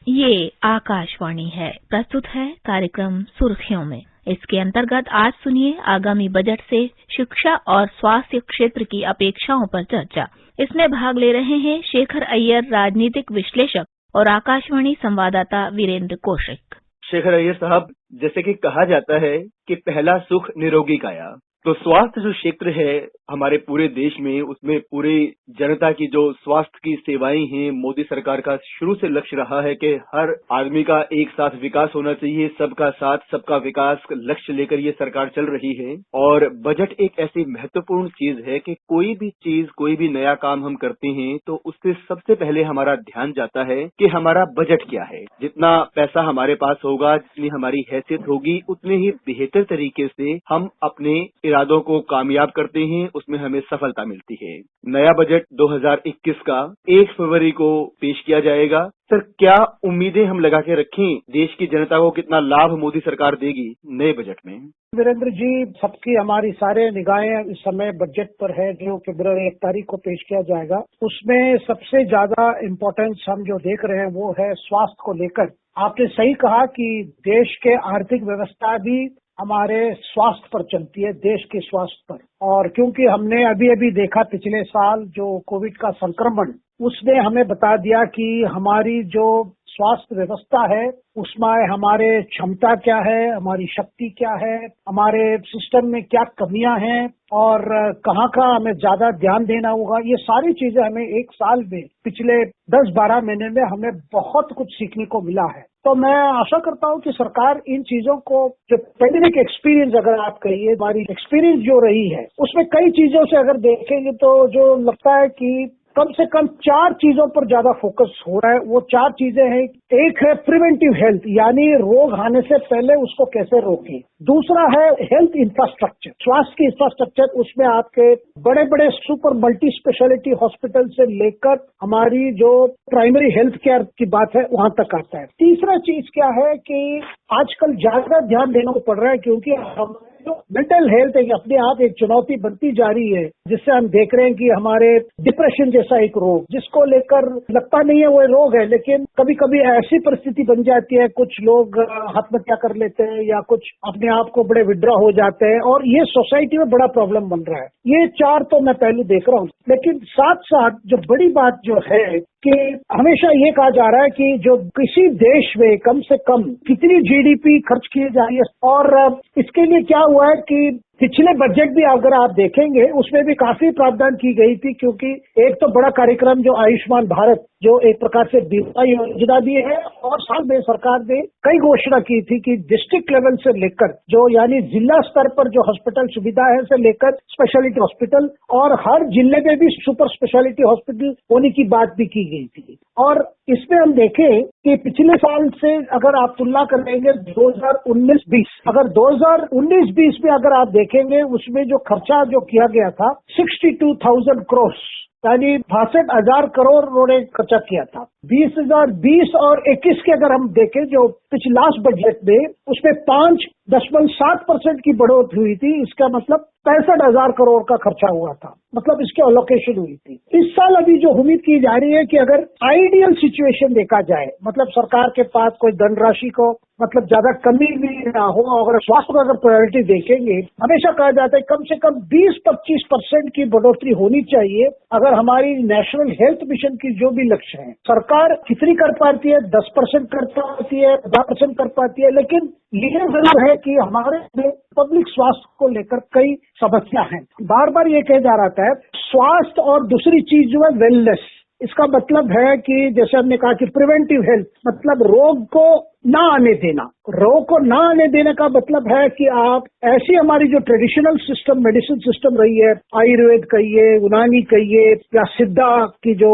ये आकाशवाणी है। प्रस्तुत है कार्यक्रम सुर्खियों में। इसके अंतर्गत आज सुनिए आगामी बजट से शिक्षा और स्वास्थ्य क्षेत्र की अपेक्षाओं पर चर्चा। इसमें भाग ले रहे हैं शेखर अय्यर, राजनीतिक विश्लेषक और आकाशवाणी संवाददाता वीरेंद्र कौशिक। शेखर अय्यर साहब, जैसे कि कहा जाता है कि पहला सुख निरोगी काया, तो स्वास्थ्य जो क्षेत्र है हमारे पूरे देश में, उसमें पूरी जनता की जो स्वास्थ्य की सेवाएं हैं, मोदी सरकार का शुरू से लक्ष्य रहा है कि हर आदमी का एक साथ विकास होना चाहिए, सबका साथ सबका विकास लक्ष्य लेकर ये सरकार चल रही है। और बजट एक ऐसी महत्वपूर्ण चीज है कि कोई भी चीज, कोई भी नया काम हम करते हैं तो उससे सबसे पहले हमारा ध्यान जाता है कि हमारा बजट क्या है। जितना पैसा हमारे पास होगा, जितनी हमारी हैसियत होगी, उतने ही बेहतर तरीके से हम अपने इरादों को कामयाब करते हैं, उसमें हमें सफलता मिलती है। नया बजट 2021 का 1 फरवरी को पेश किया जाएगा। सर, क्या उम्मीदें हम लगा के रखें? देश की जनता को कितना लाभ मोदी सरकार देगी नए बजट में? वीरेंद्र जी, सबकी हमारी सारे निगाहें इस समय बजट पर है जो फरवरी 1 तारीख को पेश किया जाएगा। उसमें सबसे ज्यादा इम्पोर्टेंस हम जो देख रहे हैं वो है स्वास्थ्य को लेकर। आपने सही कहा कि देश के आर्थिक व्यवस्था भी हमारे स्वास्थ्य पर चलती है, देश के स्वास्थ्य पर। और क्योंकि हमने अभी अभी देखा पिछले साल जो कोविड का संक्रमण, उसने हमें बता दिया कि हमारी जो स्वास्थ्य व्यवस्था है उसमें हमारे क्षमता क्या है, हमारी शक्ति क्या है, हमारे सिस्टम में क्या कमियां हैं और कहाँ का हमें ज्यादा ध्यान देना होगा। ये सारी चीजें हमें एक साल में, पिछले 10-12 महीने में हमें बहुत कुछ सीखने को मिला है। तो मैं आशा करता हूँ कि सरकार इन चीजों को, जो पैंडेमिक एक्सपीरियंस अगर आप कहिए, हमारी एक्सपीरियंस जो रही है, उसमें कई चीजों से अगर देखेंगे तो जो लगता है कि कम से कम 4 चीजों पर ज्यादा फोकस हो रहा है। वो 4 चीजें हैं। एक है प्रिवेंटिव हेल्थ, यानी रोग आने से पहले उसको कैसे रोकें। दूसरा है हेल्थ इंफ्रास्ट्रक्चर, स्वास्थ्य की इंफ्रास्ट्रक्चर। उसमें आपके बड़े बड़े सुपर मल्टी स्पेशलिटी हॉस्पिटल से लेकर हमारी जो प्राइमरी हेल्थ केयर की बात है वहां तक आता है। तीसरा चीज क्या है कि आजकल ज्यादा ध्यान देना पड़ रहा है, क्योंकि हम जो मेंटल हेल्थ है अपने आप एक चुनौती बनती जा रही है, जिससे हम देख रहे हैं कि हमारे डिप्रेशन जैसा एक रोग, जिसको लेकर लगता नहीं है वो रोग है, लेकिन कभी कभी ऐसी परिस्थिति बन जाती है, कुछ लोग आत्महत्या कर लेते हैं या कुछ अपने आप को बड़े विड्रॉ हो जाते हैं, और ये सोसाइटी में बड़ा प्रॉब्लम बन रहा है। ये 4 तो मैं पहले देख रहा हूँ, लेकिन साथ साथ जो बड़ी बात जो है कि हमेशा ये कहा जा रहा है कि जो किसी देश में कम से कम कितनी जीडीपी खर्च की जा रही है, और इसके लिए क्या हुआ है कि पिछले बजट भी अगर आप देखेंगे उसमें भी काफी प्रावधान की गई थी, क्योंकि एक तो बड़ा कार्यक्रम जो आयुष्मान भारत, जो एक प्रकार से बीमा योजना भी है, और साथ में सरकार ने कई घोषणा की थी कि डिस्ट्रिक्ट लेवल से लेकर जो यानी जिला स्तर पर जो हॉस्पिटल सुविधा है से लेकर स्पेशलिटी हॉस्पिटल, और हर जिले में भी सुपर स्पेशलिटी हॉस्पिटल होने की बात भी की गई थी। और इसमें हम देखें कि पिछले साल से अगर आप तुलना करेंगे 2019-20, अगर 2019-20 में अगर आप देखेंगे उसमें जो खर्चा जो किया गया था 62,000 करोड़, यानी 62,000 करोड़ उन्होंने खर्चा किया था। 2020 और 21 के अगर हम देखें जो पिछले लास्ट बजट में, उसमें 5.7% की बढ़ोतरी हुई थी। इसका मतलब 65,000 करोड़ का खर्चा हुआ था, मतलब इसकी एलोकेशन हुई थी। इस साल अभी जो उम्मीद की जा रही है कि अगर आइडियल सिचुएशन देखा जाए, मतलब सरकार के पास कोई धनराशि को मतलब ज्यादा कमी भी ना हो, अगर स्वास्थ्य को अगर प्रायोरिटी देखेंगे, हमेशा कहा जाता है कम से कम 20-25% की बढ़ोतरी होनी चाहिए अगर हमारी नेशनल हेल्थ मिशन की जो भी लक्ष्य है। सरकार कितनी कर पाती है? 10% कर पाती है, 10% कर पाती है, लेकिन ये जरूर है कि हमारे पब्लिक स्वास्थ्य को लेकर कई समस्या हैं। बार बार ये कहा जा रहा है स्वास्थ्य, और दूसरी चीज जो है वेलनेस। इसका मतलब है कि जैसे हमने कहा कि प्रिवेंटिव हेल्थ, मतलब रोग को ना आने देना। रोग को ना आने देने का मतलब है कि आप ऐसी हमारी जो ट्रेडिशनल सिस्टम, मेडिसिन सिस्टम रही है, आयुर्वेद कहिए, यूनानी कहिए या सिद्धा की जो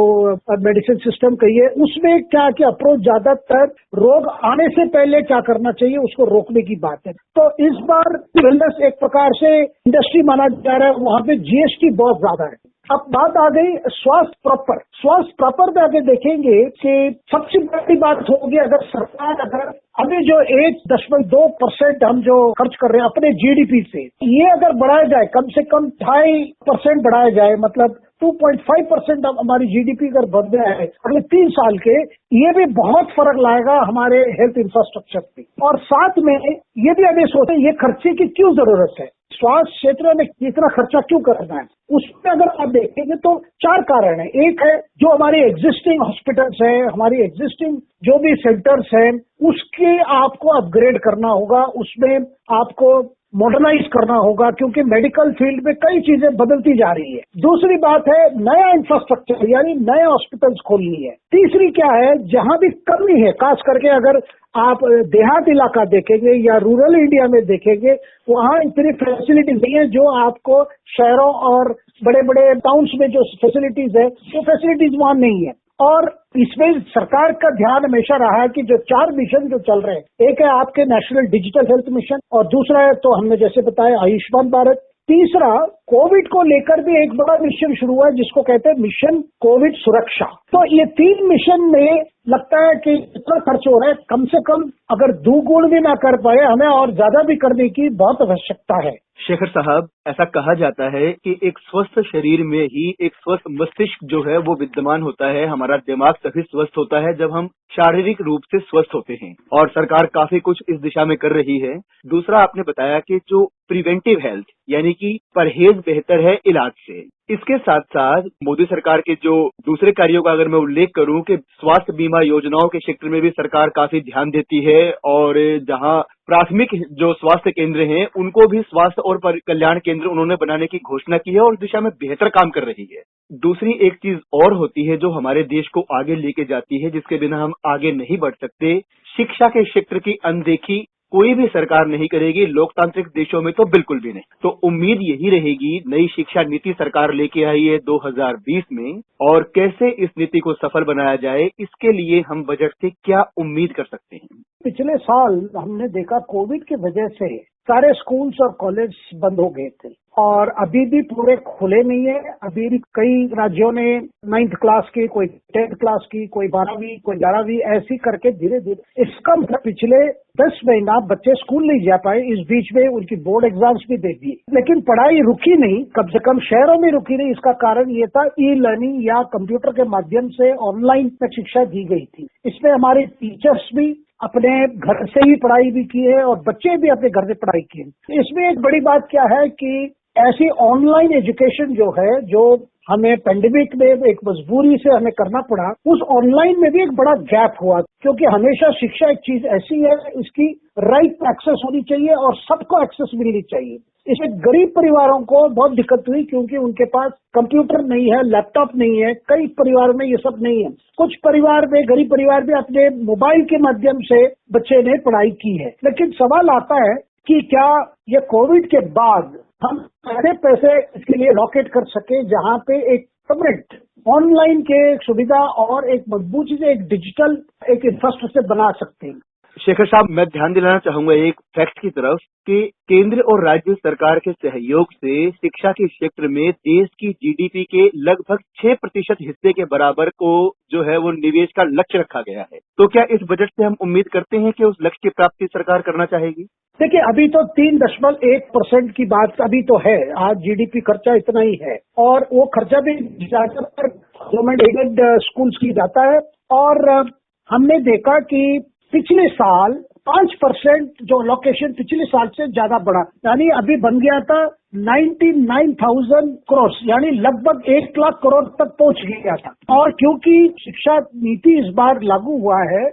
मेडिसिन सिस्टम कहिए, उसमें क्या कि अप्रोच ज्यादातर रोग आने से पहले क्या करना चाहिए उसको रोकने की बात है। तो इस बार वेलनेस एक प्रकार से इंडस्ट्री माना जा रहा है, वहां पे जीएसटी बहुत ज्यादा है। अब बात आ गई स्वास्थ्य प्रॉपर। स्वास्थ्य प्रॉपर पे आगे देखेंगे कि सबसे बड़ी बात होगी अगर सरकार अगर अभी जो 1.2% हम जो खर्च कर रहे हैं अपने जीडीपी से, ये अगर बढ़ाया जाए, कम से कम 2.5% बढ़ाया जाए, मतलब 2.5% हमारी GDP अगर बढ़ गया है अगले 3 साल के, ये भी बहुत फर्क लाएगा हमारे हेल्थ इंफ्रास्ट्रक्चर पे। और साथ में ये भी हमें सोचें ये खर्चे की क्यों जरूरत है, स्वास्थ्य क्षेत्र में इतना खर्चा क्यों करना है। उसमें अगर आप देखेंगे तो 4 कारण है। एक है जो हमारी एग्जिस्टिंग हॉस्पिटल्स है, हमारी एग्जिस्टिंग जो भी सेंटर्स हैं, उसके आपको अपग्रेड करना होगा, उसमें आपको मॉडर्नाइज करना होगा, क्योंकि मेडिकल फील्ड में कई चीजें बदलती जा रही है। दूसरी बात है नया इंफ्रास्ट्रक्चर यानी नए हॉस्पिटल्स खोलनी है। तीसरी क्या है, जहां भी कमी है, खास करके अगर आप देहात इलाका देखेंगे या रूरल इंडिया में देखेंगे, वहां इतनी फैसिलिटीज नहीं है जो आपको शहरों और बड़े बड़े टाउन्स में जो फैसिलिटीज है वो फैसिलिटीज वहां नहीं है। और इसमें सरकार का ध्यान हमेशा रहा है कि जो 4 मिशन जो चल रहे हैं, एक है आपके नेशनल डिजिटल हेल्थ मिशन, और दूसरा है तो हमने जैसे बताया आयुष्मान भारत, तीसरा कोविड को लेकर भी एक बड़ा मिशन शुरू हुआ है जिसको कहते हैं मिशन कोविड सुरक्षा। तो ये 3 मिशन में लगता है कि इतना खर्च हो रहा है, कम से कम अगर दुगुण भी ना कर पाए हमें और ज्यादा भी करने की बहुत आवश्यकता है। शेखर साहब, ऐसा कहा जाता है कि एक स्वस्थ शरीर में ही एक स्वस्थ मस्तिष्क जो है वो विद्यमान होता है। हमारा दिमाग तभी स्वस्थ होता है जब हम शारीरिक रूप से स्वस्थ होते हैं, और सरकार काफी कुछ इस दिशा में कर रही है। दूसरा, आपने बताया कि जो प्रिवेंटिव हेल्थ यानी कि परहेज बेहतर है इलाज से। इसके साथ साथ मोदी सरकार के जो दूसरे कार्यों का अगर मैं उल्लेख करूं कि स्वास्थ्य बीमा योजनाओं के क्षेत्र में भी सरकार काफी ध्यान देती है, और जहां प्राथमिक जो स्वास्थ्य केंद्र हैं उनको भी स्वास्थ्य और कल्याण केंद्र उन्होंने बनाने की घोषणा की है और दिशा में बेहतर काम कर रही है। दूसरी एक चीज और होती है जो हमारे देश को आगे लेके जाती है, जिसके बिना हम आगे नहीं बढ़ सकते। शिक्षा के क्षेत्र की अनदेखी कोई भी सरकार नहीं करेगी, लोकतांत्रिक देशों में तो बिल्कुल भी नहीं। तो उम्मीद यही रहेगी, नई शिक्षा नीति सरकार लेके आई है 2020 में, और कैसे इस नीति को सफल बनाया जाए, इसके लिए हम बजट से क्या उम्मीद कर सकते हैं। पिछले साल हमने देखा कोविड की वजह से सारे स्कूल्स और कॉलेज बंद हो गए थे, और अभी भी पूरे खुले नहीं है। अभी भी कई राज्यों ने 9th क्लास की, कोई 10th क्लास की, कोई 12वीं, कोई 11वीं, ऐसी करके धीरे धीरे, इसका मतलब पिछले 10 महीना बच्चे स्कूल नहीं जा पाए। इस बीच में उनकी बोर्ड एग्जाम्स भी दे दिए, लेकिन पढ़ाई रुकी नहीं, कम से कम शहरों में रुकी नहीं। इसका कारण ये था ई लर्निंग या कंप्यूटर के माध्यम से ऑनलाइन तक शिक्षा दी गई थी। इसमें हमारे टीचर्स भी अपने घर से ही पढ़ाई भी की है और बच्चे भी अपने घर से पढ़ाई की है। इसमें एक बड़ी बात क्या है कि ऐसी ऑनलाइन एजुकेशन जो है, जो हमें पेंडेमिक में एक मजबूरी से हमें करना पड़ा, उस ऑनलाइन में भी एक बड़ा गैप हुआ, क्योंकि हमेशा शिक्षा एक चीज ऐसी है, इसकी राइट एक्सेस होनी चाहिए और सबको एक्सेस मिलनी चाहिए। इसमें गरीब परिवारों को बहुत दिक्कत हुई, क्योंकि उनके पास कंप्यूटर नहीं है, लैपटॉप नहीं है। कई परिवार में ये सब नहीं है। कुछ परिवार में, गरीब परिवार में अपने मोबाइल के माध्यम से बच्चे ने पढ़ाई की है। लेकिन सवाल आता है कि क्या ये कोविड के बाद हम ऐसे पैसे इसके लिए लॉकेट कर सके जहां पे एक परमानेंट ऑनलाइन के सुविधा और एक मजबूती से एक डिजिटल एक इंफ्रास्ट्रक्चर बना सकते हैं। शेखर साहब, मैं ध्यान दिलाना चाहूंगा एक फैक्ट की तरफ कि केंद्र और राज्य सरकार के सहयोग से शिक्षा के क्षेत्र में देश की जीडीपी के लगभग 6% हिस्से के बराबर को जो है वो निवेश का लक्ष्य रखा गया है। तो क्या इस बजट से हम उम्मीद करते हैं कि उस लक्ष्य की प्राप्ति सरकार करना चाहेगी? देखिए, अभी तो 3.1% की बात अभी तो है। आज जीडीपी खर्चा इतना ही है, और वो खर्चा भी ज्यादातर गवर्नमेंट एडेड स्कूल्स की जाता है। और हमने देखा कि पिछले साल 5% जो लोकेशन पिछले साल से ज्यादा बढ़ा, यानी अभी बन गया था 99,000 करोड़, यानी लगभग 1 लाख करोड़ तक पहुंच गया था। और क्योंकि शिक्षा नीति इस बार लागू हुआ है,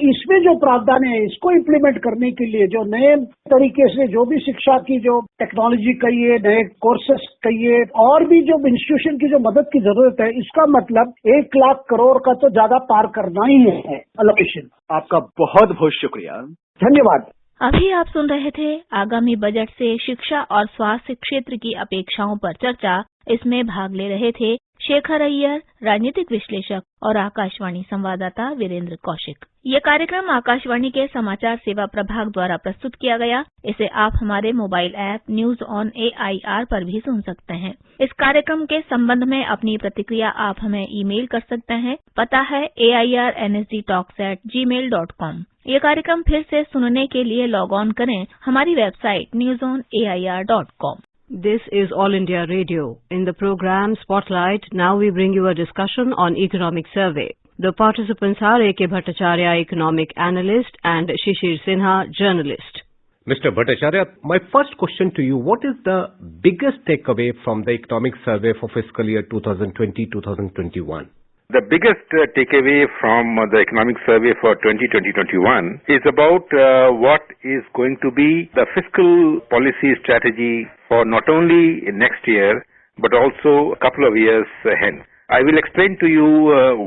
इसमें जो प्रावधान है, इसको इम्प्लीमेंट करने के लिए जो नए तरीके से जो भी शिक्षा की जो टेक्नोलॉजी कहिए, नए कोर्सेस कहिए, और भी जो इंस्टीट्यूशन की जो मदद की जरूरत है, इसका मतलब 1 लाख करोड़ का तो ज्यादा पार करना ही है एलोकेशन। आपका बहुत बहुत शुक्रिया, धन्यवाद। अभी आप सुन रहे थे आगामी बजट से शिक्षा और स्वास्थ्य क्षेत्र की अपेक्षाओं पर चर्चा। इसमें भाग ले रहे थे शेखर अय्यर, राजनीतिक विश्लेषक, और आकाशवाणी संवाददाता वीरेंद्र कौशिक। ये कार्यक्रम आकाशवाणी के समाचार सेवा प्रभाग द्वारा प्रस्तुत किया गया। इसे आप हमारे mobile app news on AIR पर भी सुन सकते हैं। इस कार्यक्रम के संबंध में अपनी प्रतिक्रिया आप हमें ईमेल कर सकते हैं। पता है airnsdtalks@gmail.com। ये कार्यक्रम फिर से सुनने के लिए लॉग ऑन करें हमारी website newsonair.com। This is All India Radio. In the program Spotlight, now we bring you a discussion on economic survey. The participants are A.K. Bhattacharya, economic analyst, and Shishir Sinha, journalist. Mr. Bhattacharya, my first question to you, what is the biggest takeaway from the economic survey for fiscal year 2020-2021? The biggest takeaway from the economic survey for 2020-21 is about what is going to be the fiscal policy strategy for not only next year, but also a couple of years ahead. I will explain to you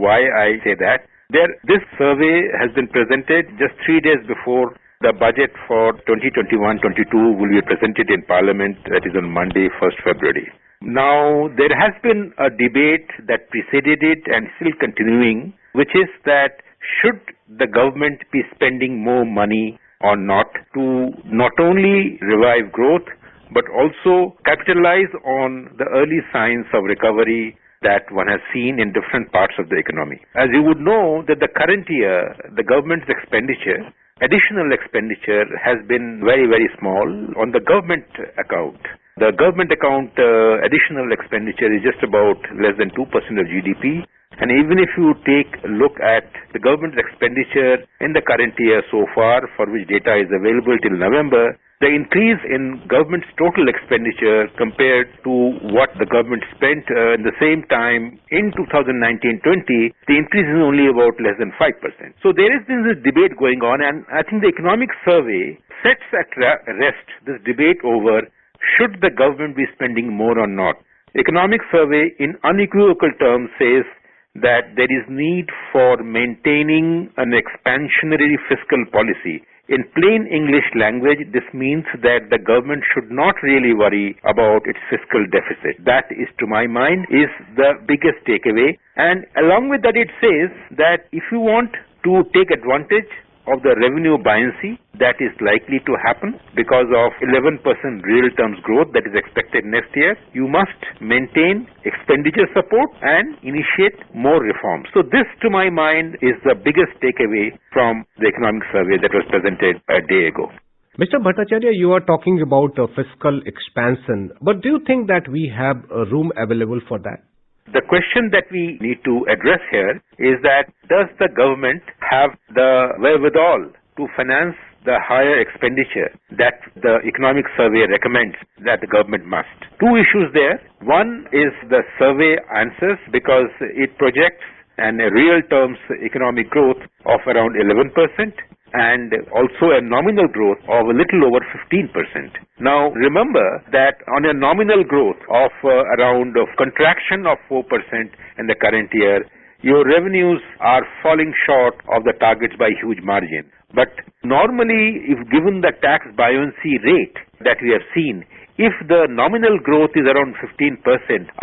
why I say that. This survey has been presented just 3 days before the budget for 2021-22 will be presented in Parliament, that is on Monday, 1st February. Now, there has been a debate that preceded it and still continuing, which is that should the government be spending more money or not to not only revive growth, but also capitalize on the early signs of recovery that one has seen in different parts of the economy. As you would know, that the current year, the government's additional expenditure has been very, very small on the government account. The government account additional expenditure is just about less than 2% of GDP. And even if you take a look at the government expenditure in the current year so far, for which data is available till November, the increase in government's total expenditure compared to what the government spent in the same time in 2019-20, the increase is only about less than 5%. So there is this debate going on, and I think the economic survey sets at rest this debate over should the government be spending more or not. The economic survey in unequivocal terms says that there is need for maintaining an expansionary fiscal policy. In plain English language, this means that the government should not really worry about its fiscal deficit. That is, to my mind, is the biggest takeaway. And along with that, it says that if you want to take advantage of the revenue buoyancy that is likely to happen because of 11% real terms growth that is expected next year, you must maintain expenditure support and initiate more reforms. So this, to my mind, is the biggest takeaway from the economic survey that was presented a day ago. Mr. Bhattacharya, you are talking about fiscal expansion, but do you think that we have room available for that? The question that we need to address here is that does the government have the wherewithal to finance the higher expenditure that the economic survey recommends that the government must? Two issues there. One is the survey answers because it projects an real terms economic growth of around 11%. And also a nominal growth of a little over 15%. Now, remember that on a nominal growth of around contraction of 4% in the current year, your revenues are falling short of the targets by huge margin. But normally, if given the tax buoyancy rate that we have seen, if the nominal growth is around 15%,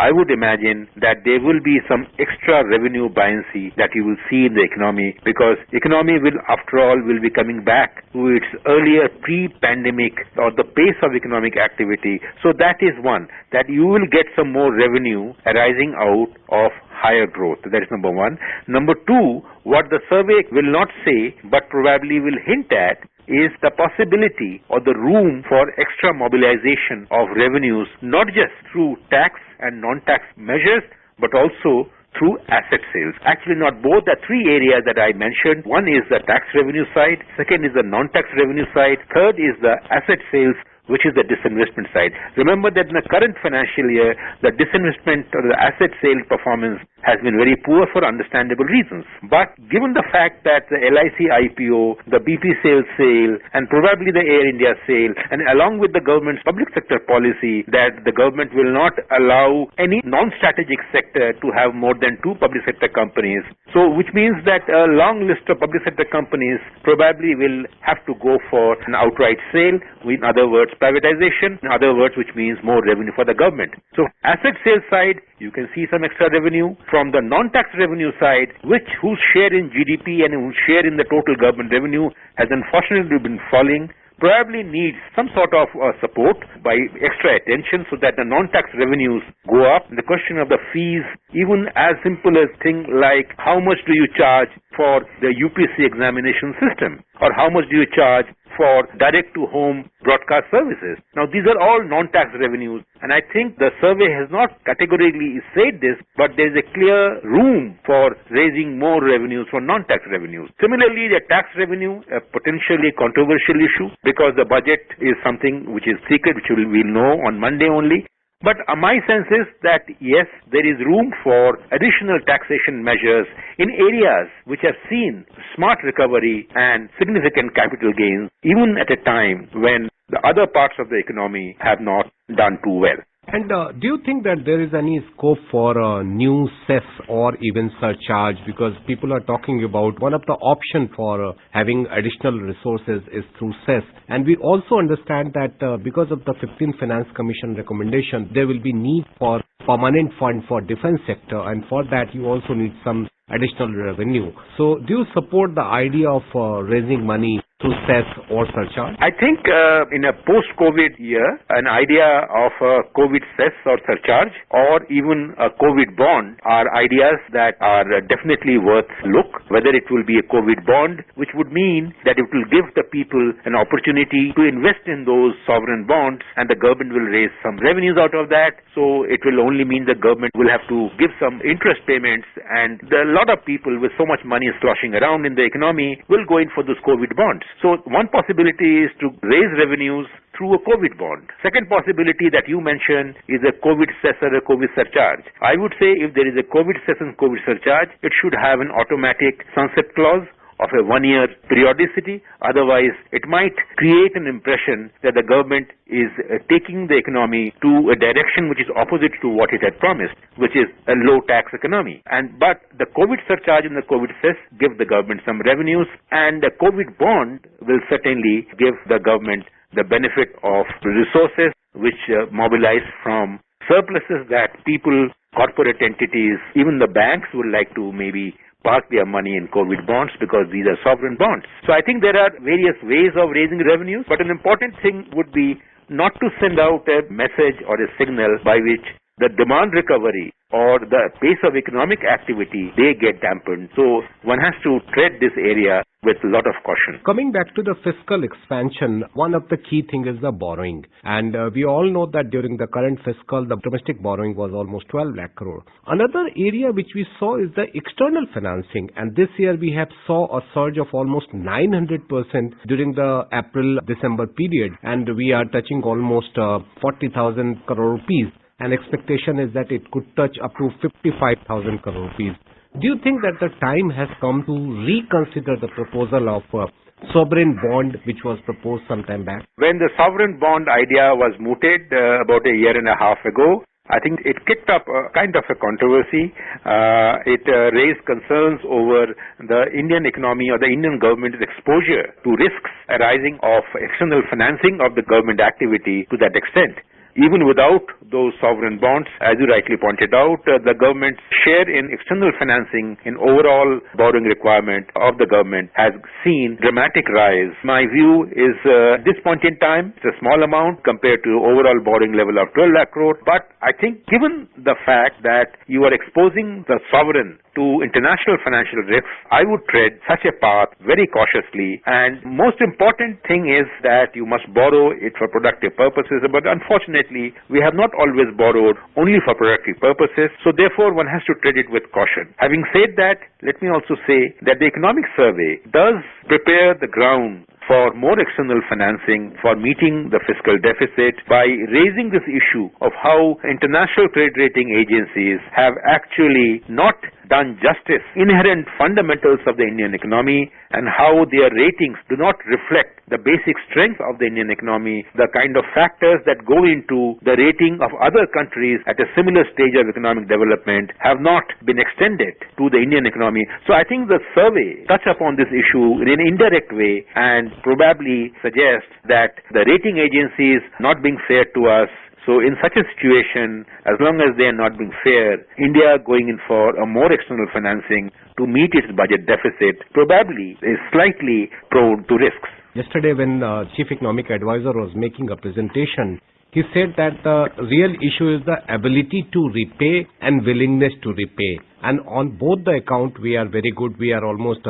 I would imagine that there will be some extra revenue buoyancy that you will see in the economy because economy will, after all, will be coming back to its earlier pre-pandemic or the pace of economic activity. So that is one, that you will get some more revenue arising out of higher growth. That is number one. Number two, what the survey will not say but probably will hint at is the possibility or the room for extra mobilization of revenues, not just through tax and non-tax measures, but also through asset sales. Actually, not both. The three areas that I mentioned. One is the tax revenue side. Second is the non-tax revenue side. Third is the asset sales, which is the disinvestment side. Remember that in the current financial year, the disinvestment or the asset sale performance has been very poor for understandable reasons. But given the fact that the LIC IPO, the BP sale, and probably the Air India sale, and along with the government's public sector policy that the government will not allow any non-strategic sector to have more than 2 public sector companies, so which means that a long list of public sector companies probably will have to go for an outright sale, in other words, privatization, in other words, which means more revenue for the government. So asset sales side, you can see some extra revenue. From the non-tax revenue side, whose share in GDP and whose share in the total government revenue has unfortunately been falling, probably needs some sort of support by extra attention so that the non-tax revenues go up. The question of the fees, even as simple as thing like how much do you charge for the UPSC examination system, or how much do you charge for direct-to-home broadcast services. Now, these are all non-tax revenues, and I think the survey has not categorically said this, but there is a clear room for raising more revenues for non-tax revenues. Similarly, the tax revenue, a potentially controversial issue, because the budget is something which is secret, which we'll know on Monday only. But my sense is that, yes, there is room for additional taxation measures in areas which have seen smart recovery and significant capital gains, even at a time when the other parts of the economy have not done too well. And do you think that there is any scope for a new cess or even surcharge? Because people are talking about one of the options for having additional resources is through cess. And we also understand that because of the 15th Finance Commission recommendation, there will be need for permanent fund for defense sector, and for that you also need some additional revenue. So do you support the idea of raising money through cess or surcharge? I think in a post-COVID year, an idea of a COVID cess or surcharge or even a COVID bond are ideas that are definitely worth look. Whether it will be a COVID bond, which would mean that it will give the people an opportunity to invest in those sovereign bonds, and the government will raise some revenues out of that. So it will only mean the government will have to give some interest payments, and a lot of people with so much money sloshing around in the economy will go in for those COVID bonds. So one possibility is to raise revenues through a COVID bond. Second possibility that you mentioned is a COVID cess or a COVID surcharge. I would say if there is a COVID cess and COVID surcharge, it should have an automatic sunset clause of a one-year periodicity. Otherwise, it might create an impression that the government is taking the economy to a direction which is opposite to what it had promised, which is a low-tax economy. But the COVID surcharge and the COVID cess give the government some revenues, and the COVID bond will certainly give the government the benefit of resources which mobilize from surpluses that people, corporate entities, even the banks would like to maybe park their money in COVID bonds because these are sovereign bonds. So I think there are various ways of raising revenues, but an important thing would be not to send out a message or a signal by which the demand recovery or the pace of economic activity, they get dampened. So one has to tread this area with a lot of caution. Coming back to the fiscal expansion, one of the key things is the borrowing. And we all know that during the current fiscal, the domestic borrowing was almost 12 lakh crore. Another area which we saw is the external financing. And this year we have saw a surge of almost 900% during the April-December period. And we are touching almost 40,000 crore rupees. And expectation is that it could touch up to 55,000 crore rupees. Do you think that the time has come to reconsider the proposal of sovereign bond which was proposed some time back? When the sovereign bond idea was mooted about a year and a half ago, I think it kicked up a kind of a controversy. It raised concerns over the Indian economy or the Indian government's exposure to risks arising of external financing of the government activity to that extent. Even without those sovereign bonds, as you rightly pointed out, the government's share in external financing in overall borrowing requirement of the government has seen dramatic rise. My view is at this point in time, it's a small amount compared to overall borrowing level of 12 lakh crore. But I think given the fact that you are exposing the sovereign to international financial risks, I would tread such a path very cautiously. And most important thing is that you must borrow it for productive purposes. But unfortunately, we have not always borrowed only for productive purposes. So therefore, one has to tread it with caution. Having said that, let me also say that the economic survey does prepare the ground for more external financing for meeting the fiscal deficit by raising this issue of how international credit rating agencies have actually not done justice inherent fundamentals of the Indian economy and how their ratings do not reflect the basic strength of the Indian economy, the kind of factors that go into the rating of other countries at a similar stage of economic development have not been extended to the Indian economy. So I think the survey touch upon this issue in an indirect way and probably suggests that the rating agencies not being fair to us. So in such a situation, as long as they are not being fair, India going in for a more external financing to meet its budget deficit probably is slightly prone to risks. Yesterday when Chief Economic Advisor was making a presentation, he said that the real issue is the ability to repay and willingness to repay. And on both the account, we are very good. We are almost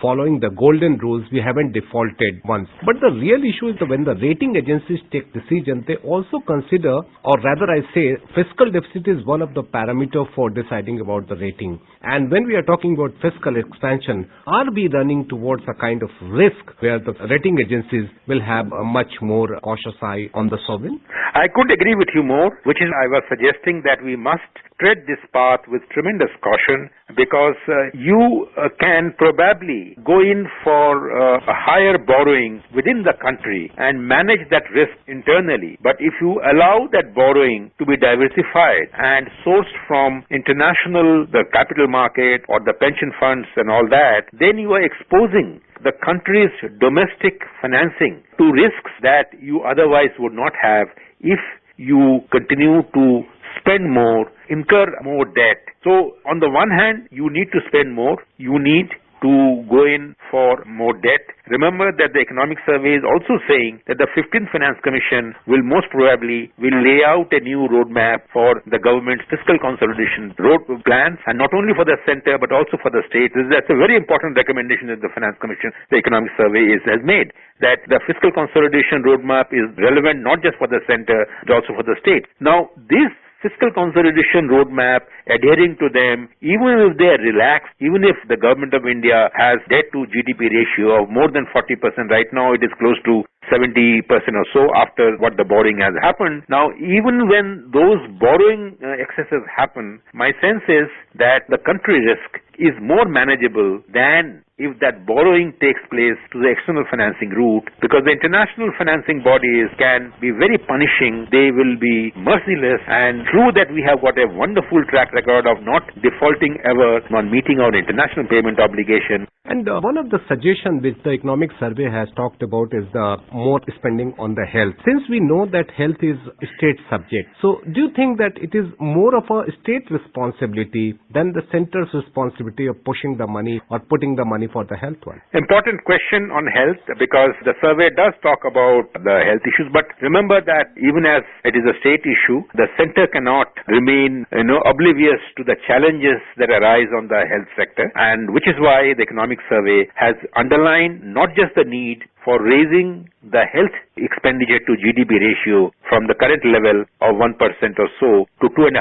following the golden rules. We haven't defaulted once. But the real issue is that when the rating agencies take decision, they also consider, or rather I say, fiscal deficit is one of the parameters for deciding about the rating. And when we are talking about fiscal expansion, are we running towards a kind of risk where the rating agencies will have a much more cautious eye on the sovereign? I couldn't agree with you more, which is I was suggesting that we must tread this path with tremendous caution, because you can probably go in for a higher borrowing within the country and manage that risk internally. But if you allow that borrowing to be diversified and sourced from international, the capital market or the pension funds and all that, then you are exposing the country's domestic financing to risks that you otherwise would not have if you continue to spend more, incur more debt. So on the one hand, you need to spend more, you need to go in for more debt. Remember that the Economic Survey is also saying that the 15th Finance Commission will most probably lay out a new roadmap for the government's fiscal consolidation road plans, and not only for the center but also for the state. That's a very important recommendation that the Finance Commission, the Economic Survey has made, that the fiscal consolidation roadmap is relevant not just for the center but also for the state. Now, this fiscal consolidation roadmap, adhering to them, even if they are relaxed, even if the government of India has debt to GDP ratio of more than 40%, right now it is close to 70% or so after what the borrowing has happened. Now, even when those borrowing excesses happen, my sense is that the country risk is more manageable than if that borrowing takes place to the external financing route, because the international financing bodies can be very punishing. They will be merciless, and true that we have got a wonderful track record of not defaulting ever on meeting our international payment obligation. And one of the suggestions which the Economic Survey has talked about is the more spending on the health. Since we know that health is a state subject, so do you think that it is more of a state responsibility than the center's responsibility of pushing the money or putting the money for the health one? Important question on health, because the survey does talk about the health issues, but remember that even as it is a state issue, the center cannot remain oblivious to the challenges that arise on the health sector, and which is why the Economic Survey has underlined not just the need for raising the health expenditure to GDP ratio from the current level of 1% or so to 2.5%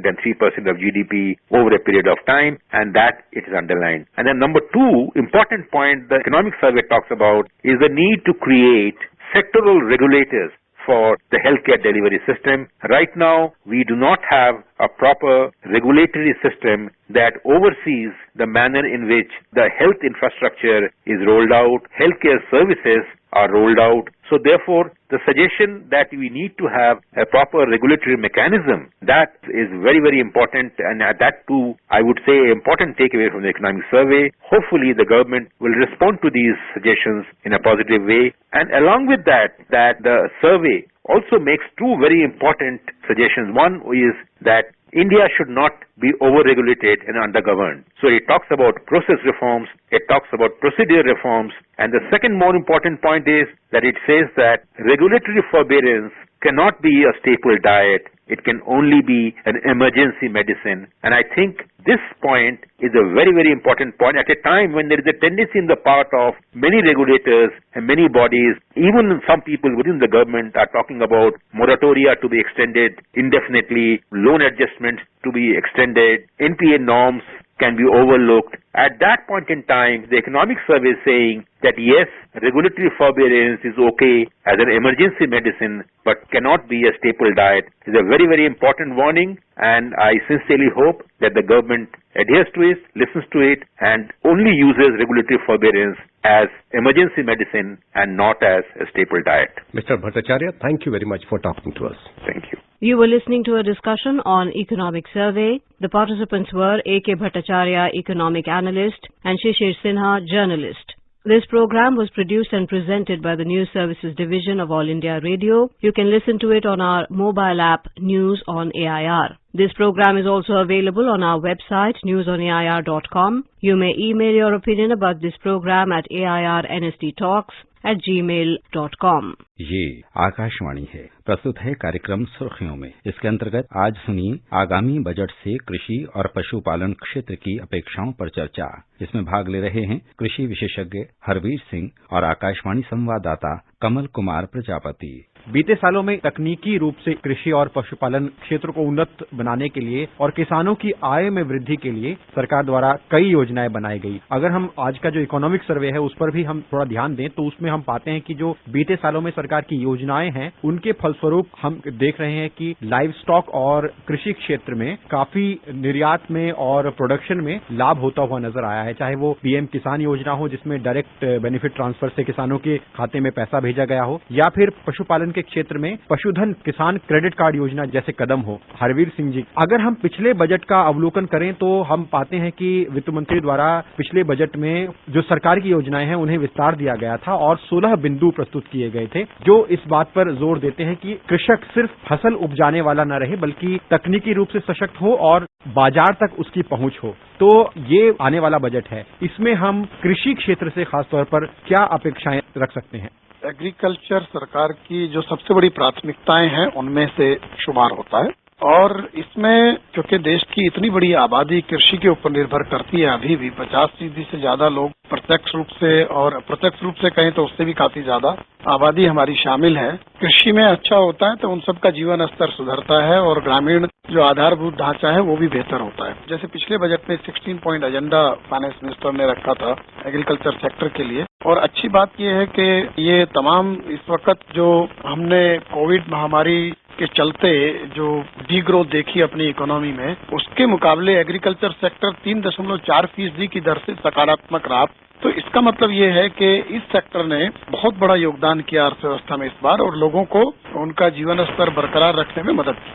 and 3% of GDP over a period of time, and that it is underlined. And then number two, important point the Economic Survey talks about is the need to create sectoral regulators for the healthcare delivery system. Right now, we do not have a proper regulatory system that oversees the manner in which the health infrastructure is rolled out, healthcare services are rolled out. So therefore, the suggestion that we need to have a proper regulatory mechanism, that is very, very important, and that too, I would say, important takeaway from the Economic Survey. Hopefully, the government will respond to these suggestions in a positive way. And along with that the survey also makes two very important suggestions. One is that India should not be over-regulated and under-governed. So it talks about process reforms, it talks about procedure reforms, and the second more important point is that it says that regulatory forbearance cannot be a staple diet. It can only be an emergency medicine. And I think this point is a very, very important point at a time when there is a tendency in the part of many regulators and many bodies, even some people within the government are talking about moratoria to be extended indefinitely, loan adjustments to be extended, NPA norms can be overlooked. At that point in time, the Economic Survey is saying that yes, regulatory forbearance is okay as an emergency medicine, but cannot be a staple diet. It's a very, very important warning, and I sincerely hope that the government adheres to it, listens to it, and only uses regulatory forbearance as emergency medicine and not as a staple diet. Mr. Bhattacharya, thank you very much for talking to us. Thank you. You were listening to a discussion on Economic Survey. The participants were A.K. Bhattacharya, Economic Analyst, and Shishir Sinha, Journalist. This program was produced and presented by the News Services Division of All India Radio. You can listen to it on our mobile app, News on AIR. This program is also available on our website, newsonair.com. You may email your opinion about this program at airnsttalks@gmail.com. ये आकाशवाणी है। प्रस्तुत है कार्यक्रम सुर्खियों में। इसके अंतर्गत आज सुनिए आगामी बजट से कृषि और पशुपालन क्षेत्र की अपेक्षाओं पर चर्चा। इसमें भाग ले रहे हैं कृषि विशेषज्ञ हरवीर सिंह और आकाशवाणी संवाददाता कमल कुमार प्रजापति। बीते सालों में तकनीकी रूप से कृषि और पशुपालन क्षेत्र को उन्नत बनाने के लिए और किसानों की आय में वृद्धि के लिए सरकार द्वारा कई योजनाएं बनाई गई। अगर हम आज का जो इकोनॉमिक सर्वे है उस पर भी हम थोड़ा ध्यान दें तो उसमें हम पाते हैं कि जो बीते सालों में सरकार की योजनाएं हैं उनके फलस्वरूप हम देख रहे हैं कि लाइव स्टॉक और कृषि क्षेत्र में काफी निर्यात में और प्रोडक्शन में लाभ होता हुआ नजर आया है। चाहे वो पीएम किसान योजना हो जिसमें डायरेक्ट बेनिफिट ट्रांसफर से किसानों के खाते में पैसा भेजा गया हो, या फिर पशुपालन के क्षेत्र में पशुधन किसान क्रेडिट कार्ड योजना जैसे कदम हो। हरवीर सिंह जी, अगर हम पिछले बजट का अवलोकन करें तो हम पाते हैं कि वित्त मंत्री द्वारा पिछले बजट में जो सरकार की योजनाएं हैं उन्हें विस्तार दिया गया था और 16 बिंदु प्रस्तुत किए गए थे जो इस बात पर जोर देते हैं कि कृषक सिर्फ फसल उपजाने वाला न रहे बल्कि तकनीकी रूप से सशक्त हो और बाजार तक उसकी पहुंच हो। तो ये आने वाला बजट है, इसमें हम कृषि क्षेत्र से खासतौर पर क्या अपेक्षाएं रख सकते हैं? एग्रीकल्चर सरकार की जो सबसे बड़ी प्राथमिकताएं हैं उनमें से शुमार होता है और इसमें क्योंकि देश की इतनी बड़ी आबादी कृषि के ऊपर निर्भर करती है, अभी भी 50% से ज्यादा लोग प्रत्यक्ष रूप से और अप्रत्यक्ष रूप से कहें तो उससे भी काफी ज्यादा आबादी हमारी शामिल है। कृषि में अच्छा होता है तो उन सबका जीवन स्तर सुधरता है और ग्रामीण जो आधारभूत ढांचा है वो भी बेहतर होता है। जैसे पिछले बजट में 16 पॉइंट एजेंडा फाइनेंस मिनिस्टर ने रखा था एग्रीकल्चर सेक्टर के लिए, और अच्छी बात यह है कि ये तमाम इस वक्त जो हमने कोविड महामारी के चलते जो डी ग्रोथ देखी अपनी इकोनॉमी में, उसके मुकाबले एग्रीकल्चर सेक्टर 3.4% की दर से सकारात्मक रहा। तो इसका मतलब ये है कि इस सेक्टर ने बहुत बड़ा योगदान किया अर्थव्यवस्था में इस बार और लोगों को उनका जीवन स्तर बरकरार रखने में मदद की।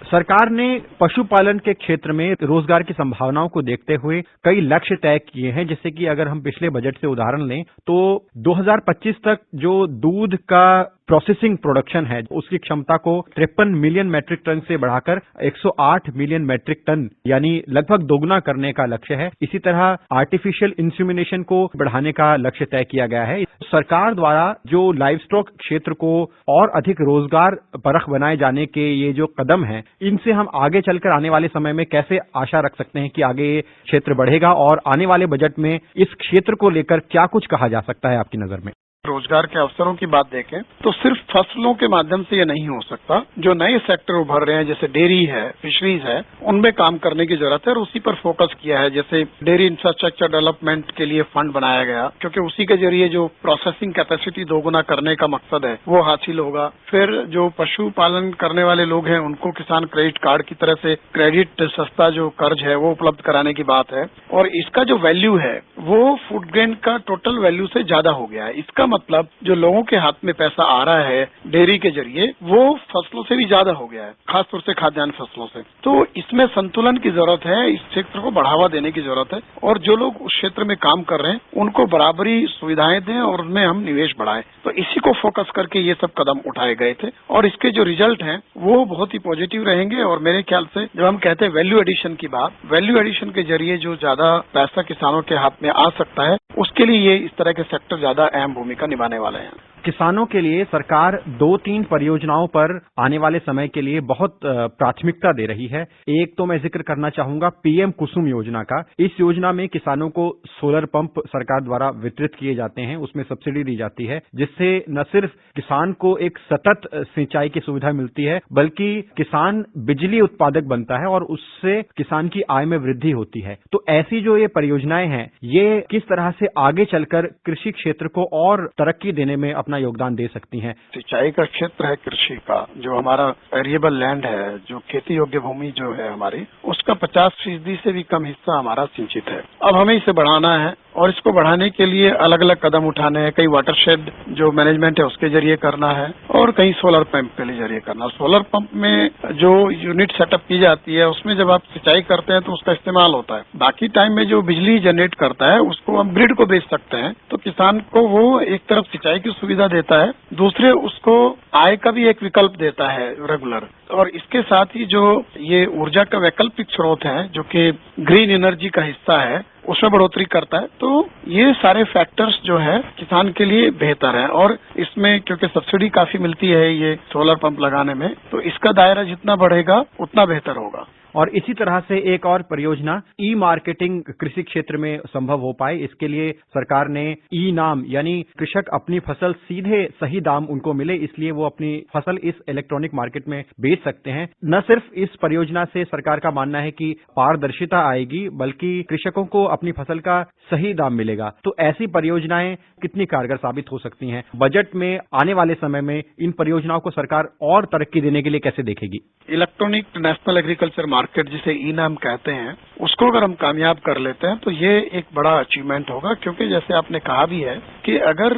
सरकार ने पशुपालन के क्षेत्र में रोजगार की संभावनाओं को देखते हुए कई लक्ष्य तय किए हैं, जैसे कि अगर हम पिछले बजट से उदाहरण लें तो 2025 तक जो दूध का प्रोसेसिंग प्रोडक्शन है उसकी क्षमता को 53 मिलियन मैट्रिक टन से बढ़ाकर 108 मिलियन मैट्रिक टन यानी लगभग दोगुना करने का लक्ष्य है। इसी तरह आर्टिफिशियल इंसेमिनेशन को बढ़ाने का लक्ष्य तय किया गया है। सरकार द्वारा जो लाइव स्टॉक क्षेत्र को और अधिक रोजगार परख बनाए जाने के ये जो कदम हैं, इनसे हम आगे चलकर आने वाले समय में कैसे आशा रख सकते हैं कि आगे ये क्षेत्र बढ़ेगा और आने वाले बजट में इस क्षेत्र को लेकर क्या कुछ कहा जा सकता है आपकी नजर में? रोजगार के अवसरों की बात देखें तो सिर्फ फसलों के माध्यम से ये नहीं हो सकता। जो नए सेक्टर उभर रहे हैं जैसे डेयरी है, फिशरीज है, उनमें काम करने की जरूरत है और उसी पर फोकस किया है। जैसे डेयरी इंफ्रास्ट्रक्चर डेवलपमेंट के लिए फंड बनाया गया क्योंकि उसी के जरिए जो प्रोसेसिंग कैपेसिटी दोगुना करने का मकसद है वो हासिल होगा। फिर जो पशुपालन करने वाले लोग हैं उनको किसान क्रेडिट कार्ड की तरह से क्रेडिट सस्ता जो कर्ज है वो उपलब्ध कराने की बात है और इसका जो वैल्यू है वो फूड ग्रेन का टोटल वैल्यू से ज्यादा हो गया है। इसका मतलब जो लोगों के हाथ में पैसा आ रहा है डेयरी के जरिए वो फसलों से भी ज्यादा हो गया है, खासतौर से खाद्यान्न फसलों से। तो इसमें संतुलन की जरूरत है, इस क्षेत्र को बढ़ावा देने की जरूरत है और जो लोग उस क्षेत्र में काम कर रहे हैं उनको बराबरी सुविधाएं दें और उनमें हम निवेश बढ़ाएं। तो इसी को फोकस करके ये सब कदम उठाए गए थे और इसके जो रिजल्ट हैं वो बहुत ही पॉजिटिव रहेंगे। और मेरे ख्याल से जब हम कहते हैं वैल्यू एडिशन की बात, वैल्यू एडिशन के जरिए जो ज्यादा पैसा किसानों के हाथ में आ सकता है उसके लिए ये इस तरह के सेक्टर ज्यादा अहम भूमिका निभाने वाले हैं। किसानों के लिए सरकार 2-3 परियोजनाओं पर आने वाले समय के लिए बहुत प्राथमिकता दे रही है। एक तो मैं जिक्र करना चाहूंगा पीएम कुसुम योजना का। इस योजना में किसानों को सोलर पंप सरकार द्वारा वितरित किए जाते हैं, उसमें सब्सिडी दी जाती है, जिससे न सिर्फ किसान को एक सतत सिंचाई की सुविधा मिलती है बल्कि किसान बिजली उत्पादक बनता है और उससे किसान की आय में वृद्धि होती है। तो ऐसी जो ये परियोजनाएं हैं ये किस तरह से आगे चलकर कृषि क्षेत्र को और तरक्की देने में अपना योगदान दे सकती हैं? सिंचाई का क्षेत्र है कृषि का, जो हमारा वेरिएबल लैंड है, जो खेती योग्य भूमि जो है हमारी, उसका 50% से भी कम हिस्सा हमारा सिंचित है। अब हमें इसे बढ़ाना है और इसको बढ़ाने के लिए अलग अलग कदम उठाने हैं। कई वाटरशेड जो मैनेजमेंट है उसके जरिए करना है और कई सोलर पंप के जरिए करना। सोलर पंप में जो यूनिट सेटअप की जाती है उसमें जब आप सिंचाई करते हैं तो उसका इस्तेमाल होता है। बाकी टाइम में जो बिजली जनरेट करता है उसको हम ग्रिड को बेच सकते हैं। तो किसान को वो एक तरफ सिंचाई की सुविधा देता है, दूसरे उसको आय का भी एक विकल्प देता है रेगुलर। और इसके साथ ही जो ये ऊर्जा का वैकल्पिक स्रोत है जो कि ग्रीन एनर्जी का हिस्सा है उसमें बढ़ोतरी करता है। तो ये सारे फैक्टर्स जो है किसान के लिए बेहतर है। और इसमें क्योंकि सब्सिडी काफी मिलती है ये सोलर पंप लगाने में, तो इसका दायरा जितना बढ़ेगा उतना बेहतर होगा। और इसी तरह से एक और परियोजना ई मार्केटिंग कृषि क्षेत्र में संभव हो पाए, इसके लिए सरकार ने ई नाम यानी कृषक अपनी फसल सीधे सही दाम उनको मिले, इसलिए वो अपनी फसल इस इलेक्ट्रॉनिक मार्केट में बेच सकते हैं। न सिर्फ इस परियोजना से सरकार का मानना है कि पारदर्शिता आएगी, बल्कि कृषकों को अपनी फसल का सही दाम मिलेगा। तो ऐसी परियोजनाएं कितनी कारगर साबित हो सकती हैं? बजट में आने वाले समय में इन परियोजनाओं को सरकार और तरक्की देने के लिए कैसे देखेगी? इलेक्ट्रॉनिक नेशनल एग्रीकल्चर मार्केट जिसे ई नाम कहते हैं, उसको अगर हम कामयाब कर लेते हैं तो ये एक बड़ा अचीवमेंट होगा। क्योंकि जैसे आपने कहा भी है कि अगर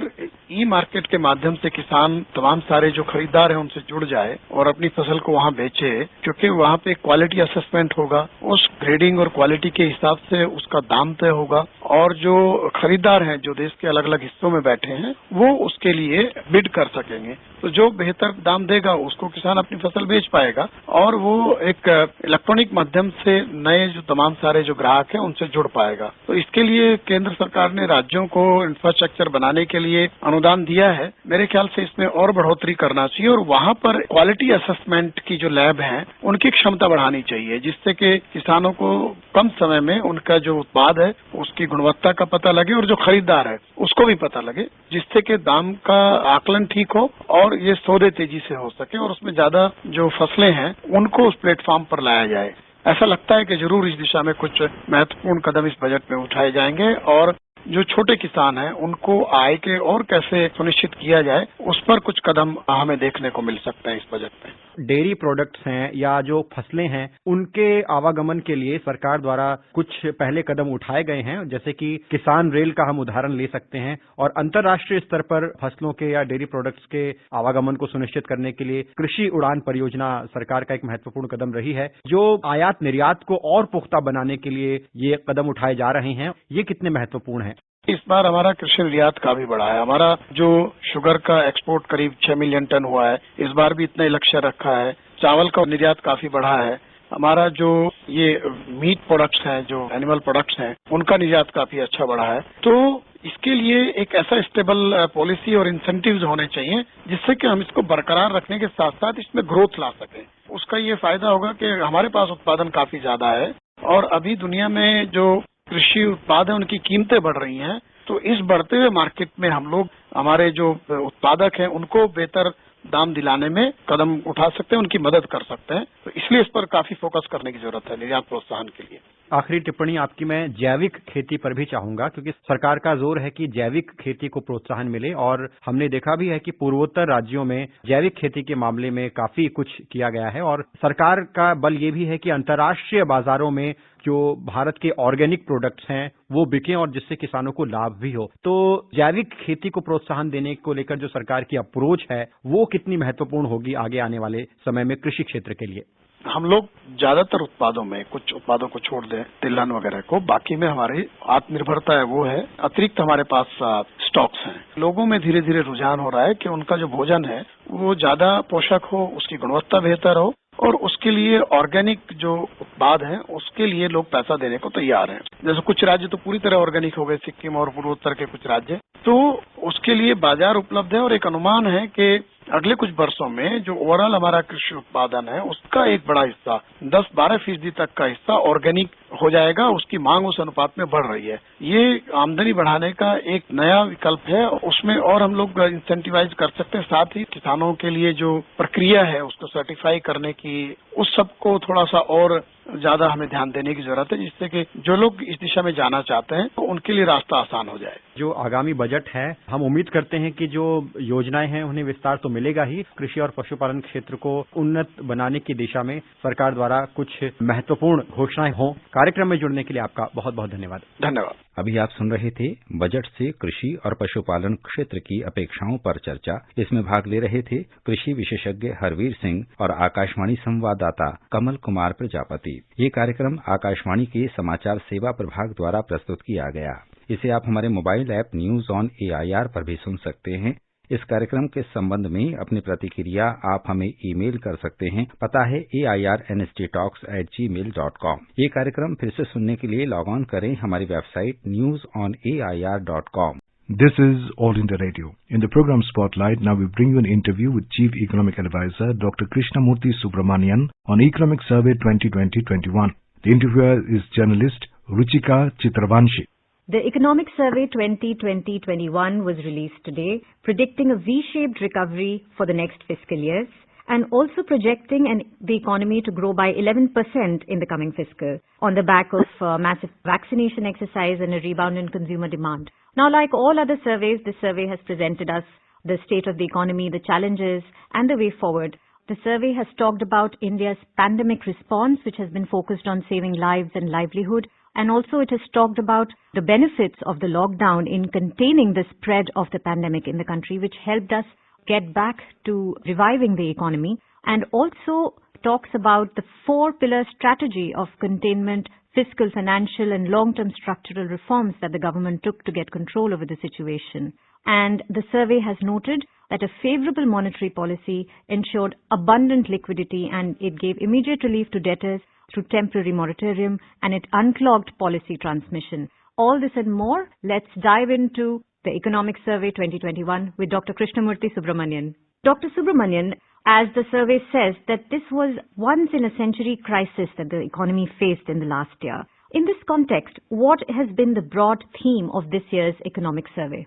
ई मार्केट के माध्यम से किसान तमाम सारे जो खरीदार हैं उनसे जुड़ जाए और अपनी फसल को वहां बेचे, क्योंकि वहां पे क्वालिटी असेसमेंट होगा, उस ग्रेडिंग और क्वालिटी के हिसाब से उसका दाम तय होगा और जो खरीदार हैं जो देश के अलग अलग हिस्सों में बैठे हैं वो उसके लिए बिड कर सकेंगे। तो जो बेहतर दाम देगा उसको किसान अपनी फसल बेच पाएगा और वो एक इलेक्ट्रॉनिक माध्यम से नए जो तमाम सारे जो ग्राहक हैं उनसे जुड़ पाएगा। तो इसके लिए केंद्र सरकार ने राज्यों को इंफ्रास्ट्रक्चर बनाने के लिए अनुदान दिया है। मेरे ख्याल से इसमें और बढ़ोतरी करना चाहिए और वहां पर क्वालिटी असेसमेंट की जो लैब हैं उनकी क्षमता बढ़ानी चाहिए, जिससे कि किसानों को कम समय में उनका जो उत्पाद है उसकी गुणवत्ता का पता लगे और जो खरीदार है उसको भी पता लगे, जिससे कि दाम का आकलन ठीक हो और ये सौदे तेजी से हो सके और उसमें ज्यादा जो फसलें हैं उनको उस प्लेटफॉर्म पर लाया जाए। ऐसा लगता है कि जरूर इस दिशा में कुछ महत्वपूर्ण कदम इस बजट में उठाए जाएंगे और जो छोटे किसान हैं उनको आय के और कैसे सुनिश्चित किया जाए उस पर कुछ कदम हमें देखने को मिल सकते हैं इस बजट में। डेयरी प्रोडक्ट्स हैं या जो फसलें हैं उनके आवागमन के लिए सरकार द्वारा कुछ पहले कदम उठाए गए हैं, जैसे कि किसान रेल का हम उदाहरण ले सकते हैं। और अंतर्राष्ट्रीय स्तर पर फसलों के या डेयरी प्रोडक्ट्स के आवागमन को सुनिश्चित करने के लिए कृषि उड़ान परियोजना सरकार का एक महत्वपूर्ण कदम रही है। जो आयात निर्यात को और पुख्ता बनाने के लिए ये कदम उठाए जा रहे हैं, ये कितने महत्वपूर्ण हैं? इस बार हमारा कृषि निर्यात काफी बढ़ा है। हमारा जो शुगर का एक्सपोर्ट करीब 6 मिलियन टन हुआ है, इस बार भी इतना ही लक्ष्य रखा है। चावल का निर्यात काफी बढ़ा है। हमारा जो ये मीट प्रोडक्ट्स हैं, जो एनिमल प्रोडक्ट्स हैं, उनका निर्यात काफी अच्छा बढ़ा है। तो इसके लिए एक ऐसा स्टेबल पॉलिसी और इंसेंटिव्स होने चाहिए जिससे कि हम इसको बरकरार रखने के साथ साथ इसमें ग्रोथ ला सकें। उसका ये फायदा होगा कि हमारे पास उत्पादन काफी ज्यादा है और अभी दुनिया में जो कृषि उत्पाद है उनकी कीमतें बढ़ रही हैं। तो इस बढ़ते हुए मार्केट में हम लोग हमारे जो उत्पादक हैं उनको बेहतर दाम दिलाने में कदम उठा सकते हैं, उनकी मदद कर सकते हैं। तो इसलिए इस पर काफी फोकस करने की जरूरत है निर्यात प्रोत्साहन के लिए। आखिरी टिप्पणी आपकी मैं जैविक खेती पर भी चाहूंगा, क्योंकि सरकार का जोर है कि जैविक खेती को प्रोत्साहन मिले और हमने देखा भी है कि पूर्वोत्तर राज्यों में जैविक खेती के मामले में काफी कुछ किया गया है और सरकार का बल ये भी है कि अंतर्राष्ट्रीय बाजारों में जो भारत के ऑर्गेनिक प्रोडक्ट्स हैं वो बिकें और जिससे किसानों को लाभ भी हो। तो जैविक खेती को प्रोत्साहन देने को लेकर जो सरकार की अप्रोच है वो कितनी महत्वपूर्ण होगी आगे आने वाले समय में कृषि क्षेत्र के लिए? हम लोग ज्यादातर उत्पादों में कुछ उत्पादों को छोड़ दें, तिलहन वगैरह को, बाकी में हमारी आत्मनिर्भरता है वो है। अतिरिक्त हमारे पास स्टॉक्स हैं। लोगों में धीरे धीरे रुझान हो रहा है कि उनका जो भोजन है वो ज्यादा पोषक हो, उसकी गुणवत्ता बेहतर हो और उसके लिए ऑर्गेनिक जो उत्पाद है उसके लिए लोग पैसा देने को तैयार हैं। जैसे कुछ राज्य तो पूरी तरह ऑर्गेनिक हो गए, सिक्किम और पूर्वोत्तर के कुछ राज्य, तो उसके लिए बाजार उपलब्ध है और एक अनुमान है कि अगले कुछ वर्षों में जो ओवरऑल हमारा कृषि उत्पादन है उसका एक बड़ा हिस्सा 10-12% तक का हिस्सा ऑर्गेनिक हो जाएगा। उसकी मांग उस अनुपात में बढ़ रही है। ये आमदनी बढ़ाने का एक नया विकल्प है, उसमें और हम लोग इंसेंटिवाइज कर सकते हैं। साथ ही किसानों के लिए जो प्रक्रिया है उसको सर्टिफाई करने की, उस सबको थोड़ा सा और ज्यादा हमें ध्यान देने की जरूरत है, जिससे कि जो लोग इस दिशा में जाना चाहते हैं तो उनके लिए रास्ता आसान हो जाए। जो आगामी बजट है, हम उम्मीद करते हैं कि जो योजनाएं हैं उन्हें विस्तार तो मिलेगा ही। कृषि और पशुपालन क्षेत्र को उन्नत बनाने की दिशा में सरकार द्वारा कुछ महत्वपूर्ण घोषणाएं हों। कार्यक्रम में जुड़ने के लिए आपका बहुत बहुत धन्यवाद। धन्यवाद। अभी आप सुन रहे थे बजट से कृषि और पशुपालन क्षेत्र की अपेक्षाओं पर चर्चा। इसमें भाग ले रहे थे कृषि विशेषज्ञ हरवीर सिंह और आकाशवाणी संवाददाता कमल कुमार प्रजापति। ये कार्यक्रम आकाशवाणी के समाचार सेवा प्रभाग द्वारा प्रस्तुत किया गया। इसे आप हमारे mobile app news on AIR पर भी सुन सकते हैं। इस कार्यक्रम के संबंध में अपनी प्रतिक्रिया आप हमें ईमेल कर सकते हैं। पता है airnsttalks@gmail.com। ये कार्यक्रम फिर से सुनने के लिए लॉग ऑन करें हमारी website newsonair.com। This is All India Radio. In the program Spotlight, now we bring you an interview with Chief Economic Advisor Dr. Krishnamurthy Subramanian on Economic Survey 2020-21. The interviewer is journalist Ruchika Chitravanshi. The Economic Survey 2020-21 was released today, predicting a V-shaped recovery for the next fiscal years and also projecting the economy to grow by 11% in the coming fiscal on the back of massive vaccination exercise and a rebound in consumer demand. Now, like all other surveys, this survey has presented us the state of the economy, the challenges, and the way forward. The survey has talked about India's pandemic response, which has been focused on saving lives and livelihood. And also it has talked about the benefits of the lockdown in containing the spread of the pandemic in the country, which helped us get back to reviving the economy, and also talks about the 4-pillar strategy of containment, fiscal, financial, and long-term structural reforms that the government took to get control over the situation. And the survey has noted that a favorable monetary policy ensured abundant liquidity, and it gave immediate relief to debtors through temporary moratorium, and it unclogged policy transmission. All this and more, let's dive into the Economic Survey 2021 with Dr. Krishnamurthy Subramanian. Dr. Subramanian, as the survey says, that this was once-in-a-century crisis that the economy faced in the last year. In this context, what has been the broad theme of this year's Economic Survey?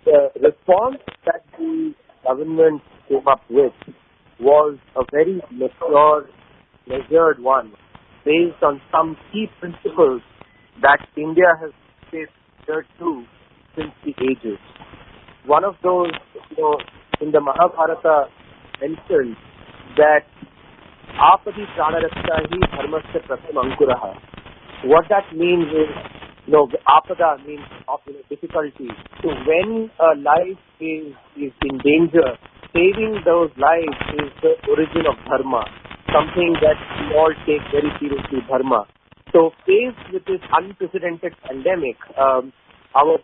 The response that the government came up with was a very mature, measured one, based on some key principles that India has faced to since the ages. One of those, in the Mahabharata mentioned that apadi pranaraksha hi dharmasya pratham ankuraha. What that means is, apada means difficulty. So when a life is in danger, saving those lives is the origin of dharma, something that we all take very seriously, dharma. So faced with this unprecedented pandemic, our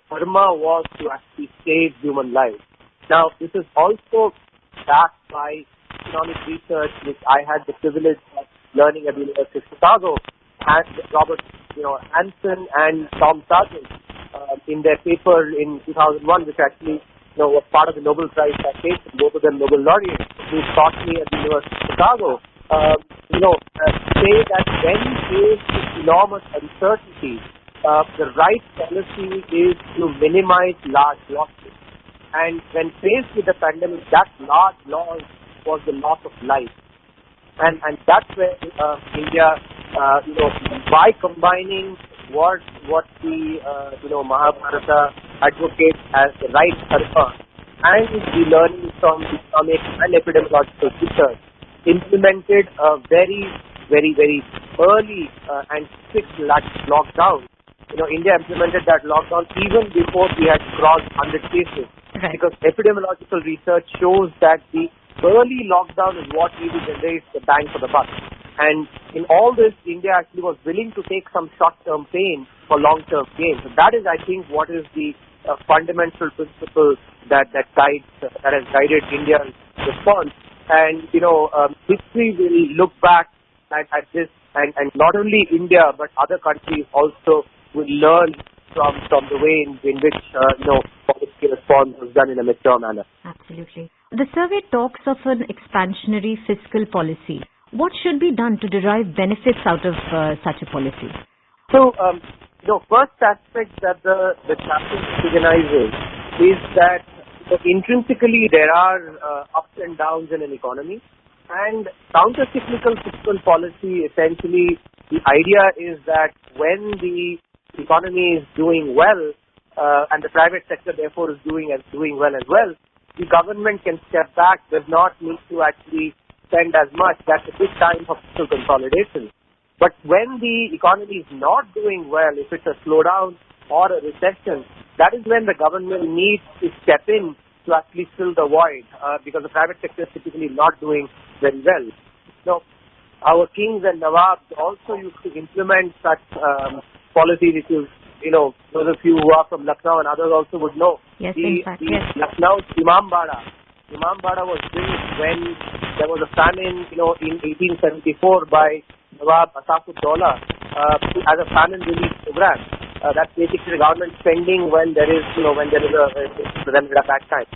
dharma was to actually save human lives. Now, this is also backed by economic research, which I had the privilege of learning at the University of Chicago, and Robert Hanson and Tom Sargent in their paper in 2001, which actually was part of the Nobel Prize citation, both of them Nobel laureates, who taught me at the University of Chicago, say that when faced with enormous uncertainty, the right policy is to minimize large losses. And when faced with the pandemic, that large loss was the loss of life. And that's where India, by combining what the Mahabharata advocates as the right dharma and the learning from economic and epidemiological research, implemented a very, very, very early and strict lockdown. India implemented that lockdown even before we had crossed 100 cases. Right. Because epidemiological research shows that the early lockdown is what really generates the bang for the buck. And in all this, India actually was willing to take some short-term pain for long-term gain. So that is, I think, what is the fundamental principle that has guided India's response. And, history will look back at this, and not only India, but other countries also will learn from the way in which, policy response was done in a mature manner. Absolutely. The survey talks of an expansionary fiscal policy. What should be done to derive benefits out of such a policy? So, first aspect that the chapter recognizes is that intrinsically there are ups and downs in an economy, and counter-cyclical fiscal policy essentially the idea is that when the economy is doing well, and the private sector therefore is doing well as well, the government can step back, does not need to actually spend as much. That's a good time for fiscal consolidation. But when the economy is not doing well, if it's a slowdown or a recession, that is when the government needs to step in to actually fill the void, because the private sector is typically not doing very well. So our kings and nawabs also used to implement such policies, which is, those of you who are from Lucknow and others also would know. Yes, in fact, yes. Lucknow's Imambada was built when there was a famine, in 1874 by Nawab Asaf-ud-Dawla as a famine relief program. That's basically the government spending when there is a bad time.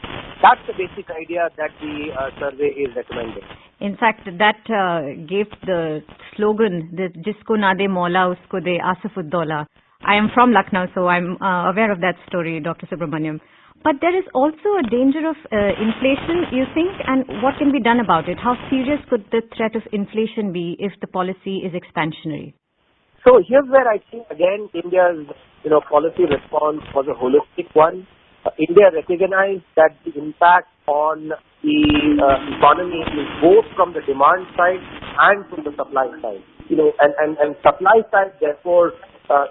That's the basic idea that the survey is recommending. In fact, that gave the slogan, the Jisko na de Maula usko de Asaf-ud-Dawla. I am from Lucknow, so I'm aware of that story, Dr. Subramaniam. But there is also a danger of inflation, you think, and what can be done about it? How serious could the threat of inflation be if the policy is expansionary? So here's where I think, again, India's policy response was a holistic one. India recognized that the impact on the economy is both from the demand side and from the supply side. And supply side, therefore,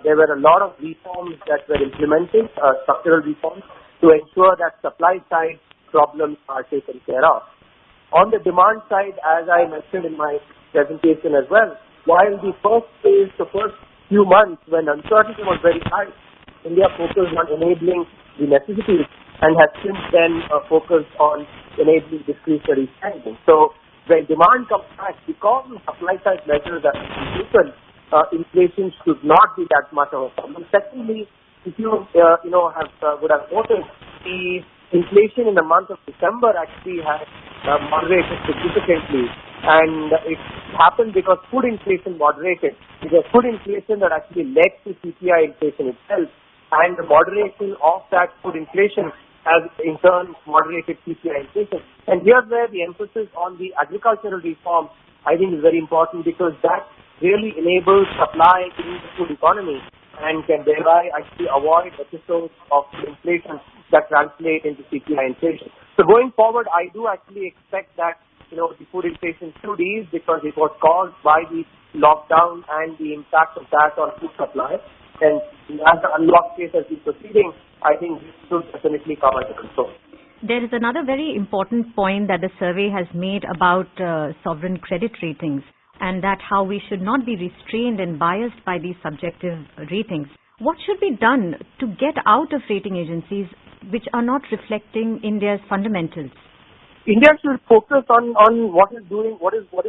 there were a lot of reforms that were implemented, structural reforms, to ensure that supply side problems are taken care of. On the demand side, as I mentioned in my presentation as well, while the first few months when uncertainty was very high, India focused on enabling the necessities and has since then focused on enabling discretionary spending. So when demand comes back, because of supply side measures that are taken, inflation should not be that much of a problem. Secondly, if you would have noticed, the inflation in the month of December actually has moderated significantly, and it happened because food inflation moderated. It was food inflation that actually led to CPI inflation itself, and the moderation of that food inflation has in turn moderated CPI inflation. And here's where the emphasis on the agricultural reform, I think, is very important, because that really enables supply in the food economy and can thereby actually avoid episodes of inflation that translate into CPI inflation. So going forward, I do actually expect that the food inflation should ease, because it was caused by the lockdown and the impact of that on food supply. And as the unlock phase has been proceeding, I think this should definitely come under control. There is another very important point that the survey has made about sovereign credit ratings, and that how we should not be restrained and biased by these subjective ratings. What should be done to get out of rating agencies which are not reflecting India's fundamentals? India should focus on what is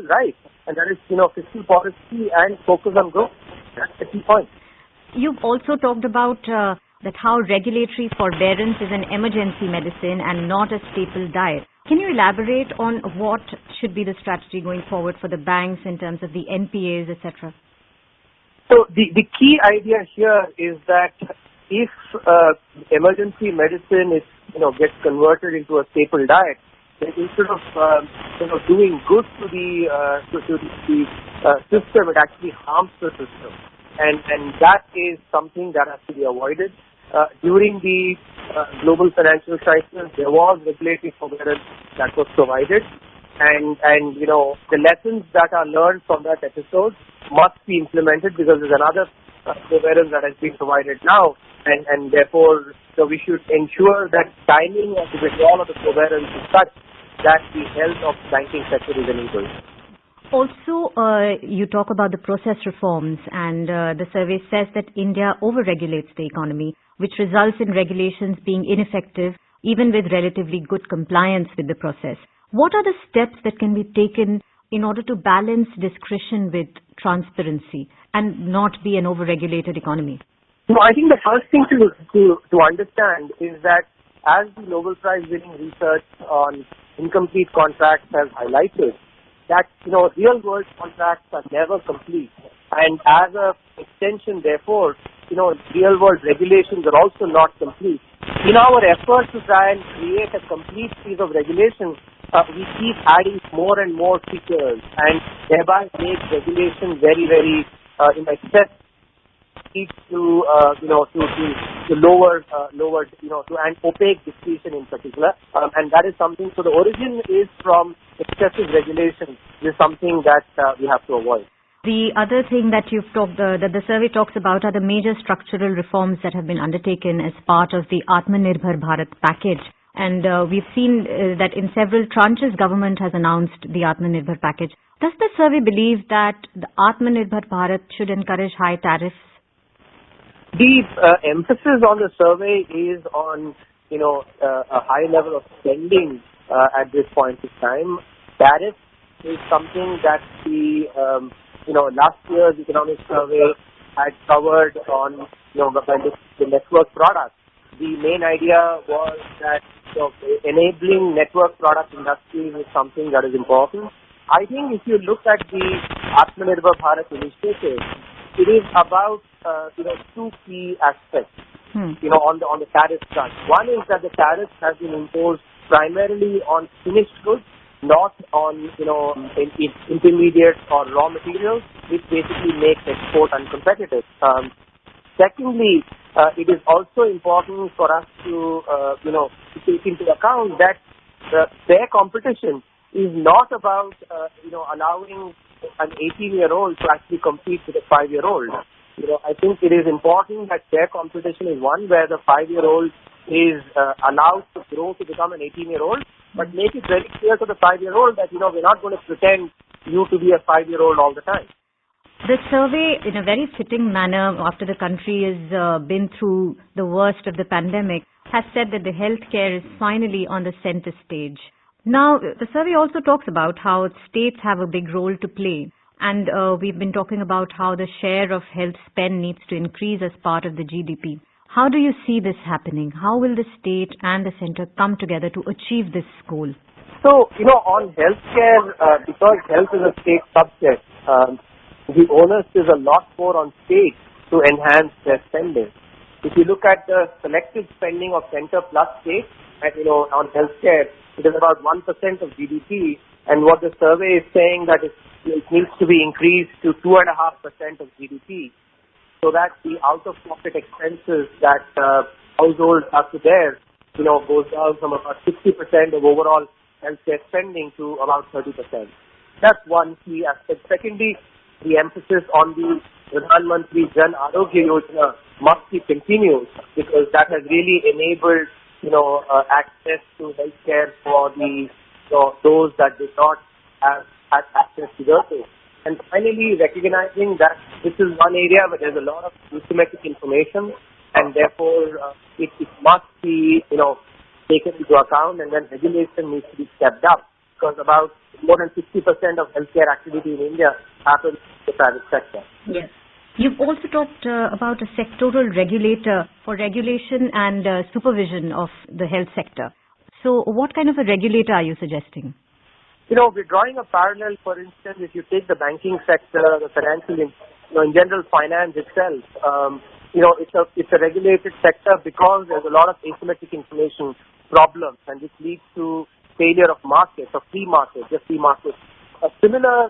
right, and that is fiscal policy and focus on growth. That's the key point. You've also talked about that how regulatory forbearance is an emergency medicine and not a staple diet. Can you elaborate on what should be the strategy going forward for the banks in terms of the NPAs, etc.? So the key idea here is that if emergency medicine gets converted into a staple diet, then instead of doing good to the system, it actually harms the system, and that is something that has to be avoided. During the global financial crisis, there was regulatory forbearance that was provided, and the lessons that are learned from that episode must be implemented, because there's another forbearance that has been provided now, and therefore we should ensure that timing of the withdrawal of the forbearance is such that the health of the banking sector is enabled. Also, you talk about the process reforms, and the survey says that India overregulates the economy, which results in regulations being ineffective, even with relatively good compliance with the process. What are the steps that can be taken in order to balance discretion with transparency and not be an overregulated economy? So I think the first thing to understand is that, as the Nobel Prize winning research on incomplete contracts has highlighted, that real world contracts are never complete, and as a extension, therefore, real world regulations are also not complete. In our effort to try and create a complete piece of regulation, we keep adding more and more features, and thereby make regulation very, very in excess leads to lower to an opaque discretion in particular, and that is something. So the origin is from excessive regulation. This is something that we have to avoid. The other thing that that the survey talks about are the major structural reforms that have been undertaken as part of the Atmanirbhar Bharat package. And we've seen that in several tranches, government has announced the Atmanirbhar package. Does the survey believe that the Atmanirbhar Bharat should encourage high tariffs? The emphasis on the survey is on, a high level of spending at this point in time. Tariff is something that last year's economic survey had covered on, the network products. The main idea was that enabling network product industries is something that is important. I think if you look at the Atmanirbhar Bharat initiative, it is about two key aspects. On the tariff front. One is that the tariffs have been imposed primarily on finished goods, not on intermediate or raw materials, which basically makes export uncompetitive. Secondly, it is also important for us to take into account that fair competition is not about allowing an 18-year-old to actually compete with a 5-year-old. I think it is important that fair competition is one where the 5-year-old is allowed to grow to become an 18-year-old, but make it very clear to the 5-year-old that we're not going to pretend you to be a 5-year-old all the time. The survey, in a very fitting manner, after the country has been through the worst of the pandemic, has said that the healthcare is finally on the center stage. Now, the survey also talks about how states have a big role to play. And we've been talking about how the share of health spend needs to increase as part of the GDP. How do you see this happening? How will the state and the center come together to achieve this goal? So, on healthcare, because health is a state subject, the onus is a lot more on states to enhance their spending. If you look at the collective spending of center plus states, on healthcare, it is about 1% of GDP, and what the survey is saying that it needs to be increased to 2.5% of GDP, so that the out-of-pocket expenses that households have to bear, goes down from about 60% of overall healthcare spending to about 30%. That's one key aspect. Secondly, the emphasis on the Pradhan Mantri Jan Arogya Yojana must be continued, because that has really enabled access to healthcare for those that did not have had access to those. And finally, recognizing that this is one area where there's a lot of asymmetric information, and therefore it must be taken into account, and then regulation needs to be stepped up, because about more than 60% of healthcare activity in India happens in the private sector. Yes. You've also talked about a sectoral regulator for regulation and supervision of the health sector. So what kind of a regulator are you suggesting? We're drawing a parallel. For instance, if you take the banking sector, the financial, in general finance itself, it's a regulated sector because there's a lot of asymmetric information problems, and this leads to failure of markets, of free markets, just free markets. A similar,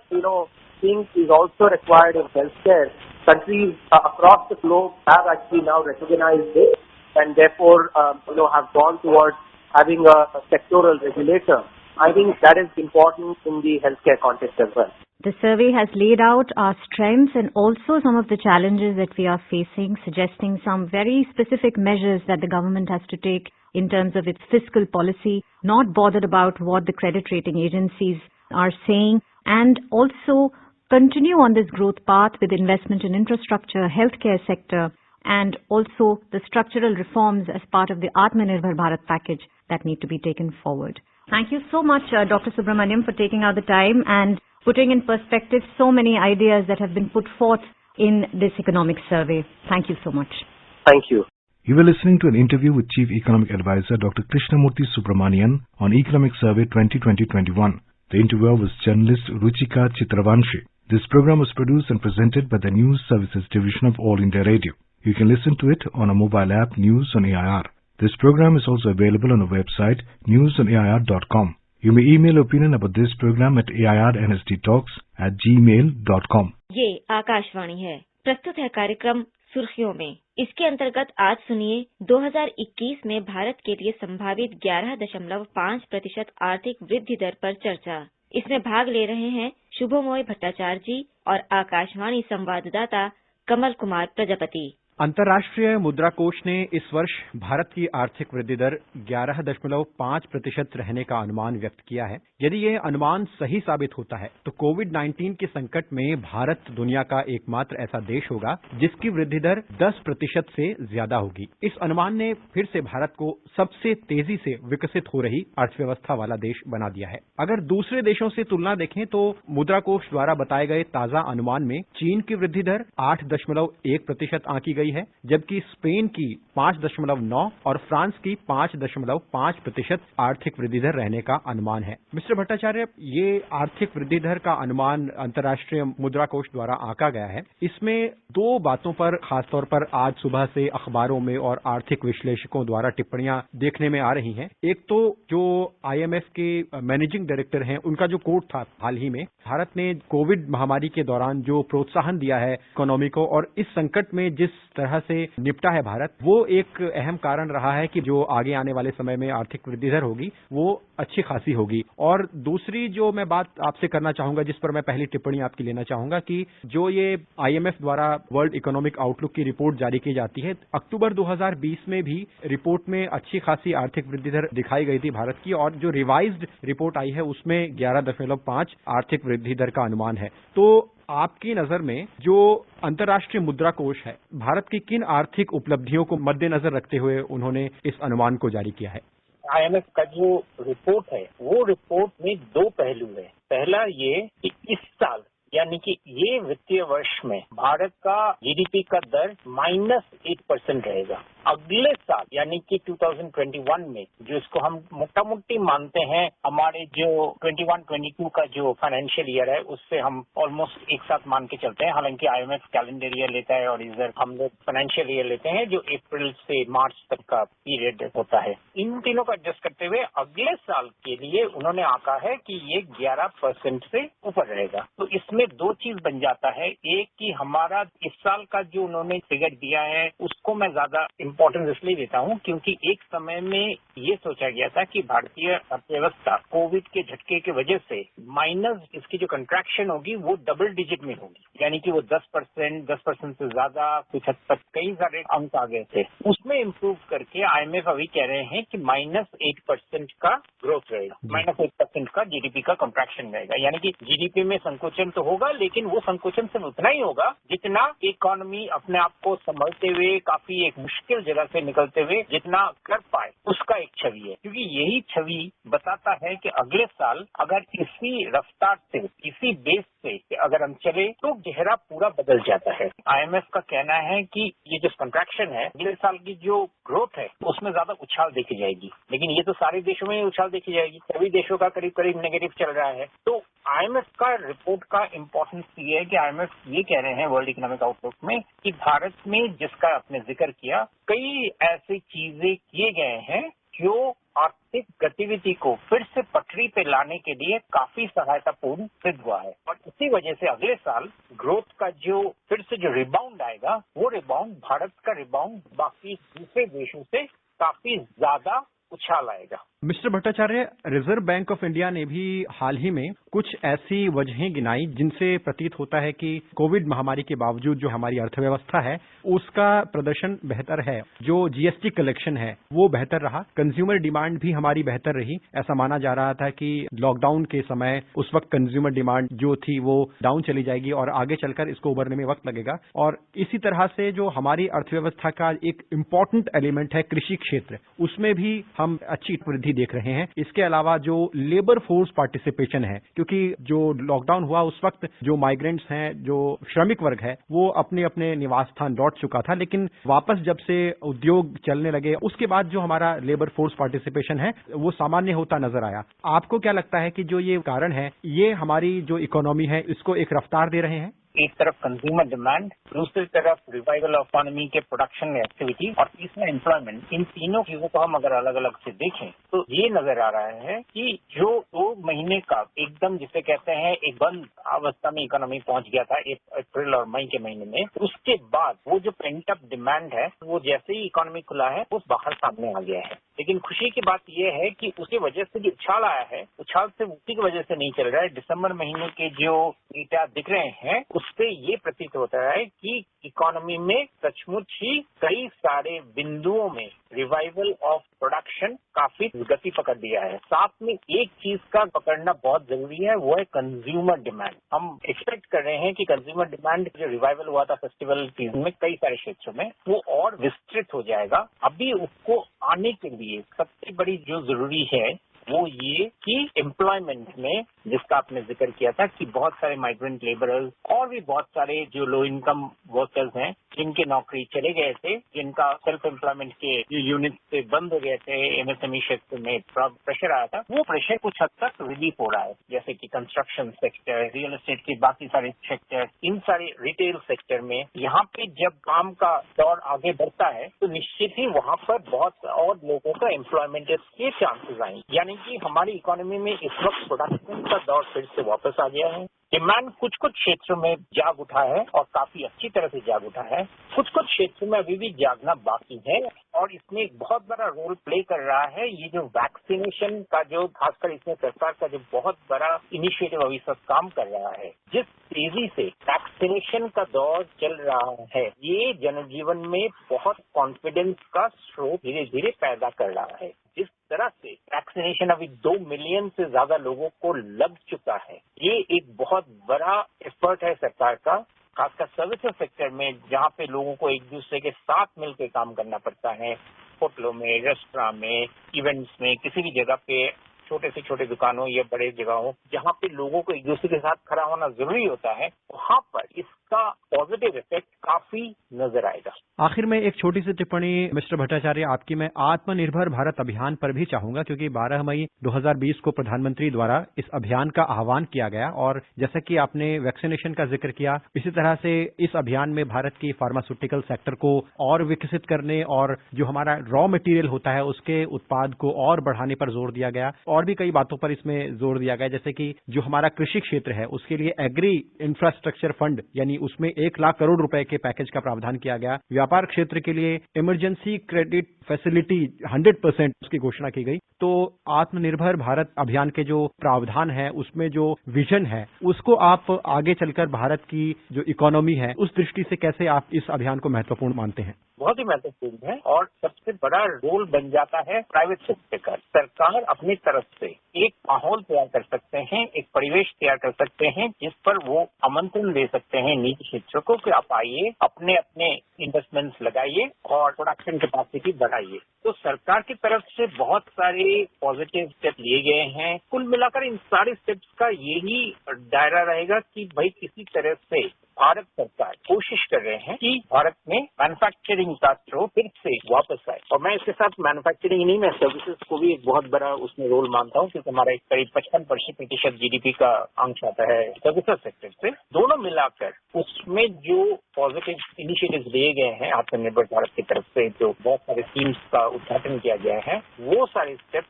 thing is also required in healthcare. Countries across the globe have actually now recognized this, and therefore, have gone towards having a sectoral regulator. I think that is important in the healthcare context as well. The survey has laid out our strengths and also some of the challenges that we are facing, suggesting some very specific measures that the government has to take in terms of its fiscal policy, not bothered about what the credit rating agencies are saying, and also continue on this growth path with investment in infrastructure, healthcare sector, and also the structural reforms as part of the Atmanirbhar Bharat package that need to be taken forward. Thank you so much, Dr. Subramaniam, for taking out the time and putting in perspective so many ideas that have been put forth in this economic survey. Thank you so much. Thank you. You were listening to an interview with Chief Economic Advisor Dr. Krishnamurthy Subramanian on Economic Survey 2020-21. The interviewer was journalist Ruchika Chitravanshi. This program was produced and presented by the News Services Division of All India Radio. You can listen to it on a mobile app, News on AIR. This program is also available on our website, newsonair.com. You may email opinion about this program at airnsdtalks@gmail.com. ये आकाशवाणी है। प्रस्तुत है कार्यक्रम सुर्खियों में। इसके अंतर्गत आज सुनिए 2021 में भारत के लिए संभावित 11.5% आर्थिक वृद्धि दर पर चर्चा। इसमें भाग ले रहे हैं शुभमोय भट्टाचार्य जी और आकाशवाणी संवाददाता कमल कुमार प्रजापति। अंतर्राष्ट्रीय मुद्रा कोष ने इस वर्ष भारत की आर्थिक वृद्धि दर 11.5% रहने का अनुमान व्यक्त किया है। यदि यह अनुमान सही साबित होता है तो कोविड-19 के संकट में भारत दुनिया का एकमात्र ऐसा देश होगा जिसकी वृद्धि दर 10% से ज्यादा होगी। इस अनुमान ने फिर से भारत को सबसे तेजी से विकसित हो रही अर्थव्यवस्था वाला देश बना दिया है। अगर दूसरे देशों से तुलना देखें तो मुद्रा कोष द्वारा बताए गए ताजा अनुमान में चीन की वृद्धि दर 8.1% आंकी गई है, जबकि स्पेन की 5.9 और फ्रांस की 5.5% आर्थिक वृद्धि दर रहने का अनुमान है। मिस्टर भट्टाचार्य, ये आर्थिक वृद्धि दर का अनुमान अंतर्राष्ट्रीय मुद्रा कोष द्वारा आंका गया है। इसमें दो बातों पर खासतौर पर आज सुबह से अखबारों में और आर्थिक विश्लेषकों द्वारा टिप्पणियां देखने में आ रही हैं। एक तो जो IMF के मैनेजिंग डायरेक्टर हैं, उनका जो कोट था हाल ही में, भारत ने कोविड महामारी के दौरान जो प्रोत्साहन दिया है इकोनॉमी को और इस संकट में जिस तरह से निपटा है भारत, वो एक अहम कारण रहा है कि जो आगे आने वाले समय में आर्थिक वृद्धि दर होगी वो अच्छी खासी होगी। और दूसरी जो मैं बात आपसे करना चाहूंगा, जिस पर मैं पहली टिप्पणी आपकी लेना चाहूंगा, कि जो ये IMF द्वारा वर्ल्ड इकोनॉमिक आउटलुक की रिपोर्ट जारी की जाती है, अक्टूबर 2020 में भी रिपोर्ट में अच्छी खासी आर्थिक वृद्धि दर दिखाई गई थी भारत की, और जो रिवाइज्ड रिपोर्ट आई है उसमें 11.5 आर्थिक वृद्धि दर का अनुमान है। तो आपकी नजर में जो अंतर्राष्ट्रीय मुद्रा कोष है, भारत की किन आर्थिक उपलब्धियों को मद्देनजर रखते हुए उन्होंने इस अनुमान को जारी किया है? IMF का जो रिपोर्ट है वो रिपोर्ट में दो पहलू है। पहला ये कि इस साल यानी कि ये वित्तीय वर्ष में भारत का GDP का दर -8% रहेगा। अगले साल यानी कि 2021 में, जो इसको हम मोटा मोटी मानते हैं हमारे जो 21-22 का जो फाइनेंशियल ईयर है उससे हम ऑलमोस्ट एक साथ मान के चलते हैं। हालांकि IMF कैलेंडर ईयर लेता है और इधर हम लोग फाइनेंशियल ईयर लेते हैं जो अप्रैल से मार्च तक का पीरियड होता है। इन तीनों को एडजस्ट करते हुए अगले साल के लिए उन्होंने आंका है कि ये 11% से ऊपर रहेगा। तो इसमें दो चीज बन जाता है। एक कि हमारा इस साल का जो उन्होंने फिगर दिया है उसको मैं ज्यादा इम्पोर्टेंस इसलिए देता हूं क्योंकि एक समय में ये सोचा गया था कि भारतीय अर्थव्यवस्था कोविड के झटके की वजह से माइनस इसकी जो कंट्रैक्शन होगी वो डबल डिजिट में होगी, यानी कि वो 10% से ज्यादा, कुछ हद तक कई सारे अंक आ गए थे। उसमें इम्प्रूव करके IMF अभी कह रहे हैं कि -8% का ग्रोथ रहेगा, -8% का GDP का कंट्रैक्शन रहेगा। यानी कि GDP में संकोचन तो होगा, लेकिन वो संकोचन सिर्फ उतना ही होगा जितना इकोनॉमी अपने आप को संभलते हुए काफी एक मुश्किल जगह से निकलते हुए जितना कर पाए, उसका एक छवि है। क्योंकि यही छवि बताता है कि अगले साल अगर इसी रफ्तार से, इसी बेस से अगर हम चले तो चेहरा पूरा बदल जाता है। IMF का कहना है कि ये जो कंट्रैक्शन है, अगले साल की जो ग्रोथ है उसमें ज्यादा उछाल देखी जाएगी, लेकिन ये तो सारे देशों में उछाल देखी जाएगी। सभी देशों का करीब करीब नेगेटिव चल रहा है। तो IMF का रिपोर्ट का इम्पोर्टेंस ये है कि IMF ये कह रहे हैं वर्ल्ड इकोनॉमिक आउटलुक में कि भारत में, जिसका आपने जिक्र किया, कई ऐसी चीजें किए गए हैं जो आर्थिक गतिविधि को फिर से पटरी पे लाने के लिए काफी सहायतापूर्ण सिद्ध हुआ है। और इसी वजह से अगले साल ग्रोथ का जो फिर से जो रिबाउंड आएगा, वो रिबाउंड, भारत का रिबाउंड बाकी दूसरे देशों से काफी ज्यादा उछाल आएगा। Mister Bhattacharya, reserve bank of India ने भी हाल ही में कुछ ऐसी वजहें गिनाई जिनसे प्रतीत होता है कि कोविड महामारी के बावजूद जो हमारी अर्थव्यवस्था है उसका प्रदर्शन बेहतर है। जो GST कलेक्शन है वो बेहतर रहा, कंज्यूमर डिमांड भी हमारी बेहतर रही। ऐसा माना जा रहा था कि लॉकडाउन के समय उस वक्त कंज्यूमर डिमांड जो थी वो डाउन चली जाएगी और आगे चलकर इसको उभरने में वक्त लगेगा। और इसी तरह से जो हमारी अर्थव्यवस्था का एक इम्पॉर्टेंट एलिमेंट है कृषि क्षेत्र, उसमें भी हम अच्छी वृद्धि देख रहे हैं। इसके अलावा जो लेबर फोर्स पार्टिसिपेशन है, क्योंकि जो लॉकडाउन हुआ उस वक्त जो माइग्रेंट्स हैं, जो श्रमिक वर्ग है, वो अपने अपने निवास स्थान लौट चुका था, लेकिन वापस जब से उद्योग चलने लगे उसके बाद जो हमारा लेबर फोर्स पार्टिसिपेशन है वो सामान्य होता नजर आया। आपको क्या लगता है कि जो ये कारण है ये हमारी जो इकोनॉमी है इसको एक रफ्तार दे रहे हैं? एक तरफ कंज्यूमर डिमांड, दूसरी तरफ रिवाइवल ऑफ इकोनॉमी के प्रोडक्शन एक्टिविटी और तीसरा एम्प्लॉयमेंट। इन तीनों चीजों को हम अगर अलग अलग से देखें तो ये नजर आ रहा है कि जो 2 महीने का एकदम जिसे कहते हैं एक बंद अवस्था में इकोनॉमी पहुंच गया था अप्रैल और मई के महीने में, उसके बाद वो जो पेंट अप डिमांड है वो जैसे ही इकोनॉमी खुला है वो बाहर सामने आ गया है। लेकिन खुशी की बात यह है कि उसकी वजह से जो उछाल आया है, उछाल से उसी की वजह से नहीं चल रहा है। दिसंबर महीने के जो डेटा दिख रहे हैं उससे ये प्रतीत होता है कि इकोनॉमी में सचमुच ही कई सारे बिंदुओं में रिवाइवल ऑफ प्रोडक्शन काफी गति पकड़ दिया है। साथ में एक चीज का पकड़ना बहुत जरूरी है, वो है कंज्यूमर डिमांड। हम एक्सपेक्ट कर रहे हैं कि कंज्यूमर डिमांड जो रिवाइवल हुआ था फेस्टिवल सीजन में कई सारे क्षेत्रों में, वो और विस्तृत हो जाएगा। अभी उसको आने के लिए सबसे बड़ी जो जरूरी है वो ये कि एम्प्लॉयमेंट में, जिसका आपने जिक्र किया था कि बहुत सारे माइग्रेंट लेबरर्स और भी बहुत सारे जो लो इनकम वर्कर्स हैं जिनके नौकरी चले गए थे, जिनका सेल्फ एम्प्लॉयमेंट के यूनिट से बंद हो गए थे, एमएसएमई क्षेत्र में प्रेशर आया था, वो प्रेशर कुछ हद तक रिलीफ हो रहा है। जैसे कि कंस्ट्रक्शन सेक्टर, रियल एस्टेट के बाकी सारे सेक्टर, इन सारे रिटेल सेक्टर में यहाँ पे जब काम का दौर आगे बढ़ता है तो निश्चित ही वहाँ पर बहुत और लोगों का एम्प्लॉयमेंट के चांसेस आएंगे। यानी कि हमारी इकोनॉमी में इस वक्त प्रोडक्शन का दौर फिर से वापस आ गया है। डिमांड कुछ कुछ क्षेत्रों में जाग उठा है और काफी अच्छी तरह से जाग उठा है, कुछ कुछ क्षेत्रों में अभी भी जागना बाकी है और इसमें एक बहुत बड़ा रोल प्ले कर रहा है ये जो वैक्सीनेशन का जो खासकर इसमें सरकार का जो बहुत बड़ा इनिशिएटिव अभी सब काम कर रहा है। जिस तेजी से वैक्सीनेशन का दौर चल रहा है ये जनजीवन में बहुत कॉन्फिडेंस का स्रोत धीरे धीरे पैदा कर रहा है। जिस तरह से वैक्सीनेशन अभी 2 मिलियन से ज्यादा लोगों को लग चुका है, ये एक बहुत बड़ा एफर्ट है सरकार का, खासकर सर्विसेज सेक्टर में जहाँ पे लोगों को एक दूसरे के साथ मिलकर काम करना पड़ता है। होटलों में, रेस्टोरेंट में, इवेंट्स में, किसी भी जगह पे छोटे से छोटे दुकानों या बड़े जगहों जहाँ पे लोगों को एक दूसरे के साथ खड़ा होना जरूरी होता है, वहाँ पर इसका पॉजिटिव इफेक्ट काफी नजर आएगा। आखिर में एक छोटी सी टिप्पणी मिस्टर भट्टाचार्य आपकी मैं आत्मनिर्भर भारत अभियान पर भी चाहूंगा, क्योंकि 12 मई 2020 को प्रधानमंत्री द्वारा इस अभियान का आह्वान किया गया और जैसा कि आपने वैक्सीनेशन का जिक्र किया, इसी तरह से इस अभियान में भारत की फार्मास्यूटिकल सेक्टर को और विकसित करने और जो हमारा रॉ मटेरियल होता है उसके उत्पाद को और बढ़ाने पर जोर दिया गया और भी कई बातों पर इसमें जोर दिया गया, जैसे कि जो हमारा कृषि क्षेत्र है उसके लिए एग्री इंफ्रास्ट्रक्चर फंड यानी उसमें 1 लाख करोड़ रुपए के पैकेज का प्रावधान किया गया। व्यापार क्षेत्र के लिए इमरजेंसी क्रेडिट फैसिलिटी 100% उसकी घोषणा की गई। तो आत्मनिर्भर भारत अभियान के जो प्रावधान है उसमें जो विजन है उसको आप आगे चलकर भारत की जो इकोनॉमी है उस दृष्टि से कैसे आप इस अभियान को महत्वपूर्ण मानते हैं? बहुत ही महत्वपूर्ण है और सबसे बड़ा रोल बन जाता है प्राइवेट सेक्टर का। सरकार अपनी तरफ से एक माहौल तैयार कर सकते हैं, एक परिवेश तैयार कर सकते हैं जिस पर वो आमंत्रण दे सकते हैं निजी क्षेत्रों को कि आप आइए, अपने अपने इन्वेस्टमेंट्स लगाइए और प्रोडक्शन कैपेसिटी बढ़ाइए। तो सरकार की तरफ से बहुत सारे पॉजिटिव स्टेप लिए गए हैं। कुल मिलाकर इन सारे स्टेप्स का यही दायरा रहेगा कि भाई किसी तरह से भारत सरकार कोशिश कर रहे हैं कि भारत में मैन्युफैक्चरिंग का स्रोत फिर से वापस आए। और मैं इसके साथ मैन्युफैक्चरिंग नहीं, मैं सर्विसेज को भी एक बहुत बड़ा उसमें रोल मानता हूँ, क्योंकि हमारा एक करीब 55% जीडीपी का अंश आता है सर्विसेज सेक्टर से। दोनों मिलाकर उसमें जो पॉजिटिव इनिशिएटिव्स लिए गए हैं आत्मनिर्भर भारत की तरफ से, जो बहुत सारे स्कीम्स का उद्घाटन किया गया है, वो सारे स्टेप्स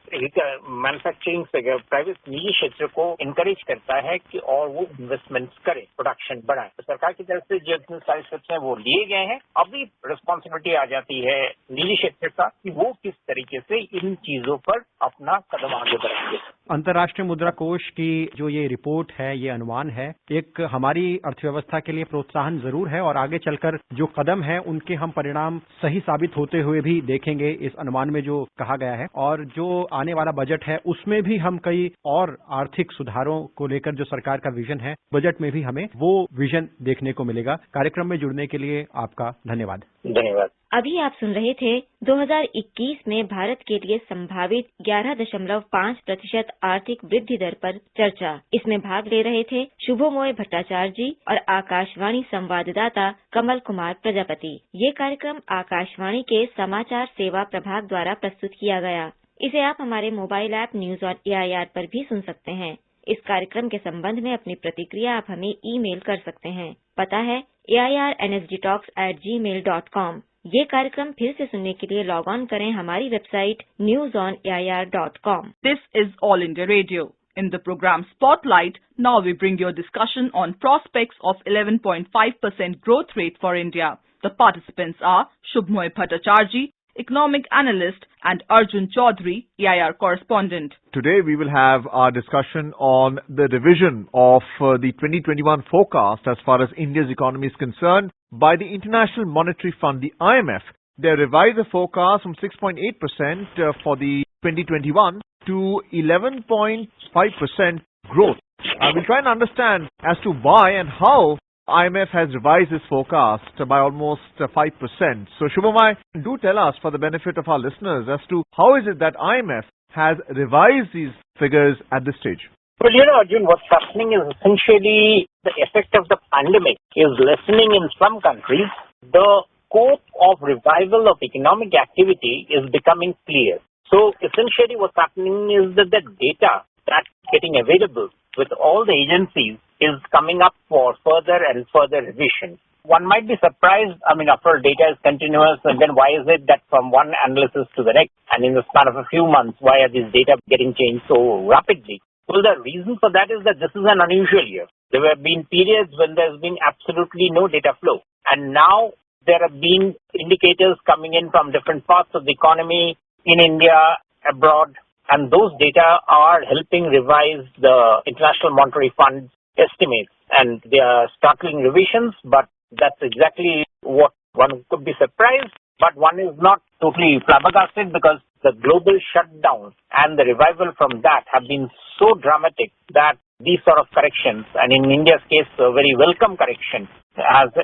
मैन्युफैक्चरिंग से प्राइवेट निजी क्षेत्र को इनकरेज करता है कि और वो इन्वेस्टमेंट्स करे, प्रोडक्शन बढ़ाए। तो सरकार की तरफ से जितने सारे स्टेप्स हैं वो लिए गए हैं। अभी रिस्पॉन्सिबिलिटी आ जाती है निजी क्षेत्र का कि वो किस तरीके से इन चीजों पर अपना कदम आगे बढ़ाएंगे। अंतर्राष्ट्रीय मुद्रा कोष की जो ये रिपोर्ट है, ये अनुमान है, एक हमारी अर्थव्यवस्था के लिए प्रोत्साहन जरूर है और आगे चलकर जो कदम है उनके हम परिणाम सही साबित होते हुए भी देखेंगे इस अनुमान में जो कहा गया है। और जो आने वाला बजट है उसमें भी हम कई और आर्थिक सुधारों को लेकर जो सरकार का विजन है, बजट में भी हमें वो विजन देखने को मिलेगा। कार्यक्रम में जुड़ने के लिए आपका धन्यवाद। धन्यवाद। अभी आप सुन रहे थे 2021 में भारत के लिए संभावित 11.5% आर्थिक वृद्धि दर पर चर्चा। इसमें भाग ले रहे थे शुभमोय भट्टाचार्य जी और आकाशवाणी संवाददाता कमल कुमार प्रजापति। ये कार्यक्रम आकाशवाणी के समाचार सेवा प्रभाग द्वारा प्रस्तुत किया गया। इसे आप हमारे mobile app news on AIR पर भी सुन सकते हैं। इस कार्यक्रम के संबंध में अपनी प्रतिक्रिया आप हमें ईमेल कर सकते हैं। पता है airnsgtalks@gmail.com। ये कार्यक्रम फिर से सुनने के लिए लॉग ऑन करें हमारी website newsonair.com। This is All India Radio. In the program Spotlight, now we bring you a discussion on prospects of 11.5% growth rate for India. The participants are Shubhmoy Bhattacharjee, Economic Analyst, and Arjun Chaudhary, EIR Correspondent. Today we will have our discussion on the revision of the 2021 forecast as far as India's economy is concerned by the International Monetary Fund, the IMF. They revised the forecast from 6.8% for the 2021 to 11.5% growth. We'll try and understand as to why and how IMF has revised this forecast by almost 5%. So Shubhamai, do tell us for the benefit of our listeners as to how is it that IMF has revised these figures at this stage? Well, Arjun, what's happening is essentially the effect of the pandemic is lessening in some countries. The scope of revival of economic activity is becoming clear. So essentially what's happening is that the data that's getting available with all the agencies is coming up for further and further revision. One might be surprised, after all data is continuous, and then why is it that from one analysis to the next, and in the span of a few months, why are these data getting changed so rapidly? Well, the reason for that is that this is an unusual year. There have been periods when there's been absolutely no data flow, and now there have been indicators coming in from different parts of the economy, in India, abroad, and those data are helping revise the International Monetary Fund estimates, and they are startling revisions, but that's exactly what one could be surprised, but one is not totally flabbergasted because the global shutdown and the revival from that have been so dramatic that these sort of corrections, and in India's case, a very welcome correction,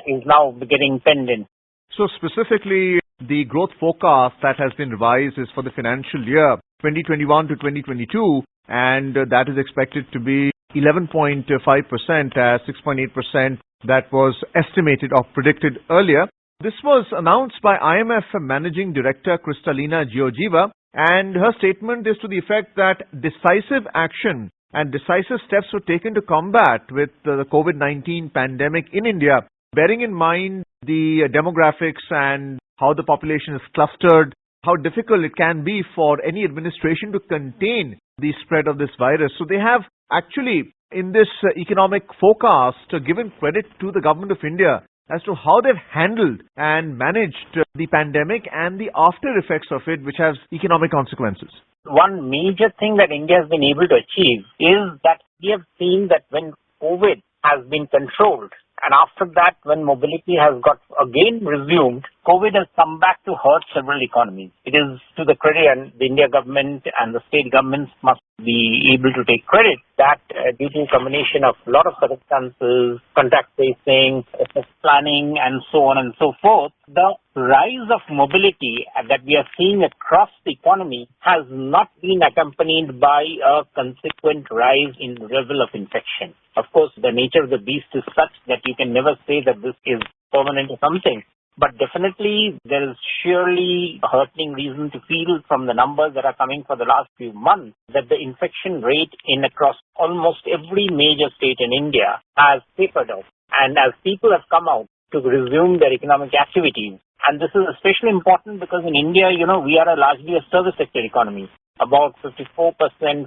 is now getting penned in. So specifically, the growth forecast that has been revised is for the financial year 2021 to 2022, and that is expected to be 11.5% as 6.8% that was estimated or predicted earlier. This was announced by IMF Managing Director Kristalina Georgieva, and her statement is to the effect that decisive action and decisive steps were taken to combat with the COVID-19 pandemic in India, bearing in mind the demographics and how the population is clustered, how difficult it can be for any administration to contain the spread of this virus. So they have actually, in this economic forecast, given credit to the government of India as to how they've handled and managed the pandemic and the after effects of it, which has economic consequences. One major thing that India has been able to achieve is that we have seen that when COVID has been controlled, and after that, when mobility has got again resumed, COVID has come back to hurt several economies. It is to the credit, and the India government and the state governments must be able to take credit that due to a combination of a lot of circumstances, contact tracing, planning, and so on and so forth, the rise of mobility that we are seeing across the economy has not been accompanied by a consequent rise in level of infection. Of course, the nature of the beast is such that you can never say that this is permanent or something. But definitely, there is surely a heartening reason to feel from the numbers that are coming for the last few months that the infection rate in across almost every major state in India has tapered off. And as people have come out to resume their economic activities, and this is especially important because in India, we are largely a service sector economy. About 54%,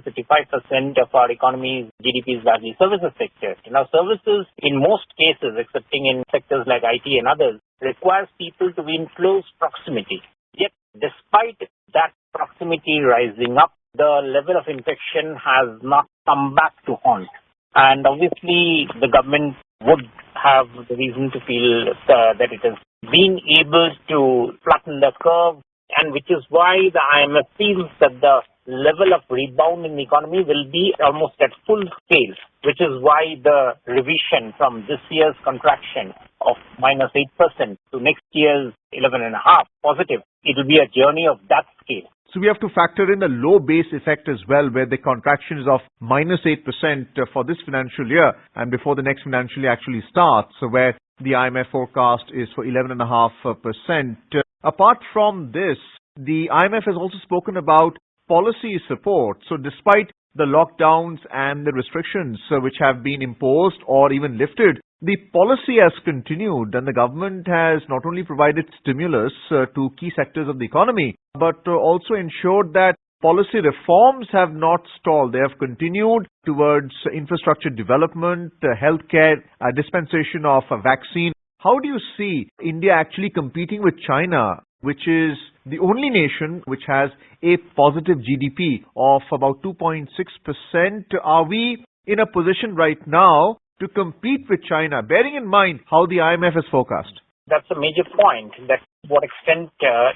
55% of our economy's GDP is largely services sector. Now, services, in most cases, excepting in sectors like IT and others, requires people to be in close proximity. Yet, despite that proximity rising up, the level of infection has not come back to haunt. And obviously, the government would have the reason to feel that it has been able to flatten the curve, and which is why the IMF feels that the level of rebound in the economy will be almost at full scale, which is why the revision from this year's contraction of -8% to next year's 11.5% positive, it will be a journey of that scale. So we have to factor in the low base effect as well, where the contraction is of -8% for this financial year and before the next financial year actually starts, where the IMF forecast is for 11.5%. Apart from this, the IMF has also spoken about policy support. So despite the lockdowns and the restrictions which have been imposed or even lifted, the policy has continued, and the government has not only provided stimulus to key sectors of the economy, but also ensured that policy reforms have not stalled. They have continued towards infrastructure development, healthcare, dispensation of a vaccine. How do you see India actually competing with China, which is the only nation which has a positive GDP of about 2.6%? Are we in a position right now to compete with China, bearing in mind how the IMF has forecast? That's a major point, that to what extent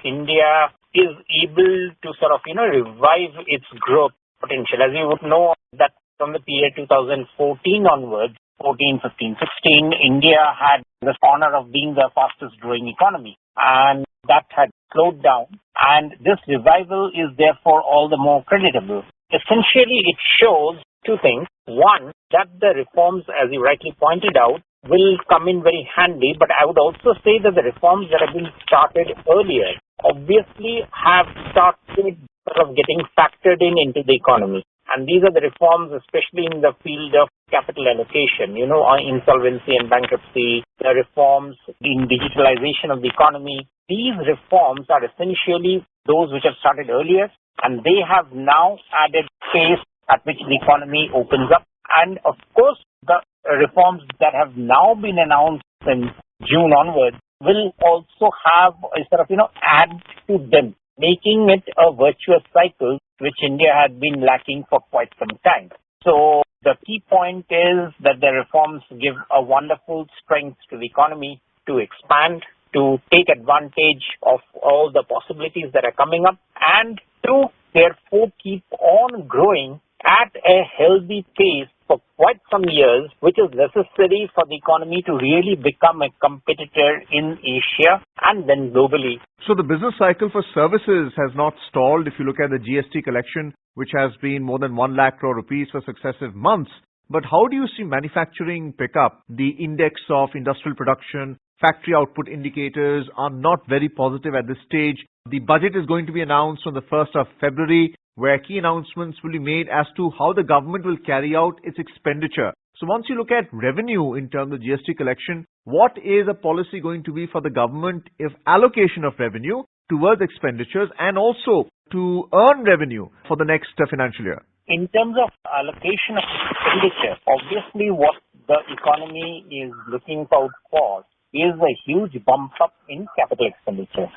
India is able to sort of, revive its growth potential. As you would know, that from the period 2014 onwards, 14, 15, 16, India had the honor of being the fastest growing economy, and that had slowed down, and this revival is therefore all the more creditable. Essentially, it shows two things. One, that the reforms, as you rightly pointed out, will come in very handy, but I would also say that the reforms that have been started earlier obviously have started sort of getting factored into the economy. And these are the reforms, especially in the field of capital allocation, on insolvency and bankruptcy, the reforms in digitalization of the economy. These reforms are essentially those which have started earlier, and they have now added pace at which the economy opens up. And of course, the reforms that have now been announced since June onwards will also have a sort of, add to them, making it a virtuous cycle which India had been lacking for quite some time. So the key point is that the reforms give a wonderful strength to the economy to expand, to take advantage of all the possibilities that are coming up, and to therefore keep on growing at a healthy pace for quite some years, which is necessary for the economy to really become a competitor in Asia and then globally. So the business cycle for services has not stalled. If you look at the GST collection, which has been more than 1 lakh crore rupees for successive months. But how do you see manufacturing pick up? The index of industrial production, factory output indicators are not very positive at this stage. The budget is going to be announced on the 1st of February, where key announcements will be made as to how the government will carry out its expenditure. So once you look at revenue in terms of GST collection, what is a policy going to be for the government if allocation of revenue towards expenditures and also to earn revenue for the next financial year? In terms of allocation of expenditure, obviously what the economy is looking out for is a huge bump up in capital expenditure.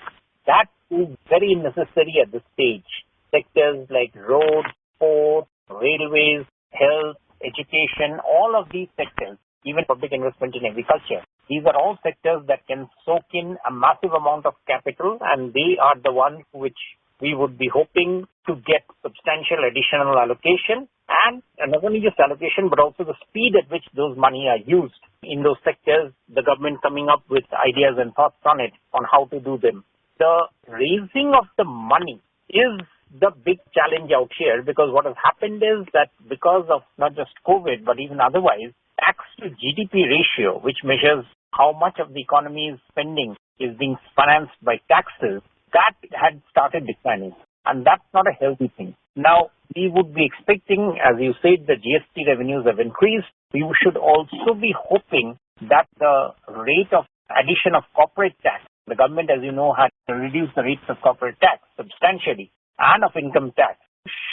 That is very necessary at this stage. Sectors like roads, ports, railways, health, education, all of these sectors, even public investment in agriculture, these are all sectors that can soak in a massive amount of capital, and they are the ones which we would be hoping to get substantial additional allocation, and not only just allocation, but also the speed at which those money are used in those sectors, the government coming up with ideas and thoughts on it, on how to do them. The raising of the money is the big challenge out here, because what has happened is that because of not just COVID, but even otherwise, tax to GDP ratio, which measures how much of the economy's spending is being financed by taxes, that had started declining. And that's not a healthy thing. Now, we would be expecting, as you said, the GST revenues have increased. We should also be hoping that the rate of addition of corporate tax, the government, as you know, had reduced the rates of corporate tax substantially, and of income tax,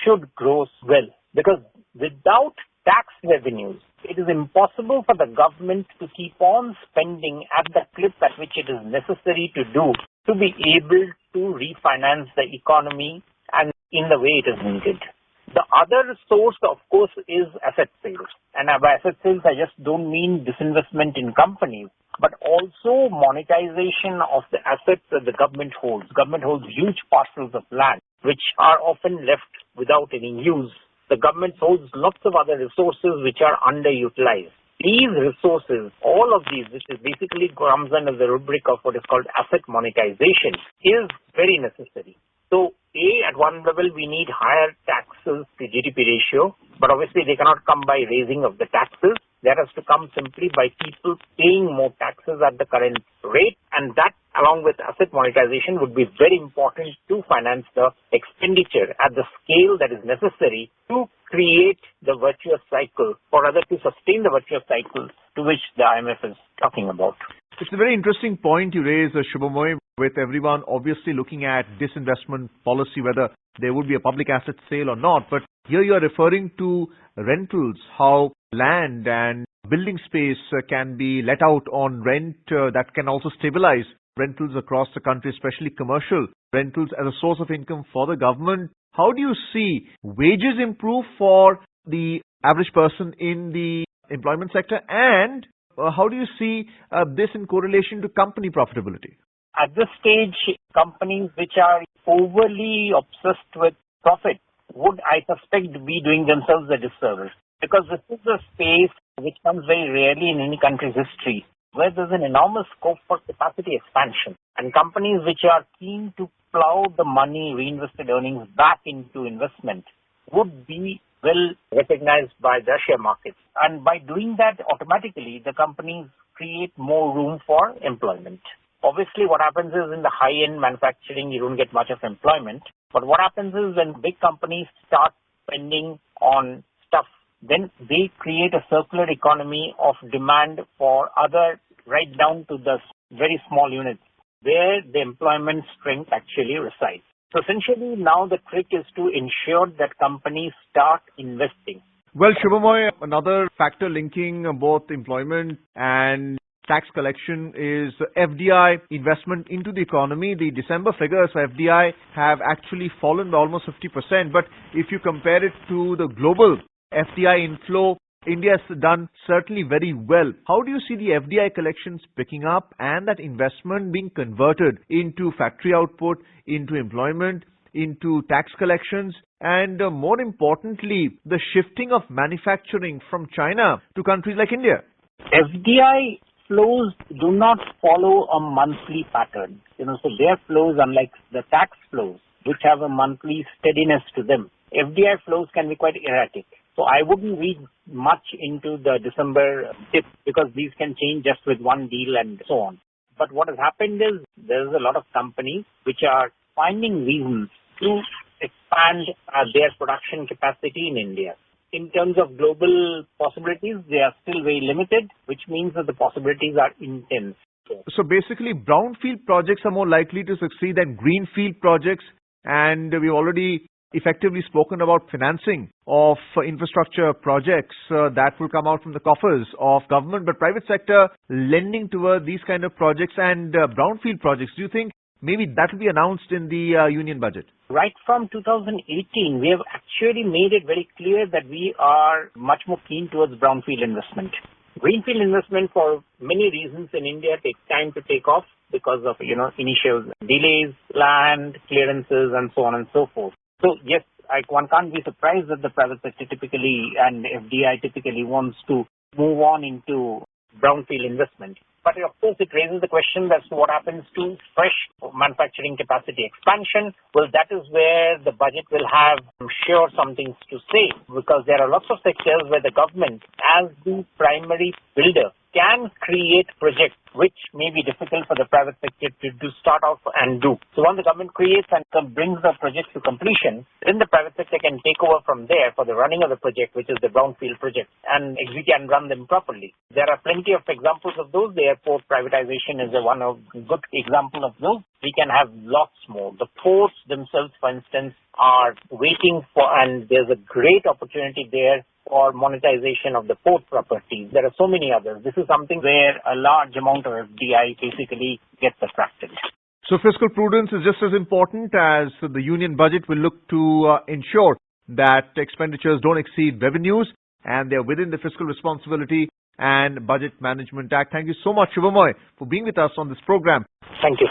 should grow well. Because without tax revenues, it is impossible for the government to keep on spending at the clip at which it is necessary to do to be able to refinance the economy and in the way it is needed. The other source, of course, is asset sales. And by asset sales, I just don't mean disinvestment in companies, but also monetization of the assets that the government holds. Government holds huge parcels of land, which are often left without any use. The government holds lots of other resources which are underutilized. These resources, all of these, which is basically comes under the rubric of what is called asset monetization, is very necessary. So, at one level, we need higher taxes to GDP ratio, but obviously they cannot come by raising of the taxes. That has to come simply by people paying more taxes at the current rate, and that along with asset monetization would be very important to finance the expenditure at the scale that is necessary to create the virtuous cycle, or rather to sustain the virtuous cycle to which the IMF is talking about. It's a very interesting point you raise, Shubhamoy, with everyone obviously looking at disinvestment policy, whether there would be a public asset sale or not. But here you are referring to rentals, how land and building space can be let out on rent that can also stabilize rentals across the country, especially commercial rentals as a source of income for the government. How do you see wages improve for the average person in the employment sector, and how do you see this in correlation to company profitability? At this stage, companies which are overly obsessed with profit would, I suspect, be doing themselves a disservice, because this is a space which comes very rarely in any country's history, where there's an enormous scope for capacity expansion. And companies which are keen to plow the money, reinvested earnings back into investment would be well recognized by the share markets. And by doing that, automatically, the companies create more room for employment. Obviously, what happens is in the high-end manufacturing, you don't get much of employment. But what happens is when big companies start spending on stuff, then they create a circular economy of demand for other, right down to the very small units, where the employment strength actually resides. So essentially, now the trick is to ensure that companies start investing. Well, Shubhamoy, another factor linking both employment and tax collection is FDI investment into the economy. The December figures for FDI have actually fallen by almost 50%. But if you compare it to the global FDI inflow, India has done certainly very well. How do you see the FDI collections picking up and that investment being converted into factory output, into employment, into tax collections, and more importantly, the shifting of manufacturing from China to countries like India? FDI flows do not follow a monthly pattern. So their flows, unlike the tax flows, which have a monthly steadiness to them, FDI flows can be quite erratic. So I wouldn't read much into the December dip, because these can change just with one deal and so on. But what has happened is there's a lot of companies which are finding reasons to expand their production capacity in India. In terms of global possibilities, they are still very limited, which means that the possibilities are intense. So basically, brownfield projects are more likely to succeed than greenfield projects, and we've already effectively spoken about financing of infrastructure projects that will come out from the coffers of government, but private sector lending toward these kind of projects and brownfield projects. Do you think maybe that will be announced in the union budget? Right from 2018, we have actually made it very clear that we are much more keen towards brownfield investment. Greenfield investment, for many reasons in India, takes time to take off because of, initial delays, land clearances, and so on and so forth. So yes, one can't be surprised that the private sector typically and FDI typically wants to move on into brownfield investment. But of course, it raises the question as to what happens to fresh manufacturing capacity expansion. Well, that is where the budget will have, I'm sure, some things to say, because there are lots of sectors where the government, as the primary builder, can create projects which may be difficult for the private sector to start off and do. So once the government creates and brings the project to completion, then the private sector can take over from there for the running of the project, which is the brownfield project, and execute and run them properly. There are plenty of examples of those. The airport privatization is one of good example of those. We can have lots more. The ports themselves, for instance, are waiting for, and there's a great opportunity there for monetization of the port properties. There are so many others. This is something where a large amount of FDI basically gets attracted. So fiscal prudence is just as important as the union budget will look to ensure that expenditures don't exceed revenues and they're within the fiscal responsibility and Budget Management Act. Thank you so much, Shubhamoy, for being with us on this program. Thank you.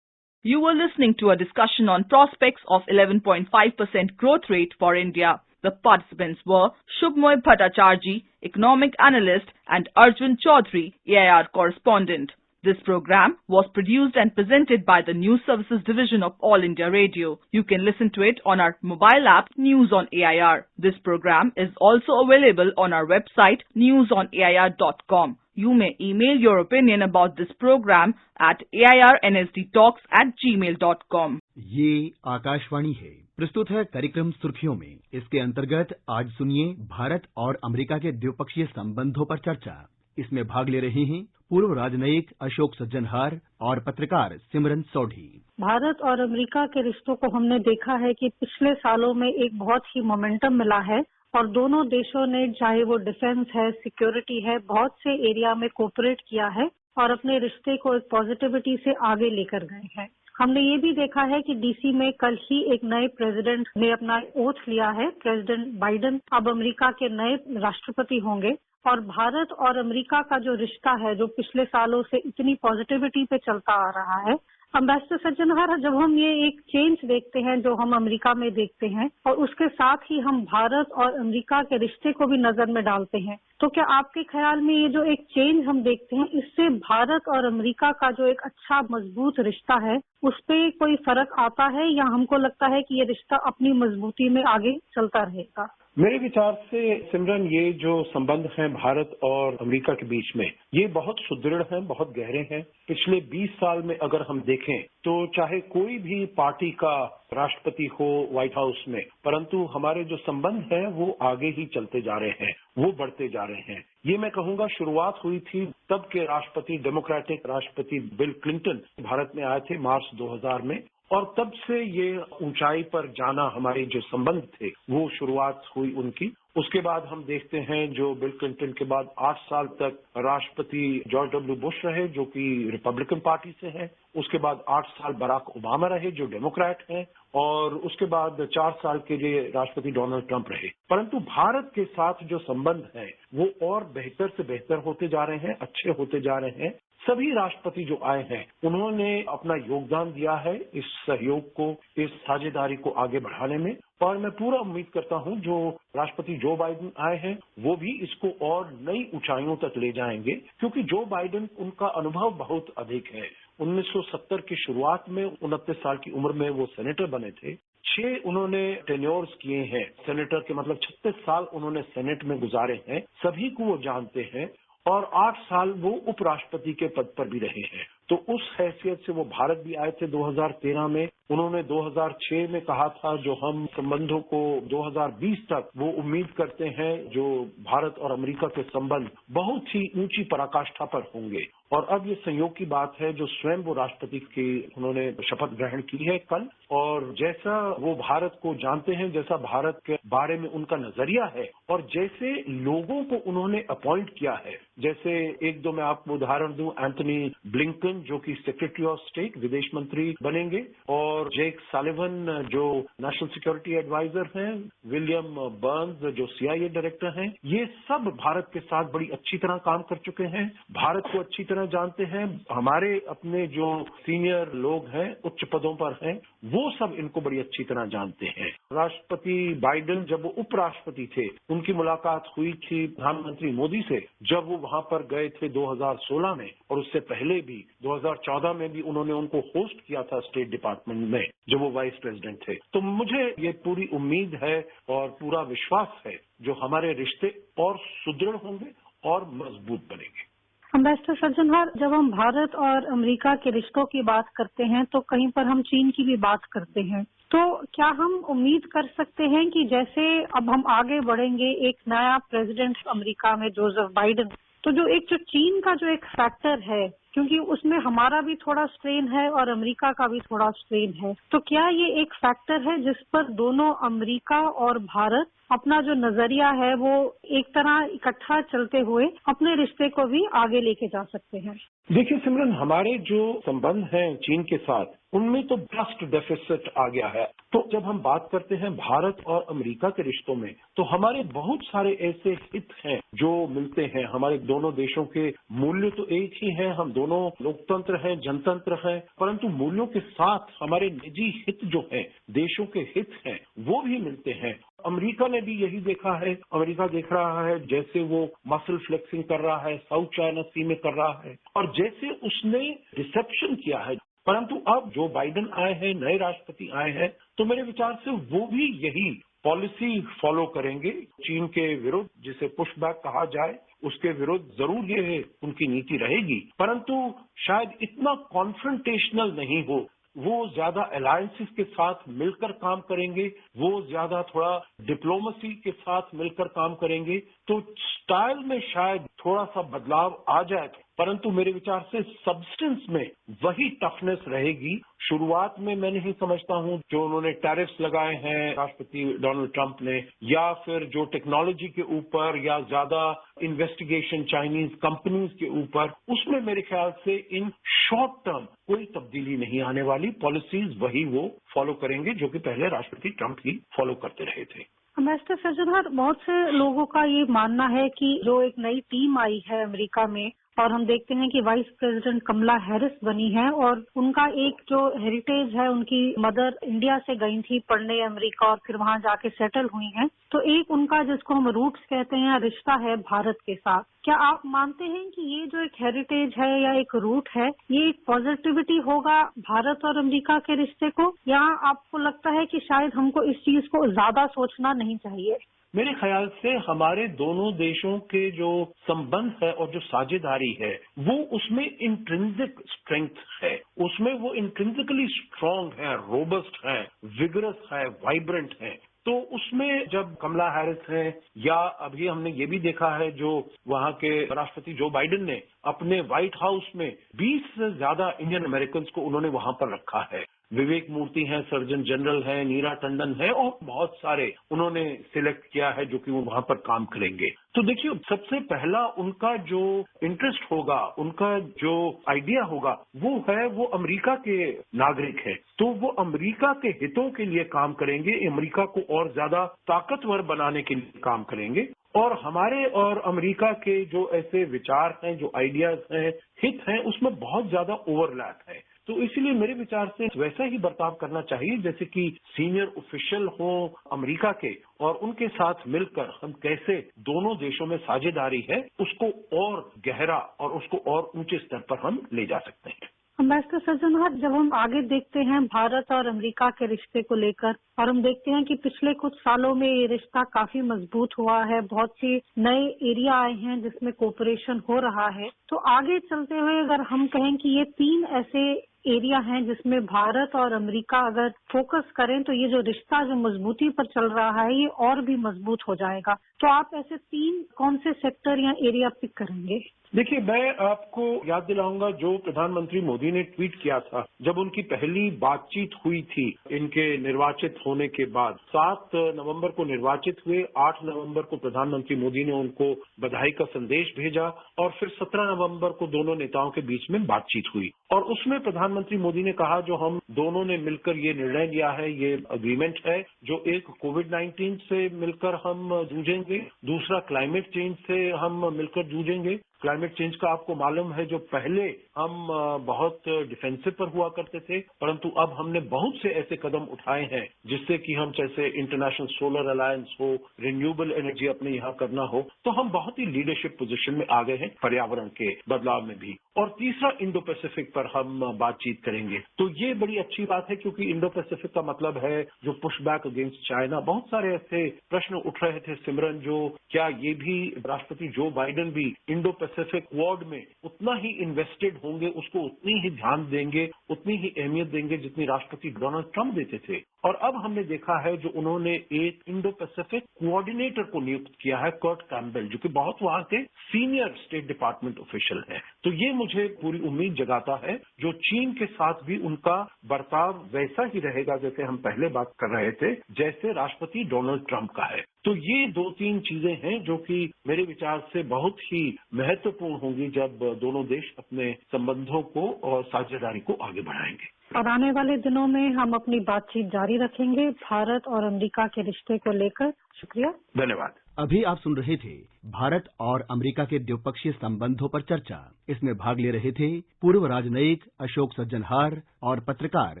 You were listening to a discussion on prospects of 11.5% growth rate for India. The participants were Shubhamoy Bhattacharjee, Economic Analyst, and Arjun Chaudhary, AIR Correspondent. This program was produced and presented by the News Services Division of All India Radio. You can listen to it on our mobile app News on AIR. This program is also available on our website newsonair.com. You may email your opinion about this program at airnsdtalks@gmail.com. ये आकाशवाणी है। प्रस्तुत है कार्यक्रम सुर्खियों में। इसके अंतर्गत आज सुनिए भारत और अमेरिका के द्विपक्षीय संबंधों पर चर्चा। इसमें भाग ले रहे हैं पूर्व राजनयिक अशोक सज्जनहार और पत्रकार सिमरन सोढ़ी। भारत और अमेरिका के रिश्तों को हमने देखा है कि पिछले सालों में एक बहुत ही मोमेंटम मिला है और दोनों देशों ने, चाहे वो डिफेंस है, सिक्योरिटी है, बहुत से एरिया में कोऑपरेट किया है और अपने रिश्ते को एक पॉजिटिविटी से आगे लेकर गए हैं। हमने ये भी देखा है कि डीसी में कल ही एक नए प्रेसिडेंट ने अपना ओथ लिया है। प्रेसिडेंट बाइडेन अब अमेरिका के नए राष्ट्रपति होंगे और भारत और अमेरिका का जो रिश्ता है, जो पिछले सालों से इतनी पॉजिटिविटी पे चलता आ रहा है, एम्बेसडर सज्जनहार, जब हम ये एक चेंज देखते हैं जो हम अमेरिका में देखते हैं और उसके साथ ही हम भारत और अमेरिका के रिश्ते को भी नजर में डालते हैं, तो क्या आपके ख्याल में ये जो एक चेंज हम देखते हैं, इससे भारत और अमेरिका का जो एक अच्छा मजबूत रिश्ता है उस पे कोई फर्क आता है या हमको लगता है कि ये रिश्ता अपनी मजबूती में आगे चलता रहेगा? मेरे विचार से सिमरन, ये जो संबंध हैं भारत और अमेरिका के बीच में, ये बहुत सुदृढ़ हैं, बहुत गहरे हैं। पिछले 20 साल में अगर हम देखें तो चाहे कोई भी पार्टी का राष्ट्रपति हो व्हाइट हाउस में, परंतु हमारे जो संबंध हैं वो आगे ही चलते जा रहे हैं, वो बढ़ते जा रहे हैं। ये मैं कहूंगा शुरुआत हुई थी तब के राष्ट्रपति, डेमोक्रेटिक राष्ट्रपति बिल क्लिंटन भारत में आए थे मार्च 2000 में, और तब से ये ऊंचाई पर जाना, हमारे जो संबंध थे वो शुरुआत हुई उनकी। उसके बाद हम देखते हैं जो बिल क्लिंटन के बाद 8 साल तक राष्ट्रपति जॉर्ज डब्ल्यू बुश रहे जो कि रिपब्लिकन पार्टी से हैं। उसके बाद 8 साल बराक ओबामा रहे जो डेमोक्रेट हैं, और उसके बाद 4 साल के लिए राष्ट्रपति डोनाल्ड ट्रंप रहे। परंतु भारत के साथ जो संबंध है वो और बेहतर से बेहतर होते जा रहे हैं, अच्छे होते जा रहे हैं। सभी राष्ट्रपति जो आए हैं उन्होंने अपना योगदान दिया है इस सहयोग को, इस साझेदारी को आगे बढ़ाने में, और मैं पूरा उम्मीद करता हूं जो राष्ट्रपति जो बाइडेन आए हैं वो भी इसको और नई ऊंचाइयों तक ले जाएंगे, क्योंकि जो बाइडेन, उनका अनुभव बहुत अधिक है। 1970 की शुरुआत में 29 साल की उम्र में वो सेनेटर बने थे। 6 उन्होंने टेन्योर्स किए हैं सेनेटर के, मतलब 36 साल उन्होंने सेनेट में गुजारे हैं, सभी को वो जानते हैं, और 8 साल वो उपराष्ट्रपति के पद पर भी रहे हैं। तो उस हैसियत से वो भारत भी आए थे 2013 में। उन्होंने 2006 में कहा था जो हम संबंधों को 2020 तक वो उम्मीद करते हैं जो भारत और अमेरिका के संबंध बहुत ही ऊंची पराकाष्ठा पर होंगे। और अब ये संयोग की बात है जो स्वयं वो राष्ट्रपति की उन्होंने शपथ ग्रहण की है कल, और जैसा वो भारत को जानते हैं, जैसा भारत के बारे में उनका नजरिया है, और जैसे लोगों को उन्होंने अपॉइंट किया है, जैसे 1-2 मैं आपको उदाहरण दूं, एंथनी ब्लिंकन जो कि सेक्रेटरी ऑफ स्टेट, विदेश मंत्री बनेंगे, और जेक सालिवन जो नेशनल सिक्योरिटी एडवाइजर हैं, विलियम बर्न्स जो CIA डायरेक्टर हैं, ये सब भारत के साथ बड़ी अच्छी तरह काम कर चुके हैं, भारत को अच्छी तरह जानते हैं। हमारे अपने जो सीनियर लोग हैं, उच्च पदों पर हैं, वो सब इनको बड़ी अच्छी तरह जानते हैं। राष्ट्रपति बाइडेन जब वो उपराष्ट्रपति थे, उनकी मुलाकात हुई थी प्रधानमंत्री मोदी से जब वो वहां पर गए थे 2016 में, और उससे पहले भी 2014 में भी उन्होंने उनको होस्ट किया था स्टेट डिपार्टमेंट में जब वो वाइस प्रेसिडेंट थे। तो मुझे ये पूरी उम्मीद है और पूरा विश्वास है जो हमारे रिश्ते और सुदृढ़ होंगे और मजबूत बनेंगे। एम्बेसडर सज्जनहार, जब हम भारत और अमेरिका के रिश्तों की बात करते हैं तो कहीं पर हम चीन की भी बात करते हैं, तो क्या हम उम्मीद कर सकते हैं कि जैसे अब हम आगे बढ़ेंगे, एक नया प्रेसिडेंट अमेरिका में जोसेफ बाइडेन, तो जो चीन का जो एक फैक्टर है, क्योंकि उसमें हमारा भी थोड़ा स्ट्रेन है और अमेरिका का भी थोड़ा स्ट्रेन है, तो क्या ये एक फैक्टर है जिस पर दोनों अमेरिका और भारत अपना जो नजरिया है वो एक तरह इकट्ठा चलते हुए अपने रिश्ते को भी आगे लेके जा सकते हैं? देखिए सिमरन, हमारे जो संबंध हैं चीन के साथ, उनमें तो ट्रस्ट डेफिसिट आ गया है। तो जब हम बात करते हैं भारत और अमेरिका के रिश्तों में, तो हमारे बहुत सारे ऐसे हित हैं जो मिलते हैं। हमारे दोनों देशों के मूल्य तो एक ही हैं, हम दोनों लोकतंत्र हैं, जनतंत्र हैं, परंतु मूल्यों के साथ हमारे निजी हित जो हैं, देशों के हित हैं, वो भी मिलते हैं। अमेरिका ने भी यही देखा है। अमेरिका देख रहा है जैसे वो मसल फ्लेक्सिंग कर रहा है, साउथ चाइना सी में कर रहा है, और जैसे उसने रिसेप्शन किया है। परंतु अब जो बाइडेन आए हैं, नए राष्ट्रपति आए हैं, तो मेरे विचार से वो भी यही पॉलिसी फॉलो करेंगे। चीन के विरुद्ध, जिसे पुशबैक कहा जाए, उसके विरुद्ध जरूर ये उनकी नीति रहेगी, परंतु शायद इतना कॉन्फ्रंटेशनल नहीं हो। वो ज्यादा अलायंसेस के साथ मिलकर काम करेंगे, वो ज्यादा थोड़ा डिप्लोमेसी के साथ मिलकर काम करेंगे, तो स्टाइल में शायद थोड़ा सा बदलाव आ जाए, परंतु मेरे विचार से सब्सटेंस में वही टफनेस रहेगी। शुरुआत में मैं नहीं समझता हूं जो उन्होंने टैरिफ्स लगाए हैं राष्ट्रपति डोनाल्ड ट्रंप ने, या फिर जो टेक्नोलॉजी के ऊपर या ज्यादा इन्वेस्टिगेशन चाइनीज कंपनीज के ऊपर, उसमें मेरे ख्याल से इन शॉर्ट टर्म कोई तब्दीली नहीं आने वाली। पॉलिसीज वही वो फॉलो करेंगे जो कि पहले राष्ट्रपति ट्रंप ही फॉलो करते रहे थे। मिस्टर सज्जनर, बहुत से लोगों का ये मानना है कि जो एक नई टीम आई है अमेरिका में, और हम देखते हैं कि वाइस प्रेसिडेंट कमला हैरिस बनी है, और उनका एक जो हेरिटेज है, उनकी मदर इंडिया से गई थी पढ़ने अमेरिका और फिर वहां जाके सेटल हुई हैं, तो एक उनका जिसको हम रूट्स कहते हैं, रिश्ता है भारत के साथ। क्या आप मानते हैं कि ये जो एक हेरिटेज है या एक रूट है, ये एक पॉजिटिविटी होगा भारत और अमेरिका के रिश्ते को, या आपको लगता है कि शायद हमको इस चीज को ज्यादा सोचना नहीं चाहिए? मेरे ख्याल से हमारे दोनों देशों के जो संबंध है और जो साझेदारी है, वो उसमें इंट्रिंसिक स्ट्रेंथ है, उसमें वो इंट्रिंसिकली स्ट्रांग है, रोबस्ट है, विगरस है, वाइब्रेंट है। तो उसमें जब कमला हैरिस हैं, या अभी हमने ये भी देखा है जो वहां के राष्ट्रपति जो बाइडेन ने अपने व्हाइट हाउस में 20 से ज्यादा इंडियन अमेरिकन को उन्होंने वहां पर रखा है। विवेक मूर्ति हैं, सर्जन जनरल हैं, नीरा टंडन है, और बहुत सारे उन्होंने सिलेक्ट किया है जो कि वो वहां पर काम करेंगे। तो देखिए, सबसे पहला उनका जो इंटरेस्ट होगा, उनका जो आइडिया होगा, वो है वो अमेरिका के नागरिक है, तो वो अमेरिका के हितों के लिए काम करेंगे, अमेरिका को और ज्यादा ताकतवर बनाने के लिए काम करेंगे। और हमारे और अमेरिका के जो ऐसे विचार हैं, जो आइडियाज हैं, हित हैं, उसमें बहुत ज्यादा ओवरलैप है। तो इसलिए मेरे विचार से वैसा ही बर्ताव करना चाहिए जैसे कि सीनियर ऑफिशियल हो अमेरिका के, और उनके साथ मिलकर हम कैसे दोनों देशों में साझेदारी है उसको और गहरा और उसको और ऊंचे स्तर पर हम ले जा सकते हैं। मिस्टर सज्जनर, जब हम आगे देखते हैं भारत और अमेरिका के रिश्ते को लेकर, और हम देखते हैं कि पिछले कुछ सालों में ये रिश्ता काफी मजबूत हुआ है, बहुत सी नए एरिया आए हैं जिसमें कोऑपरेशन हो रहा है, तो आगे चलते हुए अगर हम कहें कि ये 3 ऐसे एरिया हैं जिसमें भारत और अमेरिका अगर फोकस करें तो ये जो रिश्ता जो मजबूती पर चल रहा है ये और भी मजबूत हो जाएगा, तो आप ऐसे 3 कौन से सेक्टर या एरिया पिक करेंगे? देखिए, मैं आपको याद दिलाऊंगा जो प्रधानमंत्री मोदी ने ट्वीट किया था जब उनकी पहली बातचीत हुई थी इनके निर्वाचित होने के बाद। 7 नवंबर को निर्वाचित हुए, 8 नवंबर को प्रधानमंत्री मोदी ने उनको बधाई का संदेश भेजा, और फिर 17 नवंबर को दोनों नेताओं के बीच में बातचीत हुई, और उसमें प्रधानमंत्री मोदी ने कहा जो हम दोनों ने मिलकर ये निर्णय लिया है, ये अग्रीमेंट है, जो एक कोविड-19 से मिलकर हम जूझेंगे, दूसरा क्लाइमेट चेंज से हम मिलकर जूझेंगे। क्लाइमेट चेंज का आपको मालूम है जो पहले हम बहुत डिफेंसिव पर हुआ करते थे, परंतु अब हमने बहुत से ऐसे कदम उठाए हैं जिससे कि हम जैसे इंटरनेशनल सोलर अलायंस हो, रिन्यूएबल एनर्जी अपने यहाँ करना हो, तो हम बहुत ही लीडरशिप पोजीशन में आ गए हैं पर्यावरण के बदलाव में भी। और तीसरा इंडो पैसिफिक पर हम बातचीत करेंगे, तो ये बड़ी अच्छी बात है क्योंकि इंडो पैसिफिक का मतलब है जो पुशबैक अगेंस्ट चाइना। बहुत सारे ऐसे प्रश्न उठ रहे थे सिमरन, जो क्या ये भी राष्ट्रपति जो बाइडेन भी इंडो पैसिफिक क्वाड में उतना ही इन्वेस्टेड होंगे, उसको उतनी ही ध्यान देंगे, उतनी ही अहमियत देंगे जितनी राष्ट्रपति डोनाल्ड ट्रंप देते थे। और अब हमने देखा है जो उन्होंने एक इंडो पैसिफिक कोऑर्डिनेटर को नियुक्त किया है, कर्ट कैम्पबेल, जो कि बहुत वहां के सीनियर स्टेट डिपार्टमेंट ऑफिशियल हैं। तो ये मुझे पूरी उम्मीद जगाता है जो चीन के साथ भी उनका बर्ताव वैसा ही रहेगा जैसे हम पहले बात कर रहे थे, जैसे राष्ट्रपति डोनाल्ड ट्रंप का है। तो ये 2-3 चीजें हैं जो कि मेरे विचार से बहुत ही महत्वपूर्ण होंगी जब दोनों देश अपने संबंधों को और साझेदारी को आगे बढ़ाएंगे। और आने वाले दिनों में हम अपनी बातचीत जारी रखेंगे भारत और अमेरिका के रिश्ते को लेकर। शुक्रिया, धन्यवाद। अभी आप सुन रहे थे भारत और अमेरिका के द्विपक्षीय संबंधों पर चर्चा। इसमें भाग ले रहे थे पूर्व राजनयिक अशोक सज्जनहार और पत्रकार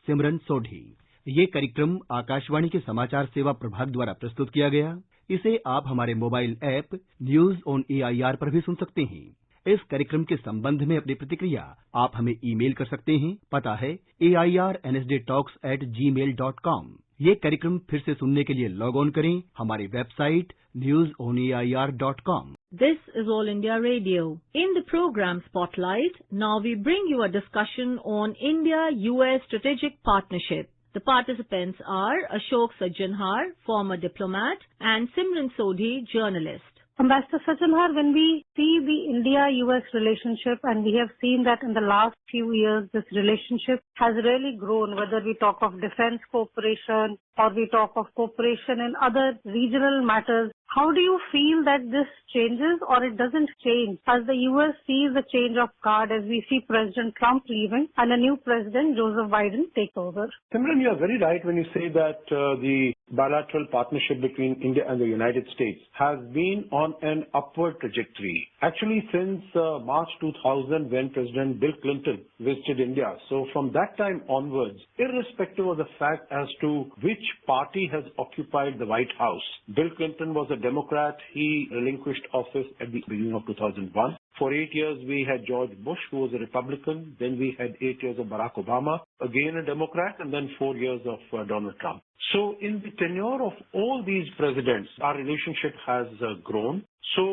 सिमरन सोढ़ी। ये कार्यक्रम आकाशवाणी के समाचार सेवा प्रभाग द्वारा प्रस्तुत किया गया। इसे आप हमारे mobile app news on AIR पर भी सुन सकते हैं। इस कार्यक्रम के संबंध में अपनी प्रतिक्रिया आप हमें ईमेल कर सकते हैं। पता है airnsdtalks@gmail.com। ये कार्यक्रम फिर से सुनने के लिए लॉग ऑन करें हमारी website newsonair.com। This is All India Radio. In the program Spotlight, now we bring you a discussion on India-US strategic partnership. The participants are Ashok Sajjanhar, former diplomat, and Simran Sodhi, journalist. Ambassador Sajjanhar, when we see the India-US relationship, and we have seen that in the last few years, this relationship has really grown, whether we talk of defense cooperation or we talk of cooperation in other regional matters, how do you feel that this changes or it doesn't change as the US sees a change of guard as we see President Trump leaving and a new President, Joseph Biden, take over? Simran, you are very right when you say that the bilateral partnership between India and the United States has been on an upward trajectory. Actually, since March 2000, when President Bill Clinton visited India. So from that time onwards, irrespective of the fact as to which party has occupied the White House, Bill Clinton was a Democrat. He relinquished office at the beginning of 2001. For 8 years, we had George Bush, who was a Republican. Then we had 8 years of Barack Obama, again a Democrat, and then 4 years of Donald Trump. So in the tenure of all these presidents, our relationship has grown. So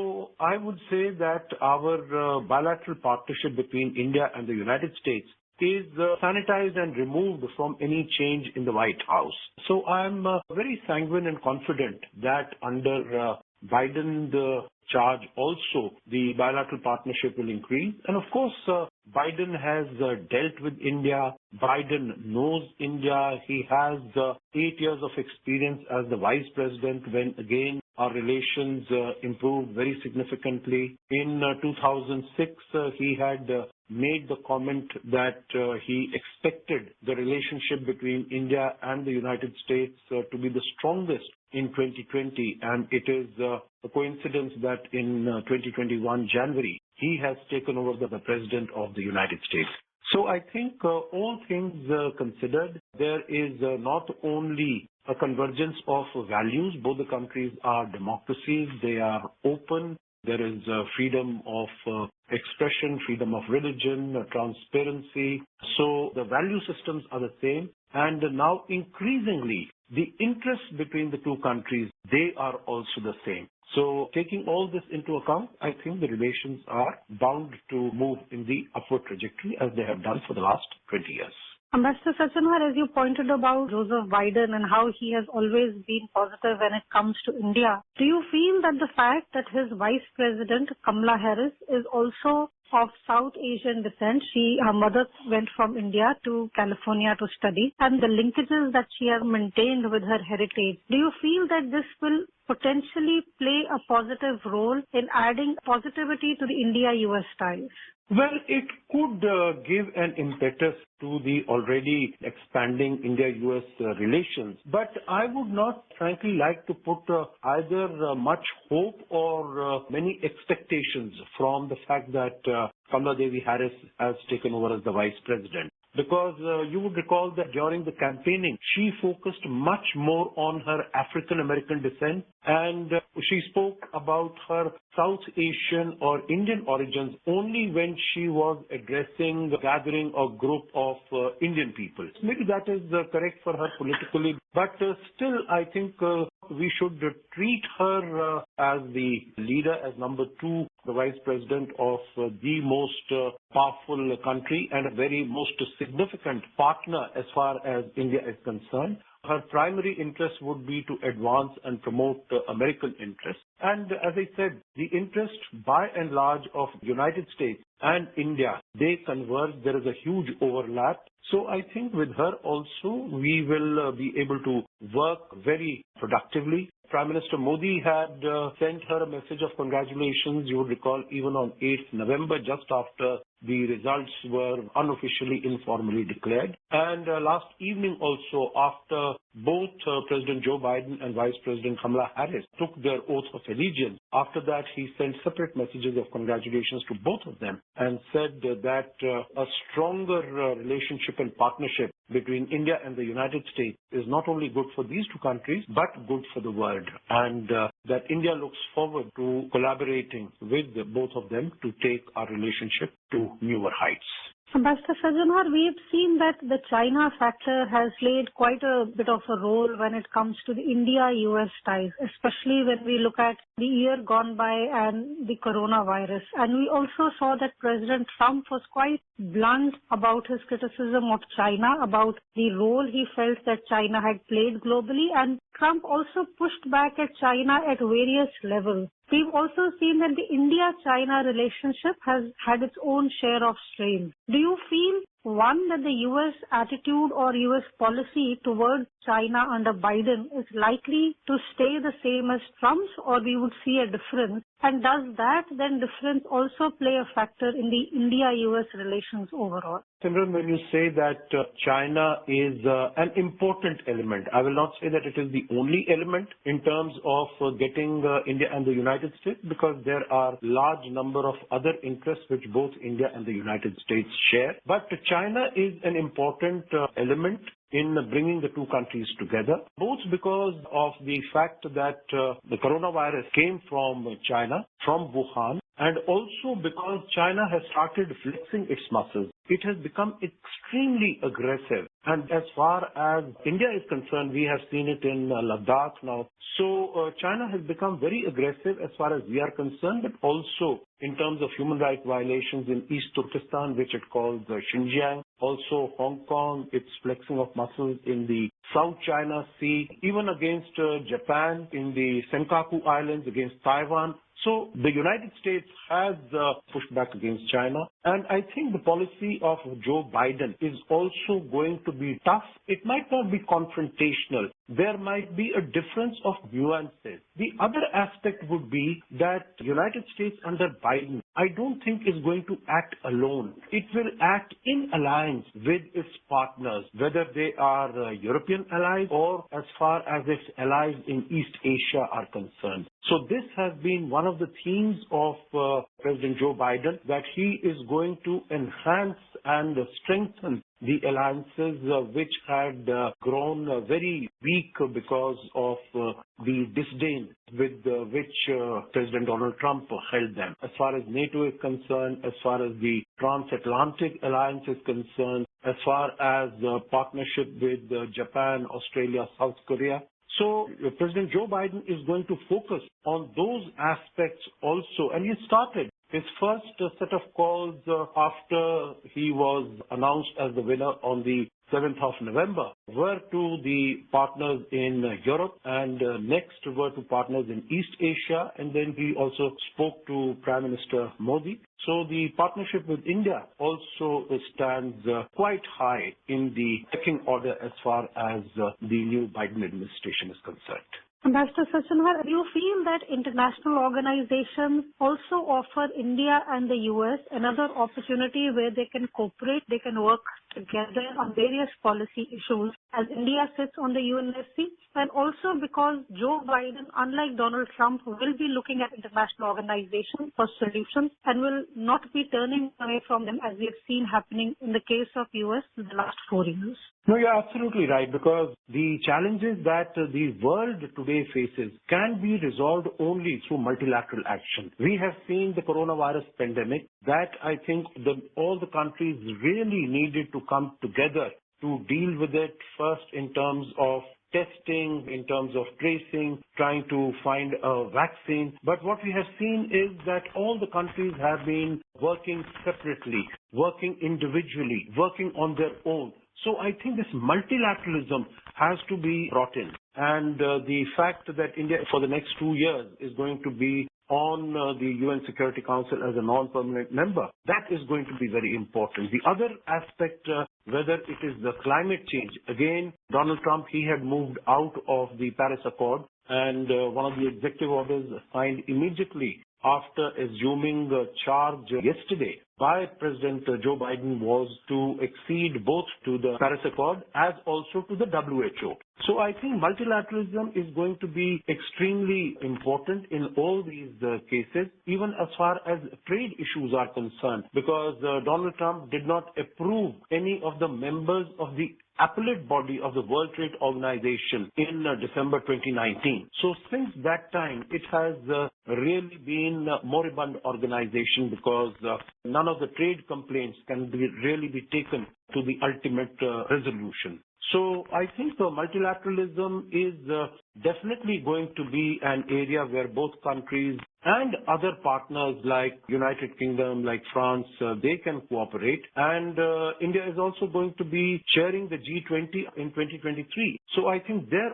I would say that our bilateral partnership between India and the United States is sanitized and removed from any change in the White House. So I'm very sanguine and confident that under Biden charge also the bilateral partnership will increase. And of course, Biden has dealt with India. Biden knows India. He has 8 years of experience as the vice president when again our relations improved very significantly. In 2006, he had made the comment that he expected the relationship between India and the United States to be the strongest in 2020, and it is a coincidence that in 2021 January he has taken over the president of the United States. So I think all things considered, there is not only a convergence of values. Both the countries are democracies. They are open. There is freedom of expression, freedom of religion, transparency. So the value systems are the same. And now increasingly, the interests between the two countries, they are also the same. So taking all this into account, I think the relations are bound to move in the upward trajectory as they have done for the last 20 years. Ambassador Sajjanhar, as you pointed about Joseph Biden and how he has always been positive when it comes to India, do you feel that the fact that his Vice President Kamala Harris is also of South Asian descent, her mother went from India to California to study, and the linkages that she has maintained with her heritage, do you feel that this will potentially play a positive role in adding positivity to the India-US ties? Well, it could give an impetus to the already expanding India-US relations. But I would not frankly like to put either much hope or many expectations from the fact that Kamala Devi Harris has taken over as the vice president. Because you would recall that during the campaigning, she focused much more on her African American descent, and she spoke about her South Asian or Indian origins only when she was addressing a gathering or group of Indian people. Maybe that is correct for her politically, but still I think we should treat her as the leader, as number 2, the vice president of the most powerful country and a very most significant partner as far as India is concerned. Her primary interest would be to advance and promote American interests. And as I said, the interest by and large of United States and India, they converge. There is a huge overlap. So I think with her also, we will be able to work very productively. Prime Minister Modi had sent her a message of congratulations, you would recall, even on 8th November, just after the results were unofficially, informally declared. And last evening also, after both President Joe Biden and Vice President Kamala Harris took their oath of allegiance, after that he sent separate messages of congratulations to both of them and said that a stronger relationship and partnership between India and the United States is not only good for these two countries, but good for the world. And that India looks forward to collaborating with both of them to take our relationship to newer heights. Ambassador Sajjanhar, we have seen that the China factor has played quite a bit of a role when it comes to the India-US ties, especially when we look at the year gone by and the coronavirus. And we also saw that President Trump was quite blunt about his criticism of China, about the role he felt that China had played globally, and Trump also pushed back at China at various levels. We've also seen that the India-China relationship has had its own share of strain. Do you feel, one, that the U.S. attitude or U.S. policy towards China under Biden is likely to stay the same as Trump's, or we would see a difference? And does that then difference also play a factor in the India-US relations overall? Simran, when you say that China is an important element, I will not say that it is the only element in terms of getting India and the United States, because there are large number of other interests which both India and the United States share. But China is an important element in bringing the two countries together, both because of the fact that the coronavirus came from China, from Wuhan, and also because China has started flexing its muscles. It has become extremely aggressive. And as far as India is concerned, we have seen it in Ladakh now. So China has become very aggressive as far as we are concerned, but also in terms of human rights violations in East Turkestan, which it calls Xinjiang. Also Hong Kong, its flexing of muscles in the South China Sea, even against Japan in the Senkaku Islands, against Taiwan. So the United States has pushed back against China. And I think the policy of Joe Biden is also going to be tough. It might not be confrontational. There might be a difference of nuances. The other aspect would be that the United States under Biden, I don't think is going to act alone. It will act in alliance with its partners, whether they are European allies or as far as its allies in East Asia are concerned. So this has been one of the themes of President Joe Biden, that he is going to enhance and strengthen the alliances which had grown very weak because of the disdain with which President Donald Trump held them. As far as NATO is concerned, as far as the transatlantic alliance is concerned, as far as partnership with Japan, Australia, South Korea. So President Joe Biden is going to focus on those aspects also. And he started his first set of calls after he was announced as the winner on the 7th of November were to the partners in Europe, and next were to partners in East Asia, and then he also spoke to Prime Minister Modi. So the partnership with India also stands quite high in the pecking order as far as the new Biden administration is concerned. Ambassador Sajjanhar, do you feel that international organizations also offer India and the US another opportunity where they can cooperate, they can work together on various policy issues as India sits on the UNSC? And also because Joe Biden, unlike Donald Trump, will be looking at international organizations for solutions and will not be turning away from them, as we have seen happening in the case of US in the last 4 years. No, you're absolutely right, because the challenges that the world today faces can be resolved only through multilateral action. We have seen the coronavirus pandemic that I think all the countries really needed to come together to deal with it, first in terms of testing, in terms of tracing, trying to find a vaccine. But what we have seen is that all the countries have been working separately, working individually, working on their own. So I think this multilateralism has to be brought in. And the fact that India for the next 2 years is going to be on the UN Security Council as a non-permanent member, that is going to be very important. The other aspect, whether it is the climate change, again, Donald Trump, he had moved out of the Paris Accord, and one of the executive orders signed immediately after assuming charge yesterday by President Joe Biden was to accede both to the Paris Accord as also to the WHO. So I think multilateralism is going to be extremely important in all these cases, even as far as trade issues are concerned, because Donald Trump did not approve any of the members of the appellate body of the World Trade Organization in December 2019. So since that time, it has really been a moribund organization because none of the trade complaints can really be taken to the ultimate resolution. So I think multilateralism is definitely going to be an area where both countries and other partners like United Kingdom, like France, they can cooperate. And India is also going to be chairing the G20 in 2023. So I think there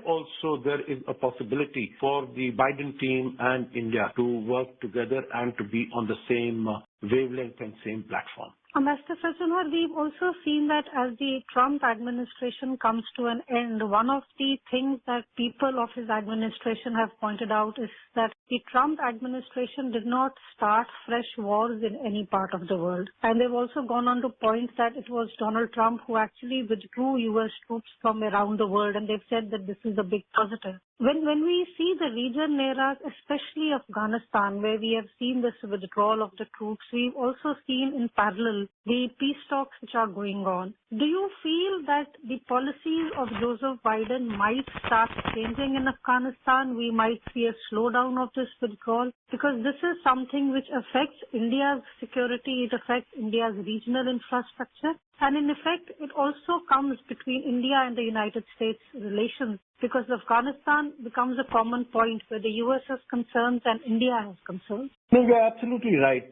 is a possibility for the Biden team and India to work together and to be on the same wavelength and same platform. Mr. Sajjanwar, we've also seen that as the Trump administration comes to an end, one of the things that people of his administration have pointed out is that the Trump administration did not start fresh wars in any part of the world. And they've also gone on to point that it was Donald Trump who actually withdrew U.S. troops from around the world, and they've said that this is a big positive. When we see the region near us, especially Afghanistan, where we have seen this withdrawal of the troops, we've also seen in parallel the peace talks which are going on. Do you feel that the policies of Joseph Biden might start changing in Afghanistan? We might see a slowdown of this withdrawal, because this is something which affects India's security, it affects India's regional infrastructure, and in effect, it also comes between India and the United States relations, because Afghanistan becomes a common point where the U.S. has concerns and India has concerns. No, you're absolutely right.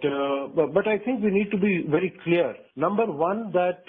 But I think we need to be very clear. Number one, that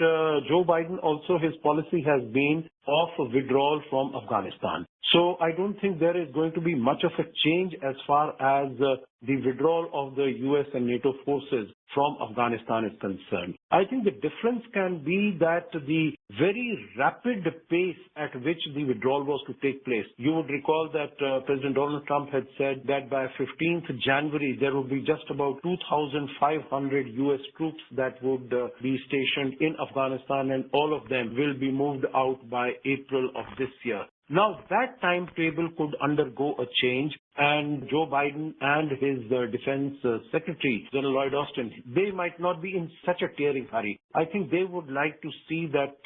Joe Biden also, his policy has been of withdrawal from Afghanistan. So I don't think there is going to be much of a change as far as the withdrawal of the US and NATO forces from Afghanistan is concerned. I think the difference can be that the very rapid pace at which the withdrawal was to take place. You would recall that President Donald Trump had said that by 15th January, there would be just about 2,500 US troops that would be stationed in Afghanistan, and all of them will be moved out by April of this year. Now, that timetable could undergo a change, and Joe Biden and his Defense Secretary, General Lloyd Austin, they might not be in such a tearing hurry. I think they would like to see that,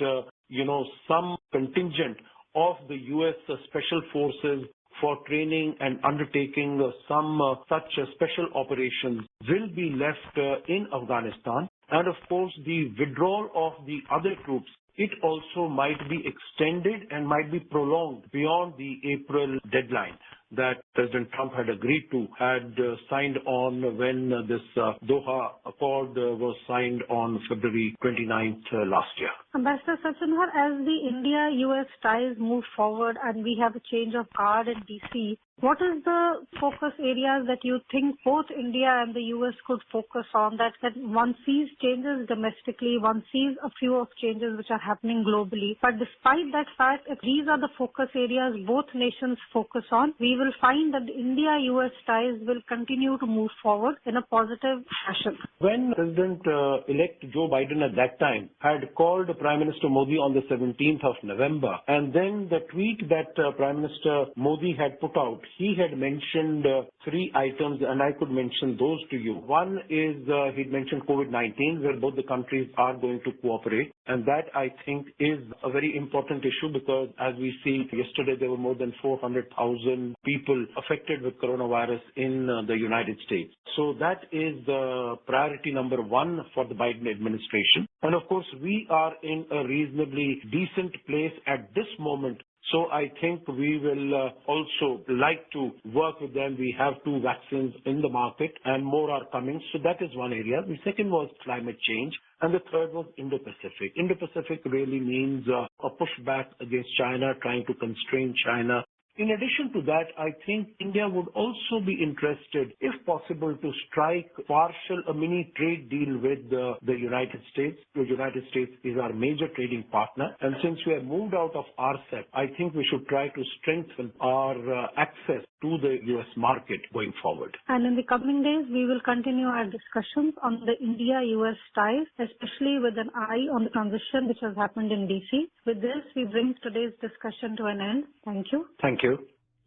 some contingent of the U.S. Special Forces for training and undertaking some such special operations will be left in Afghanistan. And of course, the withdrawal of the other troops, it also might be extended and might be prolonged beyond the April deadline that President Trump had agreed to, had signed on when this Doha Accord was signed on February 29th last year. Ambassador Sajjanwar, as the India-US ties move forward and we have a change of guard in DC, what is the focus areas that you think both India and the US could focus on, that one sees changes domestically, one sees a few of changes which are happening globally, but despite that fact, if these are the focus areas both nations focus on, we will find that the India-US ties will continue to move forward in a positive fashion. When President-elect Joe Biden at that time had called Prime Minister Modi on the 17th of November, and then the tweet that Prime Minister Modi had put out, he had mentioned three items, and I could mention those to you. One is he'd mentioned COVID-19, where both the countries are going to cooperate, and that I think is a very important issue, because as we see, yesterday there were more than 400,000 people affected with coronavirus in the United States. So that is the priority number one for the Biden administration. And of course, we are in a reasonably decent place at this moment. So I think we will also like to work with them. We have 2 vaccines in the market and more are coming. So that is one area. The second was climate change. And the third was Indo-Pacific. Indo-Pacific really means a pushback against China, trying to constrain China. In addition to that, I think India would also be interested, if possible, to strike a mini trade deal with the United States. The United States is our major trading partner. And since we have moved out of RCEP, I think we should try to strengthen our access to the U.S. market going forward. And in the coming days, we will continue our discussions on the India-US ties, especially with an eye on the transition which has happened in DC. With this, we bring today's discussion to an end. Thank you. Thank you.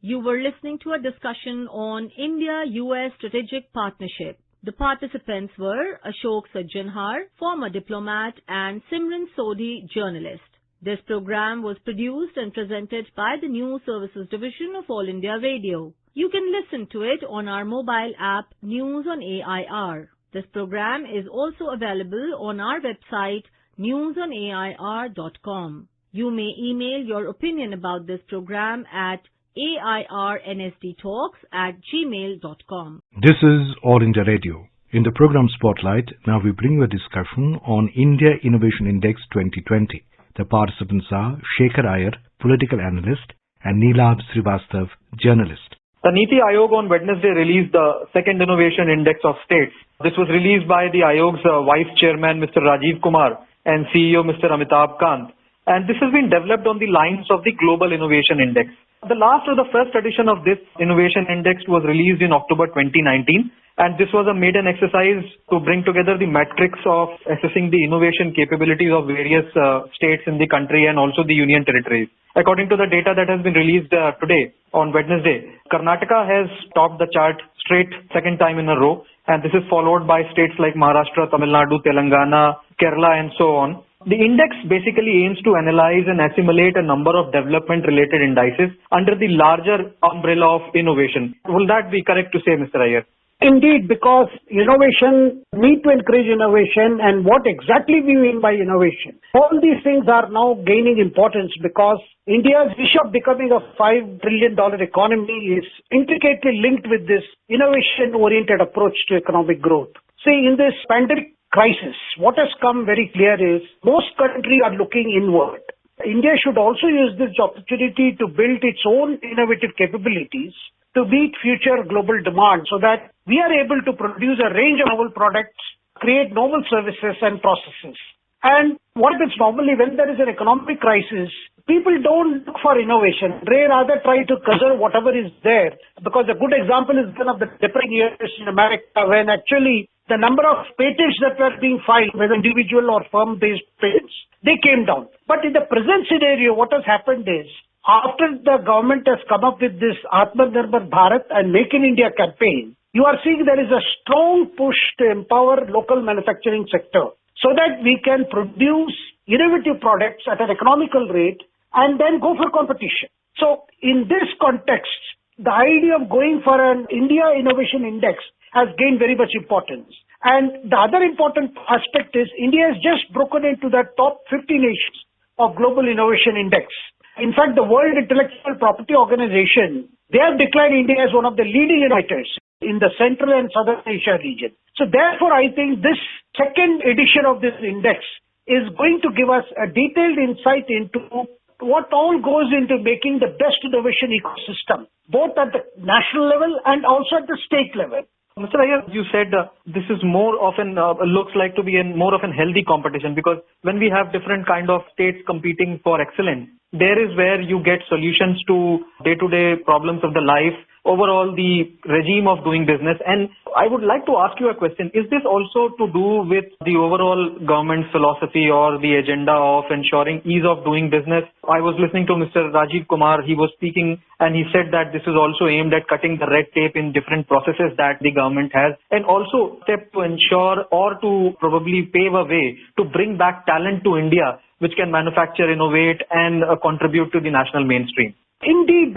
You were listening to a discussion on India-US Strategic Partnership. The participants were Ashok Sajjanwar, former diplomat, and Simran Sodhi, journalist. This program was produced and presented by the News Services Division of All India Radio. You can listen to it on our mobile app News on AIR. This program is also available on our website newsonair.com. You may email your opinion about this program at airnsdtalks@gmail.com. This is All India Radio. In the program Spotlight, now we bring you a discussion on India Innovation Index 2020. The participants are Shekhar Iyer, political analyst, and Neelab Srivastav, journalist. The Niti Aayog on Wednesday released the second innovation index of states. This was released by the Aayog's vice chairman, Mr. Rajiv Kumar, and CEO, Mr. Amitabh Kant. And this has been developed on the lines of the Global Innovation Index. The last or the first edition of this innovation index was released in October 2019. And this was a maiden exercise to bring together the metrics of assessing the innovation capabilities of various states in the country and also the union territories. According to the data that has been released today on Wednesday, Karnataka has topped the chart straight second time in a row. And this is followed by states like Maharashtra, Tamil Nadu, Telangana, Kerala and so on. The index basically aims to analyze and assimilate a number of development-related indices under the larger umbrella of innovation. Will that be correct to say, Mr. Iyer? Indeed, because innovation, need to encourage innovation, and what exactly we mean by innovation. All these things are now gaining importance because India's vision of becoming a $5 trillion economy is intricately linked with this innovation-oriented approach to economic growth. See, in this pandemic crisis, what has come very clear is most countries are looking inward. India should also use this opportunity to build its own innovative capabilities to meet future global demand so that we are able to produce a range of novel products, create novel services and processes. And what happens normally when there is an economic crisis, people don't look for innovation. They rather try to conserve whatever is there. Because a good example is one of the depressing years in America when actually the number of patents that were being filed, whether individual or firm-based patents, they came down. But in the present scenario, what has happened is, after the government has come up with this Atmanirbhar Bharat and Make in India campaign, you are seeing there is a strong push to empower local manufacturing sector so that we can produce innovative products at an economical rate and then go for competition. So in this context, the idea of going for an India Innovation Index has gained very much importance. And the other important aspect is India has just broken into the top 50 nations of Global Innovation Index. In fact, the World Intellectual Property Organization, they have declared India as one of the leading innovators in the Central and Southern Asia region. So therefore, I think this second edition of this index is going to give us a detailed insight into what all goes into making the best innovation ecosystem, both at the national level and also at the state level. Mr. Iyer, you said this is more often looks like to be more of a healthy competition because when we have different kind of states competing for excellence, there is where you get solutions to day-to-day problems of the life, overall the regime of doing business. And I would like to ask you a question. Is this also to do with the overall government's philosophy or the agenda of ensuring ease of doing business? I was listening to Mr. Rajiv Kumar. He was speaking and he said that this is also aimed at cutting the red tape in different processes that the government has and also step to ensure or to probably pave a way to bring back talent to India which can manufacture, innovate and contribute to the national mainstream. Indeed,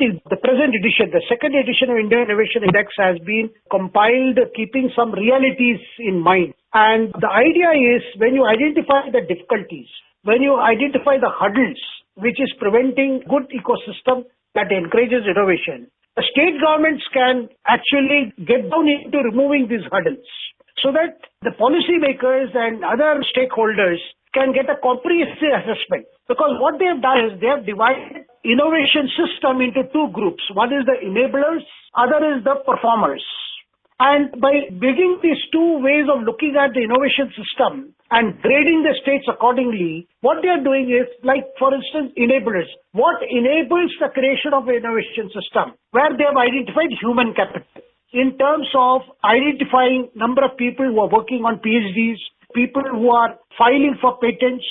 see, the present edition, the second edition of India Innovation Index has been compiled keeping some realities in mind. And the idea is when you identify the difficulties, when you identify the hurdles, which is preventing good ecosystem that encourages innovation, the state governments can actually get down into removing these hurdles so that the policymakers and other stakeholders can get a comprehensive assessment. Because what they have done is they have divided innovation system into two groups. One is the enablers, other is the performers. And by bringing these two ways of looking at the innovation system and grading the states accordingly, what they are doing is, like for instance, enablers. What enables the creation of an innovation system? Where they have identified human capital in terms of identifying number of people who are working on PhDs, people who are filing for patents,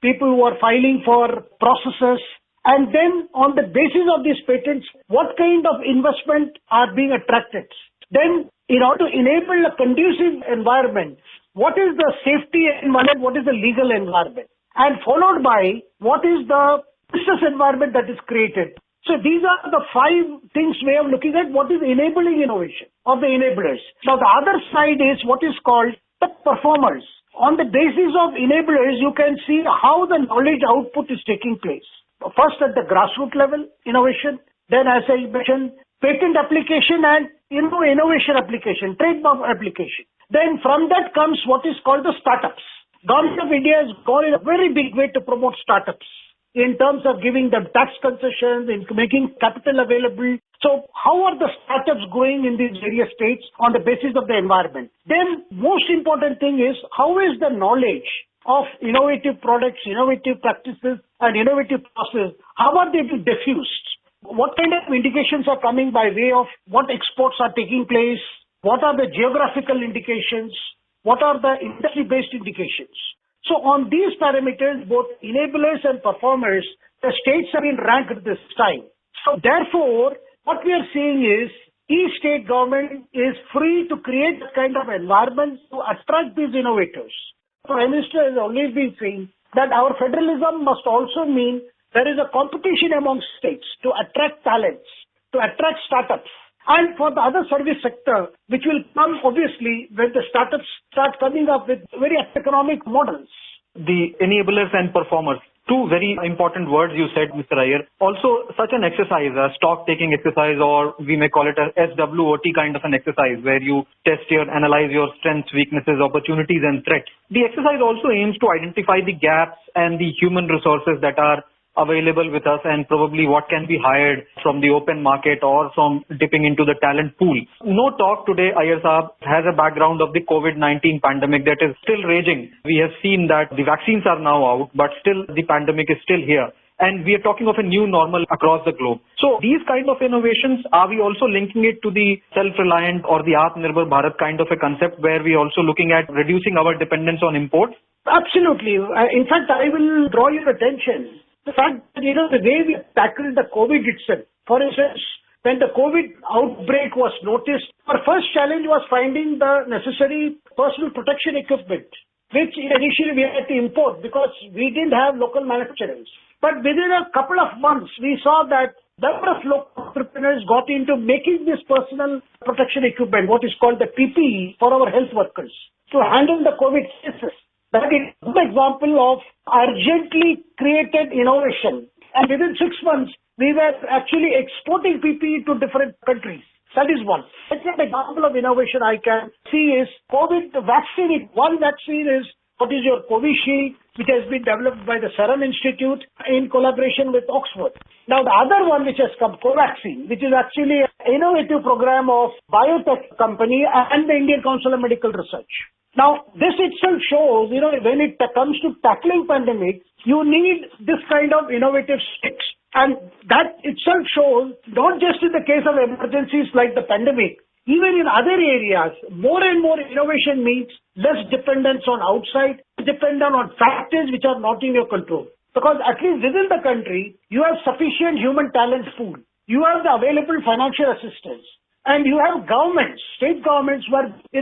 people who are filing for processes, and then on the basis of these patents, what kind of investment are being attracted. Then, in order to enable a conducive environment, what is the safety environment, what is the legal environment? and followed by what is the business environment that is created. So these are the 5 things way of looking at what is enabling innovation or the enablers. Now the other side is what is called the performers. On the basis of enablers, you can see how the knowledge output is taking place. First at the grassroots level, innovation, then as I mentioned, patent application and innovation application, trademark application. Then from that comes what is called the startups. Government of India has gone in a very big way to promote startups in terms of giving them tax concessions, in making capital available. So how are the startups growing in these various states on the basis of the environment? Then most important thing is how is the knowledge of innovative products, innovative practices and innovative processes, how are they being diffused? What kind of indications are coming by way of what exports are taking place? What are the geographical indications? What are the industry-based indications? So on these parameters, both enablers and performers, the states have been ranked this time. So therefore, what we are seeing is each state government is free to create the kind of environment to attract these innovators. The Prime Minister has always been saying that our federalism must also mean there is a competition among states to attract talents, to attract startups. And for the other service sector, which will come obviously when the startups start coming up with very economic models. The enablers and performers. 2 very important words you said, Mr. Iyer. Also, such an exercise, a stock-taking exercise, or we may call it a SWOT kind of an exercise where you analyze your strengths, weaknesses, opportunities and threats. The exercise also aims to identify the gaps and the human resources that are available with us and probably what can be hired from the open market or from dipping into the talent pool. No talk today, Iyer Saab, has a background of the COVID-19 pandemic that is still raging. We have seen that the vaccines are now out, but still the pandemic is still here. And we are talking of a new normal across the globe. So these kind of innovations, are we also linking it to the self-reliant or the Atmanirbhar Bharat kind of a concept where we are also looking at reducing our dependence on imports? Absolutely. In fact, I will draw your attention. The fact that, the way we tackled the COVID itself. For instance, when the COVID outbreak was noticed, our first challenge was finding the necessary personal protection equipment, which initially we had to import because we didn't have local manufacturers. But within a couple of months, we saw that number of local entrepreneurs got into making this personal protection equipment, what is called the PPE, for our health workers to handle the COVID cases. That is an example of urgently created innovation. And within 6 months, we were actually exporting PPE to different countries. That is one. Second example of innovation I can see is COVID vaccine. One vaccine is what is your Covishield, which has been developed by the Serum Institute in collaboration with Oxford. Now the other one which has come, Covaxin, which is actually an innovative program of biotech company and the Indian Council of Medical Research. Now, this itself shows, when it comes to tackling pandemic, you need this kind of innovative sticks. And that itself shows, not just in the case of emergencies like the pandemic, even in other areas, more and more innovation means less dependence on outside, dependent on factors which are not in your control. Because at least within the country, you have sufficient human talent pool. You have the available financial assistance. And you have governments, state governments who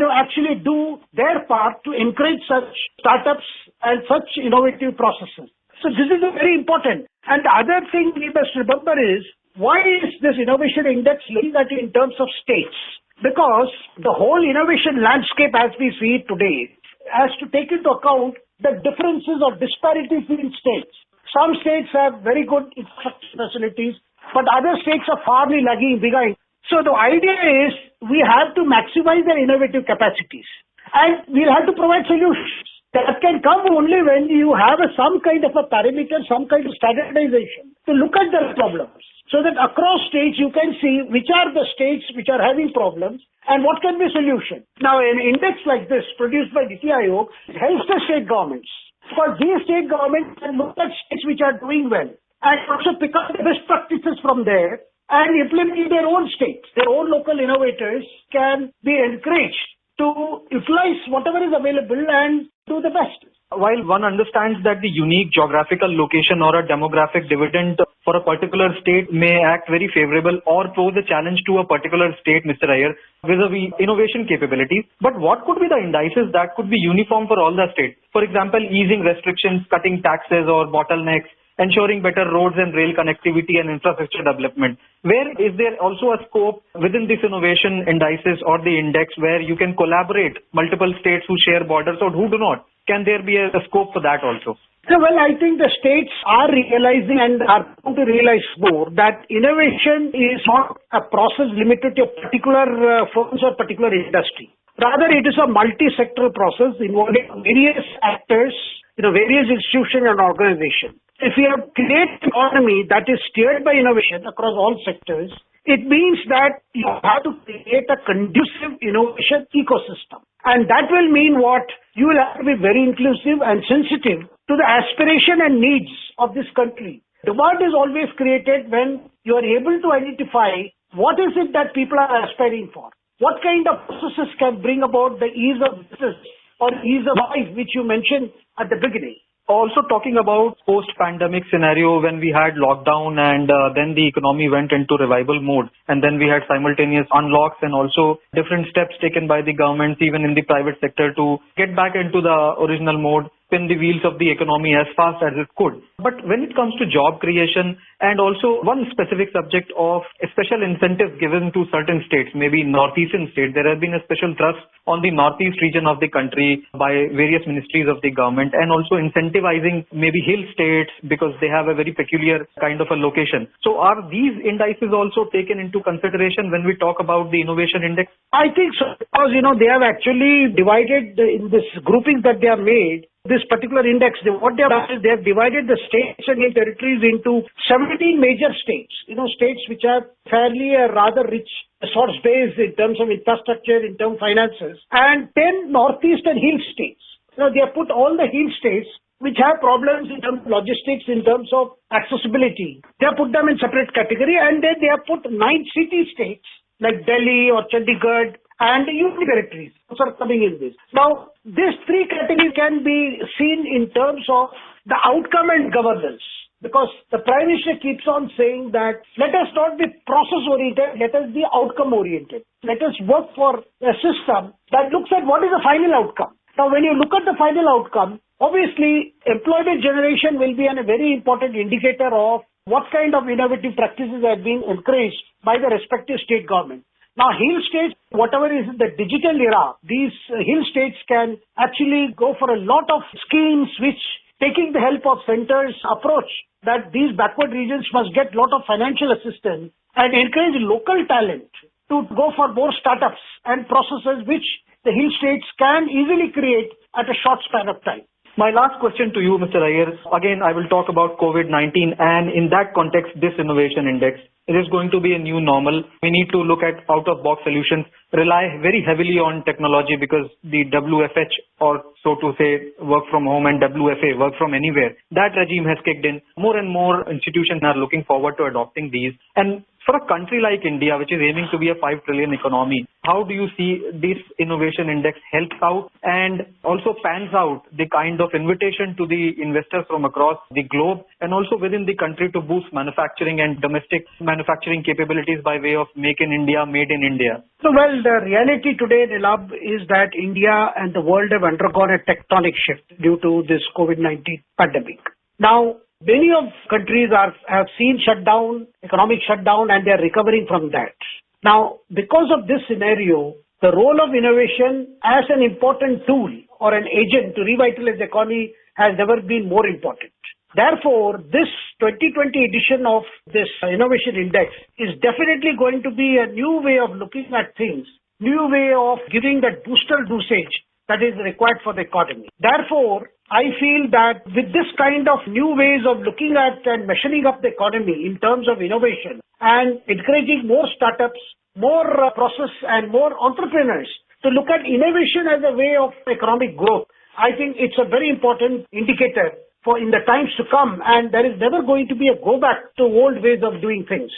actually do their part to encourage such startups and such innovative processes. So this is very important. And the other thing we must remember is, why is this innovation index looking at it in terms of states? Because the whole innovation landscape as we see it today has to take into account the differences or disparities in states. Some states have very good infrastructure facilities, but other states are far lagging behind. So the idea is we have to maximize their innovative capacities and we'll have to provide solutions. That can come only when you have some kind of a parameter, some kind of standardization to look at their problems. So that across states you can see which are the states which are having problems and what can be solution. Now an index like this produced by NITI Aayog helps the state governments because these state governments can look at states which are doing well and also pick up the best practices from there and implement in their own states. Their own local innovators can be encouraged to utilize whatever is available and do the best. While one understands that the unique geographical location or a demographic dividend for a particular state may act very favorable or pose a challenge to a particular state, Mr. Iyer, vis-a-vis innovation capabilities. But what could be the indices that could be uniform for all the states? For example, easing restrictions, cutting taxes or bottlenecks, ensuring better roads and rail connectivity and infrastructure development. Where is there also a scope within this innovation indices or the index where you can collaborate multiple states who share borders or who do not? Can there be a scope for that also? So, well, I think the states are realizing and are going to realize more that innovation is not a process limited to a particular firms or particular industry. Rather, it is a multi-sectoral process involving various actors, various institutions and organizations. If we have created an economy that is steered by innovation across all sectors, it means that you have to create a conducive innovation ecosystem. And that will mean what? You will have to be very inclusive and sensitive to the aspiration and needs of this country. Demand is always created when you are able to identify what is it that people are aspiring for. What kind of processes can bring about the ease of business or ease of life, which you mentioned at the beginning. Also talking about post-pandemic scenario when we had lockdown and then the economy went into revival mode and then we had simultaneous unlocks and also different steps taken by the governments even in the private sector to get back into the original mode, spin the wheels of the economy as fast as it could. But when it comes to job creation and also one specific subject of special incentives given to certain states, maybe northeastern states, there has been a special thrust on the northeast region of the country by various ministries of the government and also incentivizing maybe hill states because they have a very peculiar kind of a location. So are these indices also taken into consideration when we talk about the innovation index? I think so, because they have actually divided in this groupings that they have made. This particular index, what they have done is they have divided the states and territories into 17 major states. States which have fairly a rather rich resource base in terms of infrastructure, in terms of finances, and 10 northeast and hill states. They have put all the hill states which have problems in terms of logistics, in terms of accessibility. They have put them in separate category, and then they have put 9 city states like Delhi or Chandigarh and union territories are coming in this. Now, these 3 categories can be seen in terms of the outcome and governance. Because the Prime Minister keeps on saying that let us not be process-oriented, let us be outcome-oriented. Let us work for a system that looks at what is the final outcome. Now, when you look at the final outcome, obviously, employment generation will be a very important indicator of what kind of innovative practices are being encouraged by the respective state government. Now, hill states, whatever is in the digital era, these hill states can actually go for a lot of schemes which, taking the help of centers approach, that these backward regions must get a lot of financial assistance and encourage local talent to go for more startups and processes which the hill states can easily create at a short span of time. My last question to you, Mr. Iyer. Again, I will talk about COVID-19 and in that context, this innovation index. It is going to be a new normal. We need to look at out-of-box solutions, rely very heavily on technology because the WFH or so to say work from home and WFA work from anywhere. That regime has kicked in. More and more institutions are looking forward to adopting these. And for a country like India, which is aiming to be a 5 trillion economy, how do you see this innovation index helps out and also pans out the kind of invitation to the investors from across the globe and also within the country to boost manufacturing and domestic manufacturing capabilities by way of Make in India, Made in India? So, well, the reality today, Nilab, is that India and the world have undergone a tectonic shift due to this COVID-19 pandemic. Now, many of countries have seen shutdown, economic shutdown, and they are recovering from that. Now, because of this scenario, the role of innovation as an important tool or an agent to revitalize the economy has never been more important. Therefore, this 2020 edition of this innovation index is definitely going to be a new way of looking at things, new way of giving that booster dosage that is required for the economy. Therefore, I feel that with this kind of new ways of looking at and measuring up the economy in terms of innovation and encouraging more startups, more process and more entrepreneurs to look at innovation as a way of economic growth, I think it's a very important indicator for in the times to come, and there is never going to be a go back to old ways of doing things.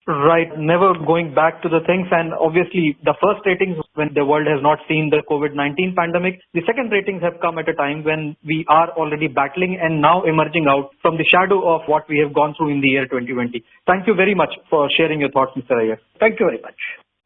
Right, never going back to the things, and obviously the first ratings when the world has not seen the COVID-19 pandemic, the second ratings have come at a time when we are already battling and now emerging out from the shadow of what we have gone through in the year 2020. Thank you very much for sharing your thoughts, Mr. Iyer. Thank you very much.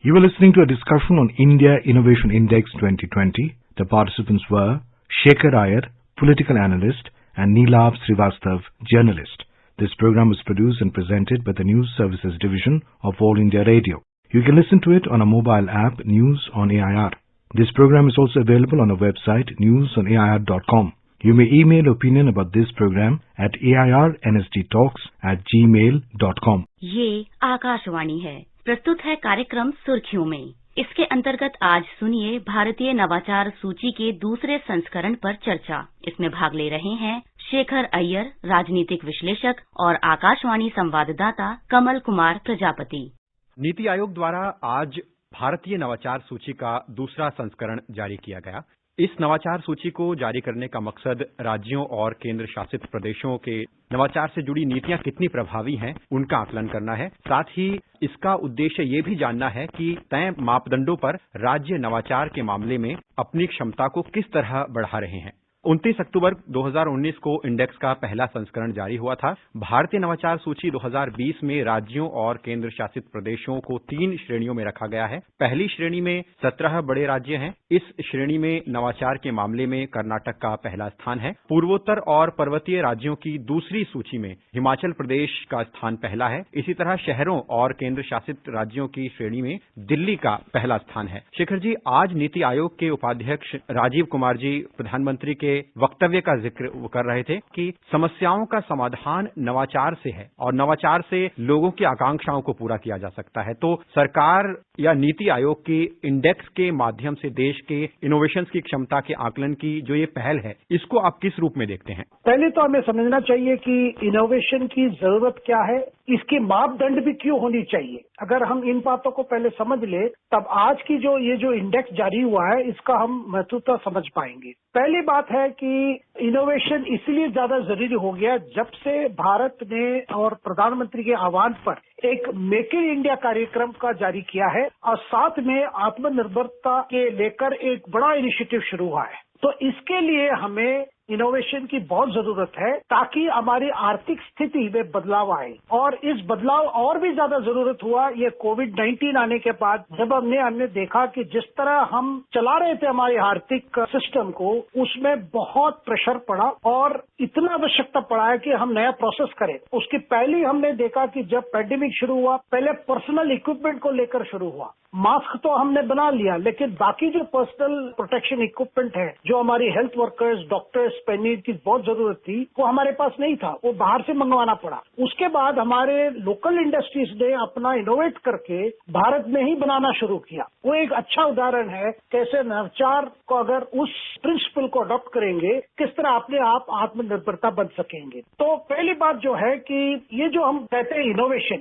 You were listening to a discussion on India Innovation Index 2020. The participants were Shekhar Iyer, political analyst, and Neelav Srivastav, journalist. This program was produced and presented by the News Services Division of All India Radio. You can listen to it on our mobile app, News on AIR. This program is also available on our website, newsonair.com. You may email opinion about this program at airnsdtalks@gmail.com. ये आकाशवाणी है। प्रस्तुत है कार्यक्रम सुर्खियों में। इसके अंतर्गत आज सुनिए भारतीय नवाचार सूची के दूसरे संस्करण पर चर्चा। इसमें भाग ले रहे हैं शेखर अय्यर, राजनीतिक विश्लेषक, और आकाशवाणी संवाददाता कमल कुमार प्रजापति। नीति आयोग द्वारा आज भारतीय नवाचार सूची का दूसरा संस्करण जारी किया गया। इस नवाचार सूची को जारी करने का मकसद राज्यों और केंद्र शासित प्रदेशों के नवाचार से जुड़ी नीतियां कितनी प्रभावी हैं, उनका आकलन करना है। साथ ही इसका उद्देश्य ये भी जानना है कि तय मापदंडों पर राज्य नवाचार के मामले में अपनी क्षमता को किस तरह बढ़ा रहे हैं। 29 अक्टूबर 2019 को इंडेक्स का पहला संस्करण जारी हुआ था। भारतीय नवाचार सूची 2020 में राज्यों और केंद्र शासित प्रदेशों को 3 श्रेणियों में रखा गया है। पहली श्रेणी में 17 बड़े राज्य हैं। इस श्रेणी में नवाचार के मामले में कर्नाटक का पहला स्थान है। पूर्वोत्तर और पर्वतीय राज्यों की दूसरी सूची में हिमाचल प्रदेश का स्थान पहला है। इसी तरह शहरों और केंद्र शासित राज्यों की श्रेणी में दिल्ली का पहला स्थान है। शेखर जी, आज नीति आयोग के उपाध्यक्ष राजीव कुमार जी प्रधानमंत्री के वक्तव्य का जिक्र कर रहे थे कि समस्याओं का समाधान नवाचार से है और नवाचार से लोगों की आकांक्षाओं को पूरा किया जा सकता है। तो सरकार या नीति आयोग की इंडेक्स के माध्यम से देश के इनोवेशंस की क्षमता के आकलन की जो ये पहल है, इसको आप किस रूप में देखते हैं? पहले तो हमें समझना चाहिए कि इनोवेशन की जरूरत क्या है, इसके मापदंड भी क्यों होनी चाहिए। अगर हम इन बातों को पहले समझ ले, तब आज की ये जो इंडेक्स जारी हुआ है, इसका हम महत्वता समझ पाएंगे। पहली बात है कि इनोवेशन इसलिए ज्यादा जरूरी हो गया जब से भारत ने और प्रधानमंत्री के आह्वान पर एक मेक इन इंडिया कार्यक्रम का जारी किया है और साथ में आत्मनिर्भरता के लेकर एक बड़ा इनिशिएटिव शुरू हुआ है। तो इसके लिए हमें इनोवेशन की बहुत जरूरत है ताकि हमारी आर्थिक स्थिति में बदलाव आए। और इस बदलाव और भी ज्यादा जरूरत हुआ ये कोविड-19 आने के बाद, जब हमने देखा कि जिस तरह हम चला रहे थे हमारे आर्थिक सिस्टम को, उसमें बहुत प्रेशर पड़ा और इतना आवश्यकता पड़ा है कि हम नया प्रोसेस करें। उसकी पहले हमने देखा कि जब पैंडेमिक शुरू हुआ, पहले पर्सनल इक्विपमेंट को लेकर शुरू हुआ। मास्क तो हमने बना लिया, लेकिन बाकी जो पर्सनल प्रोटेक्शन इक्विपमेंट है, जो हमारी हेल्थ वर्कर्स, डॉक्टर्स, पैनीर की बहुत जरूरत थी, वो हमारे पास नहीं था, वो बाहर से मंगवाना पड़ा। उसके बाद हमारे लोकल इंडस्ट्रीज ने अपना इनोवेट करके भारत में ही बनाना शुरू किया। वो एक अच्छा उदाहरण है कैसे नवाचार को अगर उस प्रिंसिपल को अडॉप्ट करेंगे, किस तरह अपने आप आत्मनिर्भरता बन सकेंगे। तो पहली बात जो है कि ये जो हम कहते हैं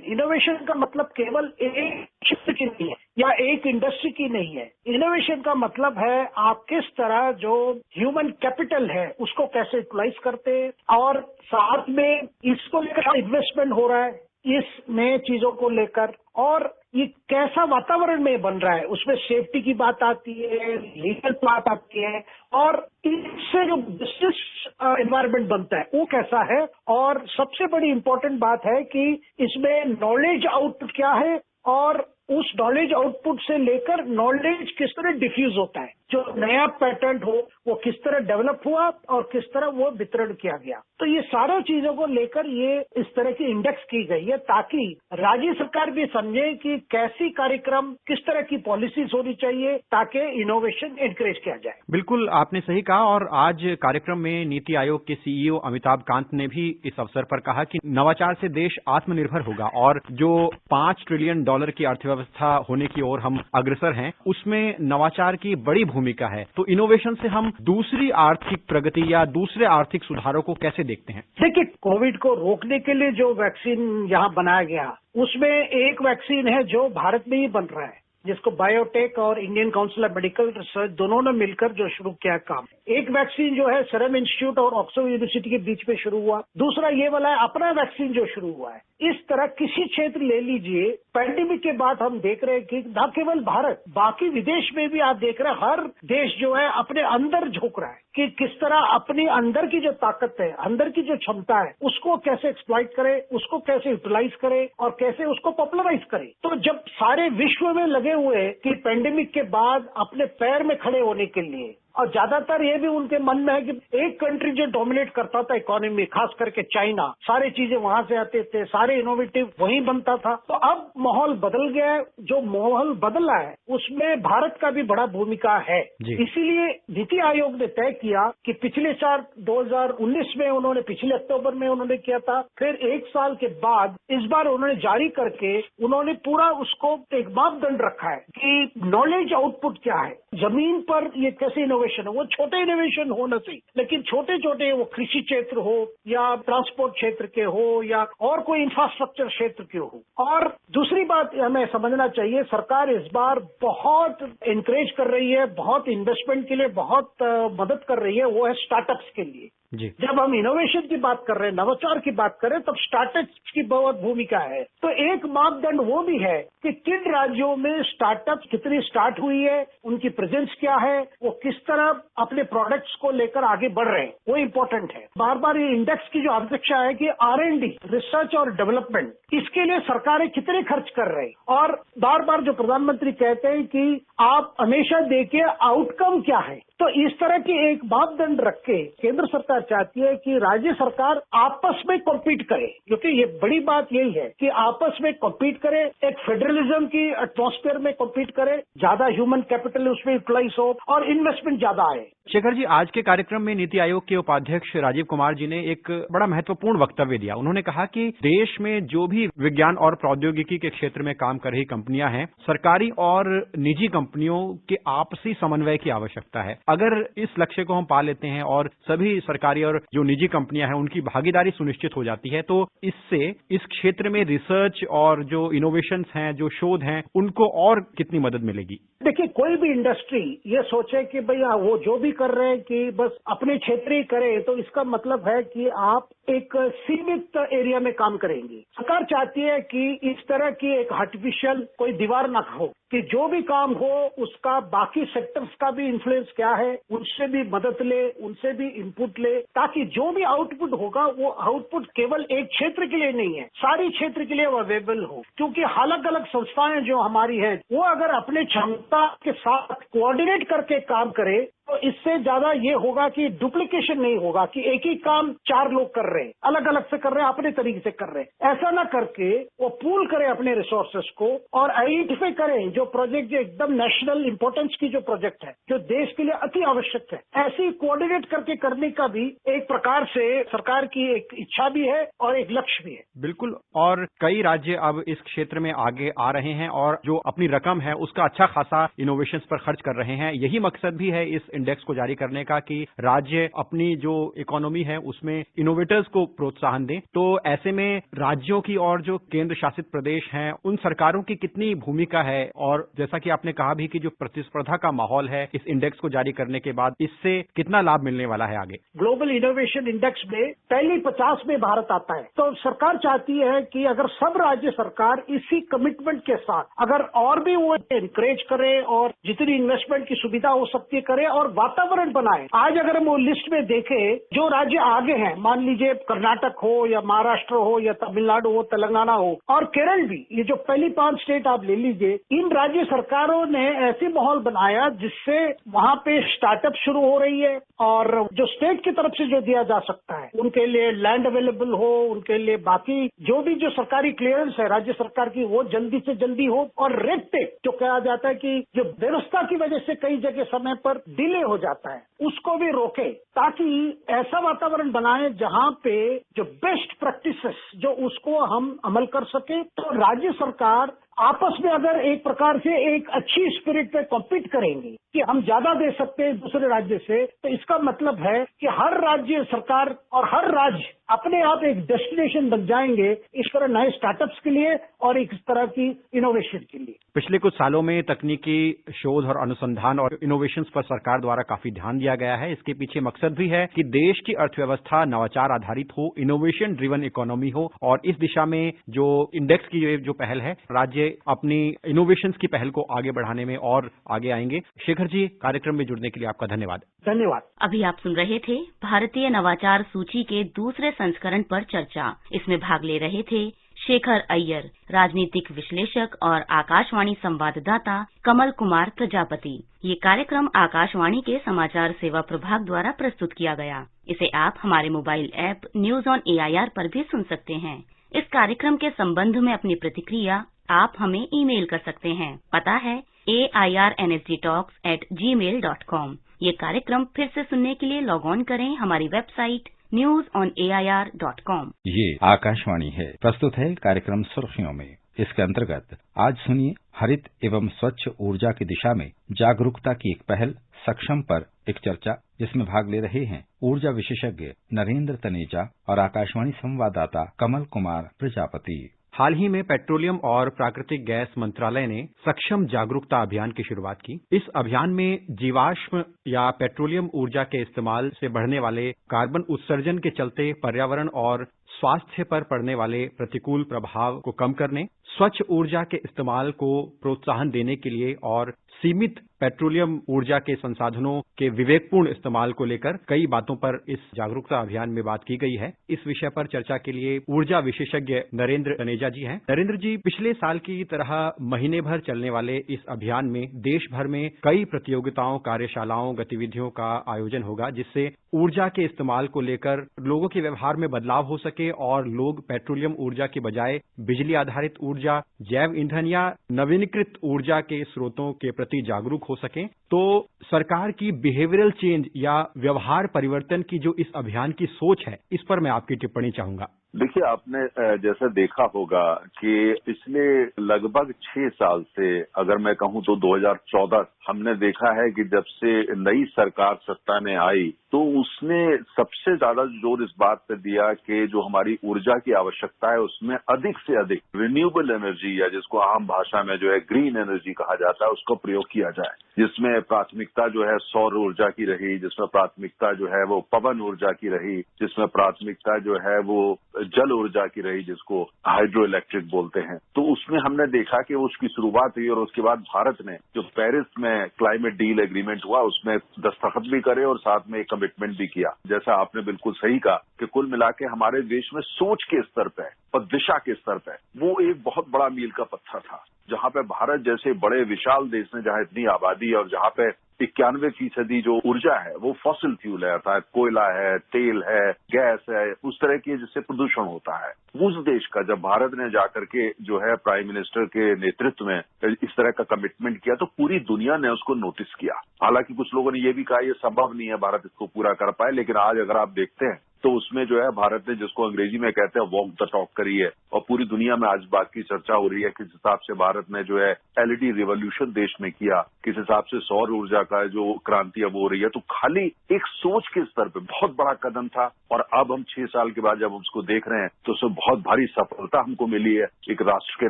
इनोवेशन का मतलब केवल एक क्षेत्र की नहीं है या एक इंडस्ट्री की नहीं है। इनोवेशन का मतलब है आप किस तरह जो ह्यूमन कैपिटल है उसको कैसे यूटिलाइज करते हैं और साथ में इसको लेकर इन्वेस्टमेंट हो रहा है इस नए चीजों को लेकर, और ये कैसा वातावरण में बन रहा है, उसमें सेफ्टी की बात आती है, लीगल बात आती है, और इससे जो बिजनेस एनवायरनमेंट बनता है वो कैसा है। और सबसे बड़ी इंपॉर्टेंट बात है कि इसमें नॉलेज आउटपुट क्या है और उस नॉलेज आउटपुट से लेकर नॉलेज किस तरह डिफ्यूज होता है, जो नया पैटर्न हो वो किस तरह डेवलप हुआ और किस तरह वो वितरण किया गया। तो ये सारी चीजों को लेकर ये इस तरह की इंडेक्स की गई है ताकि राज्य सरकार भी समझे कि कैसी कार्यक्रम, किस तरह की पॉलिसीज होनी चाहिए ताकि इनोवेशन एनकरेज किया जाए। बिल्कुल आपने सही कहा। और आज कार्यक्रम में नीति आयोग के सीईओ अमिताभ कांत ने भी इस अवसर पर कहा कि नवाचार से देश आत्मनिर्भर होगा और जो $5 ट्रिलियन की अर्थव्यवस्था होने की ओर हम अग्रसर हैं, उसमें नवाचार की बड़ी भूमिका है। तो इनोवेशन से हम दूसरी आर्थिक प्रगति या दूसरे आर्थिक सुधारों को कैसे देखते हैं? देखिए, कोविड को रोकने के लिए जो वैक्सीन यहाँ बनाया गया, उसमें एक वैक्सीन है जो भारत में ही बन रहा है, जिसको बायोटेक और Indian council of medical research दोनों ने मिलकर जो शुरू किया काम। एक वैक्सीन जो है सीरम इंस्टीट्यूट और ऑक्सफोर्ड यूनिवर्सिटी के बीच में शुरू हुआ, दूसरा ये वाला है अपना वैक्सीन जो शुरू हुआ है। इस तरह किसी क्षेत्र ले लीजिए, पैंडेमिक के बाद हम देख रहे हैं कि न केवल भारत, बाकी विदेश में भी आप देख रहे हैं हर देश जो है अपने अंदर झोंक रहा है कि किस तरह अपने अंदर की जो ताकत है, अंदर की जो क्षमता है, उसको कैसे एक्सप्लॉइट करे, उसको कैसे यूटिलाइज करे और कैसे उसको पॉपुलराइज करे। तो जब सारे विश्व में लगे हुए कि पैंडेमिक के बाद अपने पैर में खड़े होने के लिए, और ज्यादातर ये भी उनके मन में है कि एक कंट्री जो डोमिनेट करता था इकोनॉमी, खास करके चाइना, सारी चीजें वहां से आते थे, सारे इनोवेटिव वहीं बनता था। तो अब माहौल बदल गया है, जो माहौल बदला है उसमें भारत का भी बड़ा भूमिका है। इसीलिए नीति आयोग ने तय किया कि पिछले 2019 में उन्होंने, पिछले अक्टूबर में उन्होंने किया था, फिर एक साल के बाद इस बार उन्होंने जारी करके उन्होंने पूरा उसको एक मापदंड रखा है कि नॉलेज आउटपुट क्या है, जमीन पर ये कैसे इनोवेशन है। वो छोटे इनोवेशन हो न सही, लेकिन छोटे छोटे, वो कृषि क्षेत्र हो या ट्रांसपोर्ट क्षेत्र के हो या और कोई इंफ्रास्ट्रक्चर क्षेत्र के हो। और दूसरी बात हमें समझना चाहिए, सरकार इस बार बहुत एनकरेज कर रही है, बहुत इन्वेस्टमेंट के लिए बहुत मदद कर रही है, वो है स्टार्टअप्स के लिए। जब हम इनोवेशन की बात कर रहे हैं, नवाचार की बात कर रहे हैं, तब स्टार्टअप्स की बहुत भूमिका है। तो एक मापदंड वो भी है कि किन राज्यों में स्टार्टअप्स कितनी स्टार्ट हुई है, उनकी प्रेजेंस क्या है, वो किस तरह अपने प्रोडक्ट्स को लेकर आगे बढ़ रहे हैं, वो इम्पोर्टेंट है। बार बार ये इंडेक्स की जो अपेक्षा है कि R&D, रिसर्च और डेवलपमेंट, इसके लिए सरकारें कितने खर्च कर रहे हैं, और बार बार जो प्रधानमंत्री कहते हैं कि आप हमेशा देखिए आउटकम क्या है। तो इस तरह की एक मापदंड रख के केंद्र सरकार चाहती है कि राज्य सरकार आपस में कॉम्पीट करे, क्योंकि ये बड़ी बात यही है कि आपस में कॉम्पीट करे, एक फेडरलिज्म की एटमॉस्फेयर में कॉम्पीट करे, ज्यादा ह्यूमन कैपिटल उसमें यूटिलाइज हो और इन्वेस्टमेंट ज्यादा आए। शेखर जी, आज के कार्यक्रम में नीति आयोग के उपाध्यक्ष राजीव कुमार जी ने एक बड़ा महत्वपूर्ण वक्तव्य दिया। उन्होंने कहा कि देश में जो भी विज्ञान और प्रौद्योगिकी के क्षेत्र में काम कर रही कंपनियां हैं, सरकारी और निजी कंपनियों के आपसी समन्वय की आवश्यकता है। अगर इस लक्ष्य को हम पा लेते हैं और सभी सरकारी और जो निजी कंपनियां हैं उनकी भागीदारी सुनिश्चित हो जाती है, तो इससे इस क्षेत्र में रिसर्च और जो इनोवेशंस हैं, जो शोध हैं, उनको और कितनी मदद मिलेगी? देखिए, कोई भी इंडस्ट्री ये सोचे कि भैया वो जो भी कर रहे हैं कि बस अपने क्षेत्र ही करे, तो इसका मतलब है कि आप एक सीमित एरिया में काम करेंगे। सरकार चाहती है कि इस तरह की एक आर्टिफिशियल कोई दीवार न हो, कि जो भी काम हो उसका बाकी सेक्टर्स का भी इन्फ्लुएंस क्या है, उनसे भी मदद ले, उनसे भी इनपुट ले, ताकि जो भी आउटपुट होगा वो आउटपुट केवल एक क्षेत्र के लिए नहीं है, सारी क्षेत्र के लिए वो अवेलेबल हो। क्योंकि अलग अलग संस्थाएं जो हमारी हैं, वो अगर अपने क्षमता के साथ कोऑर्डिनेट करके काम करे, तो इससे ज्यादा ये होगा कि डुप्लीकेशन नहीं होगा कि एक ही काम 4 लोग कर रहे हैं, अलग अलग से कर रहे हैं, अपने तरीके से कर रहे हैं। ऐसा ना करके वो पूल करें अपने रिसोर्सेस को और आइडेंटिफाई करें जो प्रोजेक्ट जो एकदम नेशनल इंपॉर्टेंस की जो प्रोजेक्ट है, जो देश के लिए अति आवश्यक है। ऐसे कोऑर्डिनेट करके करने का भी एक प्रकार से सरकार की एक इच्छा भी है और एक लक्ष्य भी है। बिल्कुल, और कई राज्य अब इस क्षेत्र में आगे आ रहे हैं और जो अपनी रकम है उसका अच्छा खासा इनोवेशंस पर खर्च कर रहे हैं। यही मकसद भी है इस इंडेक्स को जारी करने का कि राज्य अपनी जो इकोनॉमी है उसमें इनोवेटर्स को प्रोत्साहन दें। तो ऐसे में राज्यों की और जो केंद्र शासित प्रदेश हैं, उन सरकारों की कितनी भूमिका है, और जैसा कि आपने कहा भी कि जो प्रतिस्पर्धा का माहौल है इस इंडेक्स को जारी करने के बाद, इससे कितना लाभ मिलने वाला है आगे? ग्लोबल इनोवेशन इंडेक्स में पहली 50 में भारत आता है। तो सरकार चाहती है कि अगर सब राज्य सरकार इसी कमिटमेंट के साथ अगर और भी वो एनकरेज करे और जितनी इन्वेस्टमेंट की सुविधा हो सकती है करे और वातावरण बनाए। आज अगर हम वो लिस्ट में देखें जो राज्य आगे हैं, मान लीजिए कर्नाटक हो या महाराष्ट्र हो या तमिलनाडु हो, तेलंगाना हो और केरल भी, ये जो पहली 5 स्टेट आप ले लीजिए, इन राज्य सरकारों ने ऐसी माहौल बनाया जिससे वहां पे स्टार्टअप शुरू हो रही है और जो स्टेट की तरफ से जो दिया जा सकता है उनके लिए लैंड अवेलेबल हो, उनके लिए बाकी जो भी जो सरकारी क्लियरेंस है राज्य सरकार की वो जल्दी से जल्दी हो, और रेड टेप जो कहा जाता है कि जो व्यवस्था की वजह से कई जगह समय पर डिले हो जाता है उसको भी रोके, ताकि ऐसा वातावरण बनाए जहां पे जो बेस्ट प्रैक्टिसेस जो उसको हम अमल कर सके। तो राज्य सरकार आपस में अगर एक प्रकार से एक अच्छी स्पिरिट पे कॉम्पीट करेंगे कि हम ज्यादा दे सकते हैं दूसरे राज्य से, तो इसका मतलब है कि हर राज्य सरकार और हर राज्य अपने आप एक डेस्टिनेशन बन जाएंगे इस तरह नए स्टार्टअप्स के लिए और इस तरह की इनोवेशन के लिए। पिछले कुछ सालों में तकनीकी शोध और अनुसंधान और इनोवेशंस पर सरकार द्वारा काफी ध्यान दिया गया है। इसके पीछे मकसद भी है कि देश की अर्थव्यवस्था नवाचार आधारित हो, इनोवेशन ड्रिवन इकोनॉमी हो, और इस दिशा में जो इंडेक्स की जो पहल है, राज्य अपनी इनोवेशंस की पहल को आगे बढ़ाने में और आगे आएंगे। शेखर जी, कार्यक्रम में जुड़ने के लिए आपका धन्यवाद। धन्यवाद। अभी आप सुन रहे थे भारतीय नवाचार सूची के दूसरे संस्करण पर चर्चा। इसमें भाग ले रहे थे शेखर अय्यर, राजनीतिक विश्लेषक और आकाशवाणी संवाददाता कमल कुमार प्रजापति। ये कार्यक्रम आकाशवाणी के समाचार सेवा प्रभाग द्वारा प्रस्तुत किया गया। इसे आप हमारे mobile app news on AIR पर भी सुन सकते हैं। इस कार्यक्रम के संबंध में अपनी प्रतिक्रिया आप हमें ईमेल कर सकते हैं। पता है airnsgtalks@gmail.com। ये कार्यक्रम फिर से सुनने के लिए लॉग ऑन करें हमारी वेबसाइट newsonair.com। ये आकाशवाणी है। प्रस्तुत है कार्यक्रम सुर्खियों में। इसके अंतर्गत आज सुनिए हरित एवं स्वच्छ ऊर्जा की दिशा में जागरूकता की एक पहल सक्षम पर एक चर्चा, जिसमें भाग ले रहे हैं ऊर्जा विशेषज्ञ नरेंद्र तनेजा और आकाशवाणी संवाददाता कमल कुमार प्रजापति। हाल ही में पेट्रोलियम और प्राकृतिक गैस मंत्रालय ने सक्षम जागरूकता अभियान की शुरुआत की। इस अभियान में जीवाश्म या पेट्रोलियम ऊर्जा के इस्तेमाल से बढ़ने वाले कार्बन उत्सर्जन के चलते पर्यावरण और स्वास्थ्य पर पड़ने वाले प्रतिकूल प्रभाव को कम करने, स्वच्छ ऊर्जा के इस्तेमाल को प्रोत्साहन देने के लिए और सीमित पेट्रोलियम ऊर्जा के संसाधनों के विवेकपूर्ण इस्तेमाल को लेकर कई बातों पर इस जागरूकता अभियान में बात की गई है। इस विषय पर चर्चा के लिए ऊर्जा विशेषज्ञ नरेंद्र तनेजा जी हैं। नरेंद्र जी, पिछले साल की तरह महीने भर चलने वाले इस अभियान में देश भर में कई प्रतियोगिताओं, कार्यशालाओं, गतिविधियों का आयोजन होगा, जिससे ऊर्जा के इस्तेमाल को लेकर लोगों के व्यवहार में बदलाव हो सके और लोग पेट्रोलियम ऊर्जा की बजाय बिजली आधारित ऊर्जा, जैव ईंधन या नवीनीकृत ऊर्जा के स्रोतों के प्रति जागरूक हो सकें। तो सरकार की बिहेवियरल चेंज या व्यवहार परिवर्तन की जो इस अभियान की सोच है, इस पर मैं आपकी टिप्पणी चाहूंगा। देखिए, आपने जैसा देखा होगा कि पिछले लगभग 6 साल से, अगर मैं कहूं तो 2014 हमने देखा है कि जब से नई सरकार सत्ता में आई तो उसने सबसे ज्यादा जोर इस बात पे दिया कि जो हमारी ऊर्जा की आवश्यकता है उसमें अधिक से अधिक रिन्यूएबल एनर्जी, या जिसको आम भाषा में जो है ग्रीन एनर्जी कहा जाता है, उसका प्रयोग किया जाए, जिसमें प्राथमिकता जो है सौर ऊर्जा की रही, जिसमें प्राथमिकता जो है वो पवन ऊर्जा की रही, जिसमें प्राथमिकता जो है वो जल ऊर्जा की रही, जिसको हाइड्रो इलेक्ट्रिक बोलते हैं। तो उसमें हमने देखा कि उसकी शुरुआत हुई और उसके बाद भारत ने जो पेरिस में क्लाइमेट डील एग्रीमेंट हुआ उसमें दस्तखत भी करे और साथ में एक कमिटमेंट भी किया। जैसा आपने बिल्कुल सही कहा कि कुल मिला के हमारे देश में सोच के स्तर पे और दिशा के स्तर पे वो एक बहुत बड़ा मील का पत्थर था, जहां पे भारत जैसे बड़े विशाल देश में जहां इतनी आबादी और जहां पे 91% जो ऊर्जा है वो फॉसिल फ्यूल है, अर्थात कोयला है, तेल है, गैस है, उस तरह की जिससे प्रदूषण होता है। उस देश का जब भारत ने जाकर के जो है प्राइम मिनिस्टर के नेतृत्व में इस तरह का कमिटमेंट किया तो पूरी दुनिया ने उसको नोटिस किया। हालांकि कुछ लोगों ने ये भी कहा ये संभव नहीं है भारत इसको पूरा कर पाए, लेकिन आज अगर आप देखते हैं तो उसमें जो है भारत ने, जिसको अंग्रेजी में कहते हैं वॉक द टॉक, करी है और पूरी दुनिया में आज बात की चर्चा हो रही है किस हिसाब से भारत ने जो है LED रिवॉल्यूशन देश में किया, किस हिसाब से सौर ऊर्जा का जो क्रांति अब हो रही है। तो खाली एक सोच के स्तर पे बहुत बड़ा कदम था और अब हम 6 साल के बाद जब हम उसको देख रहे हैं तो उसमें बहुत भारी सफलता हमको मिली है एक राष्ट्र के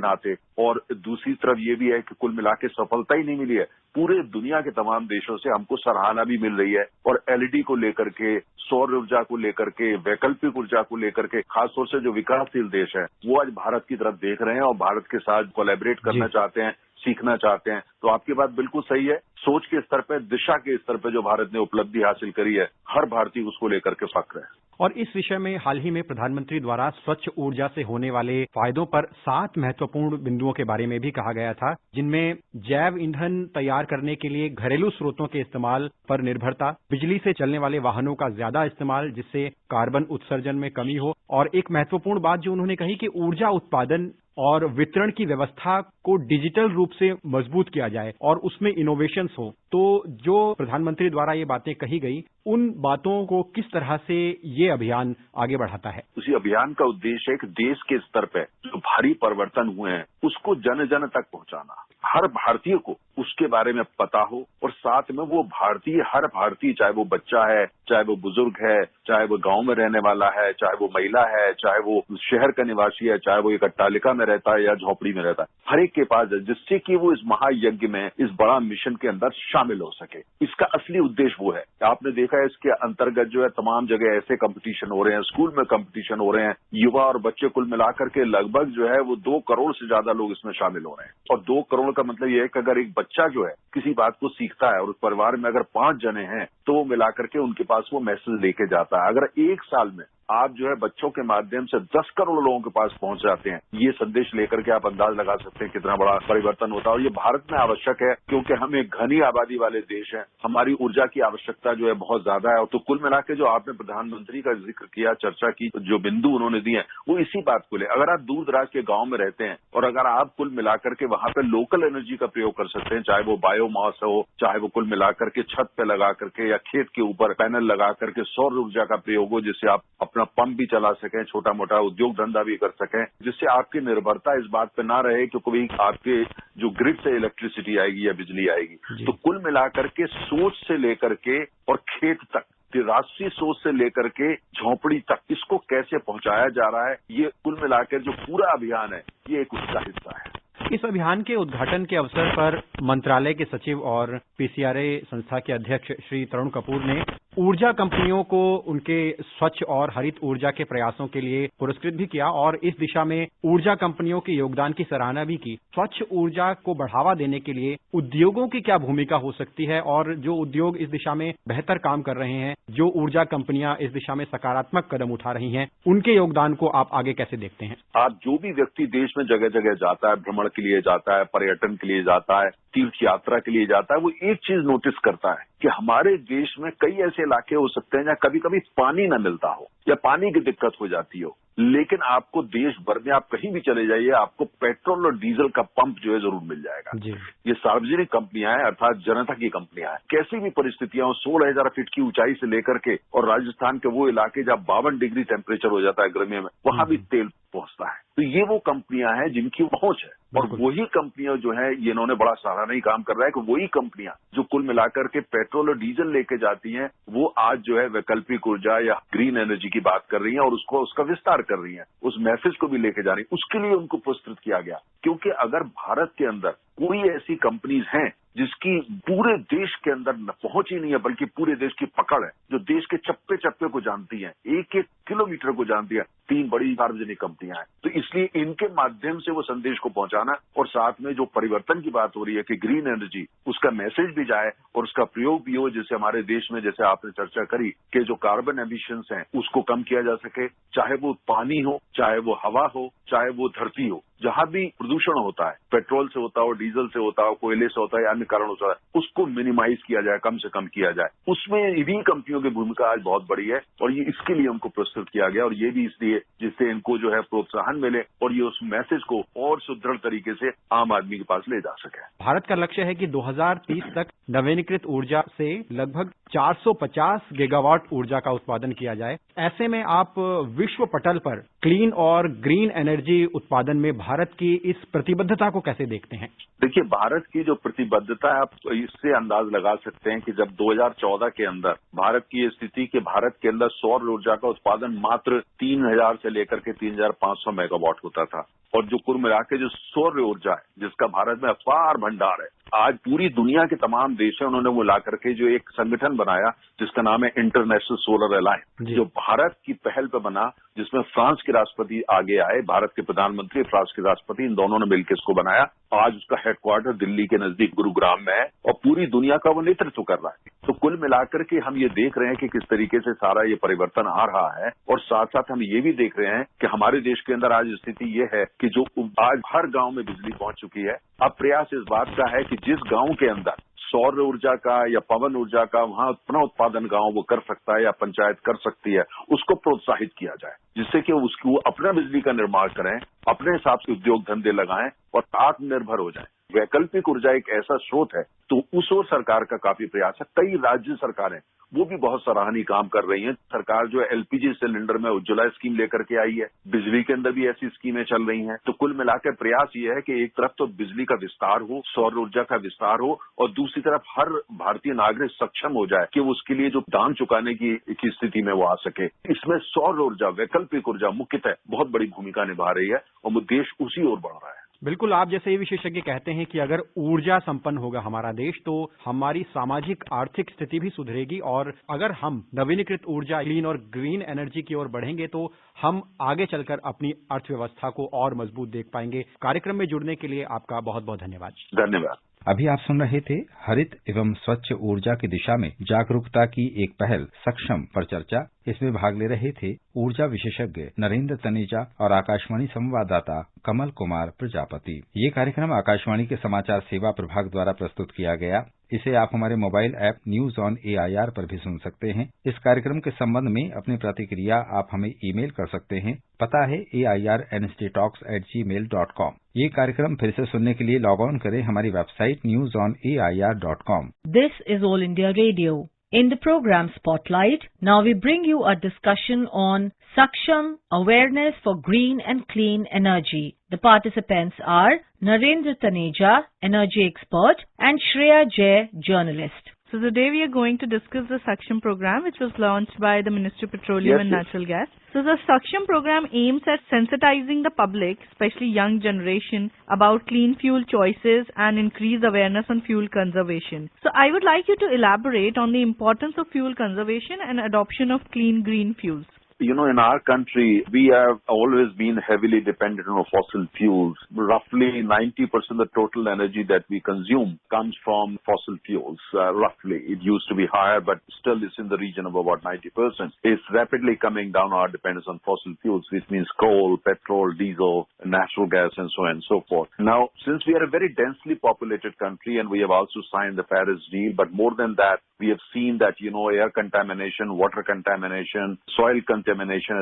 नाते। और दूसरी तरफ ये भी है कि कुल मिला के सफलता ही नहीं मिली है, पूरे दुनिया के तमाम देशों से हमको सराहना भी मिल रही है और LED को लेकर के, सौर ऊर्जा को लेकर के, वैकल्पिक ऊर्जा को लेकर के, खासतौर से जो विकासशील देश है वो आज भारत की तरफ देख रहे हैं और भारत के साथ कोलैबोरेट करना चाहते हैं, सीखना चाहते हैं। तो आपकी बात बिल्कुल सही है, सोच के स्तर पे, दिशा के स्तर पे जो भारत ने उपलब्धि हासिल करी है, हर भारतीय उसको लेकर के फक्र है। और इस विषय में हाल ही में प्रधानमंत्री द्वारा स्वच्छ ऊर्जा से होने वाले फायदों पर 7 महत्वपूर्ण बिंदुओं के बारे में भी कहा गया था, जिनमें जैव ईंधन तैयार करने के लिए घरेलू स्रोतों के इस्तेमाल पर निर्भरता, बिजली से चलने वाले वाहनों का ज्यादा इस्तेमाल जिससे कार्बन उत्सर्जन में कमी हो, और एक महत्वपूर्ण बात जो उन्होंने कही कि ऊर्जा उत्पादन और वितरण की व्यवस्था को डिजिटल रूप से मजबूत किया जाए और उसमें इनोवेशंस हो, तो जो प्रधानमंत्री द्वारा ये बातें कही गई, उन बातों को किस तरह से ये अभियान आगे बढ़ाता है? उसी अभियान का उद्देश्य है कि देश के स्तर पे जो भारी परिवर्तन हुए हैं उसको जन जन तक पहुंचाना, हर भारतीय को उसके बारे में पता हो, और साथ में वो भारतीय, हर भारतीय, चाहे वो बच्चा है, चाहे वो बुजुर्ग है, चाहे वो गांव में रहने वाला है, चाहे वो महिला है, चाहे वो शहर का निवासी है, चाहे वो एक अट्टालिका में रहता है या झोपड़ी में रहता है, हर एक के पास है, जिससे कि वो इस महायज्ञ में, इस बड़ा मिशन के अंदर शामिल हो सके। इसका असली उद्देश्य वो है। आपने देखा है इसके अंतर्गत जो है तमाम जगह ऐसे कंपटीशन हो रहे हैं, स्कूल में कंपटीशन हो रहे हैं, युवा और बच्चे कुल मिलाकर के लगभग जो है वो 2 करोड़ से ज्यादा लोग इसमें शामिल हो रहे हैं। और 2 करोड़ का मतलब ये है कि अगर एक बच्चा जो है किसी बात को सीखता है और उस परिवार में अगर 5 जने हैं तो वो मिलाकर के उनके पास वो मैसेज लेके जाता है। अगर एक साल में आप जो है बच्चों के माध्यम से 10 करोड़ लोगों के पास पहुंच जाते हैं, ये संदेश लेकर के आप अंदाज लगा सकते हैं कितना बड़ा परिवर्तन होता है। और ये भारत में आवश्यक है क्योंकि हम एक घनी आबादी वाले देश हैं, हमारी ऊर्जा की आवश्यकता जो है बहुत ज्यादा है। तो कुल मिला के जो आपने प्रधानमंत्री का जिक्र किया, चर्चा की, जो बिंदु उन्होंने दिए वो इसी बात को ले। अगर आप दूर दराज के गाँव में रहते हैं और अगर आप कुल मिलाकर के वहां पे लोकल एनर्जी का प्रयोग कर सकते हैं, चाहे वो बायोमास हो, चाहे वो कुल मिलाकर के छत पे लगा करके या खेत के ऊपर पैनल लगा करके सौर ऊर्जा का प्रयोग हो, जिससे आप अपना पंप भी चला सकें, छोटा मोटा उद्योग धंधा भी कर सकें, जिससे आपकी निर्भरता इस बात पे ना रहे कि कोई आपके जो ग्रिड से इलेक्ट्रिसिटी आएगी या बिजली आएगी। तो कुल मिलाकर के सोच से लेकर के और खेत तक, राष्ट्रीय सोच से लेकर के झोंपड़ी तक इसको कैसे पहुंचाया जा रहा है, ये कुल मिलाकर जो पूरा अभियान है ये एक उसका हिस्सा है। इस अभियान के उद्घाटन के अवसर पर मंत्रालय के सचिव और पीसीआरए संस्था के अध्यक्ष श्री तरुण कपूर ने ऊर्जा कंपनियों को उनके स्वच्छ और हरित ऊर्जा के प्रयासों के लिए पुरस्कृत भी किया और इस दिशा में ऊर्जा कंपनियों के योगदान की सराहना भी की। स्वच्छ ऊर्जा को बढ़ावा देने के लिए उद्योगों की क्या भूमिका हो सकती है और जो उद्योग इस दिशा में बेहतर काम कर रहे हैं, जो ऊर्जा कंपनियां इस दिशा में सकारात्मक कदम उठा रही हैं, उनके योगदान को आप आगे कैसे देखते हैं? आप जो भी व्यक्ति देश में जगह जगह जाता है, भ्रमण के लिए जाता है, पर्यटन के लिए जाता है, तीर्थ यात्रा के लिए जाता है, वो एक चीज नोटिस करता है कि हमारे देश में कई ऐसे इलाके हो सकते हैं जहाँ कभी कभी पानी न मिलता हो या पानी की दिक्कत हो जाती हो, लेकिन आपको देश भर में आप कहीं भी चले जाइए, आपको पेट्रोल और डीजल का पंप जो है जरूर मिल जाएगा। ये सार्वजनिक कंपनियां हैं, अर्थात जनता की कंपनियां हैं। कैसी भी परिस्थितियां हो, 16,000 फीट की ऊंचाई से लेकर के और राजस्थान के वो इलाके जहाँ 52 डिग्री टेम्परेचर हो जाता है गर्मी में, वहां भी तेल पहुंचता है। तो ये वो कंपनियां हैं जिनकी पहुंच है, और वही कंपनियां जो है, ये इन्होंने बड़ा सराहनीय काम कर रहा है कि वही कंपनियां जो कुल मिलाकर के पेट्रोल और डीजल लेके जाती हैं, वो आज जो है वैकल्पिक ऊर्जा या ग्रीन एनर्जी की बात कर रही हैं और उसका विस्तार कर रही हैं, उस मैसेज को भी लेके जा रही हैं। उसके लिए उनको पुरस्कृत किया गया, क्योंकि अगर भारत के अंदर कोई ऐसी कंपनीज हैं जिसकी पूरे देश के अंदर पहुंच ही नहीं है, बल्कि पूरे देश की पकड़ है, जो देश के चप्पे चप्पे को जानती हैं, एक एक किलोमीटर को जानती है, 3 बड़ी सार्वजनिक कंपनियां हैं। तो इसलिए इनके माध्यम से वो संदेश को पहुंचाना और साथ में जो परिवर्तन की बात हो रही है कि ग्रीन एनर्जी, उसका मैसेज भी जाए और उसका प्रयोग भी हो, जिससे हमारे देश में, जैसे आपने चर्चा करी, कि जो कार्बन एमिशंस हैं उसको कम किया जा सके, चाहे वो पानी हो, चाहे वो हवा हो, चाहे वो धरती हो, जहां भी प्रदूषण होता है, पेट्रोल से होता हो, डीजल से होता हो, कोयले से होता है या अन्य कारणों से, उसको मिनिमाइज किया जाए, कम से कम किया जाए। उसमें इन्हीं कंपनियों की भूमिका आज बहुत बड़ी है और ये इसके लिए उनको पुरस्कृत किया गया, और ये भी इसलिए जिससे इनको जो है प्रोत्साहन मिले और ये उस मैसेज को और सुदृढ़ तरीके से आम आदमी के पास ले जा सके। भारत का लक्ष्य है कि 2030 तक नवीनीकृत ऊर्जा से लगभग 450 गीगावाट ऊर्जा का उत्पादन किया जाए। ऐसे में आप विश्व पटल पर क्लीन और ग्रीन एनर्जी उत्पादन में भारत की इस प्रतिबद्धता को कैसे देखते हैं? देखिए, भारत की जो प्रतिबद्धता है, आप इससे अंदाज लगा सकते हैं कि जब 2014 के अंदर भारत की ये स्थिति कि भारत के अंदर सौर ऊर्जा का उत्पादन मात्र 3000 से लेकर के 3500 मेगावाट होता था, और जो कुल मिला के जो सौर ऊर्जा है, जिसका भारत में अपार भंडार है, आज पूरी दुनिया के तमाम देश हैं, उन्होंने वो ला करके जो एक संगठन बनाया जिसका नाम है इंटरनेशनल सोलर अलायंस, जो भारत की पहल पे बना, जिसमें फ्रांस के राष्ट्रपति आगे आए, भारत के प्रधानमंत्री, फ्रांस के राष्ट्रपति, इन दोनों ने मिलकर इसको बनाया। आज उसका हेडक्वार्टर दिल्ली के नजदीक गुरुग्राम में है और पूरी दुनिया का वो नेतृत्व कर रहा है। तो कुल मिलाकर के हम ये देख रहे हैं कि किस तरीके से सारा ये परिवर्तन आ रहा है, और साथ साथ हम ये भी देख रहे हैं कि हमारे देश के अंदर आज स्थिति ये है कि जो आज हर गांव में बिजली पहुंच चुकी है। अब प्रयास इस बात का है कि जिस गांव के अंदर सौर ऊर्जा का या पवन ऊर्जा का वहां अपना उत्पादन गांव वो कर सकता है या पंचायत कर सकती है, उसको प्रोत्साहित किया जाए, जिससे कि उसको अपना बिजली का निर्माण करें, अपने हिसाब से उद्योग धंधे लगाएं और आत्मनिर्भर हो जाएं। वैकल्पिक ऊर्जा एक ऐसा स्रोत है, तो उस ओर सरकार का काफी प्रयास है। कई राज्य सरकारें वो भी बहुत सराहनीय काम कर रही हैं। सरकार जो है एलपीजी सिलेंडर में उज्ज्वला स्कीम लेकर के आई है, बिजली के अंदर भी ऐसी स्कीमें चल रही हैं। तो कुल मिलाकर प्रयास ये है कि एक तरफ तो बिजली का विस्तार हो, सौर ऊर्जा का विस्तार हो, और दूसरी तरफ हर भारतीय नागरिक सक्षम हो जाए कि वो उसके लिए जो दाम चुकाने की स्थिति में वो आ सके। इसमें सौर ऊर्जा, वैकल्पिक ऊर्जा मुख्यतः बहुत बड़ी भूमिका निभा रही है और देश उसी ओर बढ़ रहा है। बिल्कुल, आप जैसे ये विशेषज्ञ कहते हैं कि अगर ऊर्जा संपन्न होगा हमारा देश तो हमारी सामाजिक आर्थिक स्थिति भी सुधरेगी, और अगर हम नवीनीकृत ऊर्जा, क्लीन और ग्रीन एनर्जी की ओर बढ़ेंगे तो हम आगे चलकर अपनी अर्थव्यवस्था को और मजबूत देख पाएंगे। कार्यक्रम में जुड़ने के लिए आपका बहुत बहुत धन्यवाद। धन्यवाद। अभी आप सुन रहे थे हरित एवं स्वच्छ ऊर्जा की दिशा में जागरूकता की एक पहल सक्षम पर चर्चा। इसमें भाग ले रहे थे ऊर्जा विशेषज्ञ नरेंद्र तनेजा और आकाशवाणी संवाददाता कमल कुमार प्रजापति। ये कार्यक्रम आकाशवाणी के समाचार सेवा प्रभाग द्वारा प्रस्तुत किया गया। इसे आप हमारे mobile app news on AIR पर भी सुन सकते हैं। इस कार्यक्रम के संबंध में अपनी प्रतिक्रिया आप हमें ईमेल कर सकते हैं। पता है airnsttalks@gmail.com। ये कार्यक्रम फिर से सुनने के लिए लॉग ऑन करें हमारी website newsonair.com। This is All India Radio. In the program Spotlight, now we bring you a discussion on Saksham, Awareness for Green and Clean Energy. The participants are Narendra Taneja, Energy Expert, and Shreya Jay, Journalist. So today we are going to discuss the Saksham program, which was launched by the Ministry of Petroleum and Natural Gas. So the Saksham program aims at sensitizing the public, especially young generation, about clean fuel choices and increase awareness on fuel conservation. So I would like you to elaborate on the importance of fuel conservation and adoption of clean green fuels. You know, in our country, we have always been heavily dependent on fossil fuels. Roughly 90% of the total energy that we consume comes from fossil fuels. Roughly. It used to be higher, but still it's in the region of about 90%. It's rapidly coming down our dependence on fossil fuels, which means coal, petrol, diesel, natural gas, and so on and so forth. Now, since we are a very densely populated country and we have also signed the Paris deal, but more than that, we have seen that, you know, air contamination, water contamination, soil contamination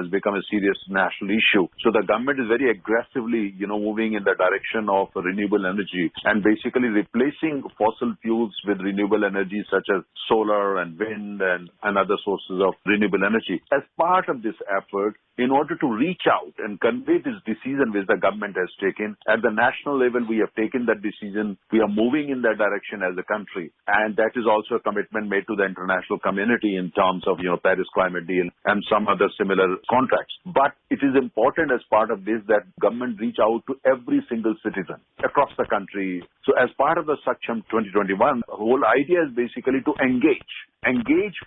has become a serious national issue. So the government is very aggressively, you know, moving in the direction of renewable energy and basically replacing fossil fuels with renewable energy such as solar and wind and other sources of renewable energy. As part of this effort, in order to reach out and convey this decision which the government has taken, at the national level we have taken that decision. We are moving in that direction as a country, and that is also a commitment made to the international community in terms of, you know, Paris Climate Deal and some other similar contracts. But it is important as part of this that government reach out to every single citizen across the country. So as part of the Saksham 2021, the whole idea is basically to engage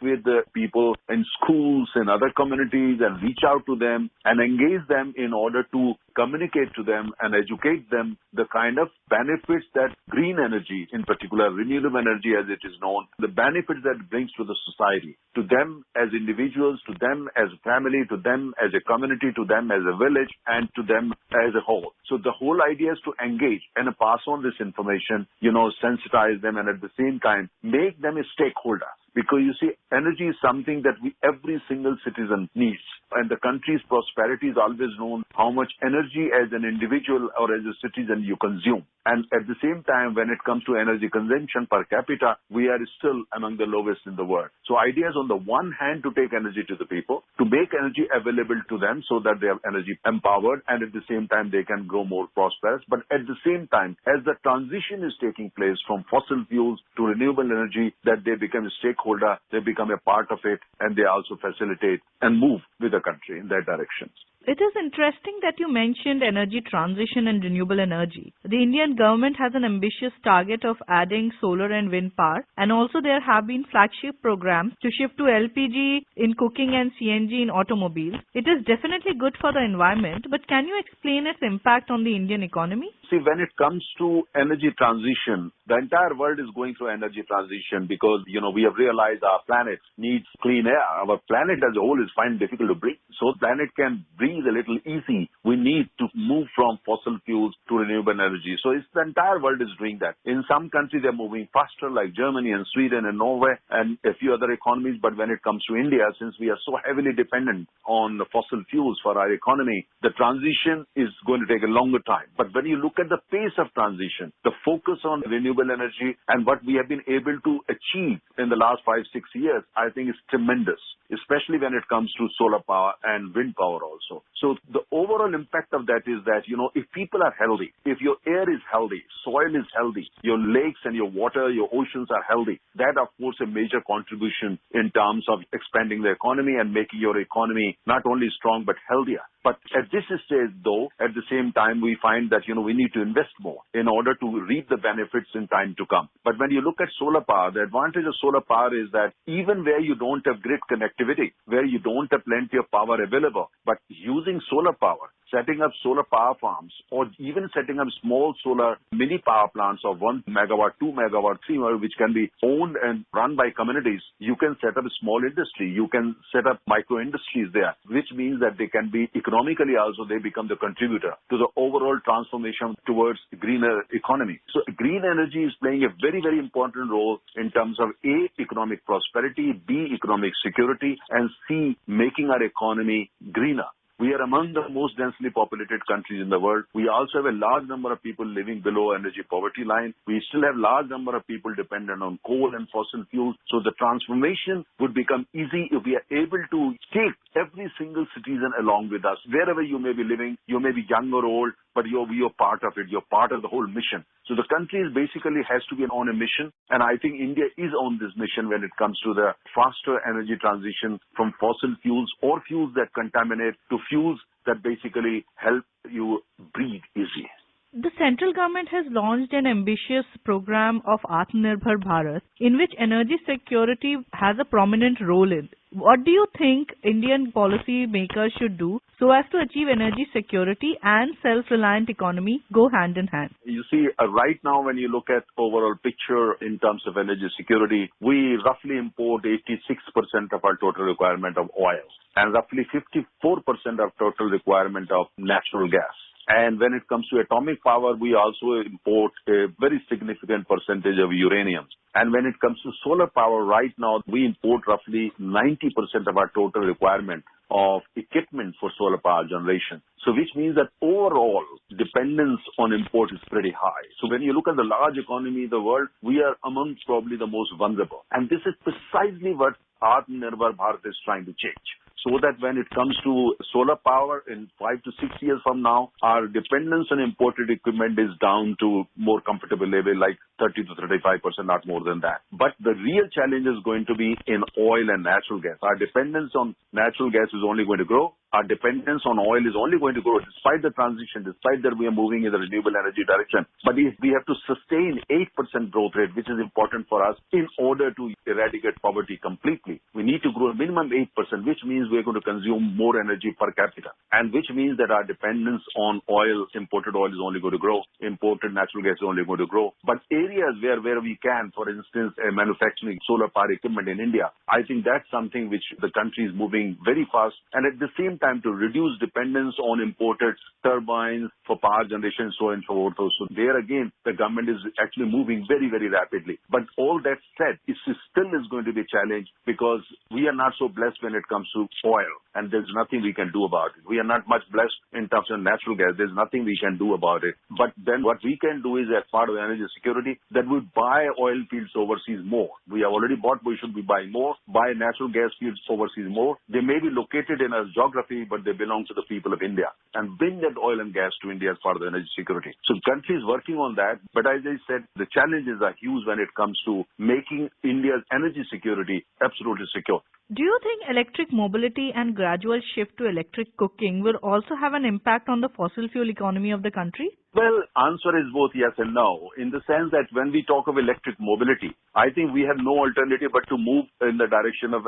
with the people in schools, in other communities, and reach out to them and engage them in order to communicate to them and educate them the kind of benefits that green energy, in particular renewable energy as it is known, the benefits that it brings to the society, to them as individuals, to them as a family, to them as a community, to them as a village, and to them as a whole. So the whole idea is to engage and pass on this information, you know, sensitize them, and at the same time make them a stakeholder. Because you see, energy is something that every single citizen needs. And the country's prosperity is always known how much energy as an individual or as a citizen you consume. And at the same time, when it comes to energy consumption per capita, we are still among the lowest in the world. So idea is on the one hand to take energy to the people, to make energy available to them so that they have energy empowered, and at the same time they can grow more prosperous. But at the same time, as the transition is taking place from fossil fuels to renewable energy, that they become a stakeholder, they become a part of it, and they also facilitate and move with the country in that direction. It is interesting that you mentioned energy transition and renewable energy. The Indian government has an ambitious target of adding solar and wind power, and also there have been flagship programs to shift to LPG in cooking and CNG in automobiles. It is definitely good for the environment, but can you explain its impact on the Indian economy? See, when it comes to energy transition, the entire world is going through energy transition because, you know, we have realized our planet needs clean air. Our planet as a whole is finding difficult to breathe. So planet can breathe breathe a little easy, we need to move from fossil fuels to renewable energy. So the entire world is doing that. In some countries, they're moving faster, like Germany and Sweden and Norway and a few other economies. But when it comes to India, since we are so heavily dependent on the fossil fuels for our economy, the transition is going to take a longer time. But when you look at the pace of transition, the focus on renewable energy and what we have been able to achieve in the last 5-6 years, I think is tremendous, especially when it comes to solar power and wind power also. So the overall impact of that is that, if people are healthy, if your air is healthy, soil is healthy, your lakes and your water, your oceans are healthy, that of course a major contribution in terms of expanding the economy and making your economy not only strong but healthier. But at this stage, though, at the same time, we find that, we need to invest more in order to reap the benefits in time to come. But when you look at solar power, the advantage of solar power is that even where you don't have grid connectivity, where you don't have plenty of power available, but using solar power, setting up solar power farms, or even setting up small solar mini power plants of 1 megawatt, 2 megawatt, 3 megawatt, which can be owned and run by communities, you can set up a small industry. You can set up micro industries there, which means that they can be economically also, they become the contributor to the overall transformation towards greener economy. So green energy is playing a very, very important role in terms of A, economic prosperity, B, economic security, and C, making our economy greener. We are among the most densely populated countries in the world. We also have a large number of people living below energy poverty line. We still have large number of people dependent on coal and fossil fuels. So the transformation would become easy if we are able to take every single citizen along with us. Wherever you may be living, you may be young or old, but you're part of it. You're part of the whole mission. So the country basically has to be on a mission. And I think India is on this mission when it comes to the faster energy transition from fossil fuels or fuels that contaminate to fuels that basically help you breathe easy. The central government has launched an ambitious program of Atmanirbhar Bharat, in which energy security has a prominent role in. What do you think Indian policy makers should do so as to achieve energy security and self-reliant economy go hand in hand? You see, right now when you look at overall picture in terms of energy security, we roughly import 86% of our total requirement of oil and roughly 54% of total requirement of natural gas. And when it comes to atomic power, we also import a very significant percentage of uranium. And when it comes to solar power, right now, we import roughly 90% of our total requirement of equipment for solar power generation. So which means that overall dependence on import is pretty high. So when you look at the large economy in the world, we are amongst probably the most vulnerable. And this is precisely what Atmanirbhar Bharat is trying to change. So that when it comes to solar power in 5 to 6 years from now, our dependence on imported equipment is down to more comfortable level, like 30 to 35%, not more than that. But the real challenge is going to be in oil and natural gas. Our dependence on natural gas is only going to grow. Our dependence on oil is only going to grow despite the transition, despite that we are moving in the renewable energy direction. But if we have to sustain 8% growth rate, which is important for us in order to eradicate poverty completely, we need to grow a minimum 8%, which means we're going to consume more energy per capita. And which means that our dependence on oil, imported oil is only going to grow. Imported natural gas is only going to grow. But areas where we can, for instance, manufacturing solar power equipment in India, I think that's something which the country is moving very fast. And at the same time, to reduce dependence on imported turbines for power generation, so and so forth. So there again, the government is actually moving very, very rapidly. But all that said, it still is going to be a challenge because we are not so blessed when it comes to oil, and there's nothing we can do about it. We are not much blessed in terms of natural gas. There's nothing we can do about it. But then what we can do is, as part of energy security, that we buy oil fields overseas more. We have already bought, we should be buying more, buy natural gas fields overseas more. They may be located in a geography, but they belong to the people of India, and bring that oil and gas to India as part of the energy security. So the country is working on that. But as I said, the challenges are huge when it comes to making India's energy security absolutely secure. Do you think electric mobility and gradual shift to electric cooking will also have an impact on the fossil fuel economy of the country? Well, answer is both yes and no, in the sense that when we talk of electric mobility, I think we have no alternative but to move in the direction of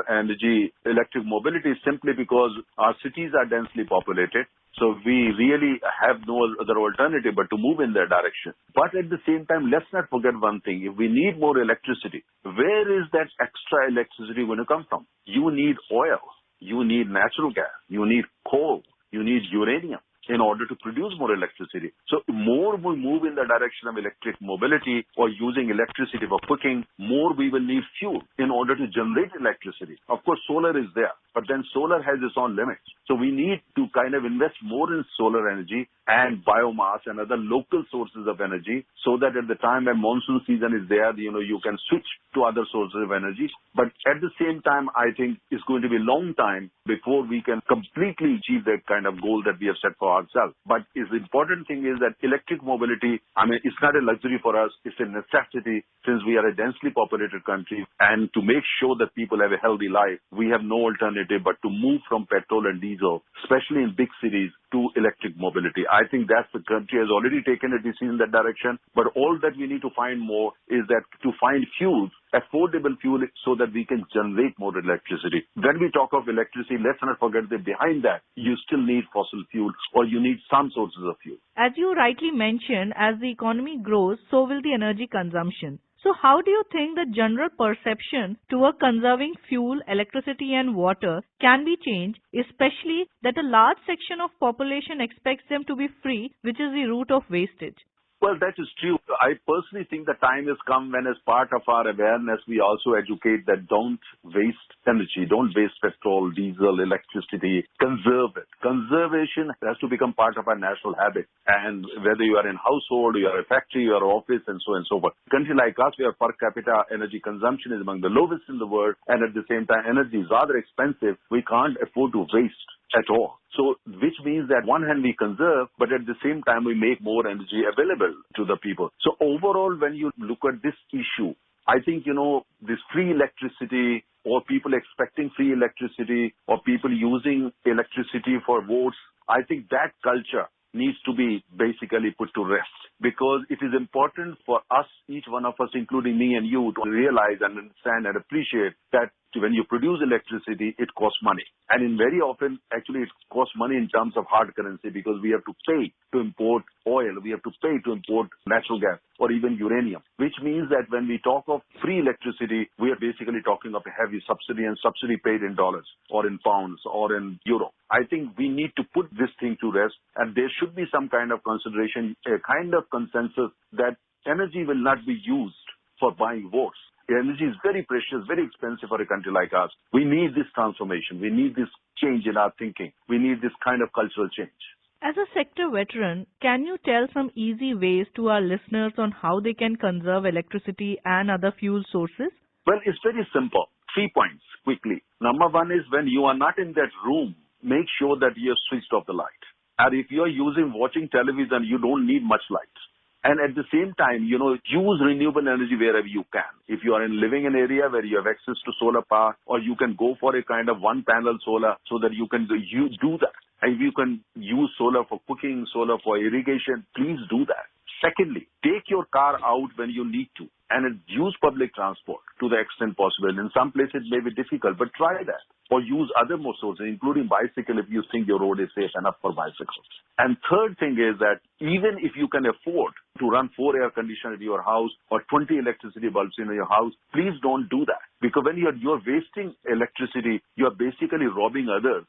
electric mobility, simply because our cities are densely populated. So we really have no other alternative but to move in that direction. But at the same time, let's not forget one thing. If we need more electricity, where is that extra electricity going to come from? You need oil. You need natural gas. You need coal. You need uranium in order to produce more electricity. So more we move in the direction of electric mobility or using electricity for cooking, more we will need fuel in order to generate electricity. Of course, solar is there, but then solar has its own limits. So we need to kind of invest more in solar energy and biomass and other local sources of energy so that at the time when monsoon season is there, you can switch to other sources of energy. But at the same time, I think it's going to be a long time before we can completely achieve that kind of goal that we have set for ourselves. But the important thing is that electric mobility, it's not a luxury for us, it's a necessity since we are a densely populated country, and to make sure that people have a healthy life, we have no alternative but to move from petrol and diesel, especially in big cities, to electric mobility. I think that the country has already taken a decision in that direction, but all that we need to find more is that to find fuels, affordable fuel, so that we can generate more electricity. When we talk of electricity, let's not forget that behind that, you still need fossil fuel or you need some sources of fuel. As you rightly mentioned, as the economy grows, so will the energy consumption. So how do you think the general perception toward conserving fuel, electricity and water can be changed, especially that a large section of population expects them to be free, which is the root of wastage? Well, that is true. I personally think the time has come when as part of our awareness, we also educate that don't waste energy, don't waste petrol, diesel, electricity, conserve it. Conservation has to become part of our national habit. And whether you are in household, you are a factory, you are an office, and so on and so forth. A country like us, where per capita energy consumption is among the lowest in the world, and at the same time, energy is rather expensive, we can't afford to waste at all. So, which means that one hand we conserve, but at the same time we make more energy available to the people. So overall, when you look at this issue, I think, this free electricity or people expecting free electricity or people using electricity for votes, I think that culture needs to be basically put to rest, because it is important for us, each one of us, including me and you, to realize and understand and appreciate that when you produce electricity, it costs money. And very often, actually, it costs money in terms of hard currency, because we have to pay to import oil, we have to pay to import natural gas or even uranium, which means that when we talk of free electricity, we are basically talking of a heavy subsidy, and subsidy paid in dollars or in pounds or in euro. I think we need to put this thing to rest, and there should be some kind of consideration, a kind of consensus that energy will not be used for buying votes. Energy is very precious, very expensive for a country like us. We need this transformation. We need this change in our thinking. We need this kind of cultural change. As a sector veteran, can you tell some easy ways to our listeners on how they can conserve electricity and other fuel sources? Well, it's very simple. 3 points, quickly. Number one is, when you are not in that room, make sure that you have switched off the light. And if you are watching television, you don't need much light. And at the same time, use renewable energy wherever you can. If you are living in an area where you have access to solar power, or you can go for a kind of one-panel solar so that you can do that. And if you can use solar for cooking, solar for irrigation, please do that. Secondly, take your car out when you need to and use public transport to the extent possible. In some places it may be difficult, but try that. Or use other more sources, including bicycle, if you think your road is safe enough for bicycles. And third thing is that even if you can afford to run 4 air conditioners in your house or 20 electricity bulbs in your house, please don't do that. Because when you're wasting electricity, you're basically robbing others,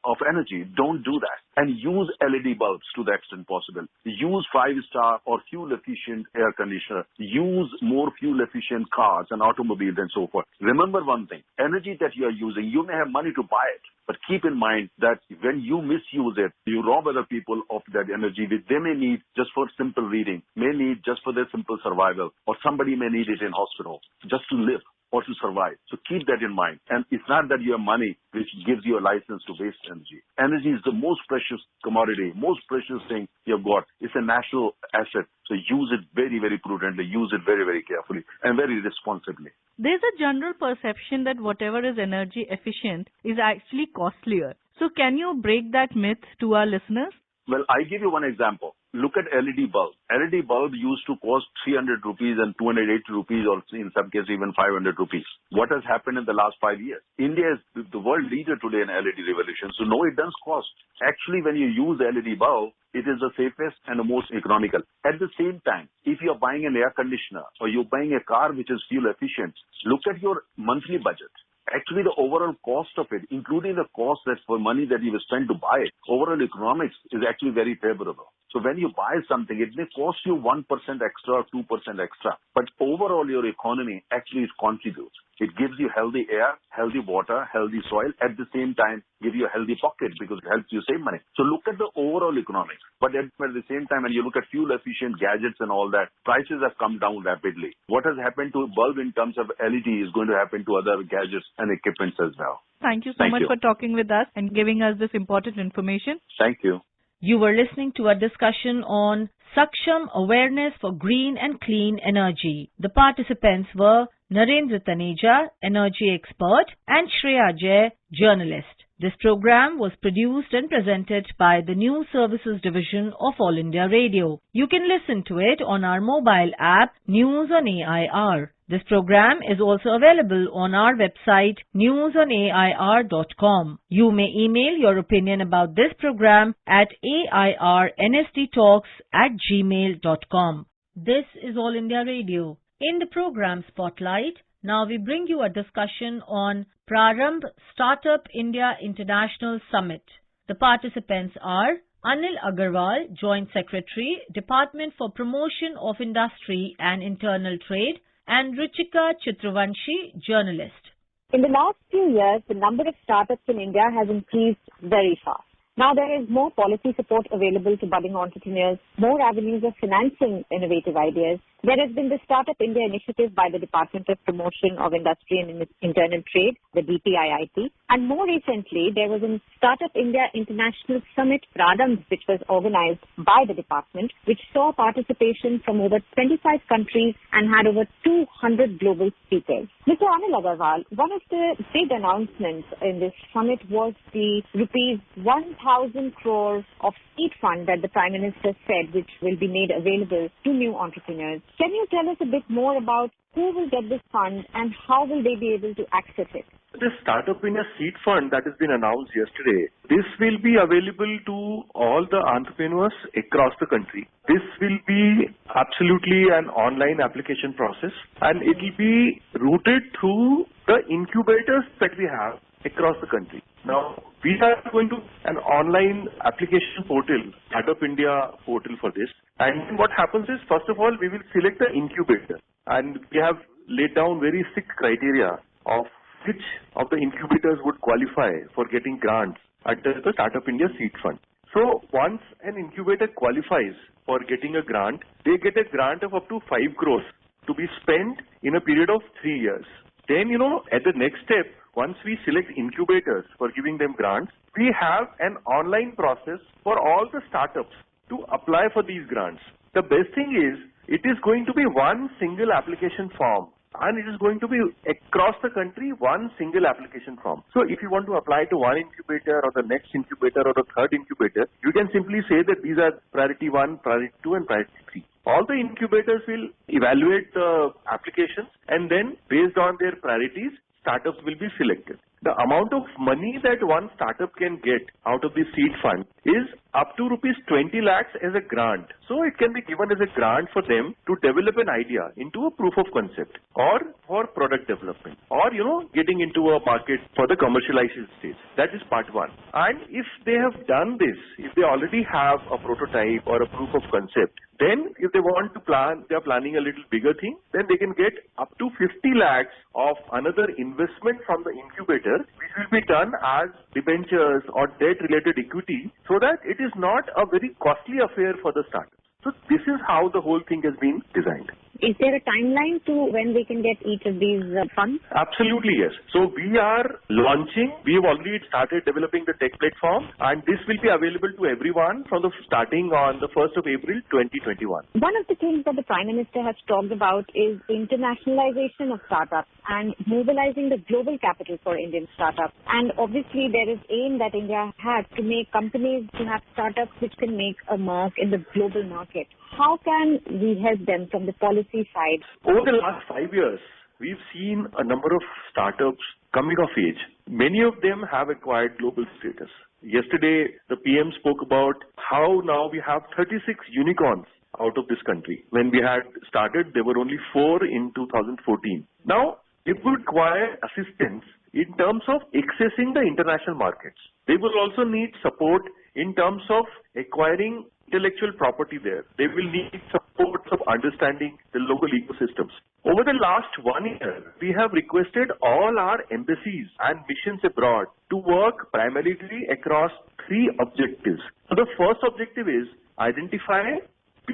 of energy. Don't do that. And use LED bulbs to the extent possible. Use 5-star or fuel-efficient air conditioner. Use more fuel-efficient cars and automobiles and so forth. Remember one thing, energy that you are using, you may have money to buy it, but keep in mind that when you misuse it, you rob other people of that energy which they may need just for simple reading, may need just for their simple survival, or somebody may need it in hospital just to live or to survive. So keep that in mind. And it's not that you have money which gives you a license to waste energy. Energy is the most precious commodity, most precious thing you've got. It's a national asset. So use it very, very prudently, use it very, very carefully and very responsibly. There's a general perception that whatever is energy efficient is actually costlier. So can you break that myth to our listeners? Well, I give you one example. Look at LED bulb. LED bulb used to cost 300 rupees and 280 rupees, or in some cases even 500 rupees. What has happened in the last 5 years? India is the world leader today in LED revolution. So no, it does cost. Actually, when you use LED bulb, it is the safest and the most economical. At the same time, if you're buying an air conditioner or you're buying a car which is fuel efficient, look at your monthly budget. actually the overall cost of it, including the cost that for money that you spend to buy it, overall economics is actually very favorable. So when you buy something, it may cost you 1% extra or 2% extra, but overall your economy actually contributes. It gives you healthy air, healthy water, healthy soil, at the same time give you a healthy pocket because it helps you save money. So look at the overall economics. But at the same time, when you look at fuel efficient gadgets and all that, prices have come down rapidly. What has happened to a bulb in terms of LED is going to happen to other gadgets and equipments as well. Thank you so much for talking with us and giving us this important information. Thank you. You were listening to a discussion on Saksham Awareness for Green and Clean Energy. The participants were Narendra Taneja, energy expert, and Shreya Jay, journalist. This program was produced and presented by the News Services Division of All India Radio. You can listen to it on our mobile app, News on AIR. This program is also available on our website, newsonair.com. You may email your opinion about this program at airnsttalks@gmail.com. This is All India Radio. In the program Spotlight, now we bring you a discussion on Prarambh Startup India International Summit. The participants are Anil Agarwal, Joint Secretary, Department for Promotion of Industry and Internal Trade, and Ruchika Chitravanshi, journalist. In the last few years, the number of startups in India has increased very fast. Now there is more policy support available to budding entrepreneurs, more avenues of financing innovative ideas. There has been the Startup India initiative by the Department of Promotion of Industry and Internal Trade, the DPIIT. And more recently, there was a Startup India International Summit, Prarambh, which was organized by the department, which saw participation from over 25 countries and had over 200 global speakers. Mr. Anil Agarwal, one of the big announcements in this summit was the rupees 1,000 crores of seed fund that the Prime Minister said, which will be made available to new entrepreneurs. Can you tell us a bit more about who will get this fund and how will they be able to access it? This Startup India Seed Fund that has been announced yesterday, this will be available to all the entrepreneurs across the country. This will be absolutely an online application process and it will be routed through the incubators that we have across the country. Now, we are going to an online application portal, Startup India portal for this. And what happens is, first of all, we will select the incubator. And we have laid down very strict criteria of which of the incubators would qualify for getting grants under the Startup India Seed Fund. So once an incubator qualifies for getting a grant, they get a grant of up to 5 crores to be spent in a period of 3 years. Then, at the next step, once we select incubators for giving them grants, we have an online process for all the startups to apply for these grants. The best thing is, it is going to be one single application form and it is going to be across the country, one single application form. So if you want to apply to one incubator or the next incubator or the third incubator, you can simply say that these are priority 1, priority 2 and priority 3. All the incubators will evaluate the applications and then based on their priorities, startups will be selected. The amount of money that one startup can get out of the seed fund is up to rupees 20 lakhs as a grant. So it can be given as a grant for them to develop an idea into a proof of concept or for product development or, getting into a market for the commercialization stage. That is part one. And if they have done this, if they already have a prototype or a proof of concept, then if they want to plan, they are planning a little bigger thing, then they can get up to 50 lakhs of another investment from the incubator, which will be done as debentures or debt-related equity, so that it is not a very costly affair for the startup. So this is how the whole thing has been designed. Is there a timeline to when they can get each of these funds? Absolutely, yes. So we are launching, we have already started developing the tech platform and this will be available to everyone from the starting on the 1st of April 2021. One of the things that the Prime Minister has talked about is internationalization of startups and mobilizing the global capital for Indian startups. And obviously there is aim that India has to make companies to have startups which can make a mark in the global market. How can we help them from the policy side? Over the last 5 years, we've seen a number of startups coming of age. Many of them have acquired global status. Yesterday, the PM spoke about how now we have 36 unicorns out of this country. When we had started, there were only 4 in 2014. Now, it will require assistance in terms of accessing the international markets. They will also need support in terms of acquiring intellectual property there. They will need support of understanding the local ecosystems. Over the last 1 year, we have requested all our embassies and missions abroad to work primarily across 3 objectives. So the first objective is identify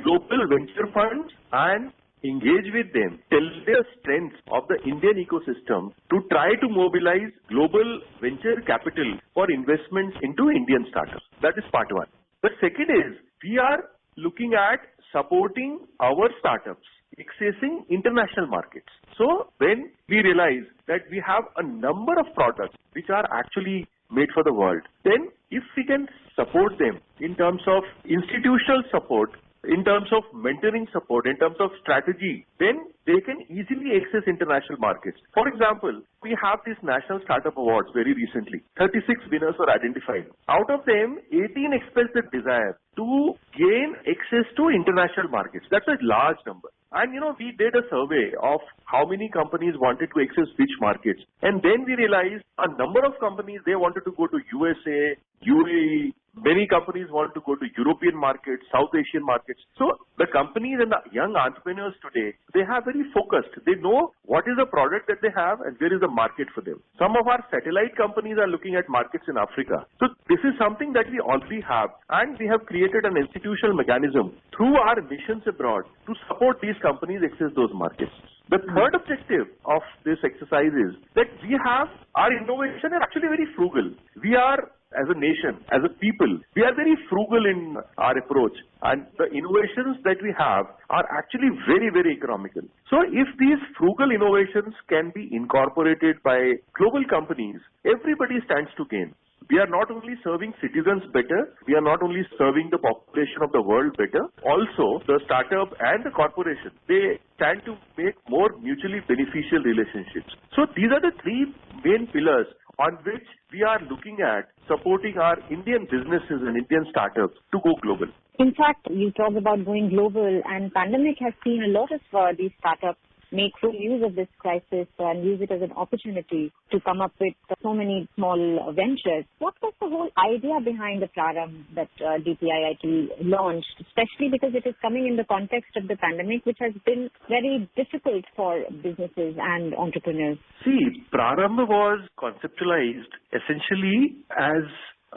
global venture funds and engage with them, tell their strengths of the Indian ecosystem to try to mobilize global venture capital for investments into Indian startups. That is part 1. The second is we are looking at supporting our startups accessing international markets. So when we realize that we have a number of products which are actually made for the world, then if we can support them in terms of institutional support, in terms of mentoring support, in terms of strategy, then they can easily access international markets. For example, we have these National Startup Awards very recently. 36 winners were identified. Out of them, 18 expressed the desire to gain access to international markets. That's a large number. And we did a survey of how many companies wanted to access which markets. And then we realized a number of companies, they wanted to go to USA, UAE, many companies want to go to European markets, South Asian markets. So the companies and the young entrepreneurs today, they have very focused. They know what is the product that they have and where is the market for them. Some of our satellite companies are looking at markets in Africa. So this is something that we already have, and we have created an institutional mechanism through our missions abroad to support these companies access those markets. The third objective of this exercise is that we have our innovation is actually very frugal. We are, as a nation, as a people, we are very frugal in our approach, and the innovations that we have are actually very, very economical. So if these frugal innovations can be incorporated by global companies, everybody stands to gain. We are not only serving citizens better, we are not only serving the population of the world better, also the startup and the corporation, they stand to make more mutually beneficial relationships. So these are the 3 main pillars on which we are looking at supporting our Indian businesses and Indian startups to go global. In fact, you talked about going global, and pandemic has seen a lot of these startups make full use of this crisis and use it as an opportunity to come up with so many small ventures. What was the whole idea behind the Praram that DPIIT launched, especially because it is coming in the context of the pandemic, which has been very difficult for businesses and entrepreneurs? See, Praram was conceptualized essentially as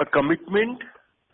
a commitment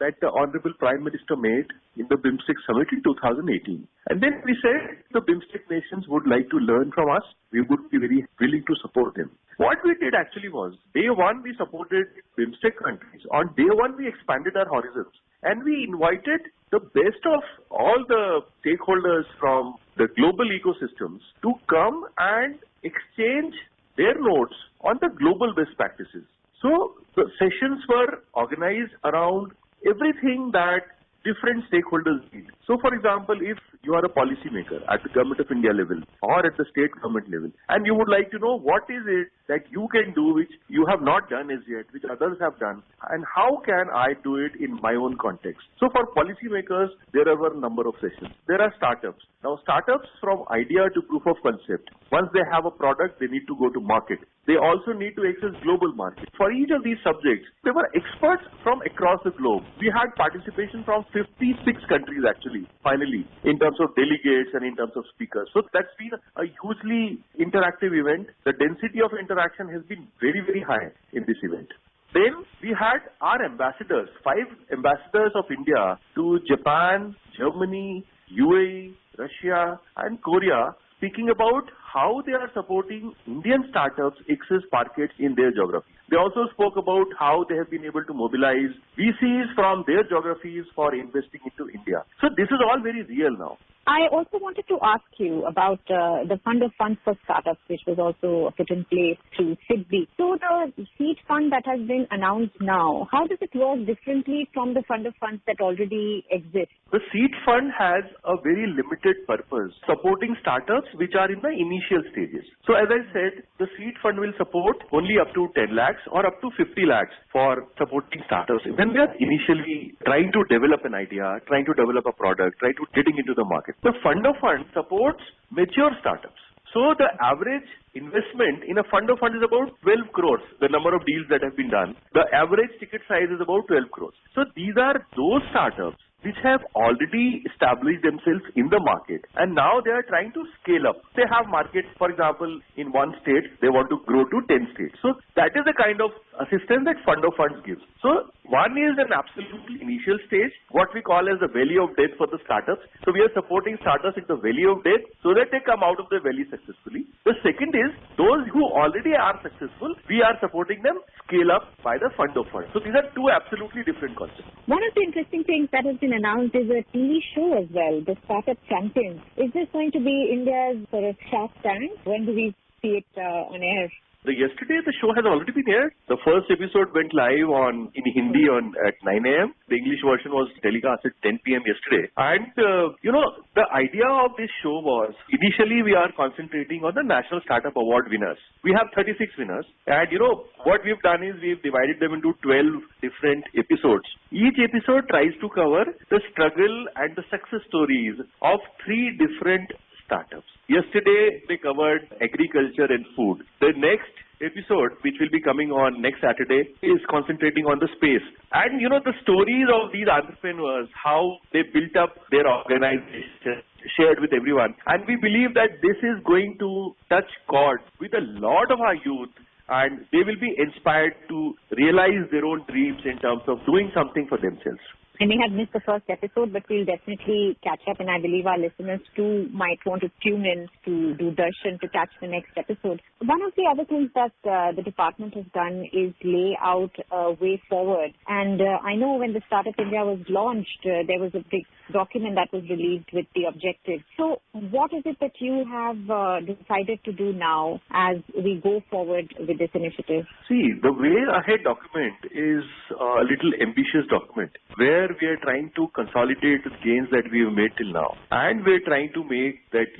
that the Honorable Prime Minister made in the BIMSTEC Summit in 2018. And then we said the BIMSTEC nations would like to learn from us. We would be very willing to support them. What we did actually was, day one we supported BIMSTEC countries. On day one we expanded our horizons. And we invited the best of all the stakeholders from the global ecosystems to come and exchange their notes on the global best practices. So the sessions were organized around everything that different stakeholders need. So, for example, if you are a policymaker at the Government of India level or at the state government level, and you would like to know what is it that you can do which you have not done as yet, which others have done, and how can I do it in my own context. So, for policymakers, there are a number of sessions. There are startups. Now, startups from idea to proof of concept. Once they have a product, they need to go to market. They also need to access global market. For each of these subjects, there were experts from across the globe. We had participation from 56 countries actually, finally, in terms of delegates and in terms of speakers. So that's been a hugely interactive event. The density of interaction has been very, very high in this event. Then we had our ambassadors, 5 ambassadors of India to Japan, Germany, UAE, Russia and Korea, speaking about how they are supporting Indian startups access markets in their geography. They also spoke about how they have been able to mobilize VCs from their geographies for investing into India. So this is all very real now. I also wanted to ask you about the Fund of Funds for Startups, which was also put in place through SIDBI. So the seed fund that has been announced now, how does it work differently from the Fund of Funds that already exists? The seed fund has a very limited purpose, supporting startups which are in the initial stages. So as I said, the seed fund will support only up to 10 lakhs or up to 50 lakhs for supporting startups when they are initially trying to develop an idea, trying to develop a product, trying to getting into the market. The Fund of Funds supports mature startups. So the average investment in a fund of funds is about 12 crores, the number of deals that have been done. The average ticket size is about 12 crores. So these are those startups which have already established themselves in the market and now they are trying to scale up. They have markets, for example, in one state, they want to grow to 10 states. So that is the kind of assistance that fund of funds gives. So one is an absolutely initial stage, what we call as the valley of death for the startups. So we are supporting startups in the valley of death so that they come out of the valley successfully. The second is those who already are successful, we are supporting them scale up by the fund of funds. So these are two absolutely different concepts. One of the interesting things that has been announced is a TV show as well, the Startup Champions. Is this going to be India's sort of Shark Tank? When do we see it on air? Yesterday, the show has already been aired. The first episode went live in Hindi at 9 a.m. The English version was telecast at 10 p.m. yesterday. And, the idea of this show was, initially we are concentrating on the National Startup Award winners. We have 36 winners. And, what we've done is we've divided them into 12 different episodes. Each episode tries to cover the struggle and the success stories of 3 different startups. Yesterday, they covered agriculture and food. The next episode, which will be coming on next Saturday, is concentrating on the space. And, the stories of these entrepreneurs, how they built up their organization, shared with everyone. And we believe that this is going to touch chords with a lot of our youth, and they will be inspired to realize their own dreams in terms of doing something for themselves. I may have missed the first episode, but we'll definitely catch up, and I believe our listeners too might want to tune in to do darshan to catch the next episode. One of the other things that the department has done is lay out a way forward. And I know when the Startup India was launched, there was a big document that was released with the objectives. So what is it that you have decided to do now as we go forward with this initiative? See, the way ahead document is a little ambitious document where we are trying to consolidate the gains that we have made till now. And we're trying to make that,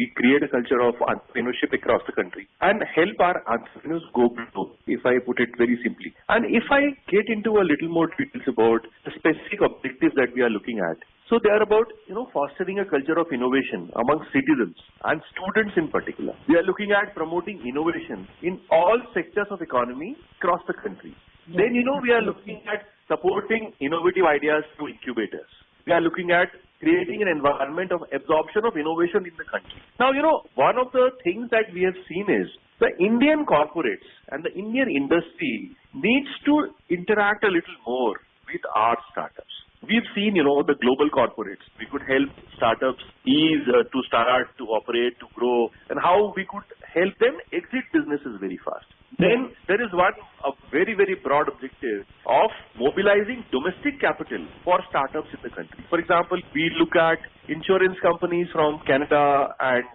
we create a culture of entrepreneurship across the country and help our entrepreneurs go global, if I put it very simply. And if I get into a little more details about the specific objectives that we are looking at, so they are about, fostering a culture of innovation among citizens and students in particular. We are looking at promoting innovation in all sectors of economy across the country. Then, we are looking at supporting innovative ideas through incubators. We are looking at creating an environment of absorption of innovation in the country. Now, one of the things that we have seen is the Indian corporates and the Indian industry needs to interact a little more with our startups. We've seen, the global corporates. We could help startups ease to start, to operate, to grow, and how we could help them exit businesses very fast. Then there is a very, very broad objective of mobilizing domestic capital for startups in the country. For example, we look at insurance companies from Canada and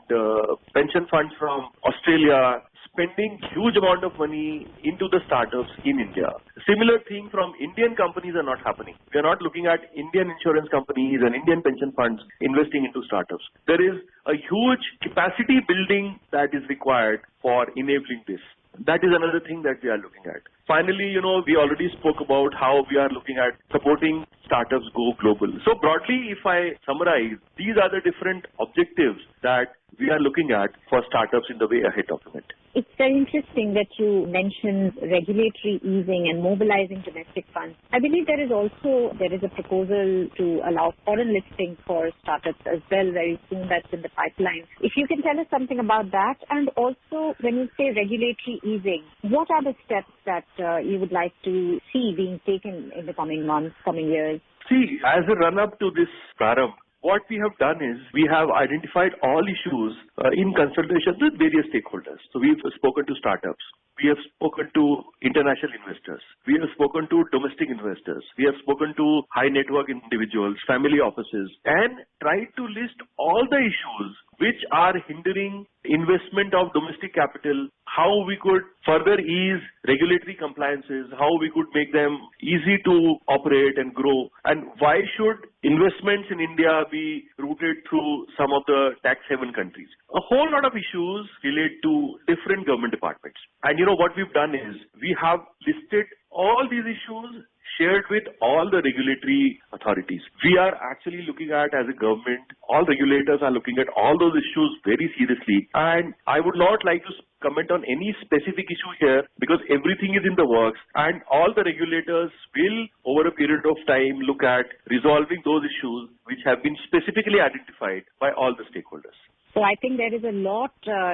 pension funds from Australia spending huge amount of money into the startups in India. Similar thing from Indian companies are not happening. We are not looking at Indian insurance companies and Indian pension funds investing into startups. There is a huge capacity building that is required for enabling this. That is another thing that we are looking at. Finally, we already spoke about how we are looking at supporting startups go global. So broadly, if I summarize, these are the different objectives that we are looking at for startups in the Way Ahead document. It's very interesting that you mentioned regulatory easing and mobilizing domestic funds. I believe there is a proposal to allow foreign listing for startups as well very soon. That's in the pipeline. If you can tell us something about that, and also when you say regulatory easing, what are the steps that you would like to see being taken in the coming months, coming years? See, as a run-up to this Prarambh, what we have done is we have identified all issues in consultation with various stakeholders. So we've spoken to startups. We have spoken to international investors. We have spoken to domestic investors. We have spoken to high net worth individuals, family offices, and tried to list all the issues which are hindering investment of domestic capital, how we could further ease regulatory compliances, how we could make them easy to operate and grow, and why should investments in India be routed through some of the tax haven countries. A whole lot of issues relate to different government departments. And what we've done is we have listed all these issues, shared with all the regulatory authorities. We are actually looking at, as a government, all regulators are looking at all those issues very seriously. And I would not like to comment on any specific issue here because everything is in the works and all the regulators will, over a period of time, look at resolving those issues which have been specifically identified by all the stakeholders. So I think there is a lot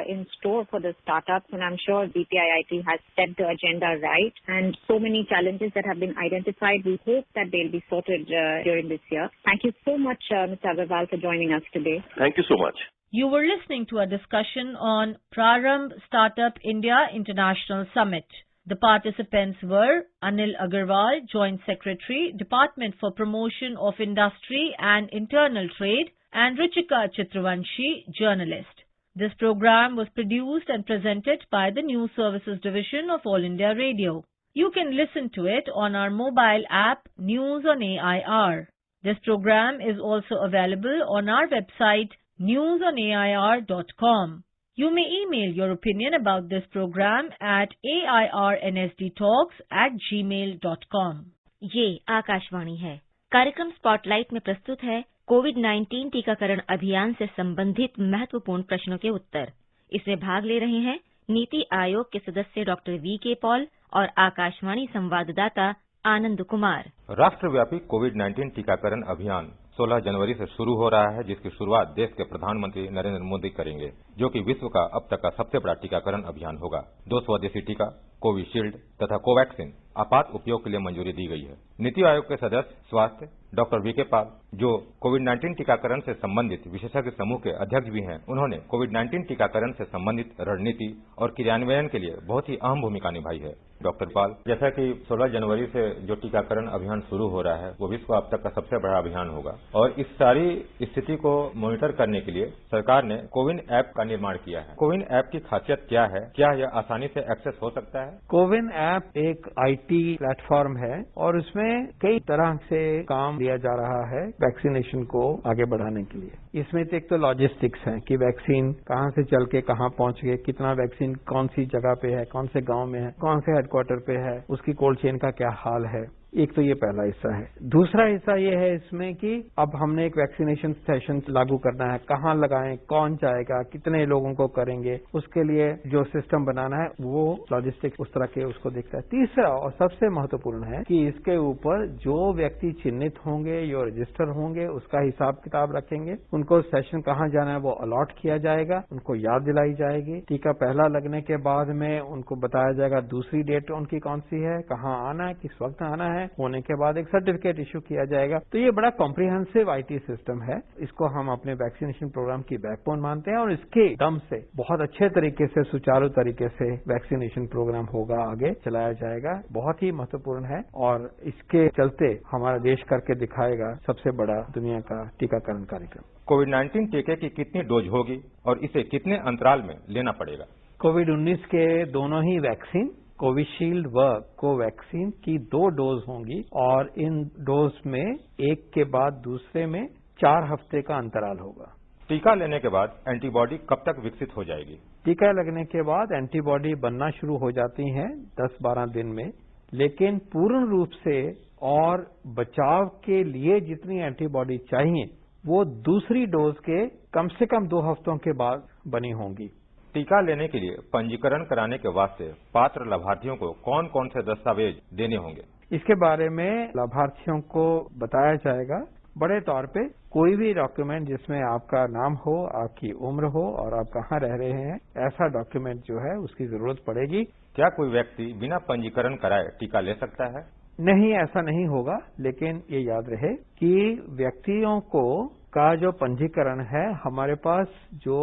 in store for the startups, and I'm sure BPIIT has set the agenda right. And so many challenges that have been identified, we hope that they'll be sorted during this year. Thank you so much, Mr. Agarwal, for joining us today. Thank you so much. You were listening to a discussion on Prarambh Startup India International Summit. The participants were Anil Agarwal, Joint Secretary, Department for Promotion of Industry and Internal Trade, and Richika Chitravanshi, journalist. This program was produced and presented by the News Services Division of All India Radio. You can listen to it on our mobile app News on AIR. This program is also available on our website newsonair.com. You may email your opinion about this program at airnsdtalks@gmail.com. ये आकाशवाणी है। कार्यक्रम spotlight में प्रस्तुत है कोविड-19 टीकाकरण अभियान से संबंधित महत्वपूर्ण प्रश्नों के उत्तर। इसमें भाग ले रहे हैं नीति आयोग के सदस्य डॉक्टर वी.के. पॉल और आकाशवाणी संवाददाता आनंद कुमार। राष्ट्रव्यापी कोविड-19 टीकाकरण अभियान 16 जनवरी से शुरू हो रहा है, जिसकी शुरुआत देश के प्रधानमंत्री नरेंद्र मोदी करेंगे, जो कि विश्व का अब तक का सबसे बड़ा टीकाकरण अभियान होगा। 2 स्वदेशी टीका कोविशील्ड तथा कोवैक्सीन आपात उपयोग के लिए मंजूरी दी गई है। नीति आयोग के सदस्य स्वास्थ्य डॉक्टर वी.के. पाल, जो कोविड-19 टीकाकरण से संबंधित विशेषज्ञ समूह के अध्यक्ष भी हैं, उन्होंने कोविड-19 टीकाकरण से संबंधित रणनीति और क्रियान्वयन के लिए बहुत ही अहम भूमिका निभाई है। डॉक्टर पाल, जैसा कि 16 जनवरी से जो टीकाकरण अभियान शुरू हो रहा है वो विश्व का अब तक का सबसे बड़ा अभियान होगा और इस सारी स्थिति को मॉनिटर करने के लिए सरकार ने कोविन ऐप का निर्माण किया है। कोविन ऐप की खासियत क्या है? क्या यह आसानी से एक्सेस हो सकता है? कोविन ऐप एक आईटी प्लेटफॉर्म है और उसमें कई तरह से काम लिया जा रहा है वैक्सीनेशन को आगे बढ़ाने के लिए। इसमें एक तो लॉजिस्टिक्स है कि वैक्सीन कहाँ से चल के कहाँ पहुंच गए, कितना वैक्सीन कौन सी जगह पे है, कौन से गांव में है, कौन से हेडक्वार्टर पे है, उसकी कोल्ड चेन का क्या हाल है। एक तो ये पहला हिस्सा है। दूसरा हिस्सा ये है इसमें कि अब हमने एक वैक्सीनेशन सेशन लागू करना है, कहाँ लगाएं, कौन जाएगा, कितने लोगों को करेंगे, उसके लिए जो सिस्टम बनाना है वो लॉजिस्टिक्स उस तरह के उसको देखता है। तीसरा और सबसे महत्वपूर्ण है कि इसके ऊपर जो व्यक्ति चिन्हित होंगे, जो रजिस्टर होंगे, उसका हिसाब किताब रखेंगे, उनको सेशन कहाँ जाना है वो अलॉट किया जाएगा, उनको याद दिलाई जाएगी। टीका पहला लगने के बाद में उनको बताया जाएगा दूसरी डेट उनकी कौन सी है, कहाँ आना है, किस वक्त आना है, होने के बाद एक सर्टिफिकेट इशू किया जाएगा। तो ये बड़ा कॉम्प्रिहेंसिव आईटी सिस्टम है। इसको हम अपने वैक्सीनेशन प्रोग्राम की बैकबोन मानते हैं और इसके दम से बहुत अच्छे तरीके से, सुचारू तरीके से वैक्सीनेशन प्रोग्राम होगा, आगे चलाया जाएगा। बहुत ही महत्वपूर्ण है और इसके चलते हमारा देश करके दिखाएगा सबसे बड़ा दुनिया का टीकाकरण कार्यक्रम। कोविड-19 टीके की कितनी डोज होगी और इसे कितने अंतराल में लेना पड़ेगा? कोविड-19 के दोनों ही वैक्सीन, कोविशील्ड व कोवैक्सीन की 2 डोज होंगी और इन डोज में एक के बाद दूसरे में 4 हफ्ते का अंतराल होगा। टीका लेने के बाद एंटीबॉडी कब तक विकसित हो जाएगी? टीका लगने के बाद एंटीबॉडी बनना शुरू हो जाती हैं 10-12 दिन में, लेकिन पूर्ण रूप से और बचाव के लिए जितनी एंटीबॉडी चाहिए वो दूसरी डोज के कम से कम 2 हफ्तों के बाद बनी होंगी। टीका लेने के लिए पंजीकरण कराने के वास्ते पात्र लाभार्थियों को कौन कौन से दस्तावेज देने होंगे? इसके बारे में लाभार्थियों को बताया जाएगा। बड़े तौर पे कोई भी डॉक्यूमेंट जिसमें आपका नाम हो, आपकी उम्र हो और आप कहाँ रह रहे हैं, ऐसा डॉक्यूमेंट जो है उसकी जरूरत पड़ेगी। क्या कोई व्यक्ति बिना पंजीकरण कराए टीका ले सकता है? नहीं, ऐसा नहीं होगा, लेकिन ये याद रहे कि व्यक्तियों को का जो पंजीकरण है, हमारे पास जो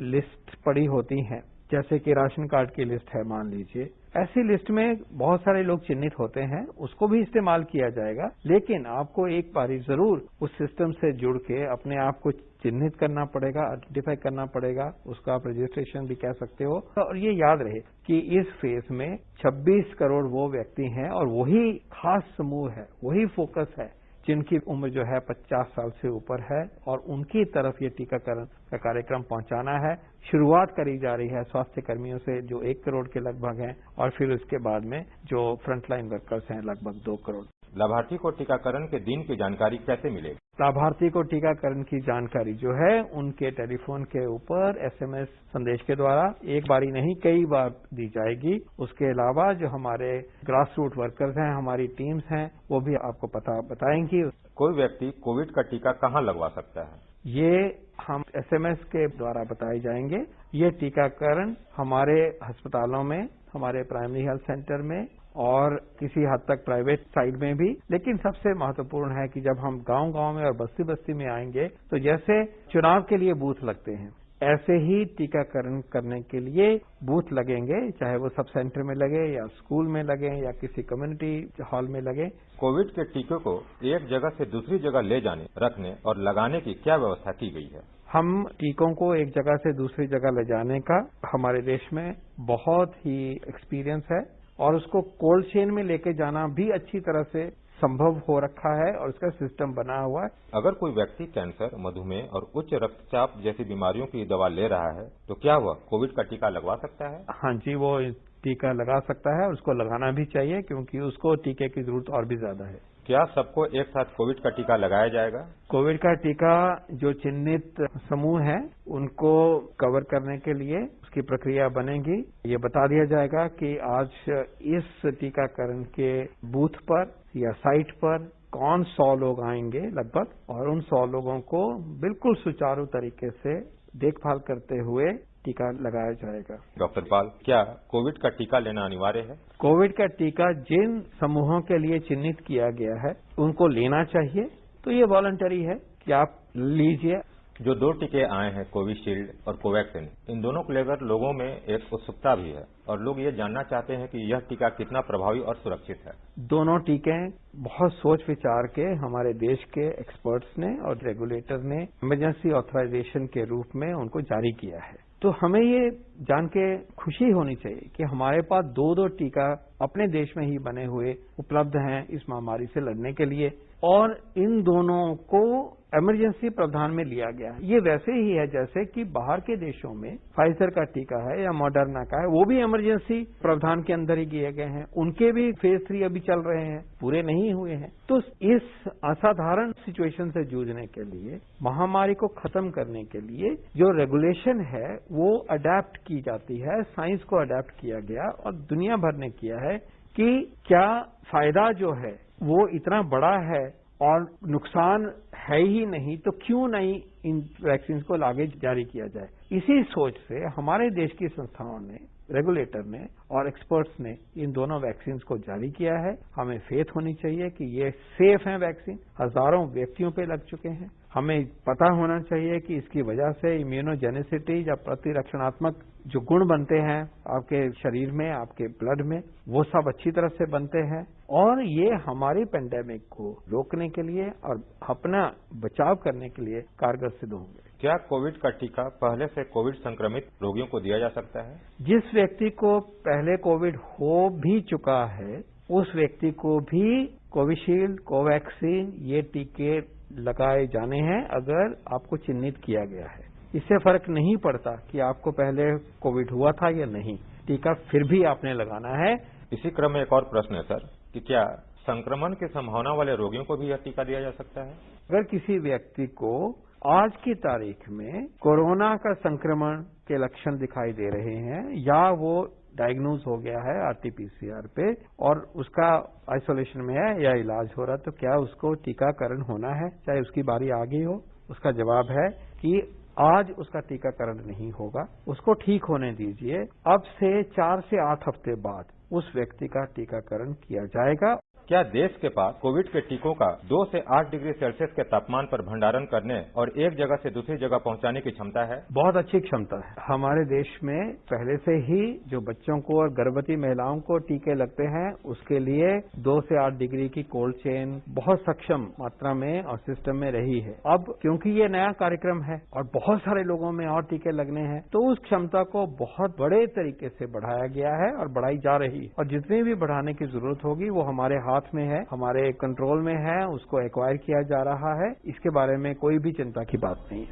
लिस्ट पड़ी होती है, जैसे कि राशन कार्ड की लिस्ट है मान लीजिए, ऐसी लिस्ट में बहुत सारे लोग चिन्हित होते हैं, उसको भी इस्तेमाल किया जाएगा। लेकिन आपको एक बारी जरूर उस सिस्टम से जुड़ के अपने आप को चिन्हित करना पड़ेगा, आइडेंटिफाई करना पड़ेगा, उसका आप रजिस्ट्रेशन भी कह सकते हो। और ये याद रहे कि इस फेज में 26 करोड़ वो व्यक्ति हैं और वही खास समूह है, वही फोकस है जिनकी उम्र जो है 50 साल से ऊपर है और उनकी तरफ ये टीकाकरण का कार्यक्रम पहुंचाना है। शुरुआत करी जा रही है स्वास्थ्य कर्मियों से जो 1 करोड़ के लगभग हैं और फिर उसके बाद में जो फ्रंटलाइन वर्कर्स हैं लगभग 2 करोड़। लाभार्थी को टीकाकरण के दिन की जानकारी कैसे मिलेगी? लाभार्थी को टीकाकरण की जानकारी जो है उनके टेलीफोन के ऊपर एसएमएस संदेश के द्वारा एक बारी नहीं कई बार दी जाएगी। उसके अलावा जो हमारे ग्रास रूट वर्कर्स हैं, हमारी टीम्स हैं, वो भी आपको पता बताएंगी। कोई व्यक्ति कोविड का टीका कहाँ लगवा सकता है? ये हम एसएमएस के द्वारा बताए जाएंगे। ये टीकाकरण हमारे अस्पतालों में, हमारे प्राइमरी हेल्थ सेंटर में और किसी हद तक प्राइवेट साइड में भी, लेकिन सबसे महत्वपूर्ण है कि जब हम गांव-गांव में और बस्ती-बस्ती में आएंगे तो जैसे चुनाव के लिए बूथ लगते हैं, ऐसे ही टीकाकरण करने के लिए बूथ लगेंगे, चाहे वो सब सेंटर में लगे या स्कूल में लगे या किसी कम्युनिटी हॉल में लगे। कोविड के टीके को एक जगह से दूसरी जगह ले जाने, रखने और लगाने की क्या व्यवस्था की गई है? हम टीकों को एक जगह से दूसरी जगह ले जाने का हमारे देश में बहुत ही एक्सपीरियंस है और उसको कोल्ड चेन में लेके जाना भी अच्छी तरह से संभव हो रखा है और उसका सिस्टम बना हुआ है। अगर कोई व्यक्ति कैंसर, मधुमेह और उच्च रक्तचाप जैसी बीमारियों की दवा ले रहा है तो क्या वह कोविड का टीका लगवा सकता है? हाँ जी, वो टीका लगा सकता है और उसको लगाना भी चाहिए क्योंकि उसको टीके की जरूरत और भी ज्यादा है। क्या सबको एक साथ कोविड का टीका लगाया जाएगा? कोविड का टीका जो चिन्हित समूह है उनको कवर करने के लिए उसकी प्रक्रिया बनेगी। ये बता दिया जाएगा कि आज इस टीकाकरण के बूथ पर या साइट पर कौन 100 लोग आएंगे लगभग, और उन 100 लोगों को बिल्कुल सुचारू तरीके से देखभाल करते हुए टीका लगाया जाएगा। डॉक्टर पाल, क्या कोविड का टीका लेना अनिवार्य है? कोविड का टीका जिन समूहों के लिए चिन्हित किया गया है उनको लेना चाहिए, तो ये वॉलंटरी है कि आप लीजिए। जो 2 टीके आए हैं, कोविशील्ड और कोवैक्सीन, इन दोनों को लेकर लोगों में एक उत्सुकता भी है और लोग ये जानना चाहते हैं कि यह टीका कितना प्रभावी और सुरक्षित है। दोनों टीके बहुत सोच विचार के हमारे देश के एक्सपर्ट्स ने और रेगुलेटर ने इमरजेंसी ऑथराइजेशन के रूप में उनको जारी किया है। तो हमें ये जान के खुशी होनी चाहिए कि हमारे पास 2 टीका अपने देश में ही बने हुए उपलब्ध हैं इस महामारी से लड़ने के लिए, और इन दोनों को इमरजेंसी प्रावधान में लिया गया है। ये वैसे ही है जैसे कि बाहर के देशों में फाइजर का टीका है या मॉडर्ना का है, वो भी इमरजेंसी प्रावधान के अंदर ही किए गए हैं। उनके भी फेज 3 अभी चल रहे हैं, पूरे नहीं हुए हैं। तो इस असाधारण सिचुएशन से जूझने के लिए, महामारी को खत्म करने के लिए जो रेगुलेशन है वो अडेप्ट की जाती है, साइंस को अडेप्ट किया गया और दुनिया भर ने किया है कि क्या फायदा जो है वो इतना बड़ा है और नुकसान है ही नहीं, तो क्यों नहीं इन वैक्सीन को आगे जारी किया जाए। इसी सोच से हमारे देश की संस्थाओं ने, रेगुलेटर ने और एक्सपर्ट्स ने इन दोनों वैक्सीन को जारी किया है। हमें फेथ होनी चाहिए कि ये सेफ हैं वैक्सीन, हजारों व्यक्तियों पे लग चुके हैं। हमें पता होना चाहिए कि इसकी वजह से इम्यूनोजेनिसिटी या प्रतिरक्षणात्मक जो गुण बनते हैं आपके शरीर में, आपके ब्लड में, वो सब अच्छी तरह से बनते हैं और ये हमारी पेंडेमिक को रोकने के लिए और अपना बचाव करने के लिए कारगर सिद्ध होंगे। क्या कोविड का टीका पहले से कोविड संक्रमित रोगियों को दिया जा सकता है? जिस व्यक्ति को पहले कोविड हो भी चुका है उस व्यक्ति को भी कोविशील्ड, कोवैक्सीन ये टीके लगाए जाने हैं अगर आपको चिन्हित किया गया है। इससे फर्क नहीं पड़ता कि आपको पहले कोविड हुआ था या नहीं, टीका फिर भी आपने लगाना है। इसी क्रम में एक और प्रश्न है सर कि क्या संक्रमण की संभावना वाले रोगियों को भी यह टीका दिया जा सकता है? अगर किसी व्यक्ति को आज की तारीख में कोरोना का संक्रमण के लक्षण दिखाई दे रहे हैं या वो डायग्नोज हो गया है आरटी-पीसीआर पे और उसका आइसोलेशन में है या इलाज हो रहा है, तो क्या उसको टीकाकरण होना है चाहे उसकी बारी आ गई हो? उसका जवाब है कि आज उसका टीकाकरण नहीं होगा, उसको ठीक होने दीजिए। अब से 4 से 8 हफ्ते बाद उस व्यक्ति का टीकाकरण किया जाएगा। क्या देश के पास कोविड के टीकों का 2 से 8 डिग्री सेल्सियस के तापमान पर भंडारण करने और एक जगह से दूसरी जगह पहुंचाने की क्षमता है? बहुत अच्छी क्षमता है। हमारे देश में पहले से ही जो बच्चों को और गर्भवती महिलाओं को टीके लगते हैं उसके लिए 2 से 8 डिग्री की कोल्ड चेन बहुत सक्षम मात्रा में और सिस्टम में रही है। अब क्योंकि ये नया कार्यक्रम है और बहुत सारे लोगों में और टीके लगने हैं तो उस क्षमता को बहुत बड़े तरीके से बढ़ाया गया है और बढ़ाई जा रही है और जितनी भी बढ़ाने की जरूरत होगी वो हमारे हाथ में है, हमारे कंट्रोल में है, उसको एक्वायर किया जा रहा है। इसके बारे में कोई भी चिंता की बात नहीं है।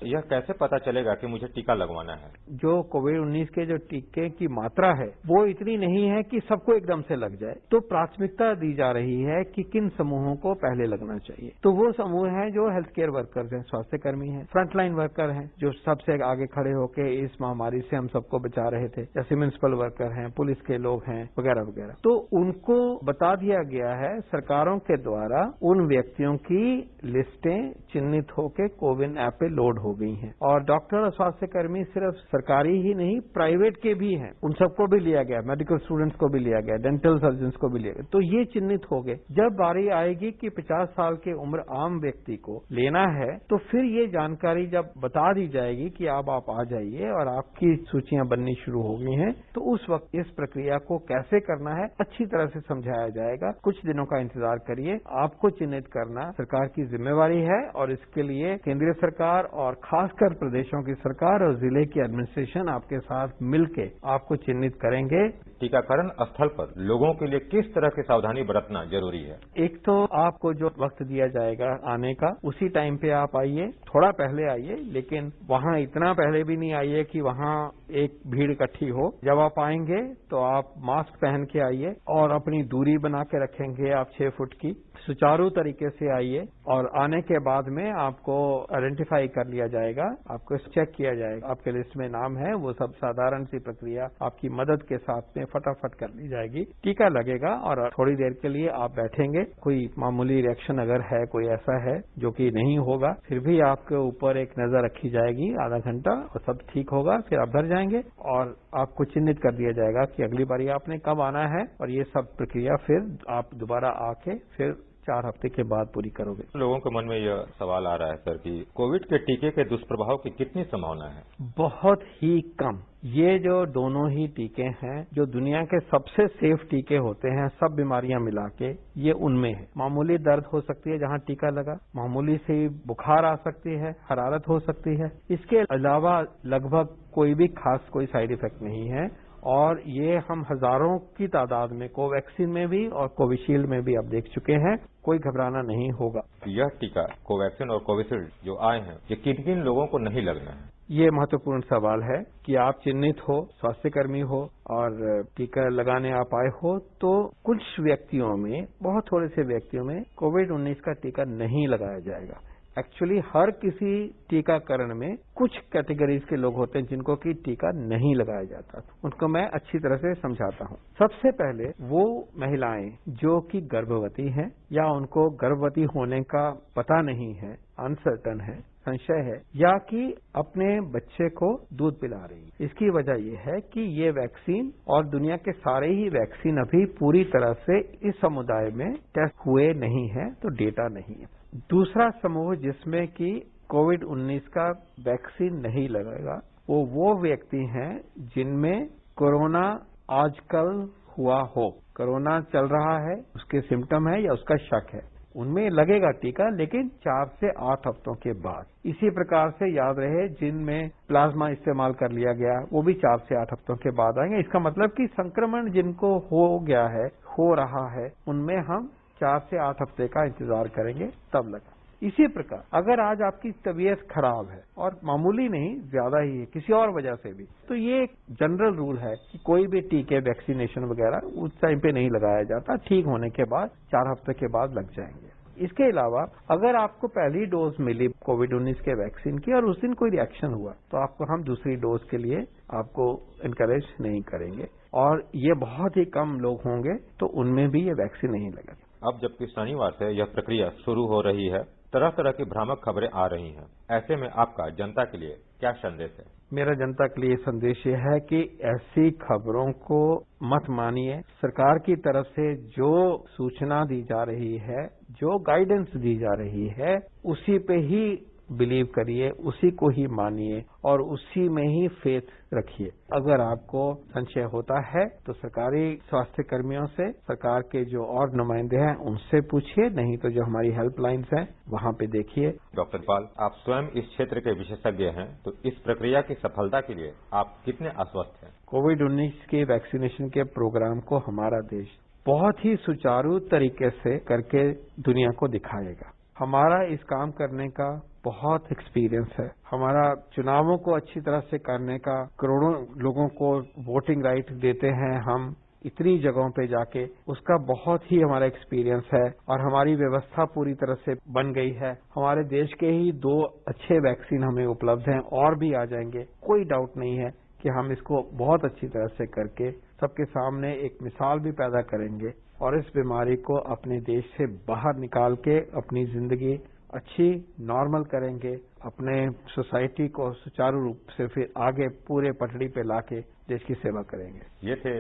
यह कैसे पता चलेगा कि मुझे टीका लगवाना है? जो कोविड-19 के जो टीके की मात्रा है वो इतनी नहीं है कि सबको एकदम से लग जाए, तो प्राथमिकता दी जा रही है कि किन समूहों को पहले लगना चाहिए। तो वो समूह है जो हेल्थ केयर वर्कर्स हैं, स्वास्थ्य कर्मी हैं, फ्रंटलाइन वर्कर हैं, जो सबसे आगे खड़े होकर इस महामारी से हम सबको बचा रहे थे, जैसे म्युनिसिपल वर्कर हैं, पुलिस के लोग हैं, वगैरह वगैरह। तो उनको बता दिया गया है सरकारों के द्वारा, उन व्यक्तियों की लिस्टें चिन्हित होकर कोविन ऐप पे लोड हो गई हैं। और डॉक्टर और स्वास्थ्य कर्मी सिर्फ सरकारी ही नहीं, प्राइवेट के भी हैं, उन सबको भी लिया गया, मेडिकल स्टूडेंट्स को भी लिया गया, डेंटल सर्जन्स को भी लिया गया। तो ये चिन्हित हो गए। जब बारी आएगी कि 50 साल के उम्र आम व्यक्ति को लेना है, तो फिर ये जानकारी जब बता दी जाएगी कि अब आप आ जाइए और आपकी सूचियां बननी शुरू हो गई हैं, तो उस वक्त इस प्रक्रिया को कैसे करना है अच्छी तरह से समझाया जाएगा। कुछ दिनों का इंतजार करिए। आपको चिन्हित करना सरकार की जिम्मेवारी है और इसके लिए केंद्रीय सरकार और खासकर प्रदेशों की सरकार और जिले की एडमिनिस्ट्रेशन आपके साथ मिलकर आपको चिन्हित करेंगे। टीकाकरण स्थल पर लोगों के लिए किस तरह की सावधानी बरतना जरूरी है? एक तो आपको जो वक्त दिया जाएगा आने का, उसी टाइम पे आप आइए, थोड़ा पहले आइए, लेकिन वहाँ इतना पहले भी नहीं आइए कि वहाँ एक भीड़ इकट्ठी हो। जब आप आएंगे तो आप मास्क पहन के आइए और अपनी दूरी बना के रखेंगे आप 6 फुट की। सुचारू तरीके से आइए और आने के बाद में आपको आइडेंटिफाई कर लिया जाएगा, आपको चेक किया जाएगा, आपके लिस्ट में नाम है, वो सब साधारण सी प्रक्रिया आपकी मदद के साथ में फटाफट कर ली जाएगी। टीका लगेगा और थोड़ी देर के लिए आप बैठेंगे। कोई मामूली रिएक्शन अगर है, कोई ऐसा है जो कि नहीं होगा, फिर भी आपके ऊपर एक नजर रखी जाएगी आधा घंटा और सब ठीक होगा। फिर आप घर जाएंगे और आपको चिन्हित कर दिया जाएगा कि अगली बारी आपने कब आना है और ये सब प्रक्रिया फिर आप दोबारा आके फिर 4 हफ्ते के बाद पूरी करोगे। लोगों के मन में यह सवाल आ रहा है सर कि कोविड के टीके के दुष्प्रभाव की कितनी संभावना है? बहुत ही कम। ये जो दोनों ही टीके हैं, जो दुनिया के सबसे सेफ टीके होते हैं सब बीमारियां मिला के, ये उनमें है। मामूली दर्द हो सकती है जहां टीका लगा, मामूली सी बुखार आ सकती है, हरारत हो सकती है। इसके अलावा लगभग कोई भी खास कोई साइड इफेक्ट नहीं है और ये हम हजारों की तादाद में कोवैक्सीन में भी और कोविशील्ड में भी अब देख चुके हैं। कोई घबराना नहीं होगा। यह टीका कोवैक्सीन और कोविशील्ड जो आए हैं, ये किन किन लोगों को नहीं लगना है? ये महत्वपूर्ण सवाल है कि आप चिन्हित हो, स्वास्थ्य कर्मी हो और टीका लगाने आप आए हो, तो कुछ व्यक्तियों में, बहुत थोड़े से व्यक्तियों में कोविड-19 का टीका नहीं लगाया जाएगा। एक्चुअली हर किसी टीकाकरण में कुछ कैटेगरीज के लोग होते हैं जिनको कि टीका नहीं लगाया जाता। उनको मैं अच्छी तरह से समझाता हूँ। सबसे पहले वो महिलाएं जो कि गर्भवती हैं या उनको गर्भवती होने का पता नहीं है, अनसर्टन है, संशय है, या कि अपने बच्चे को दूध पिला रही है। इसकी वजह यह है कि ये वैक्सीन और दुनिया के सारे ही वैक्सीन अभी पूरी तरह से इस समुदाय में टेस्ट हुए नहीं है, तो डेटा नहीं है। दूसरा समूह जिसमें कि कोविड-19 का वैक्सीन नहीं लगेगा, वो व्यक्ति हैं जिनमें कोरोना आजकल हुआ हो, कोरोना चल रहा है, उसके सिम्टम है या उसका शक है, उनमें लगेगा टीका, लेकिन 4 से 8 हफ्तों के बाद। इसी प्रकार से याद रहे जिनमें प्लाज्मा इस्तेमाल कर लिया गया, वो भी 4 से 8 हफ्तों के बाद आएंगे। इसका मतलब कि संक्रमण जिनको हो गया है, हो रहा है, उनमें हम 4 से 8 हफ्ते का इंतजार करेंगे, तब लगा। इसी प्रकार अगर आज आपकी तबीयत खराब है और मामूली नहीं, ज्यादा ही है, किसी और वजह से भी, तो ये एक जनरल रूल है कि कोई भी टीके, वैक्सीनेशन वगैरह उस टाइम पे नहीं लगाया जाता। ठीक होने के बाद 4 हफ्ते के बाद लग जाएंगे। इसके अलावा अगर आपको पहली डोज मिली कोविड-19 के वैक्सीन की और उस दिन कोई रिएक्शन हुआ, तो आपको हम दूसरी डोज के लिए आपको इनकरेज नहीं करेंगे और ये बहुत ही कम लोग होंगे तो उनमें भी ये वैक्सीन नहीं लगेगा। अब जबकि शनिवार से यह प्रक्रिया शुरू हो रही है, तरह तरह की भ्रामक खबरें आ रही हैं। ऐसे में आपका जनता के लिए क्या संदेश है? मेरा जनता के लिए संदेश यह है कि ऐसी खबरों को मत मानिए। सरकार की तरफ से जो सूचना दी जा रही है, जो गाइडेंस दी जा रही है, उसी पे ही बिलीव करिए, उसी को ही मानिए और उसी में ही फेथ रखिए। अगर आपको संशय होता है तो सरकारी स्वास्थ्य कर्मियों से, सरकार के जो और नुमाइंदे हैं उनसे पूछिए, नहीं तो जो हमारी हेल्पलाइंस हैं वहां पे देखिए। डॉक्टर पाल, आप स्वयं इस क्षेत्र के विशेषज्ञ हैं, तो इस प्रक्रिया की सफलता के लिए आप कितने आश्वस्त हैं? कोविड-19 के वैक्सीनेशन के प्रोग्राम को हमारा देश बहुत ही सुचारू तरीके से करके दुनिया को दिखाएगा। हमारा इस काम करने का बहुत एक्सपीरियंस है। हमारा चुनावों को अच्छी तरह से करने का, करोड़ों लोगों को वोटिंग राइट देते हैं हम इतनी जगहों पे जाके, उसका बहुत ही हमारा एक्सपीरियंस है और हमारी व्यवस्था पूरी तरह से बन गई है। हमारे देश के ही 2 अच्छे वैक्सीन हमें उपलब्ध हैं और भी आ जाएंगे। कोई डाउट नहीं है कि हम इसको बहुत अच्छी तरह से करके सबके सामने एक मिसाल भी पैदा करेंगे और इस बीमारी को अपने देश से बाहर निकाल के अपनी जिंदगी अच्छी नॉर्मल करेंगे, अपने सोसाइटी को सुचारू रूप से फिर आगे पूरे पटड़ी पे लाके देश की सेवा करेंगे। ये थे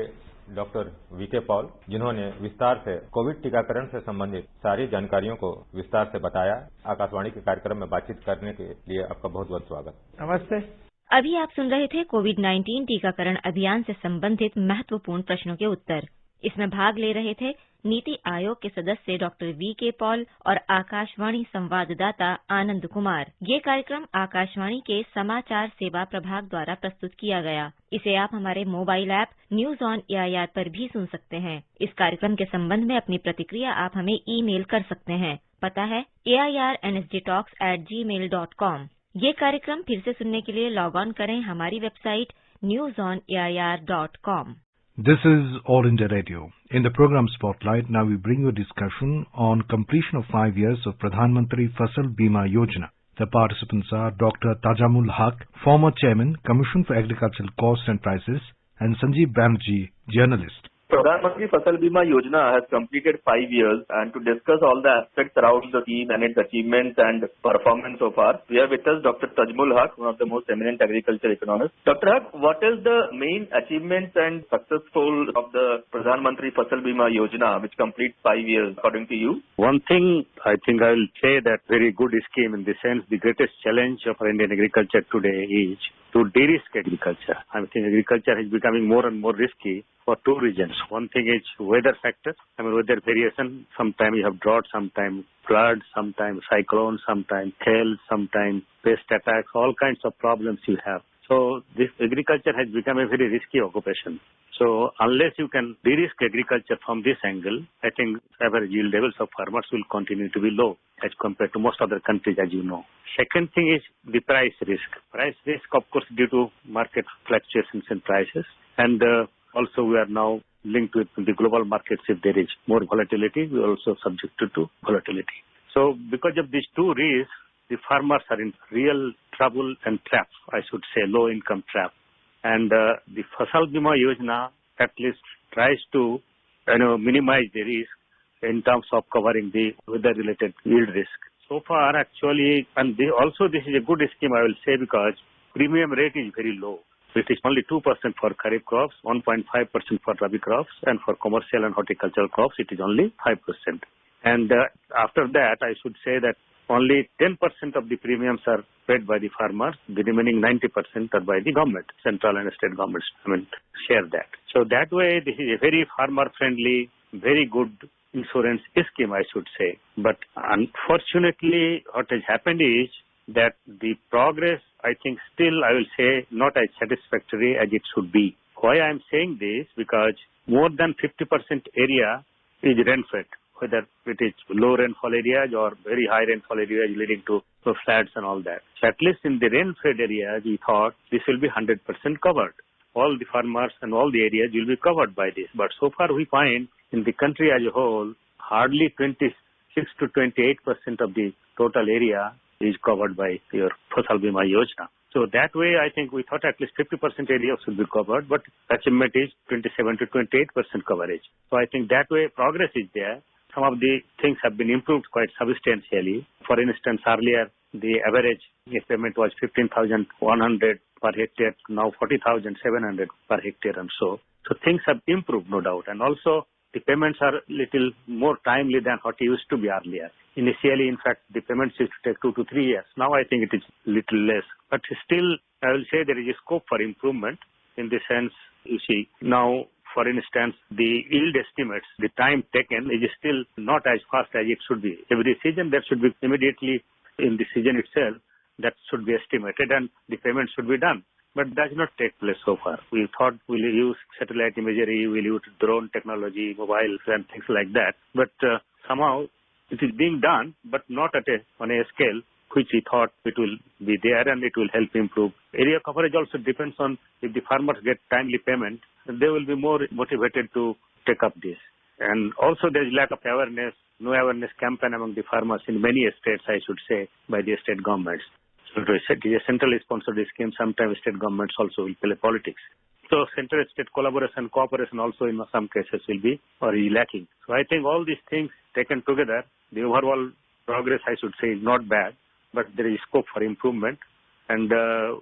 डॉक्टर वीके पॉल, जिन्होंने विस्तार से कोविड टीकाकरण से संबंधित सारी जानकारियों को विस्तार से बताया। आकाशवाणी के कार्यक्रम में बातचीत करने के लिए आपका बहुत बहुत स्वागत। नमस्ते। अभी आप सुन रहे थे कोविड-19 टीकाकरण अभियान से संबंधित महत्वपूर्ण प्रश्नों के उत्तर। इसमें भाग ले रहे थे नीति आयोग के सदस्य डॉक्टर वीके पॉल और आकाशवाणी संवाददाता आनंद कुमार। ये कार्यक्रम आकाशवाणी के समाचार सेवा प्रभाग द्वारा प्रस्तुत किया गया। इसे आप हमारे mobile app news on AIR पर भी सुन सकते हैं। इस कार्यक्रम के संबंध में अपनी प्रतिक्रिया आप हमें ईमेल कर सकते हैं। पता है airnsdtalks@gmail.com। ये कार्यक्रम फिर से सुनने के लिए लॉग ऑन करें हमारी website newsonair.com। This is All India Radio. In the program Spotlight, now we bring you a discussion on completion of 5 years of Pradhan Mantri Fasal Bima Yojana. The participants are Dr. Tajamul Haq, former Chairman, Commission for Agricultural Costs and Prices, and Sanjeev Banerjee, journalist. Pradhan Mantri Fasal Bima Yojana has completed 5 years, and to discuss all the aspects around the scheme and its achievements and performance so far, we have with us Dr. Tajamul Haq, one of the most eminent agriculture economists. Dr. Haq, what is the main achievements and successful of the Pradhan Mantri Fasal Bima Yojana, which completes 5 years according to you? One thing I think I will say that very good scheme in the sense the greatest challenge of Indian agriculture today is to de-risk agriculture. I think agriculture is becoming more and more risky for 2 reasons. One thing is weather factor. Weather variation. Sometimes you have drought, sometimes flood, sometimes cyclone, sometimes hail, sometimes pest attacks, all kinds of problems you have. So this agriculture has become a very risky occupation. So unless you can de-risk agriculture from this angle, I think average yield levels of farmers will continue to be low as compared to most other countries, as you know. Second thing is the price risk. Price risk, of course, due to market fluctuations in prices, and also we are now linked with the global markets. If there is more volatility, we are also subjected to volatility. So because of these 2 risks, the farmers are in real trouble and trap, I should say, low income trap. And the Fasal Bima Yojana at least tries to minimize the risk in terms of covering the weather related yield risk. So far actually, and this is a good scheme, I will say, because premium rate is very low. It is only 2% for kharif crops, 1.5% for rabi crops, and for commercial and horticultural crops it is only 5%. And after that, I should say that only 10% of the premiums are paid by the farmers. The remaining 90% are by the government, central and state governments. Share that. So that way, this is a very farmer-friendly, very good insurance scheme, I should say. But unfortunately, what has happened is that the progress, I think, still, I will say, not as satisfactory as it should be. Why I am saying this? Because more than 50% area is rain-fed, whether it is low rainfall areas or very high rainfall areas leading to floods and all that. So at least in the rain-fed areas, we thought this will be 100% covered. All the farmers and all the areas will be covered by this. But so far we find in the country as a whole, hardly 26 to 28% of the total area is covered by your Fasal Bima Yojana. So that way, I think we thought at least 50% area should be covered, but achievement is 27 to 28% coverage. So I think that way progress is there. Some of the things have been improved quite substantially. For instance, earlier the average payment was 15,100 per hectare, now 40,700 per hectare and so. So things have improved, no doubt. And also the payments are little more timely than what it used to be earlier. Initially, in fact, the payments used to take 2 to 3 years. Now I think it is little less. But still, I will say there is a scope for improvement in the sense, you see, now, for instance, the yield estimates, the time taken is still not as fast as it should be. Every season, there should be immediately in the season itself, that should be estimated and the payment should be done. But that does not take place so far. We thought we'll use satellite imagery, we'll use drone technology, mobiles and things like that. But somehow it is being done, but not on a scale which we thought it will be there and it will help improve. Area coverage also depends on if the farmers get timely payment, they will be more motivated to take up this. And also there is lack of awareness, no awareness campaign among the farmers in many states, I should say, by the state governments. So it is a centrally sponsored scheme. Sometimes state governments also will play politics. So central state collaboration, cooperation also in some cases will be or is lacking. So I think all these things taken together, the overall progress I should say is not bad, but there is scope for improvement and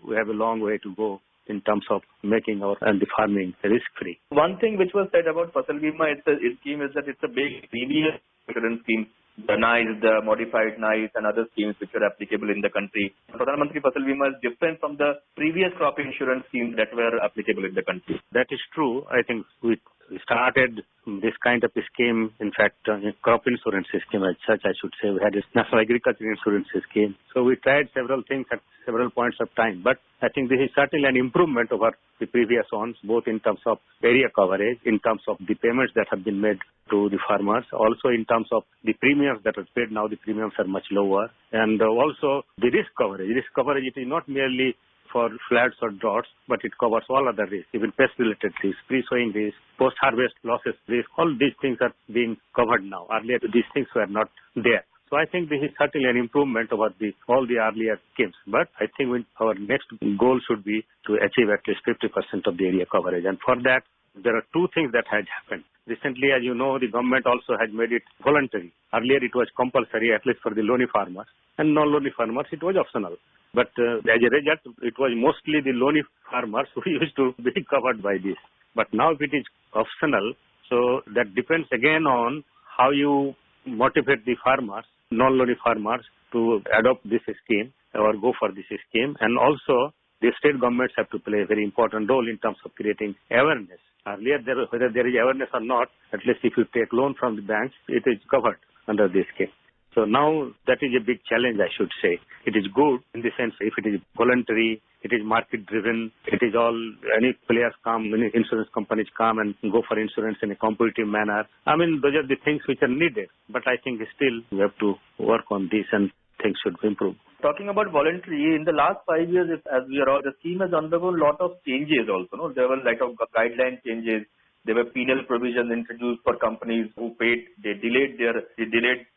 we have a long way to go in terms of making our and the farming risk-free. One thing which was said about Fasal Bima scheme is that it's a big previous insurance scheme. The NICE, the modified NICE and other schemes which are applicable in the country. Pradhan Mantri Fasal Bima is different from the previous crop insurance schemes that were applicable in the country. That is true. I think we started this kind of a scheme, in fact, crop insurance scheme as such, I should say. We had a national agriculture insurance scheme. So we tried several things at several points of time. But I think this is certainly an improvement over the previous ones, both in terms of area coverage, in terms of the payments that have been made to the farmers, also in terms of the premiums that are paid now, the premiums are much lower. And also the risk coverage. Risk coverage, it is not merely for floods or droughts, but it covers all other risks, even pest-related risks, pre-sowing risks, post-harvest losses risk. All these things are being covered now. Earlier, these things were not there. So I think this is certainly an improvement over all the earlier schemes. But I think our next goal should be to achieve at least 50% of the area coverage. And for that, there are two things that had happened. Recently, as you know, the government also had made it voluntary. Earlier, it was compulsory, at least for the loany farmers. And non-loany farmers, it was optional. But as a result, it was mostly the loany farmers who used to be covered by this. But now if it is optional, so that depends again on how you motivate the farmers, non-loany farmers, to adopt this scheme or go for this scheme. And also, the state governments have to play a very important role in terms of creating awareness. Earlier, whether there is awareness or not, at least if you take loan from the banks, it is covered under this scheme. So now that is a big challenge, I should say. It is good in the sense if it is voluntary, it is market driven, it is all, any players come, many insurance companies come and go for insurance in a competitive manner. I mean, those are the things which are needed. But I think still we have to work on this and things should improve. Talking about voluntary, in the last 5 years, as we are all, the scheme has undergone a lot of changes also. No? There were a lot of guideline changes. There were penal provisions introduced for companies who paid, they delayed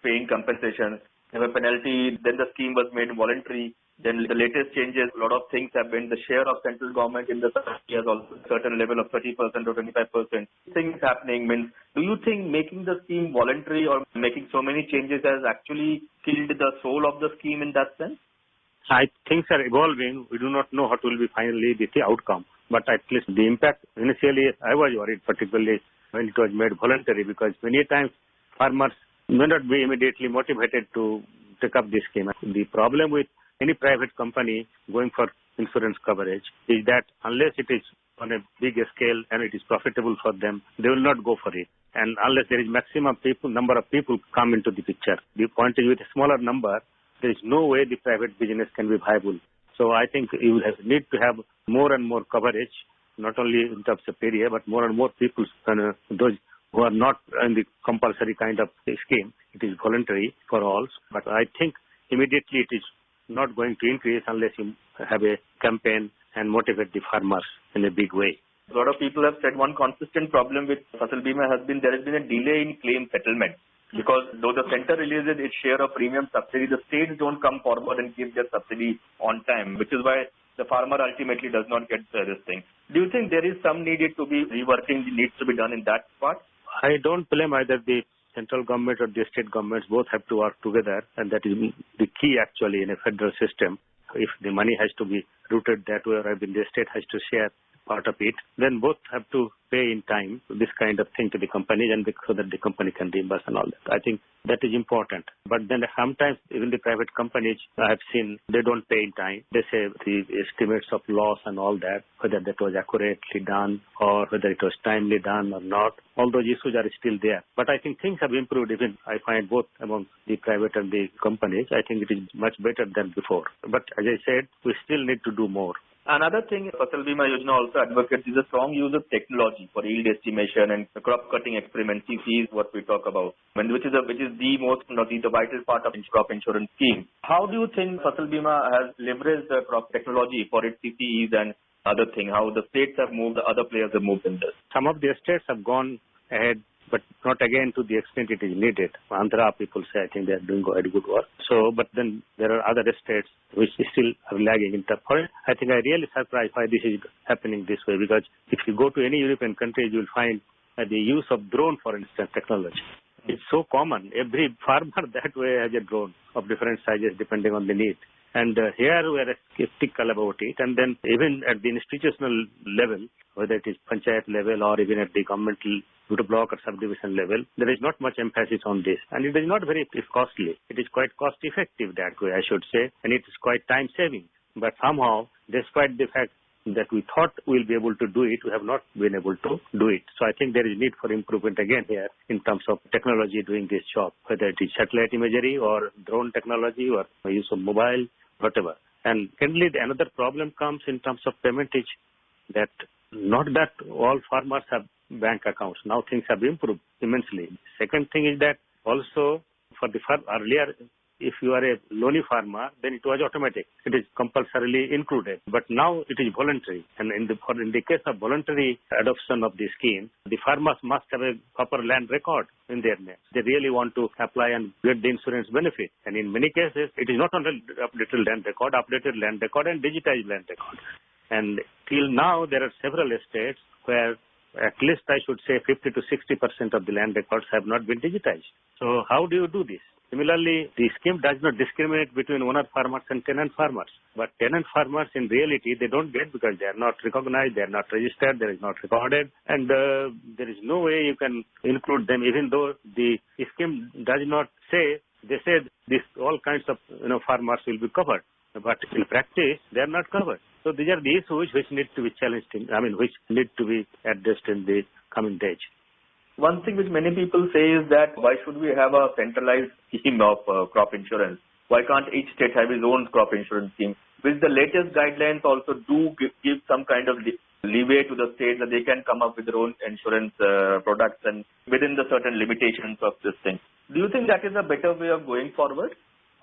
paying compensation. There were penalty, then the scheme was made voluntary. Then the latest changes, a lot of things have been, the share of central government in the country has also a certain level of 30% or 25%. Things happening means, do you think making the scheme voluntary or making so many changes has actually killed the soul of the scheme in that sense? Things are evolving. We do not know what will be finally the outcome. But at least the impact, initially I was worried, particularly when it was made voluntary, because many times farmers may not be immediately motivated to take up this scheme. The problem with any private company going for insurance coverage is that unless it is on a big scale and it is profitable for them, they will not go for it. And unless there is maximum number of people come into the picture. The point is with a smaller number, there is no way the private business can be viable. So I think you will need to have more and more coverage, not only in terms of area, but more and more people, those who are not in the compulsory kind of scheme. It is voluntary for all. But I think immediately it is not going to increase unless you have a campaign and motivate the farmers in a big way. A lot of people have said one consistent problem with Fasal Bima has been there has been a delay in claim settlement. Because though the center releases its share of premium subsidy, the states don't come forward and give their subsidy on time, which is why the farmer ultimately does not get this thing. Do you think there is some needed to be reworking needs to be done in that part? I don't blame either the central government or the state governments. Both have to work together, and that is the key actually in a federal system. If the money has to be routed that way, or the state has to share part of it, then both have to pay in time this kind of thing to the companies and so that the company can reimburse and all that. I think that is important. But then sometimes even the private companies I have seen, they don't pay in time. They say the estimates of loss and all that, whether that was accurately done or whether it was timely done or not. All those issues are still there. But I think things have improved even, I find, both among the private and the companies. I think it is much better than before. But as I said, we still need to do more. Another thing Fasal Bima Yojana also advocates is a strong use of technology for yield estimation and crop cutting experiments. CC is what we talk about, and which is the most the vital part of crop insurance scheme. How do you think Fasal Bima has leveraged the crop technology for its CCEs and other thing? How the states have moved, the other players have moved in this? Some of the states have gone ahead, but not again to the extent it is needed. Andhra people say I think they are doing very good work. So, but then there are other states which still are lagging in that point. I think I really surprised why this is happening this way, because if you go to any European country, you will find the use of drone, for instance, technology. It's so common. Every farmer that way has a drone of different sizes depending on the need. And here we are skeptical about it. And then even at the institutional level, whether it is panchayat level or even at the governmental block or subdivision level, there is not much emphasis on this. And it is not very costly. It is quite cost effective that way, I should say. And it is quite time saving. But somehow, despite the fact that we thought we'll be able to do it, we have not been able to do it. So I think there is need for improvement again here in terms of technology doing this job, whether it is satellite imagery or drone technology or use of mobile, whatever. And secondly, another problem comes in terms of payment is that not that all farmers have bank accounts. Now things have improved immensely. Second thing is that also for the earlier, if you are a loany farmer, then it was automatic. It is compulsorily included. But now it is voluntary. And in the case of voluntary adoption of the scheme, the farmers must have a proper land record in their name. They really want to apply and get the insurance benefit. And in many cases, it is not only updated land record and digitized land record. And till now, there are several states where at least I should say 50 to 60% of the land records have not been digitized. So how do you do this? Similarly, the scheme does not discriminate between owner farmers and tenant farmers. But tenant farmers, in reality, they don't get because they are not recognized, they are not registered, they is not recorded, and there is no way you can include them, even though the scheme does not say, they say this all kinds of farmers will be covered. But in practice, they are not covered. So these are the issues which need to be challenged, which need to be addressed in the coming days. One thing which many people say is that why should we have a centralized scheme of crop insurance? Why can't each state have its own crop insurance scheme? Which the latest guidelines also do give some kind of leeway to the states that they can come up with their own insurance products and within the certain limitations of this thing. Do you think that is a better way of going forward?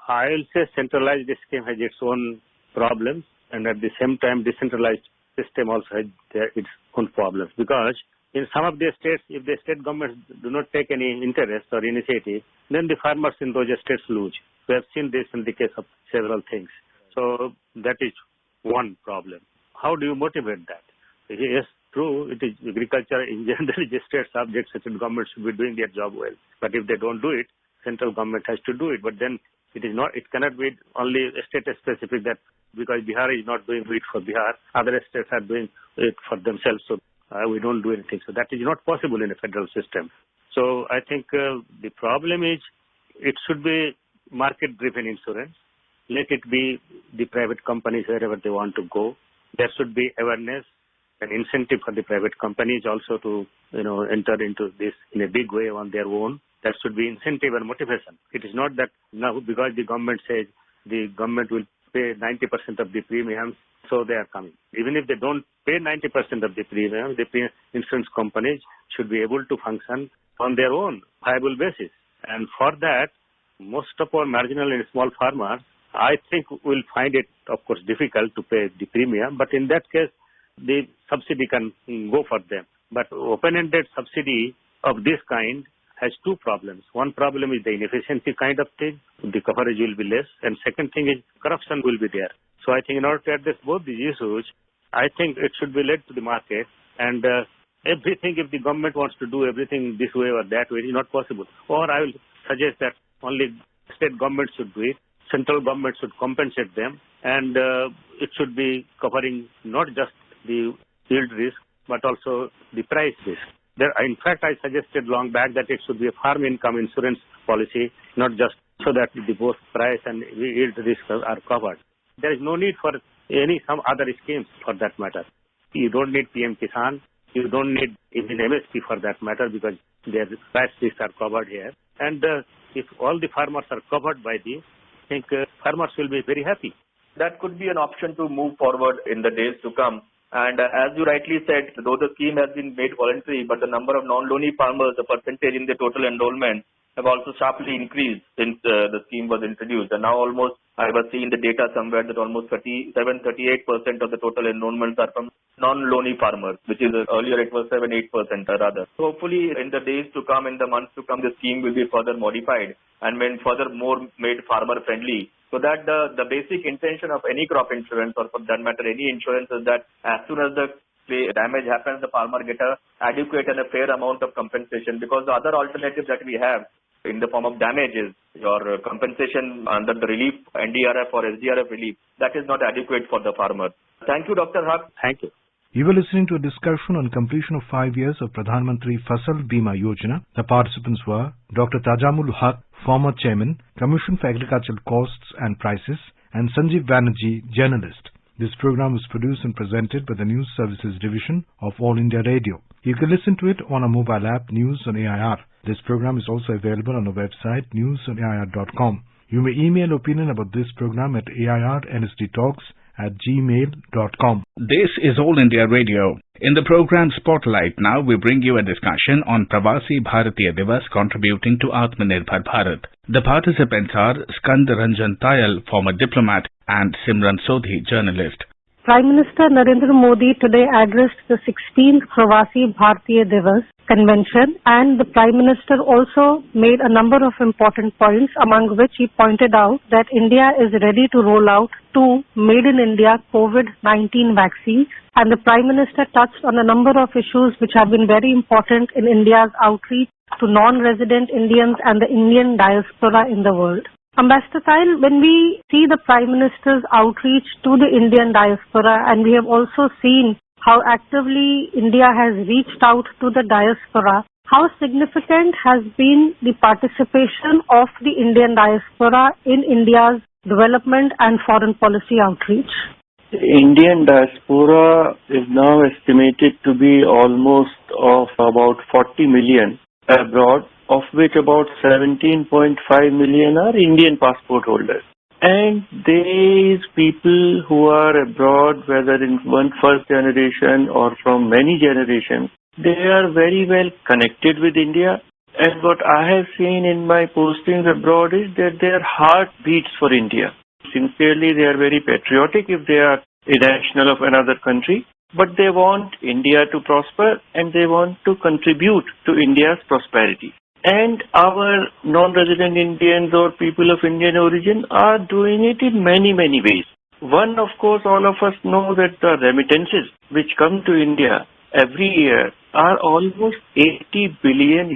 I will say centralized scheme has its own problems, and at the same time decentralized system also has its own problems, because in some of the states, if the state governments do not take any interest or initiative, then the farmers in those states lose. We have seen this in the case of several things. So that is one problem. How do you motivate that? Yes, true, it is agriculture in general is a state subject, state government should be doing their job well. But if they don't do it, central government has to do it. But then it cannot be only state specific that because Bihar is not doing it for Bihar, other states are doing it for themselves. So we don't do anything. So that is not possible in a federal system. So I think the problem is it should be market-driven insurance. Let it be the private companies wherever they want to go. There should be awareness and incentive for the private companies also to enter into this in a big way on their own. There should be incentive and motivation. It is not that now because the government says the government will pay 90% of the premiums, so they are coming. Even if they don't pay 90% of the premium, the insurance companies should be able to function on their own viable basis. And for that, most of our marginal and small farmers, I think, will find it, of course, difficult to pay the premium. But in that case, the subsidy can go for them. But open-ended subsidy of this kind has two problems. One problem is the inefficiency kind of thing. The coverage will be less. And second thing is corruption will be there. So I think in order to address both these issues, I think it should be led to the market. And everything, if the government wants to do everything this way or that way, it is not possible. Or I will suggest that only state government should do it. Central government should compensate them. And it should be covering not just the yield risk, but also the price risk. In fact, I suggested long back that it should be a farm income insurance policy, not just so that the both price and yield risk are covered. There is no need for some other schemes for that matter. You don't need PM Kisan. You don't need even MSP for that matter because their price risks are covered here. And if all the farmers are covered by this, I think farmers will be very happy. That could be an option to move forward in the days to come. And as you rightly said, though the scheme has been made voluntary, but the number of non-loanee farmers, the percentage in the total enrollment, have also sharply increased since the scheme was introduced. And now almost, I was seeing the data somewhere that almost 38% of the total enrollments are from non-loanee farmers, which is earlier it was 7-8% rather. So hopefully in the days to come, in the months to come, the scheme will be further modified and further more made farmer friendly. So that the basic intention of any crop insurance, or for that matter any insurance, is that as soon as the damage happens, the farmer get a adequate and a fair amount of compensation, because the other alternative that we have in the form of damages, your compensation under the relief, NDRF or SDRF relief, that is not adequate for the farmer. Thank you, Dr. Haq. Thank you. You were listening to a discussion on completion of 5 years of Pradhan Mantri Fasal Bima Yojana. The participants were Dr. Tajamul Haq, former Chairman, Commission for Agricultural Costs and Prices, and Sanjeev Banerjee, journalist. This program was produced and presented by the News Services Division of All India Radio. You can listen to it on our mobile app, News on AIR. This program is also available on our website, newsonair.com. You may email opinion about this program at airnsdtalks@gmail.com. This is All India Radio. In the program Spotlight, now we bring you a discussion on Pravasi Bharatiya Divas contributing to Atmanirbhar Bharat. The participants are Skand Ranjan Tayal, former diplomat, and Simran Sodhi, journalist. Prime Minister Narendra Modi today addressed the 16th Pravasi Bharatiya Divas convention, and the Prime Minister also made a number of important points, among which he pointed out that India is ready to roll out 2 Made in India COVID-19 vaccines, and the Prime Minister touched on a number of issues which have been very important in India's outreach to non-resident Indians and the Indian diaspora in the world. Ambassador Tayal, when we see the Prime Minister's outreach to the Indian diaspora, and we have also seen how actively India has reached out to the diaspora, how significant has been the participation of the Indian diaspora in India's development and foreign policy outreach? The Indian diaspora is now estimated to be almost of about 40 million abroad, of which about 17.5 million are Indian passport holders. And these people who are abroad, whether in first generation or from many generations, they are very well connected with India. And what I have seen in my postings abroad is that their heart beats for India. Sincerely, they are very patriotic if they are a national of another country, but they want India to prosper and they want to contribute to India's prosperity. And our non-resident Indians or people of Indian origin are doing it in many, many ways. One, of course, all of us know that the remittances which come to India every year are almost $80 billion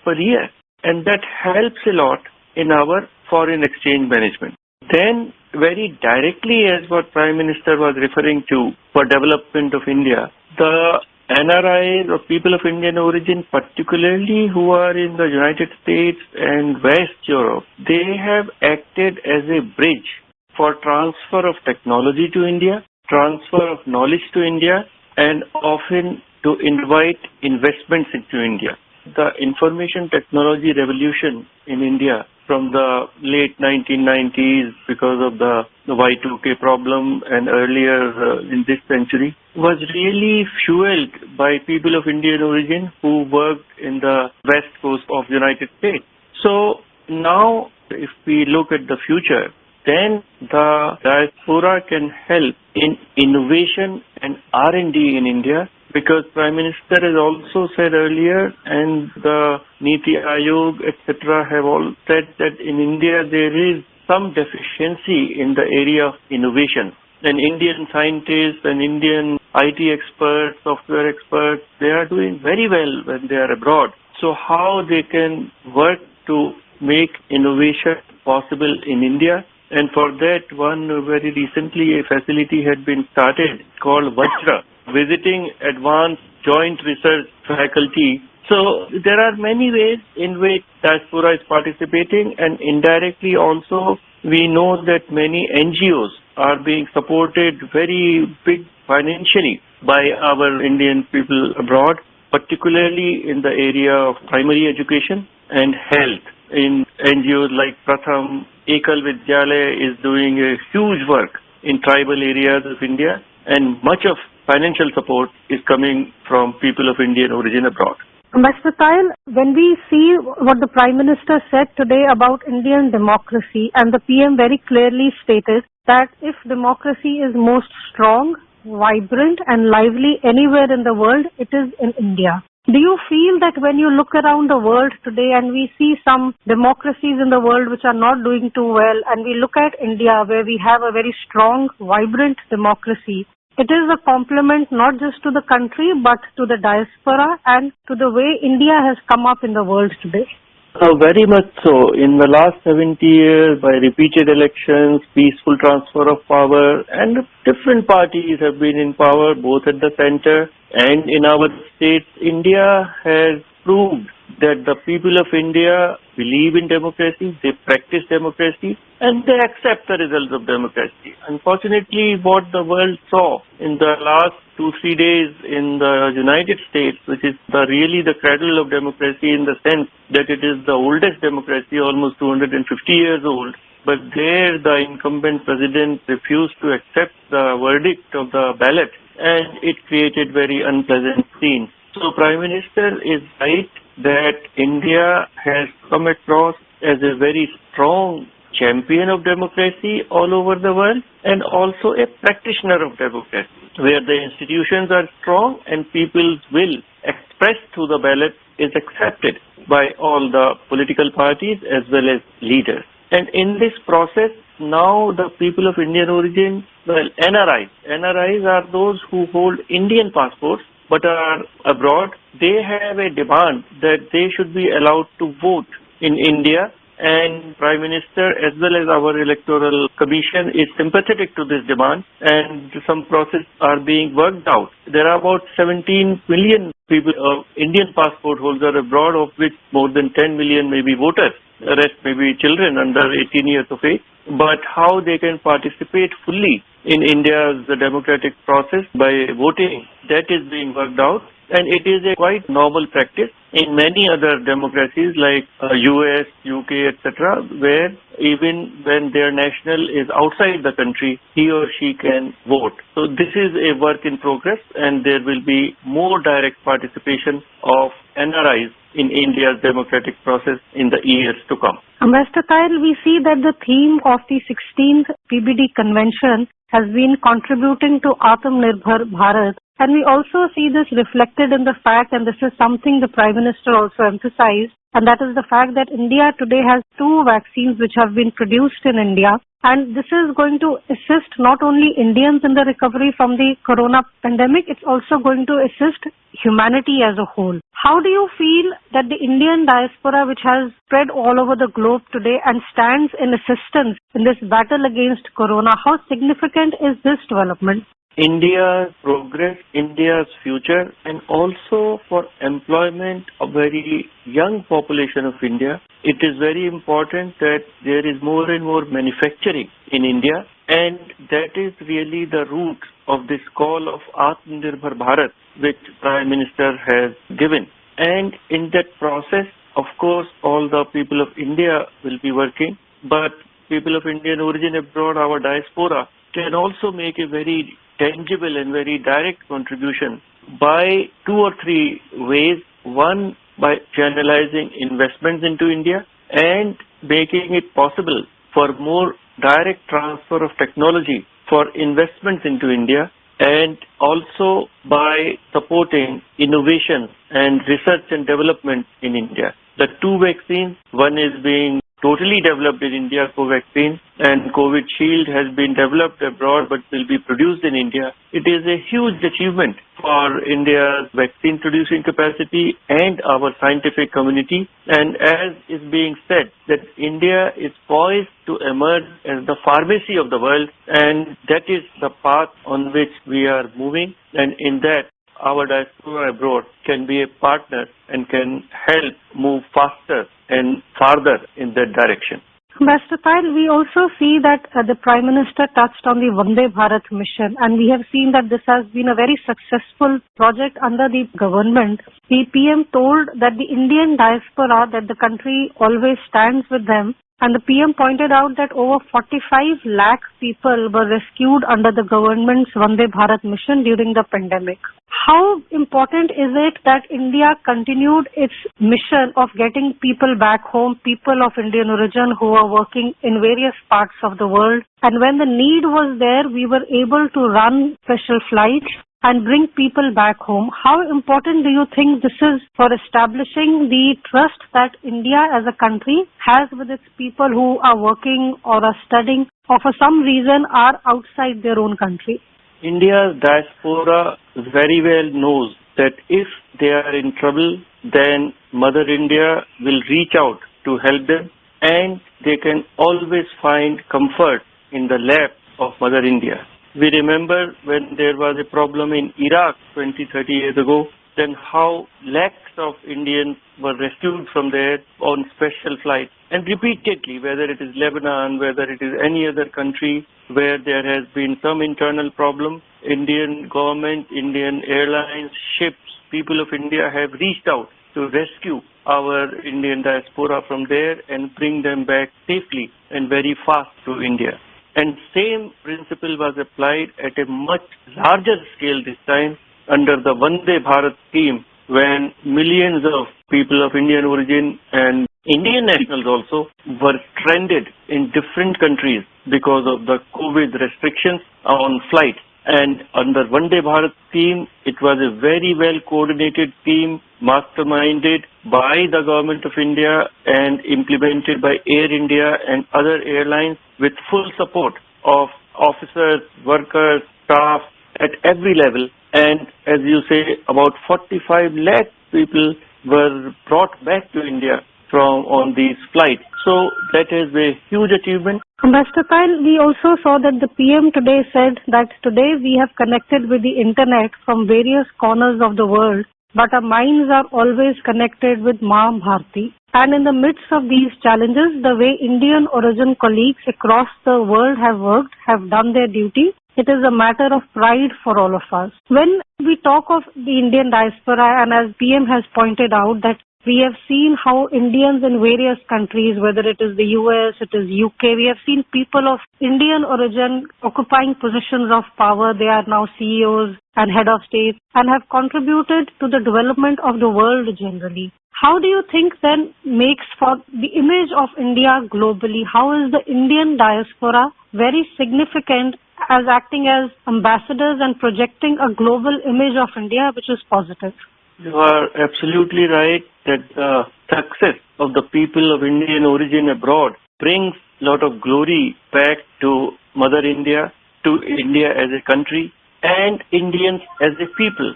per year. And that helps a lot in our foreign exchange management. Then, very directly, as what Prime Minister was referring to for development of India, the NRIs or people of Indian origin, particularly who are in the United States and West Europe, they have acted as a bridge for transfer of technology to India, transfer of knowledge to India, and often to invite investments into India. The information technology revolution in India from the late 1990s because of the Y2K problem and earlier in this century was really fueled by people of Indian origin who worked in the west coast of the United States. So now if we look at the future, then the diaspora can help in innovation and R&D in India, because Prime Minister has also said earlier, and the Niti Aayog, etc. have all said that in India there is some deficiency in the area of innovation. And Indian scientists and Indian IT experts, software experts, they are doing very well when they are abroad. So how they can work to make innovation possible in India? And for that, very recently a facility had been started called Vajra, visiting advanced joint research faculty. So there are many ways in which diaspora is participating, and indirectly also we know that many NGOs are being supported very big financially by our Indian people abroad, particularly in the area of primary education and health in NGOs like Pratham, Ekal Vidyalaya is doing a huge work in tribal areas of India, and much of financial support is coming from people of Indian origin abroad. Mr. Tayal, when we see what the Prime Minister said today about Indian democracy, and the PM very clearly stated that if democracy is most strong, vibrant and lively anywhere in the world, it is in India. Do you feel that when you look around the world today and we see some democracies in the world which are not doing too well, and we look at India where we have a very strong, vibrant democracy, it is a compliment not just to the country but to the diaspora and to the way India has come up in the world today? Very much so. In the last 70 years, by repeated elections, peaceful transfer of power, and different parties have been in power both at the center and in our states, India has proved that the people of India believe in democracy, they practice democracy, and they accept the results of democracy. Unfortunately, what the world saw in the last 2-3 days in the United States, which is really the cradle of democracy in the sense that it is the oldest democracy, almost 250 years old, but there the incumbent president refused to accept the verdict of the ballot, and it created very unpleasant scenes. So Prime Minister is right that India has come across as a very strong champion of democracy all over the world, and also a practitioner of democracy, where the institutions are strong and people's will expressed through the ballot is accepted by all the political parties as well as leaders. And in this process, now the people of Indian origin, well, NRIs are those who hold Indian passports but are abroad. They have a demand that they should be allowed to vote in India, and Prime Minister as well as our Electoral Commission is sympathetic to this demand, and some process are being worked out. There are about 17 million people of Indian passport holders abroad, of which more than 10 million may be voters. The rest may be children under 18 years of age. But how they can participate fully in India's democratic process by voting, that is being worked out. And it is a quite normal practice in many other democracies like US, UK, etc., where even when their national is outside the country, he or she can vote. So this is a work in progress, and there will be more direct participation of NRIs in India's democratic process in the years to come. Mr. Tayal, we see that the theme of the 16th PBD convention has been contributing to Atmanirbhar Bharat, and we also see this reflected in the fact, and this is something the Prime Minister also emphasized, and that is the fact that India today has 2 vaccines which have been produced in India, and this is going to assist not only Indians in the recovery from the corona pandemic, it's also going to assist humanity as a whole. How do you feel that the Indian diaspora, which has spread all over the globe today and stands in assistance in this battle against corona, how significant is this development? India's progress, India's future, and also for employment of very young population of India, it is very important that there is more and more manufacturing in India, and that is really the root of this call of Atmanirbhar Bharat, which Prime Minister has given. And in that process, of course, all the people of India will be working, but people of Indian origin abroad, our diaspora, can also make a very tangible and very direct contribution by 2 or 3 ways. One, by channelizing investments into India and making it possible for more direct transfer of technology for investments into India, and also by supporting innovation and research and development in India. The 2 vaccines, one is being totally developed in India, Covaxin, and COVID Shield has been developed abroad but will be produced in India. It is a huge achievement for India's vaccine producing capacity and our scientific community. And as is being said, that India is poised to emerge as the pharmacy of the world, and that is the path on which we are moving, and in that our diaspora abroad can be a partner and can help move faster and farther in that direction. Mr. Tayal, we also see that the Prime Minister touched on the Vande Bharat mission, and we have seen that this has been a very successful project under the government. The PM told that the Indian diaspora, that the country always stands with them, And the PM pointed out that over 45 lakh people were rescued under the government's Vande Bharat mission during the pandemic. How important is it that India continued its mission of getting people back home, people of Indian origin who are working in various parts of the world? And when the need was there, we were able to run special flights and bring people back home. How important do you think this is for establishing the trust that India as a country has with its people who are working or are studying or for some reason are outside their own country? India's diaspora very well knows that if they are in trouble, then Mother India will reach out to help them, and they can always find comfort in the lap of Mother India. We remember when there was a problem in Iraq 20-30 years ago, then how lakhs of Indians were rescued from there on special flights. And repeatedly, whether it is Lebanon, whether it is any other country where there has been some internal problem, Indian government, Indian airlines, ships, people of India have reached out to rescue our Indian diaspora from there and bring them back safely and very fast to India. And same principle was applied at a much larger scale this time under the Vande Bharat scheme, when millions of people of Indian origin and Indian nationals also were stranded in different countries because of the COVID restrictions on flights. And under Vande Bharat scheme, it was a very well coordinated scheme, masterminded by the government of India and implemented by Air India and other airlines with full support of officers, workers, staff at every level. And as you say, about 45 lakh people were brought back to India from on these flights. So that is a huge achievement. Ambassador Payal, we also saw that the PM today said that today we have connected with the internet from various corners of the world, but our minds are always connected with Ma Bharti. And in the midst of these challenges, the way Indian origin colleagues across the world have worked, have done their duty, it is a matter of pride for all of us. When we talk of the Indian diaspora, and as PM has pointed out, that we have seen how Indians in various countries, whether it is the US, it is UK, we have seen people of Indian origin occupying positions of power. They are now CEOs and head of state and have contributed to the development of the world generally. How do you think then makes for the image of India globally? How is the Indian diaspora very significant as acting as ambassadors and projecting a global image of India which is positive? You are absolutely right that the success of the people of Indian origin abroad brings a lot of glory back to Mother India, to India as a country, and Indians as a people.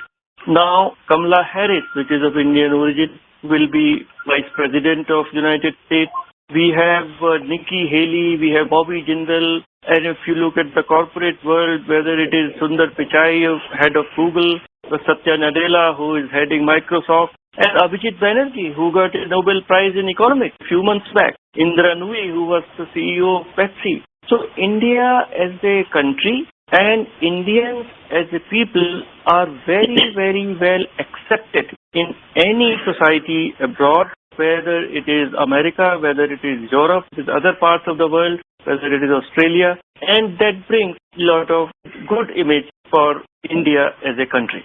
Now, Kamala Harris, which is of Indian origin, will be Vice President of United States. We have Nikki Haley, we have Bobby Jindal, and if you look at the corporate world, whether it is Sundar Pichai, head of Google, Satya Nadella, who is heading Microsoft, and Abhijit Banerjee, who got a Nobel Prize in Economics a few months back, Indra Nooyi, who was the CEO of Pepsi. So India as a country and Indians as a people are very, very well accepted in any society abroad, whether it is America, whether it is Europe, with other parts of the world, whether it is Australia, and that brings a lot of good image for India as a country.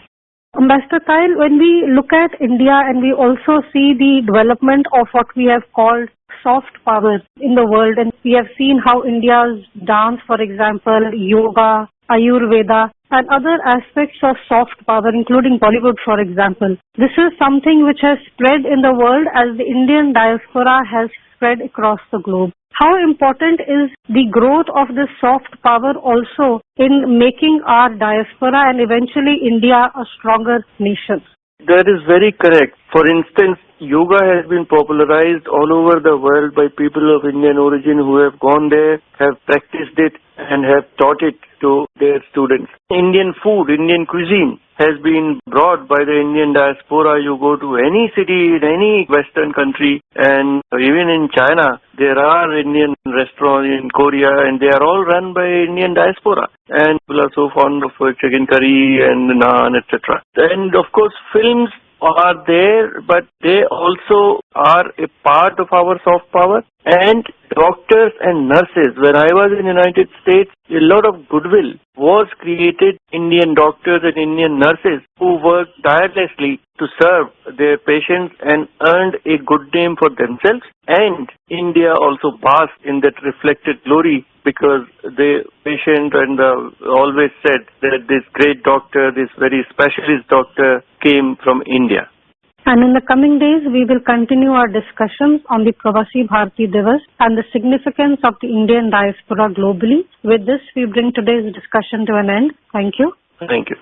Ambassador Payal, when we look at India and we also see the development of what we have called soft power in the world, and we have seen how India's dance, for example, yoga, Ayurveda, and other aspects of soft power, including Bollywood, for example. This is something which has spread in the world as the Indian diaspora has spread across the globe. How important is the growth of this soft power also in making our diaspora and eventually India a stronger nation? That is very correct. For instance, yoga has been popularized all over the world by people of Indian origin who have gone there, have practiced it, and have taught it to their students. Indian food, Indian cuisine has been brought by the Indian diaspora. You go to any city in any Western country, and even in China, there are Indian restaurants in Korea, and they are all run by Indian diaspora. And people are so fond of chicken curry and naan, etc. And of course, films are there, but they also are a part of our soft power, and doctors and nurses. When I was in the United States, a lot of goodwill was created. Indian doctors and Indian nurses who worked tirelessly to serve their patients and earned a good name for themselves. And India also basked in that reflected glory because the patient and always said that this great doctor, this very specialist doctor came from India. And in the coming days, we will continue our discussions on the Pravasi Bharati Divas and the significance of the Indian diaspora globally. With this, we bring today's discussion to an end. Thank you. Thank you.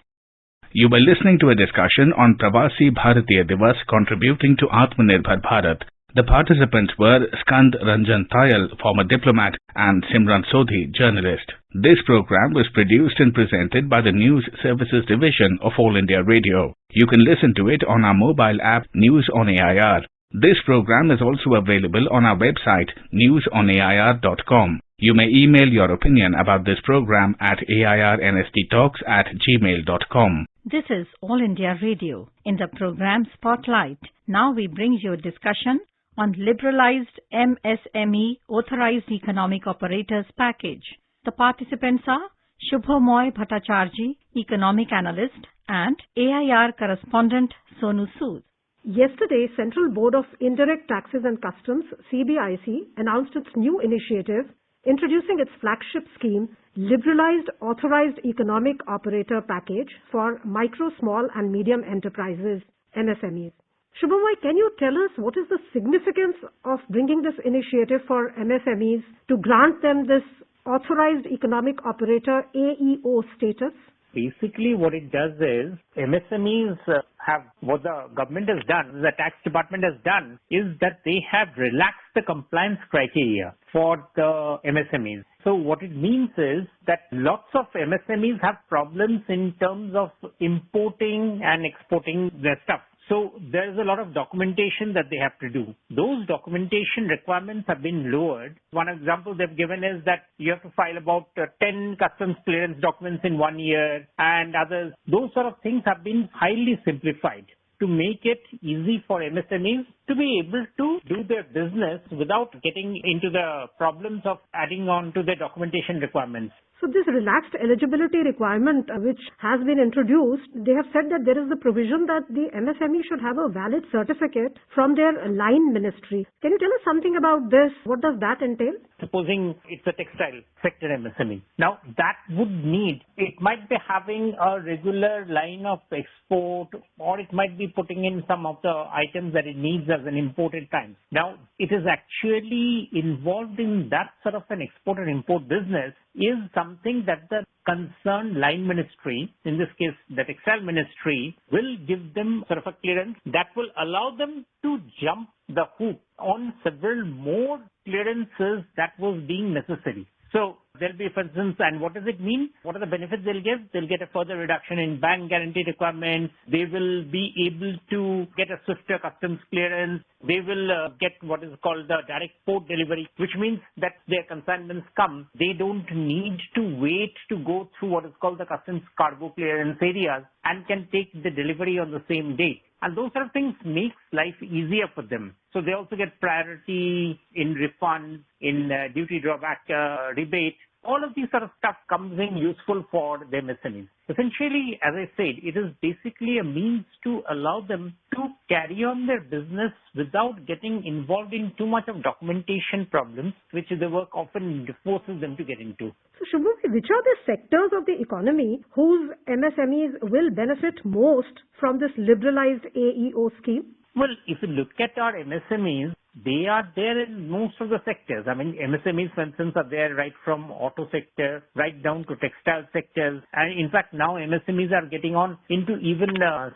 You were listening to a discussion on Pravasi Bharatiya Divas contributing to Atmanirbhar Bharat. The participants were Skand Ranjan Tayal, former diplomat, and Simran Sodhi, journalist. This program was produced and presented by the News Services Division of All India Radio. You can listen to it on our mobile app News on AIR. This program is also available on our website newsonair.com. You may email your opinion about this program at airnsttalks@gmail.com. This is All India Radio. In the program Spotlight, now we bring you a discussion on liberalized MSME Authorized Economic Operators Package. The participants are Shubhomoy Bhattacharjee, Economic Analyst, and AIR Correspondent Sonu Sood. Yesterday, Central Board of Indirect Taxes and Customs, CBIC, announced its new initiative introducing its flagship scheme, Liberalized Authorized Economic Operator Package for Micro, Small and Medium Enterprises, MSMEs. Shubhamoy, can you tell us what is the significance of bringing this initiative for MSMEs to grant them this Authorized Economic Operator AEO status? Basically, what it does is MSMEs have what the government has done, the tax department has done, is that they have relaxed the compliance criteria for the MSMEs. So what it means is that lots of MSMEs have problems in terms of importing and exporting their stuff. So there is a lot of documentation that they have to do. Those documentation requirements have been lowered. One example they've given is that you have to file about 10 customs clearance documents in 1 year and others. Those sort of things have been highly simplified to make it easy for MSMEs to be able to do their business without getting into the problems of adding on to their documentation requirements. So this relaxed eligibility requirement which has been introduced, they have said that there is the provision that the MSME should have a valid certificate from their line ministry. Can you tell us something about this? What does that entail? Supposing it's a textile sector MSME. Now that would need, it might be having a regular line of export or it might be putting in some of the items that it needs as an import at times. Now it is actually involved in that sort of an export and import business is something that the concerned line ministry, in this case the textile ministry, will give them sort of a clearance that will allow them to jump the hoop on several more clearances that was being necessary. So there'll be, for instance, and what does it mean? What are the benefits they'll get? They'll get a further reduction in bank guarantee requirements. They will be able to get a swifter customs clearance. They will get what is called the direct port delivery, which means that their consignments come. They don't need to wait to go through what is called the customs cargo clearance areas and can take the delivery on the same day. And those sort of things makes life easier for them. So they also get priority in refunds, in duty drawback rebate. All of these sort of stuff comes in useful for the MSMEs. Essentially, as I said, it is basically a means to allow them to carry on their business without getting involved in too much of documentation problems, which the work often forces them to get into. So Shubhamoy, which are the sectors of the economy whose MSMEs will benefit most from this liberalized AEO scheme? Well, if you look at our MSMEs, they are there in most of the sectors. I mean, MSMEs, for instance, are there right from auto sector, right down to textile sectors. And in fact, now MSMEs are getting on into even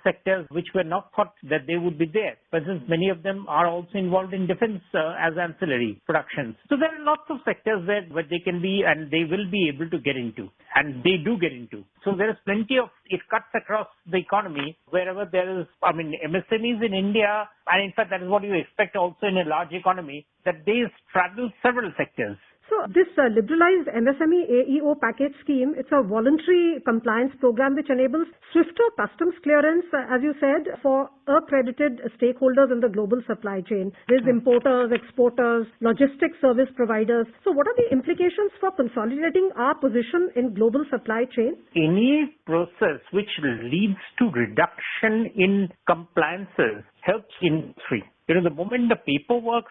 sectors which were not thought that they would be there. For instance, many of them are also involved in defense as ancillary productions. So there are lots of sectors where they can be and they will be able to get into. And they do get into. So there is plenty of, it cuts across the economy wherever there is, I mean, MSMEs in India, and in fact that is what you expect also in a large economy, that they straddle several sectors. So So this liberalized MSME AEO package scheme, it's a voluntary compliance program which enables swifter customs clearance, as you said, for accredited stakeholders in the global supply chain. There's importers, exporters, logistics service providers. So what are the implications for consolidating our position in global supply chain? Any process which leads to reduction in compliances helps industry. The moment the paperwork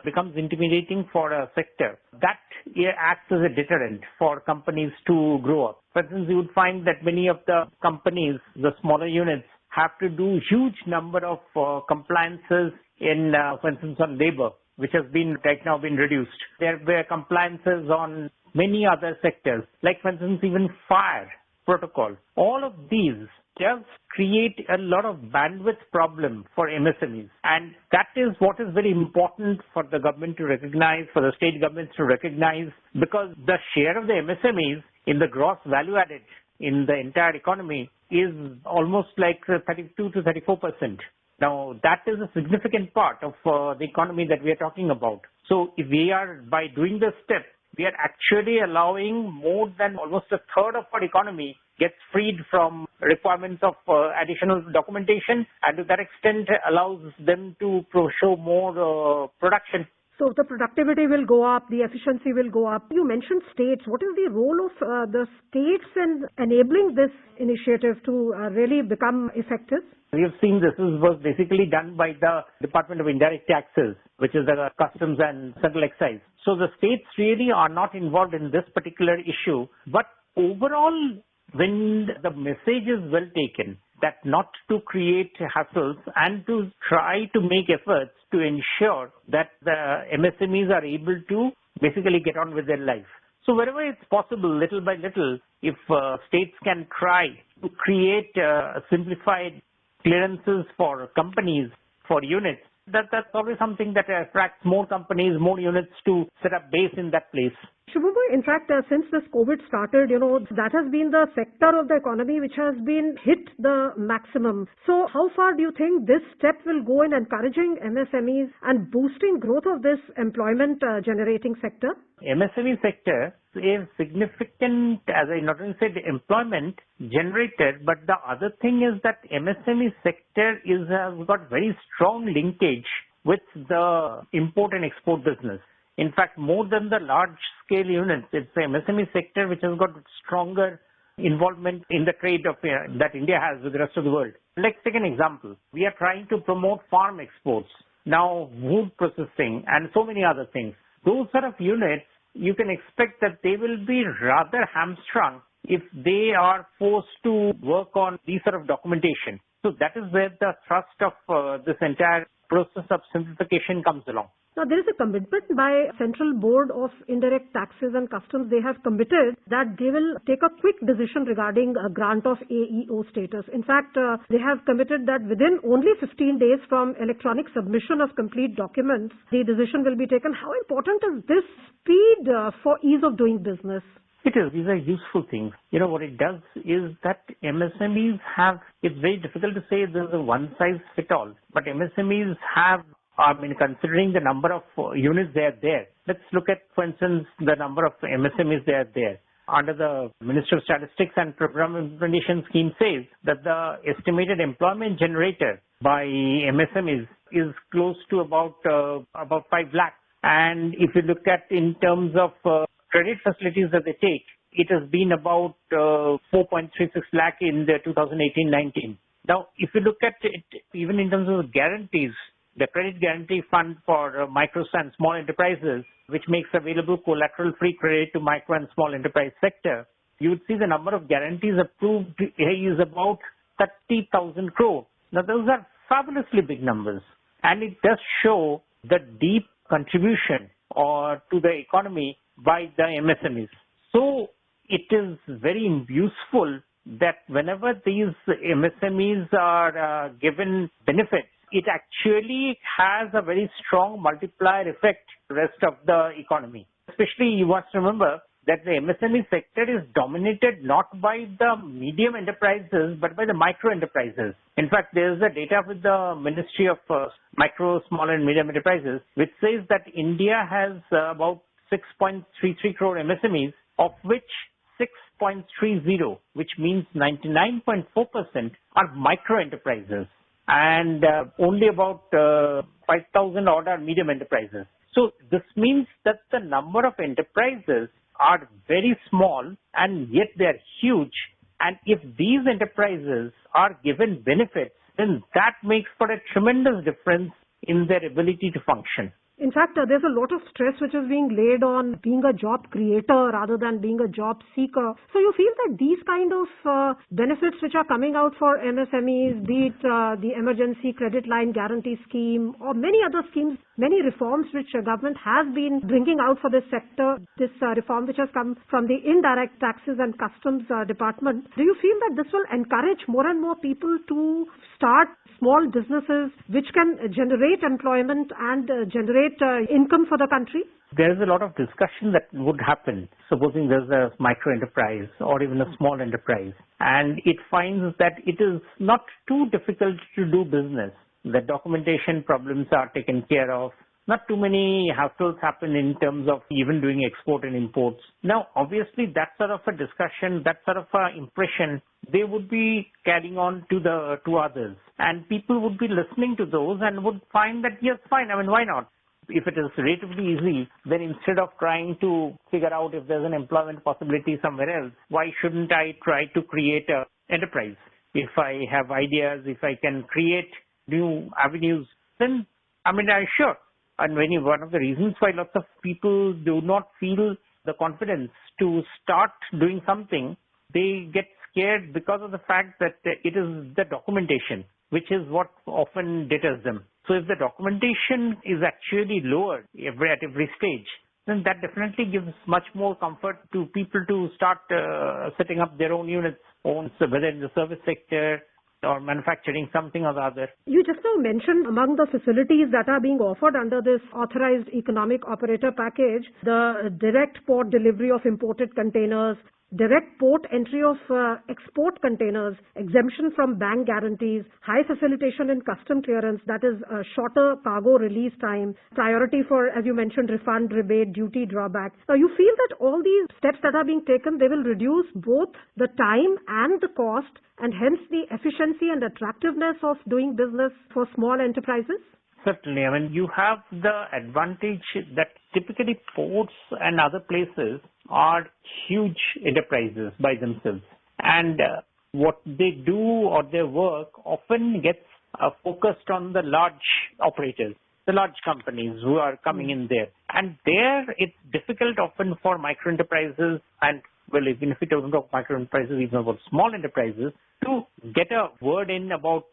becomes intimidating for a sector, that acts as a deterrent for companies to grow up. For instance, you would find that many of the companies, the smaller units, have to do huge number of compliances in, for instance, on labor, which has been right now been reduced. There were compliances on many other sectors, like for instance, even fire protocol. All of these does create a lot of bandwidth problem for MSMEs. And that is what is very important for the government to recognize, for the state governments to recognize, because the share of the MSMEs in the gross value added in the entire economy is almost like 32 to 34%. Now, that is a significant part of the economy that we are talking about. So if we are, by doing this step, we are actually allowing more than almost a third of our economy gets freed from requirements of additional documentation, and to that extent allows them to show more production. So the productivity will go up, the efficiency will go up. You mentioned states. What is the role of the states in enabling this initiative to really become effective? We have seen this was basically done by the Department of Indirect Taxes, which is the Customs and Central Excise. So the states really are not involved in this particular issue. But overall, when the message is well taken, that not to create hassles and to try to make efforts to ensure that the MSMEs are able to basically get on with their life. So wherever it's possible, little by little, if states can try to create simplified clearances for companies, for units, that's always something that attracts more companies, more units to set up base in that place. Shubhabu, in fact, since this COVID started, that has been the sector of the economy which has been hit the maximum. So how far do you think this step will go in encouraging MSMEs and boosting growth of this employment generating sector? MSME sector is significant, as I not only said, employment generated, but the other thing is that MSME sector has got very strong linkage with the import and export business. In fact, more than the large-scale units, it's the MSME sector which has got stronger involvement in the trade of that India has with the rest of the world. Let's take an example. We are trying to promote farm exports, now wood processing, and so many other things. Those sort of units, you can expect that they will be rather hamstrung if they are forced to work on these sort of documentation. So that is where the thrust of this entire process of simplification comes along. Now, there is a commitment by Central Board of Indirect Taxes and Customs. They have committed that they will take a quick decision regarding a grant of AEO status. In fact, they have committed that within only 15 days from electronic submission of complete documents, the decision will be taken. How important is this speed for ease of doing business? It is. These are useful things. What it does is that MSMEs have, it's very difficult to say there's a one-size-fits-all, but MSMEs have, considering the number of units they are there. Let's look at, for instance, the number of MSMEs they are there. Under the Ministry of Statistics and Program Implementation Scheme says that the estimated employment generated by MSMEs is close to about 5 lakhs. And if you look at in terms of credit facilities that they take, it has been about 4.36 lakh in the 2018-19. Now, if you look at it, even in terms of guarantees, the Credit Guarantee Fund for micro and small enterprises, which makes available collateral-free credit to micro and small enterprise sector, you would see the number of guarantees approved is about 30,000 crore. Now, those are fabulously big numbers, and it does show the deep contribution to the economy by the MSMEs. So, it is very useful that whenever these MSMEs are given benefits, it actually has a very strong multiplier effect to the rest of the economy. Especially, you must remember that the MSME sector is dominated not by the medium enterprises, but by the micro enterprises. In fact, there is a data with the Ministry of Micro, Small and Medium Enterprises, which says that India has about 6.33 crore MSMEs, of which 6.30, which means 99.4%, are micro enterprises, and only about 5,000 odd are medium enterprises. So this means that the number of enterprises are very small and yet they are huge. And if these enterprises are given benefits, then that makes for a tremendous difference in their ability to function. In fact, there's a lot of stress which is being laid on being a job creator rather than being a job seeker. So you feel that these kind of benefits which are coming out for MSMEs, be it the emergency credit line guarantee scheme or many other schemes, many reforms which government has been bringing out for this sector, this reform which has come from the indirect taxes and customs department, do you feel that this will encourage more and more people to start small businesses which can generate employment and generate income for the country? There is a lot of discussion that would happen. Supposing there's a micro enterprise or even a small enterprise, and it finds that it is not too difficult to do business. The documentation problems are taken care of. Not too many hassles happen in terms of even doing export and imports. Now, obviously, that sort of a discussion, that sort of a impression, they would be carrying on to others. And people would be listening to those and would find that, yes, fine, I mean, why not? If it is relatively easy, then instead of trying to figure out if there's an employment possibility somewhere else, why shouldn't I try to create an enterprise? If I have ideas, if I can create new avenues, then, I mean, I'm sure. And one of the reasons why lots of people do not feel the confidence to start doing something, they get scared because of the fact that it is the documentation, which is what often deters them. So if the documentation is actually lowered at every stage, then that definitely gives much more comfort to people to start setting up their own units, whether in the service sector or manufacturing something or the other. You just now mentioned among the facilities that are being offered under this authorized economic operator package, the direct port delivery of imported containers, direct port entry of export containers, exemption from bank guarantees, high facilitation in custom clearance, that is shorter cargo release time, priority for, as you mentioned, refund, rebate, duty drawback. Now, you feel that all these steps that are being taken, they will reduce both the time and the cost, and hence the efficiency and attractiveness of doing business for small enterprises? Certainly. I mean, you have the advantage that typically ports and other places are huge enterprises by themselves. And what they do or their work often gets focused on the large operators, the large companies who are coming in there. And there it's difficult often for micro enterprises and, well, even if we don't talk micro enterprises, even about small enterprises, to get a word in about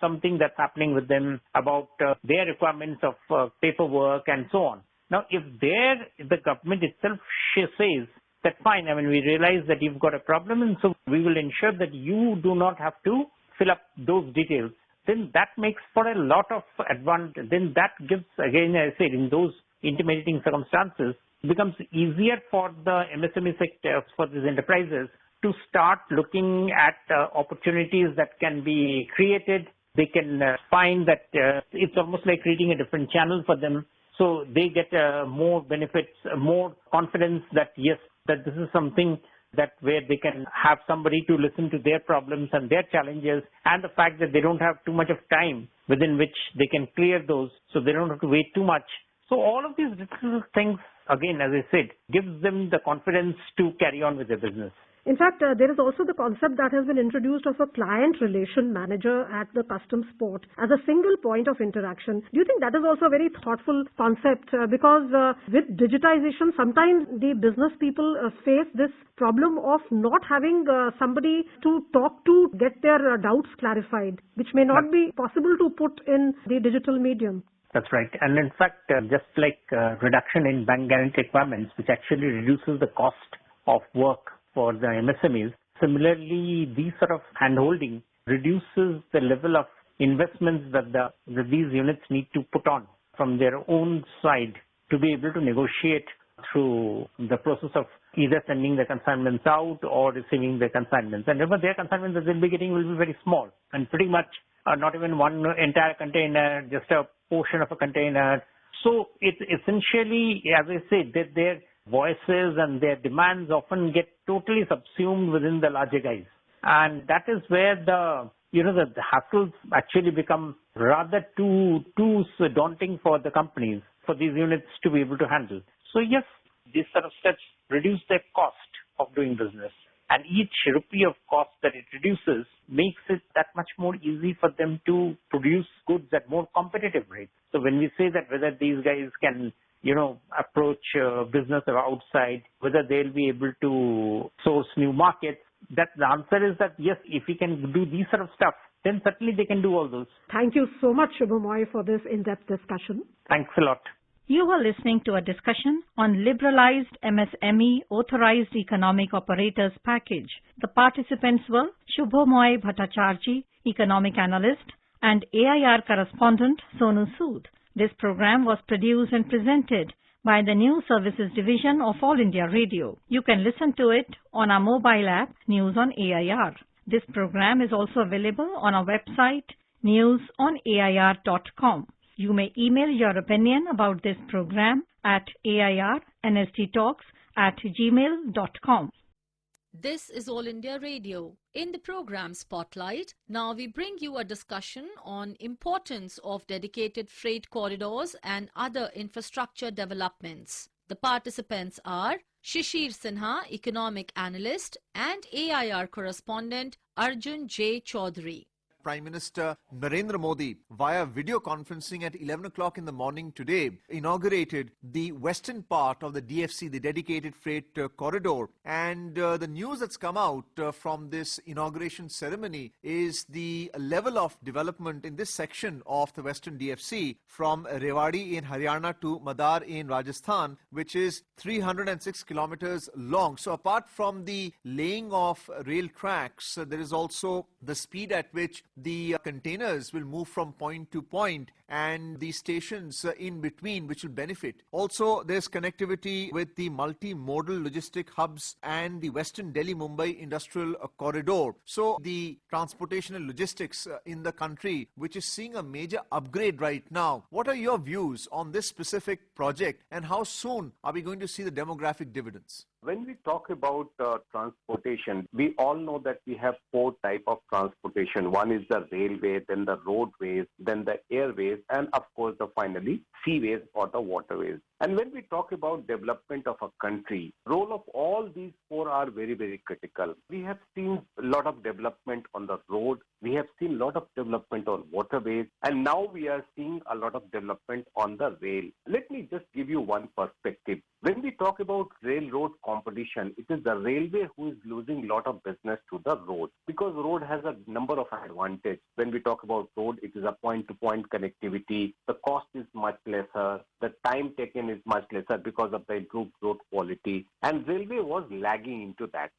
something that's happening with them, about their requirements of paperwork and so on. Now, if the government itself says that fine, I mean, we realize that you've got a problem and so we will ensure that you do not have to fill up those details, then that makes for a lot of advantage. Then that gives, again, I said, in those intimidating circumstances, it becomes easier for the MSME sector, for these enterprises, to start looking at opportunities that can be created. They can find that it's almost like creating a different channel for them. So they get more benefits, more confidence that yes, that this is something that where they can have somebody to listen to their problems and their challenges, and the fact that they don't have too much of time within which they can clear those, so they don't have to wait too much. So all of these little things, again, as I said, gives them the confidence to carry on with their business. In fact, there is also the concept that has been introduced of a client relation manager at the customs port as a single point of interaction. Do you think that is also a very thoughtful concept? Because with digitization, sometimes the business people face this problem of not having somebody to talk to, get their doubts clarified, which may not be possible to put in the digital medium. That's right. And in fact, just like reduction in bank guarantee requirements, which actually reduces the cost of work for the MSMEs, similarly, these sort of handholding reduces the level of investments that these units need to put on from their own side to be able to negotiate through the process of either sending the consignments out or receiving the consignments. And remember, their consignments that they'll be getting will be very small and pretty much not even one entire container, just a portion of a container. So it's essentially, as I said, that their voices and their demands often get totally subsumed within the larger guys. And that is where the hassles actually become rather too daunting for the companies, for these units to be able to handle. So yes, these sort of steps reduce their cost of doing business. And each rupee of cost that it reduces makes it that much more easy for them to produce goods at more competitive rates. So when we say that whether these guys can, approach business outside, whether they'll be able to source new markets, that the answer is that yes, if we can do these sort of stuff, then certainly they can do all those. Thank you so much, Shubhamoy, for this in-depth discussion. Thanks a lot. You were listening to a discussion on liberalized MSME authorized economic operators package. The participants were Shubhamoy Bhattacharjee, economic analyst, and AIR correspondent Sonu Sood. This program was produced and presented by the News Services Division of All India Radio. You can listen to it on our mobile app, News on AIR. This program is also available on our website, newsonair.com. You may email your opinion about this program at airnsttalks@gmail.com. This is All India Radio. In the program Spotlight, now we bring you a discussion on importance of dedicated freight corridors and other infrastructure developments. The participants are Shishir Sinha, economic analyst, and AIR correspondent Arjun J. Chaudhary. Prime Minister Narendra Modi, via video conferencing at 11 o'clock in the morning today, inaugurated the western part of the DFC, the dedicated freight corridor. And the news that's come out from this inauguration ceremony is the level of development in this section of the western DFC from Rewari in Haryana to Madar in Rajasthan, which is 306 kilometers long. So apart from the laying of rail tracks, there is also the speed at which the containers will move from point to point and the stations in between, which will benefit. Also, there's connectivity with the multimodal logistic hubs and the Western Delhi-Mumbai industrial corridor. So the transportation and logistics in the country, which is seeing a major upgrade right now. What are your views on this specific project and how soon are we going to see the demographic dividends? When we talk about transportation, we all know that we have four types of transportation. One is the railway, then the roadways, then the airways, and of course, finally, seaways or the waterways. And when we talk about development of a country, role of all these four are very, very critical. We have seen a lot of development on the road. We have seen a lot of development on waterways. And now we are seeing a lot of development on the rail. Let me just give you one perspective. When we talk about railroad competition, it is the railway who is losing a lot of business to the road because road has a number of advantages. When we talk about road, it is a point-to-point connectivity. The cost is much lesser. The time taken is much lesser because of the improved road quality. And railway was lagging into that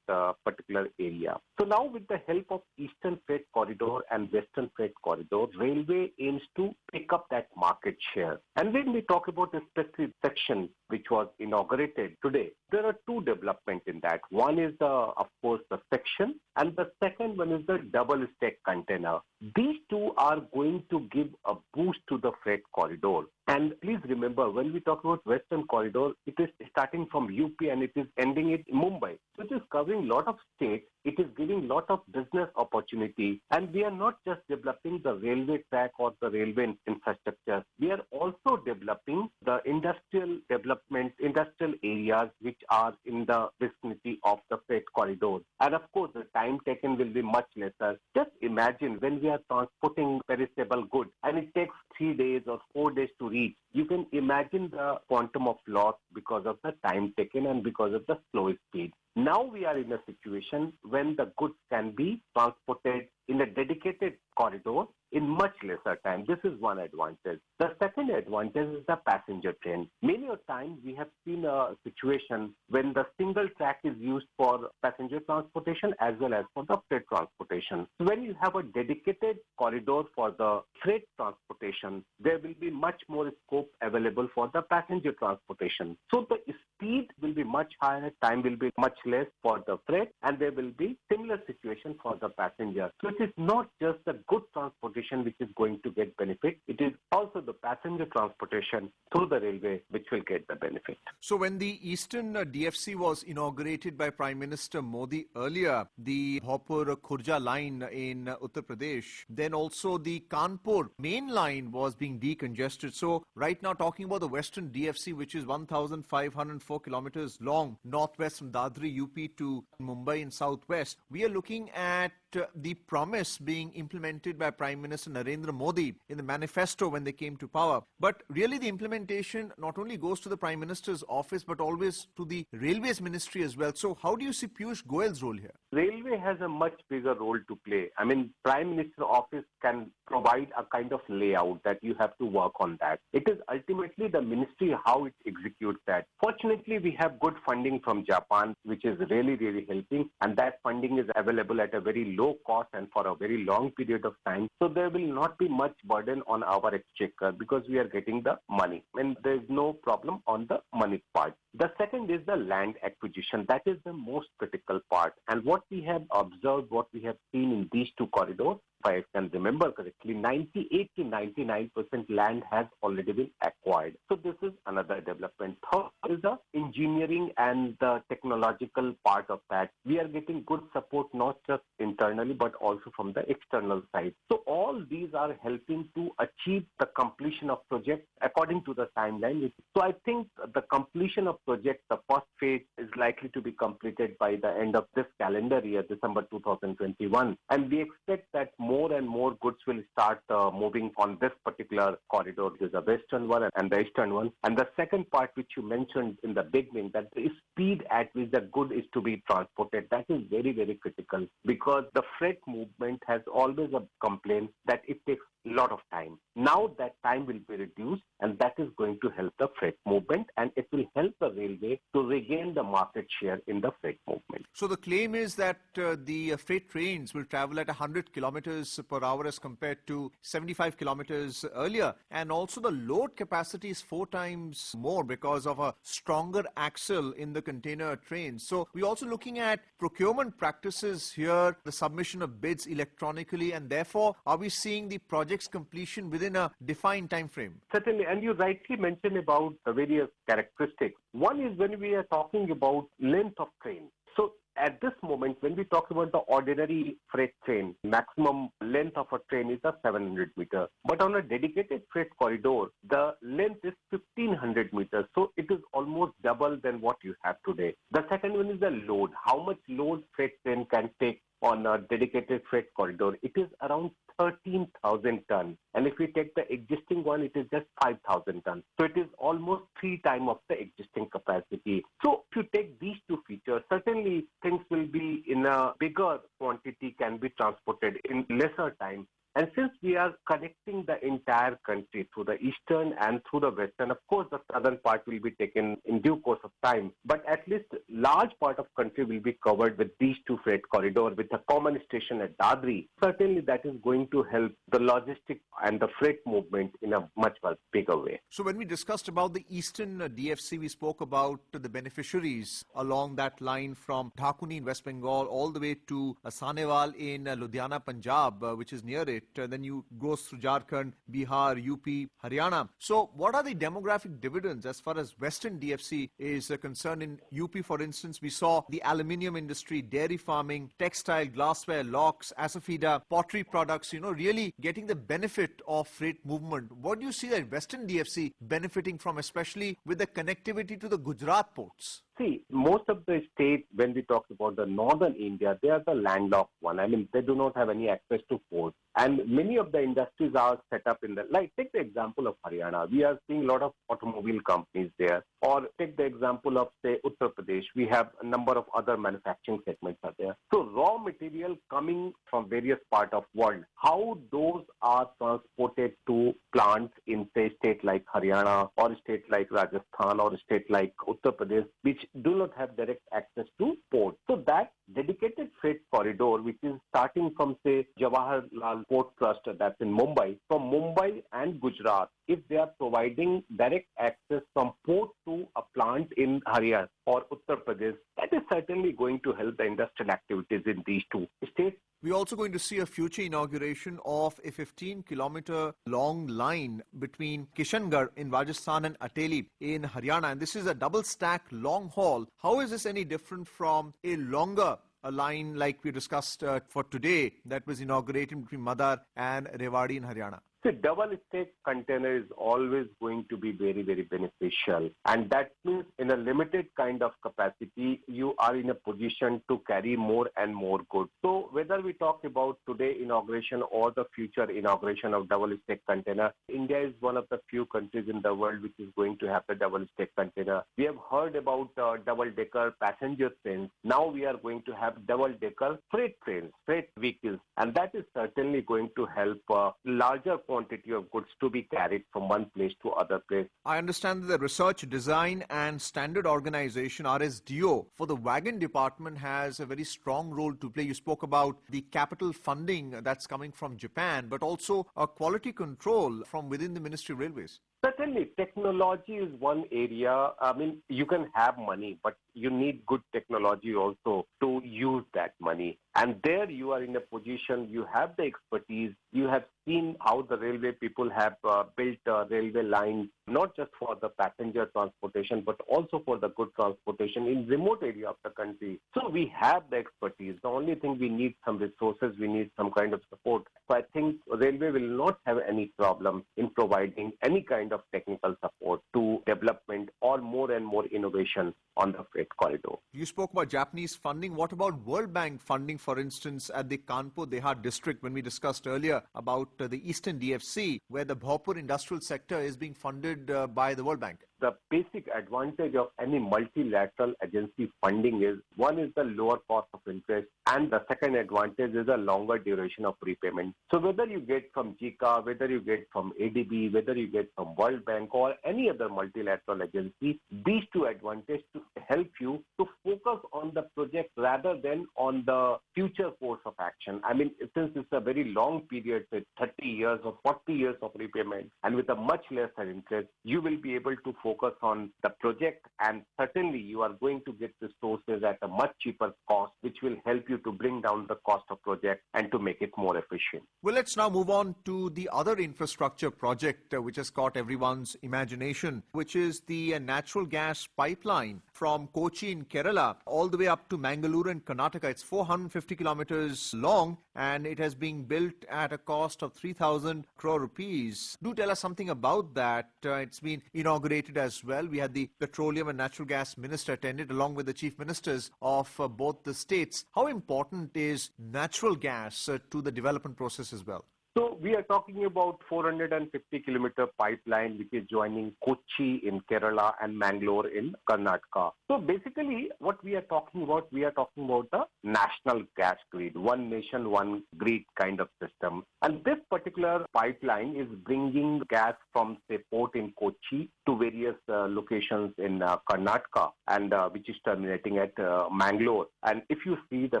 particular area. So now with the help of Eastern Freight Corridor and Western Freight Corridor, railway aims to pick up that market share. And when we talk about the specific section which was inaugurated today, there are two developments in that. One is of course, the section, and the second one is the double stack container. These two are going to give a boost to the freight corridor. And please remember, when we talk about Western Corridor, it is starting from UP and it is ending in Mumbai. So it is covering a lot of states. It is giving a lot of business opportunity. And we are not just developing the railway track or the railway infrastructure. We are also developing the industrial development, industrial areas which are in the vicinity of the freight corridor. And of course, the time taken will be much lesser. Just imagine when we are transporting perishable goods and it takes 3 days or 4 days to reach. You can imagine the quantum of loss because of the time taken and because of the slow speed. Now we are in a situation when the goods can be transported in a dedicated corridor in much lesser time. This is one advantage. The second advantage is the passenger train. Many a times we have seen a situation when the single track is used for passenger transportation as well as for the freight transportation. So when you have a dedicated corridor for the freight transportation, there will be much more scope available for the passenger transportation. So So the speed will be much higher, time will be much less for the freight, and there will be similar situation for the passenger. So it is not just the goods transportation which is going to get benefit, it is also the passenger transportation through the railway which will get the benefit. So when the Eastern DFC was inaugurated by Prime Minister Modi earlier, the Bhopur-Khurja line in Uttar Pradesh, then also the Kanpur main line was being decongested. So right now talking about the Western DFC, which is 1,504 kilometers long, northwest from Dadri, UP to Mumbai in southwest, we are looking at the promise being implemented by Prime Minister Narendra Modi in the manifesto when they came to power. But really the implementation not only goes to the Prime Minister's office but always to the Railways Ministry as well. So how do you see Piyush Goyal's role here? Railway has a much bigger role to play. I mean, Prime Minister's office can provide a kind of layout that you have to work on that. It is ultimately the ministry how it executes that. Fortunately, we have good funding from Japan, which is really, really helping, and that funding is available at a very low cost and for a very long period of time. So there will not be much burden on our exchequer because we are getting the money and there is no problem on the money part. The second is the land acquisition. That is the most critical part. And what we have observed, what we have seen in these two corridors, if I can remember correctly, 98 to 99% land has already been acquired. So this is another development. Third is the engineering and the technological part of that. We are getting good support not just internally but also from the external side. So all these are helping to achieve the completion of projects according to the timeline. So I think the completion of project, the first phase is likely to be completed by the end of this calendar year, December 2021. And we expect that more and more goods will start moving on this particular corridor. There's a western one and the eastern one. And the second part which you mentioned in the beginning, that the speed at which the good is to be transported, that is very, very critical because the freight movement has always a complaint that it takes a lot of time. Now that time will be reduced and that is going to help the freight movement and it will help the railway to regain the market share in the freight movement. So the claim is that the freight trains will travel at 100 kilometers per hour as compared to 75 kilometers earlier, and also the load capacity is 4 times more because of a stronger axle in the container trains. So we're also looking at procurement practices here, the submission of bids electronically, and therefore are we seeing the project's completion within a defined time frame? Certainly, and you rightly mentioned about the various characteristics. One is when we are talking about length of train. So at this moment, when we talk about the ordinary freight train, maximum length of a train is a 700 meters. But on a dedicated freight corridor, the length is 1500 meters. So it is almost double than what you have today. The second one is the load. How much load freight train can take on a dedicated freight corridor? It is around 13,000 tons. And if we take the existing one, it is just 5,000 tons. So it is almost 3 times of the existing capacity. So if you take these two features, certainly things will be in a bigger quantity, can be transported in lesser time. And since we are connecting the entire country through the eastern and through the western, of course, the southern part will be taken in due course of time. But at least large part of country will be covered with these two freight corridors with a common station at Dadri. Certainly that is going to help the logistic and the freight movement in a much bigger way. So when we discussed about the Eastern DFC, we spoke about the beneficiaries along that line from Dhakuni in West Bengal all the way to Sanewal in Ludhiana, Punjab, which is near it. Then you go through Jharkhand, Bihar, UP, Haryana. So what are the demographic dividends as far as Western DFC is concerned? In UP, for instance, we saw the aluminium industry, dairy farming, textile, glassware, locks, asafida, pottery products, really getting the benefit of freight movement. What do you see that Western DFC benefiting from, especially with the connectivity to the Gujarat ports? See, most of the states, when we talk about the northern India, they are the landlocked one. I mean, they do not have any access to ports. And many of the industries are set up in the, like, take the example of Haryana. We are seeing a lot of automobile companies there. Or take the example of, say, Uttar Pradesh. We have a number of other manufacturing segments are there. So raw material coming from various parts of world, how those are transported to plants in, say, state like Haryana or state like Rajasthan or state like Uttar Pradesh, which do not have direct access to ports. So that dedicated freight corridor, which is starting from, say, Jawaharlal Port Trust, that's in Mumbai, from Mumbai and Gujarat, if they are providing direct access from port to a plant plant in Haryana or Uttar Pradesh, that is certainly going to help the industrial activities in these two states. We're also going to see a future inauguration of a 15-kilometer long line between Kishangarh in Rajasthan and Ateli in Haryana. And this is a double-stack long haul. How is this any different from a longer line like we discussed for today that was inaugurated between Madar and Rewari in Haryana? So double-stack container is always going to be very, very beneficial. And that means in a limited kind of capacity, you are in a position to carry more and more goods. So whether we talk about today inauguration or the future inauguration of double-stack container, India is one of the few countries in the world which is going to have the double-stack container. We have heard about double-decker passenger trains. Now we are going to have double-decker freight trains, freight vehicles. And that is certainly going to help larger quantity of goods to be carried from one place to other place. I understand that the Research, Design and Standard Organization, RSDO, for the wagon department has a very strong role to play. You spoke about the capital funding that's coming from Japan, but also a quality control from within the Ministry of Railways. Certainly, technology is one area. I mean, you can have money, but you need good technology also to use that money. And there you are in a position, you have the expertise, you have seen how the railway people have built a railway line, not just for the passenger transportation, but also for the goods transportation in remote area of the country. So we have the expertise. The only thing we need some resources, we need some kind of support. So I think railway will not have any problem in providing any kind of technical support to development or more and more innovation on the freight corridor. You spoke about Japanese funding. What about World Bank funding, for instance, at the Kanpur-Dehad district when we discussed earlier about the Eastern DFC, where the Bhopur industrial sector is being funded by the World Bank? The basic advantage of any multilateral agency funding is, one is the lower cost of interest, and the second advantage is a longer duration of repayment. So whether you get from JICA, whether you get from ADB, whether you get from World Bank or any other multilateral agency, these two advantages to help you to focus on the project rather than on the future course of action. I mean, since it's a very long period, say 30 years or 40 years of repayment, and with a much lesser interest, you will be able to focus on the project, and certainly you are going to get resources at a much cheaper cost, which will help you to bring down the cost of project and to make it more efficient. Well, let's now move on to the other infrastructure project which has caught everyone's imagination, which is the natural gas pipeline from Kochi in Kerala all the way up to Mangalore in Karnataka. It's 450 kilometers long and it has been built at a cost of 3,000 crore rupees. Do tell us something about that. It's been inaugurated as well. We had the Petroleum and Natural Gas Minister attended along with the Chief Ministers of both the states. How important is natural gas to the development process as well? So we are talking about 450-kilometer pipeline which is joining Kochi in Kerala and Mangalore in Karnataka. So basically what we are talking about the national gas grid, one nation, one grid kind of system. And this particular pipeline is bringing gas from, say, port in Kochi to various locations in Karnataka, and which is terminating at Mangalore. And if you see the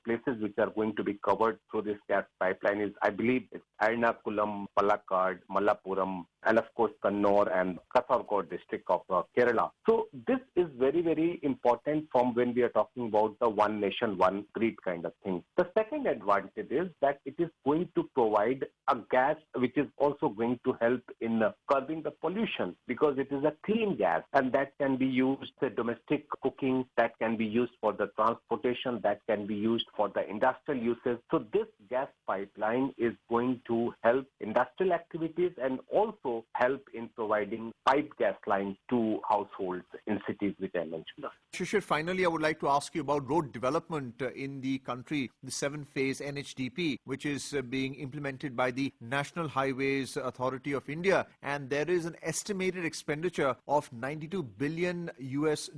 places which are going to be covered through this gas pipeline is, I believe, it's Ernakulam, Palakkad, Malappuram, and of course Kannur and Kasaragod district of Kerala. So this is very, very important from when we are talking about the one nation, one grid kind of thing. The second advantage is that it is going to provide a gas which is also going to help in curbing the pollution, because it is a clean gas and that can be used for domestic cooking, that can be used for the transportation, that can be used for the industrial uses. So this gas pipeline is going to help industrial activities and also help in providing piped gas lines to households in cities which I mentioned. Shishir, finally, I would like to ask you about road development in the country, the 7-phase NHDP, which is being implemented by the National Highways Authority of India. And there is an estimated expenditure of $92 billion US,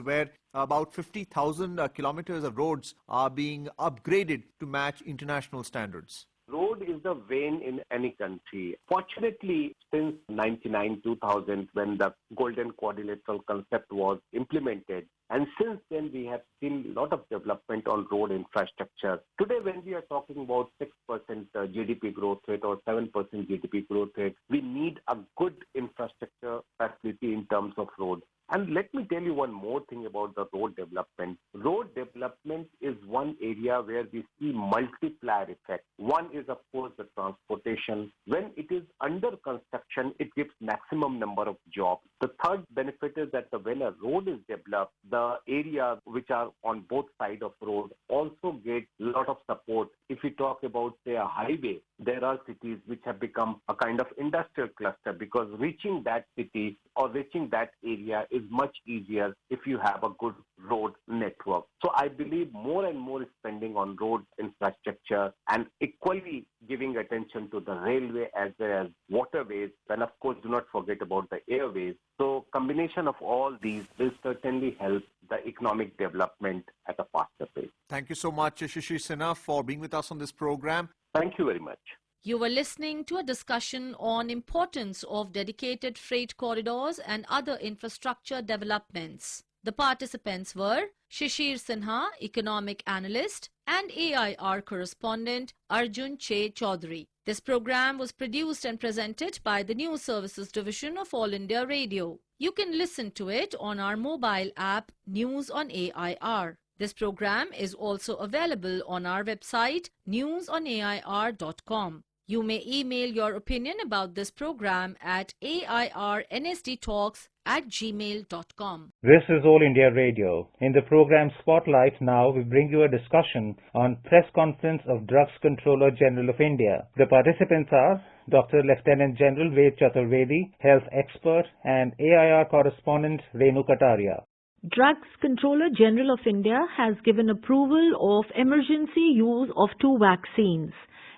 where about 50,000 kilometers of roads are being upgraded to match international standards. Road is the vein in any country. Fortunately, since 1999-2000, when the Golden Quadrilateral concept was implemented, and since then we have seen a lot of development on road infrastructure. Today, when we are talking about 6% GDP growth rate or 7% GDP growth rate, we need a good infrastructure facility in terms of road. And let me tell you one more thing about the road development. Road development is one area where we see multiplier effect. One is, of course, the transportation. When it is under construction, it gives maximum number of jobs. The third benefit is that when a road is developed, the areas which are on both sides of road also get a lot of support. If we talk about, say, a highway, there are cities which have become a kind of industrial cluster because reaching that city or reaching that area is much easier if you have a good road network. So I believe more and more spending on road infrastructure and equally giving attention to the railway as well as waterways, and of course do not forget about the airways. So combination of all these will certainly help the economic development at a faster pace. Thank you so much, Shishir Sinha, for being with us on this program. Thank you very much. You were listening to a discussion on importance of dedicated freight corridors and other infrastructure developments. The participants were Shishir Sinha, economic analyst, and AIR correspondent Arjun Che Chaudhary. This program was produced and presented by the News Services Division of All India Radio. You can listen to it on our mobile app News on AIR. This program is also available on our website newsonair.com. You may email your opinion about this program at airnsdtalks@gmail.com. This is All India Radio. In the program Spotlight now, we bring you a discussion on press conference of Drugs Controller General of India. The participants are Dr. Lieutenant General Ved Chaturvedi, health expert, and AIR correspondent Renu Kataria. Drugs Controller General of India has given approval of emergency use of 2 vaccines.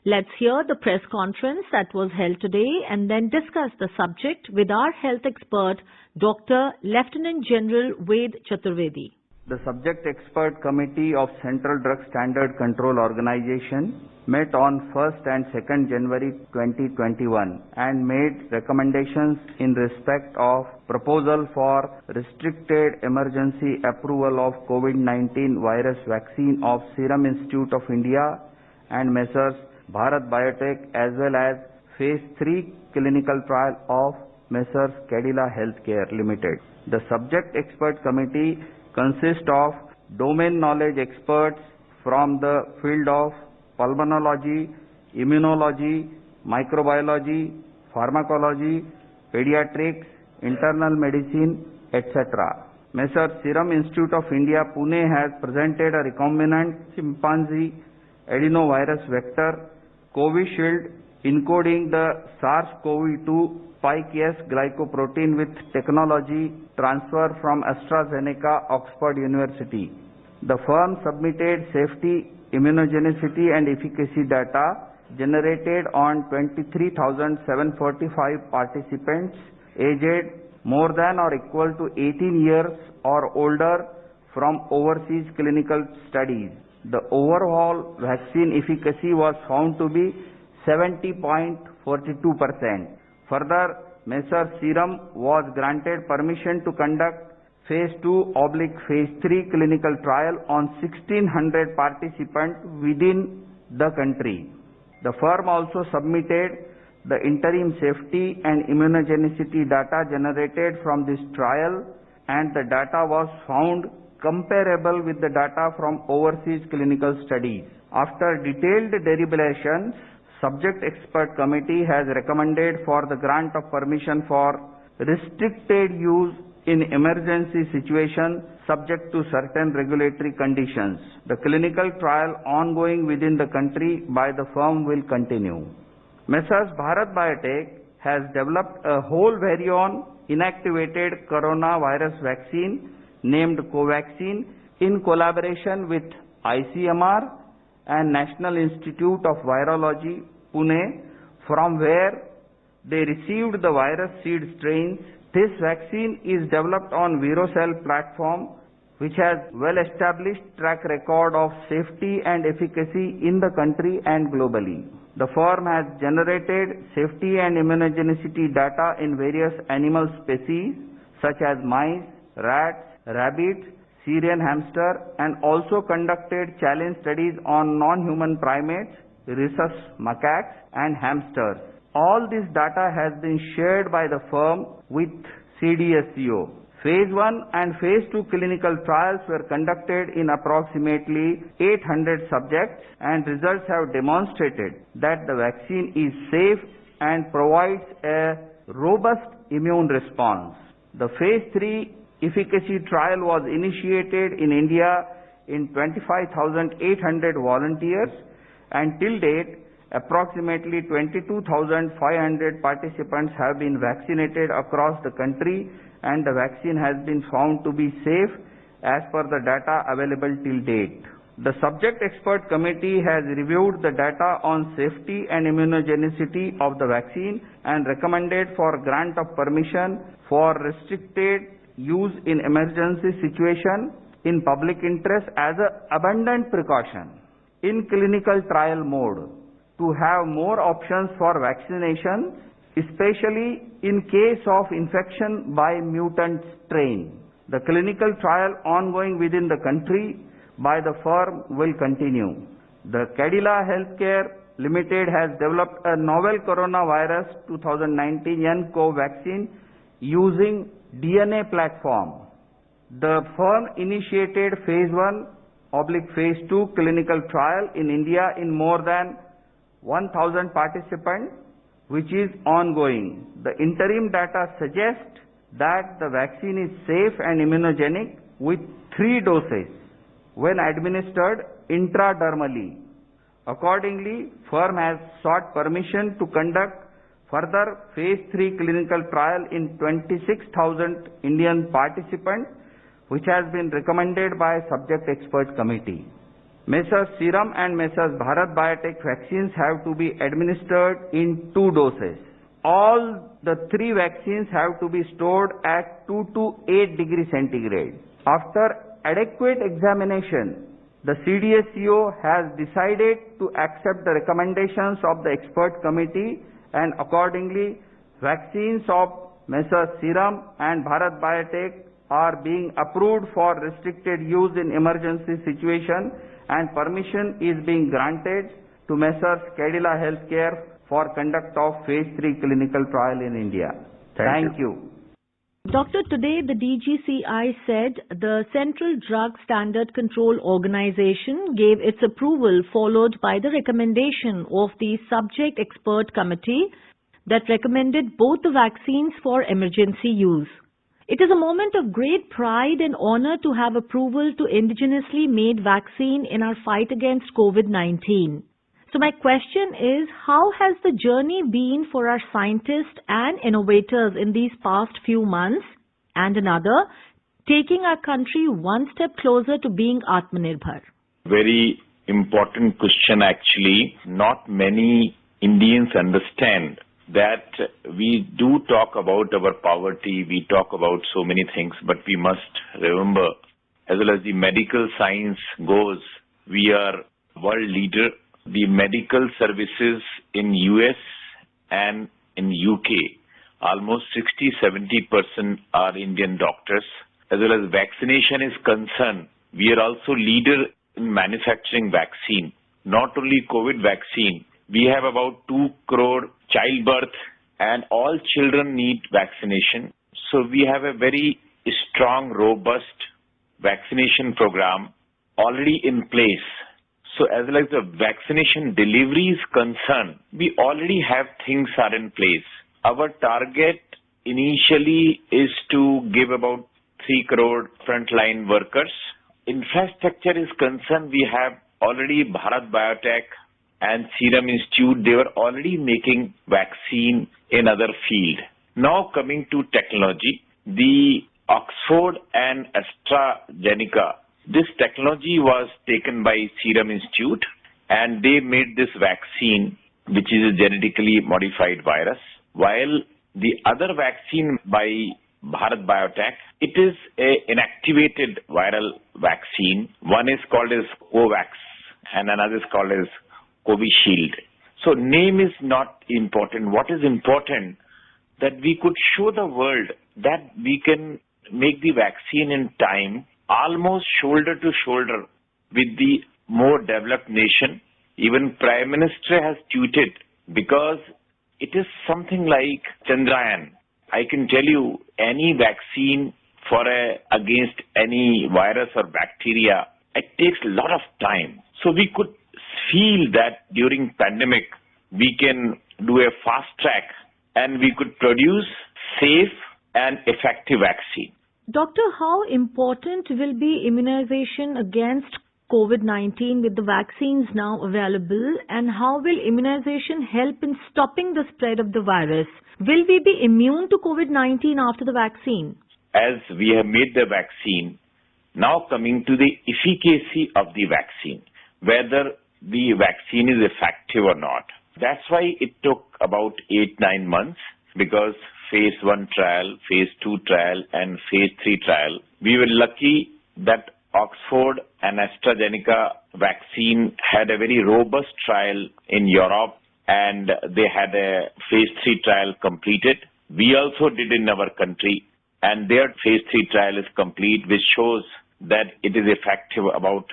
Let's hear the press conference that was held today and then discuss the subject with our health expert, Dr. Lieutenant General Ved Chaturvedi. The Subject Expert Committee of Central Drug Standard Control Organization met on 1st and 2nd January 2021 and made recommendations in respect of proposal for restricted emergency approval of COVID-19 virus vaccine of Serum Institute of India and Messrs. Bharat Biotech as well as Phase 3 clinical trial of Messrs. Cadila Healthcare Limited. The Subject Expert Committee consists of domain knowledge experts from the field of pulmonology, immunology, microbiology, pharmacology, pediatrics, internal medicine, etc. Messrs. Serum Institute of India, Pune has presented a recombinant chimpanzee adenovirus vector Covishield encoding the SARS-CoV-2 spike S glycoprotein with technology transfer from AstraZeneca, Oxford University. The firm submitted safety, immunogenicity and efficacy data generated on 23,745 participants aged more than or equal to 18 years or older from overseas clinical studies. The overall vaccine efficacy was found to be 70.42%. Further, Messrs. Serum was granted permission to conduct Phase 2/Phase 3 clinical trial on 1,600 participants within the country. The firm also submitted the interim safety and immunogenicity data generated from this trial, and the data was found comparable with the data from overseas clinical studies. After detailed deliberations, Subject Expert Committee has recommended for the grant of permission for restricted use in emergency situation subject to certain regulatory conditions. The clinical trial ongoing within the country by the firm will continue. Messrs. Bharat Biotech has developed a whole virion inactivated coronavirus vaccine named Covaxin in collaboration with ICMR and National Institute of Virology, Pune, from where they received the virus seed strains. This vaccine is developed on ViroCell platform, which has well-established track record of safety and efficacy in the country and globally. The firm has generated safety and immunogenicity data in various animal species such as mice, rats, rabbits, Syrian hamster, and also conducted challenge studies on non-human primates, rhesus macaques, and hamsters. All this data has been shared by the firm with CDSCO. Phase 1 and Phase 2 clinical trials were conducted in approximately 800 subjects, and results have demonstrated that the vaccine is safe and provides a robust immune response. The Phase 3 efficacy trial was initiated in India in 25,800 volunteers, and till date, approximately 22,500 participants have been vaccinated across the country, and the vaccine has been found to be safe as per the data available till date. The subject expert committee has reviewed the data on safety and immunogenicity of the vaccine and recommended for grant of permission for restricted use in emergency situation in public interest as an abundant precaution in clinical trial mode to have more options for vaccination, especially in case of infection by mutant strain. The clinical trial ongoing within the country by the firm will continue. The Cadila Healthcare Limited has developed a novel coronavirus 2019 nCoV vaccine using DNA platform. The firm initiated Phase 1/Phase 2 clinical trial in India in more than 1,000 participants, which is ongoing. The interim data suggests that the vaccine is safe and immunogenic with 3 doses when administered intradermally. Accordingly, firm has sought permission to conduct further Phase 3 clinical trial in 26,000 Indian participants, which has been recommended by subject expert committee. Messrs. Serum and Messrs. Bharat Biotech vaccines have to be administered in 2 doses. All the 3 vaccines have to be stored at 2 to 8 degrees centigrade. After adequate examination, the CDSCO has decided to accept the recommendations of the expert committee, and accordingly, vaccines of Messrs. Serum and Bharat Biotech are being approved for restricted use in emergency situation, and permission is being granted to Messrs. Cadila Healthcare for conduct of Phase 3 clinical trial in India. Thank you. Doctor, today the DGCI said the Central Drug Standard Control Organization gave its approval, followed by the recommendation of the Subject Expert Committee that recommended both the vaccines for emergency use. It is a moment of great pride and honor to have approval to indigenously made vaccine in our fight against COVID-19. So my question is, how has the journey been for our scientists and innovators in these past few months? And another, taking our country one step closer to being Atmanirbhar. Very important question actually. Not many Indians understand that we do talk about our poverty, we talk about so many things, but we must remember, as well as the medical science goes, we are world leader. The medical services in US and in UK, almost 60-70% are Indian doctors. As well as vaccination is concerned, we are also leader in manufacturing vaccine. Not only COVID vaccine, we have about 2 crore childbirth, and all children need vaccination. So we have a very strong, robust vaccination program already in place. So as well as the vaccination delivery is concerned, we already have things are in place. Our target initially is to give about 3 crore frontline workers. Infrastructure is concerned, we have already Bharat Biotech and Serum Institute, they were already making vaccine in other field. Now coming to technology, the Oxford and AstraZeneca, this technology was taken by Serum Institute, and they made this vaccine, which is a genetically modified virus, while the other vaccine by Bharat Biotech, it is an inactivated viral vaccine. One is called as Covax and another is called as Covishield. So name is not important. What is important, that we could show the world that we can make the vaccine in time, almost shoulder to shoulder with the more developed nation. Even Prime Minister has tweeted, because it is something like Chandrayaan. I can tell you, any vaccine against any virus or bacteria, it takes a lot of time. So we could feel that during pandemic, we can do a fast track and we could produce safe and effective vaccine. Doctor, how important will be immunization against COVID-19 with the vaccines now available, and how will immunization help in stopping the spread of the virus? Will we be immune to COVID-19 after the vaccine? As we have made the vaccine, now coming to the efficacy of the vaccine, whether the vaccine is effective or not. That's why it took about 8-9 months, because phase 1 trial, phase 2 trial and phase 3 trial, we were lucky that Oxford and AstraZeneca vaccine had a very robust trial in Europe and they had a phase 3 trial completed. We also did in our country, and their phase 3 trial is complete, which shows that it is effective about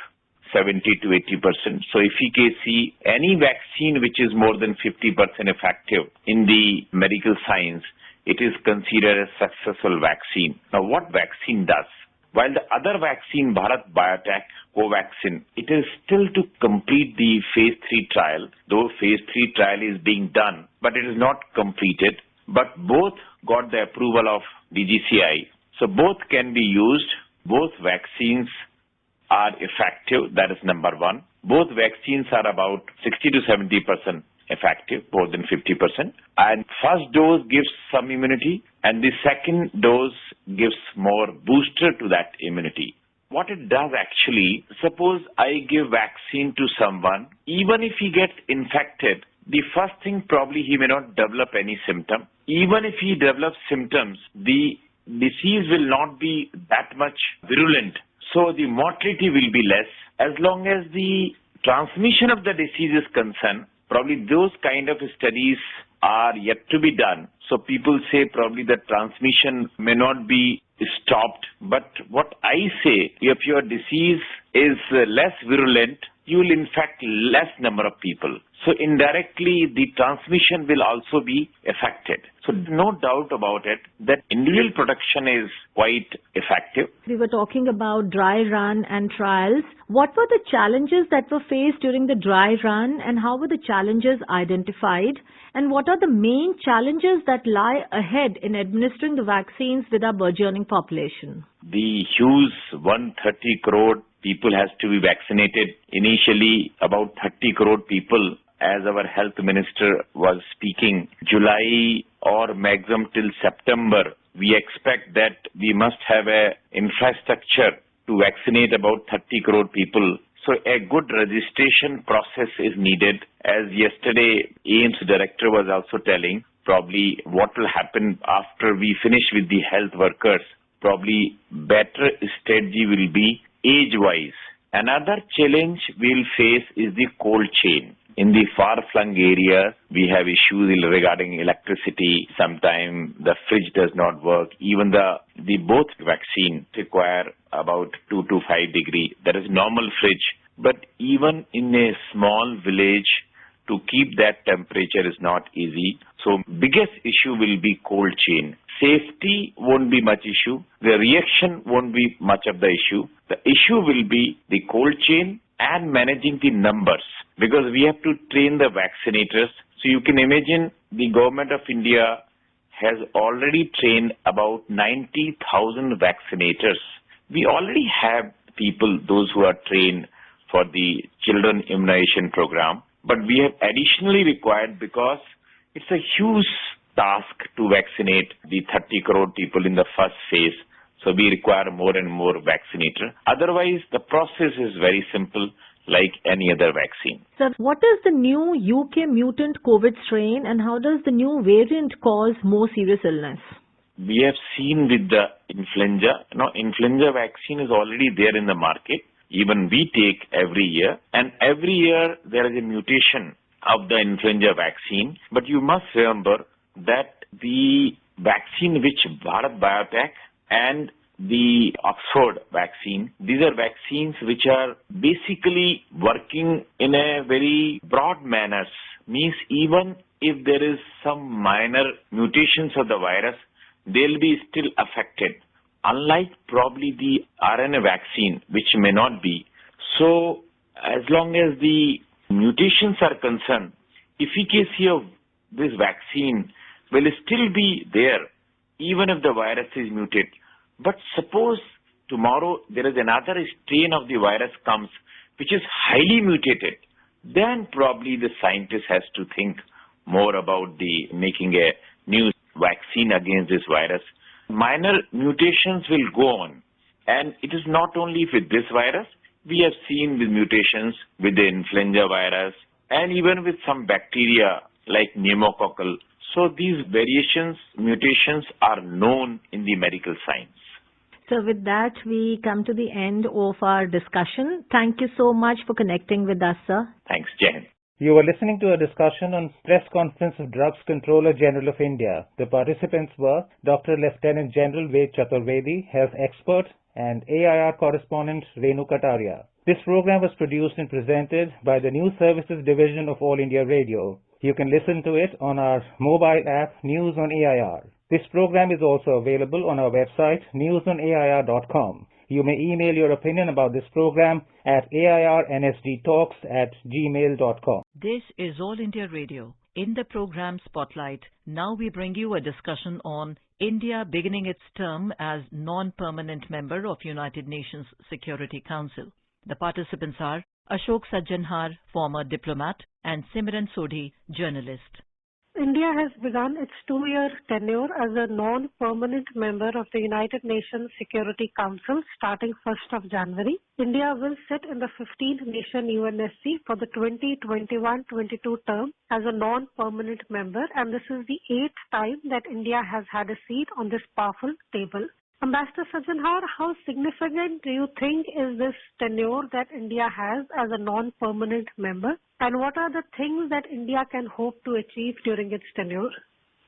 70 to 80%. So efficacy, any vaccine which is more than 50% effective in the medical science, it is considered a successful vaccine. Now what vaccine does? While the other vaccine, Bharat Biotech, Covaxin, it is still to complete the phase 3 trial, though phase 3 trial is being done, but it is not completed. But both got the approval of DGCI. So both can be used. Both vaccines are effective. That is number one. Both vaccines are about 60 to 70% effective, more than 50%. And first dose gives some immunity, and the second dose gives more booster to that immunity. What it does actually, suppose I give vaccine to someone, even if he gets infected, the first thing probably he may not develop any symptom. Even if he develops symptoms, the disease will not be that much virulent. So the mortality will be less. As long as the transmission of the disease is concerned, probably those kind of studies are yet to be done. So people say probably the transmission may not be stopped. But what I say, if your disease is less virulent, you will infect less number of people. So indirectly, the transmission will also be affected. So no doubt about it that individual protection is quite effective. We were talking about dry run and trials. What were the challenges that were faced during the dry run, and how were the challenges identified? And what are the main challenges that lie ahead in administering the vaccines with our burgeoning population? The huge 130 crore people has to be vaccinated. Initially, about 30 crore people, as our health minister was speaking, July or maximum till September, we expect that we must have a infrastructure to vaccinate about 30 crore people. So a good registration process is needed. As yesterday, AIMS director was also telling, probably what will happen after we finish with the health workers, probably better strategy will be age-wise. Another challenge we'll face is the cold chain. In the far-flung areas, we have issues regarding electricity. Sometimes the fridge does not work. Even the both vaccine require about 2 to 5 degrees. That is normal fridge. But even in a small village, to keep that temperature is not easy. So biggest issue will be cold chain. Safety won't be much issue. The reaction won't be much of the issue. The issue will be the cold chain and managing the numbers, because we have to train the vaccinators. So you can imagine the government of India has already trained about 90,000 vaccinators. We already have people, those who are trained for the children immunization program, but we have additionally required, because it's a huge task to vaccinate the 30 crore people in the first phase. So we require more and more vaccinator. Otherwise, the process is very simple, like any other vaccine. Sir, what is the new UK mutant COVID strain, and how does the new variant cause more serious illness? We have seen with the influenza. Now, influenza vaccine is already there in the market. Even we take every year. And every year there is a mutation of the influenza vaccine. But you must remember that the vaccine which Bharat Biotech and the Oxford vaccine, these are vaccines which are basically working in a very broad manner. Means even if there is some minor mutations of the virus, they'll be still affected. unlike probably the RNA vaccine, which may not be, so as long as the mutations are concerned, efficacy of this vaccine will still be there, even if the virus is mutated. But suppose tomorrow there is another strain of the virus comes, which is highly mutated, then probably the scientist has to think more about making a new vaccine against this virus. Minor mutations will go on. And it is not only with this virus. We have seen with mutations with the influenza virus and even with some bacteria like pneumococcal. So these variations, mutations are known in the medical science. So with that, we come to the end of our discussion. Thank you so much for connecting with us, sir. Thanks, Jen. You were listening to a discussion on Press Conference of Drugs Controller General of India. The participants were Dr. Lieutenant General Ved Chaturvedi, health expert, and AIR correspondent Renu Kataria. This program was produced and presented by the News Services Division of All India Radio. You can listen to it on our mobile app News on AIR. This program is also available on our website newsonair.com. You may email your opinion about this program at airnsdtalks@gmail.com. This is All India Radio. In the program Spotlight, now we bring you a discussion on India beginning its term as non-permanent member of United Nations Security Council. The participants are Ashok Sajjanhar, former diplomat, and Simran Sodhi, journalist. India has begun its 2-year tenure as a non-permanent member of the United Nations Security Council starting 1st of January. India will sit in the 15th nation UNSC for the 2021-22 term as a non-permanent member, and this is the 8th time that India has had a seat on this powerful table. Ambassador Sajjanhar, how significant do you think is this tenure that India has as a non-permanent member? And what are the things that India can hope to achieve during its tenure?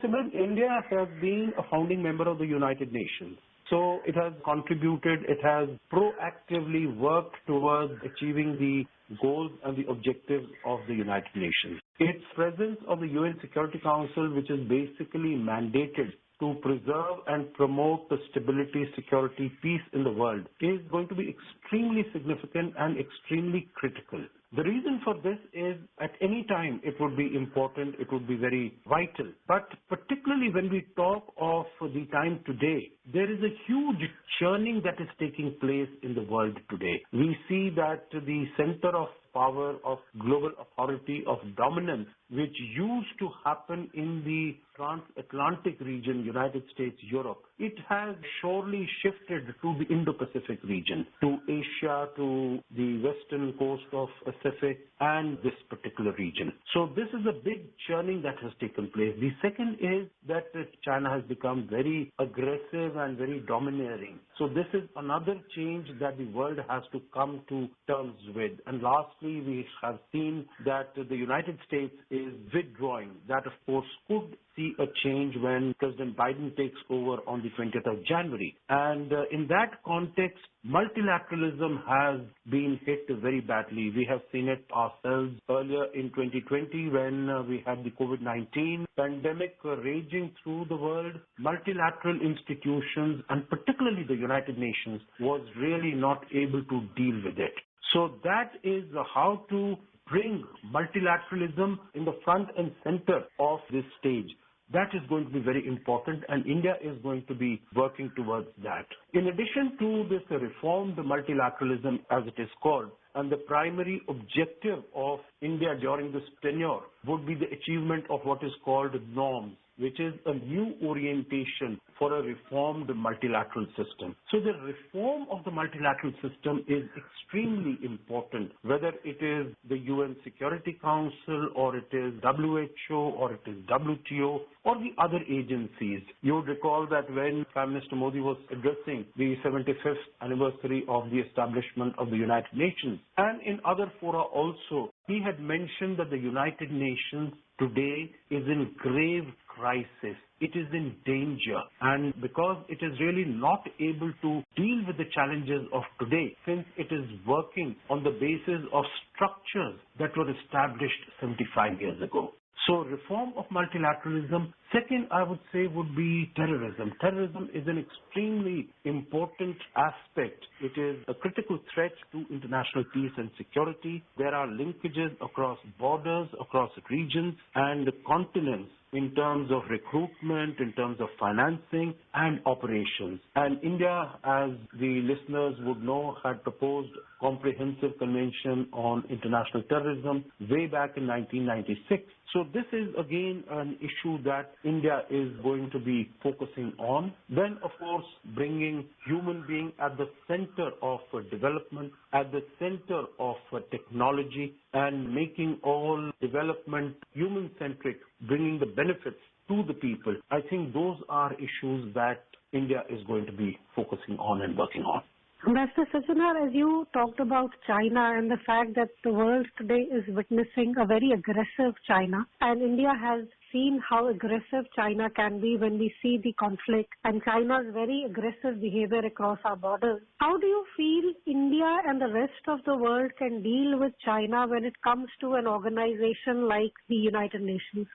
Simran, India has been a founding member of the United Nations. So it has contributed, it has proactively worked towards achieving the goals and the objectives of the United Nations. Its presence on the UN Security Council, which is basically mandated to preserve and promote the stability, security, peace in the world, is going to be extremely significant and extremely critical. The reason for this is at any time it would be important, it would be very vital. But particularly when we talk of the time today, there is a huge churning that is taking place in the world today. We see that the center of power, of global authority, of dominance, which used to happen in the transatlantic region, United States, Europe, it has surely shifted to the Indo-Pacific region, to Asia, to the western coast of Pacific, and this particular region. So this is a big churning that has taken place. The second is that China has become very aggressive and very domineering. So this is another change that the world has to come to terms with. And lastly, we have seen that the United States is withdrawing. That, of course, could see a change when President Biden takes over on the 20th of January. And in that context, multilateralism has been hit very badly. We have seen it ourselves earlier in 2020 when we had the COVID-19 pandemic raging through the world. Multilateral institutions, and particularly the United Nations, was really not able to deal with it. So that is how to bring multilateralism in the front and center of this stage. That is going to be very important, and India is going to be working towards that. In addition to this reformed multilateralism, as it is called, and the primary objective of India during this tenure would be the achievement of what is called norms, which is a new orientation for a reformed multilateral system. So the reform of the multilateral system is extremely important, whether it is the UN Security Council, or it is WHO, or it is WTO, or the other agencies. You would recall that when Prime Minister Modi was addressing the 75th anniversary of the establishment of the United Nations, and in other fora also, he had mentioned that the United Nations today is in grave crisis. It is in danger, and because it is really not able to deal with the challenges of today, since it is working on the basis of structures that were established 75 years ago. So reform of multilateralism. Second, I would say, would be terrorism. Terrorism is an extremely important aspect. It is a critical threat to international peace and security. There are linkages across borders, across regions and continents in terms of recruitment, in terms of financing and operations. And India, as the listeners would know, had proposed comprehensive convention on international terrorism way back in 1996. So this is again an issue that India is going to be focusing on. Then, of course, bringing human being at the center of development, at the center of technology, and making all development human-centric, bringing the benefits to the people. I think those are issues that India is going to be focusing on and working on. Ambassador Sajanar, as you talked about China and the fact that the world today is witnessing a very aggressive China, and India has seen how aggressive China can be when we see the conflict and China's very aggressive behavior across our borders. How do you feel India and the rest of the world can deal with China when it comes to an organization like the United Nations?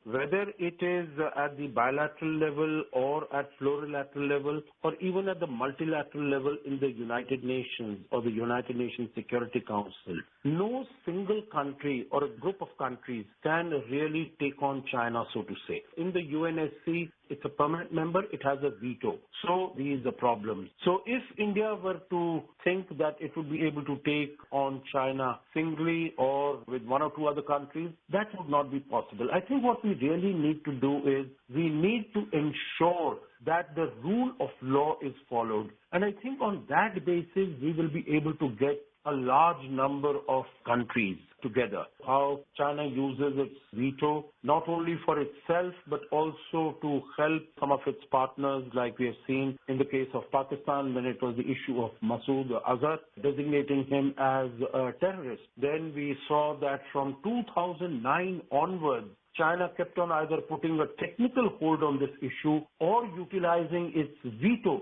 Whether it is at the bilateral level or at plurilateral level or even at the multilateral level in the United Nations or the United Nations Security Council, no single country or a group of countries can really take on China, so to say. In the UNSC, it's a permanent member, it has a veto. So these are problems. So if India were to think that it would be able to take on China singly or with one or two other countries, that would not be possible. I think what we really need to do is we need to ensure that the rule of law is followed. And I think on that basis, we will be able to get a large number of countries together. How China uses its veto, not only for itself, but also to help some of its partners, like we have seen in the case of Pakistan when it was the issue of Masood Azhar, designating him as a terrorist. Then we saw that from 2009 onwards, China kept on either putting a technical hold on this issue or utilizing its veto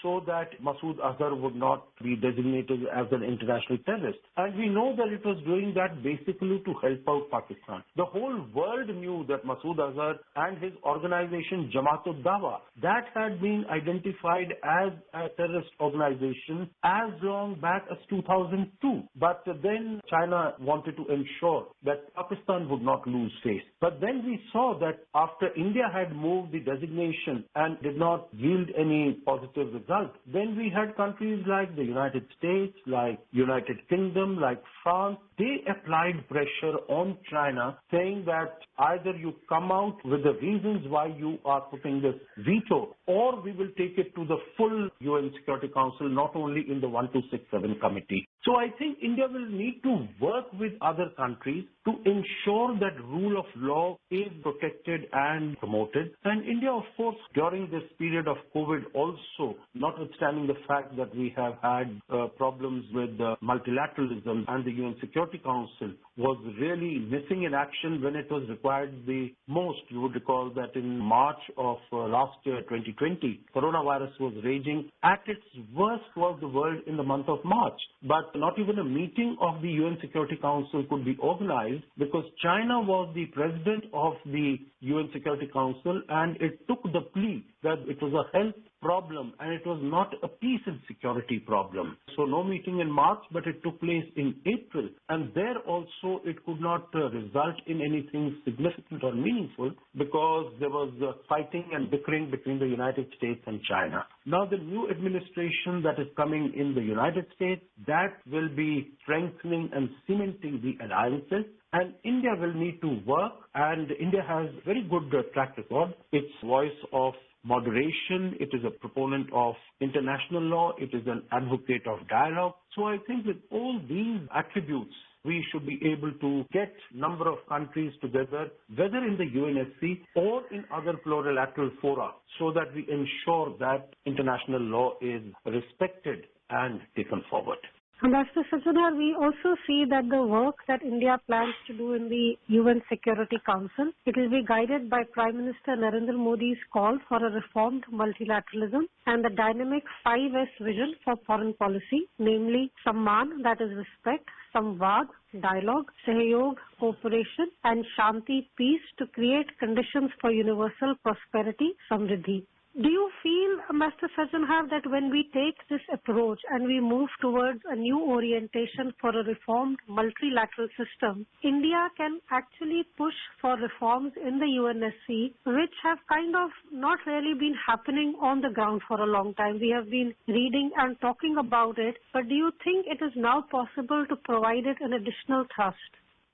so that Masood Azhar would not be designated as an international terrorist. And we know that it was doing that basically to help out Pakistan. The whole world knew that Masood Azhar and his organization Jamaat-ud-Dawa, that had been identified as a terrorist organization as long back as 2002. But then China wanted to ensure that Pakistan would not lose face. But then we saw that after India had moved the designation and did not yield any positive result, then we had countries like the United States, like United Kingdom, like France. They applied pressure on China saying that either you come out with the reasons why you are putting this veto, or we will take it to the full UN Security Council, not only in the 1267 committee. So I think India will need to work with other countries to ensure that rule of law is protected and promoted. And India, of course, during this period of COVID also, notwithstanding the fact that we have had problems with multilateralism and the UN Security Council, was really missing in action when it was required the most. You would recall that in March of last year, 2020, coronavirus was raging. At its worst was the world in the month of March. But not even a meeting of the UN Security Council could be organized because China was the president of the UN Security Council, and it took the plea that it was a health problem and it was not a peace and security problem. So no meeting in March, but it took place in April. And there also it could not result in anything significant or meaningful because there was fighting and bickering between the United States and China. Now the new administration that is coming in the United States, that will be strengthening and cementing the alliances. And India will need to work, and India has very good track record. Its voice of moderation, it is a proponent of international law, it is an advocate of dialogue. So I think with all these attributes, we should be able to get number of countries together, whether in the UNSC or in other plurilateral fora, so that we ensure that international law is respected and taken forward. Ambassador Sajjanhar, we also see that the work that India plans to do in the UN Security Council, it will be guided by Prime Minister Narendra Modi's call for a reformed multilateralism and the dynamic 5S vision for foreign policy, namely Samman, that is respect, Samvad, dialogue, Sahyog, cooperation, and Shanti, peace, to create conditions for universal prosperity, Samriddhi. Do you feel, Master Sajjanhar, that when we take this approach and we move towards a new orientation for a reformed multilateral system, India can actually push for reforms in the UNSC, which have kind of not really been happening on the ground for a long time? We have been reading and talking about it, but do you think it is now possible to provide it an additional thrust?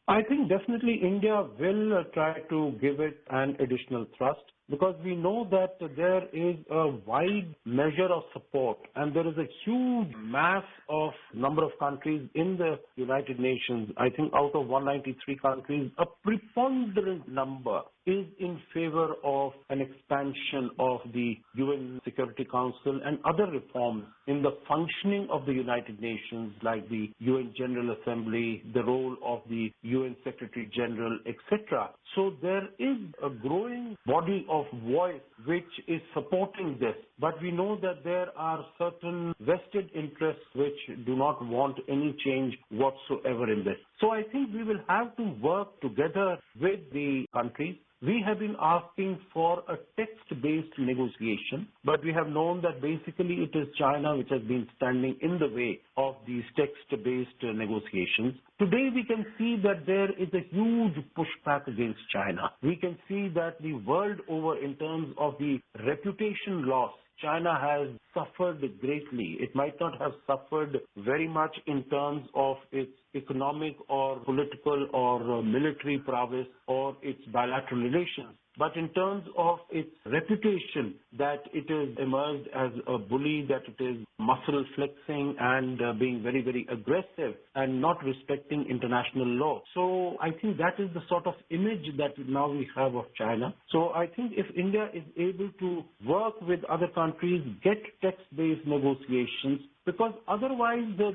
I think definitely India will try to give it an additional thrust, because we know that there is a wide measure of support and there is a huge mass of number of countries in the United Nations. I think out of 193 countries, a preponderant number is in favor of an expansion of the UN Security Council and other reforms in the functioning of the United Nations, like the UN General Assembly, the role of the UN Secretary General, etc. So there is a growing body of voice which is supporting this. But we know that there are certain vested interests which do not want any change whatsoever in this. So I think we will have to work together with the countries. We have been asking for a text-based negotiation, but we have known that basically it is China which has been standing in the way of these text-based negotiations. Today we can see that there is a huge pushback against China. We can see that the world over, in terms of the reputation loss, China has suffered greatly. It might not have suffered very much in terms of its economic or political or military prowess or its bilateral relations. But in terms of its reputation, that it is emerged as a bully, that it is muscle flexing and being very, very aggressive and not respecting international law. So I think that is the sort of image that now we have of China. So I think if India is able to work with other countries, get text-based negotiations, because otherwise the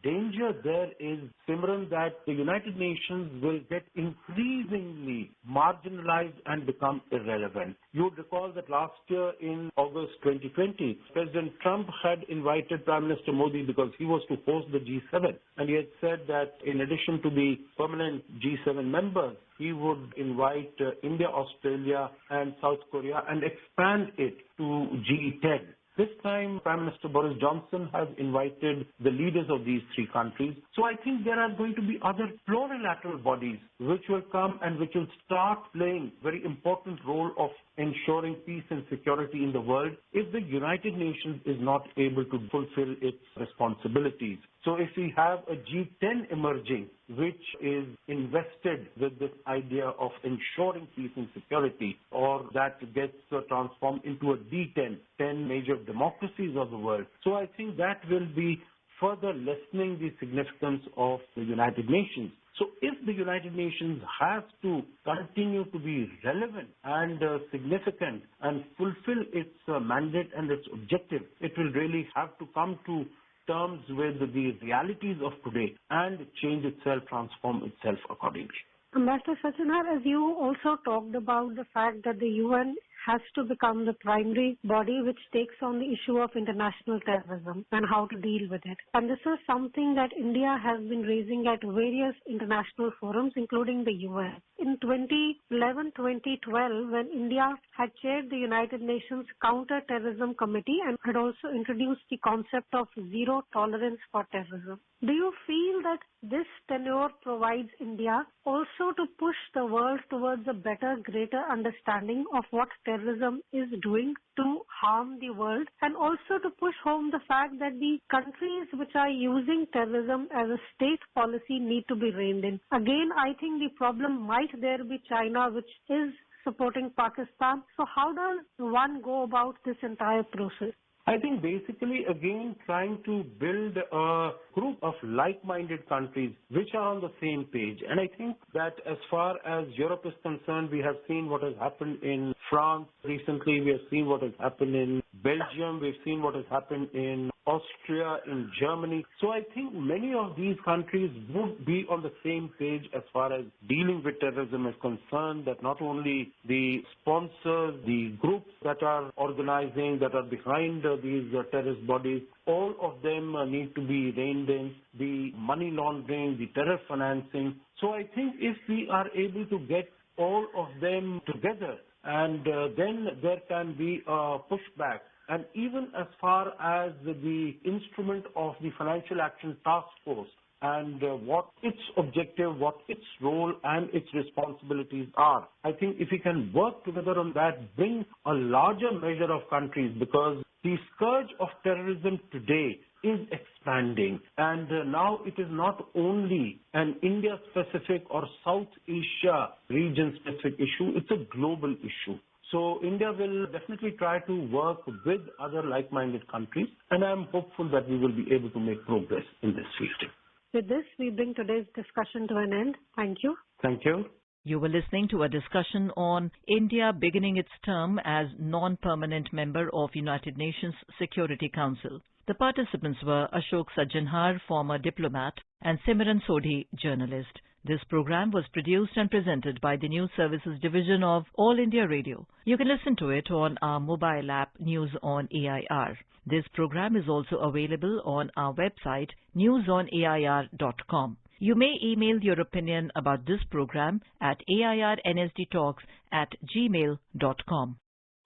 danger there is, Simran, that the United Nations will get increasingly marginalized and become irrelevant. You would recall that last year in August 2020, President Trump had invited Prime Minister Modi because he was to host the G7. And he had said that in addition to the permanent G7 members, he would invite India, Australia and South Korea and expand it to G10. This time, Prime Minister Boris Johnson has invited the leaders of these three countries. So I think there are going to be other plurilateral bodies which will come and which will start playing very important role of ensuring peace and security in the world if the United Nations is not able to fulfill its responsibilities. So if we have a G10 emerging, which is invested with this idea of ensuring peace and security, or that gets transformed into a D10, 10 major democracies of the world. So I think that will be further lessening the significance of the United Nations. So if the United Nations has to continue to be relevant and significant and fulfill its mandate and its objective, it will really have to come to terms with the realities of today and change itself, transform itself accordingly. Ambassador Sajjanhar, as you also talked about the fact that the UN has to become the primary body which takes on the issue of international terrorism and how to deal with it. And this is something that India has been raising at various international forums, including the UN. In 2011-2012, when India had chaired the United Nations Counter-Terrorism Committee and had also introduced the concept of zero tolerance for terrorism. Do you feel that this tenure provides India also to push the world towards a better, greater understanding of what terrorism is doing to harm the world, and also to push home the fact that the countries which are using terrorism as a state policy need to be reined in? Again, I think the problem might there be China, which is supporting Pakistan. So how does one go about this entire process? I think basically, again, trying to build a group of like-minded countries which are on the same page. And I think that as far as Europe is concerned, we have seen what has happened in France. Recently, we have seen what has happened in Belgium. We've seen what has happened in Austria, in Germany. So I think many of these countries would be on the same page as far as dealing with terrorism is concerned, that not only the sponsors, the groups that are organizing, that are behind these terrorist bodies, all of them need to be reined in, the money laundering, the terror financing. So I think if we are able to get all of them together, and then there can be a pushback. And even as far as the instrument of the Financial Action Task Force and what its objective, what its role and its responsibilities are, I think if we can work together on that, bring a larger measure of countries, because the scourge of terrorism today is expanding, and now it is not only an India-specific or South Asia region-specific issue, it's a global issue. So India will definitely try to work with other like-minded countries, and I'm hopeful that we will be able to make progress in this field. With this, we bring today's discussion to an end. Thank you. Thank you. You were listening to a discussion on India beginning its term as non-permanent member of United Nations Security Council. The participants were Ashok Sajjanhar, former diplomat, and Simran Sodhi, journalist. This program was produced and presented by the News Services Division of All India Radio. You can listen to it on our mobile app News on AIR. This program is also available on our website newsonair.com. You may email your opinion about this program at airnsdtalks@gmail.com.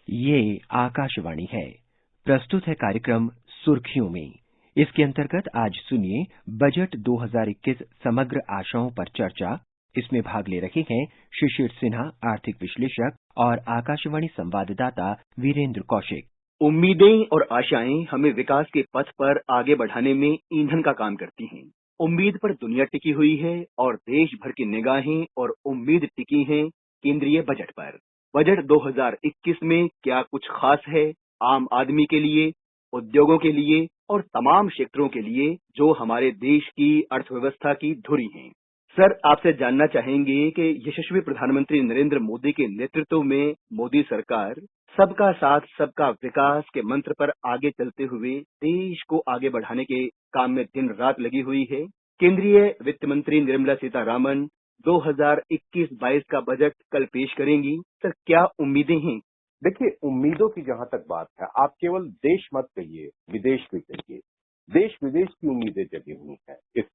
ये आकाशवाणी है। प्रस्तुत है कार्यक्रम सुर्खियों में। इसके अंतर्गत आज सुनिए बजट 2021 समग्र आशाओं पर चर्चा। इसमें भाग ले रहे हैं शिशिर सिन्हा, आर्थिक विश्लेषक, और आकाशवाणी संवाददाता वीरेंद्र कौशिक। उम्मीदें और आशाएं हमें विकास के पथ पर आगे बढ़ाने में ईंधन का काम करती हैं। उम्मीद पर दुनिया टिकी हुई है और देश भर की निगाहें और उम्मीद टिकी हैं केंद्रीय बजट पर। बजट 2021 में क्या कुछ खास है आम आदमी के लिए, उद्योगों के लिए और तमाम क्षेत्रों के लिए जो हमारे देश की अर्थव्यवस्था की धुरी हैं। सर, आपसे जानना चाहेंगे कि यशस्वी प्रधानमंत्री नरेंद्र मोदी के नेतृत्व में मोदी सरकार सबका साथ सबका विकास के मंत्र पर आगे चलते हुए देश को आगे बढ़ाने के काम में दिन रात लगी हुई है। केंद्रीय वित्त मंत्री निर्मला सीतारामन 2021-22 का बजट कल पेश करेंगी। सर, क्या उम्मीदें हैं? देखिए, उम्मीदों की जहां तक बात है, आप केवल देश मत कहिए, विदेश भी कहिए। देश विदेश की उम्मीदें जगी हुई हैं इस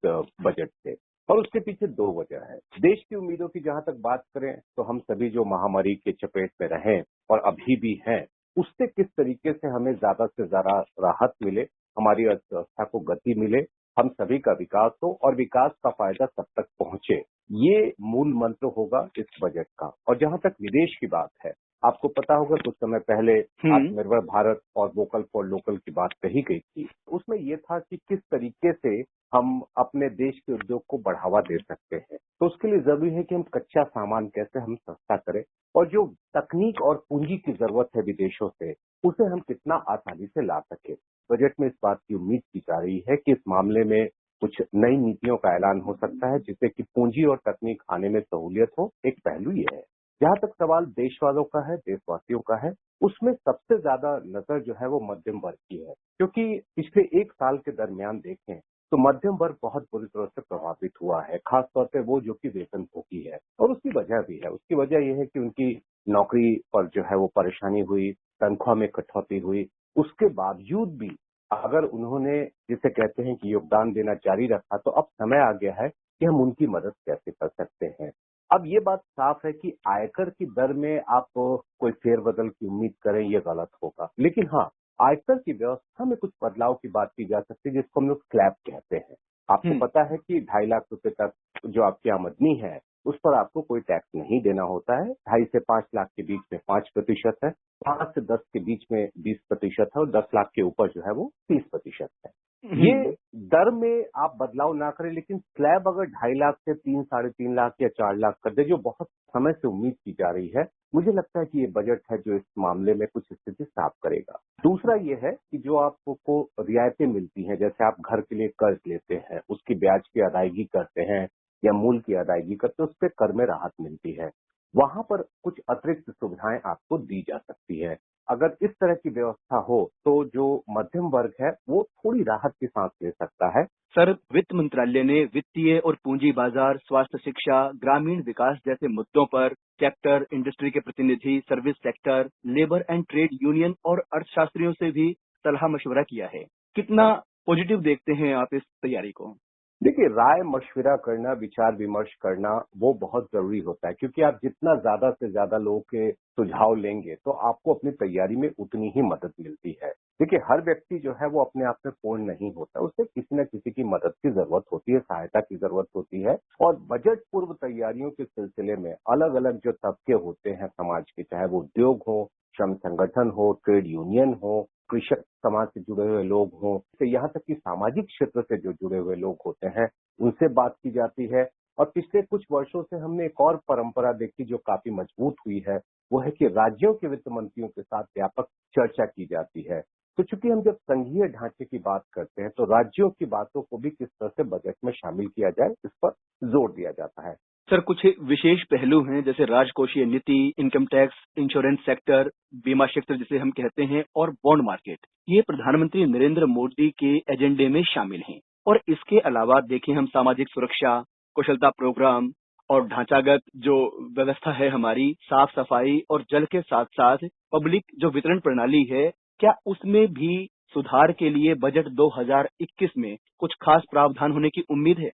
बजट से, और उसके पीछे दो वजह है। देश की उम्मीदों की जहां तक बात करें तो हम सभी जो महामारी के चपेट में रहे और अभी भी हैं, उससे किस तरीके से हमें ज्यादा से ज्यादा राहत मिले, हमारी अर्थव्यवस्था को गति मिले, हम सभी का विकास हो और विकास का फायदा सब तक पहुंचे, ये मूल मंत्र होगा इस बजट का। और जहां तक विदेश की बात है, आपको पता होगा कुछ समय पहले आत्मनिर्भर भारत और वोकल फॉर लोकल की बात कही गई थी। उसमें यह था कि किस तरीके से हम अपने देश के उद्योग को बढ़ावा दे सकते हैं। तो उसके लिए जरूरी है कि हम कच्चा सामान कैसे हम सस्ता करें, और जो तकनीक और पूंजी की जरूरत है विदेशों से, उसे हम कितना आसानी से ला सके। बजट में इस बात की उम्मीद की जा रही है कि इस मामले में कुछ नई नीतियों का ऐलान हो सकता है जिससे कि पूंजी और तकनीक आने में सहूलियत हो। एक पहलू ये है। जहां तक सवाल देशवालों का है, देशवासियों का है, उसमें सबसे ज्यादा नजर जो है वो मध्यम वर्ग की है, क्योंकि पिछले एक साल के दरमियान देखें तो मध्यम वर्ग बहुत बुरी तरह से प्रभावित हुआ है, खासतौर पे वो जो कि वेतनभोगी है। और उसकी वजह भी है। उसकी वजह यह है कि उनकी नौकरी पर जो है वो परेशानी हुई, तनख्वाह में कटौती हुई। उसके बावजूद भी अगर उन्होंने जिसे कहते हैं कि योगदान देना जारी रखा, तो अब समय आ गया है कि हम उनकी मदद कैसे कर सकते हैं। अब ये बात साफ है कि आयकर की दर में आप कोई फेरबदल की उम्मीद करें, ये गलत होगा। लेकिन हाँ, आयकर की व्यवस्था में कुछ बदलाव की बात की जा सकती है, जिसको हम लोग स्लैब कहते हैं। आपको पता है कि 2.5 लाख रुपए तक जो आपकी आमदनी है, उस पर आपको कोई टैक्स नहीं देना होता है। 2.5 से 5 लाख के बीच में 5% है, 5 से 10 के बीच में 20% है, और 10 लाख के ऊपर जो है वो 30% है। ये दर में आप बदलाव ना करें, लेकिन स्लैब अगर 2.5 लाख से 3, 3.5 लाख या 4 लाख कर दे, जो बहुत समय से उम्मीद की जा रही है, मुझे लगता है कि ये बजट है जो इस मामले में कुछ स्थिति साफ करेगा। दूसरा ये है कि जो आपको रियायतें मिलती हैं, जैसे आप घर के लिए कर्ज लेते हैं, उसकी ब्याज की अदायगी करते हैं या मूल की अदायगी करते हैं, उस पर कर में राहत मिलती है। वहां पर कुछ अतिरिक्त सुविधाएं आपको दी जा सकती है। अगर इस तरह की व्यवस्था हो तो जो मध्यम वर्ग है वो थोड़ी राहत की सांस ले सकता है। सर, वित्त मंत्रालय ने वित्तीय और पूंजी बाजार, स्वास्थ्य, शिक्षा, ग्रामीण विकास जैसे मुद्दों पर सेक्टर, इंडस्ट्री के प्रतिनिधि, service sector, labour and trade union और अर्थशास्त्रियों से भी सलाह मशवरा किया है। कितना पॉजिटिव देखते हैं आप इस तैयारी को? देखिए, राय मशविरा करना, विचार विमर्श करना वो बहुत जरूरी होता है, क्योंकि आप जितना ज्यादा से ज्यादा लोगों के सुझाव लेंगे तो आपको अपनी तैयारी में उतनी ही मदद मिलती है। देखिए, हर व्यक्ति जो है वो अपने आप में पूर्ण नहीं होता, उसे किसी न किसी की मदद की जरूरत होती है, सहायता की जरूरत होती है। और बजट पूर्व तैयारियों के सिलसिले में अलग अलग जो तबके होते हैं समाज के, चाहे वो उद्योग हो, श्रम संगठन हो, ट्रेड यूनियन हो, कृषक समाज से जुड़े हुए लोग हों, तो यहाँ तक कि सामाजिक क्षेत्र से जो जुड़े हुए लोग होते हैं उनसे बात की जाती है। और पिछले कुछ वर्षों से हमने एक और परंपरा देखी जो काफी मजबूत हुई है, वो है कि राज्यों के वित्त मंत्रियों के साथ व्यापक चर्चा की जाती है। तो चूंकि हम जब संघीय ढांचे की बात करते हैं तो राज्यों की बातों को भी किस तरह से बजट में शामिल किया जाए, इस पर जोर दिया जाता है। सर, कुछ विशेष पहलू हैं जैसे राजकोषीय नीति, इनकम टैक्स, इंश्योरेंस सेक्टर, बीमा क्षेत्र जिसे हम कहते हैं, और बॉन्ड मार्केट। ये प्रधानमंत्री नरेंद्र मोदी के एजेंडे में शामिल हैं। और इसके अलावा देखें हम सामाजिक सुरक्षा, कुशलता प्रोग्राम और ढांचागत जो व्यवस्था है हमारी, साफ सफाई और जल के साथ साथ पब्लिक जो वितरण प्रणाली है, क्या उसमें भी सुधार के लिए बजट 2021 में कुछ खास प्रावधान होने की उम्मीद है?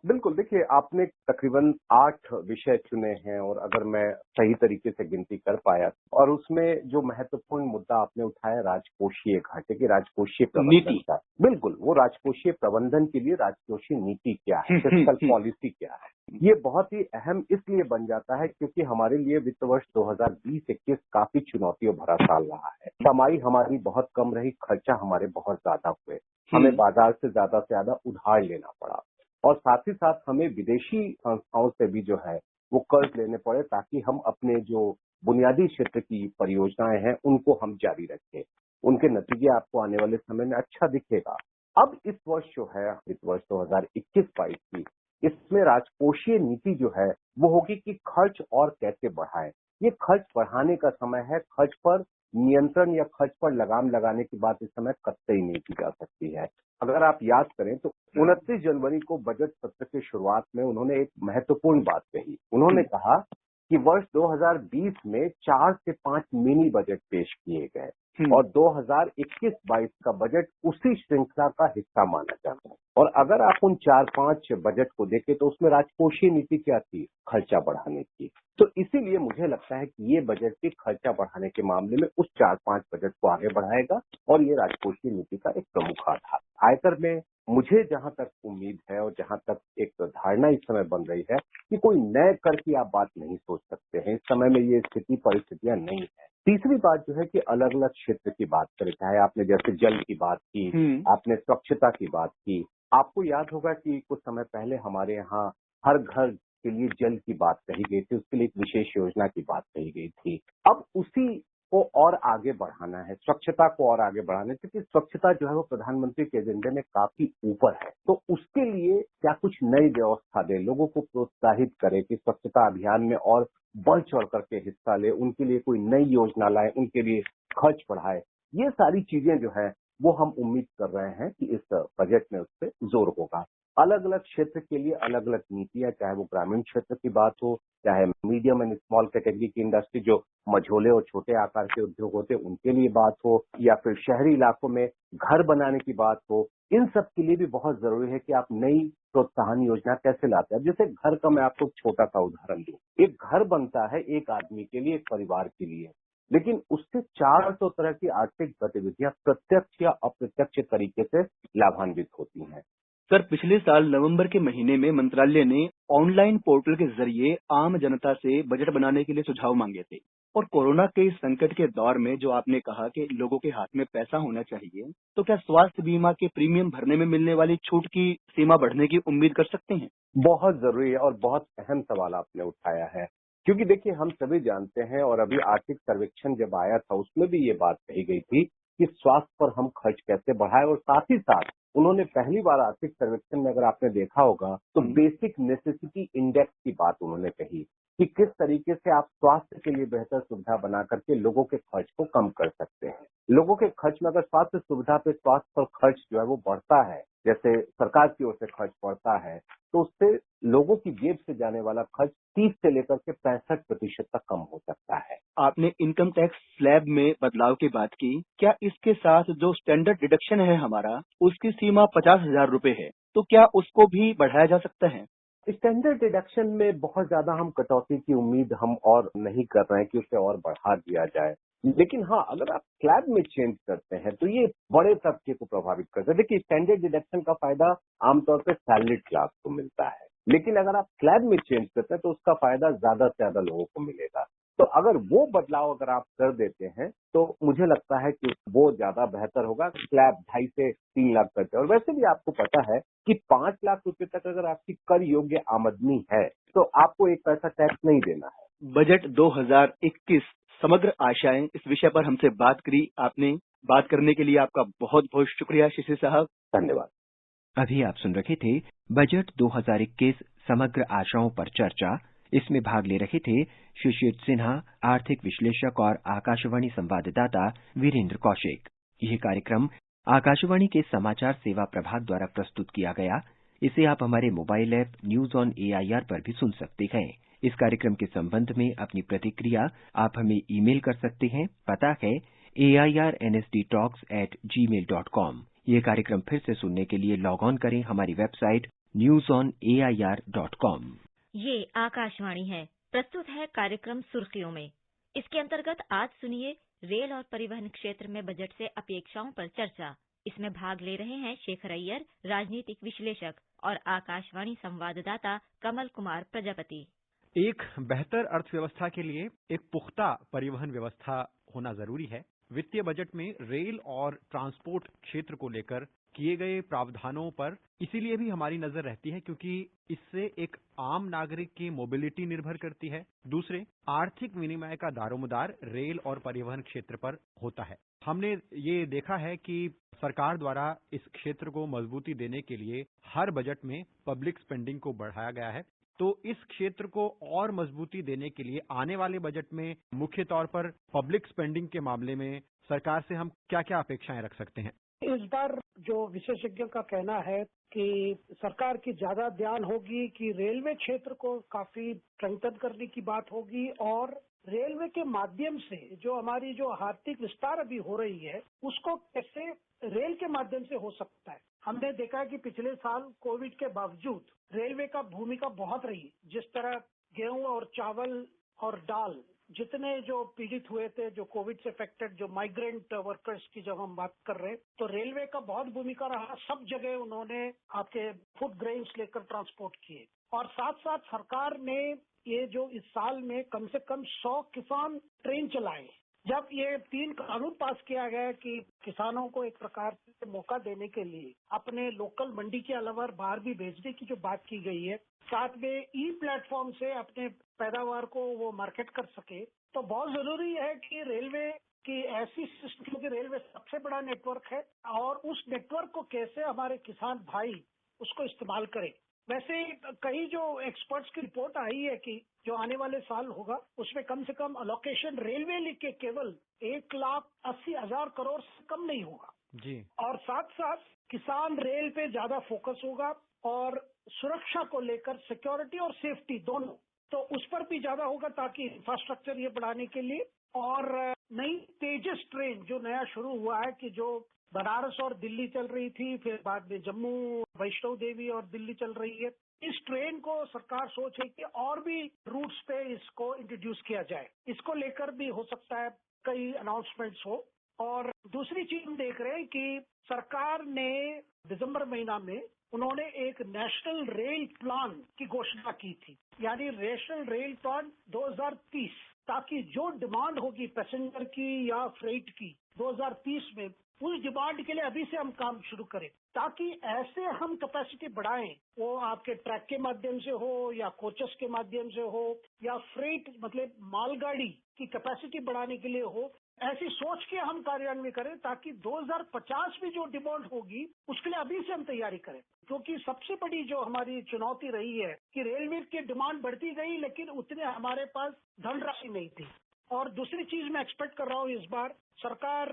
बिल्कुल, देखिए, आपने तकरीबन 8 विषय चुने हैं और अगर मैं सही तरीके से गिनती कर पाया, और उसमें जो महत्वपूर्ण मुद्दा आपने उठाया राजकोषीय घाटे की, राजकोषीय प्रबंधन का। बिल्कुल, वो राजकोषीय प्रबंधन के लिए राजकोषीय नीति क्या है, फिस्कल पॉलिसी क्या है, ये बहुत ही अहम इसलिए बन जाता है क्योंकि हमारे लिए वित्त वर्ष 2020-21 काफी चुनौतियों भरा साल रहा है। कमाई हमारी बहुत कम रही, खर्चा हमारे बहुत ज्यादा हुए, हमें बाजार से ज्यादा उधार लेना पड़ा, और साथ ही साथ हमें विदेशी संस्थाओं से भी जो है वो कर्ज लेने पड़े ताकि हम अपने जो बुनियादी क्षेत्र की परियोजनाएं हैं उनको हम जारी रखें। उनके नतीजे आपको आने वाले समय में अच्छा दिखेगा। अब इस वर्ष जो है, वित्त वर्ष 2021-22 की, इसमें राजकोषीय नीति जो है वो होगी कि खर्च और कैसे बढ़ाएं। ये खर्च बढ़ाने का समय है, खर्च पर नियंत्रण या खर्च पर लगाम लगाने की बात इस समय कतई नहीं की जा सकती है। अगर आप याद करें तो 29 जनवरी को बजट सत्र की शुरुआत में उन्होंने एक महत्वपूर्ण बात कही। उन्होंने कहा कि वर्ष 2020 में 4 से 5 मिनी बजट पेश किए गए और 2021-22 का बजट उसी श्रृंखला का हिस्सा माना जाता है। और अगर आप उन 4-5 बजट को देखें तो उसमें राजकोषीय नीति क्या थी? खर्चा बढ़ाने की। तो इसीलिए मुझे लगता है कि ये बजट भी खर्चा बढ़ाने के मामले में उस 4-5 बजट को आगे बढ़ाएगा और ये राजकोषीय नीति का एक प्रमुख आधार। आयकर में मुझे जहां तक उम्मीद है और जहां तक एक धारणा इस समय बन रही है कि कोई नए कर की आप बात नहीं सोच सकते हैं। इस समय में ये स्थिति परिस्थितियां नहीं है। तीसरी बात जो है कि अलग अलग क्षेत्र की बात करें, चाहे आपने जैसे जल की बात की, आपने स्वच्छता की बात की। आपको याद होगा कि कुछ समय पहले हमारे यहाँ हर घर के लिए जल की बात कही गई थी, उसके लिए एक विशेष योजना की बात कही गई थी। अब उसी को और आगे बढ़ाना है, स्वच्छता को और आगे बढ़ाना है, क्योंकि स्वच्छता जो है वो प्रधानमंत्री के एजेंडे में काफी ऊपर है। तो उसके लिए क्या कुछ नई व्यवस्था दे, लोगों को प्रोत्साहित करे कि स्वच्छता अभियान में और बढ़ चढ़ करके हिस्सा ले, उनके लिए कोई नई योजना लाए, उनके लिए खर्च बढ़ाए। ये सारी चीजें जो है वो हम उम्मीद कर रहे हैं कि इस बजट में उस पर जोर होगा। अलग अलग क्षेत्र के लिए अलग अलग नीतियां, चाहे वो ग्रामीण क्षेत्र की बात हो, चाहे मीडियम एंड स्मॉल कैटेगरी की इंडस्ट्री जो मझोले और छोटे आकार के उद्योग होते हैं उनके लिए बात हो, या फिर शहरी इलाकों में घर बनाने की बात हो, इन सब के लिए भी बहुत जरूरी है कि आप नई प्रोत्साहन योजना कैसे लाते हैं। जैसे घर का मैं आपको छोटा सा उदाहरण दूं, एक घर बनता है एक आदमी के लिए, एक परिवार के लिए, लेकिन उससे 400 तरह की आर्थिक गतिविधियां प्रत्यक्ष या अप्रत्यक्ष तरीके से लाभान्वित होती हैं। सर, पिछले साल नवंबर के महीने में मंत्रालय ने ऑनलाइन पोर्टल के जरिए आम जनता से बजट बनाने के लिए सुझाव मांगे थे। और कोरोना के इस संकट के दौर में जो आपने कहा कि लोगों के हाथ में पैसा होना चाहिए, तो क्या स्वास्थ्य बीमा के प्रीमियम भरने में मिलने वाली छूट की सीमा बढ़ने की उम्मीद कर सकते हैं? बहुत जरूरी है और बहुत अहम सवाल आपने उठाया है, क्योंकि देखिए हम सभी जानते हैं और अभी आर्थिक सर्वेक्षण जब आया था उसमें भी ये बात कही गई थी कि स्वास्थ्य पर हम खर्च कैसे बढ़ाएं, और साथ ही साथ उन्होंने पहली बार आर्थिक सर्वेक्षण में अगर आपने देखा होगा तो बेसिक नेसेसिटी इंडेक्स की बात उन्होंने कही कि किस तरीके से आप स्वास्थ्य के लिए बेहतर सुविधा बना करके लोगों के खर्च को कम कर सकते हैं। लोगों के खर्च में अगर स्वास्थ्य सुविधा पे स्वास्थ्य पर खर्च जो है वो बढ़ता है, जैसे सरकार की ओर से खर्च बढ़ता है, तो उससे लोगों की जेब से जाने वाला खर्च 30 से लेकर के 65% तक कम हो सकता है। आपने इनकम टैक्स स्लैब में बदलाव की बात की, क्या इसके साथ जो स्टैंडर्ड डिडक्शन है हमारा, उसकी सीमा 50,000 रुपए है, तो क्या उसको भी बढ़ाया जा सकता है? स्टैंडर्ड डिडक्शन में बहुत ज्यादा हम कटौती की उम्मीद हम और नहीं कर रहे हैं कि उसे और बढ़ा दिया जाए, लेकिन हाँ, अगर आप स्लैब में चेंज करते हैं तो ये बड़े तबके को प्रभावित करता है। देखिए, स्टैंडर्ड डिडक्शन का फायदा आमतौर पर सैलरीड क्लास को मिलता है, लेकिन अगर आप स्लैब में चेंज करते हैं तो उसका फायदा ज्यादा से ज्यादा लोगों को मिलेगा। तो अगर वो बदलाव अगर आप कर देते हैं तो मुझे लगता है कि वो ज्यादा बेहतर होगा। स्लैब 2.5 से 3 लाख करते हैं, और वैसे भी आपको पता है कि 5 लाख रुपए तक अगर आपकी कर योग्य आमदनी है तो आपको एक पैसा टैक्स नहीं देना है। बजट 2021 समग्र आशाएं, इस विषय पर हमसे बात करी आपने। बात करने के लिए आपका बहुत बहुत शुक्रिया शिशिर साहब। धन्यवाद। अभी आप सुन रहे थे बजट 2021 समग्र आशाओं पर चर्चा। इसमें भाग ले रहे थे शिशिर सिन्हा, आर्थिक विश्लेषक और आकाशवाणी संवाददाता वीरेंद्र कौशिक। यह कार्यक्रम आकाशवाणी के समाचार सेवा प्रभाग द्वारा प्रस्तुत किया गया। इसे आप हमारे mobile app news on AIR पर भी सुन सकते हैं। इस कार्यक्रम के संबंध में अपनी प्रतिक्रिया आप हमें ईमेल कर सकते हैं। पता है airnsdtalks@gmail.com। ये कार्यक्रम फिर से सुनने के लिए लॉग ऑन करें हमारी वेबसाइट newsonair.com। ये आकाशवाणी है। प्रस्तुत है कार्यक्रम सुर्खियों में। इसके अंतर्गत आज सुनिए रेल और परिवहन क्षेत्र में बजट से अपेक्षाओं पर चर्चा। इसमें भाग ले रहे हैं शेखर अय्यर, राजनीतिक विश्लेषक, और आकाशवाणी संवाददाता कमल कुमार प्रजापति। एक बेहतर अर्थव्यवस्था के लिए एक पुख्ता परिवहन व्यवस्था होना जरूरी है। वित्तीय बजट में रेल और ट्रांसपोर्ट क्षेत्र को लेकर किए गए प्रावधानों पर इसीलिए भी हमारी नजर रहती है क्योंकि इससे एक आम नागरिक की मोबिलिटी निर्भर करती है। दूसरे, आर्थिक विनिमय का दारोमदार रेल और परिवहन क्षेत्र पर होता है। हमने ये देखा है कि सरकार द्वारा इस क्षेत्र को मजबूती देने के लिए हर बजट में पब्लिक स्पेंडिंग को बढ़ाया गया है। तो इस क्षेत्र को और मजबूती देने के लिए आने वाले बजट में मुख्य तौर पर पब्लिक स्पेंडिंग के मामले में सरकार से हम क्या-क्या अपेक्षाएं रख सकते हैं? इस बार जो विशेषज्ञों का कहना है कि सरकार की ज्यादा ध्यान होगी कि रेलवे क्षेत्र को काफी स्ट्रेंथन करने की बात होगी, और रेलवे के माध्यम से जो हमारी जो आर्थिक विस्तार अभी हो रही है उसको कैसे रेल के माध्यम से हो सकता है। हमने देखा है कि पिछले साल कोविड के बावजूद रेलवे का भूमिका बहुत रही। जिस तरह गेहूं और चावल और दाल जितने जो पीड़ित हुए थे, जो कोविड से अफेक्टेड, जो माइग्रेंट वर्कर्स की जब हम बात कर रहे हैं, तो रेलवे का बहुत भूमिका रहा। सब जगह उन्होंने आपके फूड ग्रेन्स लेकर ट्रांसपोर्ट किए, और साथ साथ सरकार ने ये जो इस साल में कम से कम 100 किसान ट्रेन चलाए। जब ये 3 कानून पास किया गया कि किसानों को एक प्रकार से मौका देने के लिए अपने लोकल मंडी के अलावा बाहर भी भेजने की जो बात की गई है, साथ में ई प्लेटफॉर्म से अपने पैदावार को वो मार्केट कर सके, तो बहुत जरूरी है कि रेलवे की ऐसी सिस्टम, क्योंकि रेलवे सबसे बड़ा नेटवर्क है, और उस नेटवर्क को कैसे हमारे किसान भाई उसको इस्तेमाल करें। वैसे कई जो एक्सपर्ट्स की रिपोर्ट आई है कि जो आने वाले साल होगा उसमें कम से कम अलोकेशन रेलवे के केवल 1,80,000 करोड़ से कम नहीं होगा जी। और साथ साथ किसान रेल पे ज्यादा फोकस होगा, और सुरक्षा को लेकर सिक्योरिटी और सेफ्टी दोनों, तो उस पर भी ज्यादा होगा ताकि इंफ्रास्ट्रक्चर ये बढ़ाने के लिए। और नई तेजस ट्रेन जो नया शुरू हुआ है कि जो बनारस और दिल्ली चल रही थी, फिर बाद में जम्मू, वैष्णो देवी और दिल्ली चल रही है, इस ट्रेन को सरकार सोच है कि और भी रूट्स पे इसको इंट्रोड्यूस किया जाए। इसको लेकर भी हो सकता है कई अनाउंसमेंट्स हो। और दूसरी चीज हम देख रहे हैं कि सरकार ने दिसंबर महीना में उन्होंने एक नेशनल रेल प्लान की घोषणा की थी, यानी नेशनल रेल प्लान 2030, ताकि जो डिमांड होगी पैसेंजर की या फ्रेट की 2030 में, उस डिमांड के लिए अभी से हम काम शुरू करें, ताकि ऐसे हम कैपेसिटी बढ़ाएं, वो आपके ट्रैक के माध्यम से हो या कोचेस के माध्यम से हो या फ्रेट मतलब मालगाड़ी की कैपेसिटी बढ़ाने के लिए हो। ऐसी सोच के हम कार्यान्वयन करें ताकि 2050 में जो डिमांड होगी उसके लिए अभी से हम तैयारी करें। क्योंकि सबसे बड़ी जो हमारी चुनौती रही है कि रेलवे की डिमांड बढ़ती गई लेकिन उतने हमारे पास धनराशि नहीं थी। और दूसरी चीज मैं एक्सपेक्ट कर रहा हूँ इस बार सरकार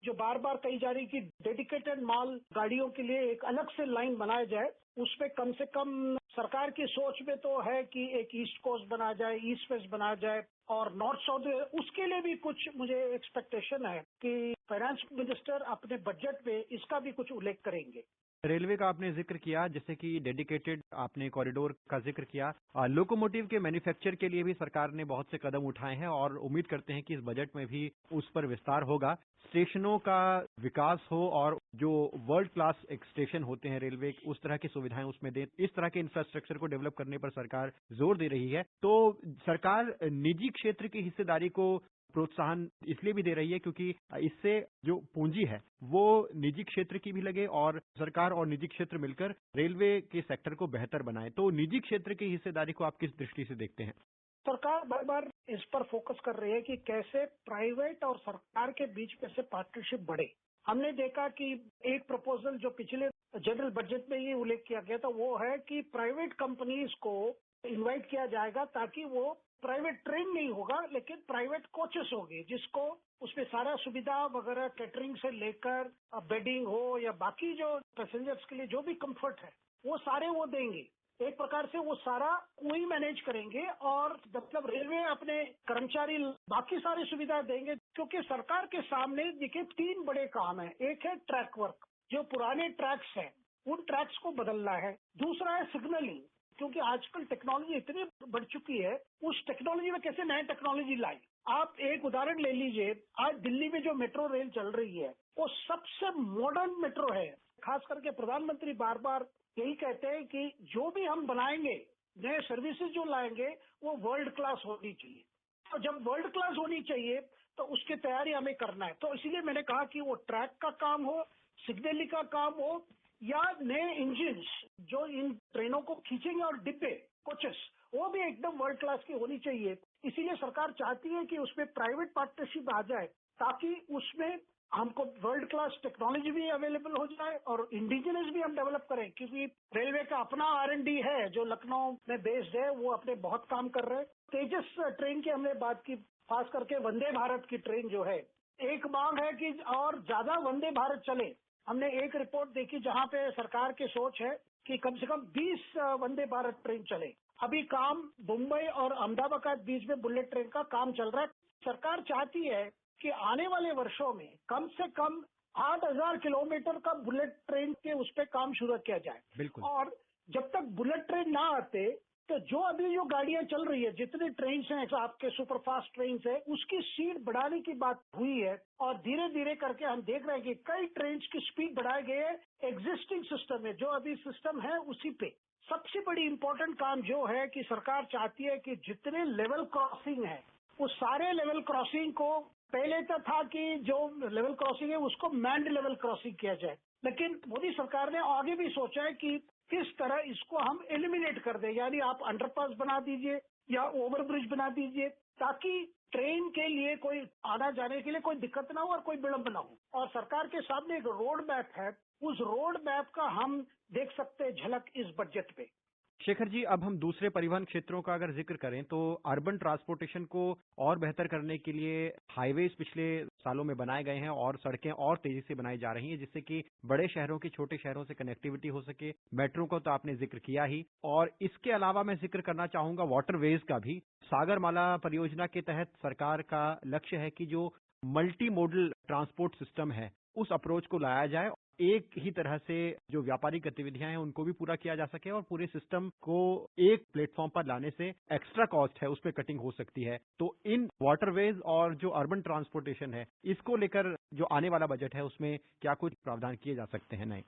जो बार बार कही जा रही कि डेडिकेटेड माल गाड़ियों के लिए एक अलग से लाइन बनाया जाए, उसमें कम से कम सरकार की सोच में तो है कि एक ईस्ट कोस्ट बना जाए, ईस्ट वेस्ट बनाया जाए और नॉर्थ साउथ, उसके लिए भी कुछ मुझे एक्सपेक्टेशन है कि फाइनेंस मिनिस्टर अपने बजट में इसका भी कुछ उल्लेख करेंगे। रेलवे का आपने जिक्र किया, जैसे कि डेडिकेटेड आपने कॉरिडोर का जिक्र किया। लोकोमोटिव के मैन्युफैक्चर के लिए भी सरकार ने बहुत से कदम उठाए हैं और उम्मीद करते हैं कि इस बजट में भी उस पर विस्तार होगा। स्टेशनों का विकास हो और जो वर्ल्ड क्लास एक स्टेशन होते हैं रेलवे, उस तरह की सुविधाएं उसमें दे, इस तरह के इंफ्रास्ट्रक्चर को डेवलप करने पर सरकार जोर दे रही है। तो सरकार निजी क्षेत्र की हिस्सेदारी को प्रोत्साहन इसलिए भी दे रही है क्योंकि इससे जो पूंजी है वो निजी क्षेत्र की भी लगे और सरकार और निजी क्षेत्र मिलकर रेलवे के सेक्टर को बेहतर बनाए। तो निजी क्षेत्र की हिस्सेदारी को आप किस दृष्टि से देखते हैं? सरकार बार बार इस पर फोकस कर रही है कि कैसे प्राइवेट और सरकार के बीच में से पार्टनरशिप बढ़े। हमने देखा कि एक प्रपोजल जो पिछले जनरल बजट में ये उल्लेख किया गया था वो है कि प्राइवेट कंपनीज को इनवाइट किया जाएगा ताकि वो प्राइवेट ट्रेन नहीं होगा लेकिन प्राइवेट कोचेस होंगे जिसको उसमें सारा सुविधा वगैरह कैटरिंग से लेकर बेडिंग हो या बाकी जो पैसेंजर्स के लिए जो भी कंफर्ट है वो सारे वो देंगे। एक प्रकार से वो सारा वही मैनेज करेंगे और मतलब रेलवे अपने कर्मचारी बाकी सारी सुविधा देंगे। क्योंकि सरकार के सामने देखिए 3 बड़े काम है। एक है ट्रैक वर्क, जो पुराने ट्रैक्स हैं उन ट्रैक्स को बदलना है। दूसरा है सिग्नलिंग, क्योंकि आजकल टेक्नोलॉजी इतनी बढ़ चुकी है, उस टेक्नोलॉजी में कैसे नए टेक्नोलॉजी लाए। आप एक उदाहरण ले लीजिए, आज दिल्ली में जो मेट्रो रेल चल रही है वो सबसे मॉडर्न मेट्रो है। खास करके प्रधानमंत्री बार बार यही कहते हैं कि जो भी हम बनाएंगे, नए सर्विसेज जो लाएंगे वो वर्ल्ड क्लास होनी चाहिए। तो जब वर्ल्ड क्लास होनी चाहिए तो उसकी तैयारी हमें करना है। तो इसीलिए मैंने कहा कि वो ट्रैक का काम हो, सिग्नलिंग का काम हो या नए इंजिन जो इन ट्रेनों को खींचेंगे और डिब्बे कोचेस वो भी एकदम वर्ल्ड क्लास की होनी चाहिए। इसीलिए सरकार चाहती है कि उसमें प्राइवेट पार्टनरशिप आ जाए ताकि उसमें हमको वर्ल्ड क्लास टेक्नोलॉजी भी अवेलेबल हो जाए और इंडिजिनस भी हम डेवलप करें। क्योंकि रेलवे का अपना R&D है जो लखनऊ में बेस्ड है, वो अपने बहुत काम कर रहे हैं। तेजस ट्रेन की हमने बात की, खास करके वंदे भारत की ट्रेन जो है, एक मांग है कि और ज्यादा वंदे भारत चले। हमने एक रिपोर्ट देखी जहां पे सरकार की सोच है कि कम से कम 20 वंदे भारत ट्रेन चले। अभी काम मुंबई और अहमदाबाद के बीच में बुलेट ट्रेन का काम चल रहा है। सरकार चाहती है कि आने वाले वर्षों में कम से कम 8,000 किलोमीटर का बुलेट ट्रेन के उस पर काम शुरू किया जाए। बिल्कुल। और जब तक बुलेट ट्रेन ना आते तो जो अभी जो गाड़ियां चल रही है, जितने ट्रेन हैं आपके सुपरफास्ट ट्रेन है, उसकी स्पीड बढ़ाने की बात हुई है और धीरे धीरे करके हम देख रहे हैं कि कई ट्रेन की स्पीड बढ़ाई गई है। एग्जिस्टिंग सिस्टम है, जो अभी सिस्टम है उसी पे। सबसे बड़ी इंपॉर्टेंट काम जो है कि सरकार चाहती है कि जितने लेवल क्रॉसिंग है उस सारे लेवल क्रॉसिंग को, पहले तो था कि जो लेवल क्रॉसिंग है उसको मैन्ड लेवल क्रॉसिंग किया जाए, लेकिन मोदी सरकार ने आगे भी सोचा है कि किस तरह इसको हम एलिमिनेट कर दें। यानी आप अंडरपास बना दीजिए या ओवरब्रिज बना दीजिए ताकि ट्रेन के लिए कोई आना जाने के लिए कोई दिक्कत ना हो और कोई विलंब ना हो। और सरकार के सामने एक रोड मैप है, उस रोड मैप का हम देख सकते हैं झलक इस बजट पे। शेखर जी, अब हम दूसरे परिवहन क्षेत्रों का अगर जिक्र करें तो अर्बन ट्रांसपोर्टेशन को और बेहतर करने के लिए हाईवेज पिछले सालों में बनाए गए हैं और सड़कें और तेजी से बनाई जा रही हैं जिससे कि बड़े शहरों की छोटे शहरों से कनेक्टिविटी हो सके। मेट्रो का तो आपने जिक्र किया ही, और इसके अलावा मैं जिक्र करना चाहूंगा वाटरवेज का भी। सागरमाला परियोजना के तहत सरकार का लक्ष्य है कि जो मल्टी मोडल ट्रांसपोर्ट सिस्टम है उस अप्रोच को लाया जाए, एक ही तरह से जो व्यापारिक गतिविधियां हैं उनको भी पूरा किया जा सके और पूरे सिस्टम को एक प्लेटफॉर्म पर लाने से एक्स्ट्रा कॉस्ट है उस पर कटिंग हो सकती है। तो इन वाटरवेज और जो अर्बन ट्रांसपोर्टेशन है इसको लेकर जो आने वाला बजट है उसमें क्या कुछ प्रावधान किए जा सकते हैं? नहीं,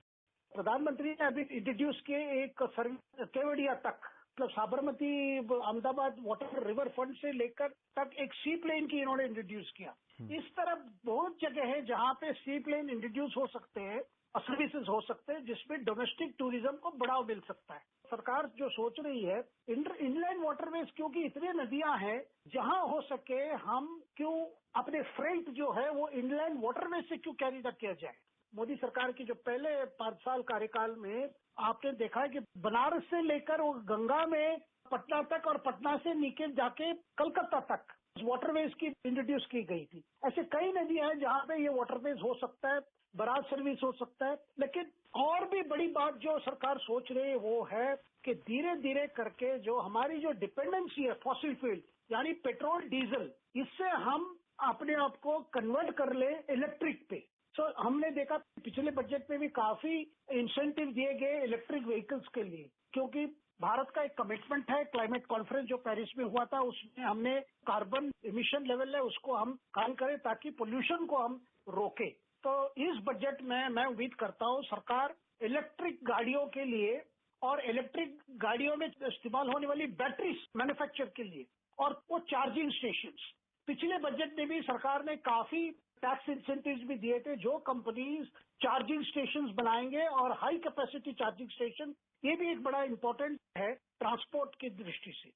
प्रधानमंत्री ने अभी इंट्रोड्यूस किए एक सर्विस केवड़िया तक, मतलब Sabarmati Ahmedabad water river front से लेकर तक एक सी प्लेन की इन्होंने इंट्रोड्यूस किया। इस तरह बहुत जगह है जहां पे सी प्लेन इंट्रोड्यूस हो सकते हैं और सर्विसेज हो सकते हैं जिसमें डोमेस्टिक टूरिज्म को बढ़ावा मिल सकता है। सरकार जो सोच रही है इनलैंड वाटरवेज, क्योंकि इतनी नदियां हैं, जहां हो सके हम क्यों अपने फ्रेट जो है वो इनलैंड वाटरवेज से क्यों कैरी ना किया जाए। मोदी सरकार की जो पहले 5 साल कार्यकाल में आपने देखा है कि बनारस से लेकर वो गंगा में पटना तक और पटना से नीचे जाके कलकत्ता तक वाटरवेज की इंट्रोड्यूस की गई थी। ऐसे कई नदियां हैं जहां पे ये वाटरवेज हो सकता है, बराज सर्विस हो सकता है। लेकिन और भी बड़ी बात जो सरकार सोच रही है वो है कि धीरे धीरे करके जो हमारी जो डिपेंडेंसी है फॉसिल फ्यूल यानी पेट्रोल डीजल, इससे हम अपने आप को कन्वर्ट कर ले इलेक्ट्रिक पे। तो हमने देखा पिछले बजट में भी काफी इंसेंटिव दिए गए इलेक्ट्रिक व्हीकल्स के लिए, क्योंकि भारत का एक कमिटमेंट है। क्लाइमेट कॉन्फ्रेंस जो पेरिस में हुआ था उसमें हमने कार्बन इमिशन लेवल है उसको हम काम करें ताकि पोल्यूशन को हम रोके। तो इस बजट में मैं उम्मीद करता हूँ सरकार इलेक्ट्रिक गाड़ियों के लिए और इलेक्ट्रिक गाड़ियों में इस्तेमाल होने वाली बैटरीज मैन्युफैक्चर के लिए और वो चार्जिंग स्टेशंस, पिछले बजट में भी सरकार ने काफी टैक्स इंसेंटिव्स भी दिए थे जो कंपनीज चार्जिंग स्टेशंस बनाएंगे और हाई कैपेसिटी चार्जिंग स्टेशन, ये भी एक बड़ा इम्पोर्टेंट है ट्रांसपोर्ट की दृष्टि से।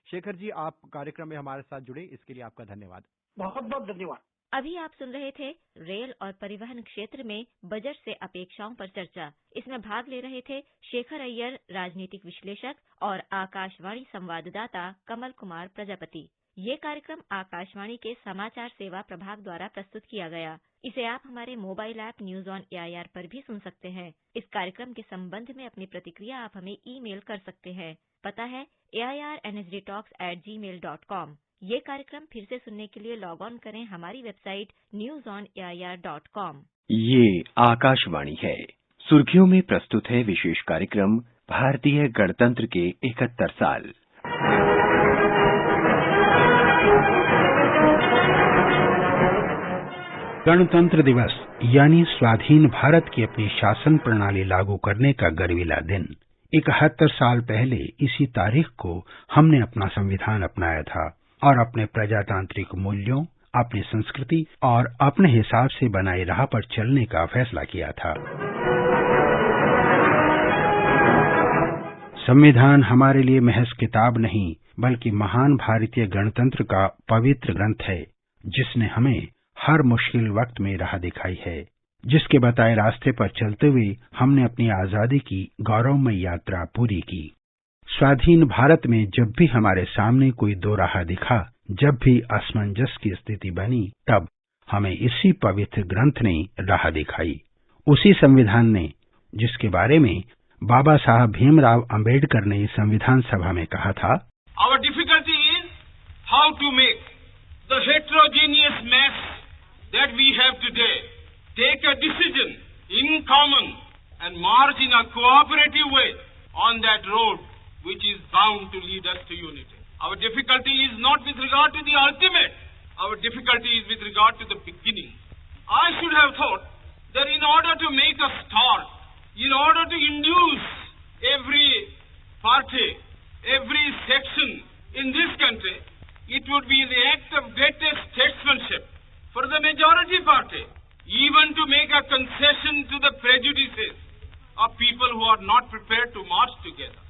शेखर जी, आप कार्यक्रम में हमारे साथ जुड़े, इसके लिए आपका धन्यवाद। बहुत बहुत धन्यवाद। अभी आप सुन रहे थे रेल और परिवहन क्षेत्र में बजट से अपेक्षाओं पर चर्चा। इसमें भाग ले रहे थे शेखर अय्यर, राजनीतिक विश्लेषक, और आकाशवाणी संवाददाता कमल कुमार प्रजापति। ये कार्यक्रम आकाशवाणी के समाचार सेवा प्रभाग द्वारा प्रस्तुत किया गया। इसे आप हमारे mobile app news on AIR पर भी सुन सकते हैं। इस कार्यक्रम के संबंध में अपनी प्रतिक्रिया आप हमें ईमेल कर सकते हैं। पता है airnsdtalks@gmail.com। ये कार्यक्रम फिर से सुनने के लिए लॉग ऑन करें हमारी वेबसाइट newsonair.com। ये आकाशवाणी है। सुर्खियों में प्रस्तुत है विशेष कार्यक्रम भारतीय गणतंत्र के 71 साल। गणतंत्र दिवस यानी स्वाधीन भारत की अपनी शासन प्रणाली लागू करने का गर्वीला दिन। 71 साल पहले इसी तारीख को हमने अपना संविधान अपनाया था और अपने प्रजातांत्रिक मूल्यों, अपनी संस्कृति और अपने हिसाब से बनाई राह पर चलने का फैसला किया था। संविधान हमारे लिए महज किताब नहीं बल्कि महान भारतीय गणतंत्र का पवित्र ग्रंथ है, जिसने हमें हर मुश्किल वक्त में राह दिखाई है, जिसके बताए रास्ते पर चलते हुए हमने अपनी आजादी की गौरवमय यात्रा पूरी की। स्वाधीन भारत में जब भी हमारे सामने कोई दो राह दिखा, जब भी असमंजस की स्थिति बनी, तब हमें इसी पवित्र ग्रंथ ने राह दिखाई। उसी संविधान ने, जिसके बारे में बाबा साहब भीमराव अंबेडकर ने संविधान सभा में कहा था, Our difficulty is how to make the heterogeneous mass that we have today take a decision in common and march in a cooperative way on that road which is bound to lead us to unity. Our difficulty is not with regard to the ultimate. Our difficulty is with regard to the beginning. I should have thought that in order to make a start, in order to induce every party, every section in this country, it would be the act of greatest statesmanship for the majority party, even to make a concession to the prejudices of people who are not prepared to march together.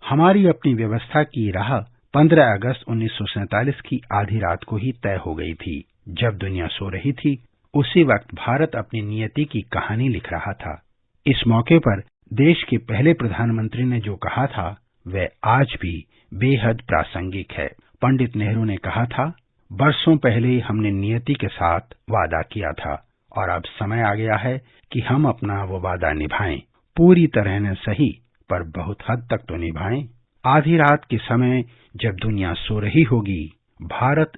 हमारी अपनी व्यवस्था की राह 15 अगस्त 1947 की आधी रात को ही तय हो गई थी। जब दुनिया सो रही थी, उसी वक्त भारत अपनी नियति की कहानी लिख रहा था। इस मौके पर देश के पहले प्रधानमंत्री ने जो कहा था, वह आज भी बेहद प्रासंगिक है। पंडित नेहरू ने कहा था, बरसों पहले हमने नियति के साथ वादा किया था और अब समय आ गया है कि हम अपना वो वादा निभाएं। पूरी तरह न सही, पर बहुत हद तक तो निभाएं। आधी रात के समय जब दुनिया सो रही होगी, भारत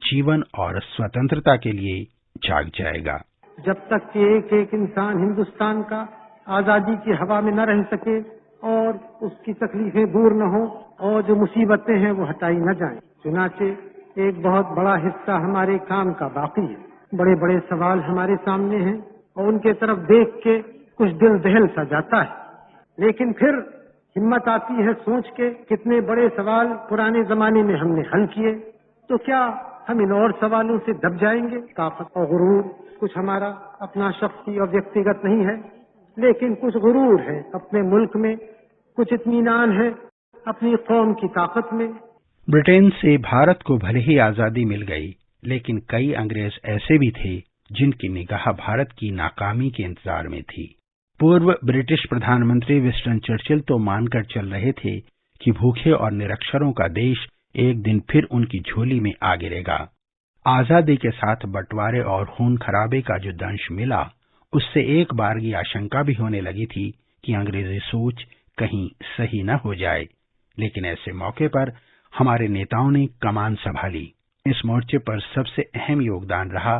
जीवन और स्वतंत्रता के लिए जाग जाएगा। जब तक कि एक एक इंसान हिंदुस्तान का आजादी की हवा में न रह सके और उसकी तकलीफें दूर न हो और जो मुसीबतें हैं वो हटाई न जाएं। चुनाचे एक बहुत बड़ा हिस्सा हमारे काम का बाकी है। बड़े बड़े सवाल हमारे सामने हैं और उनके तरफ देख के कुछ दिल दहल सा जाता है, लेकिन फिर हिम्मत आती है सोच के कितने बड़े सवाल पुराने जमाने में हमने हल किए, तो क्या हम इन और सवालों से दब जाएंगे? ताकत और गुरूर कुछ हमारा अपना शख्सी और व्यक्तिगत नहीं है, लेकिन कुछ गुरूर है अपने मुल्क में, कुछ इत्मीनान है अपनी कौम की ताकत में। ब्रिटेन से भारत को भले ही आजादी मिल गई, लेकिन कई अंग्रेज ऐसे भी थे जिनकी निगाह भारत की नाकामी के इंतजार में थी। पूर्व ब्रिटिश प्रधानमंत्री विंस्टन चर्चिल तो मानकर चल रहे थे कि भूखे और निरक्षरों का देश एक दिन फिर उनकी झोली में आ गिरेगा। आजादी के साथ बंटवारे और खून खराबे का जो दंश मिला, उससे एक बार की आशंका भी होने लगी थी कि अंग्रेजी सोच कहीं सही न हो जाए। लेकिन ऐसे मौके पर हमारे नेताओं ने कमान संभाली। इस मोर्चे पर सबसे अहम योगदान रहा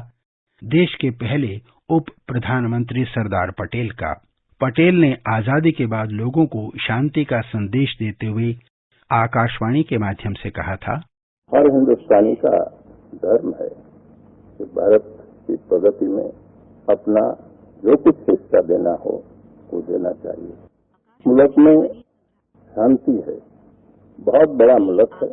देश के पहले उप प्रधानमंत्री सरदार पटेल का। पटेल ने आजादी के बाद लोगों को शांति का संदेश देते हुए आकाशवाणी के माध्यम से कहा था, हर हिंदुस्तानी का धर्म है कि भारत की प्रगति में अपना जो कुछ हिस्सा देना हो वो देना चाहिए। मुल्क में शांति है, बहुत बड़ा मुल्क है,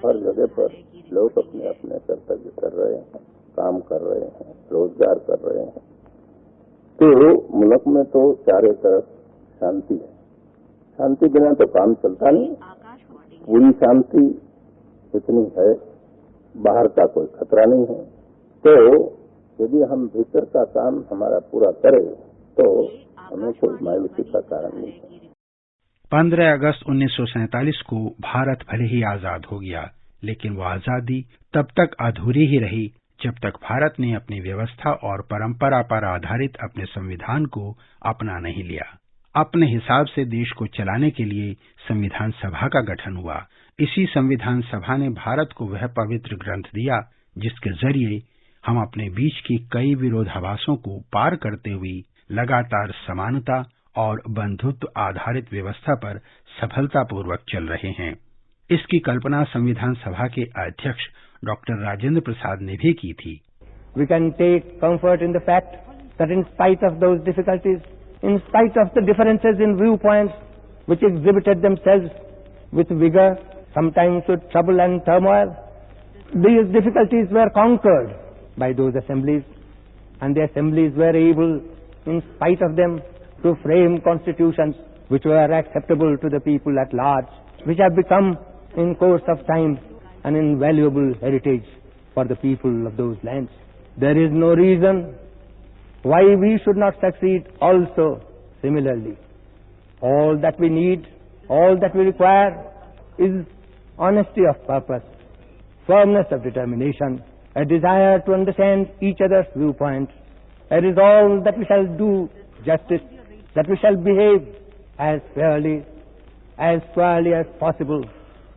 हर जगह पर लोग अपने अपने कर्तव्य कर रहे हैं, काम कर रहे हैं, रोजगार कर रहे हैं। तो मुल्क में तो चारों तरफ शांति है। शांति बिना तो काम चलता नहीं। पूरी शांति इतनी है, बाहर का कोई खतरा नहीं है। तो यदि हम भीतर का काम हमारा पूरा करें तो हमें कोई मायूसी का कारण नहीं है। 15 अगस्त 1947 को भारत भले ही आजाद हो गया, लेकिन वो आजादी तब तक अधूरी ही रही जब तक भारत ने अपनी व्यवस्था और परंपरा पर आधारित अपने संविधान को अपना नहीं लिया। अपने हिसाब से देश को चलाने के लिए संविधान सभा का गठन हुआ। इसी संविधान सभा ने भारत को वह पवित्र ग्रंथ दिया जिसके जरिए हम अपने बीच की कई विरोधाभासों को पार करते हुए लगातार समानता और बंधुत्व आधारित व्यवस्था पर सफलतापूर्वक चल रहे हैं। इसकी कल्पना संविधान सभा के अध्यक्ष डॉक्टर राजेंद्र प्रसाद ने भी की थी। We can take comfort in the fact that in spite of those difficulties, in spite of the differences in viewpoints which exhibited themselves with vigor, sometimes with trouble and turmoil, these difficulties were conquered by those assemblies, and the assemblies were able, in spite of them, to frame constitutions which were acceptable to the people at large, which have become, in course of time, an invaluable heritage for the people of those lands. There is no reason why we should not succeed also similarly. All that we need, all that we require is honesty of purpose, firmness of determination, a desire to understand each other's viewpoint, a resolve that we shall do justice, that we shall behave as fairly, as squarely as possible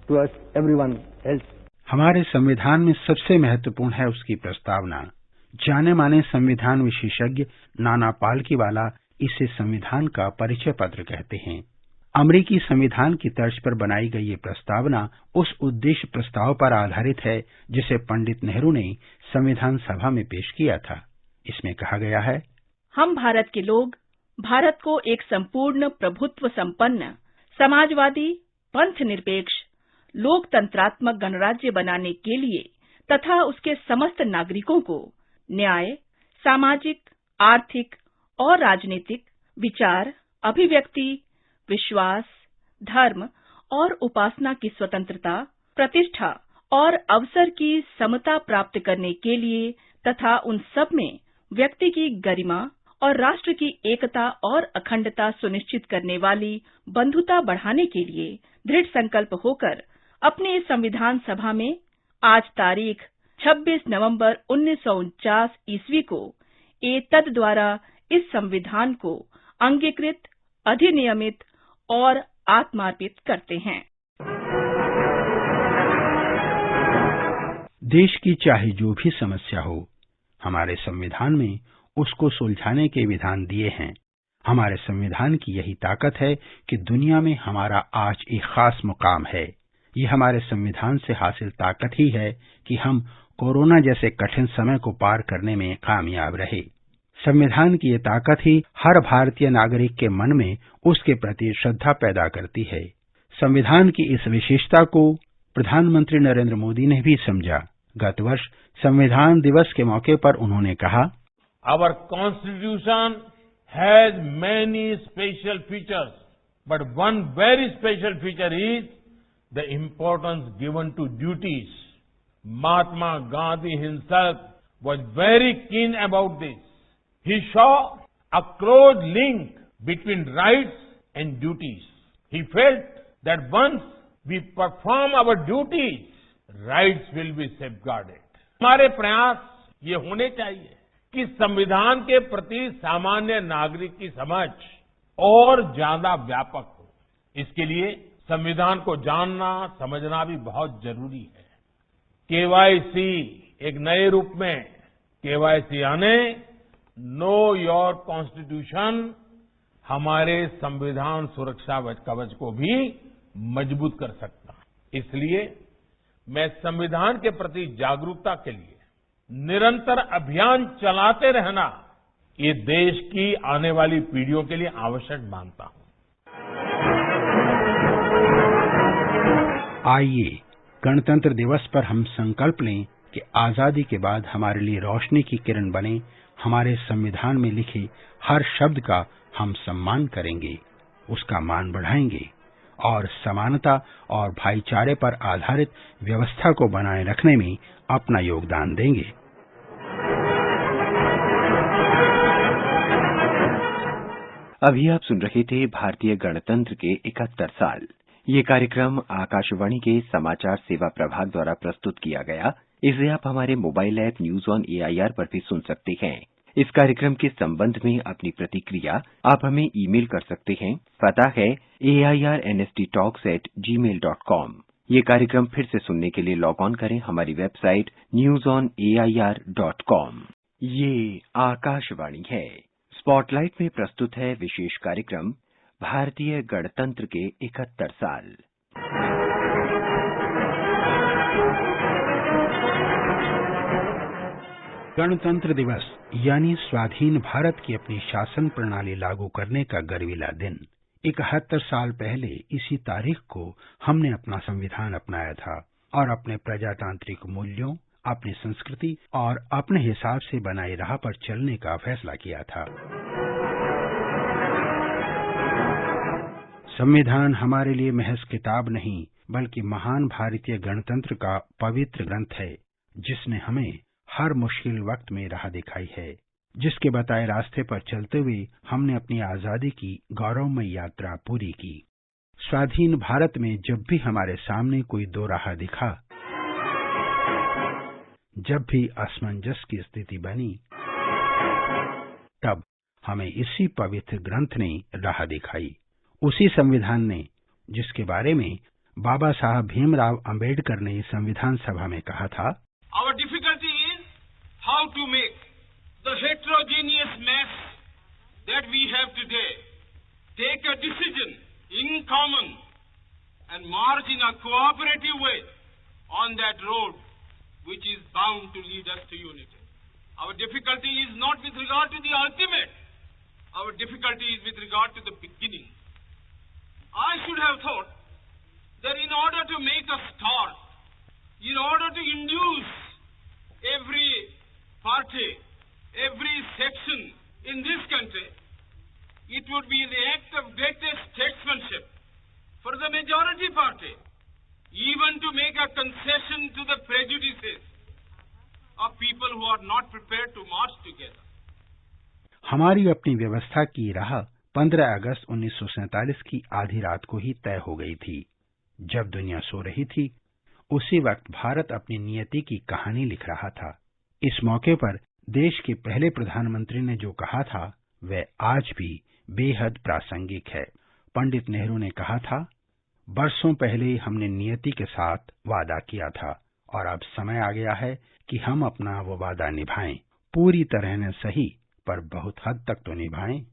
towards everyone else. हमारे संविधान में सबसे महत्वपूर्ण है उसकी प्रस्तावना। जाने माने संविधान विशेषज्ञ नाना पालकीवाला इसे संविधान का परिचय पत्र कहते हैं। अमेरिकी संविधान की तर्ज पर बनाई गई ये प्रस्तावना उस उद्देश्य प्रस्ताव पर आधारित है जिसे पंडित नेहरू ने संविधान सभा में पेश किया था। इसमें कहा गया है, हम भारत के लोग भारत को एक संपूर्ण प्रभुत्व संपन्न समाजवादी पंथ निरपेक्ष लोकतंत्रात्मक गणराज्य बनाने के लिए तथा उसके समस्त नागरिकों को न्याय, सामाजिक, आर्थिक और राजनीतिक विचार, अभिव्यक्ति, विश्वास, धर्म और उपासना की स्वतंत्रता, प्रतिष्ठा और अवसर की समता प्राप्त करने के लिए तथा उन सब में व्यक्ति की गरिमा और राष्ट्र की एकता और अखंडता सुनिश्चित करने वाली बंधुता बढ़ाने के लिए दृढ़ संकल्प होकर अपने संविधान सभा में आज तारीख 26 नवंबर 1949 ईस्वी को एतद द्वारा इस संविधान को अंगीकृत, अधिनियमित और आत्मार्पित करते हैं। देश की चाहे जो भी समस्या हो, हमारे संविधान में उसको सुलझाने के विधान दिए हैं। हमारे संविधान की यही ताकत है कि दुनिया में हमारा आज एक खास मुकाम है। ये हमारे संविधान से हासिल ताकत ही है कि हम कोरोना जैसे कठिन समय को पार करने में कामयाब रहे। संविधान की ये ताकत ही हर भारतीय नागरिक के मन में उसके प्रति श्रद्धा पैदा करती है। संविधान की इस विशेषता को प्रधानमंत्री नरेंद्र मोदी ने भी समझा। गत वर्ष संविधान दिवस के मौके पर उन्होंने कहा, Our Constitution has many special features, but one very special feature is the importance given to duties. Mahatma Gandhi himself was very keen about this. He saw a close link between rights and duties. He felt that once we perform our duties, rights will be safeguarded. हमारे प्रयास ये होने चाहिए कि संविधान के प्रति सामान्य नागरिक की समझ और ज्यादा व्यापक हो। इसके लिए संविधान को जानना, समझना भी बहुत जरूरी है। केवाईसी एक नए रूप में, केवाईसी यानी नो योर कॉन्स्टिट्यूशन, हमारे संविधान सुरक्षा कवच को भी मजबूत कर सकता है। इसलिए मैं संविधान के प्रति जागरूकता के लिए निरंतर अभियान चलाते रहना ये देश की आने वाली पीढ़ियों के लिए आवश्यक मानता हूं। आइए गणतंत्र दिवस पर हम संकल्प लें कि आजादी के बाद हमारे लिए रोशनी की किरण बने। हमारे संविधान में लिखे हर शब्द का हम सम्मान करेंगे, उसका मान बढ़ाएंगे और समानता और भाईचारे पर आधारित व्यवस्था को बनाए रखने में अपना योगदान देंगे। अभी आप सुन रहे थे भारतीय गणतंत्र के 71 साल। ये कार्यक्रम आकाशवाणी के समाचार सेवा प्रभाग द्वारा प्रस्तुत किया गया। इसे आप हमारे mobile app news on AIR पर भी सुन सकते हैं। इस कार्यक्रम के संबंध में अपनी प्रतिक्रिया आप हमें ईमेल कर सकते हैं। पता है airnsttalks@gmail.com। ये कार्यक्रम फिर से सुनने के लिए लॉग ऑन करें हमारी वेबसाइट newsonair.com। ये आकाशवाणी है। स्पॉटलाइट में प्रस्तुत है विशेष कार्यक्रम भारतीय गणतंत्र के 71 साल। गणतंत्र दिवस यानी स्वाधीन भारत की अपनी शासन प्रणाली लागू करने का गर्वीला दिन। 71 साल पहले इसी तारीख को हमने अपना संविधान अपनाया था और अपने प्रजातांत्रिक मूल्यों, अपनी संस्कृति और अपने हिसाब से बनाई राह पर चलने का फैसला किया था। संविधान हमारे लिए महज किताब नहीं, बल्कि महान भारतीय गणतंत्र का पवित्र ग्रंथ है, जिसने हमें हर मुश्किल वक्त में राह दिखाई है, जिसके बताए रास्ते पर चलते हुए हमने अपनी आजादी की गौरवमय यात्रा पूरी की। स्वाधीन भारत में जब भी हमारे सामने कोई दो राह दिखा, जब भी असमंजस की स्थिति बनी, तब हमें इसी पवित्र ग्रंथ ने राह दिखाई। उसी संविधान ने, जिसके बारे में बाबा साहब भीमराव अंबेडकर ने संविधान सभा में कहा था, Our difficulty is how to make the heterogeneous mess that we have today take a decision in common and march in a cooperative way on that road which is bound to lead us to unity. Our difficulty is not with regard to the ultimate. Our difficulty is with regard to the beginning. I should have thought that in order to make a start, in order to induce every party, every section in this country, it would be the act of greatest statesmanship for the majority party, even to make a concession to the prejudices of people who are not prepared to march together. हमारी अपनी व्यवस्था की राह 15 अगस्त 1947 की आधी रात को ही तय हो गई थी। जब दुनिया सो रही थी, उसी वक्त भारत अपनी नियति की कहानी लिख रहा था। इस मौके पर देश के पहले प्रधानमंत्री ने जो कहा था, वह आज भी बेहद प्रासंगिक है। पंडित नेहरू ने कहा था, बरसों पहले हमने नियति के साथ वादा किया था और अब समय आ गया है कि हम अपना वो वादा निभाएं। पूरी तरह न सही, पर बहुत हद तक तो निभाएं।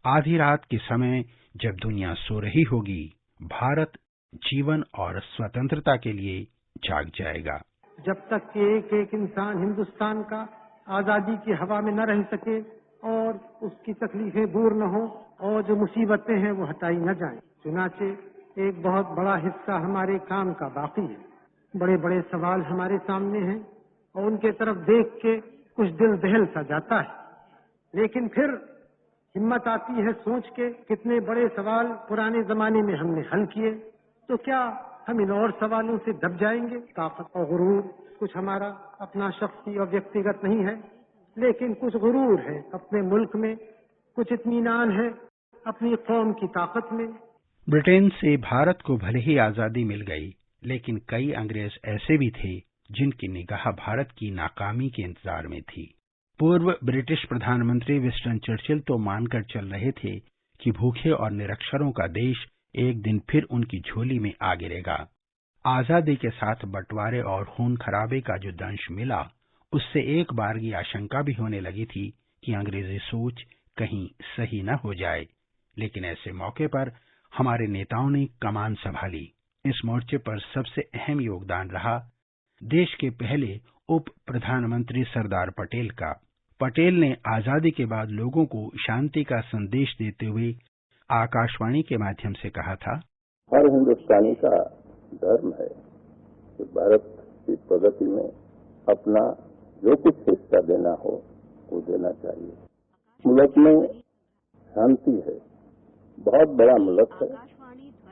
आधी रात के समय जब दुनिया सो रही होगी, भारत जीवन और स्वतंत्रता के लिए जाग जाएगा। जब तक कि एक एक इंसान हिंदुस्तान का आजादी की हवा में न रह सके और उसकी तकलीफें दूर न हो और जो मुसीबतें हैं वो हटाई न जाएं। चुनाचे एक बहुत बड़ा हिस्सा हमारे काम का बाकी है। बड़े बड़े सवाल हमारे सामने हैं और उनके तरफ देख के कुछ दिल दहल सा जाता है, लेकिन फिर हिम्मत आती है सोच के कितने बड़े सवाल पुराने जमाने में हमने हल किए, तो क्या हम इन और सवालों से दब जाएंगे। ताकत और गुरूर कुछ हमारा अपना शख्सी और व्यक्तिगत नहीं है, लेकिन कुछ गुरूर है अपने मुल्क में, कुछ इत्मीनान है अपनी कौम की ताकत में। ब्रिटेन से भारत को भले ही आजादी मिल गई, लेकिन कई अंग्रेज ऐसे भी थे जिनकी निगाह भारत की नाकामी के इंतजार में थी। पूर्व ब्रिटिश प्रधानमंत्री विंस्टन चर्चिल तो मानकर चल रहे थे कि भूखे और निरक्षरों का देश एक दिन फिर उनकी झोली में आ गिरेगा। आजादी के साथ बंटवारे और खून खराबे का जो दंश मिला, उससे एक बार की आशंका भी होने लगी थी कि अंग्रेजी सोच कहीं सही न हो जाए। लेकिन ऐसे मौके पर हमारे नेताओं ने कमान संभाली। इस मोर्चे पर सबसे अहम योगदान रहा देश के पहले उप प्रधानमंत्री सरदार पटेल का। पटेल ने आजादी के बाद लोगों को शांति का संदेश देते हुए आकाशवाणी के माध्यम से कहा था, हर हिंदुस्तानी का धर्म है कि भारत की प्रगति में अपना जो कुछ हिस्सा देना हो वो देना चाहिए। मुल्क में शांति है, बहुत बड़ा मुल्क है,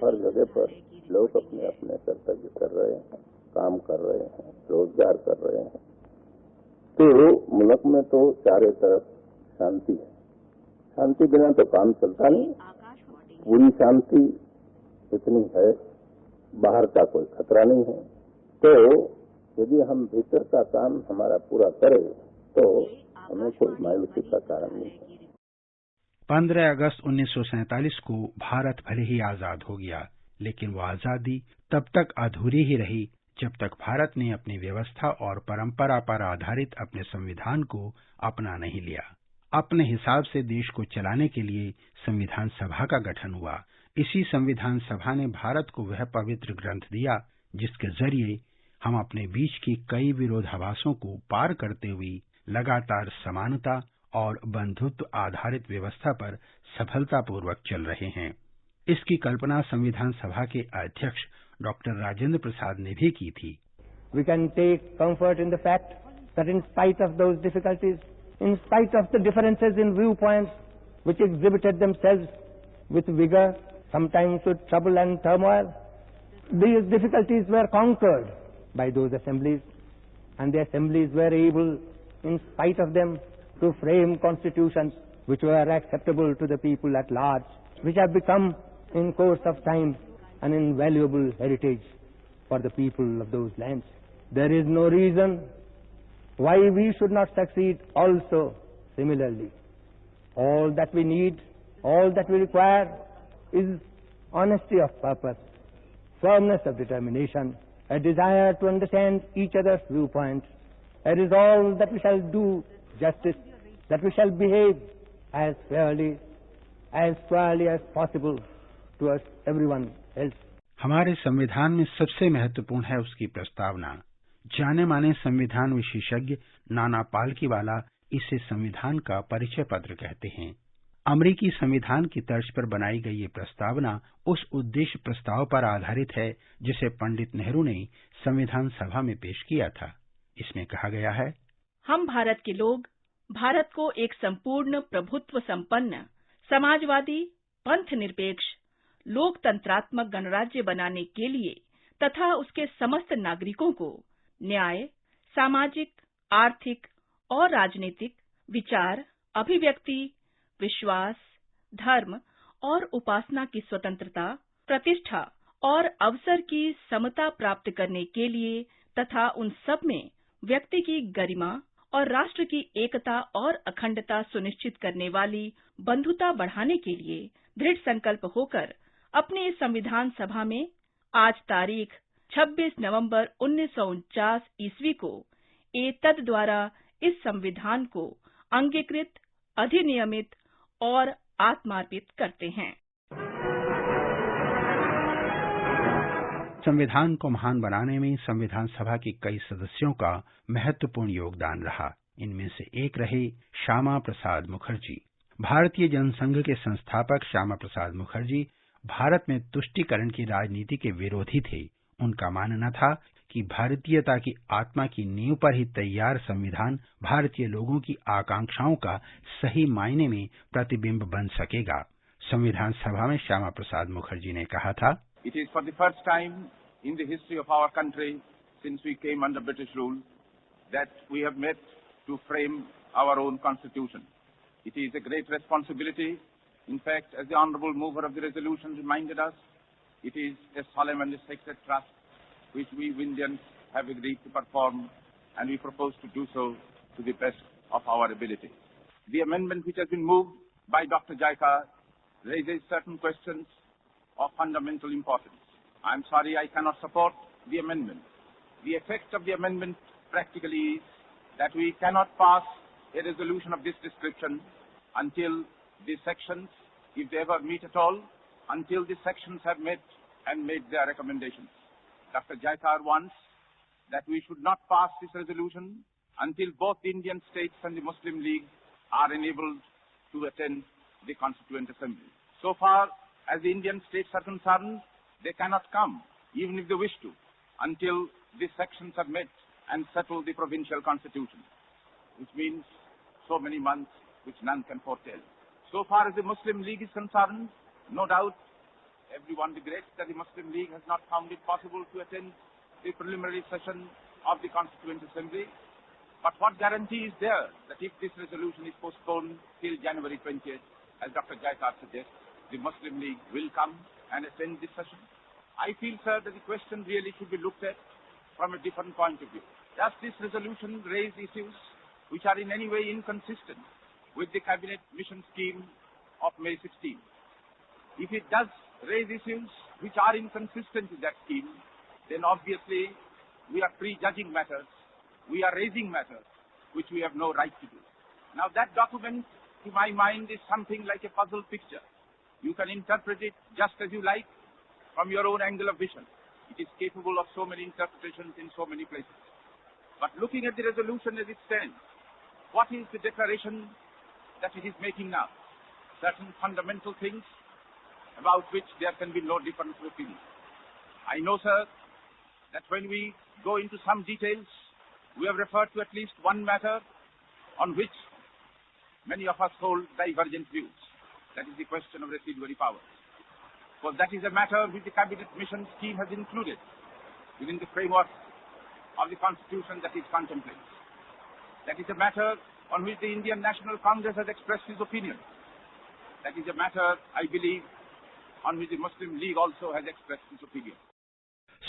हर जगह पर लोग अपने अपने कर्तव्य कर रहे हैं, काम कर रहे हैं, रोजगार कर रहे हैं। तो मुल्क में तो चारों तरफ शांति है। शांति बिना तो काम चलता नहीं। पूरी शांति इतनी है, बाहर का कोई खतरा नहीं है। तो यदि हम भीतर का काम हमारा पूरा करें तो हमें कोई मायूसी का कारण नहीं है। 15 अगस्त 1947 को भारत भले ही आजाद हो गया, लेकिन वो आजादी तब तक अधूरी ही रही जब तक भारत ने अपनी व्यवस्था और परंपरा पर आधारित अपने संविधान को अपना नहीं लिया। अपने हिसाब से देश को चलाने के लिए संविधान सभा का गठन हुआ। इसी संविधान सभा ने भारत को वह पवित्र ग्रंथ दिया जिसके जरिए हम अपने बीच की कई विरोधाभासों को पार करते हुए लगातार समानता और बंधुत्व आधारित व्यवस्था पर सफलतापूर्वक चल रहे हैं। इसकी कल्पना संविधान सभा के अध्यक्ष डॉक्टर राजेंद्र प्रसाद ने भी की थी। We can take comfort in the fact that in spite of those difficulties, in spite of the differences in viewpoints which exhibited themselves with vigor, sometimes with trouble and turmoil, these difficulties were conquered by those assemblies, and the assemblies were able, in spite of them, to frame constitutions which were acceptable to the people at large, which have become, in course of time, an invaluable heritage for the people of those lands. There is no reason why we should not succeed also similarly. All that we need, all that we require is honesty of purpose, firmness of determination, a desire to understand each other's viewpoints, a resolve that we shall do justice, that we shall behave as fairly, as squarely as possible towards everyone else. हमारे संविधान में सबसे महत्वपूर्ण है उसकी प्रस्तावना। जाने माने संविधान विशेषज्ञ नाना पालकीवाला इसे संविधान का परिचय पत्र कहते हैं। अमेरिकी संविधान की तर्ज पर बनाई गई ये प्रस्तावना उस उद्देश्य प्रस्ताव पर आधारित है जिसे पंडित नेहरू ने संविधान सभा में पेश किया था। इसमें कहा गया है, हम भारत के लोग भारत को एक संपूर्ण प्रभुत्व संपन्न समाजवादी पंथ निरपेक्ष लोकतंत्रात्मक गणराज्य बनाने के लिए तथा उसके समस्त नागरिकों को न्याय, सामाजिक, आर्थिक और राजनीतिक विचार, अभिव्यक्ति, विश्वास, धर्म और उपासना की स्वतंत्रता, प्रतिष्ठा और अवसर की समता प्राप्त करने के लिए तथा उन सब में व्यक्ति की गरिमा और राष्ट्र की एकता और अखंडता सुनिश्चित करने वाली बंधुता बढ़ाने के लिए दृढ़ संकल्प होकर अपने इस संविधान सभा में आज तारीख 26 नवंबर 1949 ईस्वी को एतद द्वारा इस संविधान को अंगीकृत, अधिनियमित और आत्मार्पित करते हैं। संविधान को महान बनाने में संविधान सभा के कई सदस्यों का महत्वपूर्ण योगदान रहा। इनमें से एक रहे श्यामा प्रसाद मुखर्जी। भारतीय जनसंघ के संस्थापक श्यामा प्रसाद मुखर्जी भारत में तुष्टीकरण की राजनीति के विरोधी थे। उनका मानना था कि भारतीयता की आत्मा की नींव पर ही तैयार संविधान भारतीय लोगों की आकांक्षाओं का सही मायने में प्रतिबिंब बन सकेगा। संविधान सभा में श्यामा प्रसाद मुखर्जी ने कहा था, It is for the first time in the history of our country since we came under British rule that we have met to frame our own constitution. It is a great responsibility. In fact, as the honourable mover of the resolution reminded us, it is a solemn and a sacred trust which we Indians have agreed to perform, and we propose to do so to the best of our ability. The amendment which has been moved by Dr. Jaikar raises certain questions of fundamental importance. I am sorry I cannot support the amendment. The effect of the amendment practically is that we cannot pass a resolution of this description until the sections, if they ever meet at all, until the sections have met and made their recommendations. Dr. Jaikar wants that we should not pass this resolution until both the Indian states and the Muslim League are enabled to attend the Constituent Assembly. So far as the Indian states are concerned, they cannot come, even if they wish to, until the sections have met and settled the provincial constitution, which means so many months which none can foretell. So far as the Muslim League is concerned, no doubt everyone regrets that the Muslim League has not found it possible to attend the preliminary session of the Constituent Assembly. But what guarantee is there that if this resolution is postponed till January 20th, as Dr. Jaikar suggests, the Muslim League will come and attend this session? I feel, sir, that the question really should be looked at from a different point of view. Does this resolution raise issues which are in any way inconsistent with the Cabinet Mission Scheme of May 16? If it does raise issues which are inconsistent with that scheme, then obviously we are prejudging matters. We are raising matters which we have no right to do. Now that document, to my mind, is something like a puzzle picture. You can interpret it just as you like from your own angle of vision. It is capable of so many interpretations in so many places. But looking at the resolution as it stands, what is the declaration that it is making now? Certain fundamental things about which there can be no difference of opinion. I know, sir, that when we go into some details, we have referred to at least one matter on which many of us hold divergent views. That is the question of residuary powers. Because that is a matter which the Cabinet Mission Scheme has included within the framework of the Constitution that it contemplates. That is a matter on which the Indian National Congress has expressed its opinion. That is a matter, I believe, on which the Muslim League also has expressed its opinion.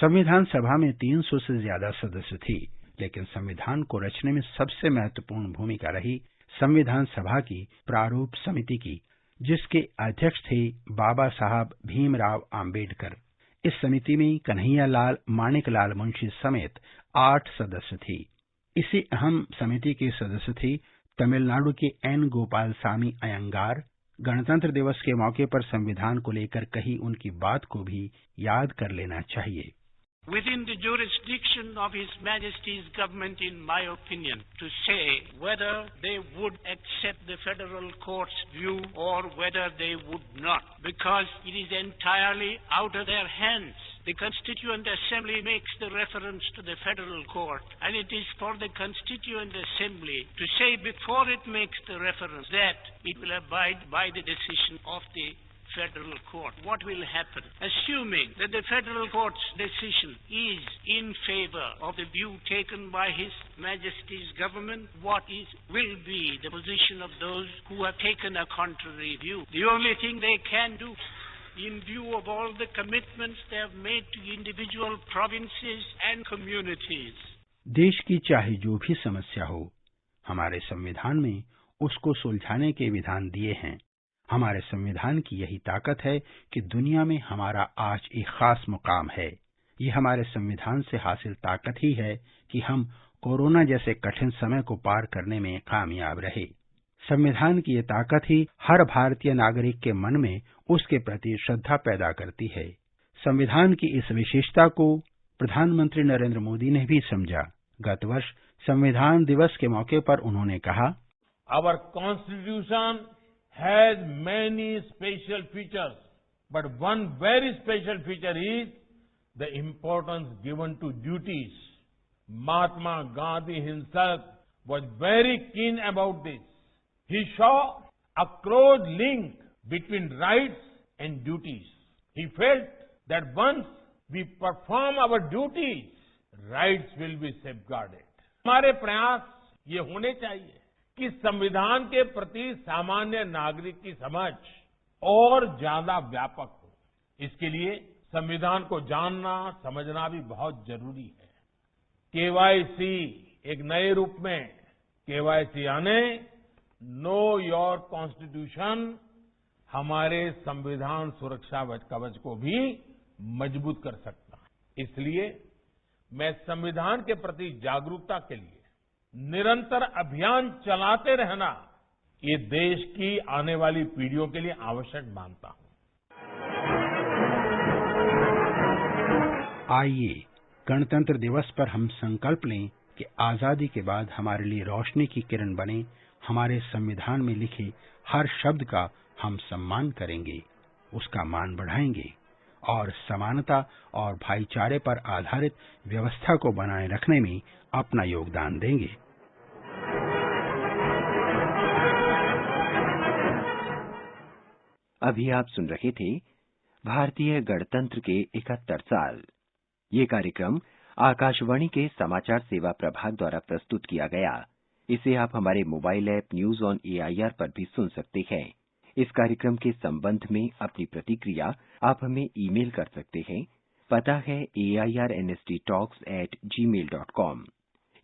संविधान सभा में 300 से ज्यादा सदस्य थी, लेकिन संविधान को रचने में सबसे महत्वपूर्ण भूमिका रही संविधान सभा की प्रारूप समिति की, जिसके अध्यक्ष थे बाबा साहब भीमराव आम्बेडकर। इस समिति में कन्हैया लाल माणिक लाल मुंशी समेत 8 सदस्य थे। इसी अहम समिति के सदस्य थे तमिलनाडु के एन गोपालसामी अयंगार। गणतंत्र दिवस के मौके पर संविधान को लेकर कही उनकी बात को भी याद कर लेना चाहिए। Within the jurisdiction of His Majesty's government, in my opinion, to say whether they would accept the federal court's view or whether they would not, because it is entirely out of their hands. The Constituent Assembly makes the reference to the federal court, and it is for the Constituent Assembly to say before it makes the reference that it will abide by the decision of the federal court. What will happen? Assuming that the federal court's decision is in favor of the view taken by His Majesty's government, what will be the position of those who have taken a contrary view? The only thing they can do, in view of all the commitments they have made to individual provinces and communities. देश की चाहे जो भी समस्या हो, हमारे संविधान में उसको सुलझाने के विधान दिए हैं। हमारे संविधान की यही ताकत है कि दुनिया में हमारा आज एक खास मुकाम है। ये हमारे संविधान से हासिल ताकत ही है कि हम कोरोना जैसे कठिन समय को पार करने में कामयाब रहे। संविधान की ये ताकत ही हर भारतीय नागरिक के मन में उसके प्रति श्रद्धा पैदा करती है। संविधान की इस विशेषता को प्रधानमंत्री नरेंद्र मोदी ने भी समझा। गत वर्ष संविधान दिवस के मौके पर उन्होंने कहा, Our Constitution has many special features, but one very special feature is the importance given to duties. Mahatma Gandhi himself was very keen about this. He saw a close link between rights and duties. He felt that once we perform our duties, rights will be safeguarded. हमारे प्रयास ये होने चाहिए कि संविधान के प्रति सामान्य नागरिक की समझ और ज्यादा व्यापक हो। इसके लिए संविधान को जानना, समझना भी बहुत जरूरी है। केवाईसी एक नए रूप में, केवाईसी यानी नो योर कॉन्स्टिट्यूशन, हमारे संविधान सुरक्षा कवच को भी मजबूत कर सकता है। इसलिए मैं संविधान के प्रति जागरूकता के लिए निरंतर अभियान चलाते रहना ये देश की आने वाली पीढ़ियों के लिए आवश्यक मानता हूं। आइए गणतंत्र दिवस पर हम संकल्प लें कि आजादी के बाद हमारे लिए रोशनी की किरण बने। हमारे संविधान में लिखे हर शब्द का हम सम्मान करेंगे, उसका मान बढ़ाएंगे और समानता और भाईचारे पर आधारित व्यवस्था को बनाए रखने में अपना योगदान देंगे। अभी आप सुन रहे थे भारतीय गणतंत्र के 71 साल। ये कार्यक्रम आकाशवाणी के समाचार सेवा प्रभाग द्वारा प्रस्तुत किया गया। इसे आप हमारे mobile app news on AIR पर भी सुन सकते हैं। इस कार्यक्रम के संबंध में अपनी प्रतिक्रिया आप हमें ईमेल कर सकते हैं। पता है airnsttalks@gmail.com।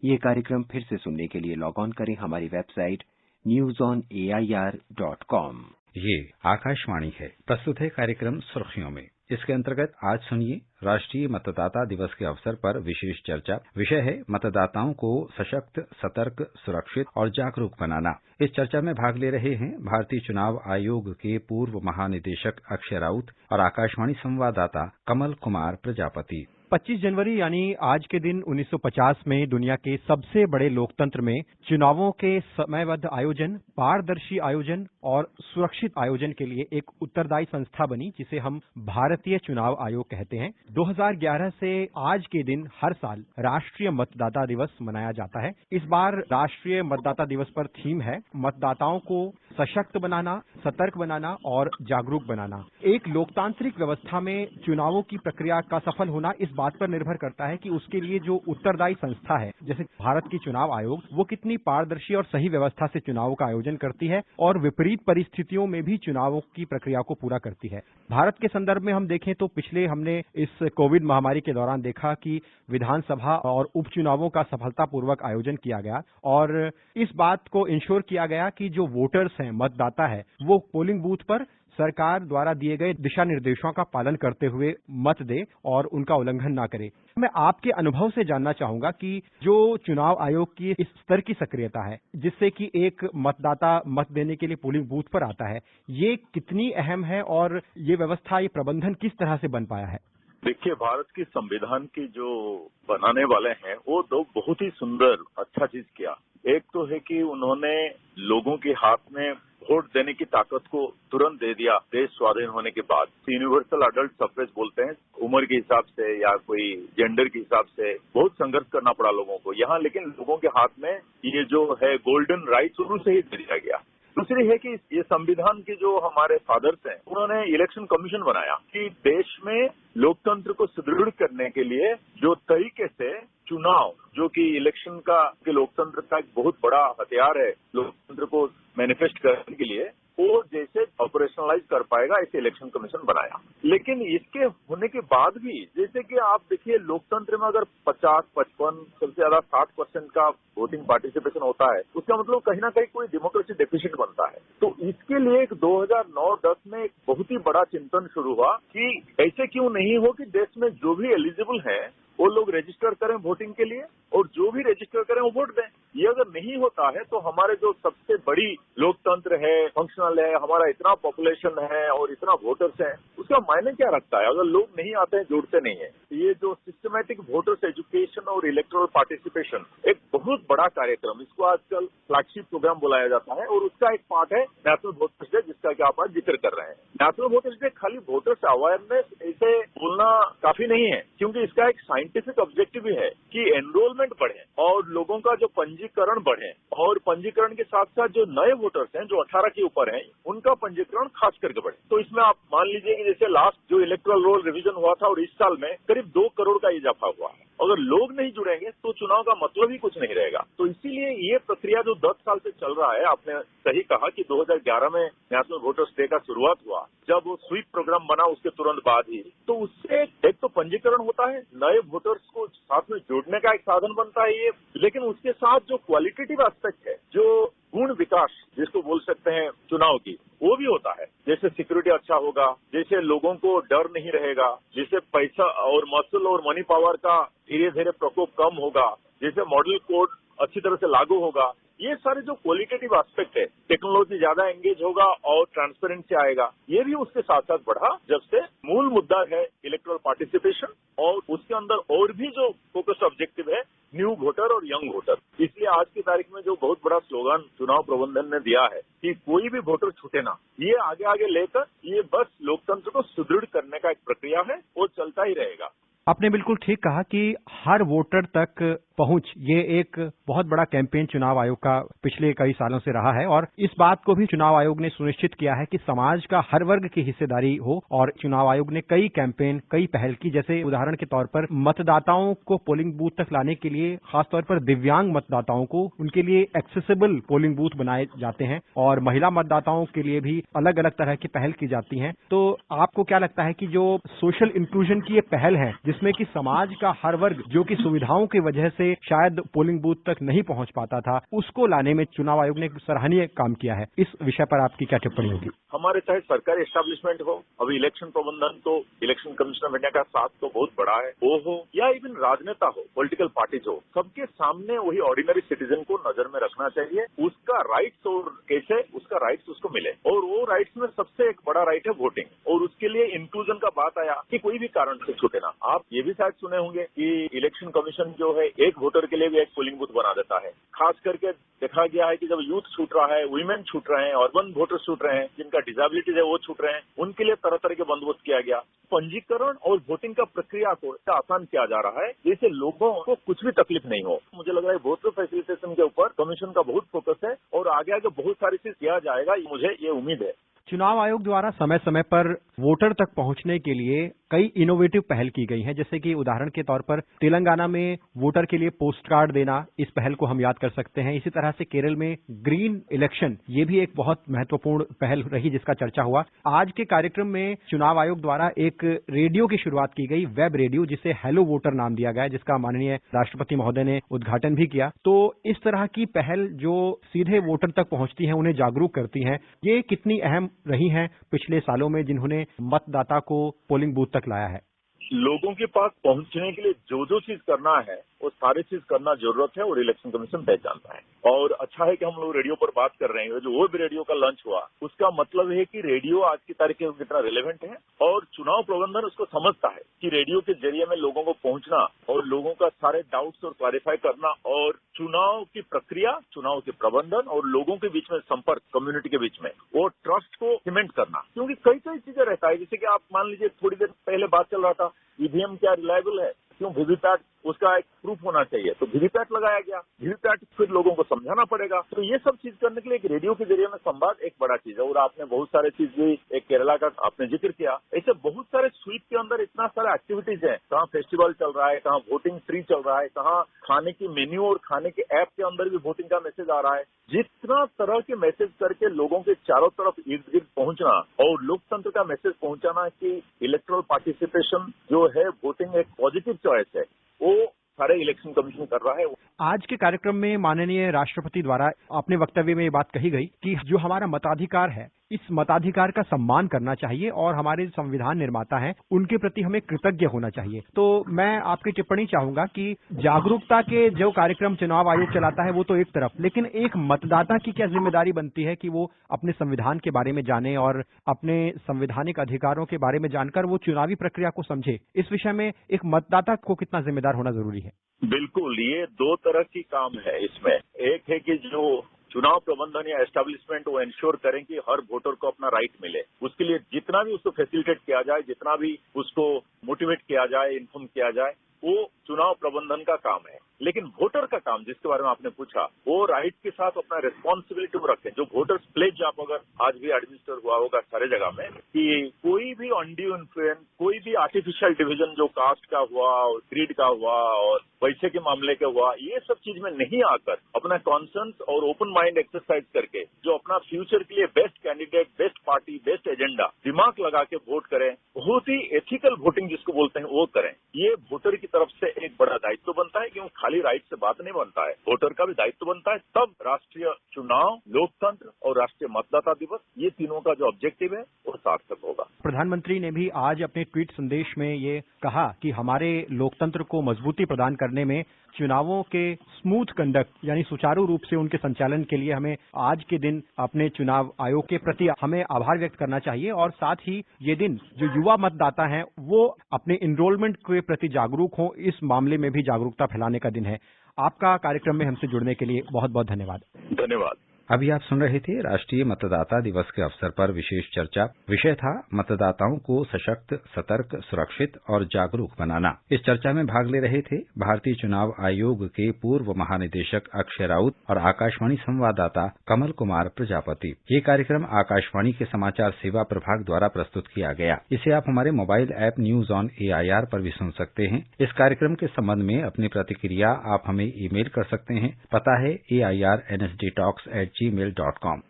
ये कार्यक्रम फिर से सुनने के लिए लॉग ऑन करें हमारी वेबसाइट newsonair.com। ये आकाशवाणी है। प्रस्तुत है कार्यक्रम सुर्खियों में। इसके अंतर्गत आज सुनिए राष्ट्रीय मतदाता दिवस के अवसर पर विशेष चर्चा। विषय है मतदाताओं को सशक्त, सतर्क, सुरक्षित और जागरूक बनाना। इस चर्चा में भाग ले रहे हैं भारतीय चुनाव आयोग के पूर्व महानिदेशक अक्षय राउत और आकाशवाणी संवाददाता कमल कुमार प्रजापति। 25 जनवरी यानी आज के दिन 1950 में दुनिया के सबसे बड़े लोकतंत्र में चुनावों के समयबद्ध आयोजन, पारदर्शी आयोजन और सुरक्षित आयोजन के लिए एक उत्तरदायी संस्था बनी, जिसे हम भारतीय चुनाव आयोग कहते हैं। 2011 से आज के दिन हर साल राष्ट्रीय मतदाता दिवस मनाया जाता है। इस बार राष्ट्रीय मतदाता दिवस पर थीम है मतदाताओं को सशक्त बनाना, सतर्क बनाना और जागरूक बनाना। एक लोकतांत्रिक व्यवस्था में चुनावों की प्रक्रिया का सफल होना इस बात पर निर्भर करता है कि उसके लिए जो उत्तरदायी संस्था है, जैसे भारत की चुनाव आयोग, वो कितनी पारदर्शी और सही व्यवस्था से चुनावों का आयोजन करती है और विपरीत परिस्थितियों में भी चुनावों की प्रक्रिया को पूरा करती है। भारत के संदर्भ में हम देखें तो पिछले हमने इस कोविड महामारी के दौरान देखा कि विधानसभा और उपचुनावों का सफलतापूर्वक आयोजन किया गया और इस बात को इंश्योर किया गया कि जो वोटर्स हैं, मतदाता है, वो पोलिंग बूथ पर सरकार द्वारा दिए गए दिशा निर्देशों का पालन करते हुए मत दे और उनका उल्लंघन ना करे। मैं आपके अनुभव से जानना चाहूंगा कि जो चुनाव आयोग की इस स्तर की सक्रियता है, जिससे कि एक मतदाता मत देने के लिए पोलिंग बूथ पर आता है, ये कितनी अहम है और ये व्यवस्था, ये प्रबंधन किस तरह से बन पाया है? देखिए, भारत के संविधान की जो बनाने वाले हैं वो दो बहुत ही सुंदर अच्छा चीज किया। एक तो है कि उन्होंने लोगों के हाथ में वोट देने की ताकत को तुरंत दे दिया देश स्वाधीन होने के बाद। यूनिवर्सल अडल्ट सफरेज बोलते हैं, उम्र के हिसाब से या कोई जेंडर के हिसाब से बहुत संघर्ष करना पड़ा लोगों को यहाँ, लेकिन लोगों के हाथ में ये जो है गोल्डन राइट शुरू से ही दे दिया गया। दूसरी है कि ये संविधान के जो हमारे फादर्स हैं, उन्होंने इलेक्शन कमीशन बनाया कि देश में लोकतंत्र को सुदृढ़ करने के लिए जो तरीके से चुनाव, जो कि इलेक्शन का कि लोकतंत्र का एक बहुत बड़ा हथियार है लोकतंत्र को मैनिफेस्ट करने के लिए, वो जैसे ऑपरेशनलाइज कर पाएगा, ऐसे इलेक्शन कमीशन बनाया। लेकिन इसके होने के बाद भी जैसे कि आप देखिए लोकतंत्र में अगर 50, 55, सबसे ज्यादा 60% का वोटिंग पार्टिसिपेशन होता है, उसका मतलब कहीं ना कहीं कोई डेमोक्रेसी डेफिसिट बनता है। तो इसके लिए 2009-10 में एक बहुत ही बड़ा चिंतन शुरू हुआ कि ऐसे क्यों नहीं हो कि देश में जो भी एलिजिबल है वो लोग रजिस्टर करें वोटिंग के लिए और जो भी रजिस्टर करें वो वोट दें। ये अगर नहीं होता है तो हमारे जो सबसे बड़ी लोकतंत्र है, फंक्शनल है, हमारा इतना पॉपुलेशन है और इतना वोटर्स हैं, उसका मायने क्या रखता है अगर लोग नहीं आते हैं, जुड़ते नहीं है। ये जो सिस्टमैटिक वोटर्स एजुकेशन और इलेक्टोरल पार्टिसिपेशन एक बहुत बड़ा कार्यक्रम, इसको आजकल फ्लैगशिप प्रोग्राम बुलाया जाता है और उसका एक पार्ट है नेशनल वोटर्स डे, जिसका कि आप आज जिक्र कर रहे हैं। नेशनल वोटर्स डे खाली वोटर्स अवेयरनेस ऐसे बोलना काफी नहीं है, क्योंकि इसका एक साइंटिफिक ऑब्जेक्टिव भी है कि एनरोलमेंट बढ़े और लोगों का जो पंजीकरण बढ़े, और पंजीकरण के साथ साथ जो नए वोटर्स हैं जो 18 के ऊपर हैं उनका पंजीकरण खास करके बढ़े। तो इसमें आप मान लीजिए कि जैसे लास्ट जो इलेक्टोरल रोल रिवीजन हुआ था और इस साल में करीब 2 करोड़ का इजाफा हुआ है। अगर लोग नहीं जुड़ेंगे तो चुनाव का मतलब ही कुछ नहीं रहेगा। तो इसीलिए ये प्रक्रिया जो 10 साल से चल रहा है, आपने सही कहा कि 2011 में नेशनल वोटर्स डे का शुरुआत हुआ, जब वो स्वीप प्रोग्राम बना उसके तुरंत बाद ही, तो उससे एक तो पंजीकरण होता है, नए वोटर्स को साथ में जोड़ने का एक साधन बनता है ये, लेकिन उसके साथ जो क्वालिटेटिव एस्पेक्ट है, जो गुण विकास जिसको बोल सकते हैं चुनाव की, वो भी होता है। जैसे सिक्योरिटी अच्छा होगा, जैसे लोगों को डर नहीं रहेगा, जैसे पैसा और मसल और मनी पावर का धीरे धीरे प्रकोप कम होगा, जैसे मॉडल कोड अच्छी तरह से लागू होगा, ये सारे जो क्वालिटेटिव एस्पेक्ट है, टेक्नोलॉजी ज्यादा एंगेज होगा और ट्रांसपेरेंसी आएगा, ये भी उसके साथ साथ बढ़ा। जब से मूल मुद्दा है इलेक्टोरल पार्टिसिपेशन, और उसके अंदर और भी जो फोकस्ड ऑब्जेक्टिव है न्यू वोटर और यंग वोटर। इसलिए आज की तारीख में जो बहुत बड़ा स्लोगन चुनाव प्रबंधन ने दिया है कि कोई भी वोटर छूटे ना, ये आगे आगे लेकर ये बस लोकतंत्र को सुदृढ़ करने का एक प्रक्रिया है, वो चलता ही रहेगा। आपने बिल्कुल ठीक कहा कि हर वोटर तक पहुंच ये एक बहुत बड़ा कैंपेन चुनाव आयोग का पिछले कई सालों से रहा है, और इस बात को भी चुनाव आयोग ने सुनिश्चित किया है कि समाज का हर वर्ग की हिस्सेदारी हो। और चुनाव आयोग ने कई कैंपेन, कई पहल की, जैसे उदाहरण के तौर पर मतदाताओं को पोलिंग बूथ तक लाने के लिए खासतौर पर दिव्यांग मतदाताओं को उनके लिए एक्सेसिबल पोलिंग बूथ बनाए जाते हैं, और महिला मतदाताओं के लिए भी अलग अलग तरह की पहल की जाती हैं। तो आपको क्या लगता है कि जो सोशल इंक्लूजन की ये पहल है, जिसमें कि समाज का हर वर्ग जो कि सुविधाओं की वजह से शायद पोलिंग बूथ तक नहीं पहुंच पाता था, उसको लाने में चुनाव आयोग ने सराहनीय काम किया है, इस विषय पर आपकी क्या टिप्पणी होगी? हमारे चाहे सरकारी एस्टेब्लिशमेंट हो, अभी इलेक्शन प्रबंधन तो इलेक्शन कमीशन ऑफ इंडिया का साथ तो बहुत बड़ा है, वो हो या इवन राजनेता हो, पॉलिटिकल पार्टीज हो, सबके सामने वही ऑर्डिनरी सिटीजन को नजर में रखना चाहिए। उसका राइट्स और कैसे उसका राइट्स उसको मिले, और वो राइट्स में सबसे एक बड़ा राइट है वोटिंग, और उसके लिए इंक्लूजन का बात आया कि कोई भी कारण से छूटे ना। आप ये भी शायद सुने होंगे कि इलेक्शन कमीशन जो है एक वोटर के लिए भी एक पोलिंग बूथ बना देता है। खास करके देखा गया है कि जब यूथ छूट रहा है, वुमेन छूट रहे हैं, अर्बन वोटर्स छूट रहे हैं, जिनका डिसेबिलिटीज है वो छूट रहे हैं, उनके लिए तरह तरह के बंदोबस्त किया गया। पंजीकरण और वोटिंग का प्रक्रिया को आसान किया जा रहा है, जिससे लोगों को कुछ भी तकलीफ नहीं हो। मुझे लग रहा है वोटर फैसिलिटेशन के ऊपर कमीशन का बहुत फोकस है, और आगे आगे बहुत सारी चीज किया जाएगा, मुझे ये उम्मीद है। चुनाव आयोग द्वारा समय समय पर वोटर तक पहुंचने के लिए कई इनोवेटिव पहल की गई हैं, जैसे कि उदाहरण के तौर पर तेलंगाना में वोटर के लिए पोस्ट कार्ड देना, इस पहल को हम याद कर सकते हैं। इसी तरह से केरल में ग्रीन इलेक्शन, ये भी एक बहुत महत्वपूर्ण पहल रही जिसका चर्चा हुआ। आज के कार्यक्रम में चुनाव आयोग द्वारा एक रेडियो की शुरुआत की गई, वेब रेडियो, जिसे हेलो वोटर नाम दिया गया, जिसका माननीय राष्ट्रपति महोदय ने उद्घाटन भी किया। तो इस तरह की पहल जो सीधे वोटर तक पहुंचती हैं, उन्हें जागरूक करती हैं, ये कितनी अहम रही हैं पिछले सालों में जिन्होंने मतदाता को पोलिंग बूथ तक लाया है? लोगों के पास पहुंचने के लिए जो जो चीज करना है वो सारी चीज करना जरूरत है, और इलेक्शन कमीशन पहचानता है। और अच्छा है कि हम लोग रेडियो पर बात कर रहे हैं। जो वो भी रेडियो का लॉन्च हुआ, उसका मतलब है कि रेडियो आज की तारीख में कितना रिलेवेंट है, और चुनाव प्रबंधन उसको समझता है कि रेडियो के जरिए में लोगों को पहुंचना और लोगों का सारे डाउट्स और क्लैरिफाई करना, और चुनाव की प्रक्रिया, चुनाव के प्रबंधन और लोगों के बीच में संपर्क, कम्युनिटी के बीच में वो ट्रस्ट को सीमेंट करना। क्योंकि कई कई चीजें रहता है, जैसे कि आप मान लीजिए थोड़ी देर पहले बात चल रहा था, ईवीएम क्या रिलायबल है, क्यों वीवीपैट, उसका एक प्रूफ होना चाहिए, तो वीवीपैट लगाया गया। वीवीपैट फिर लोगों को समझाना पड़ेगा। तो ये सब चीज करने के लिए एक रेडियो के जरिए में संवाद एक बड़ा चीज है। और आपने बहुत सारे चीज भी, एक केरला का आपने जिक्र किया, ऐसे बहुत सारे स्वीप के अंदर इतना सारा एक्टिविटीज है। कहाँ फेस्टिवल चल रहा है, कहाँ वोटिंग ट्री चल रहा है, कहाँ खाने की मेन्यू और खाने के ऐप के अंदर भी वोटिंग का मैसेज आ रहा है। जितना तरह के मैसेज करके लोगों के चारों तरफ इर्द गिर्द पहुंचना और लोकतंत्र का मैसेज पहुंचाना कि इलेक्टोरल पार्टिसिपेशन जो है, वोटिंग एक पॉजिटिव चॉइस है, वो सारे इलेक्शन कमीशन कर रहा है। आज के कार्यक्रम में माननीय राष्ट्रपति द्वारा अपने वक्तव्य में ये बात कही गई कि जो हमारा मताधिकार है, इस मताधिकार का सम्मान करना चाहिए, और हमारे संविधान निर्माता हैं उनके प्रति हमें कृतज्ञ होना चाहिए। तो मैं आपकी टिप्पणी चाहूंगा कि जागरूकता के जो कार्यक्रम चुनाव आयोग चलाता है वो तो एक तरफ, लेकिन एक मतदाता की क्या जिम्मेदारी बनती है कि वो अपने संविधान के बारे में जाने और अपने संवैधानिक अधिकारों के बारे में जानकर वो चुनावी प्रक्रिया को समझे। इस विषय में एक मतदाता को कितना जिम्मेदार होना जरूरी है? बिल्कुल, ये दो तरह की काम है इसमें। एक है कि जो चुनाव प्रबंधन या एस्टेब्लिशमेंट वो इंश्योर करें कि हर वोटर को अपना राइट मिले। उसके लिए जितना भी उसको फैसिलिटेट किया जाए, जितना भी उसको मोटिवेट किया जाए, इन्फॉर्म किया जाए, वो चुनाव प्रबंधन का काम है। लेकिन वोटर का काम, जिसके बारे में आपने पूछा, वो राइट के साथ अपना रिस्पॉन्सिबिलिटी रखें। जो वोटर्स प्लेज आप अगर आज भी एडमिनिस्टर हुआ होगा सारे जगह में, कि कोई भी अनड्यू इन्फ्लुएंस, कोई भी आर्टिफिशियल डिवीजन जो कास्ट का हुआ, क्रीड का हुआ और पैसे के मामले का हुआ, ये सब चीज में नहीं आकर अपना कॉन्सर्न्स और ओपन माइंड एक्सरसाइज करके जो अपना फ्यूचर के लिए best candidate, best party, best agenda दिमाग लगा के वोट करें, बहुत ही एथिकल वोटिंग जिसको बोलते हैं वो करें। ये वोटर की तरफ से एक बड़ा दायित्व बनता है, क्योंकि खाली राइट से बात नहीं बनता है, वोटर का भी दायित्व बनता है। तब राष्ट्रीय चुनाव, लोकतंत्र और राष्ट्रीय मतदाता दिवस, ये तीनों का जो ऑब्जेक्टिव है वो सार्थक होगा। प्रधानमंत्री ने भी आज अपने ट्वीट संदेश में ये कहा कि हमारे लोकतंत्र को मजबूती प्रदान करने में चुनावों के स्मूथ कंडक्ट यानी सुचारू रूप से उनके संचालन के लिए हमें आज के दिन अपने चुनाव आयोग के प्रति हमें आभार व्यक्त करना चाहिए, और साथ ही ये दिन जो युवा मतदाता हैं वो अपने एनरोलमेंट के प्रति जागरूक हों, इस मामले में भी जागरूकता फैलाने का दिन है। आपका कार्यक्रम में हमसे जुड़ने के लिए बहुत बहुत धन्यवाद। धन्यवाद। अभी आप सुन रहे थे राष्ट्रीय मतदाता दिवस के अवसर पर विशेष चर्चा। विषय था मतदाताओं को सशक्त, सतर्क, सुरक्षित और जागरूक बनाना। इस चर्चा में भाग ले रहे थे भारतीय चुनाव आयोग के पूर्व महानिदेशक अक्षय राउत और आकाशवाणी संवाददाता कमल कुमार प्रजापति। ये कार्यक्रम आकाशवाणी के समाचार सेवा प्रभाग द्वारा प्रस्तुत किया गया। इसे आप हमारे mobile app news on AIR पर भी सुन सकते हैं। इस कार्यक्रम के संबंध में अपनी प्रतिक्रिया आप हमें ईमेल कर सकते हैं। पता है AIRNSDtalks@gmail.com।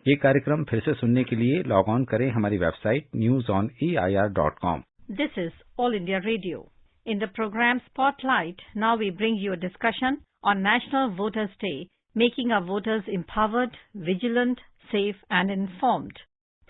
ये कार्यक्रम फिर से सुनने के लिए लॉग ऑन करें हमारी website newsonair.com। This is All India Radio. In the program Spotlight, now we bring you a discussion on National Voters' Day, making our voters empowered, vigilant, safe and informed.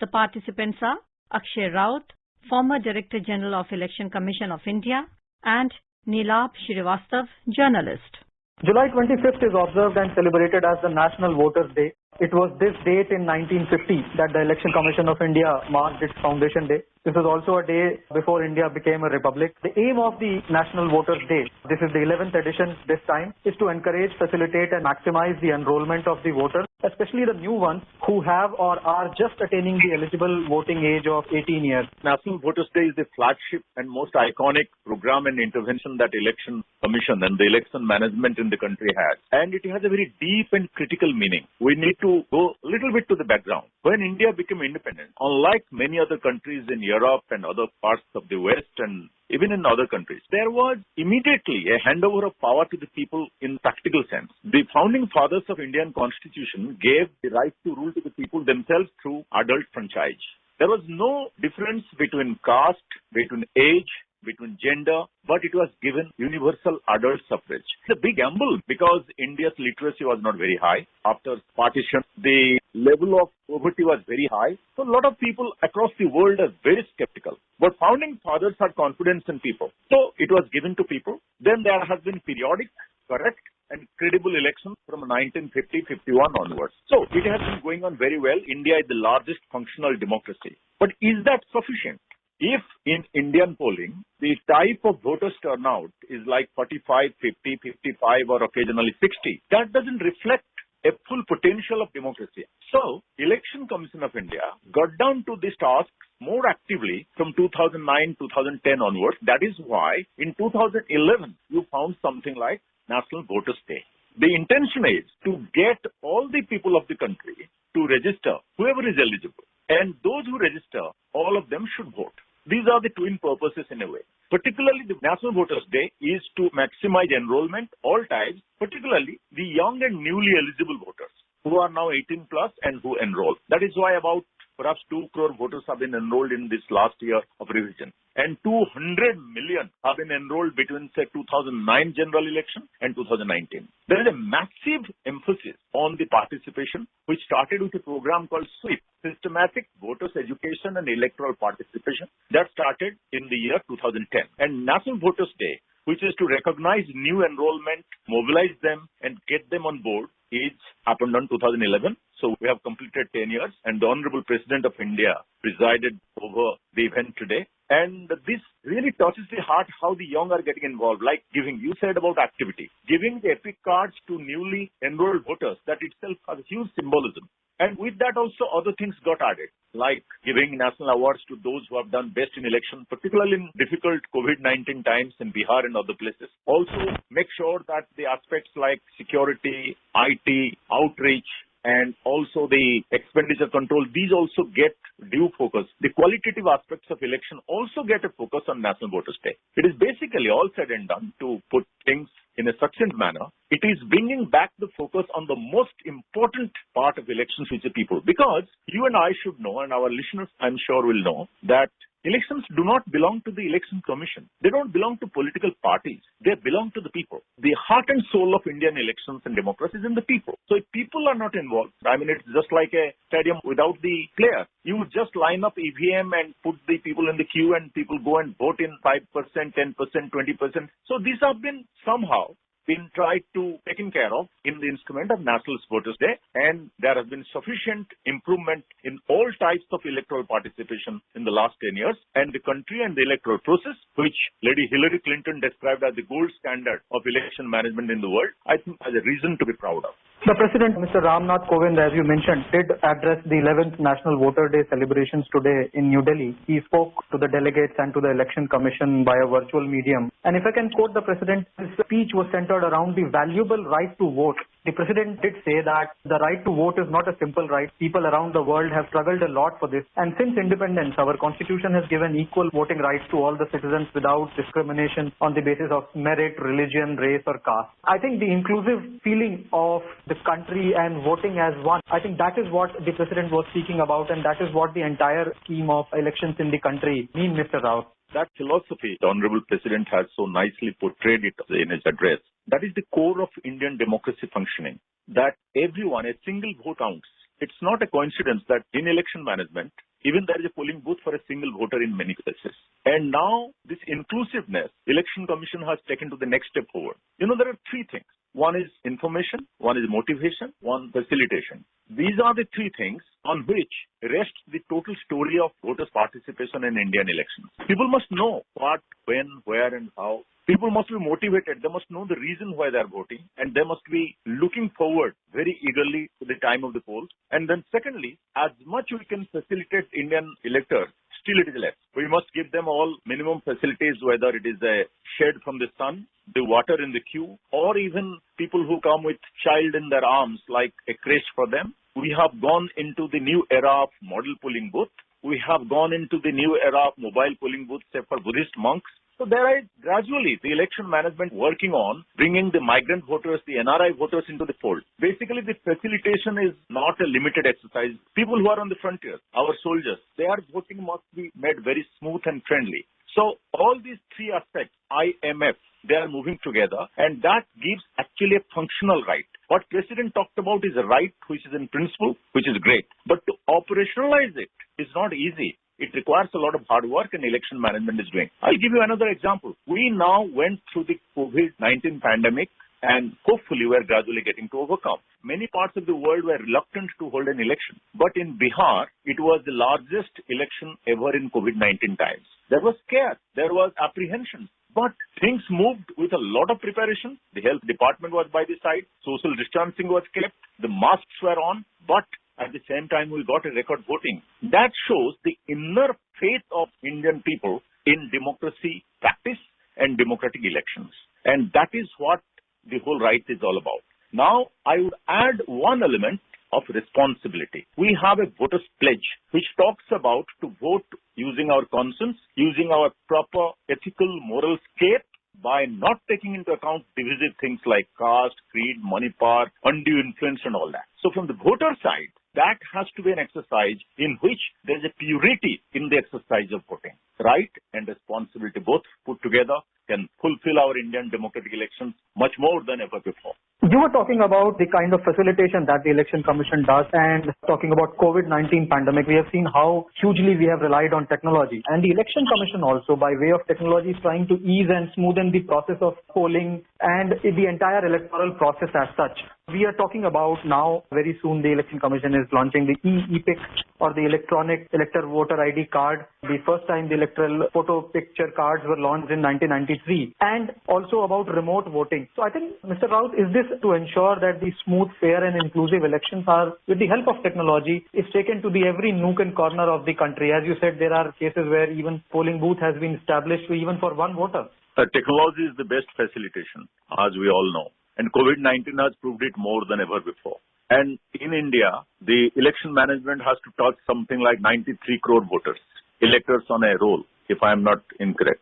The participants are Akshay Raut, former Director General of Election Commission of India, and Nilab Srivastav, journalist. July 25th is observed and celebrated as the National Voters' Day. It was this date in 1950 that the Election Commission of India marked its foundation day. This was also a day before India became a republic. The aim of the National Voters' Day, this is the 11th edition this time, is to encourage, facilitate and maximize the enrollment of the voters, especially the new ones who have or are just attaining the eligible voting age of 18 years. National Voters' Day is the flagship and most iconic program and intervention that Election Commission and the election management in the country has. And it has a very deep and critical meaning. We need to go a little bit to the background. When India became independent, unlike many other countries in Europe and other parts of the West and even in other countries, there was immediately a handover of power to the people in practical sense. The founding fathers of Indian Constitution gave the right to rule to the people themselves through adult franchise. There was no difference between caste, between age, between gender, but it was given universal adult suffrage. It's a big gamble because India's literacy was not very high. After partition, the level of poverty was very high. So a lot of people across the world are very skeptical. But founding fathers had confidence in people. So it was given to people. Then there has been periodic, correct, and credible elections from 1950-51 onwards. So it has been going on very well. India is the largest functional democracy. But is that sufficient? If in Indian polling, the type of voters turnout is like 45, 50, 55 or occasionally 60, that doesn't reflect a full potential of democracy. So, Election Commission of India got down to this task more actively from 2009-2010 onwards. That is why in 2011, you found something like National Voters' Day. The intention is to get all the people of the country to register, whoever is eligible. And those who register, all of them should vote. These are the twin purposes in a way. Particularly the National Voters' Day is to maximize enrollment, all types, particularly the young and newly eligible voters who are now 18 plus and who enroll. That is why about perhaps 2 crore voters have been enrolled in this last year of revision. And 200 million have been enrolled between, say, 2009 general election and 2019. There is a massive emphasis on the participation, which started with a program called SWEEP, Systematic Voters Education and Electoral Participation, that started in the year 2010. And National Voters' Day, which is to recognize new enrollment, mobilize them and get them on board, is happened on 2011. So we have completed 10 years, and the Honorable President of India presided over the event today. And this really touches the heart how the young are getting involved, like giving, you said about activity, giving the epic cards to newly enrolled voters, that itself has a huge symbolism. And with that also other things got added, like giving national awards to those who have done best in election, particularly in difficult COVID-19 times in Bihar and other places. Also make sure that the aspects like security, IT, outreach, and also the expenditure control, these also get due focus. The qualitative aspects of election also get a focus on National Voters' Day. It is basically all said and done to put things in a succinct manner. It is bringing back the focus on the most important part of elections, which is people. Because you and I should know, and our listeners I'm sure will know, that elections do not belong to the Election Commission. They don't belong to political parties. They belong to the people. The heart and soul of Indian elections and democracy is in the people. So if people are not involved, I mean, it's just like a stadium without the player. You just line up EVM and put the people in the queue and people go and vote in 5%, 10%, 20%. So these have been somehow been tried to taken care of in the instrument of National Voters' Day, and there has been sufficient improvement in all types of electoral participation in the last 10 years, and the country and the electoral process, which Lady Hillary Clinton described as the gold standard of election management in the world, I think has a reason to be proud of. The President, Mr. Ramnath Kovind, as you mentioned, did address the 11th National Voter Day celebrations today in New Delhi. He spoke to the delegates and to the Election Commission by a virtual medium. And if I can quote the President, his speech was centered around the valuable right to vote. The President did say that the right to vote is not a simple right. People around the world have struggled a lot for this. And since independence, our Constitution has given equal voting rights to all the citizens without discrimination on the basis of merit, religion, race or caste. I think the inclusive feeling of the country and voting as one, I think that is what the President was speaking about, and that is what the entire scheme of elections in the country mean, Mr. Rao. That philosophy, the Honorable President has so nicely portrayed it in his address. That is the core of Indian democracy functioning, that everyone, a single vote counts. It's not a coincidence that in election management, even there is a polling booth for a single voter in many places. And now this inclusiveness, Election Commission has taken to the next step forward. You know, there are three things. One is information, one is motivation, one facilitation. These are the three things on which rests the total story of voters' participation in Indian elections. People must know what, when, where and how. People must be motivated. They must know the reason why they are voting, and they must be looking forward very eagerly to the time of the polls. And then secondly, as much we can facilitate Indian electors, still it is less. We must give them all minimum facilities, whether it is a shade from the sun, the water in the queue, or even people who come with child in their arms, like a creche for them. We have gone into the new era of model polling booth. We have gone into the new era of mobile polling booths, except for Buddhist monks. So there are gradually the election management working on bringing the migrant voters, the NRI voters into the fold. Basically, the facilitation is not a limited exercise. People who are on the frontier, our soldiers, their voting must be made very smooth and friendly. So all these three aspects, IMF, they are moving together, and that gives actually a functional right. What President talked about is a right which is in principle, which is great. But to operationalize it is not easy. It requires a lot of hard work, and election management is doing. I'll give you another example. We now went through the COVID-19 pandemic, and hopefully we're gradually getting to overcome. Many parts of the world were reluctant to hold an election. But in Bihar, it was the largest election ever in COVID-19 times. There was scare. There was apprehension. But things moved with a lot of preparation. The health department was by the side. Social distancing was kept. The masks were on. But at the same time, we got a record voting. That shows the inner faith of Indian people in democracy practice and democratic elections. And that is what the whole right is all about. Now, I would add one element of responsibility. We have a voters' pledge which talks about to vote using our conscience, using our proper ethical, moral scape, by not taking into account divisive things like caste, creed, money power, undue influence and all that. So from the voter side, that has to be an exercise in which there is a purity in the exercise of voting. Right and responsibility both put together can fulfill our Indian democratic elections much more than ever before. You were talking about the kind of facilitation that the Election Commission does, and talking about COVID-19 pandemic. We have seen how hugely we have relied on technology, and the Election Commission also, by way of technology, is trying to ease and smoothen the process of polling and the entire electoral process as such. We are talking about now, very soon the Election Commission is launching the EPIC or the electronic elector voter ID card. The first time the electoral photo picture cards were launched in 1993, and also about remote voting. So I think, Mr. Raut, is this to ensure that the smooth, fair and inclusive elections are, with the help of technology, is taken to the every nook and corner of the country? As you said, there are cases where even polling booth has been established even for one voter. Technology is the best facilitation, as we all know. And COVID-19 has proved it more than ever before. And in India, the election management has to touch something like 93 crore voters, electors on a roll, if I am not incorrect.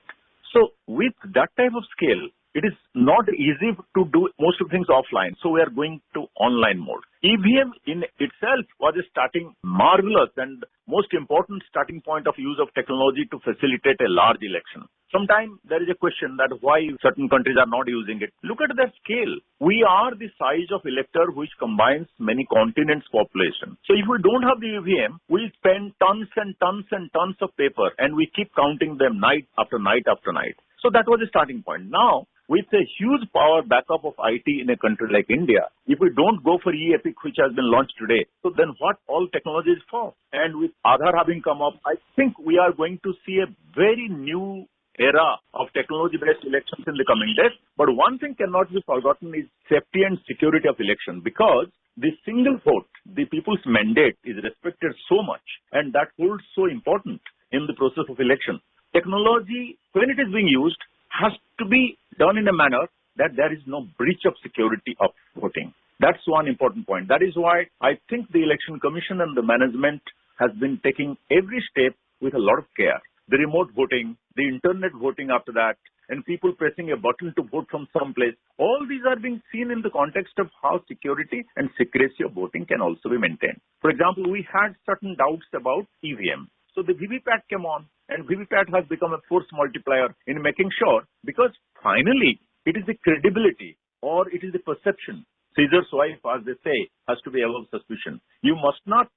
So with that type of scale, it is not easy to do most of things offline. So we are going to online mode. EVM in itself was a starting marvelous and most important starting point of use of technology to facilitate a large election. Sometimes there is a question that why certain countries are not using it. Look at their scale. We are the size of elector which combines many continents' population. So if we don't have the EVM, we spend tons and tons and tons of paper and we keep counting them night after night after night. So that was the starting point. Now, with a huge power backup of IT in a country like India, if we don't go for e-EPIC, which has been launched today, so then what all technology is for? And with Aadhaar having come up, I think we are going to see a very new era of technology-based elections in the coming days. But one thing cannot be forgotten is safety and security of election, because the single vote, the people's mandate, is respected so much, and that holds so important in the process of election. Technology, when it is being used, has to be done in a manner that there is no breach of security of voting. That's one important point. That is why I think the Election Commission and the management has been taking every step with a lot of care. The remote voting, the internet voting after that, and people pressing a button to vote from some place. All these are being seen in the context of how security and secrecy of voting can also be maintained. For example, we had certain doubts about EVM. So the VVPAT came on, and VVPAT has become a force multiplier in making sure, because finally it is the credibility or it is the perception. Caesar's wife, as they say, has to be above suspicion. You must not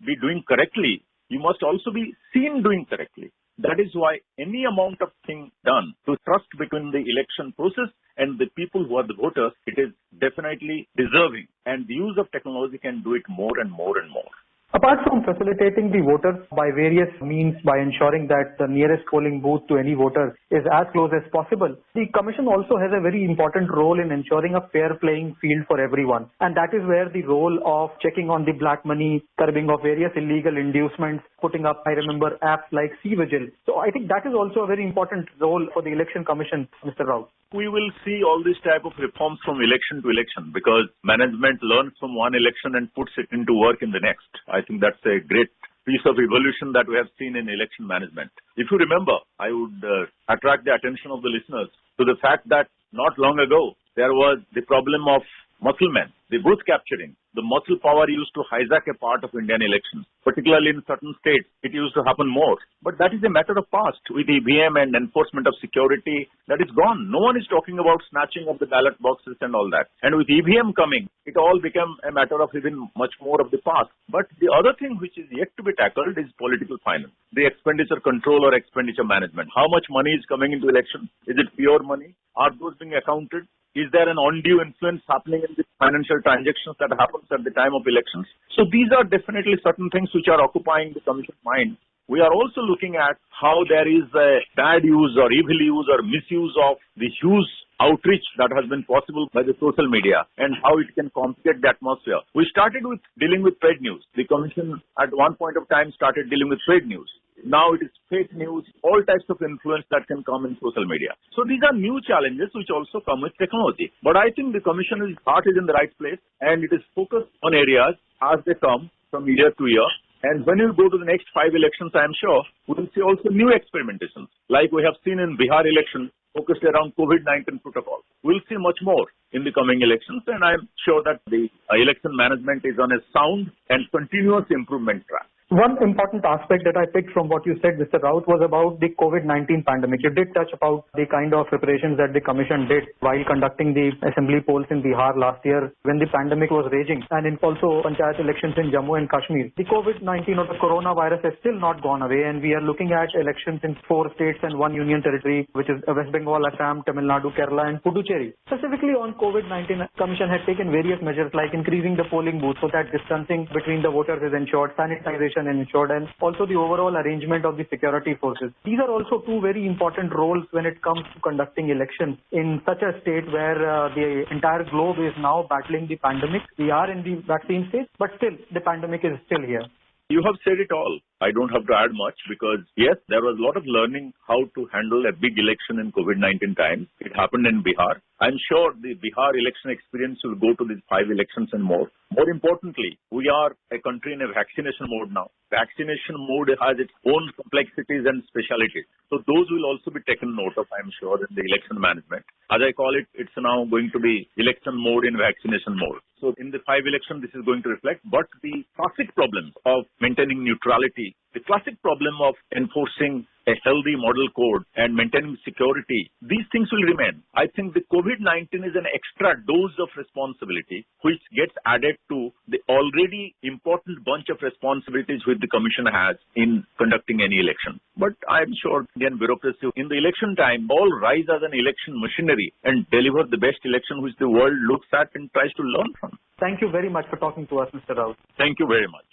be doing correctly. You must also be seen doing correctly. That is why any amount of thing done to trust between the election process and the people who are the voters, it is definitely deserving. And the use of technology can do it more and more and more. Apart from facilitating the voters by various means, by ensuring that the nearest polling booth to any voter is as close as possible, the Commission also has a very important role in ensuring a fair playing field for everyone. And that is where the role of checking on the black money, curbing of various illegal inducements, putting up, I remember, apps like C-Vigil. So I think that is also a very important role for the Election Commission, Mr. Raut. We will see all these type of reforms from election to election, because management learns from one election and puts it into work in the next. I think that's a great piece of evolution that we have seen in election management. If you remember, I would attract the attention of the listeners to the fact that not long ago, there was the problem of muscle men, the booth capturing. The muscle power used to hijack a part of Indian elections, particularly in certain states. It used to happen more. But that is a matter of past. With EVM and enforcement of security, that is gone. No one is talking about snatching of the ballot boxes and all that. And with EVM coming, it all became a matter of even much more of the past. But the other thing which is yet to be tackled is political finance. The expenditure control or expenditure management. How much money is coming into election? Is it pure money? Are those being accounted? Is there an undue influence happening in the financial transactions that happens at the time of elections? So these are definitely certain things which are occupying the Commission's mind. We are also looking at how there is a bad use or evil use or misuse of the huge outreach that has been possible by the social media and how it can complicate the atmosphere. We started with dealing with fake news. The Commission at one point of time started dealing with fake news. Now it is fake news, all types of influence that can come in social media. So these are new challenges which also come with technology. But I think the Commission's heart is in the right place, and it is focused on areas as they come from year to year. And when you go to the next 5 elections, I am sure we will see also new experimentations, like we have seen in Bihar election, focused around COVID-19 protocol. We'll see much more in the coming elections, and I'm sure that the election management is on a sound and continuous improvement track. One important aspect that I picked from what you said, Mr. Raut, was about the COVID-19 pandemic. You did touch about the kind of preparations that the Commission did while conducting the assembly polls in Bihar last year when the pandemic was raging, and in also panchayat elections in Jammu and Kashmir. The COVID-19 or the coronavirus has still not gone away, and we are looking at elections in 4 states and 1 union territory, which is West Bengal, Assam, Tamil Nadu, Kerala, and Puducherry. Specifically on COVID-19, Commission had taken various measures like increasing the polling booths so that distancing between the voters is ensured, sanitization ensured, and also the overall arrangement of the security forces. These are also two very important roles when it comes to conducting elections in such a state where the entire globe is now battling the pandemic. We are in the vaccine stage, but still the pandemic is still here. You have said it all. I don't have to add much because, yes, there was a lot of learning how to handle a big election in COVID-19 times. It happened in Bihar. I'm sure the Bihar election experience will go to these 5 elections and more. More importantly, we are a country in a vaccination mode now. Vaccination mode has its own complexities and specialities. So those will also be taken note of, I'm sure, in the election management. As I call it, it's now going to be election mode in vaccination mode. So in the 5 elections, this is going to reflect. But the classic problems of maintaining neutrality, the classic problem of enforcing a healthy model code and maintaining security, these things will remain. I think the COVID-19 is an extra dose of responsibility which gets added to the already important bunch of responsibilities which the Commission has in conducting any election. But I'm sure Indian bureaucracy in the election time all rise as an election machinery and deliver the best election which the world looks at and tries to learn from. Thank you very much for talking to us, Mr. Raut. Thank you very much.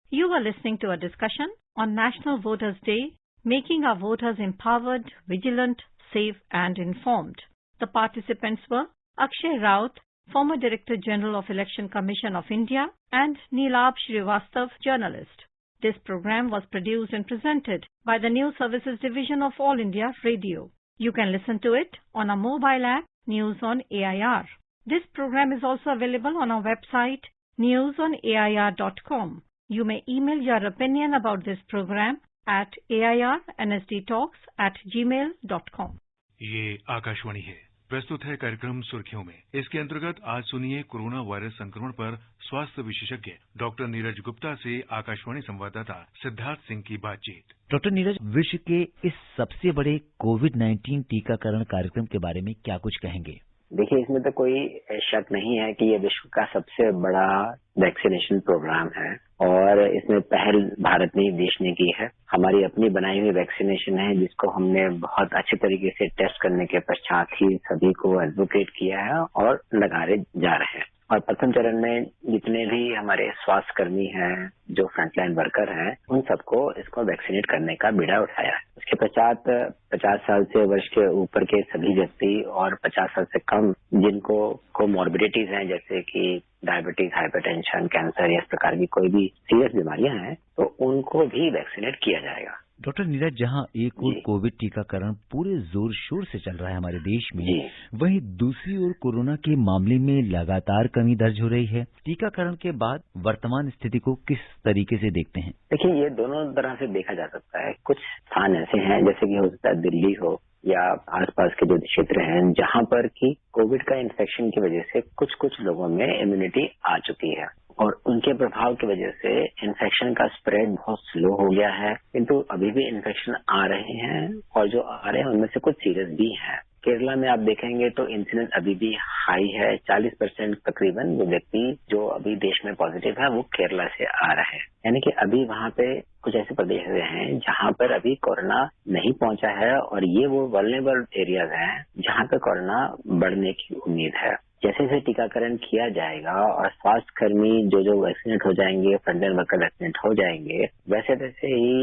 You are listening to a discussion on National Voters' Day, making our voters empowered, vigilant, safe and informed. The participants were Akshay Raut, former Director General of Election Commission of India, and Neelab Srivastav, journalist. This program was produced and presented by the News Services Division of All India Radio. You can listen to it on our mobile app, News on AIR. This program is also available on our website, newsonair.com. You may email your opinion about this program at airnsdtalks@gmail.com. ये आकाशवाणी है। प्रस्तुत है कार्यक्रम सुर्खियों में। इसके अंतर्गत आज सुनिए कोरोना वायरस संक्रमण पर स्वास्थ्य विशेषज्ञ डॉक्टर नीरज गुप्ता से आकाशवाणी संवाददाता सिद्धार्थ सिंह की बातचीत। डॉक्टर नीरज, विश्व के इस सबसे बड़े कोविड-19 टीकाकरण कार्यक्रम के बारे में क्या कुछ कहेंगे? देखिए, इसमें तो कोई शक नहीं है कि ये विश्व का सबसे बड़ा वैक्सीनेशन प्रोग्राम है और इसमें पहल भारत ने, देश ने की है। हमारी अपनी बनाई हुई वैक्सीनेशन है जिसको हमने बहुत अच्छे तरीके से टेस्ट करने के पश्चात ही सभी को एडवोकेट किया है और लगाए जा रहे हैं। और प्रथम चरण में जितने भी हमारे स्वास्थ्य कर्मी हैं, जो फ्रंटलाइन वर्कर हैं, उन सबको इसको वैक्सीनेट करने का बीड़ा उठाया है। उसके पश्चात 50 साल से वर्ष के ऊपर के सभी व्यक्ति और 50 साल से कम जिनको कोमॉर्बिडिटीज हैं, जैसे कि डायबिटीज, हाइपरटेंशन, कैंसर या इस प्रकार की कोई भी सीरियस बीमारियां हैं, तो उनको भी वैक्सीनेट किया जाएगा। डॉक्टर नीरज, जहां एक ओर कोविड टीकाकरण पूरे जोर शोर से चल रहा है हमारे देश में, वहीं दूसरी ओर कोरोना के मामले में लगातार कमी दर्ज हो रही है। टीकाकरण के बाद वर्तमान स्थिति को किस तरीके से देखते हैं? देखिए, ये दोनों तरह से देखा जा सकता है। कुछ स्थान ऐसे हैं, जैसे कि हो सकता है दिल्ली हो या आसपास के जो क्षेत्र हैं, जहां पर कि कोविड का इन्फेक्शन की वजह से कुछ लोगों में इम्यूनिटी आ चुकी है और उनके प्रभाव की वजह से इन्फेक्शन का स्प्रेड बहुत स्लो हो गया है, किंतु अभी भी इन्फेक्शन आ रहे हैं और जो आ रहे हैं उनमें से कुछ सीरियस भी हैं। केरला में आप देखेंगे तो इंसिडेंस अभी भी हाई है। 40% तकरीबन वो व्यक्ति जो अभी देश में पॉजिटिव है वो केरला से आ रहे हैं। यानी कि अभी वहाँ पे कुछ ऐसे प्रदेश हैं जहाँ पर अभी कोरोना नहीं पहुंचा है और ये वो वल्नरेबल एरियाज हैं जहाँ पे कोरोना बढ़ने की उम्मीद है। जैसे जैसे टीकाकरण किया जाएगा और स्वास्थ्य कर्मी जो वैक्सीनेट हो जाएंगे, फ्रंटलाइन वर्कर वैक्सीनेट हो जाएंगे, वैसे वैसे ही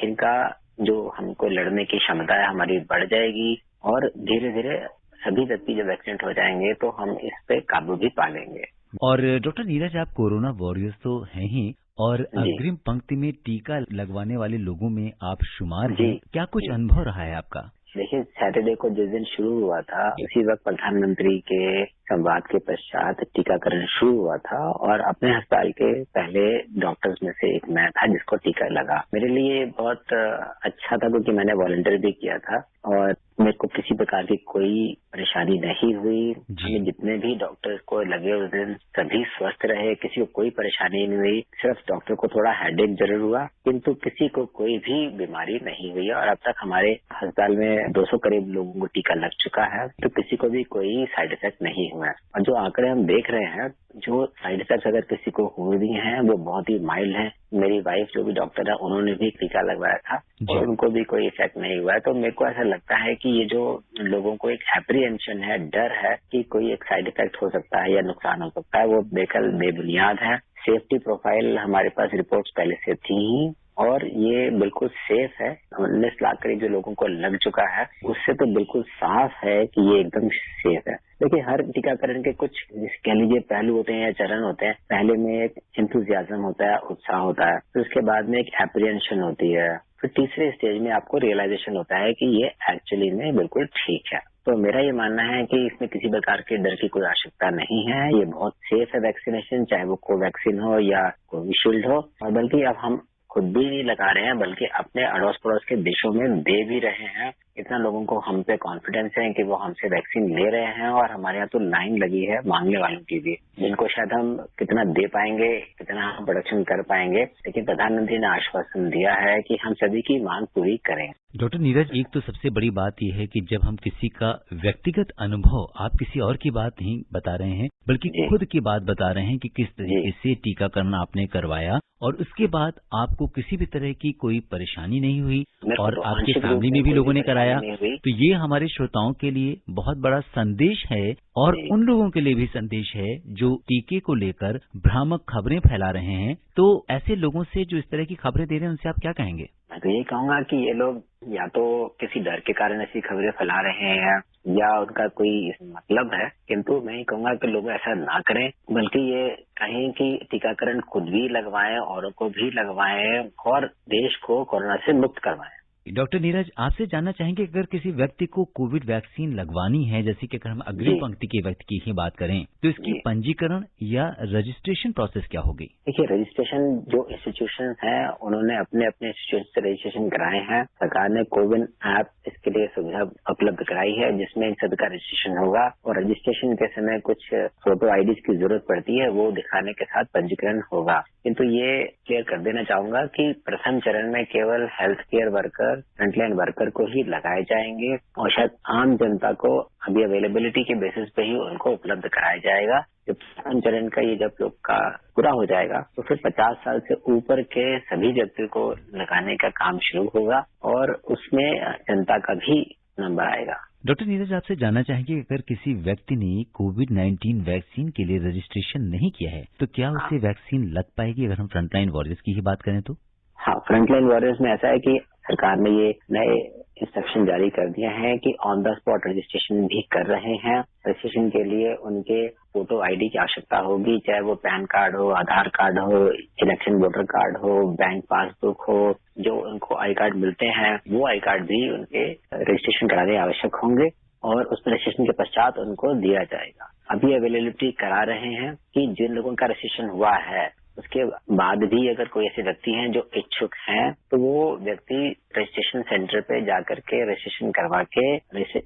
इनका जो हमको लड़ने की क्षमता है हमारी बढ़ जाएगी और धीरे धीरे सभी व्यक्ति जब वैक्सीनेट हो जाएंगे तो हम इस पे काबू भी पा लेंगे। और डॉक्टर नीरज, आप कोरोना वॉरियर्स तो हैं ही और अग्रिम पंक्ति में टीका लगवाने वाले लोगों में आप शुमार हैं। क्या कुछ अनुभव रहा है आपका? देखिए, सैटरडे को जिस दिन शुरू हुआ था उसी वक्त प्रधानमंत्री के संवाद के पश्चात टीकाकरण शुरू हुआ था और अपने अस्पताल के पहले डॉक्टर्स में से एक मैं था जिसको टीका लगा। मेरे लिए बहुत अच्छा था क्योंकि मैंने वॉलंटियर भी किया था और मेरे को किसी प्रकार की कोई परेशानी नहीं हुई। हमें जितने भी डॉक्टर्स को लगे उस दिन सभी स्वस्थ रहे, किसी को कोई परेशानी नहीं हुई। सिर्फ डॉक्टर को थोड़ा हेडेक जरूर हुआ, किंतु किसी को कोई भी बीमारी नहीं हुई और अब तक हमारे अस्पताल में 200 करीब लोगों को टीका लग चुका है, तो किसी को भी कोई साइड इफेक्ट नहीं हुआ है। और जो आंकड़े हम देख रहे हैं, जो साइड इफेक्ट अगर किसी को हुए भी हैं वो बहुत ही माइल्ड है। मेरी वाइफ जो भी डॉक्टर है उन्होंने भी टीका लगवाया था और उनको भी कोई इफेक्ट नहीं हुआ है। तो मेरे को ऐसा लगता है कि ये जो लोगों को एक एप्रीहेंशन है, डर है कि कोई एक साइड इफेक्ट हो सकता है या नुकसान हो सकता है, वो बेकल बेबुनियाद है। सेफ्टी प्रोफाइल हमारे पास रिपोर्ट्स पहले से थी ही और ये बिल्कुल सेफ है। 19 लाख करीब जो लोगों को लग चुका है उससे तो बिल्कुल साफ है कि ये एकदम सेफ है। देखिए, हर टीकाकरण के कुछ कह लीजिए पहलू होते हैं या चरण होते हैं। पहले में एक एंथुजियाज्म होता है, उत्साह होता है, फिर उसके बाद में एक एप्रीहेंशन होती है, फिर तीसरे स्टेज में आपको रियलाइजेशन होता है कि ये एक्चुअली में बिल्कुल ठीक है। तो मेरा ये मानना है कि इसमें किसी प्रकार के डर की कोई आवश्यकता नहीं है। ये बहुत सेफ है वैक्सीनेशन, चाहे वो कोवैक्सीन हो या कोविशील्ड हो। और बल्कि अब हम खुद भी नहीं लगा रहे हैं बल्कि अपने अड़ोस पड़ोस के देशों में दे भी रहे हैं। इतना लोगों को हम पे कॉन्फिडेंस है कि वो हमसे वैक्सीन ले रहे हैं और हमारे यहाँ तो लाइन लगी है मांगने वालों की भी, जिनको शायद हम कितना दे पाएंगे, कितना हम प्रोडक्शन कर पाएंगे, लेकिन प्रधानमंत्री ने आश्वासन दिया है कि हम सभी की मांग पूरी करेंगे। डॉक्टर नीरज, एक तो सबसे बड़ी बात यह है कि जब हम किसी का व्यक्तिगत अनुभव, आप किसी और की बात नहीं बता रहे हैं बल्कि खुद की बात बता रहे हैं कि किस तरीके से टीकाकरण आपने करवाया और उसके बाद आपको किसी भी तरह की कोई परेशानी नहीं हुई और आपके फैमिली में भी लोगों ने कराया, तो ये हमारे श्रोताओं के लिए बहुत बड़ा संदेश है और उन लोगों के लिए भी संदेश है जो टीके को लेकर भ्रामक खबरें फैला रहे हैं। तो ऐसे लोगों से जो इस तरह की खबरें दे रहे हैं उनसे आप क्या कहेंगे? मैं तो ये कहूंगा कि ये लोग या तो किसी डर के कारण ऐसी खबरें फैला रहे हैं या उनका कोई मतलब है, किंतु मैं ये कहूंगा कि लोग ऐसा ना करें, बल्कि ये कहें कि टीकाकरण खुद भी लगवाएं, औरों को भी लगवाएं और देश को कोरोना से मुक्त करवाएं। डॉक्टर नीरज, आपसे जानना चाहेंगे अगर किसी व्यक्ति को कोविड वैक्सीन लगवानी है, जैसे कि अगर हम अग्रिम पंक्ति के व्यक्ति की ही बात करें, तो इसकी पंजीकरण या रजिस्ट्रेशन प्रोसेस क्या होगी? देखिए, रजिस्ट्रेशन जो इंस्टीट्यूशन हैं उन्होंने अपने अपने इंस्टीट्यूशन से रजिस्ट्रेशन कराए हैं। सरकार ने कोविन ऐप इसके लिए सुविधा उपलब्ध कराई है जिसमें इन सभी का रजिस्ट्रेशन होगा और रजिस्ट्रेशन के समय कुछ फोटो आईडीज की जरूरत पड़ती है, वो दिखाने के साथ पंजीकरण होगा। किंतु ये क्लियर कर देना चाहूंगा कि प्रथम चरण में केवल health care worker, frontline worker को ही लगाए जाएंगे और शायद आम जनता को अभी अवेलेबिलिटी के बेसिस पे ही उनको उपलब्ध कराया जाएगा। जब प्रथम चरण का ये जब लोग का पूरा हो जाएगा तो फिर 50 साल से ऊपर के सभी व्यक्तियों को लगाने का काम शुरू होगा और उसमें जनता का भी नंबर आएगा। डॉक्टर नीरज, आपसे जानना चाहेंगे अगर किसी व्यक्ति ने कोविड-19 वैक्सीन के लिए रजिस्ट्रेशन नहीं किया है तो क्या उसे वैक्सीन लग पाएगी? अगर हम फ्रंटलाइन वॉरियर्स की ही बात करें तो हाँ, फ्रंटलाइन वॉरियर्स में ऐसा है कि सरकार ने ये नए इंस्ट्रक्शन जारी कर दिए हैं कि ऑन द स्पॉट रजिस्ट्रेशन भी कर रहे हैं। रजिस्ट्रेशन के लिए उनके फोटो आईडी की आवश्यकता होगी, चाहे वो पैन कार्ड हो, आधार कार्ड हो, इलेक्शन वोटर कार्ड हो, बैंक पासबुक हो। जो उनको आई कार्ड मिलते हैं वो आई कार्ड भी उनके रजिस्ट्रेशन कराने आवश्यक होंगे और उस रजिस्ट्रेशन के पश्चात उनको दिया जाएगा। अभी अवेलेबिलिटी करा रहे हैं कि जिन लोगों का रजिस्ट्रेशन हुआ है उसके बाद भी अगर कोई ऐसे व्यक्ति हैं जो इच्छुक हैं तो वो व्यक्ति रजिस्ट्रेशन सेंटर पे जाकर के रजिस्ट्रेशन करवा के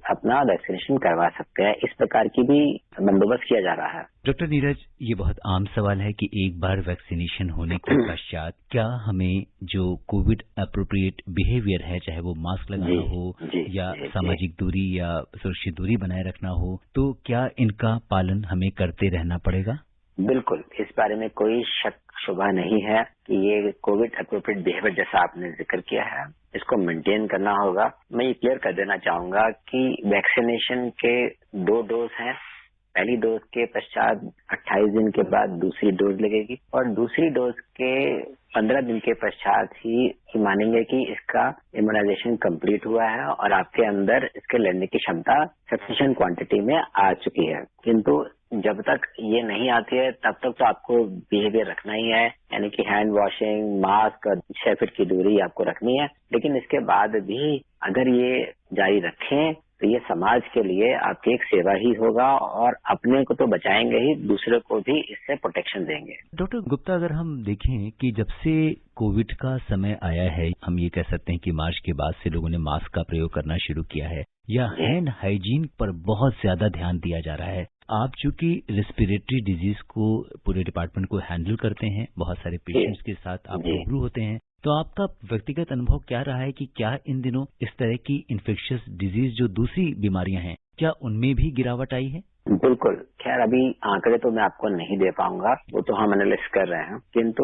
अपना वैक्सीनेशन करवा सकते हैं। इस प्रकार की भी बंदोबस्त किया जा रहा है। डॉक्टर नीरज, ये बहुत आम सवाल है कि एक बार वैक्सीनेशन होने के पश्चात क्या हमें जो कोविड अप्रोप्रिएट बिहेवियर है, चाहे वो मास्क लगाना हो या सामाजिक दूरी या सुरक्षित दूरी बनाए रखना हो, तो क्या इनका पालन हमें करते रहना पड़ेगा? बिल्कुल, इस बारे में कोई शक शुबा नहीं है कि ये कोविड अप्रोप्रिएट बिहेवियर जैसा आपने जिक्र किया है इसको मेंटेन करना होगा। मैं ये क्लियर कर देना चाहूंगा कि वैक्सीनेशन के 2 डोज हैं। पहली डोज के पश्चात 28 दिन के बाद दूसरी डोज लगेगी और दूसरी डोज के 15 दिन के पश्चात ही मानेंगे कि इसका इम्यूनाइजेशन कंप्लीट हुआ है और आपके अंदर इसके लड़ने की क्षमता सफिशिएंट क्वांटिटी में आ चुकी है। किंतु जब तक ये नहीं आती है तब तक तो आपको बिहेवियर रखना ही है, यानी कि हैंड वॉशिंग, मास्क और 6 फीट की दूरी आपको रखनी है। लेकिन इसके बाद भी अगर ये जारी रखें तो ये समाज के लिए आपकी एक सेवा ही होगा और अपने को तो बचाएंगे ही, दूसरे को भी इससे प्रोटेक्शन देंगे। डॉक्टर गुप्ता, अगर हम देखें कि जब से कोविड का समय आया है, हम ये कह सकते हैं कि मार्च के बाद से लोगों ने मास्क का प्रयोग करना शुरू किया है या हैंड हाइजीन पर बहुत ज्यादा ध्यान दिया जा रहा है। आप चूंकि रेस्पिरेटरी डिजीज को पूरे डिपार्टमेंट को हैंडल करते हैं, बहुत सारे पेशेंट्स के साथ आप रूबरू होते हैं, तो आपका व्यक्तिगत अनुभव क्या रहा है कि क्या इन दिनों इस तरह की इन्फेक्शियस डिजीज जो दूसरी बीमारियां हैं, क्या उनमें भी गिरावट आई है? बिल्कुल। खैर अभी आंकड़े तो मैं आपको नहीं दे पाऊंगा, वो तो हम एनालिसिस कर रहे हैं, किंतु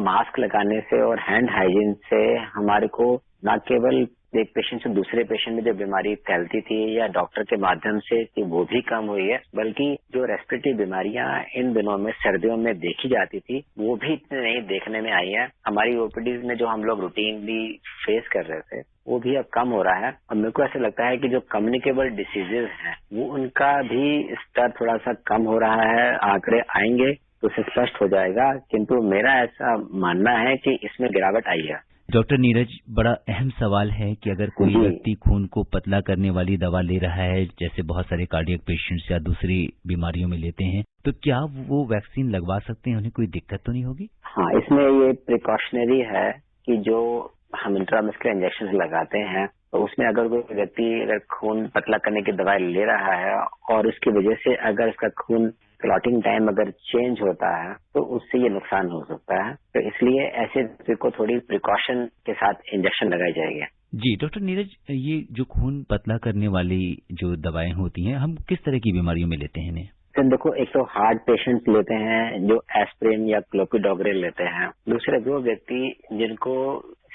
मास्क लगाने से और हैंड हाइजीन से हमारे को न केवल एक पेशेंट से दूसरे पेशेंट में जो बीमारी फैलती थी या डॉक्टर के माध्यम से कि वो भी कम हुई है, बल्कि जो रेस्पिरेटरी बीमारियां इन दिनों में सर्दियों में देखी जाती थी वो भी इतने नहीं देखने में आई है। हमारी ओपीडीज में जो हम लोग रूटीनली फेस कर रहे थे वो भी अब कम हो रहा है और मेरे को ऐसा लगता है कि जो कम्युनिकेबल डिसीजेज हैं वो उनका भी स्तर थोड़ा सा कम हो रहा है। आंकड़े आएंगे तो उसे स्पष्ट हो जाएगा, किंतु मेरा ऐसा मानना है कि इसमें गिरावट आई है। डॉक्टर नीरज, बड़ा अहम सवाल है कि अगर कोई व्यक्ति खून को पतला करने वाली दवा ले रहा है, जैसे बहुत सारे कार्डियक पेशेंट्स या दूसरी बीमारियों में लेते हैं, तो क्या वो वैक्सीन लगवा सकते हैं? उन्हें कोई दिक्कत तो नहीं होगी? हाँ, इसमें ये प्रिकॉशनरी है कि जो हम इंट्रामस्कुलर इंजेक्शन लगाते हैं तो उसमें अगर कोई व्यक्ति अगर खून पतला करने की दवाई ले रहा है और उसकी वजह से अगर इसका खून क्लॉटिंग टाइम अगर चेंज होता है तो उससे ये नुकसान हो सकता है, तो इसलिए ऐसे व्यक्ति को थोड़ी प्रिकॉशन के साथ इंजेक्शन लगाई जाएगी। जी डॉक्टर नीरज, ये जो खून पतला करने वाली जो दवाएं होती हैं, हम किस तरह की बीमारियों में लेते हैं इन्हें? सर देखो, एक तो हार्ट पेशेंट लेते हैं जो एस्प्रिन या क्लोपिडोग्रेल लेते हैं, दूसरे वो व्यक्ति जिनको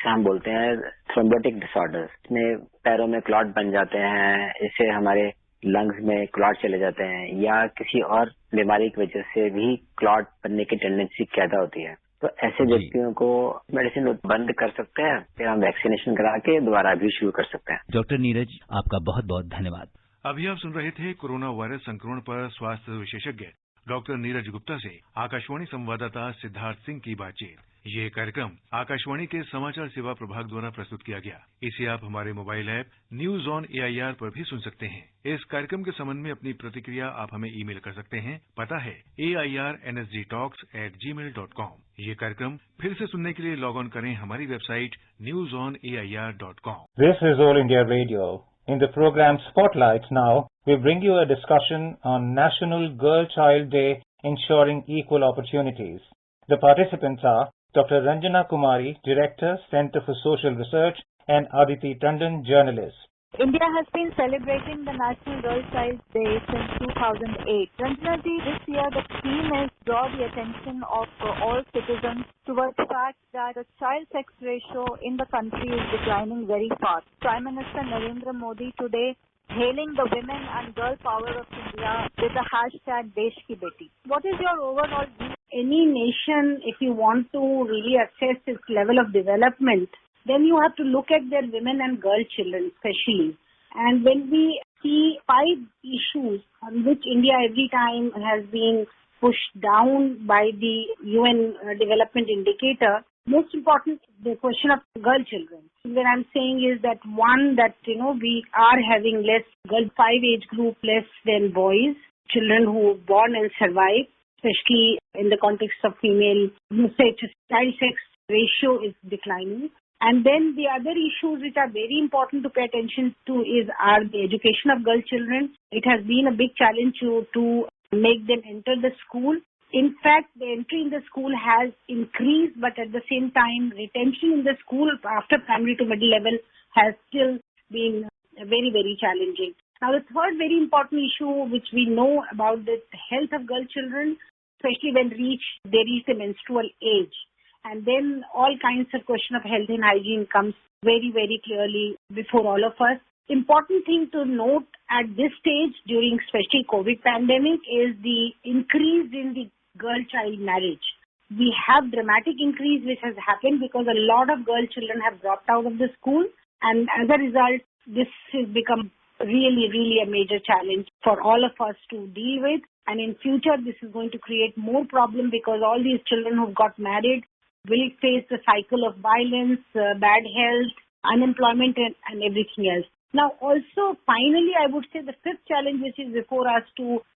हम बोलते हैं थ्रोम्बोटिक डिसऑर्डर्स, इसमें पैरों में क्लॉट बन जाते हैं, इससे हमारे लंग्स में क्लॉट चले जाते हैं या किसी और बीमारी की वजह से भी क्लॉट बनने की टेंडेंसी पैदा होती है, तो ऐसे व्यक्तियों को मेडिसिन बंद कर सकते हैं, फिर हम वैक्सीनेशन करा के दोबारा भी शुरू कर सकते हैं। डॉक्टर नीरज, आपका बहुत बहुत धन्यवाद। अभी आप सुन रहे थे कोरोना वायरस संक्रमण पर स्वास्थ्य विशेषज्ञ डॉक्टर नीरज गुप्ता से आकाशवाणी संवाददाता सिद्धार्थ सिंह की बातचीत। ये कार्यक्रम आकाशवाणी के समाचार सेवा प्रभाग द्वारा प्रस्तुत किया गया। इसे आप हमारे mobile app news on AIR पर भी सुन सकते हैं। इस कार्यक्रम के संबंध में अपनी प्रतिक्रिया आप हमें ईमेल कर सकते हैं। पता है airnsgtalks@gmail.com। ये कार्यक्रम फिर से सुनने के लिए लॉग ऑन करें हमारी website newsonair.com। This is All India Radio. In the program Spotlight now, we bring you a discussion on National Girl Child Day, ensuring equal opportunities. The participants are Dr. Ranjana Kumari, Director, Center for Social Research, and Aditi Tandon, Journalist. India has been celebrating the National Girl Child Day since 2008. Ranjana ji, this year the theme is draw the attention of all citizens towards the fact that the child sex ratio in the country is declining very fast. Prime Minister Narendra Modi today hailing the women and girl power of India with the hashtag Desh Ki Beti. What is your overall view? Any nation, if you want to really assess its level of development, then you have to look at their women and girl children especially. And when we see 5 issues on which India every time has been pushed down by the UN development indicator, most important the question of girl children. What I'm saying is that one, that we are having less girl 5 age group less than boys, children who are born and survive, especially in the context of female usage, child sex ratio is declining. And then the other issues which are very important to pay attention to are the education of girl children. It has been a big challenge to make them enter the school. In fact, the entry in the school has increased, but at the same time, retention in the school after primary to middle level has still been very, very challenging. Now, the third very important issue which we know about the health of girl children, especially when they reach the menstrual age. And then all kinds of question of health and hygiene comes very, very clearly before all of us. Important thing to note at this stage during especially COVID pandemic is the increase in the girl-child marriage. We have dramatic increase which has happened because a lot of girl children have dropped out of the school, and as a result, this has become really, really a major challenge for all of us to deal with. And in future, this is going to create more problem because all these children who've got married will face the cycle of violence, bad health, unemployment and everything else. Now also, finally, I would say the fifth challenge which is before us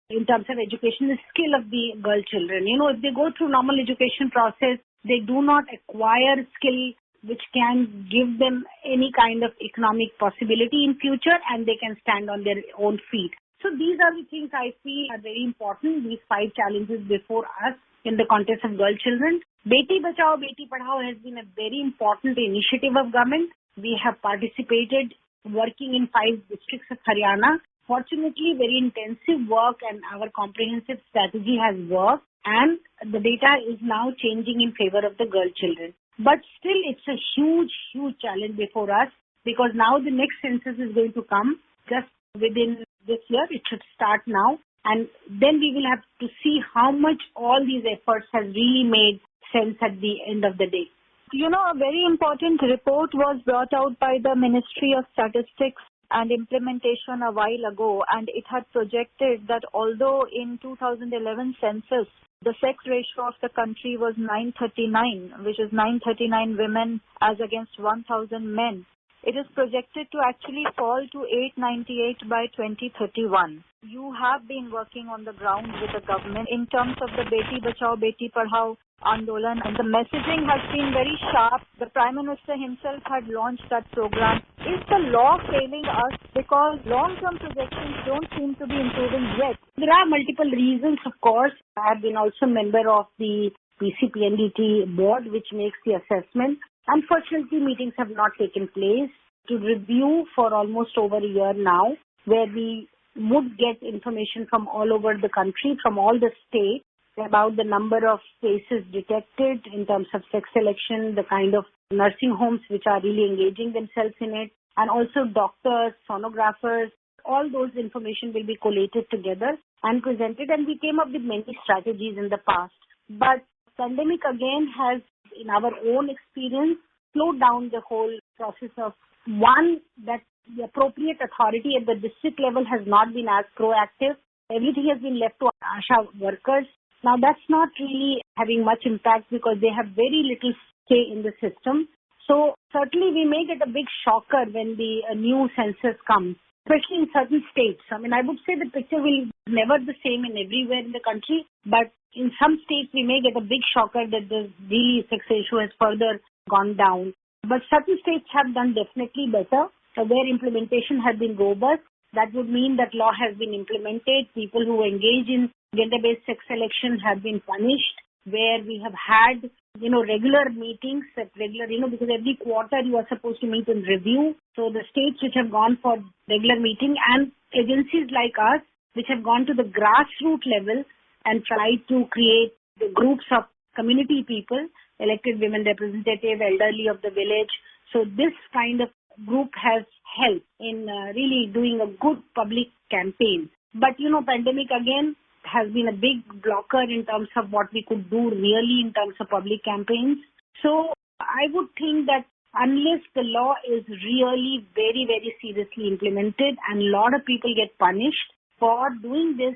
in terms of education is skill of the girl children. If they go through normal education process, they do not acquire skill which can give them any kind of economic possibility in future, and they can stand on their own feet. So these are the things I feel are very important, these 5 challenges before us in the context of girl children. Beti Bachao, Beti Padhao has been a very important initiative of government. We have participated working in 5 districts of Haryana. Fortunately, very intensive work and our comprehensive strategy has worked, and the data is now changing in favor of the girl children. But still, it's a huge, huge challenge before us, because now the next census is going to come just within this year. It should start now, and then we will have to see how much all these efforts has really made sense at the end of the day. A very important report was brought out by the Ministry of Statistics and Implementation a while ago, and it had projected that although in 2011 census, the sex ratio of the country was 939, which is 939 women as against 1,000 men. It is projected to actually fall to 898 by 2031. You have been working on the ground with the government in terms of the Beti Bachao, Beti Padhao Andolan, and the messaging has been very sharp. The Prime Minister himself had launched that program. Is the law failing us because long-term projections don't seem to be improving yet? There are multiple reasons, of course. I have been also a member of the PCPNDT board, which makes the assessment. Unfortunately, meetings have not taken place to review for almost over a year now, where we would get information from all over the country, from all the states, about the number of cases detected in terms of sex selection, the kind of nursing homes which are really engaging themselves in it, and also doctors, sonographers. All those information will be collated together and presented, and we came up with many strategies in the past. But pandemic again has, in our own experience, slowed down the whole process of, one, that the appropriate authority at the district level has not been as proactive. Everything has been left to ASHA workers. Now, that's not really having much impact because they have very little say in the system. So, certainly we may get a big shocker when the new census comes, especially in certain states. I would say the picture will never the same in everywhere in the country, but in some states we may get a big shocker that the really sex ratio has further gone down. But certain states have done definitely better, where implementation has been robust. That would mean that law has been implemented. People who engage in gender-based sex selection have been punished, where we have had, regular meetings because every quarter you are supposed to meet and review. So the states which have gone for regular meeting and agencies like us, which have gone to the grassroots level and tried to create the groups of community people, elected women representative, elderly of the village. So this kind of group has helped in really doing a good public campaign. But, pandemic again has been a big blocker in terms of what we could do really in terms of public campaigns. So I would think that unless the law is really very, very seriously implemented and a lot of people get punished for doing this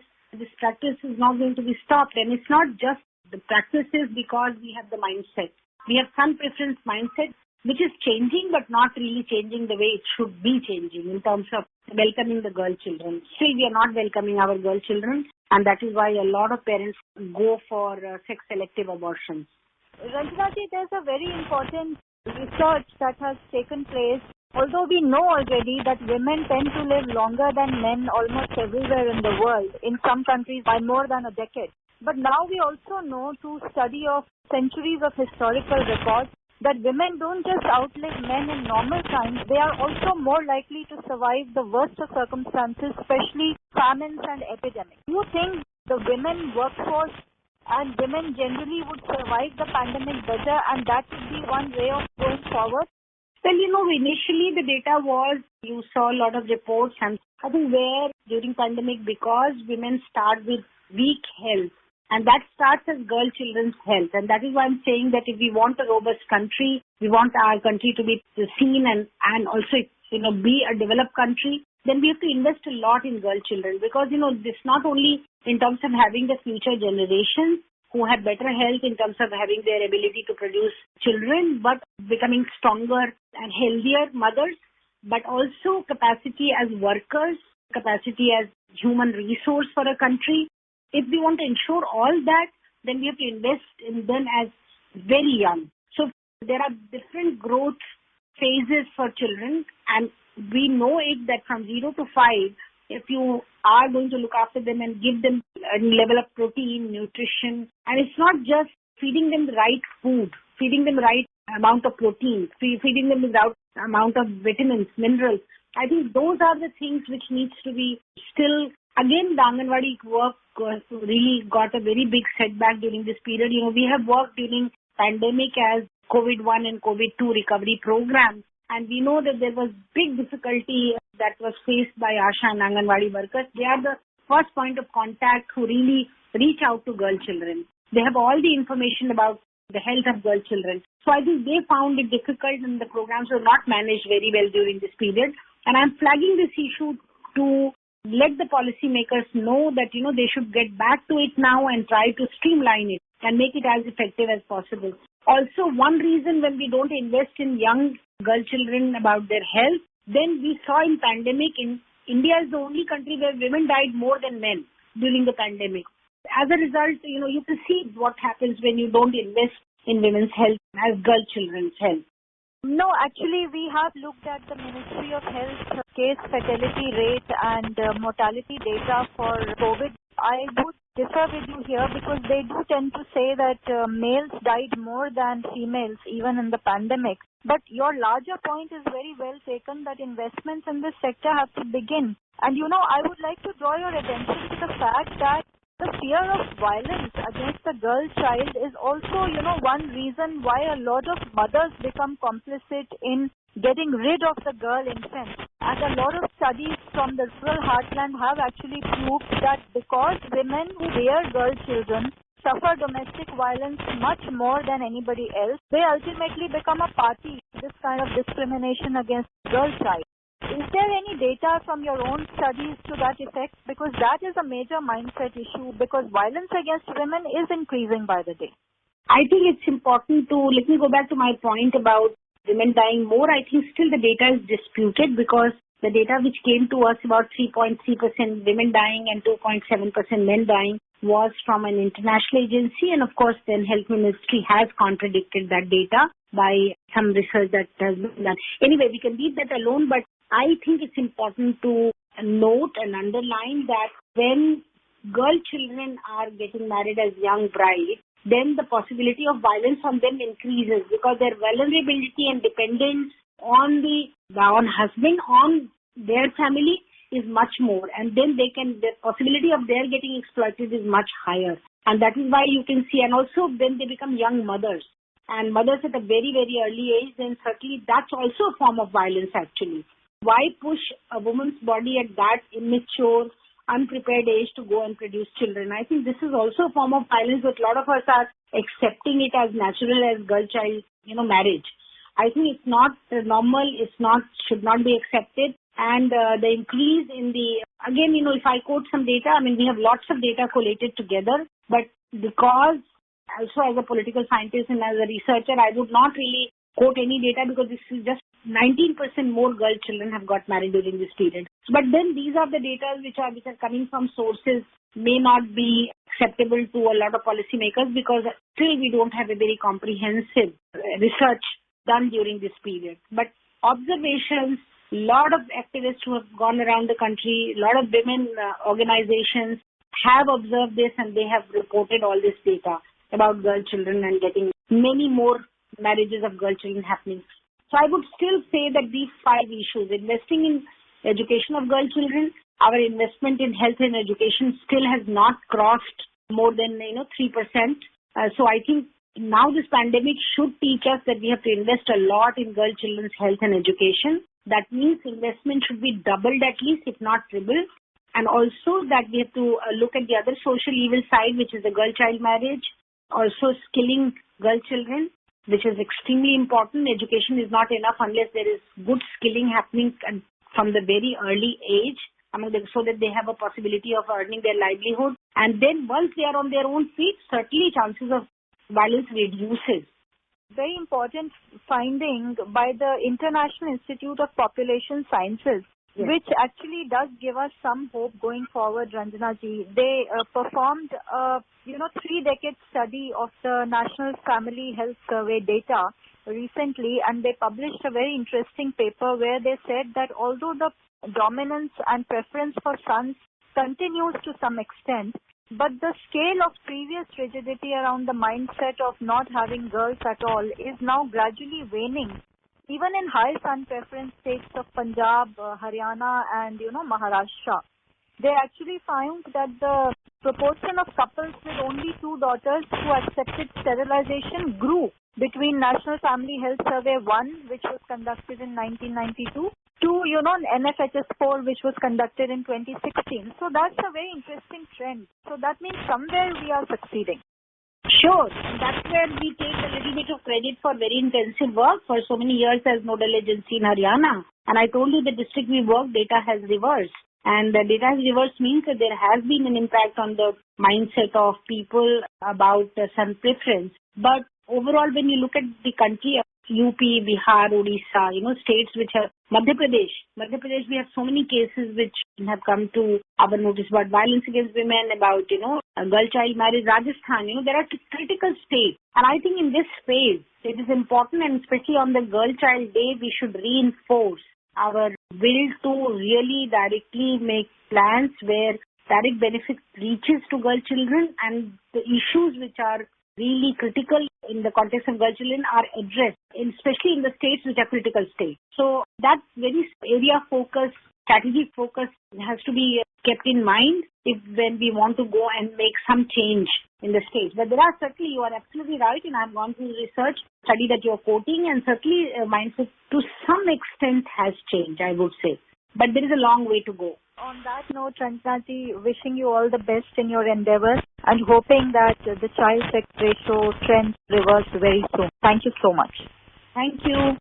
practice is not going to be stopped. And it's not just the practices because we have the mindset. We have some preference mindset, which is changing but not really changing the way it should be changing in terms of welcoming the girl children. Still, we are not welcoming our girl children, and that is why a lot of parents go for sex-selective abortions. Ranjanaji, there's a very important research that has taken place. Although we know already that women tend to live longer than men almost everywhere in the world, in some countries by more than a decade. But now we also know through study of centuries of historical records that women don't just outlive men in normal times, they are also more likely to survive the worst of circumstances, especially famines and epidemics. Do you think the women workforce and women generally would survive the pandemic better, and that would be one way of going forward? Well, initially the data was, you saw a lot of reports, and I think where during pandemic, because women start with weak health, and that starts as girl children's health. And that is why I'm saying that if we want a robust country, we want our country to be seen and also, be a developed country, then we have to invest a lot in girl children. Because, this not only in terms of having the future generations who have better health in terms of having their ability to produce children, but becoming stronger and healthier mothers. but also capacity as workers, capacity as human resource for a country. If we want to ensure all that, then we have to invest in them as very young. So there are different growth phases for children, and we know it that from 0 to 5, if you are going to look after them and give them a level of protein, nutrition, and it's not just feeding them the right food, feeding them the right amount of protein, feeding them the right amount of vitamins, minerals. I think those are the things which needs to be still. Again, the Anganwadi work really got a very big setback during this period. We have worked during pandemic as COVID-1 and COVID-2 recovery programs, and we know that there was big difficulty that was faced by Asha and Anganwadi workers. They are the first point of contact who really reach out to girl children. They have all the information about the health of girl children. So I think they found it difficult and the programs were not managed very well during this period. And I'm flagging this issue to let the policymakers know that, they should get back to it now and try to streamline it and make it as effective as possible. Also, one reason when we don't invest in young girl children about their health, then we saw in pandemic, India is the only country where women died more than men during the pandemic. As a result, you can see what happens when you don't invest in women's health as girl children's health. No, actually, we have looked at the Ministry of Health case fatality rate and mortality data for COVID. I would differ with you here because they do tend to say that males died more than females even in the pandemic. But your larger point is very well taken that investments in this sector have to begin. And I would like to draw your attention to the fact that the fear of violence against the girl child is also, one reason why a lot of mothers become complicit in getting rid of the girl infant. And a lot of studies from the rural heartland have actually proved that because women who bear girl children suffer domestic violence much more than anybody else, they ultimately become a party to this kind of discrimination against girl child. Is there any data from your own studies to that effect? Because that is a major mindset issue because violence against women is increasing by the day. I think it's important to, let me go back to my point about women dying more. I think still the data is disputed because the data which came to us about 3.3% women dying and 2.7% men dying was from an international agency, and of course then Health Ministry has contradicted that data by some research that has been done. Anyway, we can leave that alone, but I think it's important to note and underline that when girl children are getting married as young brides, then the possibility of violence on them increases because their vulnerability and dependence on the husband, on their family is much more, and then the possibility of their getting exploited is much higher. And that is why you can see, and also when they become young mothers, and mothers at a very, very early age, then certainly that's also a form of violence actually. Why push a woman's body at that immature, unprepared age to go and produce children? I think this is also a form of violence, but a lot of us are accepting it as natural as girl-child, marriage. I think it's not normal, should not be accepted. And the increase in again, if I quote some data, we have lots of data collated together, but because also as a political scientist and as a researcher, I would not really quote any data because this is just 19% more girl children have got married during this period. But then these are the data which are coming from sources may not be acceptable to a lot of policymakers because still we don't have a very comprehensive research done during this period. But observations, a lot of activists who have gone around the country, a lot of women organizations have observed this and they have reported all this data about girl children and getting many more marriages of girl children happening. So I would still say that these 5 issues, investing in education of girl children, our investment in health and education still has not crossed more than 3%. So I think now this pandemic should teach us that we have to invest a lot in girl children's health and education. That means investment should be doubled at least, if not tripled. And also that we have to look at the other social evil side, which is the girl-child marriage, also skilling girl children, which is extremely important. Education is not enough unless there is good skilling happening from the very early age, so that they have a possibility of earning their livelihood. And then once they are on their own feet, certainly chances of violence reduces. very important finding by the International Institute of Population Sciences, which actually does give us some hope going forward, Ranjana ji. They performed a 3-decade study of the National Family Health Survey data recently, and they published a very interesting paper where they said that although the dominance and preference for sons continues to some extent, but the scale of previous rigidity around the mindset of not having girls at all is now gradually waning. Even in high son preference states of Punjab, Haryana and Maharashtra, they actually found that the proportion of couples with only 2 daughters who accepted sterilization grew between National Family Health Survey 1, which was conducted in 1992, to NFHS4, which was conducted in 2016. So that's a very interesting trend. So that means somewhere we are succeeding. Sure. That's where we take a little bit of credit for very intensive work for so many years as nodal agency in Haryana. And I told you the district we work, data has reversed. And the data has reversed means that there has been an impact on the mindset of people about son preference. But overall, when you look at the country, UP, Bihar, Odisha, states which have Madhya Pradesh, we have so many cases which have come to our notice about violence against women, about, girl child marriage. Rajasthan, there are critical states. And I think in this phase, it is important, and especially on the Girl Child Day, we should reinforce our will to really directly make plans where direct benefit reaches to girl children, and the issues which are really critical in the context of girl children are addressed, especially in the states which are critical states. So that very area focus, strategic focus has to be kept in mind when we want to go and make some change in the states. But there are certainly, you are absolutely right, and I've gone through the research study that you're quoting, and certainly mindset to some extent has changed, I would say. But there is a long way to go. On that note, Ranjana ji, wishing you all the best in your endeavors and hoping that the child sex ratio trend reverse very soon. Thank you so much. Thank you.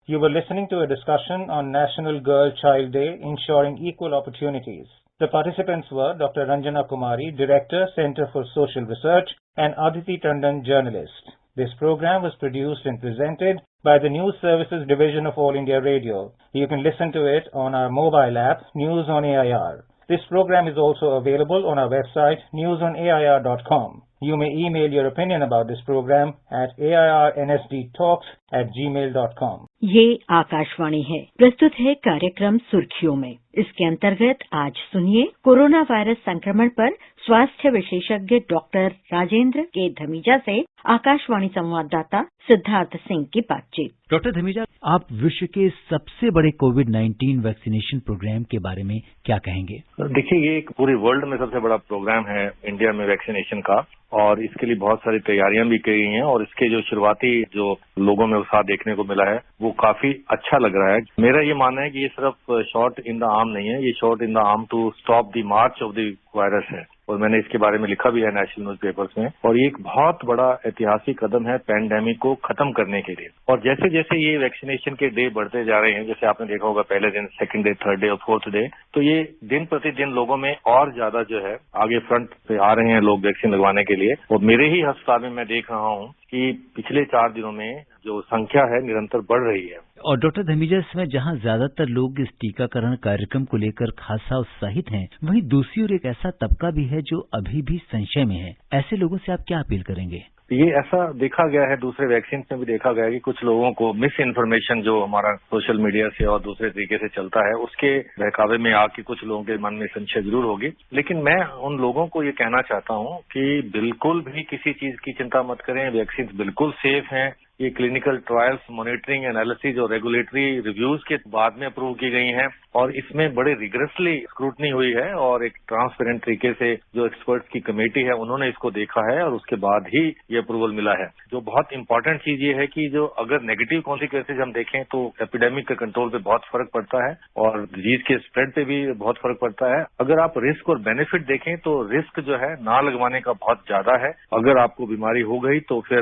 You were listening to a discussion on National Girl Child Day, ensuring equal opportunities. The participants were Dr. Ranjana Kumari, Director, Center for Social Research, and Aditi Tandon, Journalist. This program was produced and presented by the News Services Division of All India Radio. You can listen to it on our mobile app, News on AIR. This program is also available on our website, newsonair.com. You may email your opinion about this program at airnsdtalks@gmail.com. ये आकाशवाणी है। प्रस्तुत है कार्यक्रम सुर्खियों में। इसके अंतर्गत आज सुनिए कोरोना वायरस संक्रमण पर स्वास्थ्य विशेषज्ञ डॉक्टर राजेंद्र के धमीजा से आकाशवाणी संवाददाता सिद्धार्थ सिंह की बातचीत। डॉक्टर धमीजा, आप विश्व के सबसे बड़े कोविड-19 वैक्सीनेशन प्रोग्राम के बारे में क्या कहेंगे? देखिए, ये एक पूरे वर्ल्ड में सबसे बड़ा प्रोग्राम है इंडिया में वैक्सीनेशन का, और इसके लिए बहुत सारी तैयारियां भी की गई हैं, और इसके जो शुरुआती जो लोगों में उत्साह देखने को मिला है वो काफी अच्छा लग रहा है। मेरा ये मानना है कि ये सिर्फ शॉट इन द आर्म नहीं है, ये shot in the arm to stop the march of the virus है, और मैंने इसके बारे में लिखा भी है नेशनल न्यूज़पेपर्स में। और ये एक बहुत बड़ा ऐतिहासिक कदम है पैंडेमिक को खत्म करने के लिए। और जैसे जैसे ये वैक्सीनेशन के डे बढ़ते जा रहे हैं, जैसे आपने देखा होगा पहले दिन, सेकंड डे, थर्ड डे और फोर्थ डे, तो ये दिन प्रतिदिन लोगों में और ज्यादा जो है आगे फ्रंट पे आ रहे हैं लोग वैक्सीन लगवाने के लिए। और मेरे ही अस्पताल में मैं देख रहा हूँ कि पिछले 4 दिनों में जो संख्या है निरंतर बढ़ रही है। और डॉक्टर धमीजा, इसमें जहां ज्यादातर लोग इस टीकाकरण कार्यक्रम को लेकर खासा उत्साहित हैं, वहीं दूसरी ओर एक ऐसा तबका भी है जो अभी भी संशय में है। ऐसे लोगों से आप क्या अपील करेंगे? ये ऐसा देखा गया है, दूसरे वैक्सीन में भी देखा गया है कि कुछ लोगों को मिस इन्फॉर्मेशन जो हमारा सोशल मीडिया से और दूसरे तरीके से चलता है, उसके बहकावे में आके कुछ लोगों के मन में संशय जरूर होगी। लेकिन मैं उन लोगों को ये कहना चाहता हूँ कि बिल्कुल भी किसी चीज की चिंता मत करें, वैक्सीन बिल्कुल सेफ हैं। ये क्लिनिकल ट्रायल्स, मॉनिटरिंग, एनालिसिस और रेगुलेटरी रिव्यूज के बाद में अप्रूव की गई हैं, और इसमें बड़े रिगरसली स्क्रूटनी हुई है, और एक ट्रांसपेरेंट तरीके से जो एक्सपर्ट्स की कमेटी है उन्होंने इसको देखा है, और उसके बाद ही ये अप्रूवल मिला है। जो बहुत इंपॉर्टेंट चीज ये है कि जो अगर नेगेटिव कॉन्सिक्वेंसेज हम देखें तो एपिडेमिक के कंट्रोल पे बहुत फर्क पड़ता है, और डिजीज के स्प्रेड पे भी बहुत फर्क पड़ता है। अगर आप रिस्क और बेनिफिट देखें तो रिस्क जो है ना लगवाने का बहुत ज्यादा है। अगर आपको बीमारी हो गई तो फिर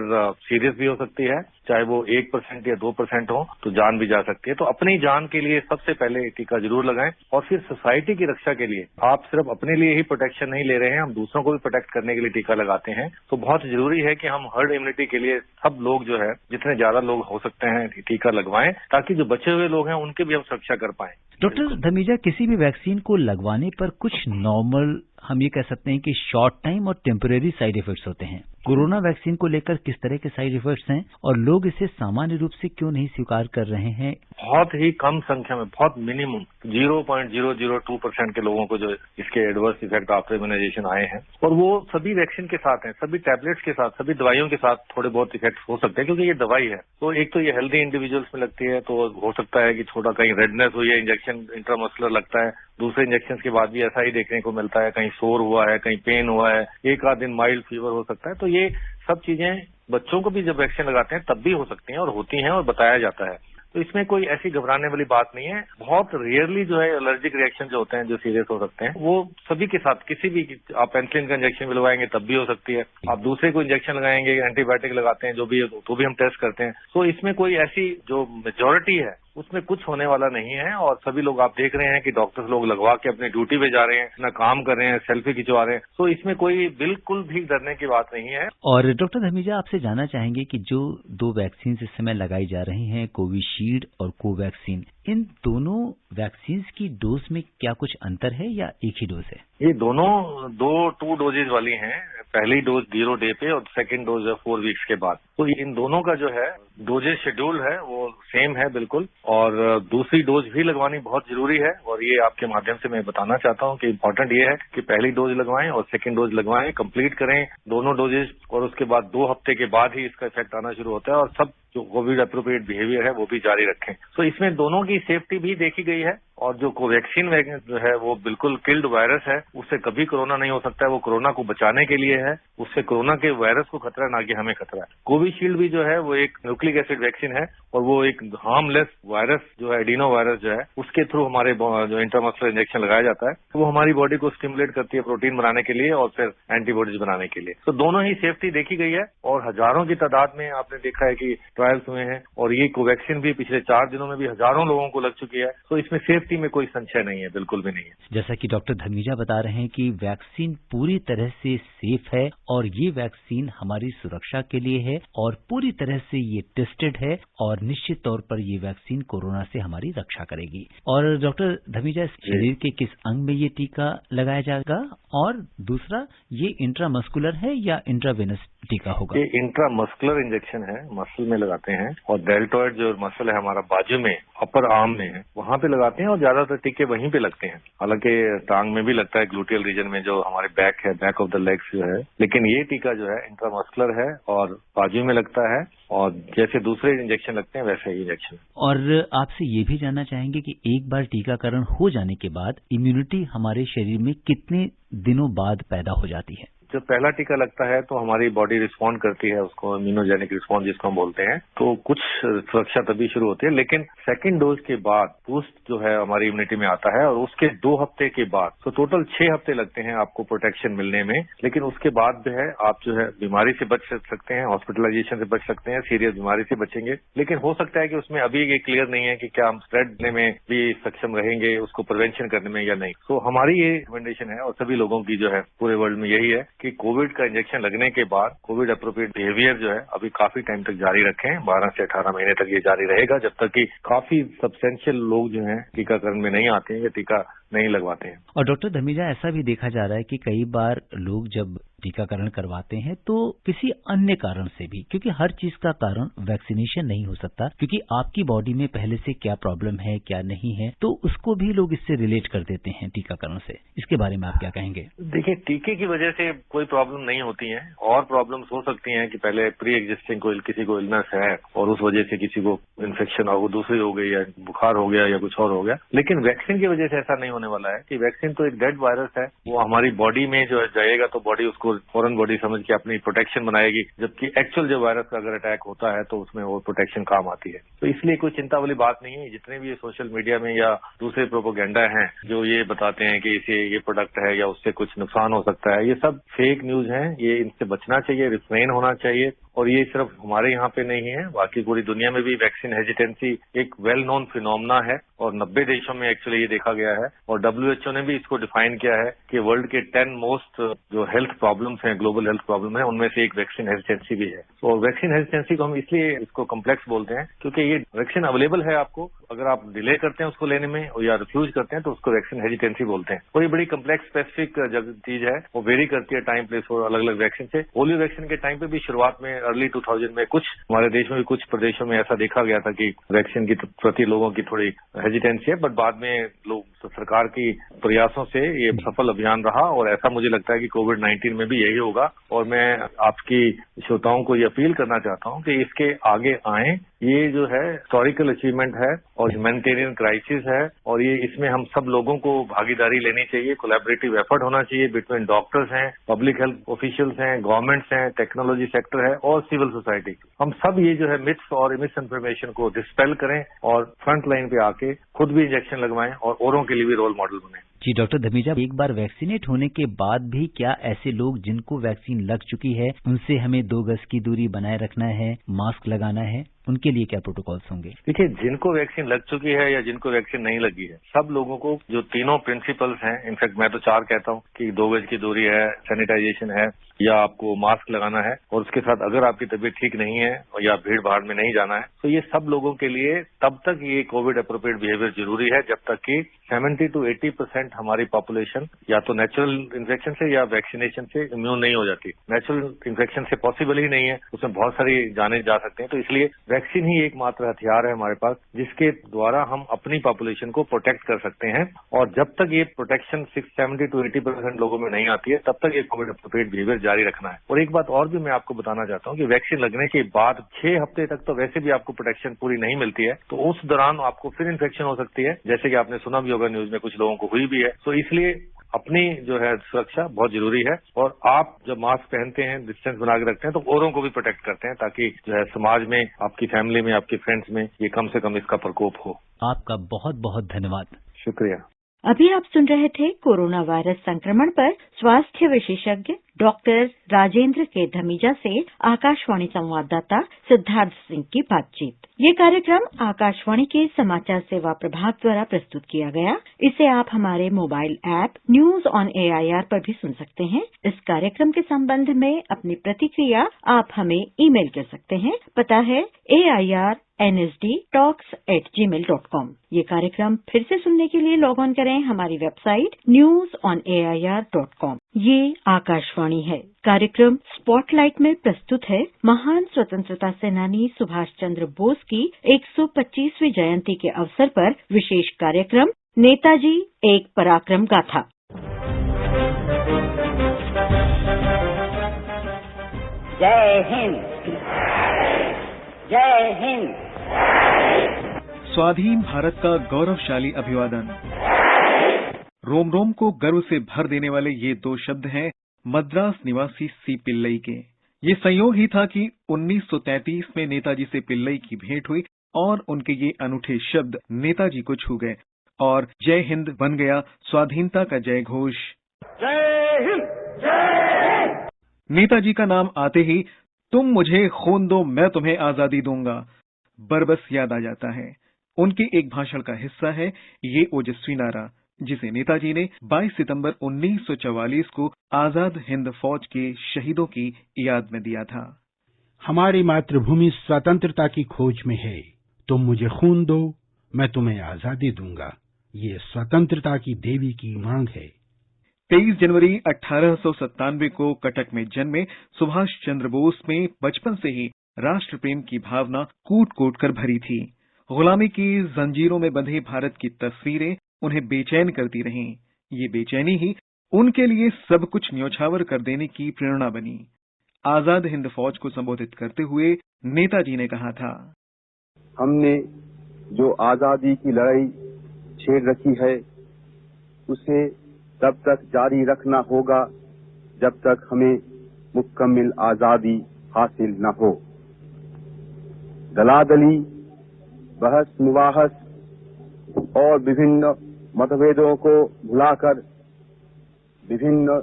सीरियस भी हो सकती है, चाहे वो 1% या 2% हो तो जान भी जा सकती है। तो अपनी जान के लिए सबसे पहले टीका जरूर लगाएं और फिर सोसाइटी की रक्षा के लिए आप सिर्फ अपने लिए ही प्रोटेक्शन नहीं ले रहे हैं, हम दूसरों को भी प्रोटेक्ट करने के लिए टीका लगाते हैं। तो बहुत जरूरी है कि हम हर्ड इम्यूनिटी के लिए सब लोग जो है जितने ज्यादा लोग हो सकते हैं टीका लगवाएं, ताकि जो बचे हुए लोग हैं उनकी भी हम सुरक्षा कर पाएं। डॉक्टर धमीजा, किसी भी वैक्सीन को लगवाने पर कुछ नॉर्मल, हम ये कह सकते हैं कि शॉर्ट टाइम और टेम्परेरी साइड इफेक्ट्स होते हैं। कोरोना वैक्सीन को लेकर किस तरह के साइड इफेक्ट्स हैं और लोग इसे सामान्य रूप से क्यों नहीं स्वीकार कर रहे हैं? बहुत ही कम संख्या में, बहुत मिनिमम 0.002% के लोगों को जो इसके एडवर्स इफेक्ट आफ्टर इम्यूनाइजेशन आए हैं, और वो सभी वैक्सीन के साथ हैं, सभी टैबलेट्स के साथ, सभी दवाइयों के साथ थोड़े बहुत इफेक्ट हो सकते हैं, क्योंकि ये दवाई है। तो एक तो ये हेल्दी इंडिविजुअल्स में लगती है, तो हो सकता है कि छोटा कहीं रेडनेस हुई है, इंजेक्शन इंट्रामस्कुलर लगता है, दूसरे इंजेक्शन के बाद भी ऐसा ही देखने को मिलता है, कहीं शोर हुआ है, कहीं पेन हुआ है, एक आध दिन माइल्ड फीवर हो सकता है। तो ये सब चीजें बच्चों को भी जब वैक्सीन लगाते हैं तब भी हो सकती हैं और होती हैं और बताया जाता है। तो इसमें कोई ऐसी घबराने वाली बात नहीं है। बहुत रेयरली जो है एलर्जिक रिएक्शन जो होते हैं, जो सीरियस हो सकते हैं, वो सभी के साथ, किसी भी, आप पेनिसिलिन का इंजेक्शन भी लगवाएंगे तब भी हो सकती है, आप दूसरे को इंजेक्शन लगाएंगे, एंटीबायोटिक लगाते हैं जो भी, तो भी हम टेस्ट करते हैं। तो इसमें कोई ऐसी जो मेजॉरिटी है उसमें कुछ होने वाला नहीं है। और सभी लोग आप देख रहे हैं कि डॉक्टर्स लोग लगवा के अपनी ड्यूटी पे जा रहे हैं, अपना काम कर रहे हैं, सेल्फी खिंचवा रहे हैं। तो इसमें कोई बिल्कुल भी डरने की बात नहीं है। और डॉक्टर धमीजा, आपसे जानना चाहेंगे कि जो 2 वैक्सीन इस समय लगाई जा रही हैं, कोविशील्ड और कोवैक्सीन, इन दोनों वैक्सीन की डोज में क्या कुछ अंतर है या एक ही डोज है? ये दोनों 2 डोजेज वाली हैं। पहली डोज 0 डे पे और सेकंड डोज है 4 वीक्स के बाद। तो इन दोनों का जो है डोजेज शेड्यूल है वो सेम है बिल्कुल। और दूसरी डोज भी लगवानी बहुत जरूरी है, और ये आपके माध्यम से मैं बताना चाहता हूँ कि इम्पोर्टेंट ये है कि पहली डोज लगवाएं और सेकंड डोज लगवाएं, कंप्लीट करें दोनों डोजेज, और उसके बाद 2 हफ्ते के बाद ही इसका इफेक्ट आना शुरू होता है। और सब जो कोविड अप्रोप्रिएट बिहेवियर है वो भी जारी रखें। तो इसमें दोनों की सेफ्टी भी देखी गई है। और जो कोवैक्सीन जो है वो बिल्कुल किल्ड वायरस है, उससे कभी कोरोना नहीं हो सकता है, वो कोरोना को बचाने के लिए है, उससे कोरोना के वायरस को खतरा है, ना कि हमें खतरा है। कोविशील्ड भी जो है वो एक न्यूक्लिक एसिड वैक्सीन है, और वो एक हार्मलेस वायरस जो है, एडिनो वायरस जो है, उसके थ्रू हमारे जो इंट्रामस्कुलर इंजेक्शन लगाया जाता है, वो हमारी बॉडी को स्टिमुलेट करती है प्रोटीन बनाने के लिए और फिर एंटीबॉडीज बनाने के लिए। तो दोनों ही सेफ्टी देखी गई है, और हजारों की तादाद में आपने देखा है कि ट्रायल्स हुए हैं, और ये कोवैक्सीन भी पिछले 4 दिनों में भी हजारों लोगों को लग चुकी है। तो इसमें सेफ्टी में कोई संशय नहीं है, बिल्कुल भी नहीं है। जैसा कि डॉक्टर धमीजा बता रहे हैं कि वैक्सीन पूरी तरह से सेफ है, और ये वैक्सीन हमारी सुरक्षा के लिए है, और पूरी तरह से ये टेस्टेड है, और निश्चित तौर पर ये वैक्सीन कोरोना से हमारी रक्षा करेगी। और डॉक्टर धमीजा, शरीर के किस अंग में ये टीका लगाया जाएगा? और दूसरा, ये इंट्रामस्कुलर है या इंट्रावेनस टीका होगा? ये इंट्रामस्कुलर इंजेक्शन है, मसल में लगाते हैं, और डेल्टॉइड जो मसल है हमारा बाजू में, अपर आर्म में है, वहां पे लगाते हैं, और ज्यादातर टीके वहीं पे लगते हैं। हालांकि टांग में भी लगता है, ग्लूटियल रीजन में जो हमारे बैक है, बैक ऑफ द लेग्स जो है, लेकिन ये टीका जो है इंट्रामस्कुलर है और बाजू में लगता है, और जैसे दूसरे इंजेक्शन लगते हैं वैसे ही इंजेक्शन। और आपसे ये भी जानना चाहेंगे कि एक बार टीकाकरण हो जाने के बाद इम्यूनिटी हमारे शरीर में कितने दिनों बाद पैदा हो जाती है? जब पहला टीका लगता है तो हमारी बॉडी रिस्पॉन्ड करती है, उसको इम्यूनोजेनिक रिस्पॉन्स जिसको हम बोलते हैं, तो कुछ सुरक्षा तभी शुरू होती है। लेकिन सेकंड डोज के बाद बूस्ट जो है हमारी इम्यूनिटी में आता है, और उसके 2 हफ्ते के बाद, तो टोटल 6 हफ्ते लगते हैं आपको प्रोटेक्शन मिलने में। लेकिन उसके बाद जो है आप जो है बीमारी से बच सकते हैं, हॉस्पिटलाइजेशन से बच सकते हैं, सीरियस बीमारी से बचेंगे। लेकिन हो सकता है कि उसमें अभी ये क्लियर नहीं है कि क्या हम स्प्रेड करने में भी सक्षम रहेंगे, उसको प्रिवेंशन करने में या नहीं। तो हमारी ये रिकमेंडेशन है, और सभी लोगों की जो है पूरे वर्ल्ड में यही है कि कोविड का इंजेक्शन लगने के बाद कोविड अप्रोप्रिएट बिहेवियर जो है अभी काफी टाइम तक जारी रखें। 12 से 18 महीने तक ये जारी रहेगा, जब तक कि काफी सब्सटेंशियल लोग जो हैं टीकाकरण में नहीं आते हैं या टीका नहीं लगवाते हैं। और डॉक्टर धमीजा, ऐसा भी देखा जा रहा है कि कई बार लोग जब टीकाकरण करवाते हैं तो किसी अन्य कारण से भी, क्योंकि हर चीज का कारण वैक्सीनेशन नहीं हो सकता, क्योंकि आपकी बॉडी में पहले से क्या प्रॉब्लम है क्या नहीं है, तो उसको भी लोग इससे रिलेट कर देते हैं टीकाकरण से। इसके बारे में आप क्या कहेंगे? देखिए, टीके की वजह से कोई प्रॉब्लम नहीं होती है, और प्रॉब्लम्स हो सकती हैं कि पहले प्री एग्जिस्टिंग किसी को इलनेस है और उस वजह से किसी को इन्फेक्शन और वो दूसरी हो गई, या बुखार हो गया, या कुछ और हो गया। लेकिन वैक्सीन की वजह से ऐसा नहीं होने वाला है, कि वैक्सीन तो एक डेड वायरस है, वो हमारी बॉडी में जो जाएगा तो बॉडी उसको फौरन बॉडी समझ के अपनी प्रोटेक्शन बनाएगी, जबकि एक्चुअल जो वायरस का अगर अटैक होता है तो उसमें वो प्रोटेक्शन काम आती है। तो इसलिए कोई चिंता वाली बात नहीं है। जितने भी सोशल मीडिया में या दूसरे प्रोपोगेंडा हैं जो ये बताते हैं कि इसे ये प्रोडक्ट है या उससे कुछ नुकसान हो सकता है, ये सब फेक न्यूज हैं। ये इनसे बचना चाहिए, रिफ्रेन होना चाहिए, और ये सिर्फ हमारे यहाँ पे नहीं है, बाकी पूरी दुनिया में भी वैक्सीन हेजिटेंसी एक वेल नोन फिनोमेना है और 90 देशों में एक्चुअली ये देखा गया है। और WHO ने भी इसको डिफाइन किया है कि वर्ल्ड के 10 मोस्ट जो हेल्थ प्रॉब्लम्स हैं, ग्लोबल हेल्थ प्रॉब्लम है, उनमें से एक वैक्सीन हेजिटेंसी भी है। तो वैक्सीन हेजिटेंसी को हम इसलिए इसको कॉम्प्लेक्स बोलते हैं क्योंकि ये वैक्सीन अवेलेबल है आपको, अगर आप डिले करते हैं उसको लेने में या रिफ्यूज करते हैं तो उसको वैक्सीन हेजिटेंसी बोलते हैं। और ये बड़ी कम्प्लेक्स स्पेसिफिक चीज है, वो वेरी करती है टाइम प्लेस और अलग अलग वैक्सीन से। पोलियो वैक्सीन के टाइम पे भी शुरुआत में अर्ली 2000 में कुछ हमारे देश में भी कुछ प्रदेशों में ऐसा देखा गया था कि वैक्सीन की प्रति लोगों की थोड़ी हेजिटेंसी है, बट बाद में लोग सरकार की प्रयासों से ये सफल अभियान रहा और ऐसा मुझे लगता है कि कोविड-19 में भी यही होगा। और मैं आपकी श्रोताओं को ये अपील करना चाहता हूँ कि इसके आगे आएं। ये जो है हिस्टोरिकल अचीवमेंट है और ह्यूमैनिटेरियन क्राइसिस है और ये इसमें हम सब लोगों को भागीदारी लेनी चाहिए, कोलैबोरेटिव एफर्ट होना चाहिए बिटवीन डॉक्टर्स हैं, पब्लिक हेल्थ ऑफिशियल्स हैं, गवर्नमेंट्स हैं, टेक्नोलॉजी सेक्टर है और सिविल सोसाइटी। हम सब ये जो है मिथ्स और मिस इन्फॉर्मेशन को डिस्पेल करें और फ्रंट लाइन पे आके खुद भी इंजेक्शन लगवाएं और औरों के लिए भी रोल मॉडल बने। जी डॉक्टर धमीजा, एक बार वैक्सीनेट होने के बाद भी क्या ऐसे लोग जिनको वैक्सीन लग चुकी है उनसे हमें 2 गज की दूरी बनाए रखना है, मास्क लगाना है, उनके लिए क्या प्रोटोकॉल्स होंगे? देखिए, जिनको वैक्सीन लग चुकी है या जिनको वैक्सीन नहीं लगी है, सब लोगों को जो तीनों प्रिंसिपल्स हैं, इनफैक्ट मैं तो 4 कहता हूँ कि 2 गज की दूरी है, सैनिटाइजेशन है या आपको मास्क लगाना है और उसके साथ अगर आपकी तबीयत ठीक नहीं है या भीड़ भाड़ में नहीं जाना है, तो ये सब लोगों के लिए तब तक ये कोविड अप्रोप्रिएट बिहेवियर जरूरी है जब तक कि 70 to 80% हमारी पॉपुलेशन या तो नेचुरल इन्फेक्शन से या वैक्सीनेशन से इम्यून नहीं हो जाती। नेचुरल इन्फेक्शन से पॉसिबल ही नहीं है, उसमें बहुत सारी जाने जा सकते हैं। तो इसलिए वैक्सीन ही एकमात्र हथियार है हमारे पास जिसके द्वारा हम अपनी पॉपुलेशन को प्रोटेक्ट कर सकते हैं। और जब तक ये प्रोटेक्शन 70 to 80% लोगों में नहीं आती है तब तक ये कोविड अप्रोप्रिएट बिहेवियर जारी रखना है। और एक बात और भी मैं आपको बताना चाहता हूँ कि वैक्सीन लगने के बाद 6 हफ्ते तक तो वैसे भी आपको प्रोटेक्शन पूरी नहीं मिलती है, तो उस दौरान आपको फिर इन्फेक्शन हो सकती है, जैसे कि आपने सुना भी होगा न्यूज में कुछ लोगों को हुई भी है। तो इसलिए अपनी जो है सुरक्षा बहुत जरूरी है और आप जब मास्क पहनते हैं, डिस्टेंस बना के रखते हैं, तो औरों को भी प्रोटेक्ट करते हैं ताकि जो है समाज में, आपकी फैमिली में, आपके फ्रेंड्स में ये कम से कम इसका प्रकोप हो। आपका बहुत बहुत धन्यवाद। शुक्रिया। अभी आप सुन रहे थे कोरोना वायरस संक्रमण पर स्वास्थ्य विशेषज्ञ डॉक्टर राजेंद्र के धमीजा से आकाशवाणी संवाददाता सिद्धार्थ सिंह की बातचीत। ये कार्यक्रम आकाशवाणी के समाचार सेवा प्रभाग द्वारा प्रस्तुत किया गया। इसे आप हमारे mobile app news on AIR पर भी सुन सकते हैं। इस कार्यक्रम के संबंध में अपनी प्रतिक्रिया आप हमें ईमेल कर सकते हैं। पता है AIRNSDtalks@gmail.com। ये कार्यक्रम फिर से सुनने के लिए लॉग ऑन करें हमारी वेबसाइट newsonair.com। ये आकाशवाणी है। कार्यक्रम स्पॉटलाइट में प्रस्तुत है महान स्वतंत्रता सेनानी सुभाष चंद्र बोस की 125वीं जयंती के अवसर पर विशेष कार्यक्रम नेताजी एक पराक्रम गाथा। जय हिंद, जय हिंद। स्वाधीन भारत का गौरवशाली अभिवादन। रोम रोम को गर्व से भर देने वाले ये 2 शब्द हैं मद्रास निवासी सी पिल्लई के। ये संयोग ही था कि 1933 में नेताजी से पिल्लई की भेंट हुई और उनके ये अनूठे शब्द नेताजी को छू गए और जय हिंद बन गया स्वाधीनता का जय घोष। जय हिंद, जय हिंद। नेताजी का नाम आते ही तुम मुझे खून दो मैं तुम्हें आजादी दूंगा बरबस याद आ जाता है। उनके एक भाषण का हिस्सा है ये ओजस्वी नारा, जिसे नेताजी ने 22 सितंबर 1944 को आजाद हिंद फौज के शहीदों की याद में दिया था। हमारी मातृभूमि स्वतंत्रता की खोज में है, तुम मुझे खून दो मैं तुम्हें आजादी दूंगा, ये स्वतंत्रता की देवी की मांग है। 23 जनवरी 1897 को कटक में जन्मे सुभाष चंद्र बोस में बचपन से ही राष्ट्र प्रेम की भावना कूट कूट कर भरी थी। गुलामी की जंजीरों में बंधे भारत की तस्वीरें उन्हें बेचैन करती रहीं। ये बेचैनी ही उनके लिए सब कुछ न्योछावर कर देने की प्रेरणा बनी। आजाद हिंद फौज को संबोधित करते हुए नेताजी ने कहा था, हमने जो आजादी की लड़ाई छेड़ रखी है उसे तब तक जारी रखना होगा जब तक हमें मुकम्मल आजादी हासिल न हो। दलादली, बहस मुबाहस और विभिन्न मतभेदों को भुलाकर विभिन्न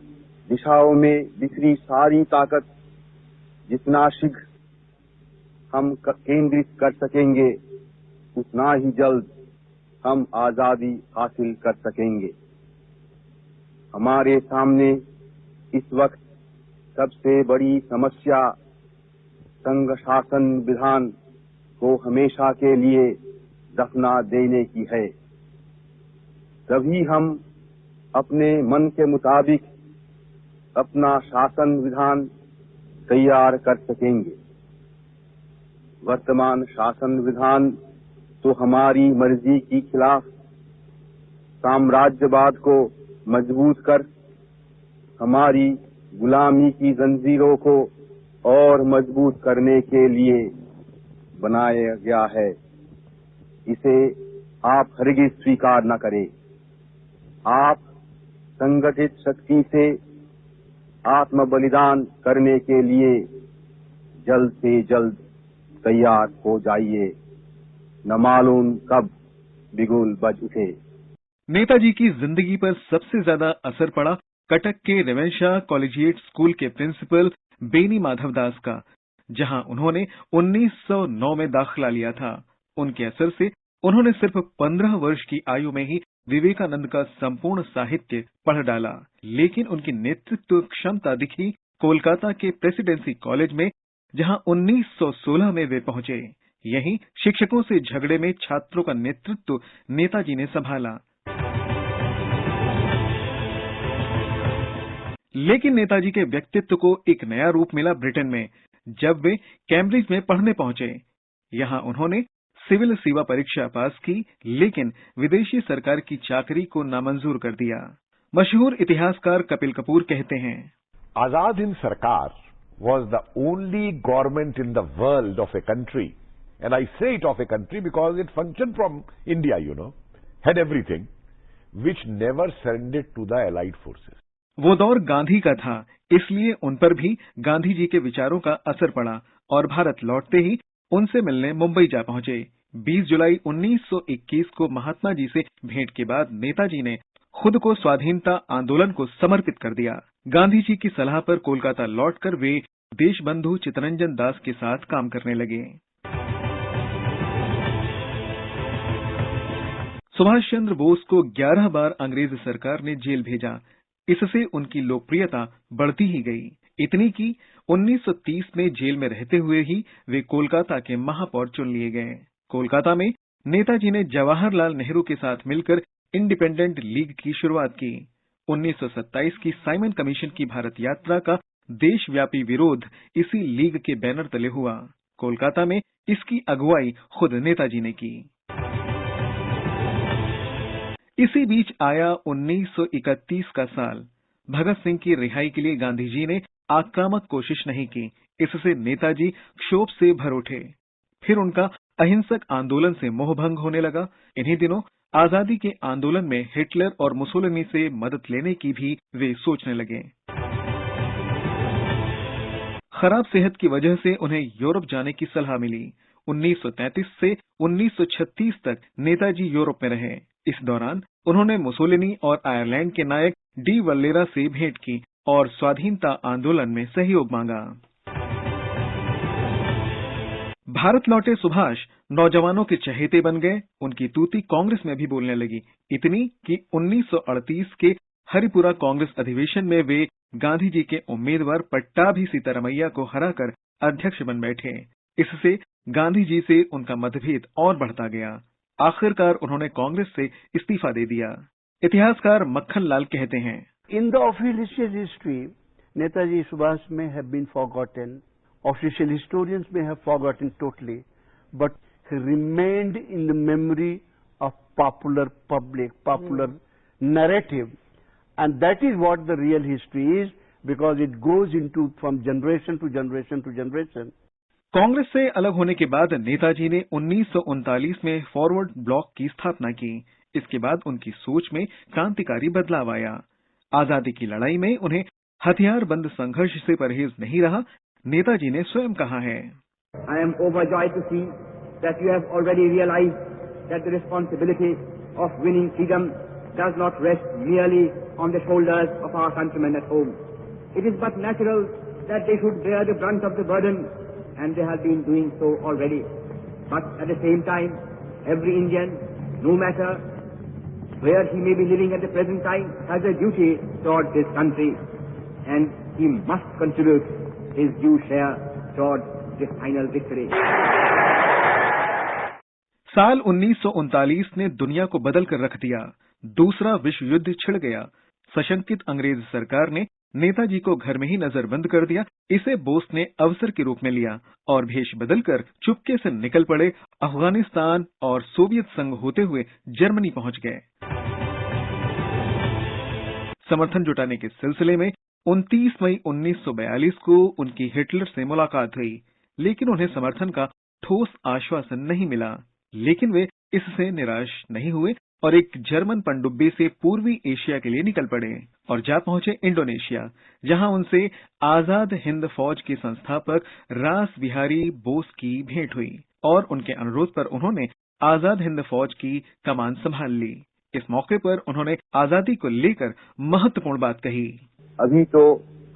दिशाओं में बिखरी सारी ताकत जितना शीघ्र हम केंद्रित कर सकेंगे, उतना ही जल्द हम आजादी हासिल कर सकेंगे। हमारे सामने इस वक्त सबसे बड़ी समस्या संघ शासन विधान को हमेशा के लिए दफना देने की है। तभी हम अपने मन के मुताबिक अपना शासन विधान तैयार कर सकेंगे। वर्तमान शासन विधान तो हमारी मर्जी के खिलाफ साम्राज्यवाद को मजबूत कर हमारी गुलामी की जंजीरों को और मजबूत करने के लिए बनाया गया है। इसे आप हरगिज स्वीकार न करें। आप संगठित शक्ति से आत्म बलिदान करने के लिए जल्द से जल्द तैयार हो जाइए, न मालूम कब बिगुल बज उठे। नेताजी की जिंदगी पर सबसे ज्यादा असर पड़ा कटक के रेवेंशा कॉलेजिएट स्कूल के प्रिंसिपल बेनी माधव दास का, जहां उन्होंने 1909 में दाखिला लिया था। उनके असर से उन्होंने सिर्फ 15 वर्ष की आयु में ही विवेकानंद का संपूर्ण साहित्य पढ़ डाला, लेकिन उनकी नेतृत्व क्षमता दिखी कोलकाता के प्रेसिडेंसी कॉलेज में, जहां 1916 में वे पहुंचे। यहीं शिक्षकों से झगड़े में छात्रों का नेतृत्व नेताजी ने संभाला। लेकिन नेताजी के व्यक्तित्व को एक नया रूप मिला ब्रिटेन में, जब वे कैम्ब्रिज में पढ़ने पहुंचे। यहां उन्होंने सिविल सेवा परीक्षा पास की, लेकिन विदेशी सरकार की चाकरी को नामंजूर कर दिया। मशहूर इतिहासकार कपिल कपूर कहते हैं, आजाद हिंद सरकार was the only government in the world of a country, and I say it of a country because it functioned from India, had everything, which never surrendered to the allied forces. वो दौर गांधी का था, इसलिए उन पर भी गांधी जी के विचारों का असर पड़ा और भारत लौटते ही उनसे मिलने मुंबई जा पहुंचे। 20 जुलाई 1921 को महात्मा जी से भेंट के बाद नेताजी ने खुद को स्वाधीनता आंदोलन को समर्पित कर दिया। गांधी जी की सलाह पर कोलकाता लौटकर वे देशबंधु चित्तरंजन दास के साथ काम करने लगे। सुभाष चंद्र बोस को 11 बार अंग्रेज सरकार ने जेल भेजा। इससे उनकी लोकप्रियता बढ़ती ही गई, इतनी कि 1930 में जेल में रहते हुए ही वे कोलकाता के महापौर चुन लिए गए। कोलकाता में नेताजी ने जवाहरलाल नेहरू के साथ मिलकर इंडिपेंडेंट लीग की शुरुआत की। 1927 की साइमन कमीशन की भारत यात्रा का देशव्यापी विरोध इसी लीग के बैनर तले हुआ। कोलकाता में इसकी अगुवाई खुद नेताजी ने की। इसी बीच आया 1931 का साल। भगत सिंह की रिहाई के लिए गांधी जी ने आक्रामक कोशिश नहीं की, इससे नेताजी क्षोभ से भर उठे। फिर उनका अहिंसक आंदोलन से मोहभंग होने लगा। इन्हीं दिनों आजादी के आंदोलन में हिटलर और मुसोलिनी से मदद लेने की भी वे सोचने लगे। खराब सेहत की वजह से उन्हें यूरोप जाने की सलाह मिली। 1933 से 1936 तक नेताजी यूरोप में रहे। इस दौरान उन्होंने मुसोलिनी और आयरलैंड के नायक डी वल्लेरा से भेंट की और स्वाधीनता आंदोलन में सहयोग मांगा। भारत लौटे सुभाष नौजवानों के चहेते बन गए। उनकी तूती कांग्रेस में भी बोलने लगी, इतनी कि 1938 के हरिपुरा कांग्रेस अधिवेशन में वे गांधी जी के उम्मीदवार पट्टाभी सीतारमैया को हराकर अध्यक्ष बन बैठे। इससे गांधी जी से उनका मतभेद और बढ़ता गया। आखिरकार उन्होंने कांग्रेस से इस्तीफा दे दिया। इतिहासकार मक्खन लाल कहते हैं, In the official history, Netaji Subhash may have been forgotten. Official historians may have forgotten totally, but he remained in the memory of popular public, popular narrative, and that is what the real history is, because it goes into from generation to generation to generation. Congress से अलग होने के बाद नेताजी ने 1939 में forward block की स्थापना की। इसके बाद उनकी सोच में क्रांतिकारी बदलाव आया। आजादी की लड़ाई में उन्हें हथियारबंद संघर्ष से परहेज नहीं रहा। नेताजी ने स्वयं कहा है, I am overjoyed to see that you have already realized that the responsibility of winning freedom does not rest merely on the shoulders of our countrymen at home. It is but natural that they should bear the brunt of the burden and they have been doing so already. But at the same time, every Indian, no matter where he may be living at the present time, has a duty towards his country, and he must contribute his due share towards the final victory. साल 1939 ने दुनिया को बदल कर रख दिया। दूसरा विश्व युद्ध छिड़ गया। सशंकित अंग्रेज सरकार ने नेताजी को घर में ही नजरबंद कर दिया। इसे बोस ने अवसर के रूप में लिया और भेष बदलकर चुपके से निकल पड़े। अफगानिस्तान और सोवियत संघ होते हुए जर्मनी पहुंच गए। समर्थन जुटाने के सिलसिले में 29 मई 1942 को उनकी हिटलर से मुलाकात हुई, लेकिन उन्हें समर्थन का ठोस आश्वासन नहीं मिला। लेकिन वे इससे निराश नहीं हुए और एक जर्मन पनडुब्बी से पूर्वी एशिया के लिए निकल पड़े और जा पहुंचे इंडोनेशिया, जहां उनसे आजाद हिंद फौज के संस्थापक रास बिहारी बोस की भेंट हुई और उनके अनुरोध पर उन्होंने आजाद हिंद फौज की कमान संभाल ली। इस मौके पर उन्होंने आजादी को लेकर महत्वपूर्ण बात कही। अभी तो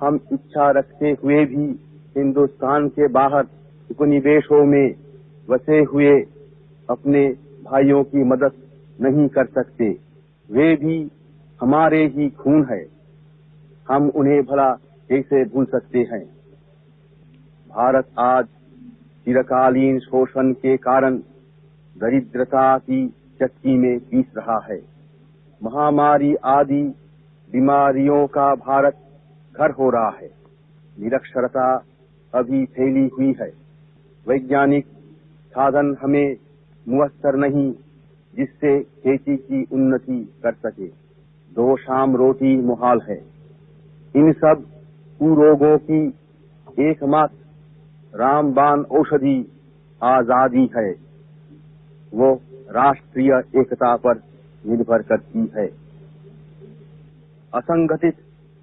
हम इच्छा रखते हुए भी हिंदुस्तान के बाहर उपनिवेशों में बसे हुए अपने भाइयों की मदद नहीं कर सकते। वे भी हमारे ही खून है, हम उन्हें भला कैसे भूल सकते हैं। भारत आज चिरकालीन शोषण के कारण दरिद्रता की चक्की में पीस रहा है। महामारी आदि बीमारियों का भारत घर हो रहा है। निरक्षरता अभी फैली हुई है। वैज्ञानिक साधन हमें मुयस्सर नहीं जिससे खेती की उन्नति कर सके। 2 शाम रोटी मुहाल है। इन सब कुरोगों की एकमात्र रामबाण औषधि आजादी है। वो राष्ट्रीय एकता पर निर्भर करती है। असंगठित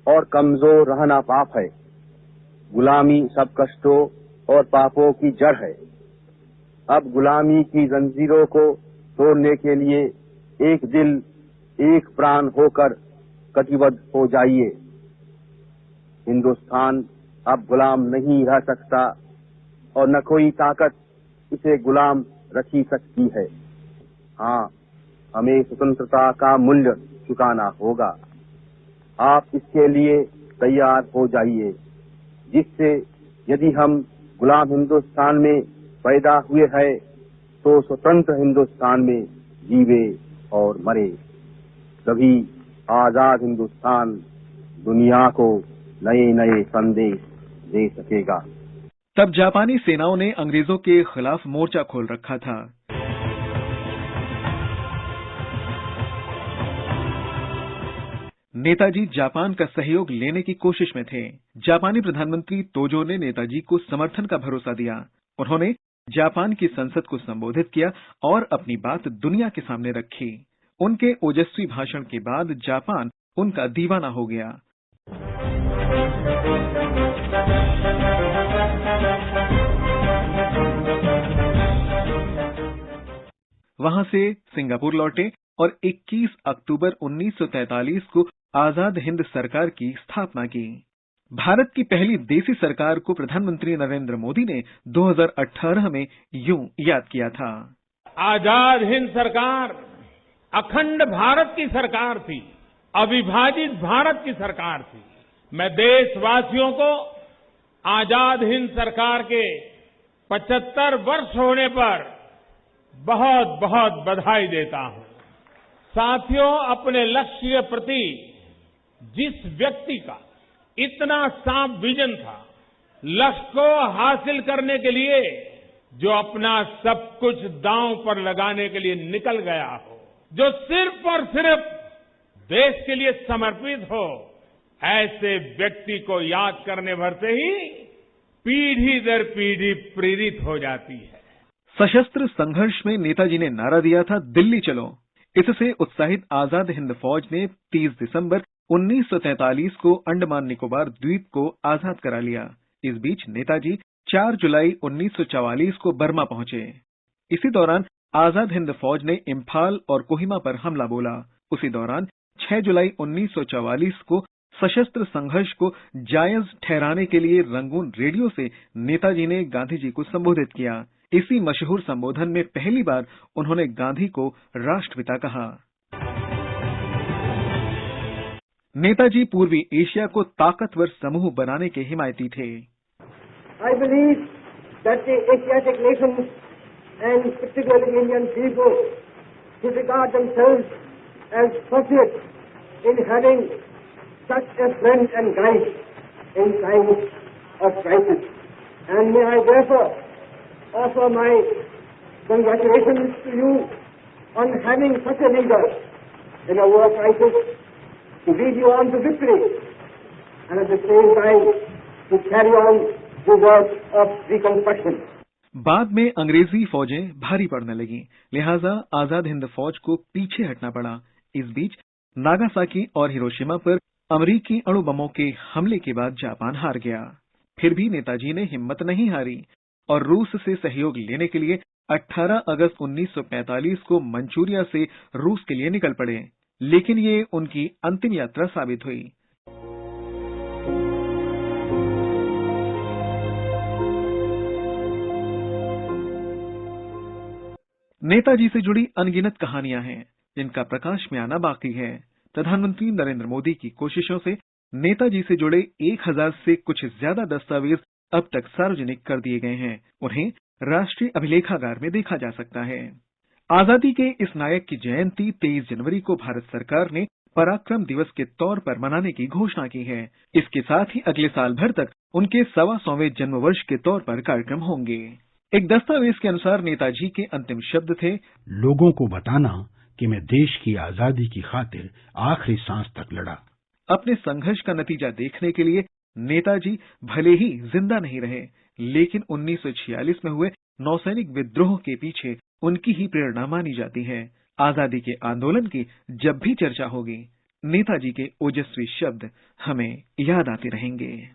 और कमजोर रहना पाप है। गुलामी सब कष्टों और पापों की जड़ है। अब गुलामी की जंजीरों को तोड़ने के लिए एक दिल एक प्राण होकर कटिबद्ध हो जाइए। हिंदुस्तान अब गुलाम नहीं रह सकता और न कोई ताकत इसे गुलाम रखी सकती है। हाँ, हमें स्वतंत्रता का मूल्य चुकाना होगा। आप इसके लिए तैयार हो जाइए, जिससे यदि हम गुलाम हिंदुस्तान में पैदा हुए हैं तो स्वतंत्र हिंदुस्तान में जीवे और मरे। तभी आजाद हिंदुस्तान दुनिया को नए नए संदेश दे सकेगा। तब जापानी सेनाओं ने अंग्रेजों के खिलाफ मोर्चा खोल रखा था। नेताजी जापान का सहयोग लेने की कोशिश में थे। जापानी प्रधानमंत्री तोजो ने नेताजी को समर्थन का भरोसा दिया। उन्होंने जापान की संसद को संबोधित किया और अपनी बात दुनिया के सामने रखी। उनके ओजस्वी भाषण के बाद जापान उनका दीवाना हो गया। वहां से सिंगापुर लौटे और 21 अक्टूबर 1943 को आजाद हिंद सरकार की स्थापना की। भारत की पहली देसी सरकार को प्रधानमंत्री नरेंद्र मोदी ने 2018 में यूं याद किया था। आजाद हिंद सरकार अखंड भारत की सरकार थी, अविभाजित भारत की सरकार थी। मैं देशवासियों को आजाद हिंद सरकार के 75 वर्ष होने पर बहुत बहुत बधाई देता हूं। साथियों, अपने लक्ष्य के प्रति जिस व्यक्ति का इतना साफ विजन था, लक्ष्य को हासिल करने के लिए जो अपना सब कुछ दांव पर लगाने के लिए निकल गया हो, जो सिर्फ और सिर्फ देश के लिए समर्पित हो, ऐसे व्यक्ति को याद करने भर से ही पीढ़ी दर पीढ़ी प्रेरित हो जाती है। सशस्त्र संघर्ष में नेताजी ने नारा दिया था, दिल्ली चलो। इससे उत्साहित आजाद हिंद फौज ने 30 दिसंबर 1943 को अंडमान निकोबार द्वीप को आजाद करा लिया। इस बीच नेताजी 4 जुलाई 1944 को बर्मा पहुंचे। इसी दौरान आजाद हिंद फौज ने इम्फाल और कोहिमा पर हमला बोला। उसी दौरान 6 जुलाई 1944 को सशस्त्र संघर्ष को जायज ठहराने के लिए रंगून रेडियो से नेताजी ने गांधी जी को संबोधित किया। इसी मशहूर संबोधन में पहली बार उन्होंने गांधी को राष्ट्रपिता कहा। नेताजी पूर्वी एशिया को ताकतवर समूह बनाने के हिमायती थे। I believe that the Asiatic nations and particularly Indian people should regard themselves as fortunate in having such a friend and guide in times of crisis. And may I therefore offer my congratulations to you on having such a leader in a war crisis to lead you on to victory and at the same time to carry on the work of reconstruction. बाद में अंग्रेजी फौजें भारी पड़ने लगीं, लिहाजा आजाद हिंद फौज को पीछे हटना पड़ा। इस बीच नागासाकी और हिरोशिमा पर अमेरिकी अणु बमों के हमले के बाद जापान हार गया। फिर भी नेताजी ने हिम्मत नहीं हारी और रूस से सहयोग लेने के लिए 18 अगस्त 1945 को मंचूरिया से रूस के लिए निकल पड़े, लेकिन ये उनकी अंतिम यात्रा साबित हुई। नेताजी से जुड़ी अनगिनत कहानियां हैं, जिनका प्रकाश में आना बाकी है। प्रधानमंत्री नरेंद्र मोदी की कोशिशों से नेताजी से जुड़े 1000 से कुछ ज्यादा दस्तावेज अब तक सार्वजनिक कर दिए गए हैं। उन्हें राष्ट्रीय अभिलेखागार में देखा जा सकता है। आजादी के इस नायक की जयंती 23 जनवरी को भारत सरकार ने पराक्रम दिवस के तौर पर मनाने की घोषणा की है। इसके साथ ही अगले साल भर तक उनके 125वें जन्म वर्ष के तौर पर कार्यक्रम होंगे। एक दस्तावेज के अनुसार नेताजी के अंतिम शब्द थे, लोगों को बताना कि मैं देश की आजादी की खातिर आखिरी सांस तक लड़ा। अपने संघर्ष का नतीजा देखने के लिए नेताजी भले ही जिंदा नहीं रहे, लेकिन 1946 में हुए नौसैनिक विद्रोह के पीछे उनकी ही प्रेरणा मानी जाती है। आजादी के आंदोलन की जब भी चर्चा होगी, नेताजी के ओजस्वी शब्द हमें याद आते रहेंगे।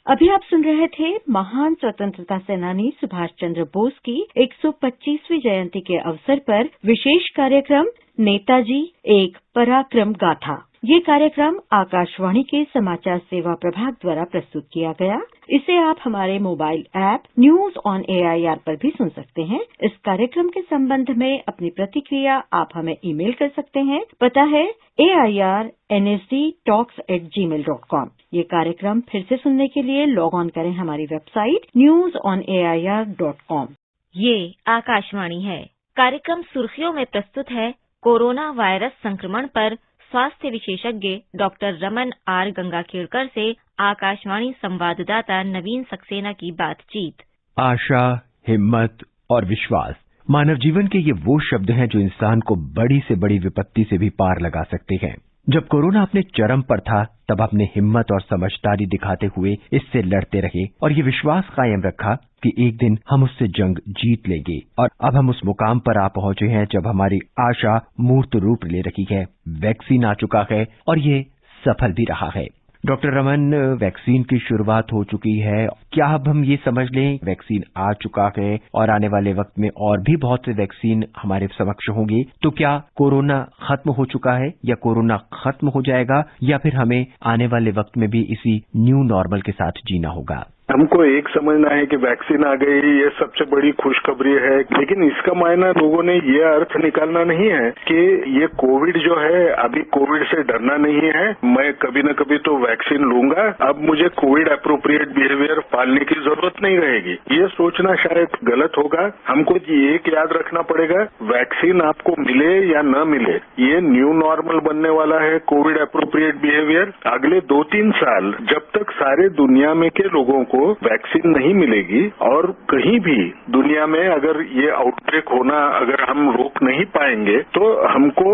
अभी आप सुन रहे थे महान स्वतंत्रता सेनानी सुभाष चंद्र बोस की 125वीं जयंती के अवसर पर विशेष कार्यक्रम नेताजी एक पराक्रम गाथा। ये कार्यक्रम आकाशवाणी के समाचार सेवा प्रभाग द्वारा प्रस्तुत किया गया। इसे आप हमारे mobile app news on AIR पर भी सुन सकते हैं। इस कार्यक्रम के संबंध में अपनी प्रतिक्रिया आप हमें ईमेल कर सकते हैं। पता है airnsdtalks@gmail.com। ये कार्यक्रम फिर से सुनने के लिए लॉग ऑन करें हमारी वेबसाइट newsonair.com। ये आकाशवाणी है। कार्यक्रम सुर्खियों में प्रस्तुत है कोरोना वायरस संक्रमण पर स्वास्थ्य विशेषज्ञ डॉक्टर रमन आर गंगाखेड़कर से आकाशवाणी संवाददाता नवीन सक्सेना की बातचीत। आशा, हिम्मत और विश्वास मानव जीवन के ये वो शब्द हैं जो इंसान को बड़ी से बड़ी विपत्ति से भी पार लगा सकते हैं। जब कोरोना अपने चरम पर था, तब आपने हिम्मत और समझदारी दिखाते हुए इससे लड़ते रहे और ये विश्वास कायम रखा कि एक दिन हम उससे जंग जीत लेंगे। और अब हम उस मुकाम पर आ पहुंचे हैं जब हमारी आशा मूर्त रूप ले रही है। वैक्सीन आ चुका है और ये सफल भी रहा है। डॉक्टर रमन, वैक्सीन की शुरुआत हो चुकी है। क्या अब हम ये समझ लें वैक्सीन आ चुका है और आने वाले वक्त में और भी बहुत से वैक्सीन हमारे समक्ष होंगे? तो क्या कोरोना खत्म हो चुका है या कोरोना खत्म हो जाएगा, या फिर हमें आने वाले वक्त में भी इसी न्यू नॉर्मल के साथ जीना होगा? हमको एक समझना है कि वैक्सीन आ गई, ये सबसे बड़ी खुशखबरी है, लेकिन इसका मायना लोगों ने ये अर्थ निकालना नहीं है कि ये कोविड जो है, अभी कोविड से डरना नहीं है। मैं कभी न कभी तो वैक्सीन लूंगा, अब मुझे कोविड एप्रोप्रिएट बिहेवियर पालने की जरूरत नहीं रहेगी। ये सोचना शायद गलत होगा। हमको एक याद रखना पड़ेगा, वैक्सीन आपको मिले या न मिले, ये न्यू नॉर्मल बनने वाला है कोविड एप्रोप्रिएट बिहेवियर। अगले 2-3 साल जब तक सारे दुनिया में के लोगों को वैक्सीन नहीं मिलेगी और कहीं भी दुनिया में अगर ये आउटब्रेक होना अगर हम रोक नहीं पाएंगे, तो हमको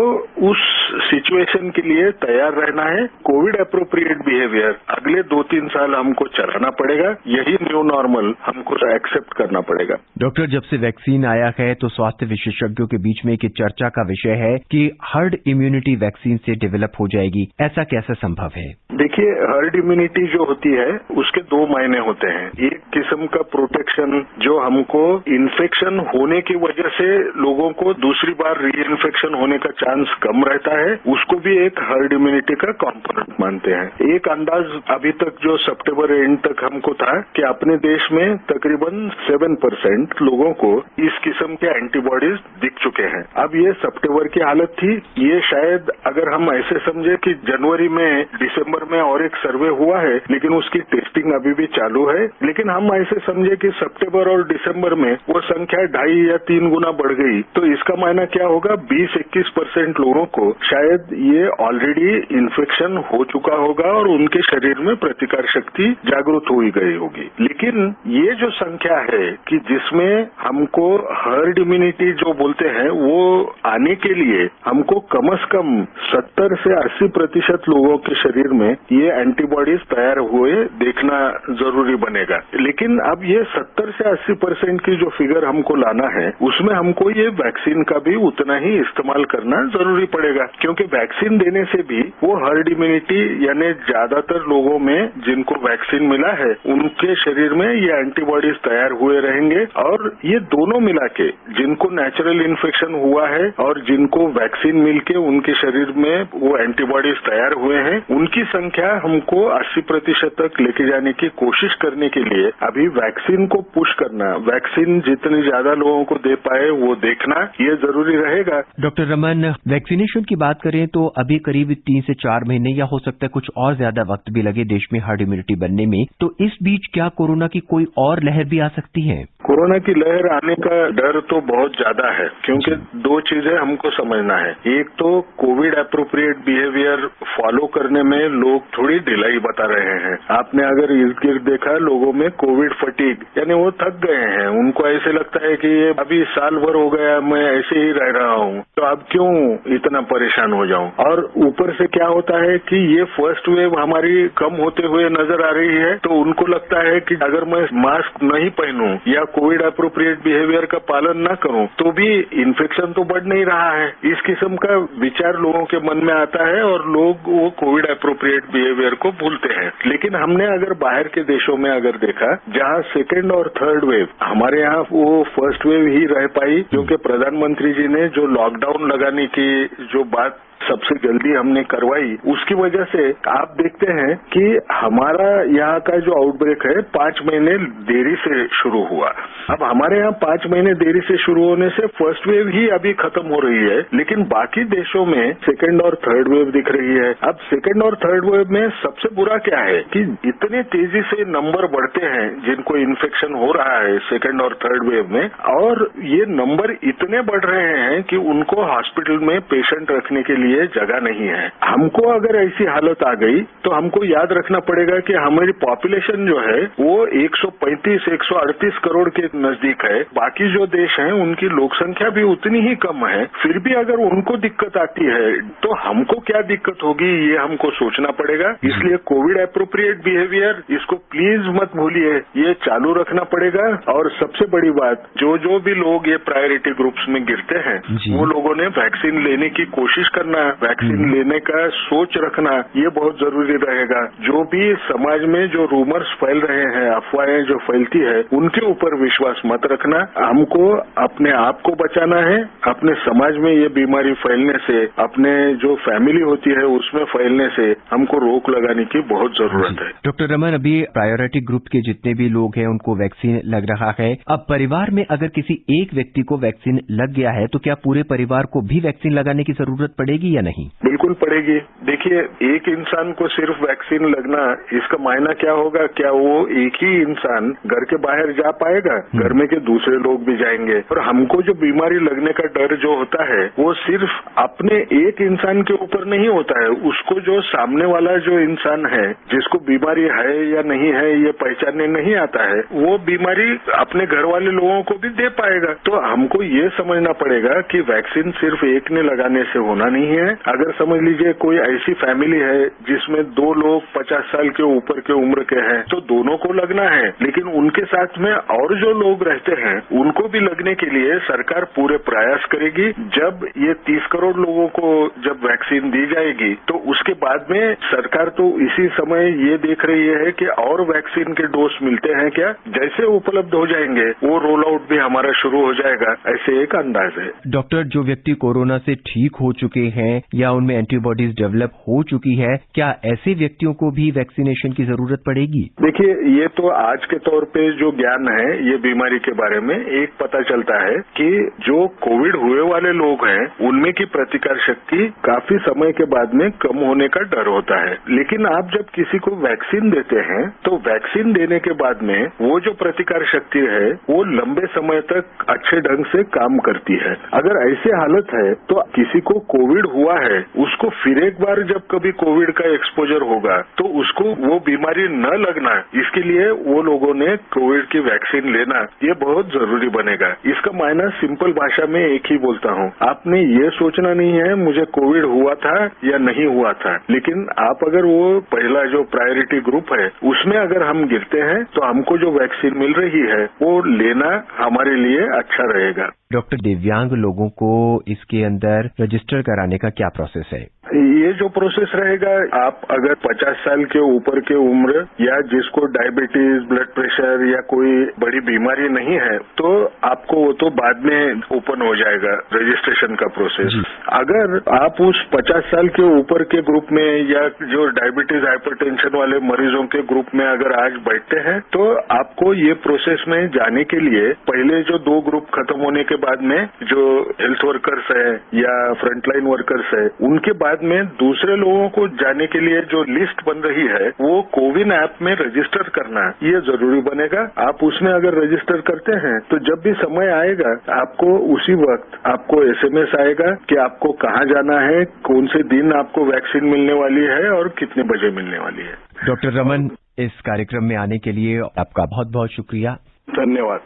उस सिचुएशन के लिए तैयार रहना है। कोविड एप्रोप्रिएट बिहेवियर अगले 2-3 साल हमको चलाना पड़ेगा। यही न्यू नॉर्मल हमको एक्सेप्ट करना पड़ेगा। डॉक्टर, जब से वैक्सीन आया है तो स्वास्थ्य विशेषज्ञों के बीच में एक चर्चा का विषय है कि हर्ड इम्यूनिटी वैक्सीन से डेवलप हो जाएगी। ऐसा कैसे संभव है? देखिए, हर्ड इम्यूनिटी जो होती है उसके 2 मायने होते हैं। एक किस्म का प्रोटेक्शन जो हमको इन्फेक्शन होने की वजह से लोगों को दूसरी बार री इन्फेक्शन होने का चांस कम रहता है, उसको भी एक हर्ड इम्यूनिटी का कॉम्पोनेंट मानते हैं। एक अंदाज अभी तक जो सितंबर एंड तक हमको था कि अपने देश में तकरीबन 7% लोगों को इस किस्म के एंटीबॉडीज दिख चुके हैं। अब ये सितंबर की हालत थी, ये शायद अगर हम ऐसे समझे कि जनवरी में दिसंबर में और एक सर्वे हुआ है लेकिन उसकी टेस्टिंग अभी भी चालू है, लेकिन हम ऐसे समझे कि सितंबर और दिसंबर में वो संख्या 2.5 या 3 गुना बढ़ गई, तो इसका मायना क्या होगा, 20-21% लोगों को शायद ये ऑलरेडी इन्फेक्शन हो चुका होगा और उनके शरीर में प्रतिकार शक्ति जागृत हुई गई होगी। लेकिन ये जो संख्या है कि जिसमें हमको हर्ड इम्यूनिटी जो बोलते हैं वो आने के लिए हमको कम से कम 70 से 80% लोगों के शरीर में ये एंटीबॉडीज तैयार हुए देखना जरूरी बनेगा। लेकिन अब ये 70 से 80% की जो फिगर हमको लाना है उसमें हमको ये वैक्सीन का भी उतना ही इस्तेमाल करना जरूरी पड़ेगा, क्योंकि वैक्सीन देने से भी वो हर्ड इम्यूनिटी यानी ज्यादातर लोगों में जिनको वैक्सीन मिला है उनके शरीर में ये एंटीबॉडीज तैयार हुए रहेंगे और ये दोनों मिला के जिनको नेचुरल इन्फेक्शन हुआ है और जिनको वैक्सीन मिलके उनके शरीर में वो एंटीबॉडीज तैयार हुए हैं उनकी संख्या हमको 80% तक लेके जाने की कोशिश करने के लिए अभी वैक्सीन को पुश करना, वैक्सीन जितनी ज्यादा लोगों को दे पाए वो देखना ये जरूरी रहेगा। डॉक्टर रमन, वैक्सीनेशन की बात करें तो अभी करीब 3 से 4 महीने या हो सकता है कुछ और ज्यादा वक्त भी लगे देश में हर्ड इम्यूनिटी बनने में, तो इस बीच क्या कोरोना की कोई और लहर भी आ सकती है? कोरोना की लहर आने का डर तो बहुत ज्यादा है, क्योंकि 2 चीजें हमको समझना है। एक तो कोविड एप्रोप्रिएट बिहेवियर फॉलो करने में लोग थोड़ी ढिलाई बता रहे हैं। आपने अगर इर्द गिर्द देखा लोगों में कोविड फटीग यानी वो थक गए हैं, उनको ऐसे लगता है कि ये अभी साल भर हो गया मैं ऐसे ही रह रहा हूँ तो अब क्यों इतना परेशान हो जाऊं। और ऊपर से क्या होता है कि ये फर्स्ट वेव हमारी कम होते हुए नजर आ रही है तो उनको लगता है कि अगर मैं मास्क नहीं पहनूं या कोविड एप्रोप्रिएट बिहेवियर का पालन न करूं तो भी इन्फेक्शन तो बढ़ नहीं रहा है। इस किस्म का विचार लोगों के मन में आता है और लोग वो कोविड एप्रोप्रिएट बिहेवियर को भूलते हैं। लेकिन हमने अगर बाहर के देशों में अगर देखा जहां सेकेंड और थर्ड वेव, हमारे यहाँ वो फर्स्ट वेव ही रह पाई, क्योंकि प्रधानमंत्री जी ने जो लॉकडाउन लगाने की जो बात सबसे जल्दी हमने करवाई उसकी वजह से आप देखते हैं कि हमारा यहाँ का जो आउटब्रेक है 5 महीने देरी से शुरू हुआ। अब हमारे यहाँ 5 महीने देरी से शुरू होने से फर्स्ट वेव ही अभी खत्म हो रही है, लेकिन बाकी देशों में सेकेंड और थर्ड वेव दिख रही है। अब सेकेंड और थर्ड वेव में सबसे बुरा क्या है कि इतने तेजी से नंबर बढ़ते हैं जिनको इन्फेक्शन हो रहा है सेकेंड और थर्ड वेव में, और ये नंबर इतने बढ़ रहे हैं कि उनको हॉस्पिटल में पेशेंट रखने के लिए जगह नहीं है। हमको अगर ऐसी हालत आ गई तो हमको याद रखना पड़ेगा कि हमारी पॉपुलेशन जो है वो 135-138 करोड़ के नजदीक है। बाकी जो देश हैं उनकी लोक संख्या भी उतनी ही कम है। फिर भी अगर उनको दिक्कत आती है तो हमको क्या दिक्कत होगी ये हमको सोचना पड़ेगा। इसलिए कोविड एप्रोप्रिएट बिहेवियर इसको प्लीज मत भूलिए, ये चालू रखना पड़ेगा। और सबसे बड़ी बात, जो भी लोग ये प्रायोरिटी ग्रुप्स में गिरते हैं वो लोगों ने वैक्सीन लेने की कोशिश करना, वैक्सीन लेने का सोच रखना ये बहुत जरूरी रहेगा। जो भी समाज में जो रूमर्स फैल रहे हैं, अफवाहें जो फैलती है उनके ऊपर विश्वास मत रखना। हमको अपने आप को बचाना है, अपने समाज में ये बीमारी फैलने से, अपने जो फैमिली होती है उसमें फैलने से हमको रोक लगाने की बहुत जरूरत है। डॉक्टर रमन, अभी प्रायोरिटी ग्रुप के जितने भी लोग हैं उनको वैक्सीन लग रहा है। अब परिवार में अगर किसी एक व्यक्ति को वैक्सीन लग गया है तो क्या पूरे परिवार को भी वैक्सीन लगाने की जरूरत पड़ेगी या नहीं? बिल्कुल पड़ेगी। देखिए, एक इंसान को सिर्फ वैक्सीन लगना इसका मायना क्या होगा? क्या वो एक ही इंसान घर के बाहर जा पाएगा? घर में के दूसरे लोग भी जाएंगे। और हमको जो बीमारी लगने का डर जो होता है वो सिर्फ अपने एक इंसान के ऊपर नहीं होता है, उसको जो सामने वाला जो इंसान है जिसको बीमारी है या नहीं है ये पहचानने नहीं आता है, वो बीमारी अपने घर वाले लोगों को भी दे पाएगा। तो हमको ये समझना पड़ेगा कि वैक्सीन सिर्फ एक ने लगाने से होना नहीं है। है। अगर समझ लीजिए कोई ऐसी फैमिली है जिसमें 2 लोग 50 साल के ऊपर के उम्र के हैं, तो दोनों को लगना है, लेकिन उनके साथ में और जो लोग रहते हैं उनको भी लगने के लिए सरकार पूरे प्रयास करेगी। जब ये 30 करोड़ लोगों को जब वैक्सीन दी जाएगी तो उसके बाद में सरकार तो इसी समय ये देख रही है कि और वैक्सीन के डोज मिलते हैं क्या। जैसे उपलब्ध हो जाएंगे वो रोल आउट भी हमारा शुरू हो जाएगा, ऐसे एक अंदाज है। डॉक्टर, जो व्यक्ति कोरोना से ठीक हो चुके हैं या उनमें एंटीबॉडीज डेवलप हो चुकी है, क्या ऐसे व्यक्तियों को भी वैक्सीनेशन की जरूरत पड़ेगी? देखिए, ये तो आज के तौर पे जो ज्ञान है ये बीमारी के बारे में एक पता चलता है कि जो कोविड हुए वाले लोग हैं उनमें की प्रतिकार शक्ति काफी समय के बाद में कम होने का डर होता है। लेकिन आप जब किसी को वैक्सीन देते हैं तो वैक्सीन देने के बाद में वो जो प्रतिकार शक्ति है वो लंबे समय तक अच्छे ढंग से काम करती है। अगर ऐसी हालत है तो किसी को कोविड हुआ है उसको फिर एक बार जब कभी कोविड का एक्सपोजर होगा तो उसको वो बीमारी न लगना, इसके लिए वो लोगों ने कोविड की वैक्सीन लेना ये बहुत जरूरी बनेगा। इसका मायना सिंपल भाषा में एक ही बोलता हूँ, आपने ये सोचना नहीं है मुझे कोविड हुआ था या नहीं हुआ था, लेकिन आप अगर वो पहला जो प्रायोरिटी ग्रुप है उसमें अगर हम गिरते हैं तो हमको जो वैक्सीन मिल रही है वो लेना हमारे लिए अच्छा रहेगा। डॉक्टर, दिव्यांग लोगों को इसके अंदर रजिस्टर कराने का क्या प्रोसेस है? ये जो प्रोसेस रहेगा, आप अगर 50 साल के ऊपर के उम्र या जिसको डायबिटीज, ब्लड प्रेशर या कोई बड़ी बीमारी नहीं है तो आपको वो तो बाद में ओपन हो जाएगा रजिस्ट्रेशन का प्रोसेस। अगर आप उस 50 साल के ऊपर के ग्रुप में या जो डायबिटीज, हाइपरटेंशन वाले मरीजों के ग्रुप में अगर आज बैठते हैं तो आपको ये प्रोसेस में जाने के लिए पहले जो 2 ग्रुप खत्म होने के बाद में जो हेल्थ वर्कर्स है या फ्रंटलाइन वर्कर्स है उनके बाद में दूसरे लोगों को जाने के लिए जो लिस्ट बन रही है वो कोविन ऐप में रजिस्टर करना ये जरूरी बनेगा। आप उसमें अगर रजिस्टर करते हैं तो जब भी समय आएगा आपको उसी वक्त आपको SMS आएगा कि आपको कहाँ जाना है, कौन से दिन आपको वैक्सीन मिलने वाली है और कितने बजे मिलने वाली है। डॉक्टर रमन, इस कार्यक्रम में आने के लिए आपका बहुत बहुत शुक्रिया। धन्यवाद।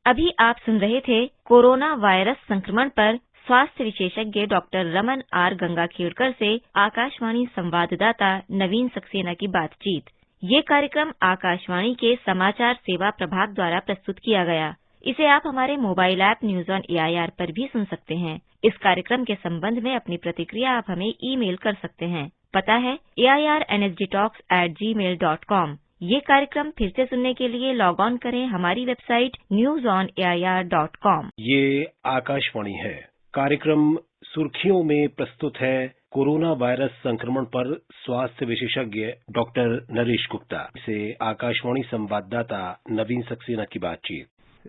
अभी आप सुन रहे थे कोरोना वायरस संक्रमण पर स्वास्थ्य विशेषज्ञ डॉक्टर रमन आर गंगाखेड़कर से आकाशवाणी संवाददाता नवीन सक्सेना की बातचीत। ये कार्यक्रम आकाशवाणी के समाचार सेवा प्रभाग द्वारा प्रस्तुत किया गया। इसे आप हमारे mobile app news on AIR पर भी सुन सकते हैं। इस कार्यक्रम के संबंध में अपनी प्रतिक्रिया आप हमें ईमेल कर सकते हैं। पता है airnsgtalks@gmail.com। ये कार्यक्रम फिर से सुनने के लिए लॉग ऑन करें हमारी वेबसाइट newsonair.com। ये आकाशवाणी है। कार्यक्रम सुर्खियों में प्रस्तुत है कोरोना वायरस संक्रमण पर स्वास्थ्य विशेषज्ञ डॉक्टर नरेश गुप्ता से आकाशवाणी संवाददाता नवीन सक्सेना की बातचीत।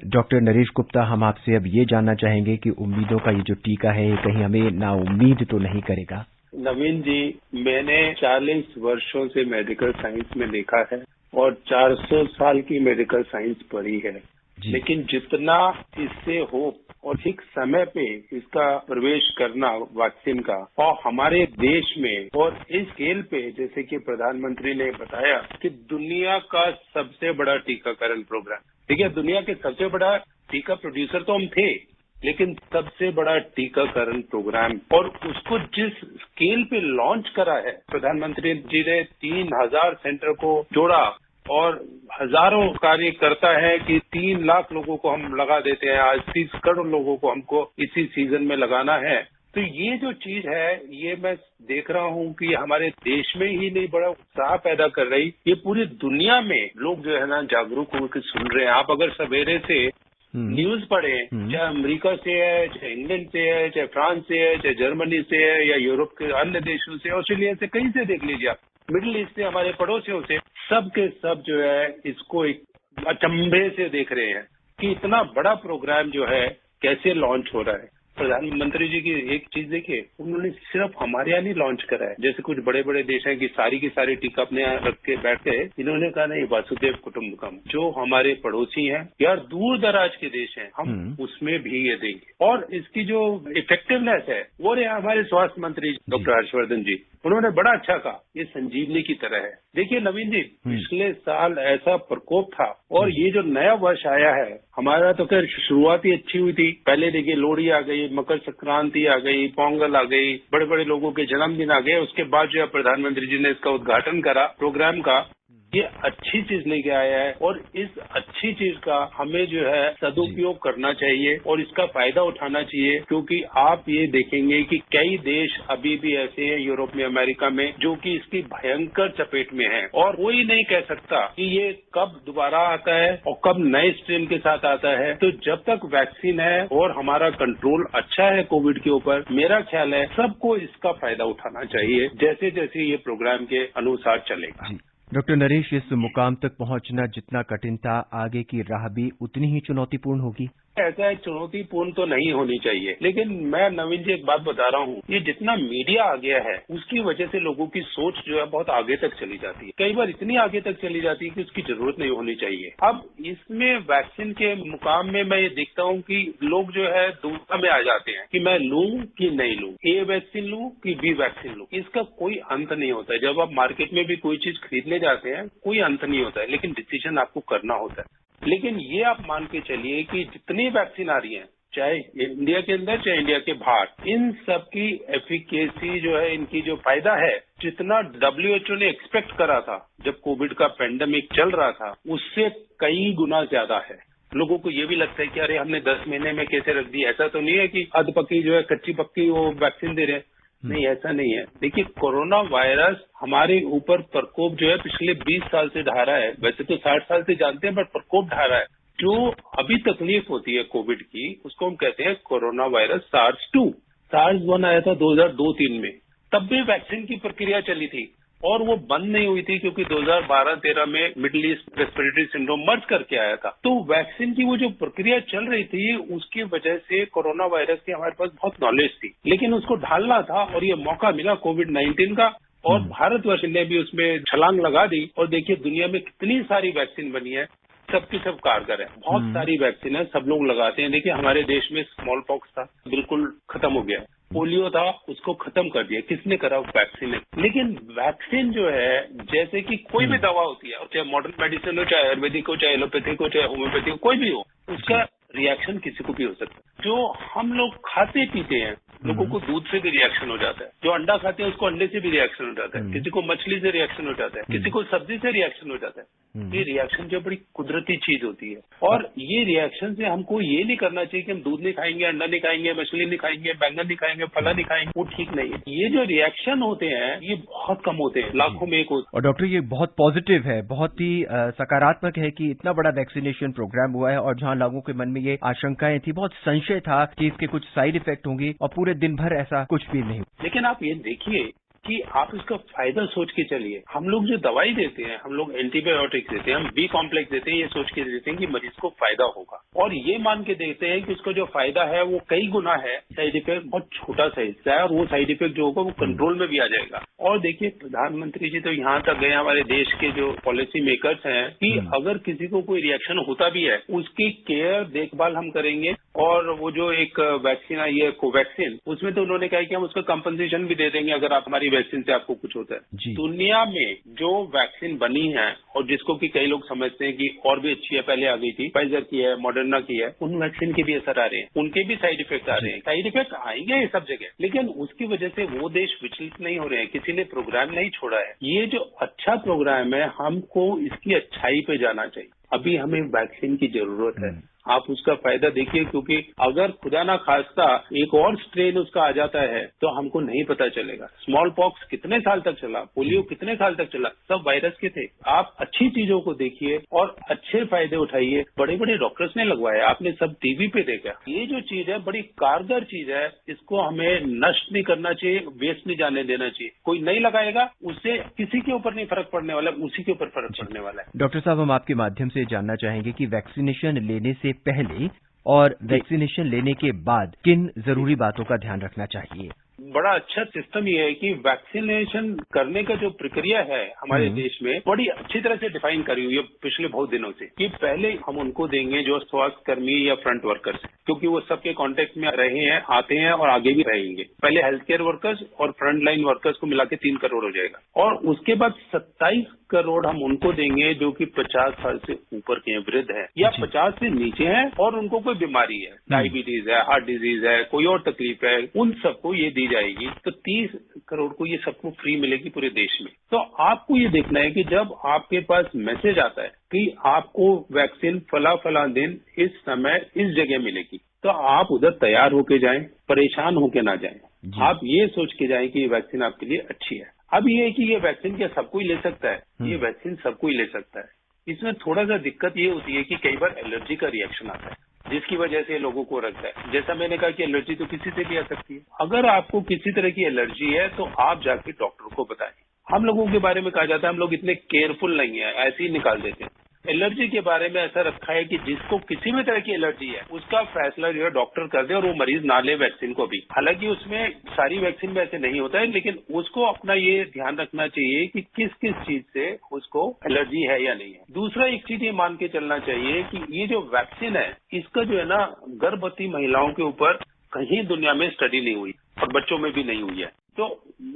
डॉक्टर नरेश गुप्ता, हम आपसे अब ये जानना चाहेंगे कि उम्मीदों का ये जो टीका है कहीं हमें नाउम्मीद तो नहीं करेगा? नवीन जी, मैंने 40 वर्षों से मेडिकल साइंस में देखा है और 400 साल की मेडिकल साइंस पढ़ी है, लेकिन जितना इससे हो और ठीक समय पे इसका प्रवेश करना वैक्सीन का और हमारे देश में और इस स्केल पे, जैसे कि प्रधानमंत्री ने बताया कि दुनिया का सबसे बड़ा टीकाकरण प्रोग्राम, ठीक है, दुनिया के सबसे बड़ा टीका प्रोड्यूसर तो हम थे, लेकिन सबसे बड़ा टीकाकरण प्रोग्राम और उसको जिस स्केल पे लॉन्च करा है प्रधानमंत्री जी ने 3000 सेंटर को जोड़ा और हजारों कार्य करता है कि 3 लाख लोगों को हम लगा देते हैं। आज 30 करोड़ लोगों को हमको इसी सीजन में लगाना है। तो ये जो चीज है ये मैं देख रहा हूँ कि हमारे देश में ही नहीं बड़ा उत्साह पैदा कर रही, ये पूरी दुनिया में लोग जो है ना जागरूक होकर सुन रहे हैं। आप अगर सवेरे से न्यूज पढ़े, चाहे अमेरिका से है, चाहे इंग्लैंड से है, चाहे फ्रांस से है, चाहे जर्मनी से है या यूरोप के अन्य देशों से, ऑस्ट्रेलिया से, कहीं से देख लीजिए आप, मिडिल ईस्ट से, हमारे पड़ोसियों से, सब के सब जो है इसको एक अचंभे से देख रहे हैं कि इतना बड़ा प्रोग्राम जो है कैसे लॉन्च हो रहा है। प्रधानमंत्री जी की एक चीज देखिए, उन्होंने सिर्फ हमारे यहाँ नहीं लॉन्च करा है, जैसे कुछ बड़े बड़े देश हैं कि सारी की सारी टीका अपने यहाँ रख के बैठ गए, इन्होंने कहा नहीं, वासुदेव कुटुंबकम, जो हमारे पड़ोसी हैं या दूर दराज के देश हैं हम उसमें भी ये देंगे। और इसकी जो इफेक्टिवनेस है वो रहे हमारे स्वास्थ्य मंत्री डॉक्टर हर्षवर्धन जी, उन्होंने बड़ा अच्छा कहा, ये संजीवनी की तरह है। देखिए नवीन जी, पिछले साल ऐसा प्रकोप था और ये जो नया वर्ष आया है, हमारा तो खैर शुरुआत ही अच्छी हुई थी। पहले देखिए लोहड़ी आ गई, मकर संक्रांति आ गई, पोंगल आ गई, बड़े बड़े लोगों के जन्मदिन आ गए। उसके बाद जो है प्रधानमंत्री जी ने इसका उद्घाटन करा प्रोग्राम का। ये अच्छी चीज लेके आया है और इस अच्छी चीज का हमें जो है सदुपयोग करना चाहिए और इसका फायदा उठाना चाहिए, क्योंकि आप ये देखेंगे कि कई देश अभी भी ऐसे हैं यूरोप में, अमेरिका में, जो कि इसकी भयंकर चपेट में हैं और कोई नहीं कह सकता कि ये कब दोबारा आता है और कब नए स्ट्रेन के साथ आता है। तो जब तक वैक्सीन है और हमारा कंट्रोल अच्छा है कोविड के ऊपर, मेरा ख्याल है सबको इसका फायदा उठाना चाहिए, जैसे जैसे ये प्रोग्राम के अनुसार चलेगा। डॉक्टर नरेश, इस मुकाम तक पहुंचना जितना कठिन था, आगे की राह भी उतनी ही चुनौतीपूर्ण होगी। ऐसा है, चुनौतीपूर्ण तो नहीं होनी चाहिए, लेकिन मैं नवीन जी एक बात बता रहा हूँ, ये जितना मीडिया आ गया है उसकी वजह से लोगों की सोच जो है बहुत आगे तक चली जाती है, कई बार इतनी आगे तक चली जाती है कि उसकी जरूरत नहीं होनी चाहिए। अब इसमें वैक्सीन के मुकाम में मैं ये देखता हूँ कि लोग जो है दुविधा में आ जाते हैं कि मैं लूं कि नहीं लूं, ए वैक्सीन लूं कि बी वैक्सीन लूं। इसका कोई अंत नहीं होता है। जब आप मार्केट में भी कोई चीज खरीदने जाते हैं कोई अंत नहीं होता है, लेकिन डिसीजन आपको करना होता है। लेकिन ये आप मान के चलिए कि जितनी वैक्सीन आ रही है, चाहे इंडिया के अंदर चाहे इंडिया के बाहर, इन सब की एफिकेसी जो है, इनकी जो फायदा है, जितना WHO ने एक्सपेक्ट करा था जब कोविड का पेंडेमिक चल रहा था, उससे कई गुना ज्यादा है। लोगों को ये भी लगता है कि अरे हमने 10 महीने में कैसे रख दी। ऐसा तो नहीं है कि अध पक्की जो है कच्ची पक्की वो वैक्सीन दे रहे हैं, नहीं ऐसा नहीं है। देखिए कोरोना वायरस हमारे ऊपर प्रकोप जो है पिछले 20 साल से ढा रहा है। वैसे तो 60 साल से जानते हैं, पर प्रकोप ढा रहा है। जो अभी तकलीफ होती है कोविड की, उसको हम कहते हैं कोरोना वायरस SARS-2। SARS-1 आया था 2002-03 में, तब भी वैक्सीन की प्रक्रिया चली थी और वो बंद नहीं हुई थी, क्योंकि 2012-13 में मिडिल ईस्ट रेस्पिरेटरी सिंड्रोम मर्ज करके आया था। तो वैक्सीन की वो जो प्रक्रिया चल रही थी, उसकी वजह से कोरोना वायरस की हमारे पास बहुत नॉलेज थी, लेकिन उसको ढालना था और ये मौका मिला कोविड-19 का, और भारतवर्ष ने भी उसमें छलांग लगा दी। और देखिए दुनिया में कितनी सारी वैक्सीन बनी है, सबकी सब कारगर है। बहुत सारी वैक्सीन है, सब लोग लगाते हैं। देखिए हमारे देश में स्मॉल पॉक्स था, बिल्कुल खत्म हो गया। पोलियो था, उसको खत्म कर दिया। किसने करा? वैक्सीन ने। लेकिन वैक्सीन जो है, जैसे कि कोई भी दवा होती है, चाहे मॉडर्न मेडिसिन हो, चाहे आयुर्वेदिक हो, चाहे एलोपैथिक हो, चाहे होम्योपैथिक हो, कोई भी हो, उसका रिएक्शन किसी को भी हो सकता है। जो हम लोग खाते पीते हैं, लोगों को दूध से भी रिएक्शन हो जाता है। जो अंडा खाते हैं उसको अंडे से भी रिएक्शन हो जाता है। किसी को मछली से रिएक्शन हो जाता है, किसी को सब्जी से रिएक्शन हो जाता है। ये रिएक्शन जो बड़ी कुदरती चीज होती है, और ये रिएक्शन से हमको ये नहीं करना चाहिए कि हम दूध नहीं खाएंगे, अंडा नहीं खाएंगे, मछली नहीं खाएंगे, बैंगन नहीं खाएंगे, फला नहीं खाएंगे, वो ठीक नहीं है। ये जो रिएक्शन होते हैं ये बहुत कम होते हैं, लाखों में एक होते हैं। और डॉक्टर ये बहुत पॉजिटिव है, बहुत ही सकारात्मक है कि इतना बड़ा वैक्सीनेशन प्रोग्राम हुआ है, और जहां लोगों के मन में ये आशंकाएं थी, बहुत संशय था कि इसके कुछ साइड इफेक्ट होंगे, और पूरे दिन भर ऐसा कुछ भी नहीं। लेकिन आप ये देखिए कि आप इसका फायदा सोच के चलिए। हम लोग जो दवाई देते हैं, हम लोग एंटीबायोटिक्स देते हैं, हम बी कॉम्प्लेक्स देते हैं, ये सोच के देते हैं कि मरीज को फायदा होगा, और ये मान के देते हैं कि उसका जो फायदा है वो कई गुना है, साइड इफेक्ट बहुत छोटा सा हिस्सा है, और वो साइड इफेक्ट जो होगा वो कंट्रोल में भी आ जाएगा। और देखिए प्रधानमंत्री जी तो यहाँ तक गए, हमारे देश के जो पॉलिसी मेकर्स हैं, कि अगर किसी को कोई रिएक्शन होता भी है, उसकी केयर देखभाल हम करेंगे। और वो जो एक वैक्सीन आई है कोवैक्सीन, उसमें तो उन्होंने कहा कि हम उसका कंपनसेशन भी दे देंगे अगर आप हमारी वैक्सीन से आपको कुछ होता है। दुनिया में जो वैक्सीन बनी है, और जिसको कि कई लोग समझते हैं कि और भी अच्छी है, पहले आ गई थी, फाइजर की है, मॉडर्ना की है, उन वैक्सीन के भी असर आ रहे हैं, उनके भी साइड इफेक्ट आ रहे हैं। साइड इफेक्ट आएंगे ये सब जगह, लेकिन उसकी वजह से वो देश विचलित नहीं हो रहे हैं, किसी ने प्रोग्राम नहीं छोड़ा है। ये जो अच्छा प्रोग्राम है, हमको इसकी अच्छाई पे जाना चाहिए। अभी हमें वैक्सीन की जरूरत है, आप उसका फायदा देखिए, क्योंकि अगर खुदा ना खास्ता एक और स्ट्रेन उसका आ जाता है तो हमको नहीं पता चलेगा। स्मॉल पॉक्स कितने साल तक चला, पोलियो कितने साल तक चला, सब वायरस के थे। आप अच्छी चीजों को देखिए और अच्छे फायदे उठाइए। बड़े बड़े डॉक्टर्स ने लगवाया, आपने सब टीवी पे देखा। ये जो चीज है बड़ी कारगर चीज है, इसको हमें नष्ट नहीं करना चाहिए, वेस्ट नहीं जाने देना चाहिए। कोई नहीं लगाएगा, उससे किसी के ऊपर नहीं फर्क पड़ने वाला, उसी के ऊपर फर्क पड़ने वाला है। डॉक्टर साहब, हम आपके माध्यम से जानना चाहेंगे कि वैक्सीनेशन लेने से पहले और वैक्सीनेशन लेने के बाद किन जरूरी बातों का ध्यान रखना चाहिए? बड़ा अच्छा सिस्टम ये है कि वैक्सीनेशन करने का जो प्रक्रिया है हमारे देश में बड़ी अच्छी तरह से डिफाइन करी हुई है पिछले बहुत दिनों से कि पहले हम उनको देंगे जो स्वास्थ्य कर्मी या फ्रंट वर्कर्स, क्योंकि वो सबके कांटेक्ट में रहे हैं, आते हैं और आगे भी रहेंगे। पहले हेल्थ केयर वर्कर्स और फ्रंट लाइन वर्कर्स को मिला के 3 करोड़ हो जाएगा और उसके बाद 27 करोड़ हम उनको देंगे जो कि 50 साल से ऊपर के वृद्ध है या 50 से नीचे हैं और उनको कोई बीमारी है, डायबिटीज है, हार्ट डिजीज है, कोई और तकलीफ है, उन सबको ये दी जाएगी। तो 30 करोड़ को ये सबको फ्री मिलेगी पूरे देश में। तो आपको ये देखना है कि जब आपके पास मैसेज आता है कि आपको वैक्सीन फला दिन इस समय इस जगह मिलेगी, तो आप उधर तैयार होके जाएं, परेशान होके ना जाएं। आप ये सोच के जाएं कि ये वैक्सीन आपके लिए अच्छी है। अब ये है कि ये वैक्सीन क्या सबको ही ले सकता है? ये वैक्सीन सबको ही ले सकता है। इसमें थोड़ा सा दिक्कत ये होती है कि कई बार एलर्जी का रिएक्शन आता है, जिसकी वजह से लोगों को रखता है। जैसा मैंने कहा कि एलर्जी तो किसी से भी आ सकती है। अगर आपको किसी तरह की एलर्जी है तो आप जाके डॉक्टर को बताएं। हम लोगों के बारे में कहा जाता है हम लोग इतने केयरफुल नहीं है, ऐसे ही निकाल देते हैं। एलर्जी के बारे में ऐसा रखा है कि जिसको किसी भी तरह की एलर्जी है उसका फैसला जो है डॉक्टर कर दे और वो मरीज ना ले वैक्सीन को भी। हालांकि उसमें सारी वैक्सीन में ऐसे नहीं होता है, लेकिन उसको अपना ये ध्यान रखना चाहिए कि किस किस चीज से उसको एलर्जी है या नहीं है। दूसरा एक चीज ये मान के चलना चाहिए कि ये जो वैक्सीन है इसका जो है ना गर्भवती महिलाओं के ऊपर कहीं दुनिया में स्टडी नहीं हुई और बच्चों में भी नहीं हुई है। तो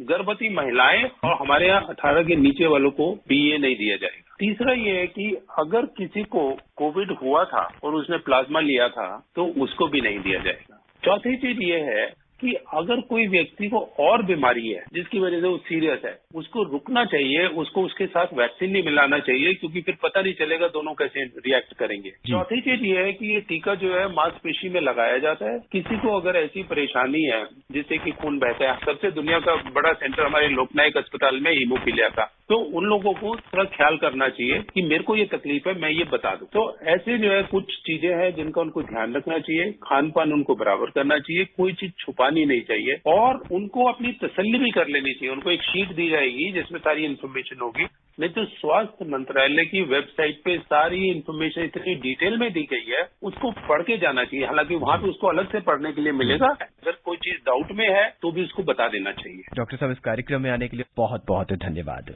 गर्भवती महिलाएं और हमारे यहाँ 18 के नीचे वालों को भी ये नहीं दिया जाएगा। तीसरा ये है कि अगर किसी को कोविड हुआ था और उसने प्लाज्मा लिया था तो उसको भी नहीं दिया जाएगा। चौथी चीज ये है कि अगर कोई व्यक्ति को और बीमारी है जिसकी वजह से वो सीरियस है, उसको रुकना चाहिए, उसको उसके साथ वैक्सीन नहीं मिलाना चाहिए, क्योंकि फिर पता नहीं चलेगा दोनों कैसे रिएक्ट करेंगे। चौथी चीज ये है कि ये टीका जो है मांसपेशी में लगाया जाता है। किसी को अगर ऐसी परेशानी है जिससे कि खून बहता है, सबसे दुनिया का बड़ा सेंटर हमारे लोकनायक अस्पताल में हीमोफीलिया का, तो उन लोगों को थोड़ा ख्याल करना चाहिए कि मेरे को ये तकलीफ है, मैं ये बता दूं। तो ऐसे जो है कुछ चीजें हैं जिनका उनको ध्यान रखना चाहिए। खान पान उनको बराबर करना चाहिए, कोई चीज छुपानी नहीं चाहिए और उनको अपनी तसल्ली भी कर लेनी चाहिए। उनको एक शीट दी जाएगी जिसमें सारी इन्फॉर्मेशन होगी। नहीं तो स्वास्थ्य मंत्रालय की वेबसाइट पे सारी इन्फॉर्मेशन इतनी डिटेल में दी गई है, उसको पढ़ के जाना चाहिए। हालांकि वहां पे उसको अलग से पढ़ने के लिए मिलेगा। अगर कोई चीज डाउट में है तो भी उसको बता देना चाहिए। डॉक्टर साहब, इस कार्यक्रम में आने के लिए बहुत बहुत धन्यवाद।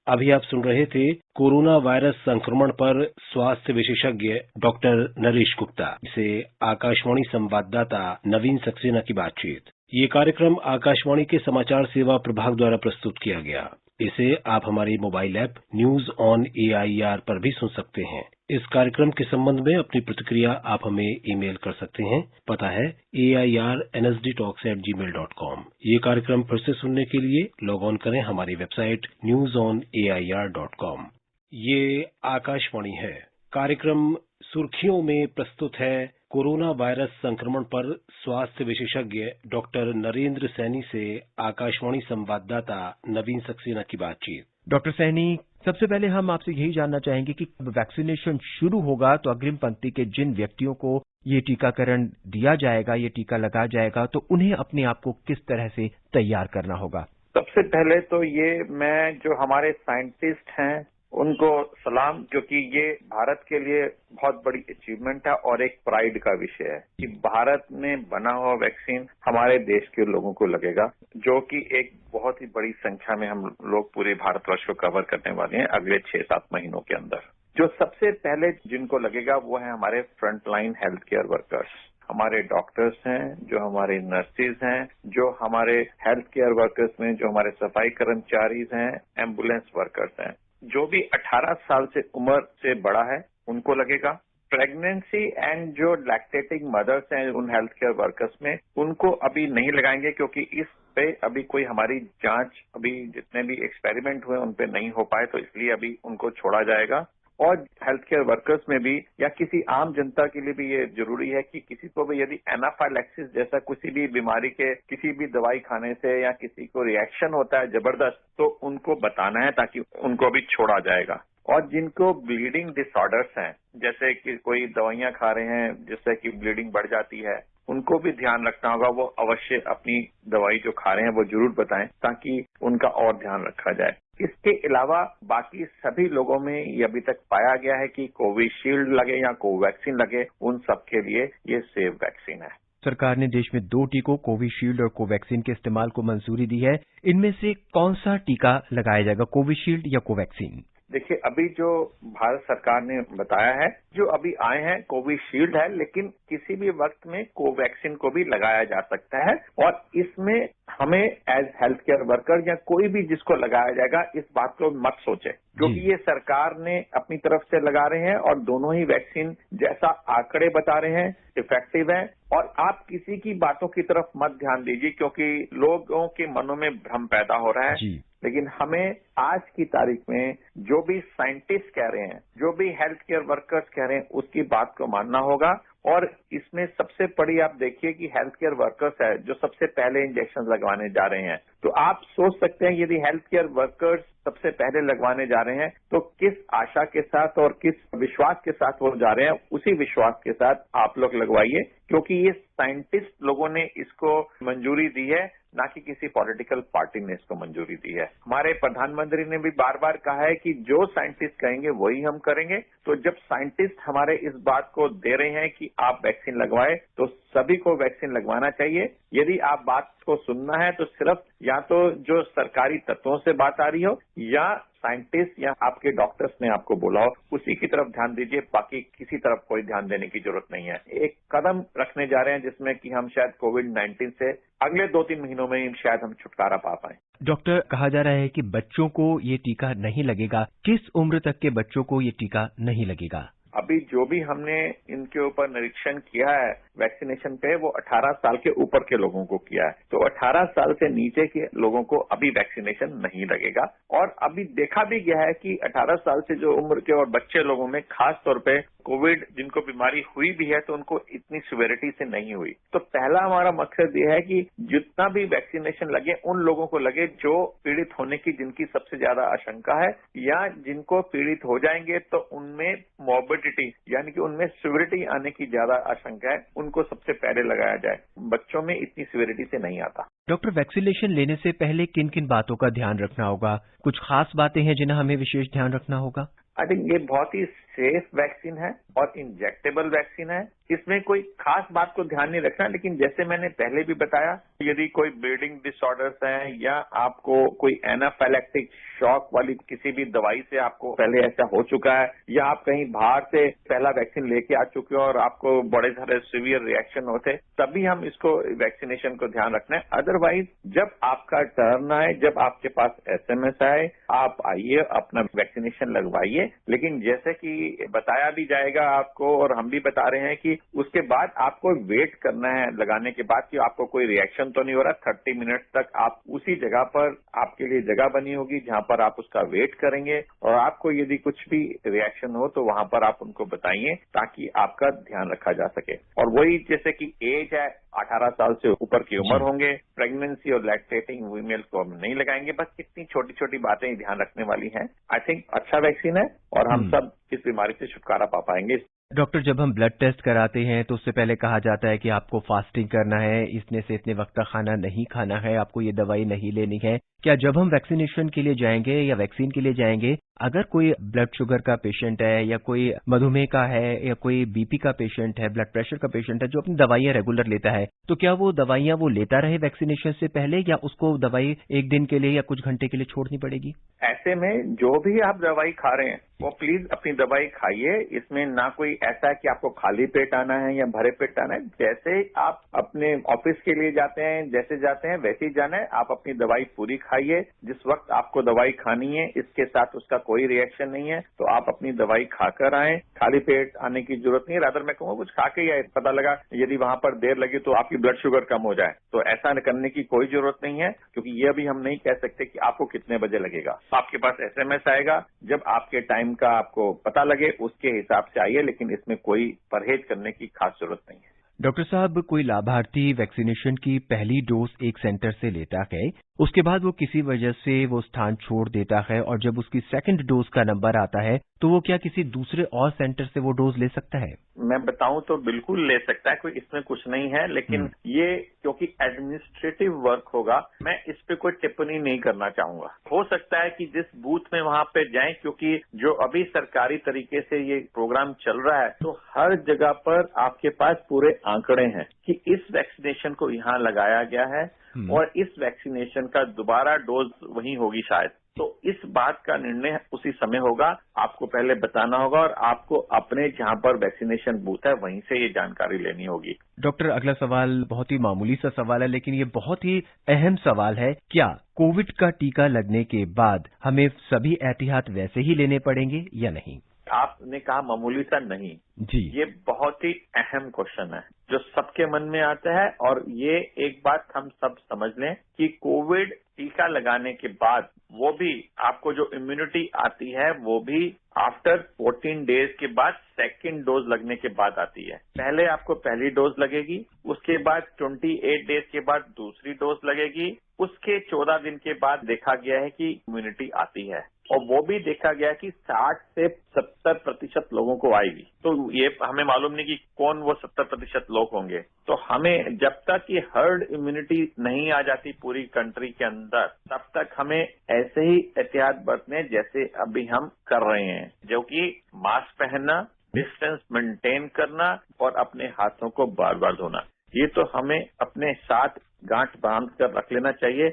अभी आप सुन रहे थे कोरोना वायरस संक्रमण पर स्वास्थ्य विशेषज्ञ डॉक्टर नरेश गुप्ता से आकाशवाणी संवाददाता नवीन सक्सेना की बातचीत। ये कार्यक्रम आकाशवाणी के समाचार सेवा प्रभाग द्वारा प्रस्तुत किया गया। इसे आप हमारे mobile app news on AIR पर भी सुन सकते हैं। इस कार्यक्रम के संबंध में अपनी प्रतिक्रिया आप हमें ईमेल कर सकते हैं। पता है AIRNSDtalks@gmail.com। ये कार्यक्रम फिर से सुनने के लिए लॉग ऑन करें हमारी वेबसाइट newsonair.com। ये आकाशवाणी है। कार्यक्रम सुर्खियों में प्रस्तुत है कोरोना वायरस संक्रमण पर स्वास्थ्य विशेषज्ञ डॉक्टर नरेंद्र सैनी से आकाशवाणी संवाददाता नवीन सक्सेना की बातचीत। डॉक्टर सैनी, सबसे पहले हम आपसे यही जानना चाहेंगे कि वैक्सीनेशन शुरू होगा तो अग्रिम पंक्ति के जिन व्यक्तियों को ये टीकाकरण दिया जाएगा, ये टीका लगाया जाएगा, तो उन्हें अपने आप को किस तरह से तैयार करना होगा? सबसे पहले तो ये मैं जो हमारे साइंटिस्ट हैं उनको सलाम, क्योंकि ये भारत के लिए बहुत बड़ी अचीवमेंट है और एक प्राइड का विषय है कि भारत में बना हुआ वैक्सीन हमारे देश के लोगों को लगेगा, जो कि एक बहुत ही बड़ी संख्या में हम लोग पूरे भारतवर्ष को कवर करने वाले हैं अगले 6-7 महीनों के अंदर। जो सबसे पहले जिनको लगेगा वो है हमारे फ्रंटलाइन हेल्थ केयर वर्कर्स, हमारे डॉक्टर्स हैं, जो हमारे नर्सेज हैं, जो हमारे हेल्थ केयर वर्कर्स में जो हमारे सफाई कर्मचारी हैं, एम्बुलेंस वर्कर्स हैं। जो भी 18 साल से उम्र से बड़ा है उनको लगेगा। प्रेगनेंसी एंड जो लैक्टेटिंग मदर्स हैं उन हेल्थ केयर वर्कर्स में, उनको अभी नहीं लगाएंगे क्योंकि इस पे अभी कोई हमारी जांच, अभी जितने भी एक्सपेरिमेंट हुए उन पे नहीं हो पाए, तो इसलिए अभी उनको छोड़ा जाएगा। और हेल्थ केयर वर्कर्स में भी या किसी आम जनता के लिए भी ये जरूरी है कि किसी को भी यदि एनाफाइलैक्सिस जैसा किसी भी बीमारी के किसी भी दवाई खाने से या किसी को रिएक्शन होता है जबरदस्त, तो उनको बताना है ताकि उनको भी छोड़ा जाएगा। और जिनको ब्लीडिंग डिसऑर्डर्स हैं, जैसे कि कोई दवाइयां खा रहे हैं जिससे कि ब्लीडिंग बढ़ जाती है, उनको भी ध्यान रखना होगा। वो अवश्य अपनी दवाई जो खा रहे हैं वो जरूर बताएं ताकि उनका और ध्यान रखा जाए। इसके अलावा बाकी सभी लोगों में ये अभी तक पाया गया है कि कोविशील्ड लगे या कोवैक्सीन लगे, उन सबके लिए ये सेफ वैक्सीन है। सरकार ने देश में 2 टीकों कोविशील्ड और कोवैक्सीन के इस्तेमाल को मंजूरी दी है। इनमें से कौन सा टीका लगाया जाएगा, कोविशील्ड या कोवैक्सीन? देखिए, अभी जो भारत सरकार ने बताया है, जो अभी आए हैं कोविशील्ड है, लेकिन किसी भी वक्त में कोवैक्सीन को भी लगाया जा सकता है। और इसमें हमें एज हेल्थ केयर वर्कर या कोई भी जिसको लगाया जाएगा, इस बात को मत सोचे, क्योंकि ये सरकार ने अपनी तरफ से लगा रहे हैं और दोनों ही वैक्सीन जैसा आंकड़े बता रहे हैं इफेक्टिव है। और आप किसी की बातों की तरफ मत ध्यान दीजिए, क्योंकि लोगों के मनों में भ्रम पैदा हो रहा है। लेकिन हमें आज की तारीख में जो भी साइंटिस्ट कह रहे हैं, जो भी हेल्थ केयर वर्कर्स कह रहे हैं, उसकी बात को मानना होगा। और इसमें सबसे बड़ी आप देखिए कि हेल्थ केयर वर्कर्स है जो सबसे पहले इंजेक्शन लगवाने जा रहे हैं। तो आप सोच सकते हैं यदि हेल्थ केयर वर्कर्स सबसे पहले लगवाने जा रहे हैं तो किस आशा के साथ और किस विश्वास के साथ वो जा रहे हैं, उसी विश्वास के साथ आप लोग लगवाइए, क्योंकि ये साइंटिस्ट लोगों ने इसको मंजूरी दी है, ना कि किसी पॉलिटिकल पार्टी ने इसको मंजूरी दी है। हमारे प्रधानमंत्री ने भी बार बार कहा है कि जो साइंटिस्ट कहेंगे वही हम करेंगे। तो जब साइंटिस्ट हमारे इस बात को दे रहे हैं कि आप वैक्सीन लगवाएं, तो सभी को वैक्सीन लगवाना चाहिए। यदि आप बात को सुनना है तो सिर्फ या तो जो सरकारी तत्वों से बात आ रही हो या साइंटिस्ट या आपके डॉक्टर्स ने आपको बोला हो, उसी की तरफ ध्यान दीजिए, बाकी किसी तरफ कोई ध्यान देने की जरूरत नहीं है। एक कदम रखने जा रहे हैं जिसमें कि हम शायद कोविड-19 से अगले 2-3 महीनों में ही शायद हम छुटकारा पा पाएं। डॉक्टर, कहा जा रहा है कि बच्चों को ये टीका नहीं लगेगा। किस उम्र तक के बच्चों को ये टीका नहीं लगेगा? अभी जो भी हमने इनके ऊपर निरीक्षण किया है वैक्सीनेशन पे, वो 18 साल के ऊपर के लोगों को किया है। तो 18 साल से नीचे के लोगों को अभी वैक्सीनेशन नहीं लगेगा। और अभी देखा भी गया है कि 18 साल से जो उम्र के और बच्चे लोगों में खास तौर पे कोविड जिनको बीमारी हुई भी है तो उनको इतनी सिवियरिटी से नहीं हुई। तो पहला हमारा मकसद ये है कि जितना भी वैक्सीनेशन लगे उन लोगों को लगे जो पीड़ित होने की जिनकी सबसे ज्यादा आशंका है, या जिनको पीड़ित हो जाएंगे तो उनमें मॉर्बिडिटी यानी कि उनमें सिवियरिटी आने की ज्यादा आशंका है, उनको सबसे पहले लगाया जाए। बच्चों में इतनी सिवियरिटी से नहीं आता। डॉक्टर, वैक्सीनेशन लेने से पहले किन किन बातों का ध्यान रखना होगा? कुछ खास बातें हैं जिन्हें हमें विशेष ध्यान रखना होगा? आई थिंक ये बहुत ही सेफ वैक्सीन है और इंजेक्टेबल वैक्सीन है। इसमें कोई खास बात को ध्यान नहीं रखना, लेकिन जैसे मैंने पहले भी बताया, यदि कोई ब्लीडिंग डिसऑर्डर्स हैं या आपको कोई एनाफाइलैक्टिक शॉक वाली किसी भी दवाई से आपको पहले ऐसा हो चुका है, या आप कहीं बाहर से पहला वैक्सीन लेके आ चुके हो और आपको बड़े सारे सीवियर रिएक्शन होते, तभी हम इसको वैक्सीनेशन को ध्यान रखना है। अदरवाइज जब आपका टर्न आए, जब आपके पास SMS आए, आप आइए अपना वैक्सीनेशन लगवाइए। लेकिन जैसे कि बताया भी जाएगा आपको और हम भी बता रहे हैं कि उसके बाद आपको वेट करना है लगाने के बाद कि आपको कोई रिएक्शन तो नहीं हो रहा। 30 मिनट तक आप उसी जगह पर, आपके लिए जगह बनी होगी जहां पर आप उसका वेट करेंगे, और आपको यदि कुछ भी रिएक्शन हो तो वहां पर आप उनको बताइए ताकि आपका ध्यान रखा जा सके। और वही जैसे कि एज है, 18 साल से ऊपर की उम्र होंगे, प्रेगनेंसी और लैक्टेटिंग फीमेल को हम नहीं लगाएंगे। बस इतनी छोटी छोटी बातें ही ध्यान रखने वाली हैं। आई थिंक अच्छा वैक्सीन है और हम सब इस बीमारी से छुटकारा पा पाएंगे। डॉक्टर, जब हम ब्लड टेस्ट कराते हैं तो उससे पहले कहा जाता है कि आपको फास्टिंग करना है, इतने से इतने वक्त तक खाना नहीं खाना है, आपको ये दवाई नहीं लेनी है। क्या जब हम वैक्सीनेशन के लिए जाएंगे या वैक्सीन के लिए जाएंगे, अगर कोई ब्लड शुगर का पेशेंट है या कोई मधुमेह का है या कोई BP का पेशेंट है, ब्लड प्रेशर का पेशेंट है जो अपनी दवाइयां रेगुलर लेता है, तो क्या वो दवाइयां वो लेता रहे वैक्सीनेशन से पहले, या उसको दवाई एक दिन के लिए या कुछ घंटे के लिए छोड़नी पड़ेगी? ऐसे में जो भी आप दवाई खा रहे हैं वो प्लीज अपनी दवाई खाइए। इसमें ना कोई ऐसा है कि आपको खाली पेट आना है या भरे पेट आना है। जैसे आप अपने ऑफिस के लिए जाते हैं, जैसे जाते हैं वैसे ही जाना है। आप अपनी दवाई पूरी खाइए जिस वक्त आपको दवाई खानी है, इसके साथ उसका कोई रिएक्शन नहीं है तो आप अपनी दवाई खाकर आए। खाली पेट आने की जरूरत नहीं है। रादर मैं कहूँगा कुछ खा के ही आए। पता लगा यदि वहां पर देर लगी तो आपकी ब्लड शुगर कम हो जाए, तो ऐसा करने की कोई जरूरत नहीं है, क्योंकि ये भी हम नहीं कह सकते कि आपको कितने बजे लगेगा। आपके पास SMS आएगा, जब आपके टाइम का आपको पता लगे उसके हिसाब से आइए, लेकिन इसमें कोई परहेज करने की खास जरूरत नहीं है। डॉक्टर साहब, कोई लाभार्थी वैक्सीनेशन की पहली डोज एक सेंटर से लेता है, उसके बाद वो किसी वजह से वो स्थान छोड़ देता है और जब उसकी सेकंड डोज का नंबर आता है तो वो क्या किसी दूसरे और सेंटर से वो डोज ले सकता है? मैं बताऊं तो बिल्कुल ले सकता है, कोई इसमें कुछ नहीं है, लेकिन ये क्योंकि एडमिनिस्ट्रेटिव वर्क होगा, मैं इस पे कोई टिप्पणी नहीं करना चाहूंगा। हो सकता है कि जिस बूथ में वहां पे जाएं, क्योंकि जो अभी सरकारी तरीके से ये प्रोग्राम चल रहा है, तो हर जगह पर आपके पास पूरे आंकड़े हैं कि इस वैक्सीनेशन को यहाँ लगाया गया है और इस वैक्सीनेशन का दोबारा डोज वहीं होगी शायद। तो इस बात का निर्णय उसी समय होगा, आपको पहले बताना होगा और आपको अपने जहां पर वैक्सीनेशन बूथ है वहीं से ये जानकारी लेनी होगी। डॉक्टर, अगला सवाल बहुत ही मामूली सा सवाल है, लेकिन ये बहुत ही अहम सवाल है। क्या कोविड का टीका लगने के बाद हमें सभी एहतियात वैसे ही लेने पड़ेंगे या नहीं? आपने कहा मामूली सा, नहीं जी, ये बहुत ही अहम क्वेश्चन है जो सबके मन में आता है। और ये एक बात हम सब समझ लें कि कोविड टीका लगाने के बाद वो भी आपको जो इम्यूनिटी आती है वो भी आफ्टर 14 डेज के बाद सेकेंड डोज लगने के बाद आती है। पहले आपको पहली डोज लगेगी, उसके बाद 28 डेज के बाद दूसरी डोज लगेगी, उसके 14 दिन के बाद देखा गया है कि इम्यूनिटी आती है और वो भी देखा गया कि 60 से 70% लोगों को आएगी। तो ये हमें मालूम नहीं कि कौन वो 70% लोग होंगे। तो हमें जब तक ये हर्ड इम्यूनिटी नहीं आ जाती पूरी कंट्री के अंदर, तब तक हमें ऐसे ही एहतियात बरतने जैसे अभी हम कर रहे हैं, जो कि मास्क पहनना, डिस्टेंस मेंटेन करना और अपने हाथों को बार बार धोना। ये तो हमें अपने साथ गांठ बांध कर रख लेना चाहिए।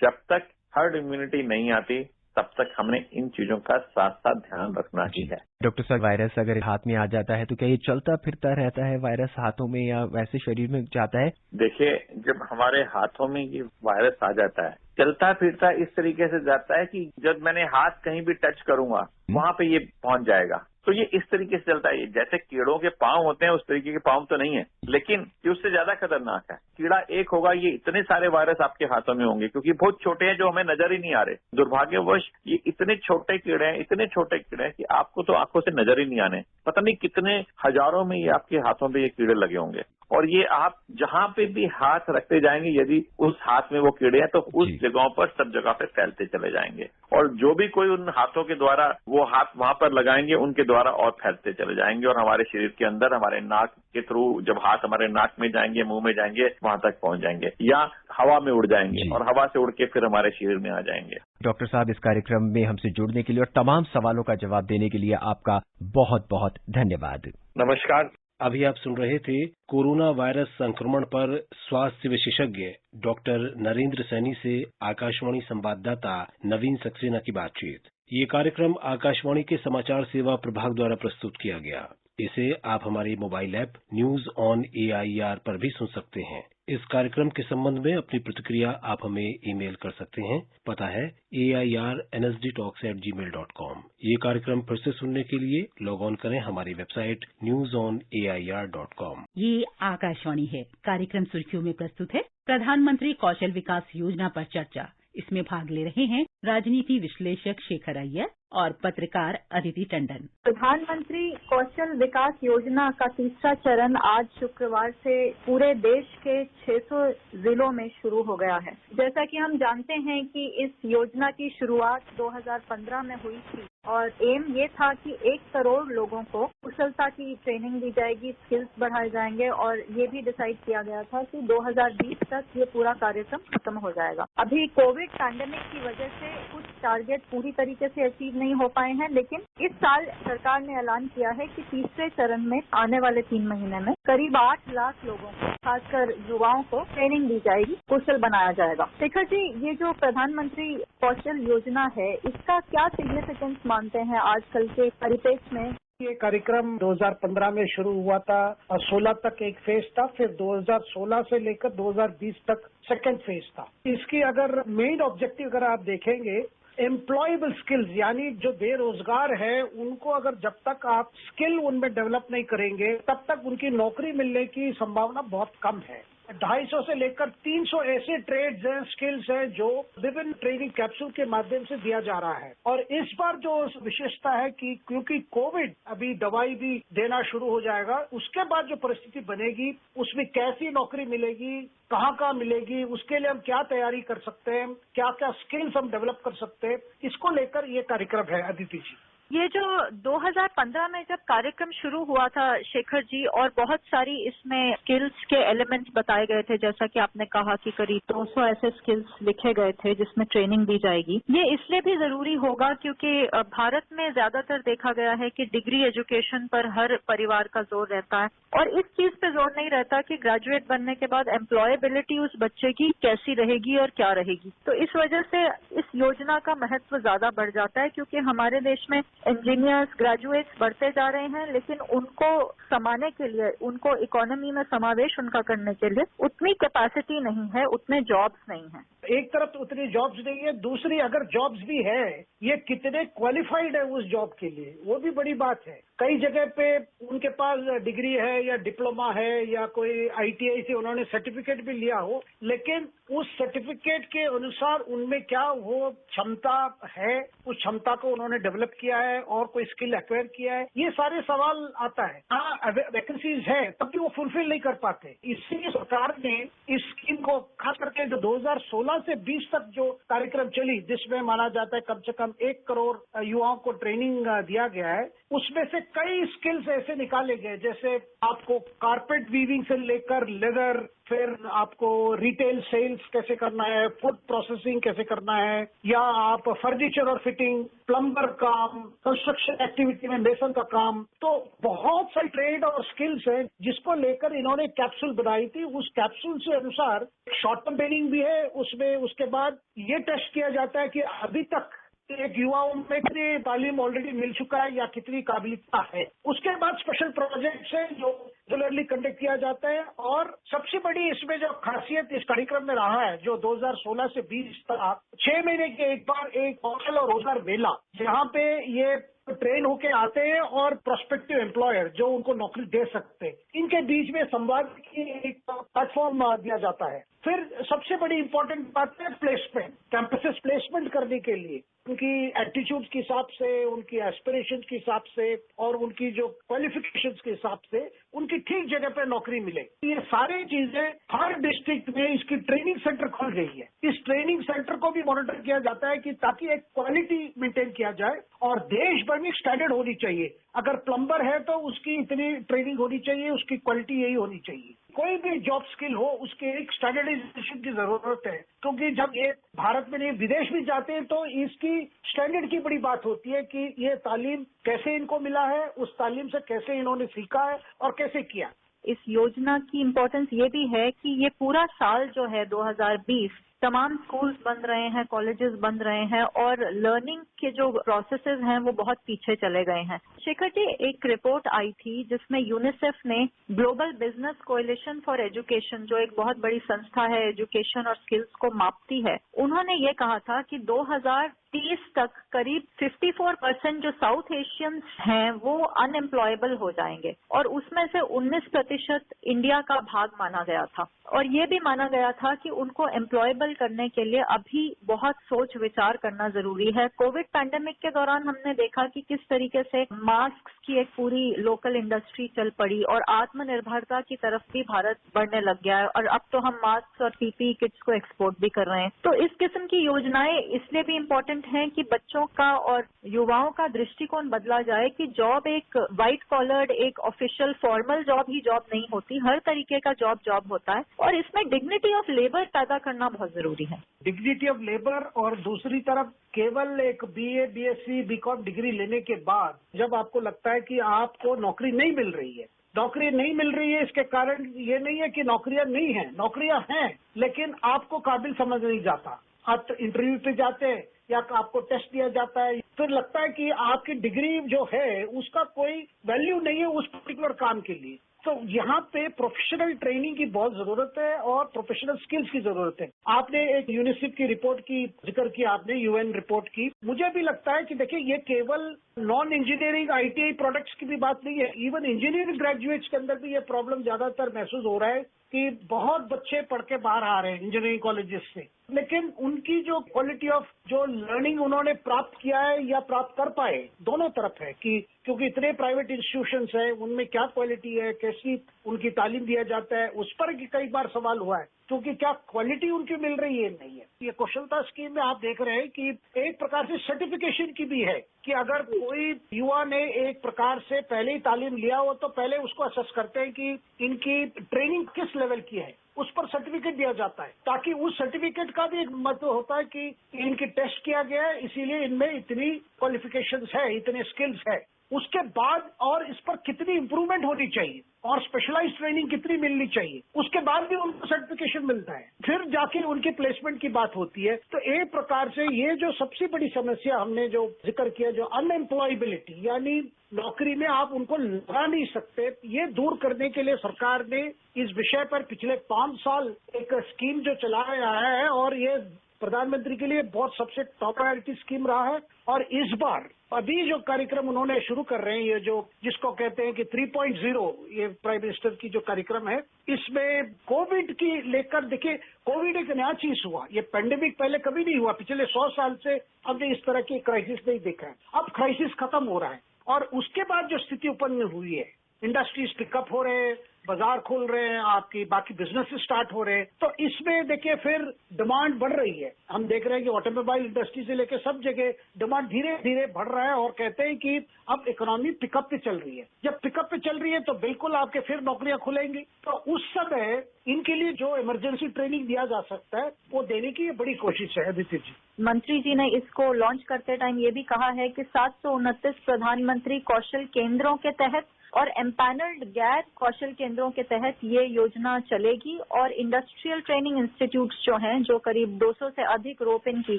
जब तक हर्ड इम्यूनिटी नहीं आती तब तक हमने इन चीजों का साथ साथ ध्यान रखना ही है। डॉक्टर साहब, वायरस अगर हाथ में आ जाता है तो क्या ये चलता फिरता रहता है वायरस हाथों में, या वैसे शरीर में जाता है? देखिए, जब हमारे हाथों में ये वायरस आ जाता है, चलता फिरता इस तरीके से जाता है कि जब मैंने हाथ कहीं भी टच करूंगा वहां पे ये पहुंच जाएगा। तो ये इस तरीके से चलता है। जैसे कीड़ों के पांव होते हैं उस तरीके के पांव तो नहीं है, लेकिन ये उससे ज्यादा खतरनाक है। कीड़ा एक होगा, ये इतने सारे वायरस आपके हाथों में होंगे क्योंकि बहुत छोटे हैं जो हमें नजर ही नहीं आ रहे। दुर्भाग्यवश ये इतने छोटे कीड़े हैं, इतने छोटे कीड़े हैं कि आपको तो आंखों से नजर ही नहीं आने। पता नहीं कितने हजारों में ये आपके हाथों में ये कीड़े लगे होंगे और ये आप जहां पे भी हाथ रखते जाएंगे, यदि उस हाथ में वो कीड़े हैं तो उस जगहों पर सब जगह पे फैलते चले जाएंगे और जो भी कोई उन हाथों के द्वारा वो हाथ वहां पर लगाएंगे उनके द्वारा और फैलते चले जाएंगे और हमारे शरीर के अंदर, हमारे नाक के थ्रू जब हाथ हमारे नाक में जाएंगे, मुंह में जाएंगे, वहां तक पहुंच जाएंगे या हवा में उड़ जाएंगे और हवा से उड़ के फिर हमारे शरीर में आ जाएंगे। डॉक्टर साहब, इस कार्यक्रम में हमसे जुड़ने के लिए और तमाम सवालों का जवाब देने के लिए आपका बहुत बहुत धन्यवाद। नमस्कार। अभी आप सुन रहे थे कोरोना वायरस संक्रमण पर स्वास्थ्य विशेषज्ञ डॉक्टर नरेंद्र सैनी से आकाशवाणी संवाददाता नवीन सक्सेना की बातचीत। ये कार्यक्रम आकाशवाणी के समाचार सेवा प्रभाग द्वारा प्रस्तुत किया गया। इसे आप हमारे mobile app news on AIR पर भी सुन सकते हैं। इस कार्यक्रम के संबंध में अपनी प्रतिक्रिया आप हमें ईमेल कर सकते हैं। पता है AIRNSDtalks@gmail.com। ये कार्यक्रम फिर से सुनने के लिए लॉग ऑन करें हमारी वेबसाइट newsonair.com। ये आकाशवाणी है। कार्यक्रम सुर्खियों में प्रस्तुत है प्रधानमंत्री कौशल विकास योजना पर चर्चा। इसमें भाग ले रहे हैं राजनीति विश्लेषक शेखर अय्यर और पत्रकार अदिति टंडन। प्रधानमंत्री कौशल विकास योजना का तीसरा चरण आज शुक्रवार से पूरे देश के 600 जिलों में शुरू हो गया है। जैसा कि हम जानते हैं कि इस योजना की शुरुआत 2015 में हुई थी और एम ये था कि 1 करोड़ लोगों को कुशलता की ट्रेनिंग दी जाएगी, स्किल्स बढ़ाए जाएंगे और ये भी डिसाइड किया गया था कि 2020 तक ये पूरा कार्यक्रम खत्म हो जाएगा। अभी कोविड पैंडेमिक की वजह से कुछ टारगेट पूरी तरीके से अचीव नहीं हो पाए हैं, लेकिन इस साल सरकार ने ऐलान किया है कि तीसरे चरण में आने वाले 3 महीने में करीब 8 लाख लोगों को, खासकर युवाओं को ट्रेनिंग दी जाएगी, कुशल बनाया जाएगा। शेखर जी, ये जो प्रधानमंत्री कौशल योजना है, इसका क्या सिग्निफिकेंस मानते हैं आजकल के परिप्रेक्ष्य में? ये कार्यक्रम 2015 में शुरू हुआ था और 16 तक एक फेज था, फिर 2016 से लेकर 2020 तक सेकेंड फेज था। इसकी अगर मेन ऑब्जेक्टिव अगर आप देखेंगे, एम्प्लॉयबल स्किल्स, यानी जो बेरोजगार है उनको अगर जब तक आप स्किल उनमें डेवलप नहीं करेंगे तब तक उनकी नौकरी मिलने की संभावना बहुत कम है। 250 से लेकर 300 ऐसे ट्रेड्स हैं, स्किल्स हैं जो विभिन्न ट्रेनिंग कैप्सूल के माध्यम से दिया जा रहा है। और इस बार जो विशेषता है कि क्योंकि कोविड अभी दवाई भी देना शुरू हो जाएगा, उसके बाद जो परिस्थिति बनेगी उसमें कैसी नौकरी मिलेगी, कहाँ मिलेगी, उसके लिए हम क्या तैयारी कर सकते हैं, क्या क्या स्किल्स हम डेवलप कर सकते हैं, इसको लेकर ये कार्यक्रम है। अदिति जी, ये जो 2015 में जब कार्यक्रम शुरू हुआ था शेखर जी, और बहुत सारी इसमें स्किल्स के एलिमेंट्स बताए गए थे, जैसा कि आपने कहा कि करीब 200 ऐसे स्किल्स लिखे गए थे जिसमें ट्रेनिंग दी जाएगी। ये इसलिए भी जरूरी होगा क्योंकि भारत में ज्यादातर देखा गया है कि डिग्री एजुकेशन पर हर परिवार का जोर रहता है और इस चीज पे जोर नहीं रहता कि ग्रेजुएट बनने के बाद एम्प्लॉयबिलिटी उस बच्चे की कैसी रहेगी और क्या रहेगी। तो इस वजह से इस योजना का महत्व ज्यादा बढ़ जाता है क्योंकि हमारे देश में इंजीनियर्स, ग्रेजुएट्स बढ़ते जा रहे हैं, लेकिन उनको समाने के लिए, उनको इकोनॉमी में समावेश उनका करने के लिए उतनी कैपेसिटी नहीं है, उतने जॉब्स नहीं है। एक तरफ तो उतनी जॉब्स नहीं है, दूसरी अगर जॉब्स भी है, ये कितने क्वालिफाइड है उस जॉब के लिए, वो भी बड़ी बात है। कई जगह पे उनके पास डिग्री है या डिप्लोमा है या कोई ITI से उन्होंने सर्टिफिकेट भी लिया हो, लेकिन उस सर्टिफिकेट के अनुसार उनमें क्या वो क्षमता है, उस क्षमता को उन्होंने डेवलप किया है और कोई स्किल एक्वायर किया है, ये सारे सवाल आता है। हाँ, वैकेंसीज है तब भी वो फुलफिल नहीं कर पाते। इसलिए सरकार ने इस स्कीम को खास करके जो 2016 से 20 तक जो कार्यक्रम चली, जिसमें माना जाता है कम से कम 1 करोड़ युवाओं को ट्रेनिंग दिया गया है, उसमें से कई स्किल्स ऐसे निकाले गए, जैसे आपको कारपेट वीविंग से लेकर लेदर, फिर आपको रिटेल सेल्स कैसे करना है, फूड प्रोसेसिंग कैसे करना है, या आप फर्नीचर और फिटिंग, प्लम्बर काम, कंस्ट्रक्शन एक्टिविटी में मेसन का काम। तो बहुत सारी ट्रेड और स्किल्स हैं जिसको लेकर इन्होंने कैप्सूल बनाई थी। उस कैप्सूल से अनुसार शॉर्ट टर्म ट्रेनिंग भी है उसमें। उसके बाद ये टेस्ट किया जाता है कि अभी तक एक युवाओं में कितनी तालीम ऑलरेडी मिल चुका है या कितनी काबिलियत है। उसके बाद स्पेशल प्रोजेक्ट्स है जो रेगुलरली कंडक्ट किया जाता है। और सबसे बड़ी इसमें जो खासियत इस कार्यक्रम में रहा है, जो 2016 से 20 तक 6 महीने के एक बार एक कौशल और रोजगार मेला, जहाँ पे ये ट्रेन होके आते हैं और प्रोस्पेक्टिव एम्प्लॉयर जो उनको नौकरी दे सकते हैं, इनके बीच में संवाद की एक प्लेटफॉर्म दिया जाता है। फिर सबसे बड़ी इंपॉर्टेंट बात है प्लेसमेंट, कैंपसेस प्लेसमेंट करने के लिए उनकी एटीट्यूड के हिसाब से, उनकी एस्पिरेशन के हिसाब से और उनकी जो क्वालिफिकेशंस के हिसाब से उनकी ठीक जगह पे नौकरी मिले। ये सारी चीजें हर डिस्ट्रिक्ट में इसकी ट्रेनिंग सेंटर खुल गई है। इस ट्रेनिंग सेंटर को भी मॉनिटर किया जाता है कि ताकि एक क्वालिटी मेंटेन किया जाए और देश भर में स्टैंडर्ड होनी चाहिए। अगर प्लम्बर है तो उसकी इतनी ट्रेनिंग होनी चाहिए, उसकी क्वालिटी यही होनी चाहिए। कोई भी जॉब स्किल हो उसके एक स्टैंडर्डाइजेशन की जरूरत है, क्योंकि जब ये भारत में नहीं विदेश भी जाते हैं तो इसकी स्टैंडर्ड की बड़ी बात होती है कि ये तालीम कैसे इनको मिला है, उस तालीम से कैसे इन्होंने सीखा है और कैसे किया। इस योजना की इम्पोर्टेंस ये भी है कि ये पूरा साल जो है 2020 तमाम स्कूल्स बंद रहे हैं, कॉलेजेस बंद रहे हैं और लर्निंग के जो प्रोसेसेस हैं वो बहुत पीछे चले गए हैं। शेखर जी, एक रिपोर्ट आई थी जिसमें यूनिसेफ ने global business coalition for education, जो एक बहुत बड़ी संस्था है एजुकेशन और स्किल्स को मापती है, उन्होंने ये कहा था कि 2030 तक करीब 54% जो साउथ एशियंस हैं वो अनएम्प्लॉयबल हो जाएंगे और उसमें से 19% इंडिया का भाग माना गया था। और ये भी माना गया था कि उनको एम्प्लॉयबल करने के लिए अभी बहुत सोच विचार करना जरूरी है। कोविड पैंडेमिक के दौरान हमने देखा कि किस तरीके से मास्क की एक पूरी लोकल इंडस्ट्री चल पड़ी और आत्मनिर्भरता की तरफ भी भारत बढ़ने लग गया है और अब तो हम मास्क और PPE किट्स को एक्सपोर्ट भी कर रहे हैं। तो इस किस्म की योजनाएं इसलिए भी इम्पोर्टेंट हैं कि बच्चों का और युवाओं का दृष्टिकोण बदला जाए कि जॉब एक व्हाइट कॉलर्ड, एक ऑफिशियल फॉर्मल जॉब ही जॉब नहीं होती, हर तरीके का जॉब होता है और इसमें डिग्निटी ऑफ लेबर पैदा करना बहुत जरूरी है। डिग्निटी ऑफ लेबर और दूसरी तरफ केवल एक BA, BSc, BCom डिग्री लेने के बाद जब आपको लगता है कि आपको नौकरी नहीं मिल रही है, नौकरी नहीं मिल रही है, इसके कारण ये नहीं है कि नौकरियां नहीं हैं, नौकरियां हैं, लेकिन आपको काबिल समझ नहीं जाता। आप इंटरव्यू पे जाते हैं या आपको टेस्ट दिया जाता है, फिर लगता है कि आपकी डिग्री जो है उसका कोई वैल्यू नहीं है उस पर्टिकुलर काम के लिए। तो यहाँ पे प्रोफेशनल ट्रेनिंग की बहुत जरूरत है और प्रोफेशनल स्किल्स की जरूरत है। आपने एक यूनिसेफ की रिपोर्ट की जिक्र किया, आपने UN रिपोर्ट की। मुझे भी लगता है कि देखिए ये केवल नॉन इंजीनियरिंग ITI प्रोडक्ट्स की भी बात नहीं है, इवन इंजीनियरिंग ग्रेजुएट्स के अंदर भी ये प्रॉब्लम ज्यादातर महसूस हो रहा है कि बहुत बच्चे पढ़ के बाहर आ रहे हैं इंजीनियरिंग कॉलेजेस से, लेकिन उनकी जो क्वालिटी ऑफ जो लर्निंग उन्होंने प्राप्त किया है या प्राप्त कर पाए, दोनों तरफ है कि क्योंकि इतने प्राइवेट इंस्टीट्यूशंस हैं, उनमें क्या क्वालिटी है, कैसी उनकी तालीम दिया जाता है, उस पर कई बार सवाल हुआ है। क्योंकि क्या क्वालिटी उनकी मिल रही है नहीं है। ये कुशलता स्कीम में आप देख रहे हैं कि एक प्रकार से सर्टिफिकेशन की भी है कि अगर कोई युवा ने एक प्रकार से पहले ही तालीम लिया हो तो पहले उसको असेस करते हैं कि इनकी ट्रेनिंग किस लेवल की है, उस पर सर्टिफिकेट दिया जाता है, ताकि उस सर्टिफिकेट का भी एक महत्व होता है कि इनकी टेस्ट किया गया है, इसीलिए इनमें इतनी क्वालिफिकेशंस है, इतने स्किल्स है। उसके बाद और इस पर कितनी इंप्रूवमेंट होनी चाहिए और स्पेशलाइज्ड ट्रेनिंग कितनी मिलनी चाहिए, उसके बाद भी उनको सर्टिफिकेशन मिलता है, फिर जाके उनकी प्लेसमेंट की बात होती है। तो एक प्रकार से ये जो सबसे बड़ी समस्या हमने जो जिक्र किया, जो अनएम्प्लॉयबिलिटी यानी नौकरी में आप उनको लगा नहीं सकते, ये दूर करने के लिए सरकार ने इस विषय पर पिछले 5 साल एक स्कीम जो चलाया है और ये प्रधानमंत्री के लिए बहुत सबसे टॉप प्रायोरिटी स्कीम रहा है। और इस बार अभी जो कार्यक्रम उन्होंने शुरू कर रहे हैं, ये जो जिसको कहते हैं कि 3.0, ये प्राइम मिनिस्टर की जो कार्यक्रम है, इसमें कोविड की लेकर देखिए, कोविड एक नया चीज हुआ, ये पेंडेमिक पहले कभी नहीं हुआ, पिछले 100 साल से हमने इस तरह की क्राइसिस नहीं देखा है। अब क्राइसिस खत्म हो रहा है और उसके बाद जो स्थिति उत्पन्न हुई है, इंडस्ट्रीज पिकअप हो रहे हैं, बाजार खुल रहे हैं, आपकी बाकी बिजनेस स्टार्ट हो रहे हैं, तो इसमें देखिए फिर डिमांड बढ़ रही है। हम देख रहे हैं कि ऑटोमोबाइल इंडस्ट्री से लेकर सब जगह डिमांड धीरे धीरे बढ़ रहा है और कहते हैं कि अब इकोनॉमी पिकअप पे चल रही है। जब पिकअप पे चल रही है तो बिल्कुल आपके फिर नौकरियां खुलेंगी। तो उस समय इनके लिए जो इमरजेंसी ट्रेनिंग दिया जा सकता है वो देने की बड़ी कोशिश है। अदिति जी, मंत्री जी ने इसको लॉन्च करते टाइम ये भी कहा है कि 729 प्रधानमंत्री कौशल केंद्रों के तहत और एम्पैनल्ड गैर कौशल केंद्रों के तहत ये योजना चलेगी और इंडस्ट्रियल ट्रेनिंग इंस्टीट्यूट्स जो हैं, जो करीब 200 से अधिक रोप इन की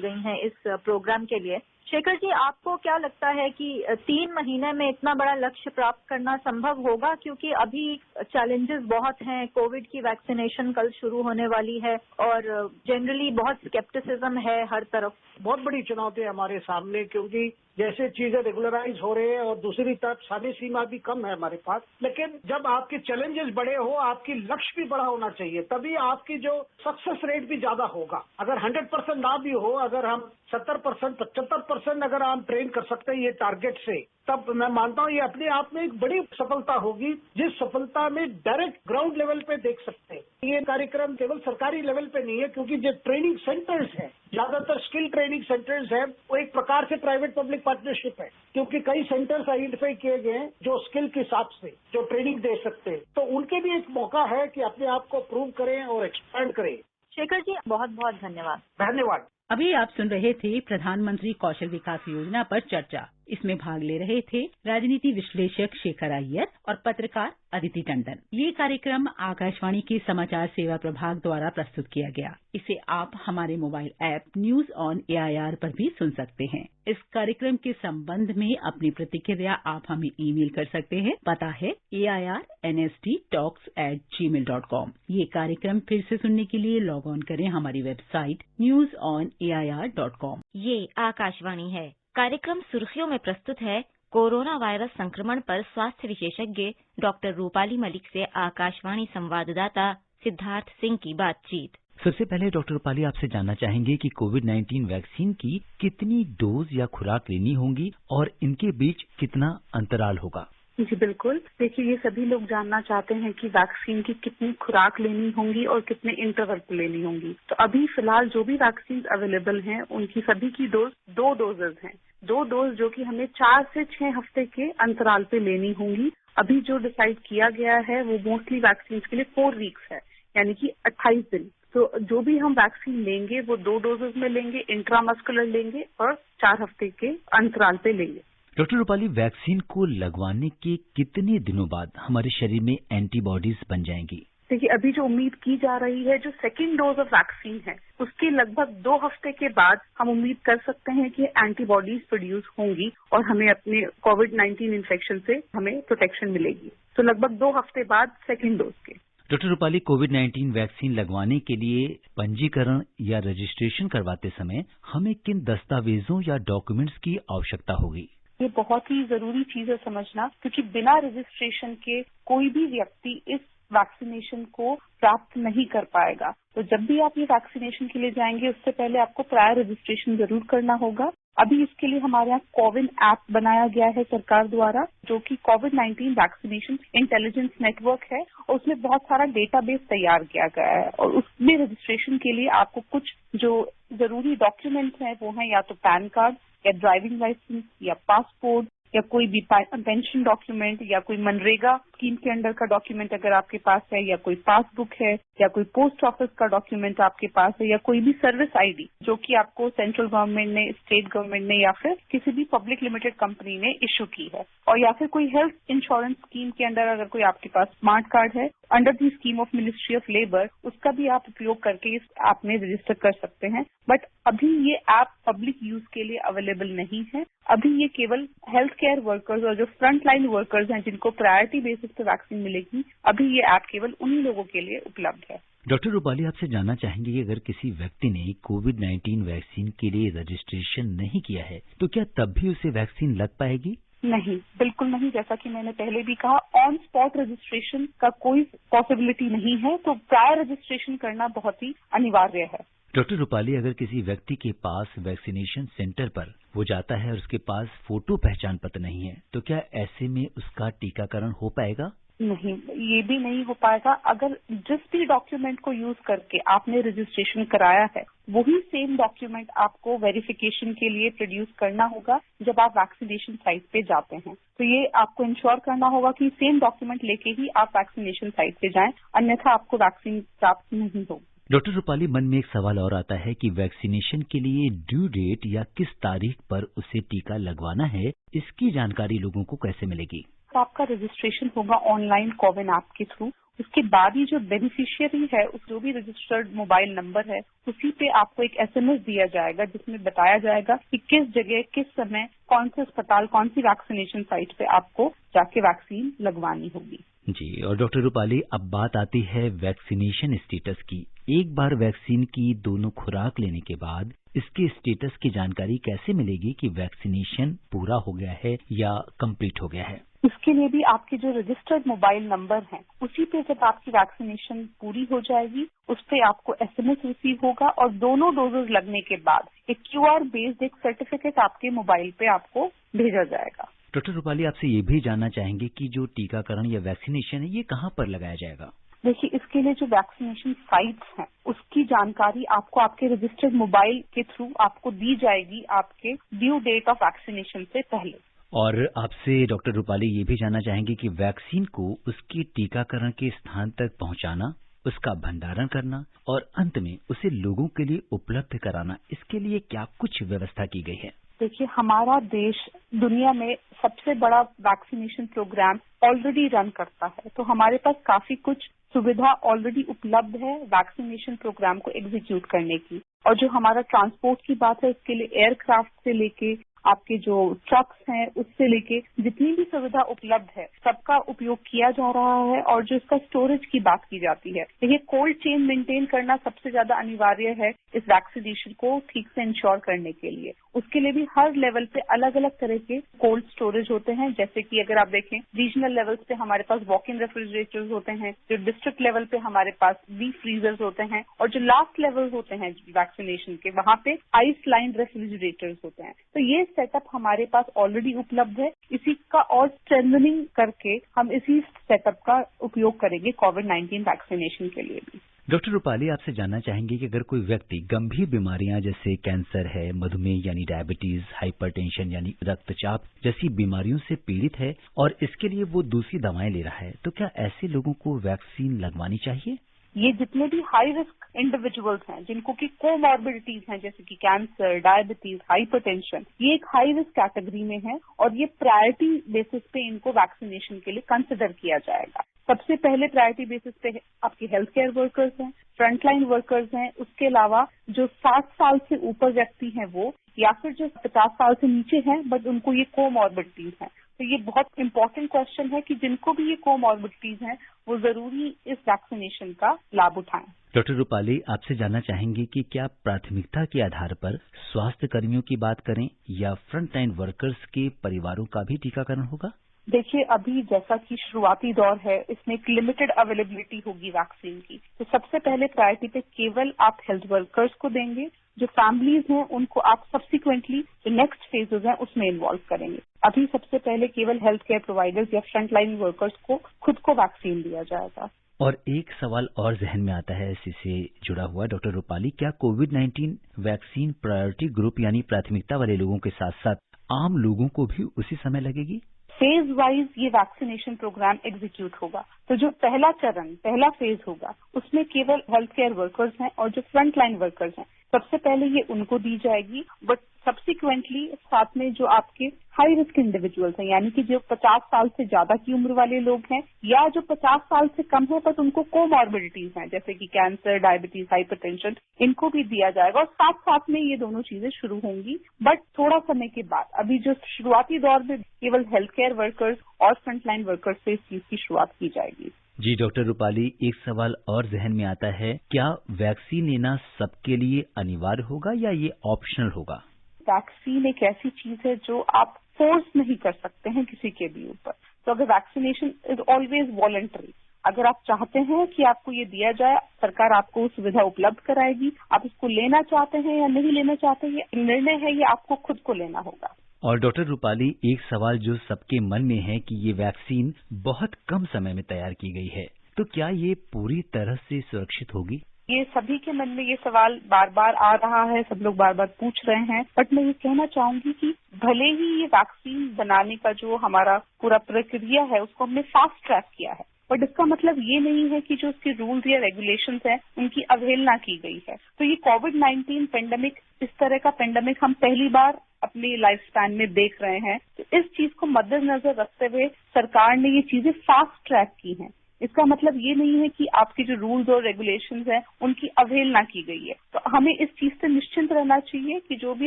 गई हैं इस प्रोग्राम के लिए। शेखर जी, आपको क्या लगता है कि 3 महीने में इतना बड़ा लक्ष्य प्राप्त करना संभव होगा? क्योंकि अभी चैलेंजेस बहुत हैं, कोविड की वैक्सीनेशन कल शुरू होने वाली है और जनरली बहुत स्केप्टिसिज्म है हर तरफ। बहुत बड़ी चुनौती है हमारे सामने, क्योंकि जैसे चीजें रेगुलराइज हो रही है और दूसरी तरफ समय सीमा भी कम है हमारे पास। लेकिन जब आपके चैलेंजेस बड़े हो, आपकी लक्ष्य भी बड़ा होना चाहिए, तभी आपकी जो सक्सेस रेट भी ज्यादा होगा। अगर 100% ना भी हो, अगर हम 70%, 75% अगर हम ट्रेन कर सकते हैं ये टारगेट से, तब मैं मानता हूँ ये अपने आप में एक बड़ी सफलता होगी, जिस सफलता में डायरेक्ट ग्राउंड लेवल पे देख सकते हैं। ये कार्यक्रम केवल सरकारी लेवल पे नहीं है, क्योंकि जो ट्रेनिंग सेंटर्स हैं, ज्यादातर स्किल ट्रेनिंग सेंटर्स हैं, वो एक प्रकार से प्राइवेट पब्लिक पार्टनरशिप है, क्योंकि कई सेंटर्स आइडेंटिफाई किए गए हैं जो स्किल के हिसाब से जो ट्रेनिंग दे सकते हैं। तो उनके भी एक मौका है कि अपने आप को प्रूव करें और एक्सपैंड करें। शेखर जी, बहुत बहुत धन्यवाद। धन्यवाद। अभी आप सुन रहे थे प्रधानमंत्री कौशल विकास योजना पर चर्चा। इसमें भाग ले रहे थे राजनीति विश्लेषक शेखर अय्यर और पत्रकार अदिति टंडन। ये कार्यक्रम आकाशवाणी के समाचार सेवा प्रभाग द्वारा प्रस्तुत किया गया। इसे आप हमारे mobile app news on AIR पर भी सुन सकते हैं। इस कार्यक्रम के संबंध में अपनी प्रतिक्रिया आप हमें ईमेल कर सकते हैं। पता है AIRNSTtalks@gmail.com। ये कार्यक्रम फिर से सुनने के लिए लॉग ऑन करें हमारी वेबसाइट newsonair.com। ये आकाशवाणी है। कार्यक्रम सुर्खियों में प्रस्तुत है कोरोना वायरस संक्रमण पर स्वास्थ्य विशेषज्ञ डॉक्टर रूपाली मलिक से आकाशवाणी संवाददाता सिद्धार्थ सिंह की बातचीत। सबसे पहले डॉक्टर रूपाली, आपसे जानना चाहेंगे कि कोविड-19 वैक्सीन की कितनी डोज या खुराक लेनी होंगी और इनके बीच कितना अंतराल होगा? जी बिल्कुल। देखिए, ये सभी लोग जानना चाहते हैं कि वैक्सीन की कितनी खुराक लेनी होंगी और कितने इंटरवल पे लेनी होंगी। तो अभी फिलहाल जो भी वैक्सीन अवेलेबल हैं, उनकी सभी की डोज 2 डोजेज हैं। 2 डोज जो कि हमें 4 से 6 हफ्ते के अंतराल पे लेनी होंगी। अभी जो डिसाइड किया गया है वो मोस्टली वैक्सीन के लिए 4 वीक्स है, यानी कि 28 दिन। तो जो भी हम वैक्सीन लेंगे वो 2 डोजेज में लेंगे, इंट्रामस्कुलर लेंगे और 4 हफ्ते के अंतराल पे लेंगे। डॉक्टर रूपाली, वैक्सीन को लगवाने के कितने दिनों बाद हमारे शरीर में एंटीबॉडीज बन जाएंगी? देखिए, अभी जो उम्मीद की जा रही है, जो सेकेंड डोज ऑफ वैक्सीन है, उसके लगभग 2 हफ्ते के बाद हम उम्मीद कर सकते हैं कि एंटीबॉडीज प्रोड्यूस होंगी और हमें अपने कोविड-19 इन्फेक्शन से हमें प्रोटेक्शन मिलेगी। तो लगभग 2 हफ्ते बाद सेकेंड डोज के। डॉक्टर रूपाली, कोविड-19 वैक्सीन लगवाने के लिए पंजीकरण या रजिस्ट्रेशन करवाते समय हमें किन दस्तावेजों या डॉक्यूमेंट्स की आवश्यकता होगी? ये बहुत ही जरूरी चीज है समझना, क्योंकि बिना रजिस्ट्रेशन के कोई भी व्यक्ति इस वैक्सीनेशन को प्राप्त नहीं कर पाएगा। तो जब भी आप ये वैक्सीनेशन के लिए जाएंगे, उससे पहले आपको प्रायर रजिस्ट्रेशन जरूर करना होगा। अभी इसके लिए हमारे यहाँ कोविन ऐप बनाया गया है सरकार द्वारा, जो कि कोविड-19 वैक्सीनेशन इंटेलिजेंस नेटवर्क है, और उसमें बहुत सारा डेटाबेस तैयार किया गया है। और उसमें रजिस्ट्रेशन के लिए आपको कुछ जो जरूरी डॉक्यूमेंट्स हैं वो हैं या तो पैन कार्ड या ड्राइविंग लाइसेंस या पासपोर्ट या कोई भी पेंशन डॉक्यूमेंट या कोई मनरेगा स्कीम के अंडर का डॉक्यूमेंट अगर आपके पास है, या कोई पासबुक है, या कोई पोस्ट ऑफिस का डॉक्यूमेंट आपके पास है, या कोई भी सर्विस आईडी जो कि आपको सेंट्रल गवर्नमेंट ने, स्टेट गवर्नमेंट ने या फिर किसी भी पब्लिक लिमिटेड कंपनी ने इश्यू की है, और या फिर कोई हेल्थ इंश्योरेंस स्कीम के अंडर अगर कोई आपके पास स्मार्ट कार्ड है under the scheme of ministry of labour, उसका भी आप उपयोग करके इस ऐप में रजिस्टर कर सकते हैं। बट अभी ये ऐप पब्लिक यूज के लिए अवेलेबल नहीं है। अभी ये केवल हेल्थ केयर वर्कर्स और जो फ्रंट लाइन वर्कर्स हैं जिनको प्रायोरिटी बेसिस पे वैक्सीन मिलेगी, अभी ये ऐप केवल उन्हीं लोगों के लिए उपलब्ध है। डॉक्टर रूपाली, आपसे जानना चाहेंगे कि अगर किसी व्यक्ति ने कोविड-19 वैक्सीन के लिए रजिस्ट्रेशन नहीं किया है तो क्या तब भी उसे वैक्सीन लग पाएगी? नहीं, बिल्कुल नहीं। जैसा कि मैंने पहले भी कहा, ऑन स्पॉट रजिस्ट्रेशन का कोई पॉसिबिलिटी नहीं है, तो प्रायर रजिस्ट्रेशन करना बहुत ही अनिवार्य है। डॉक्टर रूपाली, अगर किसी व्यक्ति के पास वैक्सीनेशन सेंटर पर वो जाता है और उसके पास फोटो पहचान पत्र नहीं है, तो क्या ऐसे में उसका टीकाकरण हो पाएगा? नहीं, ये भी नहीं हो पाएगा। अगर जिस भी डॉक्यूमेंट को यूज करके आपने रजिस्ट्रेशन कराया है, वही सेम डॉक्यूमेंट आपको वेरिफिकेशन के लिए प्रोड्यूस करना होगा जब आप वैक्सीनेशन साइट पे जाते हैं। तो ये आपको इंश्योर करना होगा कि सेम डॉक्यूमेंट लेके ही आप वैक्सीनेशन साइट पे जाएं, अन्यथा आपको वैक्सीन प्राप्त नहीं होगी। डॉक्टर रूपाली, मन में एक सवाल और आता है कि वैक्सीनेशन के लिए ड्यू डेट या किस तारीख पर उसे टीका लगवाना है, इसकी जानकारी लोगों को कैसे मिलेगी? तो आपका रजिस्ट्रेशन होगा ऑनलाइन कोविन ऐप के थ्रू। उसके बाद ही जो बेनिफिशियरी है, उस जो भी रजिस्टर्ड मोबाइल नंबर है, उसी पे आपको एक एसएमएस दिया जाएगा जिसमें बताया जाएगा कि किस जगह, किस समय, कौन से अस्पताल, कौन सी वैक्सीनेशन साइट पे आपको जाके वैक्सीन लगवानी होगी। जी, और डॉक्टर रूपाली, अब बात आती है वैक्सीनेशन स्टेटस की। एक बार वैक्सीन की दोनों खुराक लेने के बाद इसके स्टेटस की जानकारी कैसे मिलेगी कि वैक्सीनेशन पूरा हो गया है या कंप्लीट हो गया है? इसके लिए भी आपके जो रजिस्टर्ड मोबाइल नंबर हैं, उसी पे जब आपकी वैक्सीनेशन पूरी हो जाएगी, उस पे आपको एसएमएस रिसीव होगा, और दोनों डोजेज लगने के बाद एक क्यूआर बेस्ड एक सर्टिफिकेट आपके मोबाइल पे आपको भेजा जाएगा। डॉक्टर रूपाली, आपसे ये भी जानना चाहेंगे कि जो टीकाकरण या वैक्सीनेशन है, ये कहाँ पर लगाया जाएगा? देखिए, इसके लिए जो वैक्सीनेशन साइट्स हैं, उसकी जानकारी आपको आपके रजिस्टर्ड मोबाइल के थ्रू आपको दी जाएगी आपके ड्यू डेट ऑफ वैक्सीनेशन से पहले। और आपसे डॉक्टर रूपाली ये भी जानना चाहेंगे कि वैक्सीन को उसके टीकाकरण के स्थान तक पहुंचाना, उसका भंडारण करना और अंत में उसे लोगों के लिए उपलब्ध कराना, इसके लिए क्या कुछ व्यवस्था की गई है? देखिए, हमारा देश दुनिया में सबसे बड़ा वैक्सीनेशन प्रोग्राम ऑलरेडी रन करता है, तो हमारे पास काफी कुछ सुविधा ऑलरेडी उपलब्ध है वैक्सीनेशन प्रोग्राम को एग्जीक्यूट करने की। और जो हमारा ट्रांसपोर्ट की बात है, उसके लिए एयरक्राफ्ट से लेके आपके जो ट्रक्स हैं, उससे लेके जितनी भी सुविधा उपलब्ध है, सबका उपयोग किया जा रहा है। और जो इसका स्टोरेज की बात की जाती है, ये कोल्ड चेन मेंटेन करना सबसे ज्यादा अनिवार्य है इस वैक्सीनेशन को ठीक से इंश्योर करने के लिए। उसके लिए भी हर लेवल पे अलग अलग तरह के कोल्ड स्टोरेज होते हैं। जैसे कि अगर आप देखें, रीजनल लेवल्स पे हमारे पास वॉक इन रेफ्रिजरेटर्स होते हैं, जो डिस्ट्रिक्ट लेवल पे हमारे पास डीप फ्रीजर्स होते हैं, और जो लास्ट लेवल होते हैं वैक्सीनेशन के, वहां पे आइस लाइन रेफ्रिजरेटर्स होते हैं। तो ये सेटअप हमारे पास ऑलरेडी उपलब्ध है। इसी का और स्ट्रेंथनिंग करके हम इसी सेटअप का उपयोग करेंगे कोविड-19 वैक्सीनेशन के लिए भी। डॉक्टर रूपाली, आपसे जानना चाहेंगे कि अगर कोई व्यक्ति गंभीर बीमारियां जैसे कैंसर है, मधुमेह यानी डायबिटीज, हाइपरटेंशन यानी रक्तचाप जैसी बीमारियों से पीड़ित है और इसके लिए वो दूसरी दवाएं ले रहा है, तो क्या ऐसे लोगों को वैक्सीन लगवानी चाहिए? ये जितने भी हाई रिस्क इंडिविजुअल्स हैं, जिनको की कोमॉर्बिडिटीज हैं, जैसे कि कैंसर, डायबिटीज, हाइपरटेंशन, ये एक हाई रिस्क कैटेगरी में है और ये प्रायोरिटी बेसिस पे इनको वैक्सीनेशन के लिए कंसिडर किया जाएगा। सबसे पहले प्रायोरिटी बेसिस पे आपके हेल्थ केयर वर्कर्स हैं, फ्रंटलाइन वर्कर्स हैं, उसके अलावा जो 60 साल से ऊपर व्यक्ति हैं वो, या फिर जो 50 साल से नीचे हैं बट उनको ये कोमॉर्बिडिटीज हैं। तो ये बहुत इंपॉर्टेंट क्वेश्चन है कि जिनको भी ये कोमॉर्बिडिटीज हैं वो जरूरी इस वैक्सीनेशन का लाभ उठाएं। डॉक्टर रूपाली, आपसे जानना चाहेंगे कि क्या प्राथमिकता के आधार पर स्वास्थ्य कर्मियों की बात करें या फ्रंटलाइन वर्कर्स के परिवारों का भी टीकाकरण होगा? देखिए, अभी जैसा कि शुरुआती दौर है, इसमें एक लिमिटेड अवेलेबिलिटी होगी वैक्सीन की, तो सबसे पहले प्रायोरिटी पे केवल आप हेल्थ वर्कर्स को देंगे। जो फैमिलीज हैं उनको आप सब्सिक्वेंटली जो नेक्स्ट फेजेस हैं उसमें इन्वॉल्व करेंगे। अभी सबसे पहले केवल हेल्थ केयर प्रोवाइडर्स या फ्रंट लाइन वर्कर्स को खुद को वैक्सीन दिया जाएगा। और एक सवाल और जहन में आता है इसी से जुड़ा हुआ, डॉक्टर रूपाली, क्या कोविड-19 वैक्सीन प्रायोरिटी ग्रुप यानी प्राथमिकता वाले लोगों के साथ साथ आम लोगों को भी उसी समय लगेगी? फेज वाइज ये वैक्सीनेशन प्रोग्राम एग्जीक्यूट होगा। तो जो पहला चरण, पहला फेज होगा उसमें केवल हेल्थ केयर वर्कर्स हैं और जो फ्रंट लाइन वर्कर्स हैं सबसे पहले ये उनको दी जाएगी। बट सब्सिक्वेंटली साथ में जो आपके हाई रिस्क इंडिविजुअल्स हैं, यानी कि जो 50 साल से ज्यादा की उम्र वाले लोग हैं या जो 50 साल से कम है बट उनको कोमॉर्बिडिटीज हैं जैसे कि कैंसर, डायबिटीज, हाइपरटेंशन, इनको भी दिया जाएगा। और साथ साथ में ये दोनों चीजें शुरू होंगी बट थोड़ा समय के बाद। अभी जो शुरुआती दौर में केवल हेल्थ केयर वर्कर्स और फ्रंट लाइन वर्कर्स से इस चीज की शुरुआत की जाएगी। जी डॉक्टर रूपाली, एक सवाल और जहन में आता है, क्या वैक्सीन लेना सबके लिए अनिवार्य होगा या ये ऑप्शनल होगा? वैक्सीन एक ऐसी चीज है जो आप फोर्स नहीं कर सकते हैं किसी के भी ऊपर। तो अगर वैक्सीनेशन इज ऑलवेज वॉलंटरी, अगर आप चाहते हैं कि आपको ये दिया जाए, सरकार आपको सुविधा उपलब्ध कराएगी। आप इसको लेना चाहते हैं या नहीं लेना चाहते, ये निर्णय है, ये आपको खुद को लेना होगा। और डॉक्टर रूपाली, एक सवाल जो सबके मन में है कि ये वैक्सीन बहुत कम समय में तैयार की गई है, तो क्या ये पूरी तरह से सुरक्षित होगी? ये सभी के मन में ये सवाल बार बार आ रहा है, सब लोग बार बार पूछ रहे हैं। बट मैं ये कहना चाहूंगी कि भले ही ये वैक्सीन बनाने का जो हमारा पूरा प्रक्रिया है उसको हमने फास्ट ट्रैक किया है, बट इसका मतलब ये नहीं है कि जो उसके रूल्स या रेगुलेशंस हैं उनकी अवहेलना की गई है। तो ये कोविड-19 पेंडेमिक, इस तरह का पेंडेमिक हम पहली बार अपनी लाइफ स्पैन में देख रहे हैं। तो इस चीज को मद्देनजर रखते हुए सरकार ने ये चीजें फास्ट ट्रैक की हैं। इसका मतलब ये नहीं है कि आपके जो रूल्स और रेगुलेशंस हैं उनकी अवहेलना की गई है। तो हमें इस चीज से निश्चिंत रहना चाहिए कि जो भी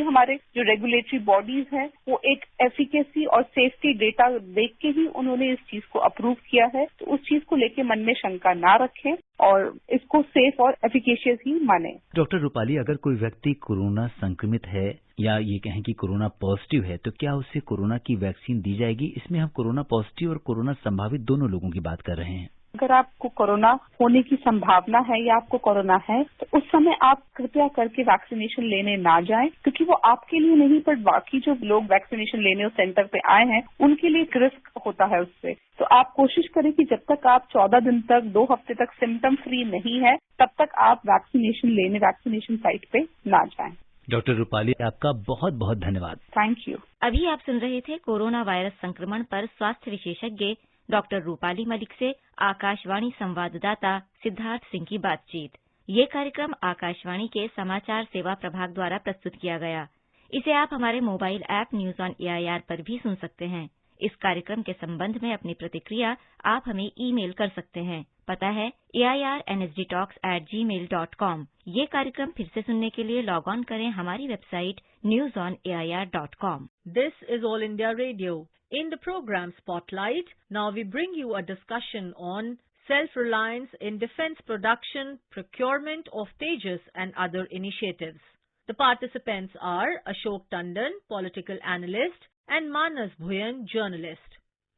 हमारे जो रेगुलेटरी बॉडीज हैं वो एक एफिकेसी और सेफ्टी डेटा देख के ही उन्होंने इस चीज को अप्रूव किया है। तो उस चीज को लेके मन में शंका ना रखें और इसको सेफ और एफिकेशियस ही माने। डॉक्टर रूपाली, अगर कोई व्यक्ति कोरोना संक्रमित है या ये कहें कि कोरोना पॉजिटिव है, तो क्या उसे कोरोना की वैक्सीन दी जाएगी? इसमें हम कोरोना पॉजिटिव और कोरोना संभावित दोनों लोगों की बात कर रहे हैं। अगर आपको कोरोना होने की संभावना है या आपको कोरोना है तो उस समय आप कृपया करके वैक्सीनेशन लेने ना जाएं, क्योंकि वो आपके लिए नहीं पर बाकी जो लोग वैक्सीनेशन लेने उस सेंटर पे आए हैं उनके लिए रिस्क होता है उससे। तो आप कोशिश करें कि जब तक आप 14 दिन तक, 2 हफ्ते तक सिम्टम फ्री नहीं है तब तक आप वैक्सीनेशन लेने वैक्सीनेशन साइट पे ना जाएं। डॉक्टर रूपाली, आपका बहुत बहुत धन्यवाद। Thank you. अभी आप सुन रहे थे कोरोना वायरस संक्रमण पर स्वास्थ्य विशेषज्ञ डॉक्टर रूपाली मलिक से आकाशवाणी संवाददाता सिद्धार्थ सिंह की बातचीत। ये कार्यक्रम आकाशवाणी के समाचार सेवा प्रभाग द्वारा प्रस्तुत किया गया। इसे आप हमारे mobile app news on AIR पर भी सुन सकते हैं। इस कार्यक्रम के संबंध में अपनी प्रतिक्रिया आप हमें ईमेल कर सकते हैं। पता है airnsdtalks@gmail.com। ये कार्यक्रम फिर से सुनने के लिए लॉग ऑन करें हमारी website newsonair.com। This is All India Radio. In the program Spotlight, now we bring you a discussion on self-reliance in defense production, procurement of Tejas and other initiatives. The participants are Ashok Tandon, political analyst, and Manas Bhuyan, journalist.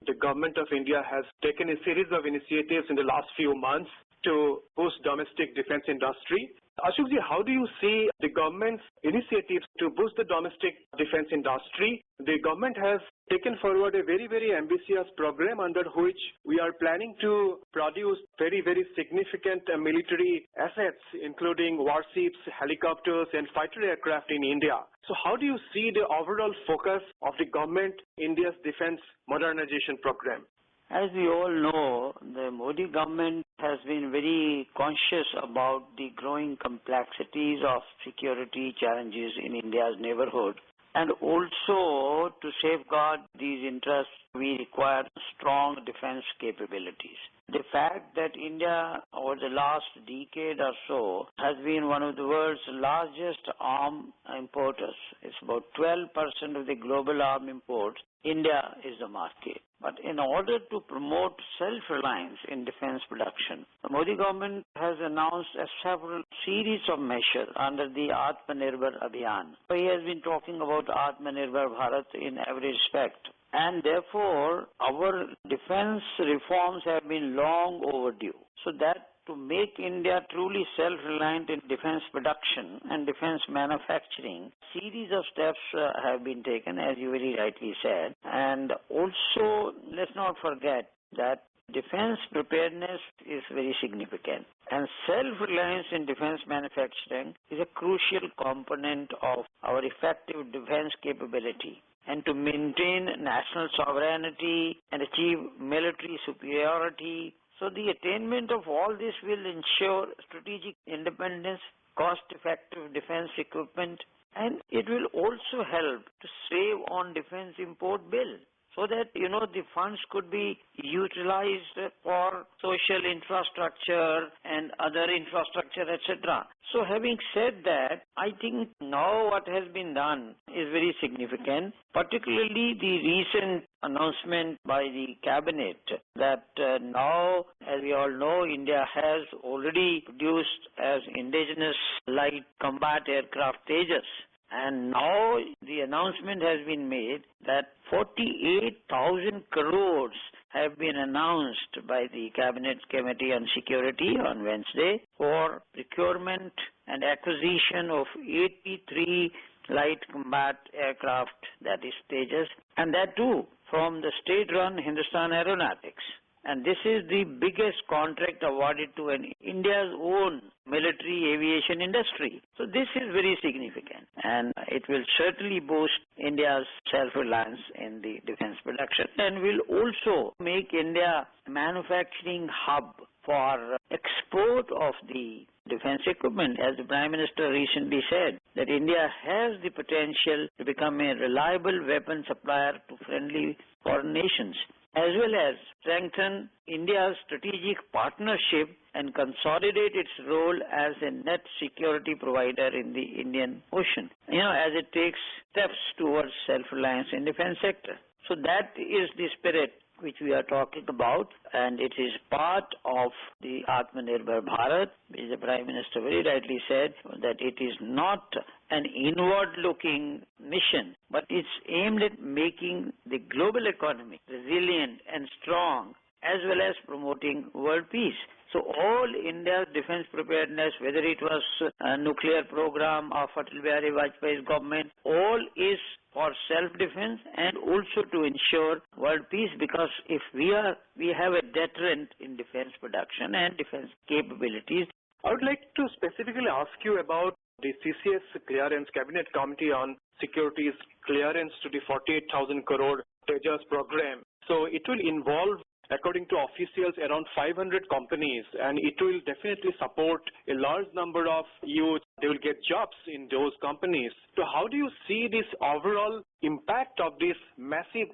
The government of India has taken a series of initiatives in the last few months to boost domestic defense industry. Ashok ji, how do you see the government's initiatives to boost the domestic defense industry? The government has taken forward a very, very ambitious program under which we are planning to produce very, very significant military assets, including warships, helicopters, and fighter aircraft in India. So how do you see the overall focus of the government India's defense modernization program? As we all know, the Modi government has been very conscious about the growing complexities of security challenges in India's neighborhood. And also to safeguard these interests, we require strong defense capabilities. The fact that India over the last decade or so has been one of the world's largest arms importers. It's about 12% of the global arms imports. India is the market. But in order to promote self-reliance in defense production, the Modi government has announced a several series of measures under the Atmanirbhar Abhiyan. He has been talking about Atmanirbhar Bharat in every respect. And therefore, our defense reforms have been long overdue. So that to make India truly self-reliant in defense production and defense manufacturing, series of steps have been taken, as you very rightly said. And also, let's not forget that defense preparedness is very significant. And self-reliance in defense manufacturing is a crucial component of our effective defense capability. And to maintain national sovereignty and achieve military superiority. So the attainment of all this will ensure strategic independence, cost-effective defense equipment, and it will also help to save on defense import bill, so that, the funds could be utilized for social infrastructure and other infrastructure, etc. So having said that, I think now what has been done is very significant, particularly the recent announcement by the cabinet that now, as we all know, India has already produced as indigenous light combat aircraft Tejas. And now the announcement has been made that 48,000 crores have been announced by the Cabinet Committee on Security on Wednesday for procurement and acquisition of 83 light combat aircraft, that is Tejas, and that too from the state-run Hindustan Aeronautics. And this is the biggest contract awarded to India's own military aviation industry. So this is very significant, and it will certainly boost India's self-reliance in the defense production, and will also make India a manufacturing hub for export of the defense equipment. As the Prime Minister recently said, that India has the potential to become a reliable weapon supplier to friendly foreign nations, as well as strengthen India's strategic partnership and consolidate its role as a net security provider in the Indian Ocean, as it takes steps towards self-reliance in defense sector. So that is the spirit which we are talking about, and it is part of the Atmanirbhar Bharat, which the Prime Minister very rightly said that it is not an inward-looking mission, but it's aimed at making the global economy resilient and strong, as well as promoting world peace. So all India's defense preparedness, whether it was a nuclear program of Atal Bihari Vajpayee's government, all is for self-defense and also to ensure world peace, because if we have a deterrent in defense production and defense capabilities. I would like to specifically ask you about the CCS clearance, Cabinet Committee on Security's clearance to the 48,000 crore Tejas program. So it will involve, according to officials, around 500 companies, and it will definitely support a large number of youth. They will get jobs in those companies. So how do you see this overall impact of this massive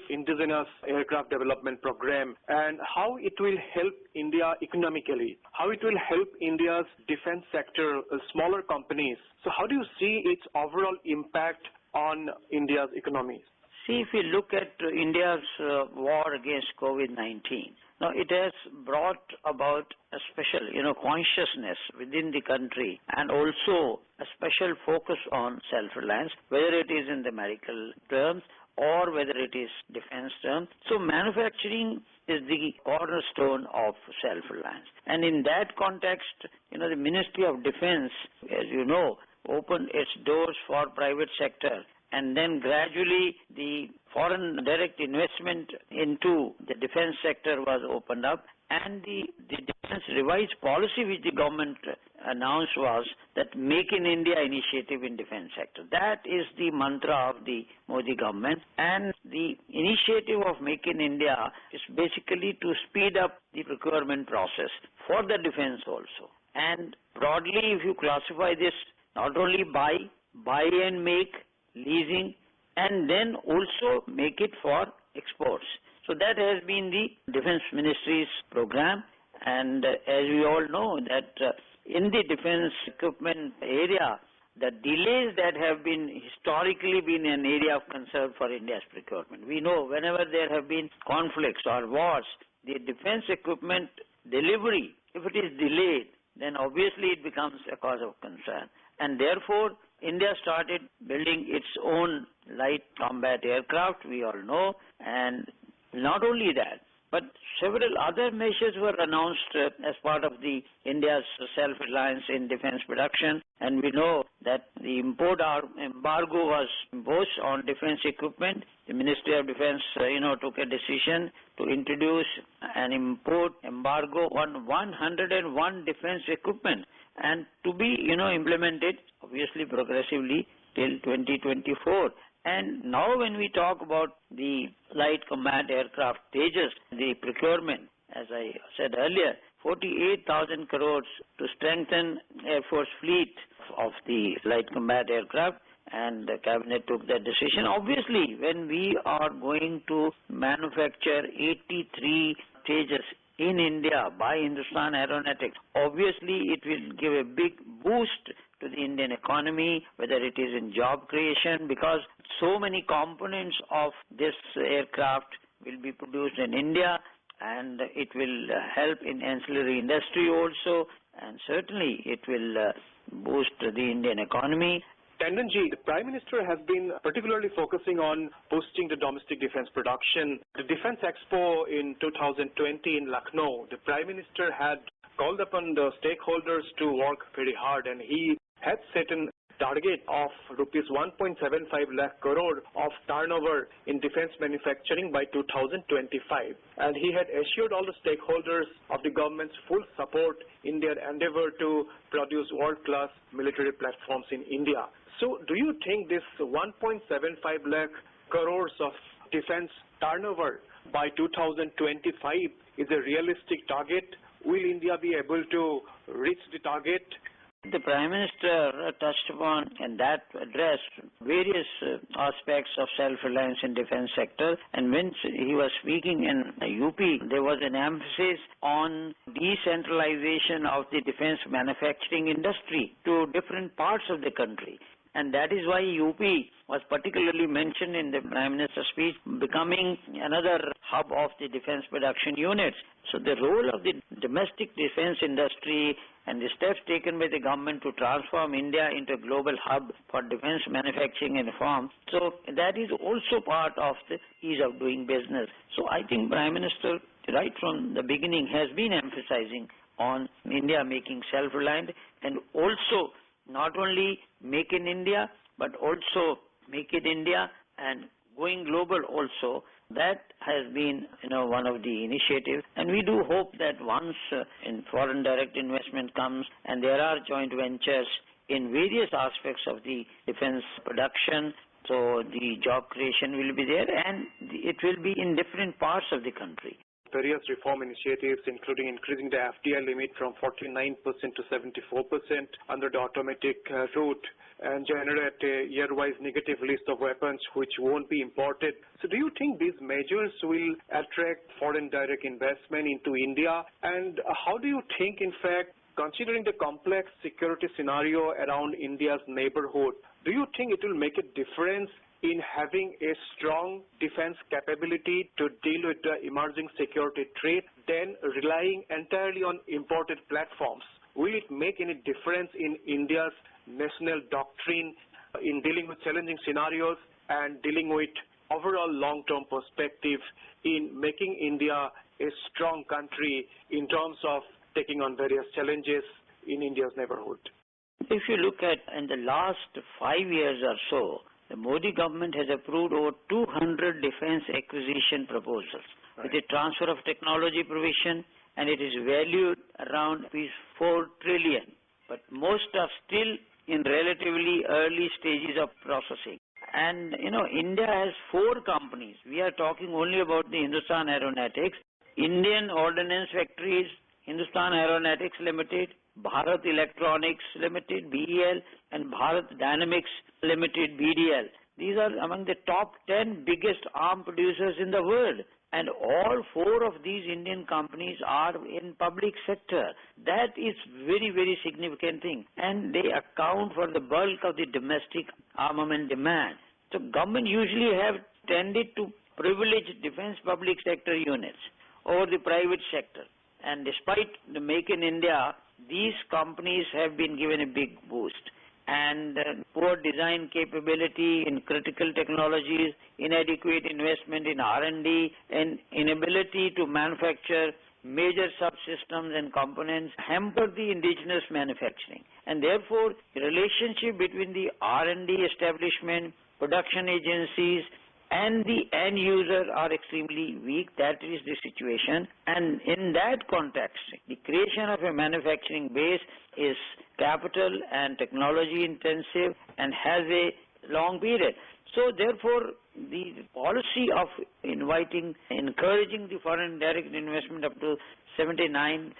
indigenous aircraft development program, and how it will help India economically, how it will help India's defense sector, smaller companies? So how do you see its overall impact on India's economy? See, if we look at India's war against COVID-19, now it has brought about a special, consciousness within the country, and also a special focus on self-reliance, whether it is in the medical terms or whether it is defense terms. So manufacturing is the cornerstone of self-reliance. And in that context, the Ministry of Defense, as you know, opened its doors for private sector. And then gradually the foreign direct investment into the defense sector was opened up, and the defense revised policy which the government announced was that Make in India initiative in defense sector. That is the mantra of the Modi government, and the initiative of Make in India is basically to speed up the procurement process for the defense also. And broadly, if you classify this, not only buy and make, leasing, and then also make it for exports. So that has been the Defense Ministry's program, and as we all know that in the defense equipment area, the delays that have been historically been an area of concern for India's procurement. We know whenever there have been conflicts or wars, the defense equipment delivery, if it is delayed, then obviously it becomes a cause of concern. And therefore, India started building its own light combat aircraft, we all know, and not only that, But several other measures were announced as part of the India's self-reliance in defense production. And we know that the import embargo was imposed on defense equipment. The Ministry of Defense, took a decision to introduce an import embargo on 101 defense equipment and to be, implemented obviously progressively till 2024. And now when we talk about the light combat aircraft Tejas, the procurement, as I said earlier, 48,000 crores to strengthen Air Force fleet of the light combat aircraft, and the cabinet took that decision. Obviously, when we are going to manufacture 83 Tejas in India by Hindustan Aeronautics, obviously it will give a big boost to the Indian economy, whether it is in job creation, because so many components of this aircraft will be produced in India, and it will help in ancillary industry also, and certainly it will boost the Indian economy. Tandonji, the Prime Minister has been particularly focusing on boosting the domestic defense production. The Defense Expo in 2020 in Lucknow, the Prime Minister had called upon the stakeholders to work very hard, and he had set a target of rupees 1.75 lakh crore of turnover in defense manufacturing by 2025. And he had assured all the stakeholders of the government's full support in their endeavor to produce world-class military platforms in India. So do you think this 1.75 lakh crores of defense turnover by 2025 is a realistic target? Will India be able to reach the target? The Prime Minister touched upon in that address various aspects of self-reliance in defense sector, and when he was speaking in UP, there was an emphasis on decentralization of the defense manufacturing industry to different parts of the country. And that is why UP was particularly mentioned in the Prime Minister's speech, becoming another hub of the defense production units. So the role of the domestic defense industry and the steps taken by the government to transform India into a global hub for defense manufacturing and reform, so that is also part of the ease of doing business. So I think Prime Minister, right from the beginning, has been emphasizing on India making self-reliant, and also not only make in India, but also make in India and going global also. That has been, one of the initiatives. And we do hope that once in foreign direct investment comes and there are joint ventures in various aspects of the defense production, so the job creation will be there, and it will be in different parts of the country. Various reform initiatives, including increasing the FDI limit from 49% to 74% under the automatic route, and generate a year-wise negative list of weapons which won't be imported. So do you think these measures will attract foreign direct investment into India? And how do you think, in fact, considering the complex security scenario around India's neighborhood, do you think it will make a difference in having a strong defense capability to deal with the emerging security threat than relying entirely on imported platforms? Will it make any difference in India's national doctrine in dealing with challenging scenarios and dealing with overall long-term perspective in making India a strong country in terms of taking on various challenges in India's neighborhood? If you look at in the last 5 years or so, the Modi government has approved over 200 defense acquisition proposals with the transfer of technology provision, and it is valued around ₹4 trillion. But most are still in relatively early stages of processing. And, India has 4 companies. We are talking only about the Hindustan Aeronautics, Indian Ordnance Factories, Hindustan Aeronautics Limited, Bharat Electronics Limited, BEL, and Bharat Dynamics Limited, BDL. These are among the top 10 biggest arm producers in the world. And all 4 of these Indian companies are in public sector. That is very, very significant thing. And they account for the bulk of the domestic armament demand. So government usually have tended to privilege defense public sector units over the private sector. And despite the Make in India, these companies have been given a big boost. and poor design capability in critical technologies, inadequate investment in R&D, and inability to manufacture major subsystems and components hamper the indigenous manufacturing. And therefore, the relationship between the R&D establishment, production agencies, and the end user are extremely weak. That is the situation. And in that context, the creation of a manufacturing base is capital and technology intensive and has a long period. So therefore, the policy of encouraging the foreign direct investment up to 79%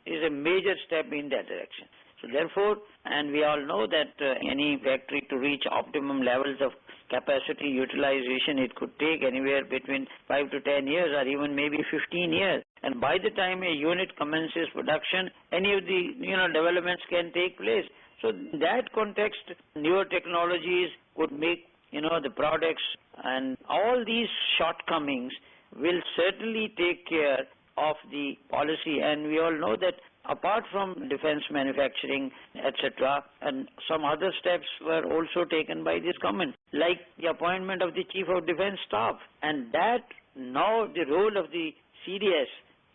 is a major step in that direction. So therefore, and we all know that any factory to reach optimum levels of capacity utilization, it could take anywhere between 5 to 10 years or even maybe 15 years. And by the time a unit commences production, any of the developments can take place. So in that context, newer technologies could make the products, and all these shortcomings will certainly take care of the policy. And we all know that apart from defense manufacturing, etc., and some other steps were also taken by this government, like the appointment of the Chief of Defense Staff. And that now the role of the CDS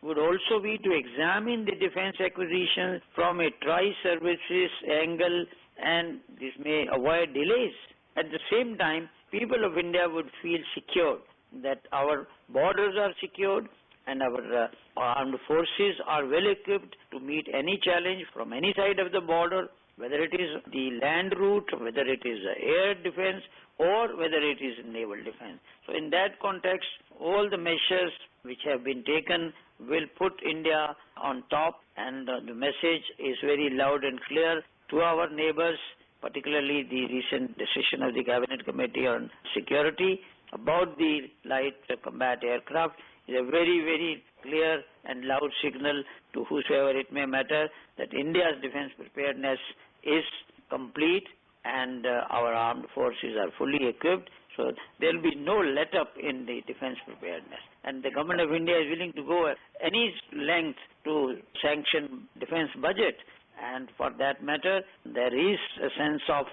would also be to examine the defense acquisition from a tri-services angle, and this may avoid delays. At the same time, people of India would feel secure that our borders are secured and our armed forces are well equipped to meet any challenge from any side of the border, whether it is the land route, whether it is air defense, or whether it is naval defense. So in that context, all the measures which have been taken will put India on top, and the message is very loud and clear to our neighbors, particularly the recent decision of the Cabinet Committee on Security about the light combat aircraft is a very, very clear and loud signal to whosoever it may matter that India's defense preparedness is complete and our armed forces are fully equipped. So there will be no let-up in the defense preparedness. And the government of India is willing to go any length to sanction defense budget. And for that matter, there is a sense of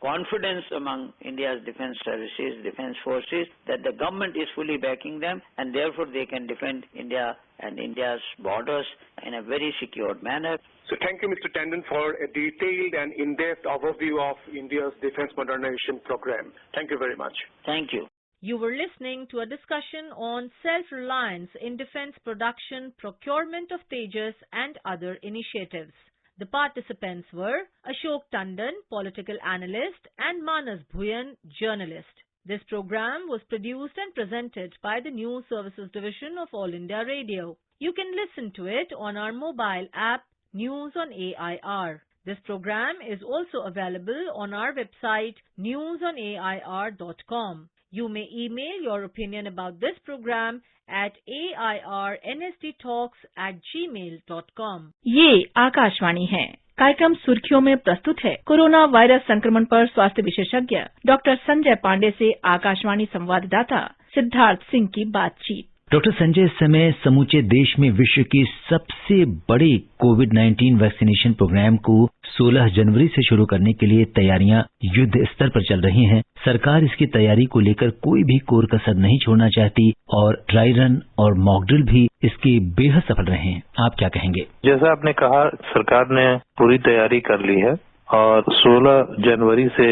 confidence among India's defense services, defense forces, that the government is fully backing them, and therefore they can defend India and India's borders in a very secure manner. So thank you, Mr. Tandon, for a detailed and in-depth overview of India's defense modernization program. Thank you very much. Thank you. You were listening to a discussion on self-reliance in defense production, procurement of Tejas and other initiatives. The participants were Ashok Tandon, political analyst, and Manas Bhuyan, journalist. This program was produced and presented by the News Services Division of All India Radio. You can listen to it on our mobile app, News on AIR. This program is also available on our website, newsonair.com. You may email your opinion about this program at airnsttalks@gmail.com. ये आकाशवाणी है। कार्यक्रम सुर्खियों में प्रस्तुत है corona virus संक्रमण पर स्वास्थ्य विशेषज्ञ डॉक्टर संजय पांडे से आकाशवाणी संवाददाता सिद्धार्थ सिंह की बातचीत। डॉक्टर संजय, इस समय समूचे देश में विश्व की सबसे बड़े कोविड-19 वैक्सीनेशन प्रोग्राम को 16 जनवरी से शुरू करने के लिए तैयारियां युद्ध स्तर पर चल रही हैं। सरकार इसकी तैयारी को लेकर कोई भी कोर कसर नहीं छोड़ना चाहती और ड्राई रन और मॉक ड्रिल भी इसके बेहद सफल रहे हैं। आप क्या कहेंगे? जैसा आपने कहा, सरकार ने पूरी तैयारी कर ली है और 16 जनवरी से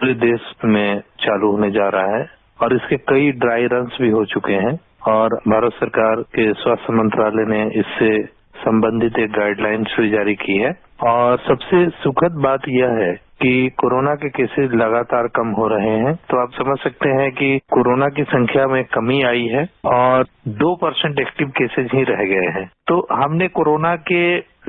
पूरे देश में चालू होने जा रहा है और इसके कई ड्राई रन्स भी हो चुके हैं और भारत सरकार के स्वास्थ्य मंत्रालय ने इससे संबंधित एक गाइडलाइंस भी जारी की है। और सबसे सुखद बात यह है कि कोरोना के केसेस लगातार कम हो रहे हैं, तो आप समझ सकते हैं कि कोरोना की संख्या में कमी आई है और 2% एक्टिव केसेज ही रह गए हैं। तो हमने कोरोना के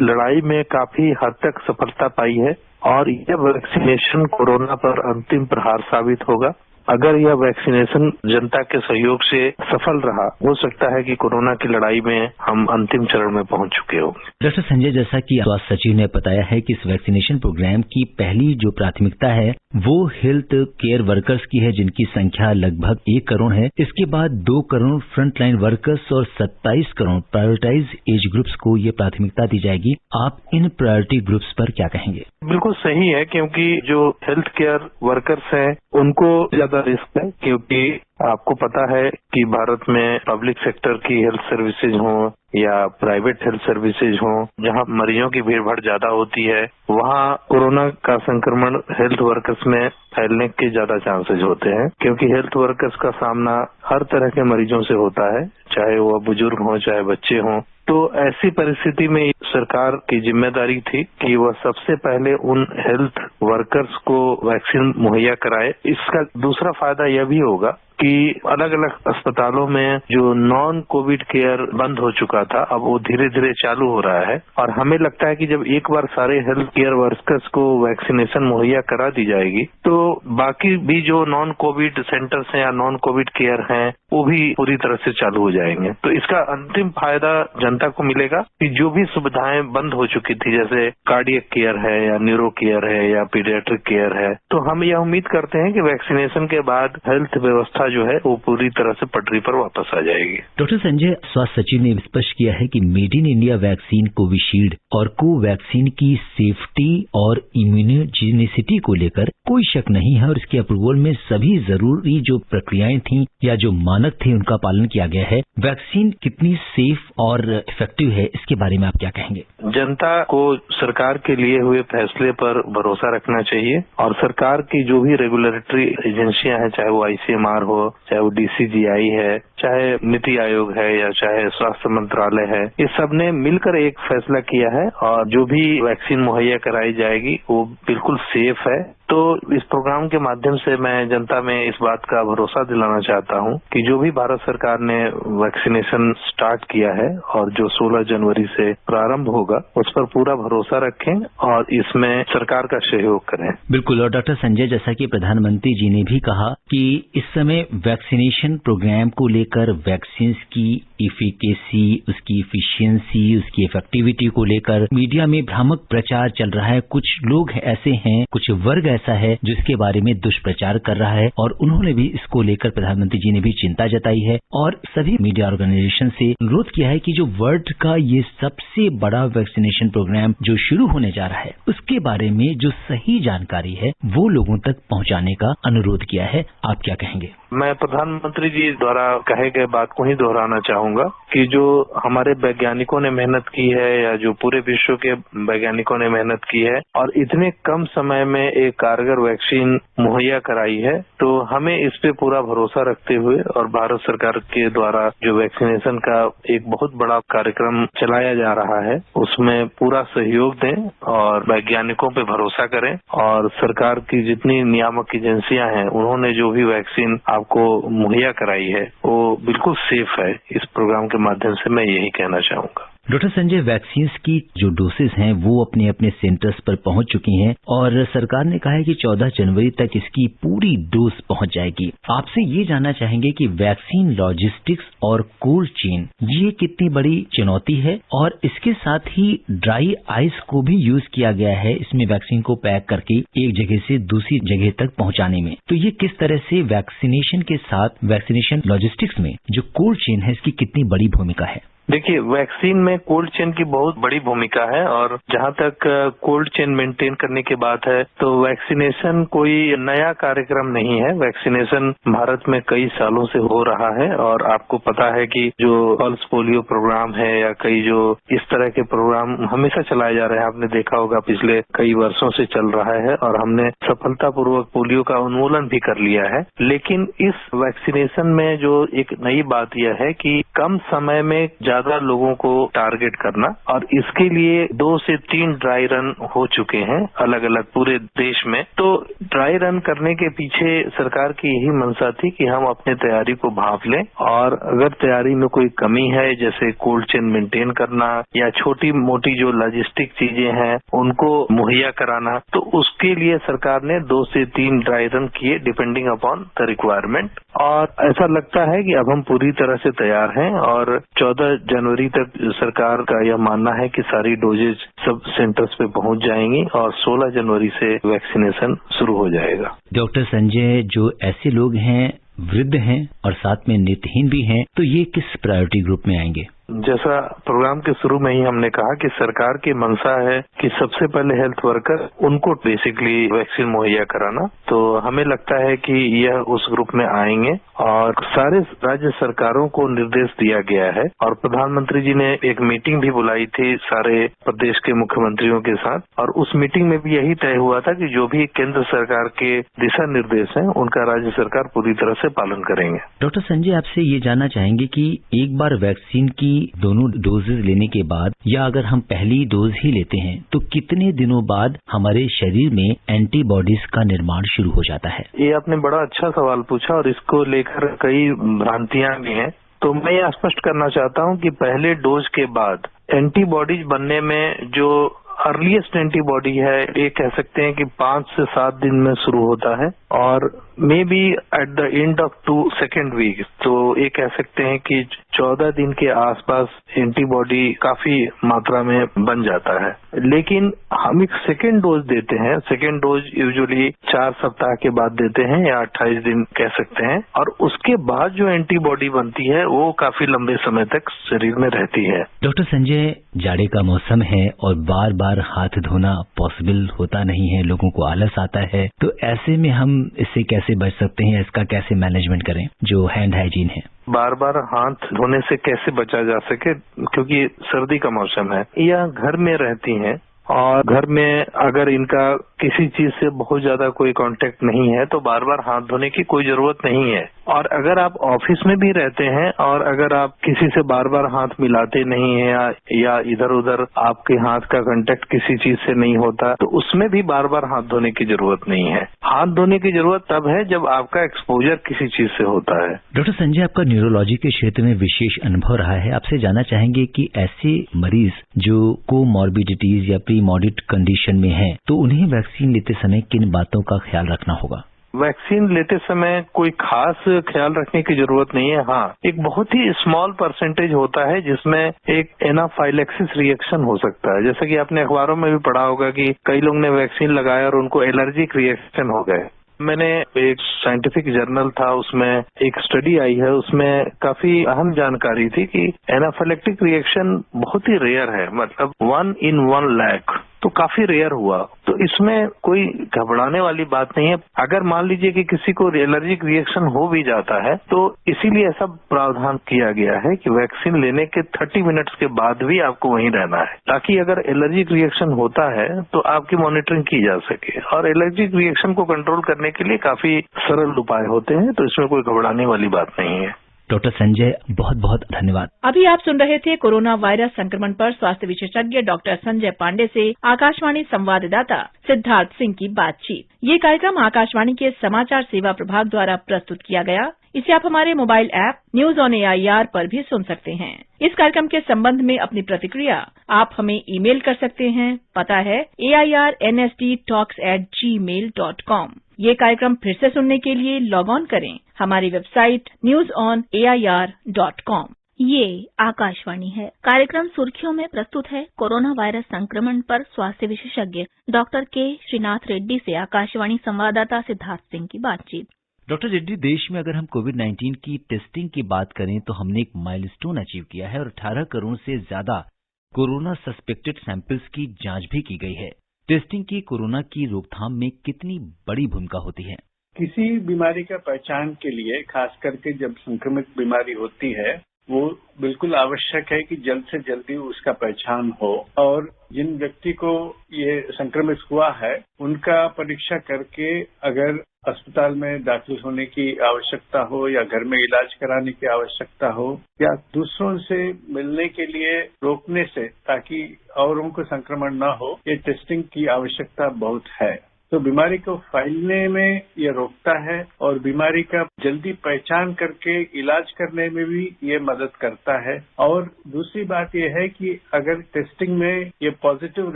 लड़ाई में काफी हद तक सफलता पाई है और यह वैक्सीनेशन कोरोना पर अंतिम प्रहार साबित होगा। अगर यह वैक्सीनेशन जनता के सहयोग से सफल रहा, हो सकता है कि कोरोना की लड़ाई में हम अंतिम चरण में पहुंच चुके होंगे। डॉक्टर संजय, जैसा कि स्वास्थ्य सचिव ने बताया है कि इस वैक्सीनेशन प्रोग्राम की पहली जो प्राथमिकता है वो हेल्थ केयर वर्कर्स की है, जिनकी संख्या लगभग 1 करोड़ है। इसके बाद 2 करोड़ फ्रंटलाइन वर्कर्स और 27 करोड़ प्रायोरिटाइज एज ग्रुप्स को ये प्राथमिकता दी जाएगी। आप इन प्रायोरिटी ग्रुप्स पर क्या कहेंगे? बिल्कुल सही है, क्योंकि जो हेल्थ केयर वर्कर्स हैं उनको ज्यादा रिस्क है, क्योंकि आपको पता है कि भारत में पब्लिक सेक्टर की हेल्थ सर्विसेज हों या प्राइवेट हेल्थ सर्विसेज हों, जहां मरीजों की भीड़ भाड़ ज्यादा होती है, वहां कोरोना का संक्रमण हेल्थ वर्कर्स में फैलने के ज्यादा चांसेस होते हैं, क्योंकि हेल्थ वर्कर्स का सामना हर तरह के मरीजों से होता है, चाहे वो बुजुर्ग हों चाहे बच्चे हों। तो ऐसी परिस्थिति में सरकार की जिम्मेदारी थी कि वह सबसे पहले उन हेल्थ वर्कर्स को वैक्सीन मुहैया कराए। इसका दूसरा फायदा यह भी होगा कि अलग अलग अस्पतालों में जो नॉन कोविड केयर बंद हो चुका था, अब वो धीरे धीरे चालू हो रहा है। और हमें लगता है कि जब एक बार सारे हेल्थ केयर वर्कर्स को वैक्सीनेशन मुहैया करा दी जाएगी, तो बाकी भी जो नॉन कोविड सेंटर्स हैं या नॉन कोविड केयर हैं, वो भी पूरी तरह से चालू हो जाएंगे। तो इसका अंतिम फायदा जनता को मिलेगा कि जो भी सुविधाएं बंद हो चुकी थी, जैसे कार्डियक केयर है या न्यूरो केयर है या पीडियाट्रिक केयर है, तो हम यह उम्मीद करते हैं कि वैक्सीनेशन के बाद हेल्थ व्यवस्था जो है वो पूरी तरह से पटरी पर वापस आ जाएगी। डॉक्टर संजय, स्वास्थ्य सचिव ने स्पष्ट किया है कि made in India vaccine Covishield और कोवैक्सीन की सेफ्टी और इम्यूनोजेनिसिटी को लेकर कोई शक नहीं है और इसके अप्रूवल में सभी जरूरी जो प्रक्रियाएं थी या जो मानक थे उनका पालन किया गया है। वैक्सीन कितनी सेफ और इफेक्टिव है, इसके बारे में आप क्या कहेंगे? जनता को सरकार के लिए हुए फैसले पर भरोसा रखना चाहिए और सरकार की जो भी रेगुलेटरी एजेंसियां हैं, चाहे वो ICMR हो, चाहे वो DCGI है, चाहे नीति आयोग है या चाहे स्वास्थ्य मंत्रालय है, ये सब ने मिलकर एक फैसला किया है और जो भी वैक्सीन मुहैया कराई जाएगी वो बिल्कुल सेफ है। तो इस प्रोग्राम के माध्यम से मैं जनता में इस बात का भरोसा दिलाना चाहता हूं कि जो भी भारत सरकार ने वैक्सीनेशन स्टार्ट किया है और जो 16 जनवरी से प्रारंभ होगा, उस पर पूरा भरोसा रखें और इसमें सरकार का सहयोग करें। बिल्कुल। और डॉक्टर संजय, जैसा कि प्रधानमंत्री जी ने भी कहा कि इस समय वैक्सीनेशन प्रोग्राम को लेकर वैक्सीन की इफिकेसी, उसकी इफिशियंसी, उसकी इफेक्टिविटी को लेकर मीडिया में भ्रामक प्रचार चल रहा है। कुछ लोग ऐसे हैं, कुछ वर्ग ऐसा है जो इसके बारे में दुष्प्रचार कर रहा है और उन्होंने भी इसको लेकर प्रधानमंत्री जी ने भी चिंता जताई है और सभी मीडिया ऑर्गेनाइजेशन से अनुरोध किया है कि जो वर्ल्ड का ये सबसे बड़ा वैक्सीनेशन प्रोग्राम जो शुरू होने जा रहा है, उसके बारे में जो सही जानकारी है वो लोगों तक पहुंचाने का अनुरोध किया है। आप क्या कहेंगे? मैं प्रधानमंत्री जी द्वारा कहे गए बात को ही दोहराना चाहूंगा कि जो हमारे वैज्ञानिकों ने मेहनत की है या जो पूरे विश्व के वैज्ञानिकों ने मेहनत की है और इतने कम समय में एक कारगर वैक्सीन मुहैया कराई है, तो हमें इस पे पूरा भरोसा रखते हुए और भारत सरकार के द्वारा जो वैक्सीनेशन का एक बहुत बड़ा कार्यक्रम चलाया जा रहा है, उसमें पूरा सहयोग दें और वैज्ञानिकों पे भरोसा करें। और सरकार की जितनी नियामक एजेंसियां हैं, उन्होंने जो भी वैक्सीन आपको मुहैया कराई है वो बिल्कुल सेफ है। इस प्रोग्राम के माध्यम से मैं यही कहना चाहूंगा। डॉक्टर संजय, वैक्सीन की जो डोसेज हैं वो अपने अपने सेंटर्स पर पहुंच चुकी हैं और सरकार ने कहा है कि 14 जनवरी तक इसकी पूरी डोज पहुंच जाएगी। आपसे ये जानना चाहेंगे कि वैक्सीन लॉजिस्टिक्स और कोल्ड चेन ये कितनी बड़ी चुनौती है और इसके साथ ही ड्राई आइस को भी यूज किया गया है इसमें वैक्सीन को पैक करके एक जगह से दूसरी जगह तक पहुंचाने में। तो ये किस तरह से वैक्सीनेशन के साथ वैक्सीनेशन लॉजिस्टिक्स में जो कोल्ड चेन है इसकी कितनी बड़ी भूमिका है? देखिए, वैक्सीन में कोल्ड चेन की बहुत बड़ी भूमिका है और जहां तक कोल्ड चेन मेंटेन करने की बात है, तो वैक्सीनेशन कोई नया कार्यक्रम नहीं है। वैक्सीनेशन भारत में कई सालों से हो रहा है और आपको पता है कि जो पल्स पोलियो प्रोग्राम है या कई जो इस तरह के प्रोग्राम हमेशा चलाए जा रहे हैं, आपने देखा होगा पिछले कई वर्षों से चल रहा है और हमने सफलतापूर्वक पोलियो का उन्मूलन भी कर लिया है। लेकिन इस वैक्सीनेशन में जो एक नई बात यह है कि कम समय में ज्यादा ज्यादा लोगों को टारगेट करना, और इसके लिए 2 से 3 ड्राई रन हो चुके हैं अलग अलग पूरे देश में। तो ड्राई रन करने के पीछे सरकार की यही मंशा थी कि हम अपने तैयारी को भांप लें, और अगर तैयारी में कोई कमी है जैसे कोल्ड चेन मेंटेन करना या छोटी मोटी जो लॉजिस्टिक चीजें हैं उनको मुहैया कराना, तो उसके लिए सरकार ने 2 से 3 ड्राई रन किए डिपेंडिंग अपॉन द रिक्वायरमेंट। और ऐसा लगता है कि अब हम पूरी तरह से तैयार हैं, और 14 जनवरी तक सरकार का यह मानना है कि सारी डोजेज सब सेंटर्स पे पहुंच जाएंगी और 16 जनवरी से वैक्सीनेशन शुरू हो जाएगा। डॉक्टर संजय, जो ऐसे लोग हैं, वृद्ध हैं और साथ में नेत्रहीन भी हैं, तो ये किस प्रायोरिटी ग्रुप में आएंगे? जैसा प्रोग्राम के शुरू में ही हमने कहा कि सरकार की मंशा है कि सबसे पहले हेल्थ वर्कर, उनको बेसिकली वैक्सीन मुहैया कराना। तो हमें लगता है कि यह उस ग्रुप में आएंगे, और सारे राज्य सरकारों को निर्देश दिया गया है, और प्रधानमंत्री जी ने एक मीटिंग भी बुलाई थी सारे प्रदेश के मुख्यमंत्रियों के साथ, और उस मीटिंग में भी यही तय हुआ था कि जो भी केंद्र सरकार के दिशा निर्देश हैं उनका राज्य सरकार पूरी तरह से पालन करेंगे। डॉक्टर संजय, आपसे ये जानना चाहेंगे कि एक बार वैक्सीन की दोनों डोजेज लेने के बाद, या अगर हम पहली डोज ही लेते हैं, तो कितने दिनों बाद हमारे शरीर में एंटीबॉडीज का निर्माण शुरू हो जाता है? ये आपने बड़ा अच्छा सवाल पूछा, और इसको लेकर कई भ्रांतियां भी हैं। तो मैं यह स्पष्ट करना चाहता हूं कि पहले डोज के बाद एंटीबॉडीज बनने में जो अर्लीस्ट एंटीबॉडी है, ये कह सकते हैं कि 5 से 7 दिन में शुरू होता है, और maybe at the end of 2 second week, तो ये कह सकते हैं कि 14 दिन के आसपास एंटीबॉडी काफी मात्रा में बन जाता है। लेकिन हम एक सेकेंड डोज देते हैं, सेकेंड डोज यूजुअली 4 सप्ताह के बाद देते हैं, या 28 दिन कह सकते हैं, और उसके बाद जो एंटीबॉडी बनती है वो काफी लंबे समय तक शरीर में रहती है। डॉक्टर संजय, जाड़े का मौसम है और बार बार हाथ धोना पॉसिबल होता नहीं है, लोगों को आलस आता है, तो ऐसे में हम इससे कैसे बच सकते हैं, इसका कैसे मैनेजमेंट करें, जो हैंड हाइजीन है? बार बार हाथ धोने से कैसे बचा जा सके, क्योंकि सर्दी का मौसम है, या घर में रहती हैं और घर में अगर इनका किसी चीज से बहुत ज्यादा कोई कांटेक्ट नहीं है तो बार बार हाथ धोने की कोई जरूरत नहीं है। और अगर आप ऑफिस में भी रहते हैं और अगर आप किसी से बार बार हाथ मिलाते नहीं है या इधर उधर आपके हाथ का कांटेक्ट किसी चीज से नहीं होता, तो उसमें भी बार बार हाथ धोने की जरूरत नहीं है। हाथ धोने की जरूरत तब है जब आपका एक्सपोजर किसी चीज से होता है। डॉक्टर संजय, आपका न्यूरोलॉजी के क्षेत्र में विशेष अनुभव रहा है, आपसे जानना चाहेंगे कि ऐसे मरीज जो कोमॉर्बिडिटीज या प्रीमॉर्बिड कंडीशन में हैं, तो उन्हें वैक्सीन लेते समय किन बातों का ख्याल रखना होगा? वैक्सीन लेते समय कोई खास ख्याल रखने की जरूरत नहीं है। हाँ, एक बहुत ही स्मॉल परसेंटेज होता है जिसमें एक एनाफाइलेक्सिस रिएक्शन हो सकता है। जैसा कि आपने अखबारों में भी पढ़ा होगा कि कई लोग ने वैक्सीन लगाया और उनको एलर्जिक रिएक्शन हो गए। मैंने एक साइंटिफिक जर्नल था, उसमें एक स्टडी आई है, उसमें काफी अहम जानकारी थी कि एनाफाइलेक्टिक रिएक्शन बहुत ही रेयर है, मतलब 1 in 1 lakh, तो काफी रेयर हुआ। तो इसमें कोई घबराने वाली बात नहीं है। अगर मान लीजिए कि किसी को एलर्जिक रिएक्शन हो भी जाता है तो इसीलिए ऐसा प्रावधान किया गया है कि वैक्सीन लेने के 30 मिनट्स के बाद भी आपको वहीं रहना है, ताकि अगर एलर्जिक रिएक्शन होता है तो आपकी मॉनिटरिंग की जा सके। और एलर्जिक रिएक्शन को कंट्रोल करने के लिए काफी सरल उपाय होते हैं, तो इसमें कोई घबराने वाली बात नहीं है। डॉक्टर संजय, बहुत बहुत धन्यवाद। अभी आप सुन रहे थे कोरोना वायरस संक्रमण पर स्वास्थ्य विशेषज्ञ डॉक्टर संजय पांडे से आकाशवाणी संवाददाता सिद्धार्थ सिंह की बातचीत। ये कार्यक्रम आकाशवाणी के समाचार सेवा प्रभाग द्वारा प्रस्तुत किया गया। इसे आप हमारे mobile app news on AIR पर भी सुन सकते हैं। इस कार्यक्रम के संबंध में अपनी प्रतिक्रिया आप हमें ईमेल कर सकते हैं। पता है airnsttalks@gmail.com। ये कार्यक्रम फिर से सुनने के लिए लॉग ऑन करें हमारी वेबसाइट newsonair.com। ये आकाशवाणी है। कार्यक्रम सुर्खियों में प्रस्तुत है कोरोना वायरस संक्रमण पर स्वास्थ्य विशेषज्ञ डॉक्टर के श्रीनाथ रेड्डी से आकाशवाणी संवाददाता सिद्धार्थ सिंह की बातचीत। डॉक्टर रेड्डी, देश में अगर हम कोविड-19 की टेस्टिंग की बात करें तो हमने एक माइलस्टोन अचीव किया है और 18 करोड़ से ज्यादा कोरोना सस्पेक्टेड सैंपल्स की जांच भी की गई है। टेस्टिंग की कोरोना की रोकथाम में कितनी बड़ी भूमिका होती है? किसी बीमारी का पहचान के लिए, खास करके जब संक्रमित बीमारी होती है, वो बिल्कुल आवश्यक है कि जल्द से जल्दी उसका पहचान हो और जिन व्यक्ति को ये संक्रमित हुआ है उनका परीक्षा करके अगर अस्पताल में दाखिल होने की आवश्यकता हो या घर में इलाज कराने की आवश्यकता हो या दूसरों से मिलने के लिए रोकने से ताकि औरों को संक्रमण न हो, ये टेस्टिंग की आवश्यकता बहुत है। तो बीमारी को फैलने में ये रोकता है और बीमारी का जल्दी पहचान करके इलाज करने में भी ये मदद करता है। और दूसरी बात ये है कि अगर टेस्टिंग में ये पॉजिटिव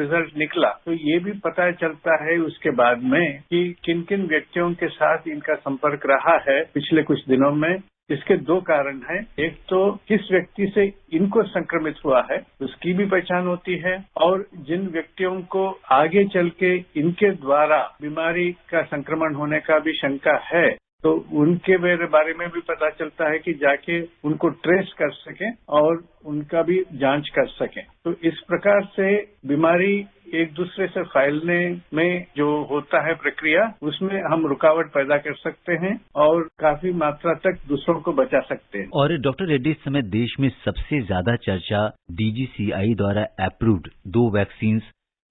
रिजल्ट निकला तो ये भी पता चलता है उसके बाद में कि किन किन व्यक्तियों के साथ इनका संपर्क रहा है पिछले कुछ दिनों में। इसके दो कारण हैं, एक तो किस व्यक्ति से इनको संक्रमित हुआ है उसकी भी पहचान होती है और जिन व्यक्तियों को आगे चल के इनके द्वारा बीमारी का संक्रमण होने का भी शंका है तो उनके बारे में भी पता चलता है कि जाके उनको ट्रेस कर सकें और उनका भी जांच कर सकें। तो इस प्रकार से बीमारी एक दूसरे से फैलने में जो होता है प्रक्रिया, उसमें हम रुकावट पैदा कर सकते हैं और काफी मात्रा तक दूसरों को बचा सकते हैं। और डॉक्टर रेड्डी, इस समय देश में सबसे ज्यादा चर्चा DGCI द्वारा अप्रूव्ड 2 वैक्सीन,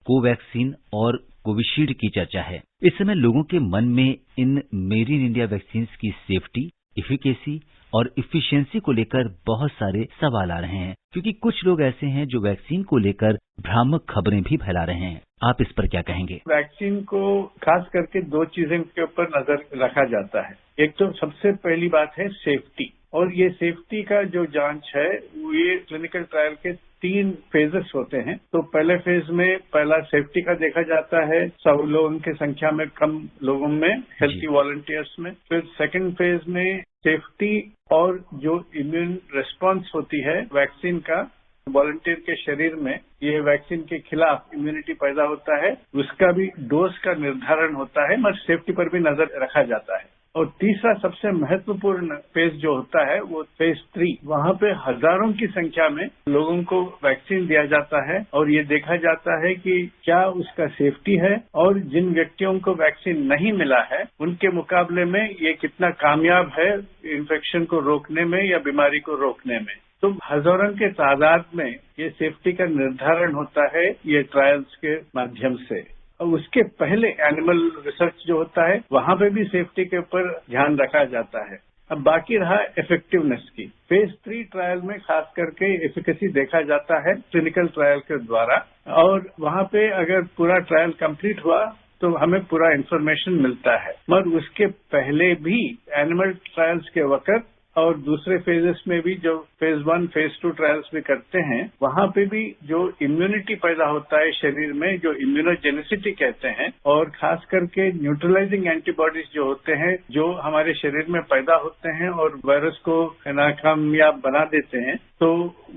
कोवैक्सीन और कोविशील्ड की चर्चा है। इस समय लोगों के मन में in made in India vaccine की सेफ्टी, एफिकेसी और इफिशिएंसी को लेकर बहुत सारे सवाल आ रहे हैं, क्योंकि कुछ लोग ऐसे हैं जो वैक्सीन को लेकर भ्रामक खबरें भी फैला रहे हैं। आप इस पर क्या कहेंगे? वैक्सीन को खास करके 2 चीजों के ऊपर नजर रखा जाता है। एक तो सबसे पहली बात है सेफ्टी, और ये सेफ्टी का जो जांच है ये क्लिनिकल ट्रायल के 3 फेजेस होते हैं। तो पहले फेज में पहला सेफ्टी का देखा जाता है 100 लोगों की संख्या में कम लोगों में, हेल्थी वॉलंटियर्स में। फिर सेकंड फेज में सेफ्टी और जो इम्यून रिस्पांस होती है वैक्सीन का, वॉलंटियर के शरीर में ये वैक्सीन के खिलाफ इम्यूनिटी पैदा होता है, उसका भी डोज का निर्धारण होता है, मगर सेफ्टी पर भी नजर रखा जाता है। और तीसरा सबसे महत्वपूर्ण फेज जो होता है वो फेज 3, वहां पे हजारों की संख्या में लोगों को वैक्सीन दिया जाता है और ये देखा जाता है कि क्या उसका सेफ्टी है और जिन व्यक्तियों को वैक्सीन नहीं मिला है उनके मुकाबले में ये कितना कामयाब है इन्फेक्शन को रोकने में या बीमारी को रोकने में। तो हजारों के तादाद में ये सेफ्टी का निर्धारण होता है ये ट्रायल्स के माध्यम से। और उसके पहले एनिमल रिसर्च जो होता है वहां पे भी सेफ्टी के ऊपर ध्यान रखा जाता है। अब बाकी रहा इफेक्टिवनेस की। फेज 3 ट्रायल में खास करके एफिकेसी देखा जाता है क्लिनिकल ट्रायल के द्वारा, और वहां पे अगर पूरा ट्रायल कंप्लीट हुआ तो हमें पूरा इंफॉर्मेशन मिलता है। मगर उसके पहले भी एनिमल ट्रायल्स के वक्त और दूसरे फेजेस में भी जो फेज 1, फेज 2 ट्रायल्स भी करते हैं, वहां पे भी जो इम्यूनिटी पैदा होता है शरीर में, जो इम्यूनोजेनिसिटी कहते हैं, और खास करके न्यूट्रलाइजिंग एंटीबॉडीज जो होते हैं जो हमारे शरीर में पैदा होते हैं और वायरस को नाकामयाब बना देते हैं, तो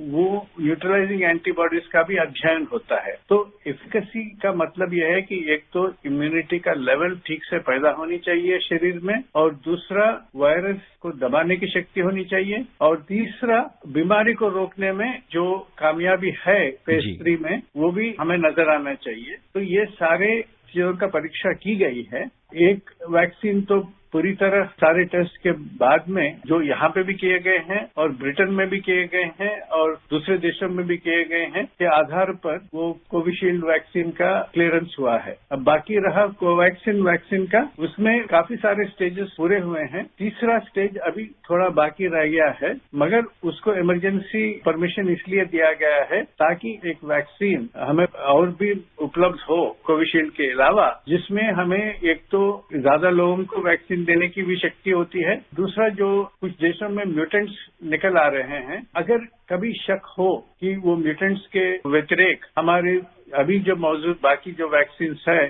वो न्यूट्रलाइजिंग एंटीबॉडीज का भी अध्ययन होता है। तो एफिकेसी का मतलब यह है कि एक तो इम्यूनिटी का लेवल ठीक से पैदा होनी चाहिए शरीर में, और दूसरा वायरस को दबाने की शक्ति होनी चाहिए, और तीसरा बीमारी को रोकने में जो कामयाबी है फेज 3 में वो भी हमें नजर आना चाहिए। तो ये सारे चीजों का परीक्षा की गई है। एक वैक्सीन तो पूरी तरह सारे टेस्ट के बाद में जो यहाँ पे भी किए गए हैं और ब्रिटेन में भी किए गए हैं और दूसरे देशों में भी किए गए हैं के आधार पर वो कोविशील्ड वैक्सीन का क्लियरेंस हुआ है। अब बाकी रहा कोवैक्सीन वैक्सीन का, उसमें काफी सारे स्टेजेस पूरे हुए हैं। तीसरा स्टेज अभी थोड़ा बाकी रह गया है, मगर उसको इमरजेंसी परमिशन इसलिए दिया गया है ताकि एक वैक्सीन हमें और भी उपलब्ध हो कोविशील्ड के अलावा, जिसमें हमें एक तो ज्यादा लोगों को वैक्सीन देने की भी शक्ति होती है। दूसरा, जो कुछ देशों में म्यूटेंट्स निकल आ रहे हैं, अगर कभी शक हो कि वो म्यूटेंट्स के व्यतिरेक हमारे अभी जो मौजूद बाकी जो वैक्सीन है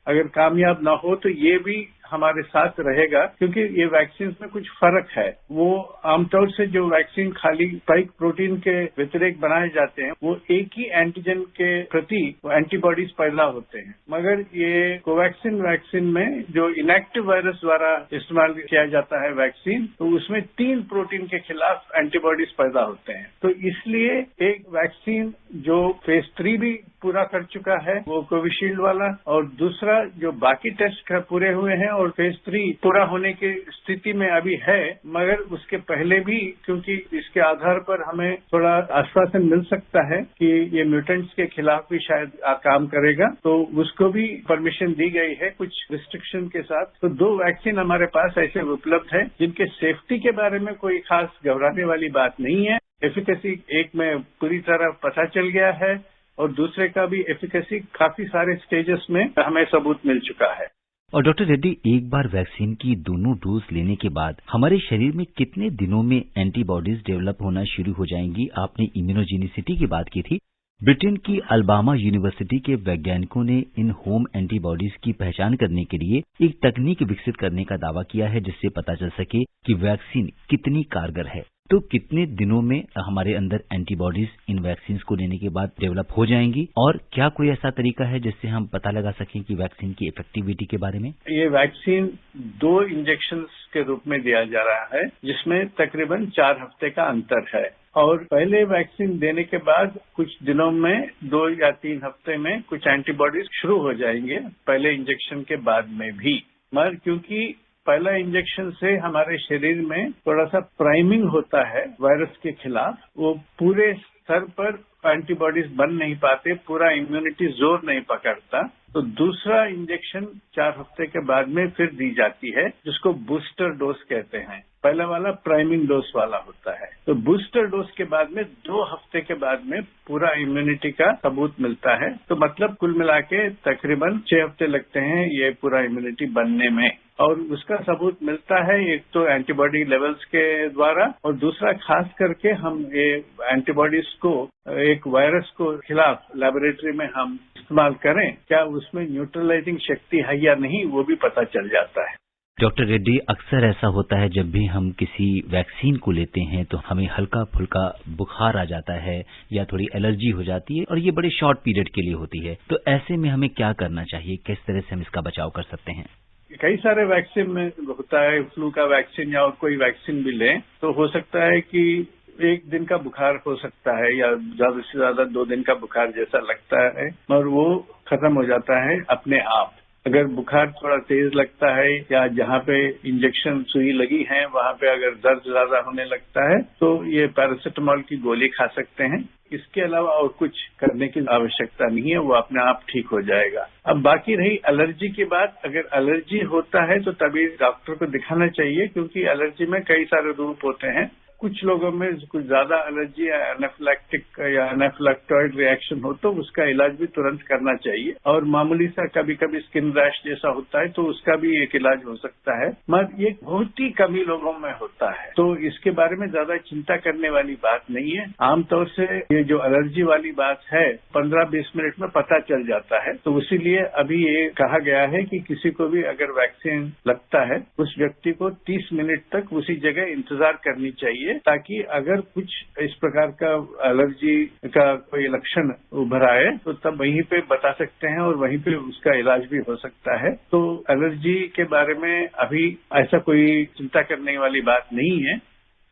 अगर कामयाब ना हो तो ये भी हमारे साथ रहेगा, क्योंकि ये वैक्सीन में कुछ फर्क है। वो आमतौर से जो वैक्सीन खाली स्पाइक प्रोटीन के व्यतिरेक बनाए जाते हैं वो एक ही एंटीजन के प्रति एंटीबॉडीज पैदा होते हैं, मगर ये कोवैक्सीन वैक्सीन में जो इनएक्टिव वायरस द्वारा इस्तेमाल किया जाता है वैक्सीन, तो उसमें 3 प्रोटीन के खिलाफ एंटीबॉडीज पैदा होते हैं। तो इसलिए एक वैक्सीन जो फेज 3 भी पूरा कर चुका है वो कोविशील्ड वाला, और दूसरा जो बाकी टेस्ट पूरे हुए हैं और फेज 3 पूरा होने की स्थिति में अभी है, मगर उसके पहले भी क्योंकि इसके आधार पर हमें थोड़ा आश्वासन मिल सकता है कि ये म्यूटेंट्स के खिलाफ भी शायद काम करेगा, तो उसको भी परमिशन दी गई है कुछ रिस्ट्रिक्शन के साथ। तो 2 वैक्सीन हमारे पास ऐसे उपलब्ध है जिनके सेफ्टी के बारे में कोई खास घबराने वाली बात नहीं है। एफिकेसी एक में पूरी तरह पता चल गया है और दूसरे का भी एफिकेसी काफी सारे स्टेजेस में हमें सबूत मिल चुका है। और डॉक्टर रेड्डी, एक बार वैक्सीन की दोनों डोज लेने के बाद हमारे शरीर में कितने दिनों में एंटीबॉडीज डेवलप होना शुरू हो जाएंगी? आपने इम्यूनोजेनिसिटी की बात की थी। ब्रिटेन की अल्बामा यूनिवर्सिटी के वैज्ञानिकों ने इन होम एंटीबॉडीज की पहचान करने के लिए एक तकनीक विकसित करने का दावा किया है जिससे पता चल सके कि वैक्सीन कितनी कारगर है। तो कितने दिनों में हमारे अंदर एंटीबॉडीज इन वैक्सीन को लेने के बाद डेवलप हो जाएंगी, और क्या कोई ऐसा तरीका है जिससे हम पता लगा सकें कि वैक्सीन की इफेक्टिविटी के बारे में? ये वैक्सीन 2 इंजेक्शन के रूप में दिया जा रहा है जिसमें तकरीबन 4 हफ्ते का अंतर है, और पहले वैक्सीन देने के बाद कुछ दिनों में 2 या 3 हफ्ते में कुछ एंटीबॉडीज शुरू हो जाएंगे पहले इंजेक्शन के बाद में भी। मगर क्योंकि पहला इंजेक्शन से हमारे शरीर में थोड़ा सा प्राइमिंग होता है वायरस के खिलाफ, वो पूरे स्तर पर एंटीबॉडीज बन नहीं पाते, पूरा इम्यूनिटी जोर नहीं पकड़ता, तो दूसरा इंजेक्शन 4 हफ्ते के बाद में फिर दी जाती है जिसको बूस्टर डोज कहते हैं। पहला वाला प्राइमिंग डोज वाला होता है। तो बूस्टर डोज के बाद में 2 हफ्ते के बाद में पूरा इम्यूनिटी का सबूत मिलता है। तो मतलब कुल मिला के तकरीबन 6 हफ्ते लगते हैं ये पूरा इम्यूनिटी बनने में, और उसका सबूत मिलता है एक तो एंटीबॉडी लेवल्स के द्वारा, और दूसरा खास करके हम ये एंटीबॉडीज को एक वायरस को खिलाफ लेबोरेटरी में हम इस्तेमाल करें, क्या उसमें न्यूट्रलाइजिंग शक्ति है या नहीं, वो भी पता चल जाता है। डॉक्टर रेड्डी, अक्सर ऐसा होता है जब भी हम किसी वैक्सीन को लेते हैं तो हमें हल्का फुल्का बुखार आ जाता है या थोड़ी एलर्जी हो जाती है, और ये बड़े शॉर्ट पीरियड के लिए होती है। तो ऐसे में हमें क्या करना चाहिए, किस तरह से हम इसका बचाव कर सकते हैं? कई सारे वैक्सीन में होता है, फ्लू का वैक्सीन या और कोई वैक्सीन भी लें तो हो सकता है कि 1 दिन का बुखार हो सकता है या ज्यादा से ज्यादा 2 दिन का बुखार जैसा लगता है, और वो खत्म हो जाता है अपने आप। अगर बुखार थोड़ा तेज लगता है या जहाँ पे इंजेक्शन सुई लगी है वहाँ पे अगर दर्द ज्यादा होने लगता है तो ये पैरासिटामोल की गोली खा सकते हैं। इसके अलावा और कुछ करने की आवश्यकता नहीं है, वो अपने आप ठीक हो जाएगा। अब बाकी रही एलर्जी की बात, अगर एलर्जी होता है तो तभी डॉक्टर को दिखाना चाहिए, क्योंकि एलर्जी में कई सारे रूप होते हैं। कुछ लोगों में कुछ ज्यादा एलर्जी या एनाफिलैक्टिक या एनाफिलैक्टॉइड रिएक्शन हो तो उसका इलाज भी तुरंत करना चाहिए, और मामूली सा कभी कभी स्किन रैश जैसा होता है तो उसका भी एक इलाज हो सकता है, मगर ये बहुत ही कम ही लोगों में होता है, तो इसके बारे में ज्यादा चिंता करने वाली बात नहीं है। आमतौर से ये जो एलर्जी वाली बात है 15-20 मिनट में पता चल जाता है, तो इसीलिए अभी ये कहा गया है कि किसी को भी अगर वैक्सीन लगता है उस व्यक्ति को 30 मिनट तक उसी जगह इंतजार करनी चाहिए, ताकि अगर कुछ इस प्रकार का एलर्जी का कोई लक्षण उभर आए तो तब वहीं पे बता सकते हैं और वहीं पे उसका इलाज भी हो सकता है। तो एलर्जी के बारे में अभी ऐसा कोई चिंता करने वाली बात नहीं है,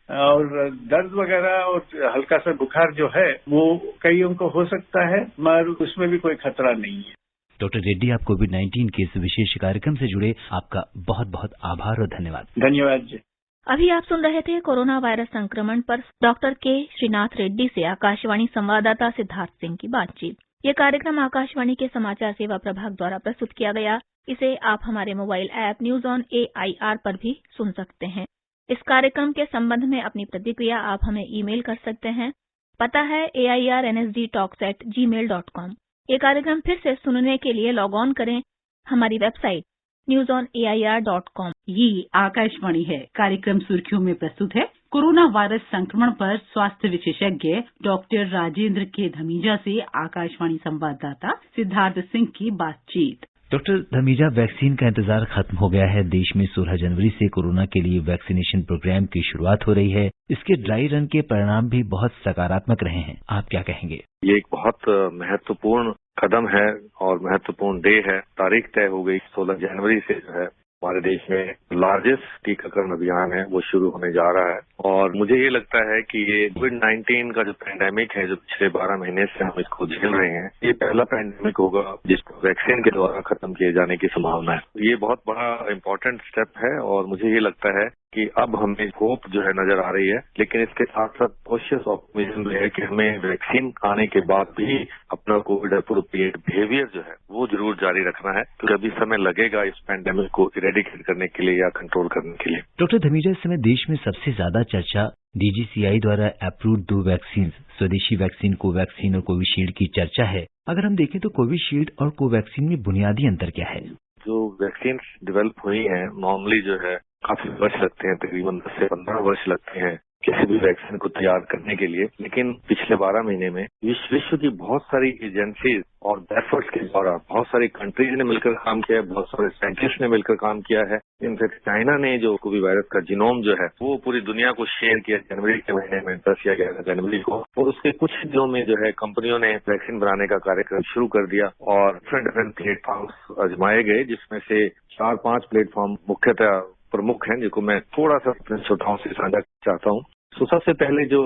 और दर्द वगैरह और हल्का सा बुखार जो है वो कईयों को हो सकता है, मगर उसमें भी कोई खतरा नहीं है। डॉक्टर रेड्डी, आप कोविड-19 के इस विशेष कार्यक्रम से जुड़े आपका बहुत बहुत आभार और धन्यवाद। धन्यवाद जी। अभी आप सुन रहे थे कोरोना वायरस संक्रमण पर डॉक्टर के श्रीनाथ रेड्डी से आकाशवाणी संवाददाता सिद्धार्थ सिंह की बातचीत। ये कार्यक्रम आकाशवाणी के समाचार सेवा प्रभाग द्वारा प्रस्तुत किया गया। इसे आप हमारे mobile app news on AIR पर भी सुन सकते हैं। इस कार्यक्रम के संबंध में अपनी प्रतिक्रिया आप हमें ईमेल कर सकते हैं। पता है airnsdtalks@gmail.com। ये कार्यक्रम फिर से सुनने के लिए लॉग ऑन करें हमारी वेबसाइट newsonair.com। ये आकाशवाणी है। कार्यक्रम सुर्खियों में प्रस्तुत है कोरोना वायरस संक्रमण पर स्वास्थ्य विशेषज्ञ डॉक्टर राजेंद्र के धमीजा से आकाशवाणी संवाददाता सिद्धार्थ सिंह की बातचीत। डॉक्टर धमीजा, वैक्सीन का इंतजार खत्म हो गया है। देश में 16 जनवरी से कोरोना के लिए वैक्सीनेशन प्रोग्राम की शुरुआत हो रही है। इसके ड्राई रन के परिणाम भी बहुत सकारात्मक रहे हैं, आप क्या कहेंगे? ये एक बहुत महत्वपूर्ण कदम है और महत्वपूर्ण डे है। तारीख तय हो गई 16 जनवरी से जो है हमारे देश में लार्जेस्ट टीकाकरण अभियान है वो शुरू होने जा रहा है। और मुझे ये लगता है कि ये कोविड-19 का जो पैंडेमिक है, जो पिछले 12 महीने से हम इसको झेल रहे हैं, ये पहला पैंडेमिक होगा जिसको वैक्सीन के द्वारा खत्म किए जाने की संभावना है। ये बहुत बड़ा इम्पोर्टेंट स्टेप है और मुझे ये लगता है कि अब हमें होप जो है नजर आ रही है, लेकिन इसके साथ साथ कॉशियस ऑप्टिमिज्म भी है कि हमें वैक्सीन आने के बाद भी अपना कोविड अप्रोप्रिएट बिहेवियर जो है वो जरूर जारी रखना है, क्योंकि अभी समय लगेगा इस पैंडेमिक को इरेडिकेट करने के लिए या कंट्रोल करने के लिए। डॉक्टर धमीजा, इस समय देश में सबसे ज्यादा चर्चा DGCI द्वारा अप्रूव्ड 2 वैक्सीन, स्वदेशी वैक्सीन कोवैक्सीन और कोविशील्ड की चर्चा है। अगर हम देखें तो कोविशील्ड और कोवैक्सीन में बुनियादी अंतर क्या है? जो वैक्सीन डेवलप हुई है नॉर्मली जो है काफी वर्ष लगते हैं, तकरीबन 10 से 15 वर्ष लगते हैं किसी भी वैक्सीन को तैयार करने के लिए। लेकिन पिछले 12 महीने में विश्व की बहुत सारी एजेंसीज और एफर्ट्स के द्वारा बहुत सारी कंट्रीज ने मिलकर काम किया है, बहुत सारे साइंटिस्ट ने मिलकर काम किया है। इनफैक्ट चाइना ने जो कोविड वायरस का जीनोम जो है वो पूरी दुनिया को शेयर किया जनवरी के महीने में, 10 या 11 जनवरी को। और उसके कुछ दिनों में जो है कंपनियों ने वैक्सीन बनाने का कार्यक्रम शुरू कर दिया और डिफरेंट प्लेटफॉर्म्स आजमाए गए, जिसमें से 4-5 प्लेटफॉर्म मुख्यतः प्रमुख हैं, जिनको मैं थोड़ा सा अपने श्रोताओं से साझा चाहता हूँ। तो सबसे पहले जो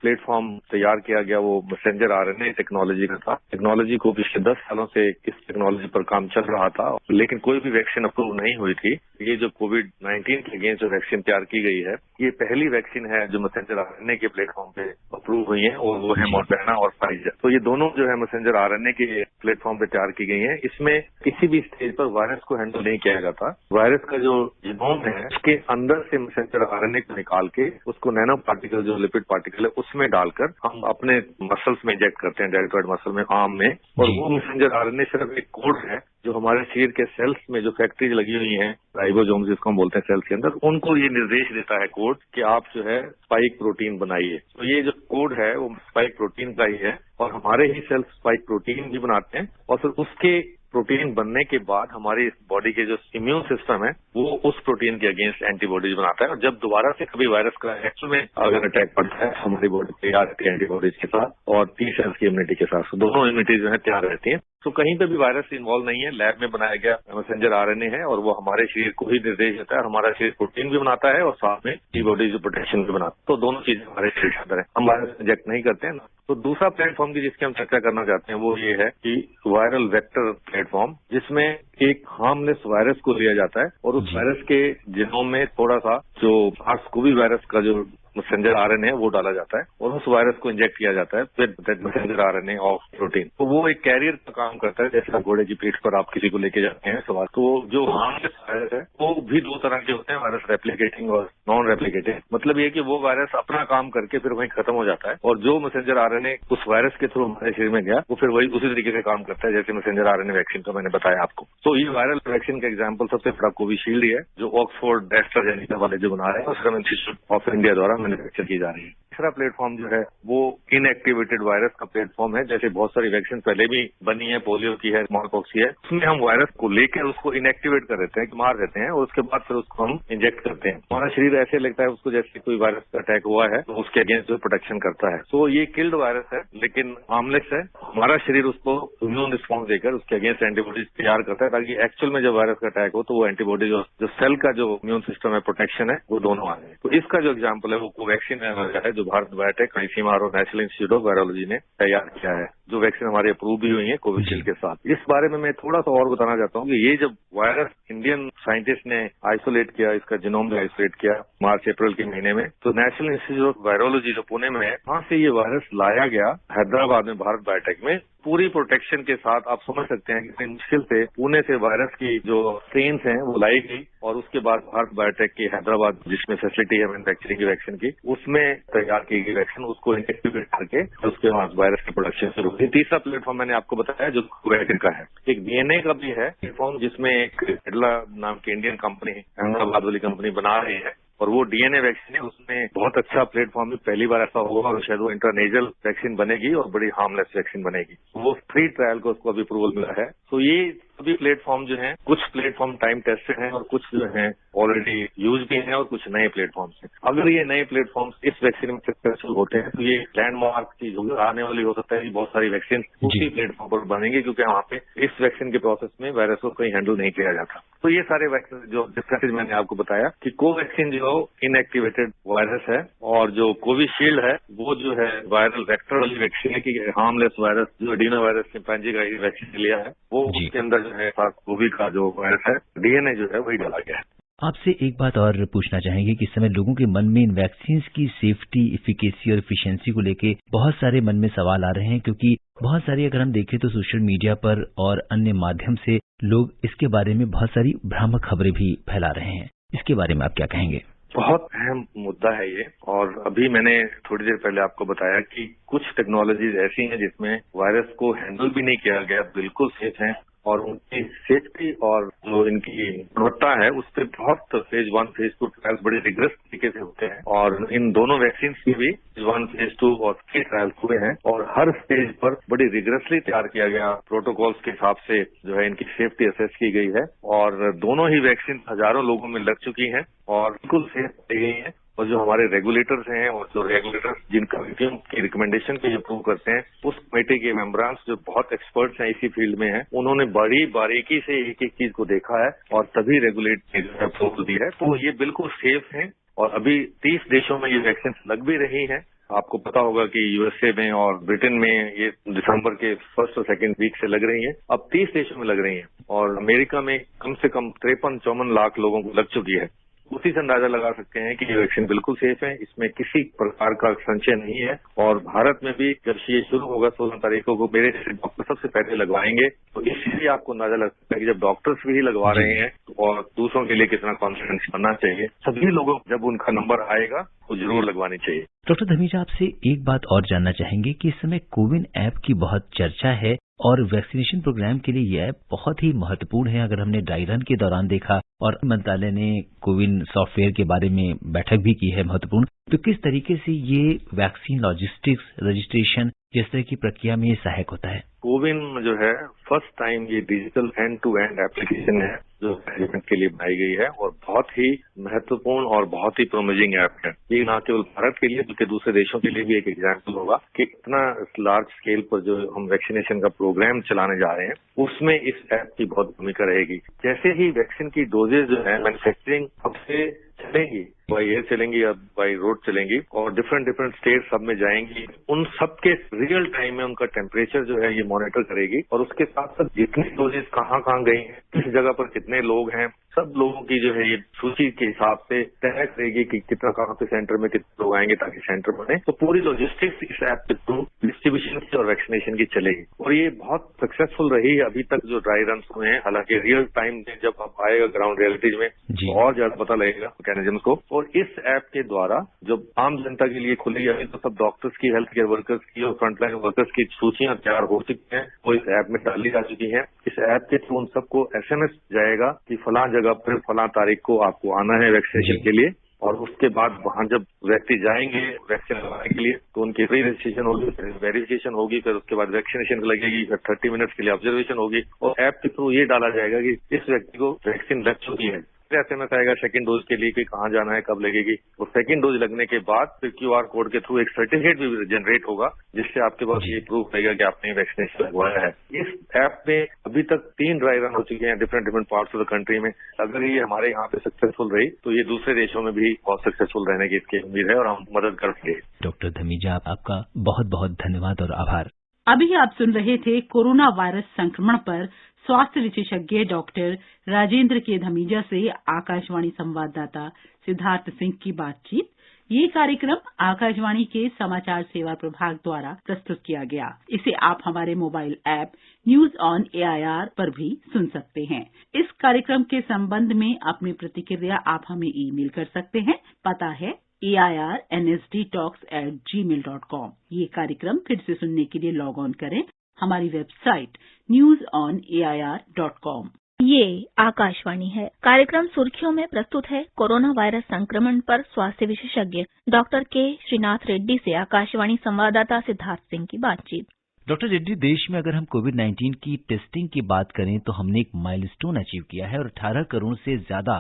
प्लेटफॉर्म तैयार किया गया वो मैसेंजर RNA टेक्नोलॉजी का था। टेक्नोलॉजी को पिछले 10 सालों से इस टेक्नोलॉजी पर काम चल रहा था, लेकिन कोई भी वैक्सीन अप्रूव नहीं हुई थी। ये जो कोविड-19 के अगेंस्ट जो वैक्सीन तैयार की गई है, ये पहली वैक्सीन है जो मैसेंजर RNA के प्लेटफॉर्म पे अप्रूव हुई है, और वो है मॉडर्ना और फाइजर। तो ये दोनों जो है मैसेंजर RNA के प्लेटफॉर्म पे तैयार की गई है। इसमें किसी भी स्टेज पर वायरस को हैंडल नहीं किया जाता। वायरस का जो जीनोम है उसके अंदर से मैसेंजर RNA को निकाल के उसको नैनो पार्टिकल, जो लिपिड पार्टिकल है, उसमें डालकर हम अपने मसल्स में इंजेक्ट करते हैं, डेल्टॉइड मसल में, आर्म में। और वो मैसेंजर RNA सिर्फ एक कोड है जो हमारे शरीर के सेल्स में जो फैक्ट्रीज लगी हुई हैं, राइबोसोम्स जिसको हम बोलते हैं सेल्स के अंदर, उनको ये निर्देश देता है कोड कि आप जो है स्पाइक प्रोटीन बनाइए। तो ये जो कोड है वो स्पाइक प्रोटीन का ही है, और हमारे ही सेल्स स्पाइक प्रोटीन भी बनाते हैं, और फिर उसके प्रोटीन बनने के बाद हमारी बॉडी के जो इम्यून सिस्टम है वो उस प्रोटीन के अगेंस्ट एंटीबॉडीज बनाता है। और जब दोबारा से कभी वायरस का एक्चुअल में अगर अटैक पड़ता है, हमारी बॉडी तैयार रहती है एंटीबॉडीज के साथ और T सेल्स की इम्यूनिटी के साथ। दोनों इम्यूनिटी जो है तैयार रहती है। तो कहीं पे भी वायरस इन्वॉल्व नहीं है, लैब में बनाया गया मैसेंजर RNA है, और वो हमारे शरीर को ही निर्देश देता है। हमारा शरीर प्रोटीन भी बनाता है और साथ में एंटीबॉडीज प्रोटेक्शन भी बनाता है। तो दोनों चीजें हमारे शरीर के अंदर है, हम वायरस इंजेक्ट नहीं करते हैं ना। तो दूसरा प्लेटफॉर्म की जिसकी हम चर्चा करना चाहते हैं वो ये है कि वायरल वेक्टर प्लेटफॉर्म, जिसमें एक हार्मलेस वायरस को लिया जाता है और उस वायरस के जीनोम में थोड़ा सा जो SARS-CoV वायरस का जो मैसेंजर RNA है वो डाला जाता है और उस वायरस को इंजेक्ट किया जाता है with messenger RNA of protein. तो वो एक कैरियर का काम करता है, जैसे घोड़े की पीठ पर आप किसी को लेके जाते हैं सवार। तो जो हार्मलेस वायरस है वो भी 2 तरह के होते हैं, वायरस रेप्लिकेटिंग और नॉन रेप्लिकेटिंग। मतलब ये कि वो वायरस अपना काम करके फिर वहीं खत्म हो जाता है, और जो मैसेंजर RNA उस वायरस के थ्रू हमारे शरीर में गया वो फिर वही उसी तरीके से काम करता है जैसे मैसेंजर RNA वैक्सीन का मैंने बताया आपको। तो ये वायरल वैक्सीन का एग्जाम्पल सबसे बड़ा कोविशील्ड है, जो ऑक्सफोर्ड एस्ट्राजेनेका वाले जो बना रहे हैं, सीरम इंस्टीट्यूट ऑफ इंडिया द्वारा मैन्युफैक्चर की जा रही है। तीसरा प्लेटफॉर्म जो है वो इनएक्टिवेटेड वायरस का प्लेटफॉर्म है। जैसे बहुत सारी वैक्सीन पहले भी बनी है, पोलियो की है, स्मॉल पॉक्स की है, उसमें हम वायरस को लेकर उसको इनएक्टिवेट कर देते हैं, मार देते हैं, और उसके बाद फिर उसको हम इंजेक्ट करते हैं। हमारा शरीर ऐसे लगता है उसको जैसे कोई वायरस का अटैक हुआ है तो उसके अगेंस्ट जो प्रोटेक्शन करता है। तो ये किल्ड वायरस है लेकिन हार्मलेस है। हमारा शरीर उसको इम्यून रिस्पॉन्स देकर उसके अगेंस्ट एंटीबॉडीज तैयार करता है, ताकि एक्चुअल में जब वायरस का अटैक हो तो वो एंटीबॉडीज जो सेल का जो इम्यून सिस्टम है, प्रोटेक्शन है, वो दोनों आ जाए। तो इसका जो एग्जाम्पल है वो कोवैक्सीन है, जो भारत बायोटेक, आईसीएमआर और नेशनल इंस्टीट्यूट ऑफ वायरोलॉजी ने तैयार किया है, जो वैक्सीन हमारी अप्रूव भी हुई है कोविशील्ड के साथ। इस बारे में मैं थोड़ा सा और बताना चाहता हूँ कि ये जब वायरस इंडियन साइंटिस्ट ने आइसोलेट किया, इसका जीनोम भी आइसोलेट किया मार्च-अप्रैल के महीने में, तो नेशनल इंस्टीट्यूट ऑफ वायरोलॉजी जो पुणे में है, वहां से ये वायरस लाया गया हैदराबाद में भारत बायोटेक में पूरी प्रोटेक्शन के साथ। आप समझ सकते हैं कि मुश्किल से पुणे से वायरस की जो स्ट्रेन्स हैं वो लाई गई, और उसके बाद भारत बायोटेक की हैदराबाद जिसमें फैसिलिटी है मैन्युफैक्चरिंग की वैक्सीन की, उसमें तैयार की गई वैक्सीन उसको एक्टिवेट करके उसके बाद वायरस की प्रोडक्शन शुरू हुई। तीसरा प्लेटफॉर्म मैंने आपको बताया जो कोवैक्सीन का है। एक DNA का भी है प्लेटफॉर्म, जिसमें एक एडला नाम की इंडियन कंपनी, अहमदाबाद वाली कंपनी बना रही है, और वो DNA वैक्सीन है। उसमें बहुत अच्छा प्लेटफॉर्म है, पहली बार ऐसा होगा, और शायद वो इंटरनेजल वैक्सीन बनेगी और बड़ी हार्मलेस वैक्सीन बनेगी। वो 3 ट्रायल को उसको अभी अप्रूवल मिला है। तो ये सभी प्लेटफॉर्म जो हैं, कुछ प्लेटफॉर्म टाइम टेस्टेड हैं और कुछ जो हैं ऑलरेडी यूज भी हैं और कुछ नए प्लेटफॉर्म्स हैं। अगर ये नए प्लेटफॉर्म्स इस वैक्सीन में सक्सेसफुल होते हैं तो ये लैंडमार्क चीज होगी, आने वाली हो सकता है कि बहुत सारी वैक्सीन उसी प्लेटफॉर्म पर बनेंगी, क्योंकि वहाँ पे इस वैक्सीन के प्रोसेस में वायरस को कहीं हैंडल नहीं किया जाता। तो ये सारे वैक्सीन जो डिफरेंसेज मैंने आपको बताया कि कोवैक्सीन जो इनएक्टिवेटेड वायरस है और जो कोविशील्ड है वो जो है वायरल वेक्टर वाली वैक्सीन है कि हार्मलेस वायरस जो एडिनो वायरस चिंपैंजी का वैक्सीन लिया है वो उसके अंदर जो है कोविड का जो वायरस है डीएनए जो है वही डाला गया है। आपसे एक बात और पूछना चाहेंगे कि इस समय लोगों के मन में इन वैक्सीन की सेफ्टी, इफिकेसी और एफिशिएंसी को लेके बहुत सारे मन में सवाल आ रहे हैं, क्योंकि बहुत सारी अगर हम देखें तो सोशल मीडिया पर और अन्य माध्यम से लोग इसके बारे में बहुत सारी भ्रामक खबरें भी फैला रहे हैं। इसके बारे में आप क्या कहेंगे? बहुत अहम मुद्दा है ये, और अभी मैंने थोड़ी देर पहले आपको बताया कि कुछ टेक्नोलॉजीज ऐसी हैं जिसमें वायरस को हैंडल भी नहीं किया गया, बिल्कुल सेफ हैं और उनकी सेफ्टी और जो इनकी गुणवत्ता है उस पर बहुत फेज 1, फेज 2 ट्रायल्स बड़े रिग्रेस तरीके से होते हैं और इन दोनों वैक्सीन की भी फेज 1, फेज 2 और 3 ट्रायल्स हुए हैं और हर स्टेज पर बड़ी रिग्रेसली तैयार किया गया प्रोटोकॉल्स के हिसाब से जो है इनकी सेफ्टी असेस की गई है और दोनों ही वैक्सीन हजारों लोगों में लग चुकी हैं और बिल्कुल सेफ पाई गई हैं। और जो हमारे रेगुलेटर्स हैं और जो रेगुलेटर्स जिन कमेटियों की रिकमेंडेशन पे अप्रूव करते हैं उस कमेटी के मेंबर्स जो बहुत एक्सपर्ट्स हैं इसी फील्ड में हैं, उन्होंने बड़ी बारीकी से एक एक चीज को देखा है और तभी रेगुलेट ने जो है अप्रूवल दी है। तो ये बिल्कुल सेफ है और अभी 30 देशों में ये वैक्सीन लग भी रही है। आपको पता होगा कि यूएसए में और ब्रिटेन में ये दिसंबर के 1st और 2nd वीक से लग रही हैं, अब 30 देशों में लग रही हैं और अमेरिका में कम से कम 53-54 लाख लोगों को लग चुकी है। उसी से अंदाजा लगा सकते हैं कि ये वैक्सीन बिल्कुल सेफ है, इसमें किसी प्रकार का संशय नहीं है और भारत में भी जब ये शुरू होगा 16 तारीखों को मेरे जैसे डॉक्टर सबसे पहले लगवाएंगे, तो इसलिए आपको अंदाजा लग सकता है कि जब डॉक्टर्स भी लगवा रहे हैं और दूसरों के लिए कितना कॉन्फिडेंस बनना चाहिए। सभी लोगों जब उनका नंबर आएगा तो जरूर लगवानी चाहिए। डॉक्टर धमीजा, आपसे एक बात और जानना चाहेंगे कि इस समय कोविन ऐप की बहुत चर्चा है और वैक्सीनेशन प्रोग्राम के लिए ये ऐप बहुत ही महत्वपूर्ण है। अगर हमने ड्राई रन के दौरान देखा और मंत्रालय ने कोविन सॉफ्टवेयर के बारे में बैठक भी की है महत्वपूर्ण, तो किस तरीके से ये वैक्सीन लॉजिस्टिक्स, रजिस्ट्रेशन जिस तरह की प्रक्रिया में ये सहायक होता है? कोविन जो है फर्स्ट टाइम ये डिजिटल एंड-टू-एंड एप्लीकेशन है जो मैनेजमेंट के लिए बनाई गई है और बहुत ही महत्वपूर्ण और बहुत ही प्रोमिजिंग ऐप है। ये न केवल भारत के लिए बल्कि दूसरे देशों के लिए भी एक एग्जाम्पल होगा कि इतना लार्ज स्केल पर जो हम वैक्सीनेशन का प्रोग्राम चलाने जा रहे हैं उसमें इस ऐप की बहुत भूमिका रहेगी। जैसे ही वैक्सीन की डोजेज जो है मैन्युफैक्चरिंग अब से चलेंगी, बाई एयर चलेंगी या बाई रोड चलेंगी और डिफरेंट स्टेट सब में जाएंगी, उन सब के रियल टाइम में उनका टेम्परेचर जो है ये मॉनिटर करेगी और उसके साथ साथ जितनी डोजेज कहाँ गई हैं, किस जगह पर कितने लोग हैं, सब लोगों की जो है ये सूची के हिसाब से तय करेगी कि कितना कहाँ पे सेंटर में कितने लोग आएंगे ताकि सेंटर बने। तो पूरी लॉजिस्टिक्स इस ऐप के थ्रू डिस्ट्रीब्यूशन की और वैक्सीनेशन की चलेगी और ये बहुत सक्सेसफुल रही है अभी तक जो ड्राई रन हुए हैं। हालांकि रियल टाइम में जब आप आएगा ग्राउंड रियलिटीज में तो और ज्यादा पता लगेगा मैकेनिज्म को। और इस ऐप के द्वारा जब आम जनता के लिए खुलेगी अभी तो सब डॉक्टर्स की, हेल्थ केयर वर्कर्स की और फ्रंटलाइन वर्कर्स की सूचियां तैयार हो चुकी हैं, वो इस ऐप में डाली जा चुकी हैं। इस ऐप के थ्रू उन सबको SMS जाएगा कि फलां जगह पर फलां तारीख को आपको आना है वैक्सीनेशन के लिए और उसके बाद वहां जब व्यक्ति जाएंगे वैक्सीन लगाने के लिए तो उनकी प्री रजिस्ट्रेशन होगी, फिर वेरिफिकेशन होगी, फिर उसके बाद वैक्सीनेशन लगेगी, फिर 30 मिनट्स के लिए ऑब्जर्वेशन होगी और ऐप के थ्रू ये डाला जाएगा कि इस व्यक्ति को वैक्सीन लग चुकी है। SMS आएगा सेकंड डोज के लिए कि कहाँ जाना है, कब लगेगी और सेकंड डोज लगने के बाद फिर QR कोड के थ्रू एक सर्टिफिकेट भी जनरेट होगा जिससे आपके पास ये प्रूफ रहेगा कि आपने वैक्सीनेशन लगवाया है। इस ऐप में अभी तक 3 ड्राई रन हो चुके हैं different parts of the country में। अगर ये हमारे यहाँ पे सक्सेसफुल रही तो ये दूसरे देशों में भी बहुत सक्सेसफुल रहने की इसकी उम्मीद है और हम मदद करेंगे। डॉक्टर धमीजा, आपका बहुत बहुत धन्यवाद और आभार। अभी आप सुन रहे थे कोरोना वायरस संक्रमण पर स्वास्थ्य विशेषज्ञ डॉक्टर राजेंद्र के धमीजा से आकाशवाणी संवाददाता सिद्धार्थ सिंह की बातचीत। ये कार्यक्रम आकाशवाणी के समाचार सेवा प्रभाग द्वारा प्रस्तुत किया गया। इसे आप हमारे mobile app news on AIR पर भी सुन सकते हैं। इस कार्यक्रम के संबंध में अपनी प्रतिक्रिया आप हमें ईमेल कर सकते हैं। पता है AIRNSDtalks@gmail.com। ये कार्यक्रम फिर से सुनने के लिए लॉग ऑन करें हमारी वेबसाइट newsonair.com। ये आकाशवाणी है। कार्यक्रम सुर्खियों में प्रस्तुत है कोरोना वायरस संक्रमण पर स्वास्थ्य विशेषज्ञ डॉक्टर के श्रीनाथ रेड्डी से आकाशवाणी संवाददाता सिद्धार्थ सिंह की बातचीत। डॉक्टर रेड्डी, देश में अगर हम कोविड-19 की टेस्टिंग की बात करें तो हमने एक माइलस्टोन अचीव किया है और 18 करोड़ से ज्यादा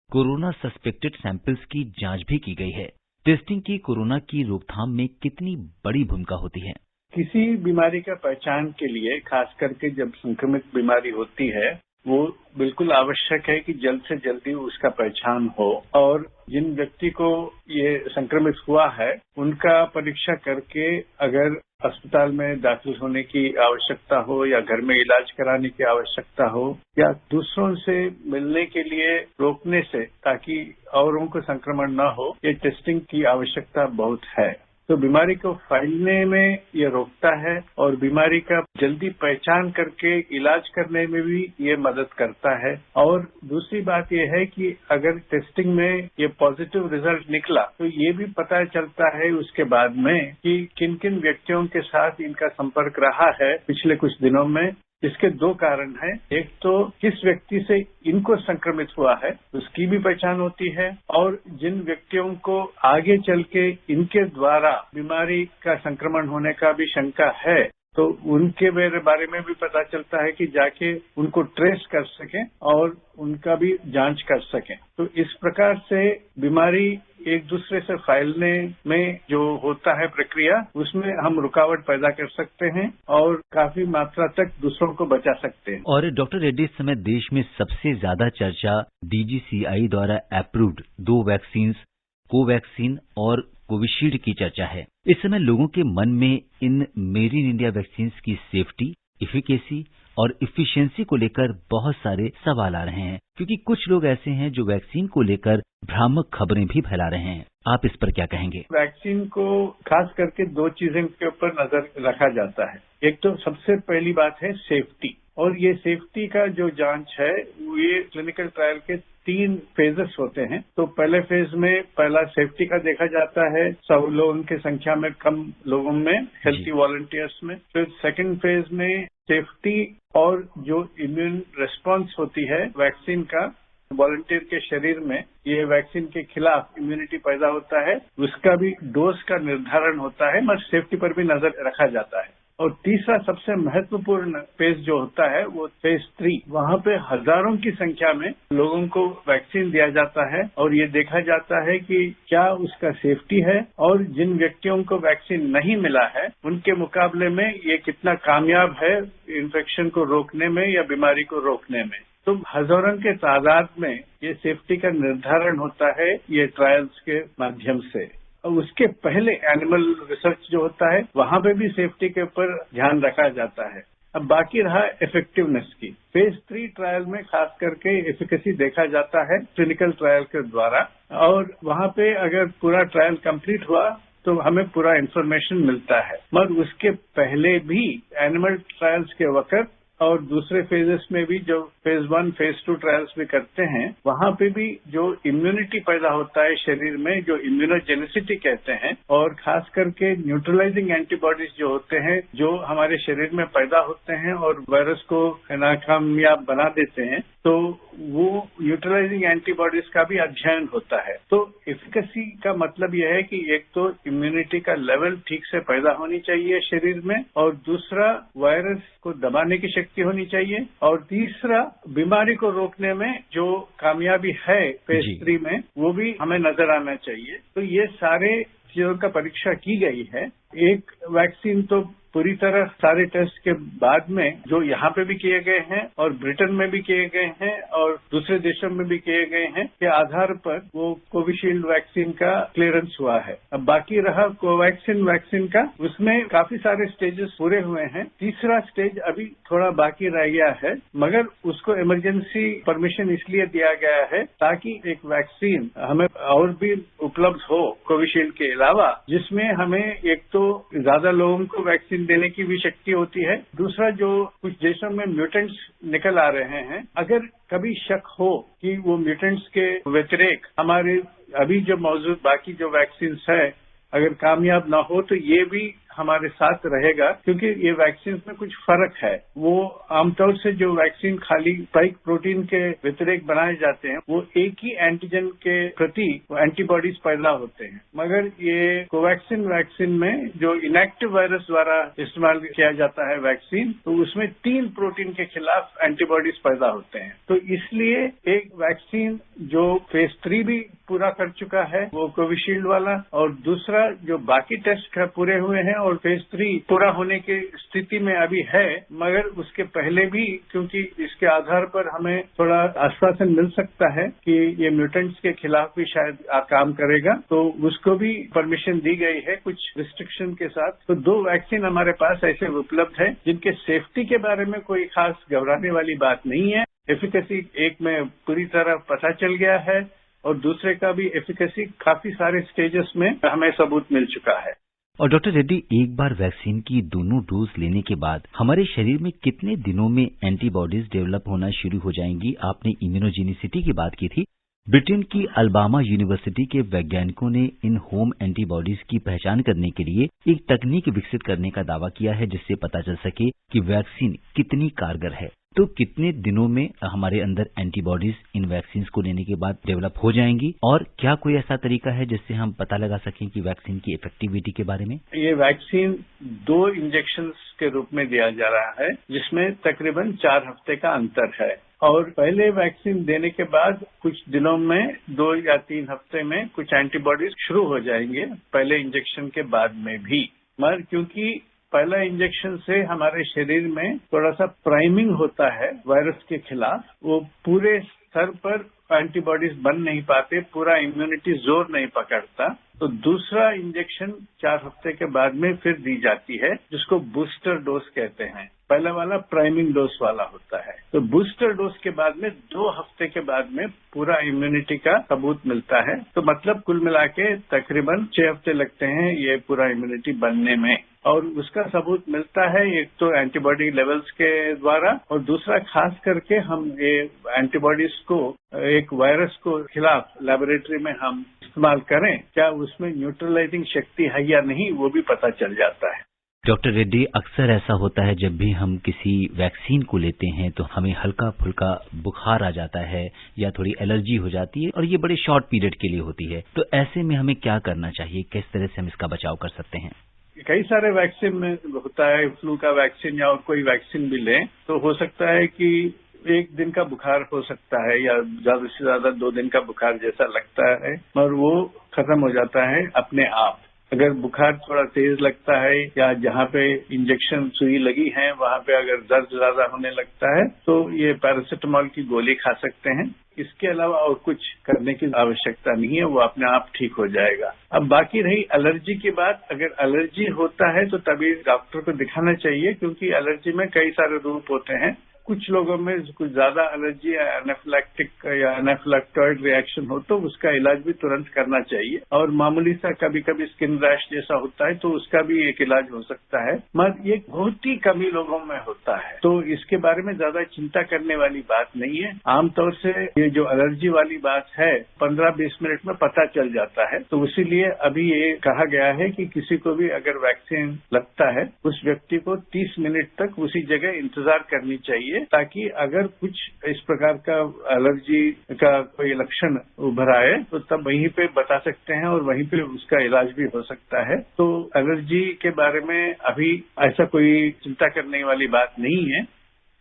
कोरोना सस्पेक्टेड सैंपल्स की जांच भी की गई है। टेस्टिंग की कोरोना की रोकथाम में कितनी बड़ी भूमिका होती है? किसी बीमारी का पहचान के लिए, खास करके जब संक्रमित बीमारी होती है, वो बिल्कुल आवश्यक है कि जल्द से जल्दी उसका पहचान हो और जिन व्यक्ति को ये संक्रमित हुआ है उनका परीक्षा करके अगर अस्पताल में दाखिल होने की आवश्यकता हो या घर में इलाज कराने की आवश्यकता हो या दूसरों से मिलने के लिए रोकने से ताकि औरों को संक्रमण न हो, ये टेस्टिंग की आवश्यकता बहुत है। तो बीमारी को फैलने में ये रोकता है और बीमारी का जल्दी पहचान करके इलाज करने में भी ये मदद करता है। और दूसरी बात ये है कि अगर टेस्टिंग में ये पॉजिटिव रिजल्ट निकला तो ये भी पता चलता है उसके बाद में कि किन किन व्यक्तियों के साथ इनका संपर्क रहा है पिछले कुछ दिनों में। इसके दो कारण हैं। एक तो किस व्यक्ति से इनको संक्रमित हुआ है उसकी भी पहचान होती है और जिन व्यक्तियों को आगे चल के इनके द्वारा बीमारी का संक्रमण होने का भी शंका है तो उनके बारे में भी पता चलता है कि जाके उनको ट्रेस कर सकें और उनका भी जांच कर सकें। तो इस प्रकार से बीमारी एक दूसरे से फैलने में जो होता है प्रक्रिया, उसमें हम रुकावट पैदा कर सकते हैं और काफी मात्रा तक दूसरों को बचा सकते हैं। और डॉक्टर रेड्डी, इस समय देश में सबसे ज्यादा चर्चा DGCI द्वारा अप्रूव्ड 2 वैक्सीन, कोवैक्सीन और कोविशील्ड की चर्चा है। इस समय लोगों के मन में in made in India vaccine की सेफ्टी, इफिकेसी और इफिशियंसी को लेकर बहुत सारे सवाल आ रहे हैं, क्योंकि कुछ लोग ऐसे हैं जो वैक्सीन को लेकर भ्रामक खबरें भी फैला रहे हैं। आप इस पर क्या कहेंगे? वैक्सीन को खास करके 2 चीजों के ऊपर नजर रखा जाता है। एक तो सबसे पहली बात है सेफ्टी, और ये सेफ्टी का जो जांच है ये क्लिनिकल ट्रायल के 3 फेजेस होते हैं। तो पहले फेज में पहला सेफ्टी का देखा जाता है 100 लोगों की संख्या में कम लोगों में, हेल्थी वॉलंटियर्स में। फिर सेकंड फेज में सेफ्टी और जो इम्यून रिस्पांस होती है वैक्सीन का, वॉलंटियर के शरीर में ये वैक्सीन के खिलाफ इम्यूनिटी पैदा होता है, उसका भी डोज का निर्धारण होता है, मगर सेफ्टी पर भी नजर रखा जाता है। और तीसरा सबसे महत्वपूर्ण फेज जो होता है वो फेज 3, वहां पे हजारों की संख्या में लोगों को वैक्सीन दिया जाता है और ये देखा जाता है कि क्या उसका सेफ्टी है और जिन व्यक्तियों को वैक्सीन नहीं मिला है उनके मुकाबले में ये कितना कामयाब है इन्फेक्शन को रोकने में या बीमारी को रोकने में। तो हजारों के तादाद में ये सेफ्टी का निर्धारण होता है ये ट्रायल्स के माध्यम से। और उसके पहले एनिमल रिसर्च जो होता है वहां पे भी सेफ्टी के ऊपर ध्यान रखा जाता है। अब बाकी रहा इफेक्टिवनेस की। फेज 3 ट्रायल में खास करके एफिकेसी देखा जाता है क्लिनिकल ट्रायल के द्वारा, और वहां पे अगर पूरा ट्रायल कंप्लीट हुआ तो हमें पूरा इंफॉर्मेशन मिलता है। मगर उसके पहले भी एनिमल ट्रायल्स के वक्त और दूसरे फेजेस में भी जो फेज 1, फेज 2 ट्रायल्स भी करते हैं, वहां पे भी जो इम्यूनिटी पैदा होता है शरीर में, जो इम्यूनोजेनिसिटी कहते हैं, और खास करके न्यूट्रलाइजिंग एंटीबॉडीज जो होते हैं जो हमारे शरीर में पैदा होते हैं और वायरस को नाकामयाब बना देते हैं, तो वो न्यूट्रलाइजिंग एंटीबॉडीज का भी अध्ययन होता है। तो एफिकेसी का मतलब यह है कि एक तो इम्यूनिटी का लेवल ठीक से पैदा होनी चाहिए शरीर में, और दूसरा वायरस को दबाने की शक्ति होनी चाहिए, और तीसरा बीमारी को रोकने में जो कामयाबी है फेज 3 में वो भी हमें नजर आना चाहिए। तो ये सारे चीजों का परीक्षा की गई है। एक वैक्सीन तो पूरी तरह सारे टेस्ट के बाद में जो यहाँ पे भी किए गए हैं और ब्रिटेन में भी किए गए हैं और दूसरे देशों में भी किए गए हैं के आधार पर वो कोविशील्ड वैक्सीन का क्लियरेंस हुआ है। अब बाकी रहा कोवैक्सीन वैक्सीन का, उसमें काफी सारे स्टेजेस पूरे हुए हैं। तीसरा स्टेज अभी थोड़ा बाकी रह गया है, मगर उसको इमरजेंसी परमिशन इसलिए दिया गया है ताकि एक वैक्सीन हमें और भी उपलब्ध हो कोविशील्ड के अलावा, जिसमें हमें एक तो ज्यादा लोगों को वैक्सीन देने की भी शक्ति होती है। दूसरा, जो कुछ देशों में म्यूटेंट्स निकल आ रहे हैं, अगर कभी शक हो कि वो म्यूटेंट्स के व्यतिरेक हमारे अभी जो मौजूद बाकी जो वैक्सीन है अगर कामयाब ना हो, तो ये भी हमारे साथ रहेगा, क्योंकि ये वैक्सीन में कुछ फर्क है। वो आमतौर से जो वैक्सीन खाली स्पाइक प्रोटीन के व्यतिरेक बनाए जाते हैं, वो एक ही एंटीजन के प्रति एंटीबॉडीज पैदा होते हैं, मगर ये कोवैक्सीन वैक्सीन में जो इनएक्टिव वायरस द्वारा इस्तेमाल किया जाता है वैक्सीन, तो उसमें 3 प्रोटीन के खिलाफ एंटीबॉडीज पैदा होते हैं। तो इसलिए एक वैक्सीन जो फेज 3 भी पूरा कर चुका है, वो कोविशील्ड वाला, और दूसरा जो बाकी टेस्ट पूरे हुए हैं और फेज 3 पूरा होने की स्थिति में अभी है, मगर उसके पहले भी, क्योंकि इसके आधार पर हमें थोड़ा आश्वासन मिल सकता है कि ये म्यूटेंट्स के खिलाफ भी शायद काम करेगा, तो उसको भी परमिशन दी गई है कुछ रिस्ट्रिक्शन के साथ। तो 2 वैक्सीन हमारे पास ऐसे उपलब्ध है जिनके सेफ्टी के बारे में कोई खास घबराने वाली बात नहीं है। एफिकेसी एक में पूरी तरह पता चल गया है और दूसरे का भी एफिकेसी काफी सारे स्टेजेस में हमें सबूत मिल चुका है। और डॉक्टर रेड्डी, एक बार वैक्सीन की दोनों डोज लेने के बाद हमारे शरीर में कितने दिनों में एंटीबॉडीज डेवलप होना शुरू हो जाएंगी? आपने इम्यूनोजेनिसिटी की बात की थी। ब्रिटेन की अल्बामा यूनिवर्सिटी के वैज्ञानिकों ने इन होम एंटीबॉडीज की पहचान करने के लिए एक तकनीक विकसित करने का दावा किया है, जिससे पता चल सके कि वैक्सीन कितनी कारगर है। तो कितने दिनों में हमारे अंदर एंटीबॉडीज इन वैक्सीन को लेने के बाद डेवलप हो जाएंगी, और क्या कोई ऐसा तरीका है जिससे हम पता लगा सकें कि वैक्सीन की इफेक्टिविटी के बारे में? ये वैक्सीन 2 इंजेक्शन के रूप में दिया जा रहा है, जिसमें तकरीबन 4 हफ्ते का अंतर है, और पहले वैक्सीन देने के बाद कुछ दिनों में 2 या 3 हफ्ते में कुछ एंटीबॉडीज शुरू हो जाएंगे, पहले इंजेक्शन के बाद में भी। मगर क्योंकि पहला इंजेक्शन से हमारे शरीर में थोड़ा सा प्राइमिंग होता है वायरस के खिलाफ, वो पूरे स्तर पर एंटीबॉडीज बन नहीं पाते, पूरा इम्यूनिटी जोर नहीं पकड़ता, तो दूसरा इंजेक्शन 4 हफ्ते के बाद में फिर दी जाती है, जिसको बूस्टर डोज कहते हैं। पहला वाला प्राइमिंग डोज वाला होता है। तो बूस्टर डोज के बाद में 2 हफ्ते के बाद में पूरा इम्यूनिटी का सबूत मिलता है। तो मतलब कुल मिला के तकरीबन 6 हफ्ते लगते हैं ये पूरा इम्यूनिटी बनने में, और उसका सबूत मिलता है एक तो एंटीबॉडी लेवल्स के द्वारा, और दूसरा खास करके हम ये एंटीबॉडीज को एक वायरस को खिलाफ लेबोरेटरी में हम इस्तेमाल करें, क्या उसमें न्यूट्रलाइजिंग शक्ति है या नहीं, वो भी पता चल जाता है। डॉक्टर रेड्डी, अक्सर ऐसा होता है जब भी हम किसी वैक्सीन को लेते हैं तो हमें हल्का फुल्का बुखार आ जाता है या थोड़ी एलर्जी हो जाती है, और ये बड़े शॉर्ट पीरियड के लिए होती है। तो ऐसे में हमें क्या करना चाहिए, किस तरह से हम इसका बचाव कर सकते हैं? कई सारे वैक्सीन में होता है, फ्लू का वैक्सीन या और कोई वैक्सीन भी लें तो हो सकता है कि 1 दिन का बुखार हो सकता है या ज्यादा से ज्यादा 2 दिन का बुखार जैसा लगता है, और वो खत्म हो जाता है अपने आप। अगर बुखार थोड़ा तेज लगता है या जहाँ पे इंजेक्शन सुई लगी है वहाँ पे अगर दर्द ज्यादा होने लगता है, तो ये पैरासिटामोल की गोली खा सकते हैं। इसके अलावा और कुछ करने की आवश्यकता नहीं है, वो अपने आप ठीक हो जाएगा। अब बाकी रही एलर्जी की बात, अगर एलर्जी होता है तो तभी डॉक्टर को दिखाना चाहिए, क्योंकि एलर्जी में कई सारे रूप होते हैं। कुछ लोगों में कुछ ज्यादा एलर्जी या एनाफिलैक्टिक या एनाफिलैक्टॉइड रिएक्शन हो तो उसका इलाज भी तुरंत करना चाहिए, और मामूली सा कभी कभी स्किन रैश जैसा होता है तो उसका भी एक इलाज हो सकता है, मगर ये बहुत ही कम ही लोगों में होता है, तो इसके बारे में ज्यादा चिंता करने वाली बात नहीं है। आमतौर से ये जो एलर्जी वाली बात है 15-20 मिनट में पता चल जाता है, तो इसीलिए अभी ये कहा गया है कि किसी को भी अगर वैक्सीन लगता है उस व्यक्ति को 30 मिनट तक उसी जगह इंतजार करनी चाहिए, ताकि अगर कुछ इस प्रकार का एलर्जी का कोई लक्षण उभर आए तो तब वहीं पे बता सकते हैं और वहीं पे उसका इलाज भी हो सकता है। तो एलर्जी के बारे में अभी ऐसा कोई चिंता करने वाली बात नहीं है,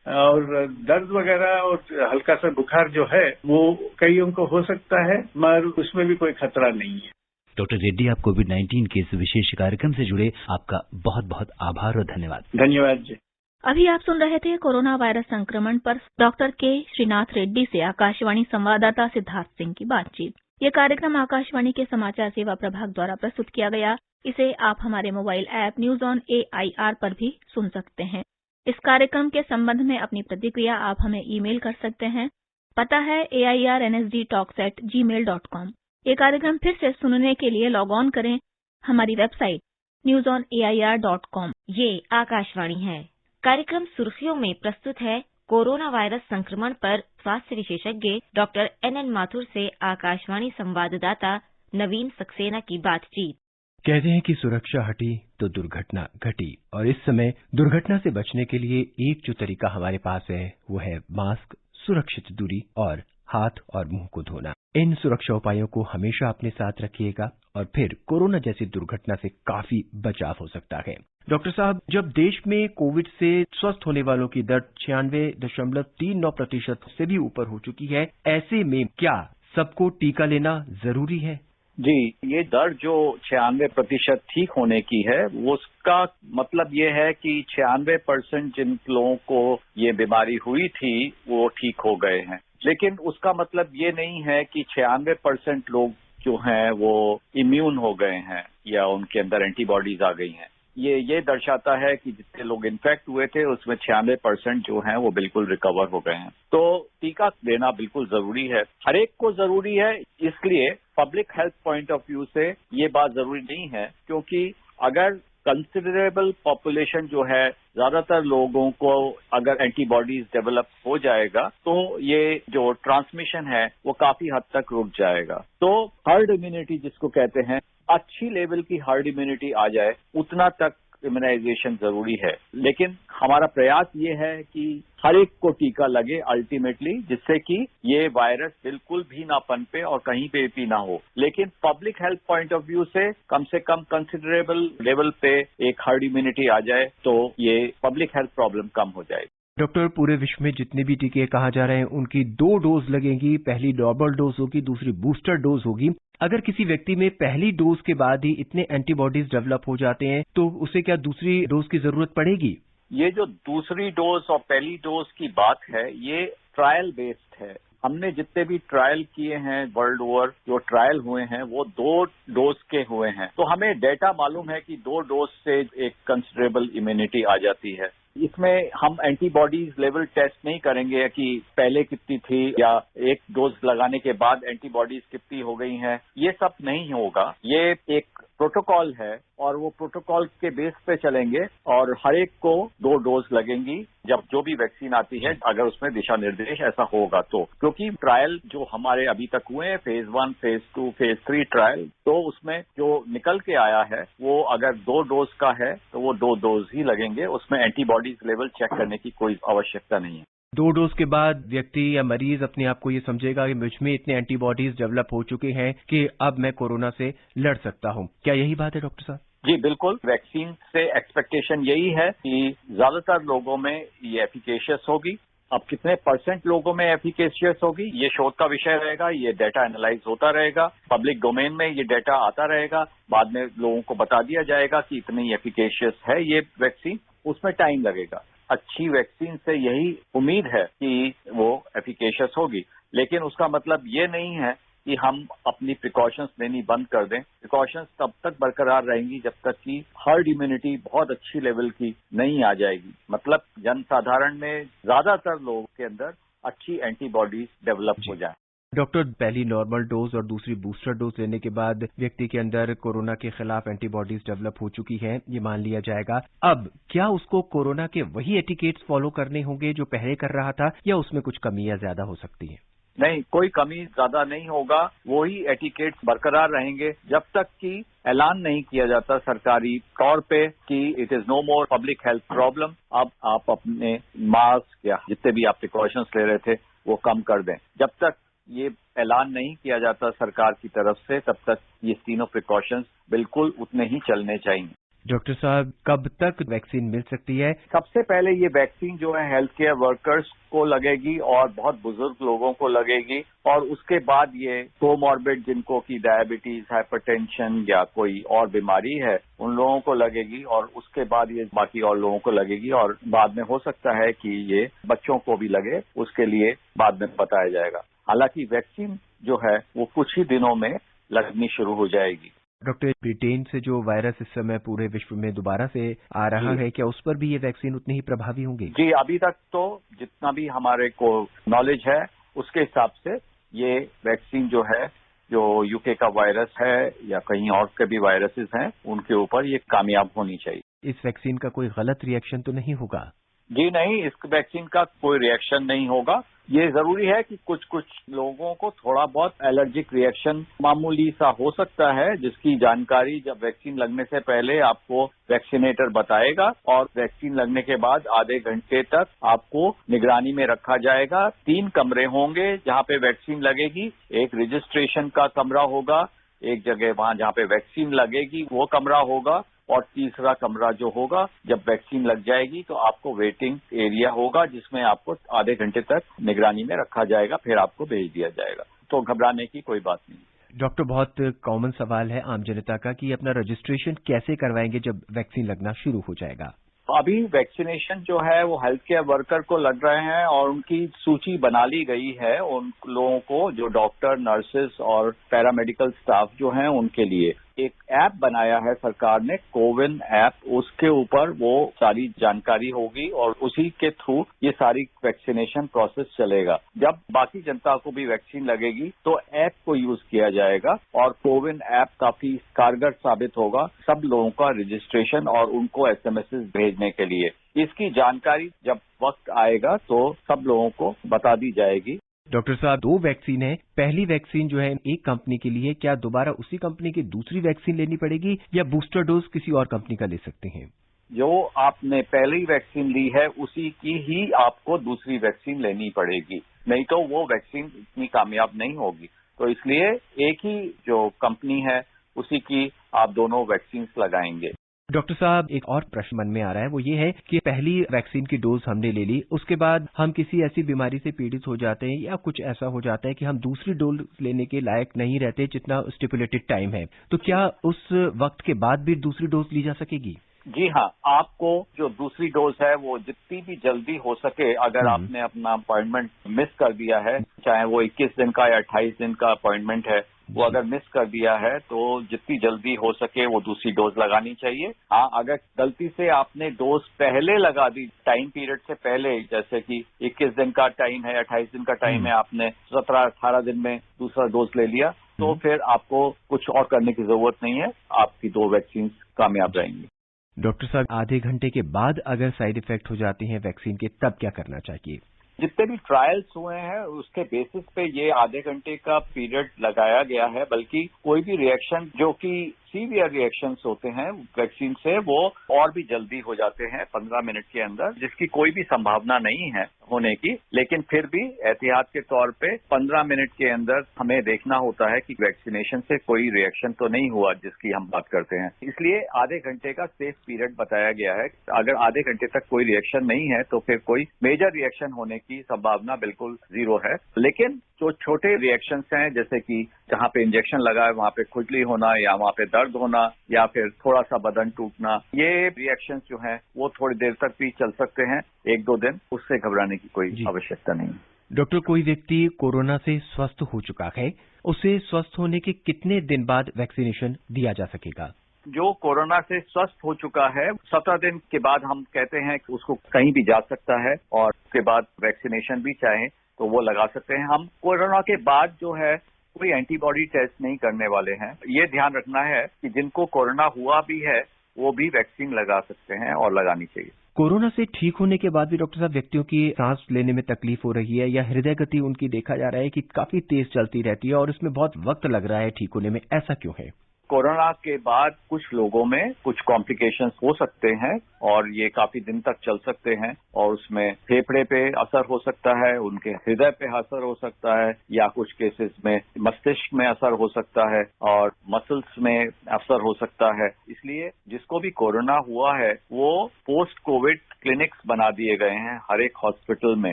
और दर्द वगैरह और हल्का सा बुखार जो है वो कईयों को हो सकता है, मगर उसमें भी कोई खतरा नहीं है। डॉक्टर रेड्डी, आप कोविड-19 के इस विशेष कार्यक्रम से जुड़े आपका बहुत बहुत आभार और धन्यवाद। धन्यवाद जी। अभी आप सुन रहे थे कोरोना वायरस संक्रमण पर डॉक्टर के श्रीनाथ रेड्डी से आकाशवाणी संवाददाता सिद्धार्थ सिंह की बातचीत। ये कार्यक्रम आकाशवाणी के समाचार सेवा प्रभाग द्वारा प्रस्तुत किया गया। इसे आप हमारे mobile app news on AIR पर भी सुन सकते हैं। इस कार्यक्रम के संबंध में अपनी प्रतिक्रिया आप हमें ईमेल कर सकते हैं। पता है airnsdtalks@gmail.com। ये कार्यक्रम फिर से सुनने के लिए लॉग ऑन करें हमारी वेबसाइट newsonair.com। ये आकाशवाणी है। कार्यक्रम सुर्खियों में प्रस्तुत है कोरोना वायरस संक्रमण पर स्वास्थ्य विशेषज्ञ डॉक्टर NN माथुर से आकाशवाणी संवाददाता नवीन सक्सेना की बातचीत। कहते हैं कि सुरक्षा हटी तो दुर्घटना घटी, और इस समय दुर्घटना से बचने के लिए एक जो तरीका हमारे पास है वो है मास्क, सुरक्षित दूरी और हाथ और मुंह को धोना। इन सुरक्षा उपायों को हमेशा अपने साथ रखिएगा और फिर कोरोना जैसी दुर्घटना से काफी बचाव हो सकता है। डॉक्टर साहब, जब देश में कोविड से स्वस्थ होने वालों की दर 96.39% से भी ऊपर हो चुकी है, ऐसे में क्या सबको टीका लेना जरूरी है? जी, ये दर जो 96% ठीक होने की है, वो उसका मतलब ये है कि 96% जिन लोगों को ये बीमारी हुई थी वो ठीक हो गए हैं। लेकिन उसका मतलब ये नहीं है कि 96% लोग जो हैं वो इम्यून हो गए हैं या उनके अंदर एंटीबॉडीज आ गई हैं। ये दर्शाता है कि जितने लोग इन्फेक्ट हुए थे उसमें 96% जो हैं वो बिल्कुल रिकवर हो गए हैं। तो टीका लेना बिल्कुल जरूरी है, हर एक को जरूरी है। इसलिए public health point of view से ये बात जरूरी नहीं है, क्योंकि अगर कंसिडरेबल पॉपुलेशन जो है, ज्यादातर लोगों को अगर एंटीबॉडीज डेवलप हो जाएगा तो ये जो ट्रांसमिशन है वो काफी हद तक रुक जाएगा। तो हर्ड इम्यूनिटी जिसको कहते हैं, अच्छी लेवल की हर्ड इम्यूनिटी आ जाए, उतना तक इम्यूनाइजेशन जरूरी है। लेकिन हमारा प्रयास ये है कि हर एक को टीका लगे अल्टीमेटली, जिससे कि ये वायरस बिल्कुल भी ना पनपे और कहीं पे भी ना हो। लेकिन public health point of view से कम कंसिडरेबल लेवल पे एक हर्ड इम्यूनिटी आ जाए तो ये पब्लिक हेल्थ प्रॉब्लम कम हो जाएगी। डॉक्टर, पूरे विश्व में जितने भी टीके कहा जा रहे हैं उनकी 2 डोज लगेंगी। पहली डबल डोज होगी, दूसरी बूस्टर डोज होगी। अगर किसी व्यक्ति में पहली डोज के बाद ही इतने एंटीबॉडीज डेवलप हो जाते हैं तो उसे क्या दूसरी डोज की जरूरत पड़ेगी? ये जो दूसरी डोज और पहली डोज की बात है, ये ट्रायल बेस्ड है। हमने जितने भी ट्रायल किए हैं वर्ल्ड ओवर, जो ट्रायल हुए हैं वो 2 डोज के हुए हैं। तो हमें डेटा मालूम है कि 2 डोज से एक कंसिडरेबल इम्यूनिटी आ जाती है। इसमें हम एंटीबॉडीज लेवल टेस्ट नहीं करेंगे कि पहले कितनी थी या एक डोज लगाने के बाद एंटीबॉडीज कितनी हो गई हैं, ये सब नहीं होगा। ये एक प्रोटोकॉल है और वो प्रोटोकॉल के बेस पे चलेंगे और हर एक को 2 डोज लगेंगी जब जो भी वैक्सीन आती है, अगर उसमें दिशा निर्देश ऐसा होगा तो। क्योंकि ट्रायल जो हमारे अभी तक हुए हैं, फेज 1, फेज 2, फेज 3 ट्रायल, तो उसमें जो निकल के आया है वो अगर 2 डोज का है तो वो 2 डोज ही लगेंगे। उसमें एंटीबॉडीज लेवल चेक करने की कोई आवश्यकता नहीं है। 2 डोज के बाद व्यक्ति या मरीज अपने आप को ये समझेगा कि मुझ में इतने एंटीबॉडीज डेवलप हो चुके हैं कि अब मैं कोरोना से लड़ सकता हूं। क्या यही बात है डॉक्टर साहब? जी बिल्कुल, वैक्सीन से एक्सपेक्टेशन यही है कि ज्यादातर लोगों में ये एफिकेशियस होगी। अब कितने % लोगों में एफिकेशियस होगी ये शोध का विषय रहेगा। ये डेटा एनालाइज होता रहेगा, पब्लिक डोमेन में ये डेटा आता रहेगा, बाद में लोगों को बता दिया जाएगा कि इतनी एफिकेशियस है ये वैक्सीन। उसमें टाइम लगेगा। अच्छी वैक्सीन से यही उम्मीद है कि वो एफिकेशियस होगी, लेकिन उसका मतलब ये नहीं है कि हम अपनी प्रिकॉशंस लेनी बंद कर दें। प्रिकॉशंस तब तक बरकरार रहेंगी जब तक कि हर्ड इम्यूनिटी बहुत अच्छी लेवल की नहीं आ जाएगी। मतलब जनसाधारण में ज्यादातर लोगों के अंदर अच्छी एंटीबॉडीज डेवलप हो जाए। डॉक्टर, पहली नॉर्मल डोज और दूसरी बूस्टर डोज लेने के बाद व्यक्ति के अंदर कोरोना के खिलाफ एंटीबॉडीज डेवलप हो चुकी हैं, ये मान लिया जाएगा। अब क्या उसको कोरोना के वही एटिकेट्स फॉलो करने होंगे जो पहले कर रहा था, या उसमें कुछ कमी या ज्यादा हो सकती है? नहीं, कोई कमी ज्यादा नहीं होगा। वही एटिकेट्स बरकरार रहेंगे जब तक कि ऐलान नहीं किया जाता सरकारी तौर पे कि it is no more public health problem. अब आप अपने मास्क या जितने भी आप प्रिकॉशंस ले रहे थे वो कम कर दें। जब तक ये ऐलान नहीं किया जाता सरकार की तरफ से, तब तक ये तीनों प्रिकॉशंस बिल्कुल उतने ही चलने चाहिए। डॉक्टर साहब, कब तक वैक्सीन मिल सकती है? सबसे पहले ये वैक्सीन जो है हेल्थ केयर वर्कर्स को लगेगी और बहुत बुजुर्ग लोगों को लगेगी, और उसके बाद ये कोमॉर्बिड जिनको की डायबिटीज, हाइपरटेंशन या कोई और बीमारी है उन लोगों को लगेगी, और उसके बाद ये बाकी और लोगों को लगेगी, और बाद में हो सकता है कि ये बच्चों को भी लगे, उसके लिए बाद में बताया जाएगा। हालांकि वैक्सीन जो है वो कुछ ही दिनों में लगनी शुरू हो जाएगी। डॉक्टर, ब्रिटेन से जो वायरस इस समय पूरे विश्व में दोबारा से आ रहा है, क्या उस पर भी ये वैक्सीन उतनी ही प्रभावी होंगी? जी, अभी तक तो जितना भी हमारे को नॉलेज है उसके हिसाब से ये वैक्सीन जो है, जो यूके का वायरस है या कहीं और के भी वायरसेस हैं, उनके ऊपर ये कामयाब होनी चाहिए। इस वैक्सीन का कोई गलत रिएक्शन तो नहीं होगा? जी नहीं, इस वैक्सीन का कोई रिएक्शन नहीं होगा। ये जरूरी है कि कुछ कुछ लोगों को थोड़ा बहुत एलर्जिक रिएक्शन मामूली सा हो सकता है, जिसकी जानकारी जब वैक्सीन लगने से पहले आपको वैक्सीनेटर बताएगा और वैक्सीन लगने के बाद आधे घंटे तक आपको निगरानी में रखा जाएगा। 3 कमरे होंगे जहां पे वैक्सीन लगेगी, एक रजिस्ट्रेशन का कमरा होगा, एक जगह वहां जहां पे वैक्सीन लगेगी वो कमरा होगा, और तीसरा कमरा जो होगा जब वैक्सीन लग जाएगी तो आपको वेटिंग एरिया होगा जिसमें आपको आधे घंटे तक निगरानी में रखा जाएगा, फिर आपको भेज दिया जाएगा। तो घबराने की कोई बात नहीं। डॉक्टर, बहुत कॉमन सवाल है आम जनता का कि अपना रजिस्ट्रेशन कैसे करवाएंगे जब वैक्सीन लगना शुरू हो जाएगा? अभी वैक्सीनेशन जो है वो हेल्थ केयर वर्कर को लग रहे हैं और उनकी सूची बना ली गई है उन लोगों को जो डॉक्टर, नर्सेस और पैरामेडिकल स्टाफ जो हैं उनके लिए। एक ऐप बनाया है सरकार ने, कोविन ऐप, उसके ऊपर वो सारी जानकारी होगी और उसी के थ्रू ये सारी वैक्सीनेशन प्रोसेस चलेगा। जब बाकी जनता को भी वैक्सीन लगेगी तो ऐप को यूज किया जाएगा और कोविन ऐप काफी कारगर साबित होगा सब लोगों का रजिस्ट्रेशन और उनको एसएमएस भेजने के लिए। इसकी जानकारी जब वक्त आएगा तो सब लोगों को बता दी जाएगी। डॉक्टर साहब, 2 वैक्सीन है, पहली वैक्सीन जो है एक कंपनी के लिए, क्या दोबारा उसी कंपनी की दूसरी वैक्सीन लेनी पड़ेगी या बूस्टर डोज किसी और कंपनी का ले सकते हैं? जो आपने पहली वैक्सीन ली है उसी की ही आपको दूसरी वैक्सीन लेनी पड़ेगी, नहीं तो वो वैक्सीन इतनी कामयाब नहीं होगी। तो इसलिए एक ही जो कंपनी है उसी की आप दोनों वैक्सीन लगाएंगे। डॉक्टर साहब, एक और प्रश्न मन में आ रहा है, वो ये है कि पहली वैक्सीन की डोज हमने ले ली, उसके बाद हम किसी ऐसी बीमारी से पीड़ित हो जाते हैं या कुछ ऐसा हो जाता है कि हम दूसरी डोज लेने के लायक नहीं रहते जितना स्टिपुलेटेड टाइम है, तो क्या उस वक्त के बाद भी दूसरी डोज ली जा सकेगी? जी हाँ, आपको जो दूसरी डोज है वो जितनी भी जल्दी हो सके, अगर आपने अपना अपॉइंटमेंट मिस कर दिया है, चाहे वो 21 दिन का या 28 दिन का अपॉइंटमेंट है, वो अगर मिस कर दिया है तो जितनी जल्दी हो सके वो दूसरी डोज लगानी चाहिए। हाँ, अगर गलती से आपने डोज पहले लगा दी, टाइम पीरियड से पहले, जैसे कि 21 दिन का टाइम है, 28 दिन का टाइम है, आपने 17-18 दिन में दूसरा डोज ले लिया, तो फिर आपको कुछ और करने की जरूरत नहीं है, आपकी 2 वैक्सीन कामयाब रहेंगी। डॉक्टर साहब, आधे घंटे के बाद अगर साइड इफेक्ट हो जाते हैं वैक्सीन के, तब क्या करना चाहिए? जितने भी ट्रायल्स हुए हैं उसके बेसिस पे ये आधे घंटे का पीरियड लगाया गया है, बल्कि कोई भी रिएक्शन जो कि सीवियर रिएक्शंस होते हैं वैक्सीन से वो और भी जल्दी हो जाते हैं 15 मिनट के अंदर, जिसकी कोई भी संभावना नहीं है होने की, लेकिन फिर भी एहतियात के तौर पे 15 मिनट के अंदर हमें देखना होता है कि वैक्सीनेशन से कोई रिएक्शन तो नहीं हुआ जिसकी हम बात करते हैं। इसलिए आधे घंटे का सेफ पीरियड बताया गया है। अगर आधे घंटे तक कोई रिएक्शन नहीं है तो फिर कोई मेजर रिएक्शन होने की संभावना बिल्कुल 0 है। लेकिन जो छोटे रिएक्शंस हैं, जैसे कि जहां पे इंजेक्शन लगा है वहां पे खुजली होना या वहां पे दर्द होना या फिर थोड़ा सा बदन टूटना, ये रिएक्शंस जो हैं वो थोड़ी देर तक भी चल सकते हैं, 1-2 दिन, उससे घबराने की कोई आवश्यकता नहीं। डॉक्टर, कोई व्यक्ति कोरोना से स्वस्थ हो चुका है, उसे स्वस्थ होने के कितने दिन बाद वैक्सीनेशन दिया जा सकेगा? जो कोरोना से स्वस्थ हो चुका है 17 दिन के बाद हम कहते हैं कि उसको कहीं भी जा सकता है और उसके बाद वैक्सीनेशन भी चाहें तो वो लगा सकते हैं। हम कोरोना के बाद जो है कोई एंटीबॉडी टेस्ट नहीं करने वाले हैं। ये ध्यान रखना है कि जिनको कोरोना हुआ भी है वो भी वैक्सीन लगा सकते हैं और लगानी चाहिए। कोरोना से ठीक होने के बाद भी डॉक्टर साहब व्यक्तियों की सांस लेने में तकलीफ हो रही है या हृदय गति उनकी देखा जा रहा है कि काफी तेज चलती रहती है और उसमें बहुत वक्त लग रहा है ठीक होने में, ऐसा क्यों है? कोरोना के बाद कुछ लोगों में कुछ कॉम्प्लिकेशंस हो सकते हैं और ये काफी दिन तक चल सकते हैं और उसमें फेफड़े पे असर हो सकता है, उनके हृदय पे असर हो सकता है या कुछ केसेस में मस्तिष्क में असर हो सकता है और मसल्स में असर हो सकता है। इसलिए जिसको भी कोरोना हुआ है वो पोस्ट कोविड क्लिनिक्स बना दिए गए हैं हर एक हॉस्पिटल में,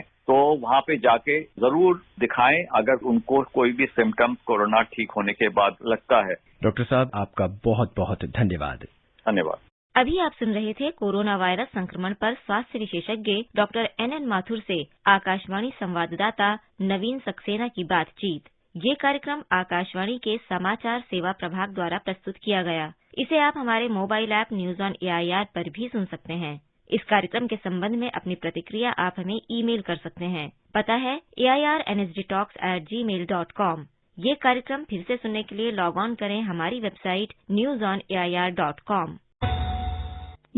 तो वहां पे जाके जरूर दिखाएं अगर उनको कोई भी सिम्टम कोरोना ठीक होने के बाद लगता है। डॉक्टर साहब, आपका बहुत बहुत धन्यवाद। धन्यवाद। अभी आप सुन रहे थे कोरोना वायरस संक्रमण पर स्वास्थ्य विशेषज्ञ डॉक्टर NN माथुर से आकाशवाणी संवाददाता नवीन सक्सेना की बातचीत। ये कार्यक्रम आकाशवाणी के समाचार सेवा प्रभाग द्वारा प्रस्तुत किया गया। इसे आप हमारे mobile app news on AIR पर भी सुन सकते हैं। इस कार्यक्रम के संबंध में अपनी प्रतिक्रिया आप हमें ईमेल कर सकते हैं। पता है AIRNSDTalks@gmail.com। ये कार्यक्रम फिर से सुनने के लिए लॉग ऑन करें हमारी वेबसाइट newsonair.com।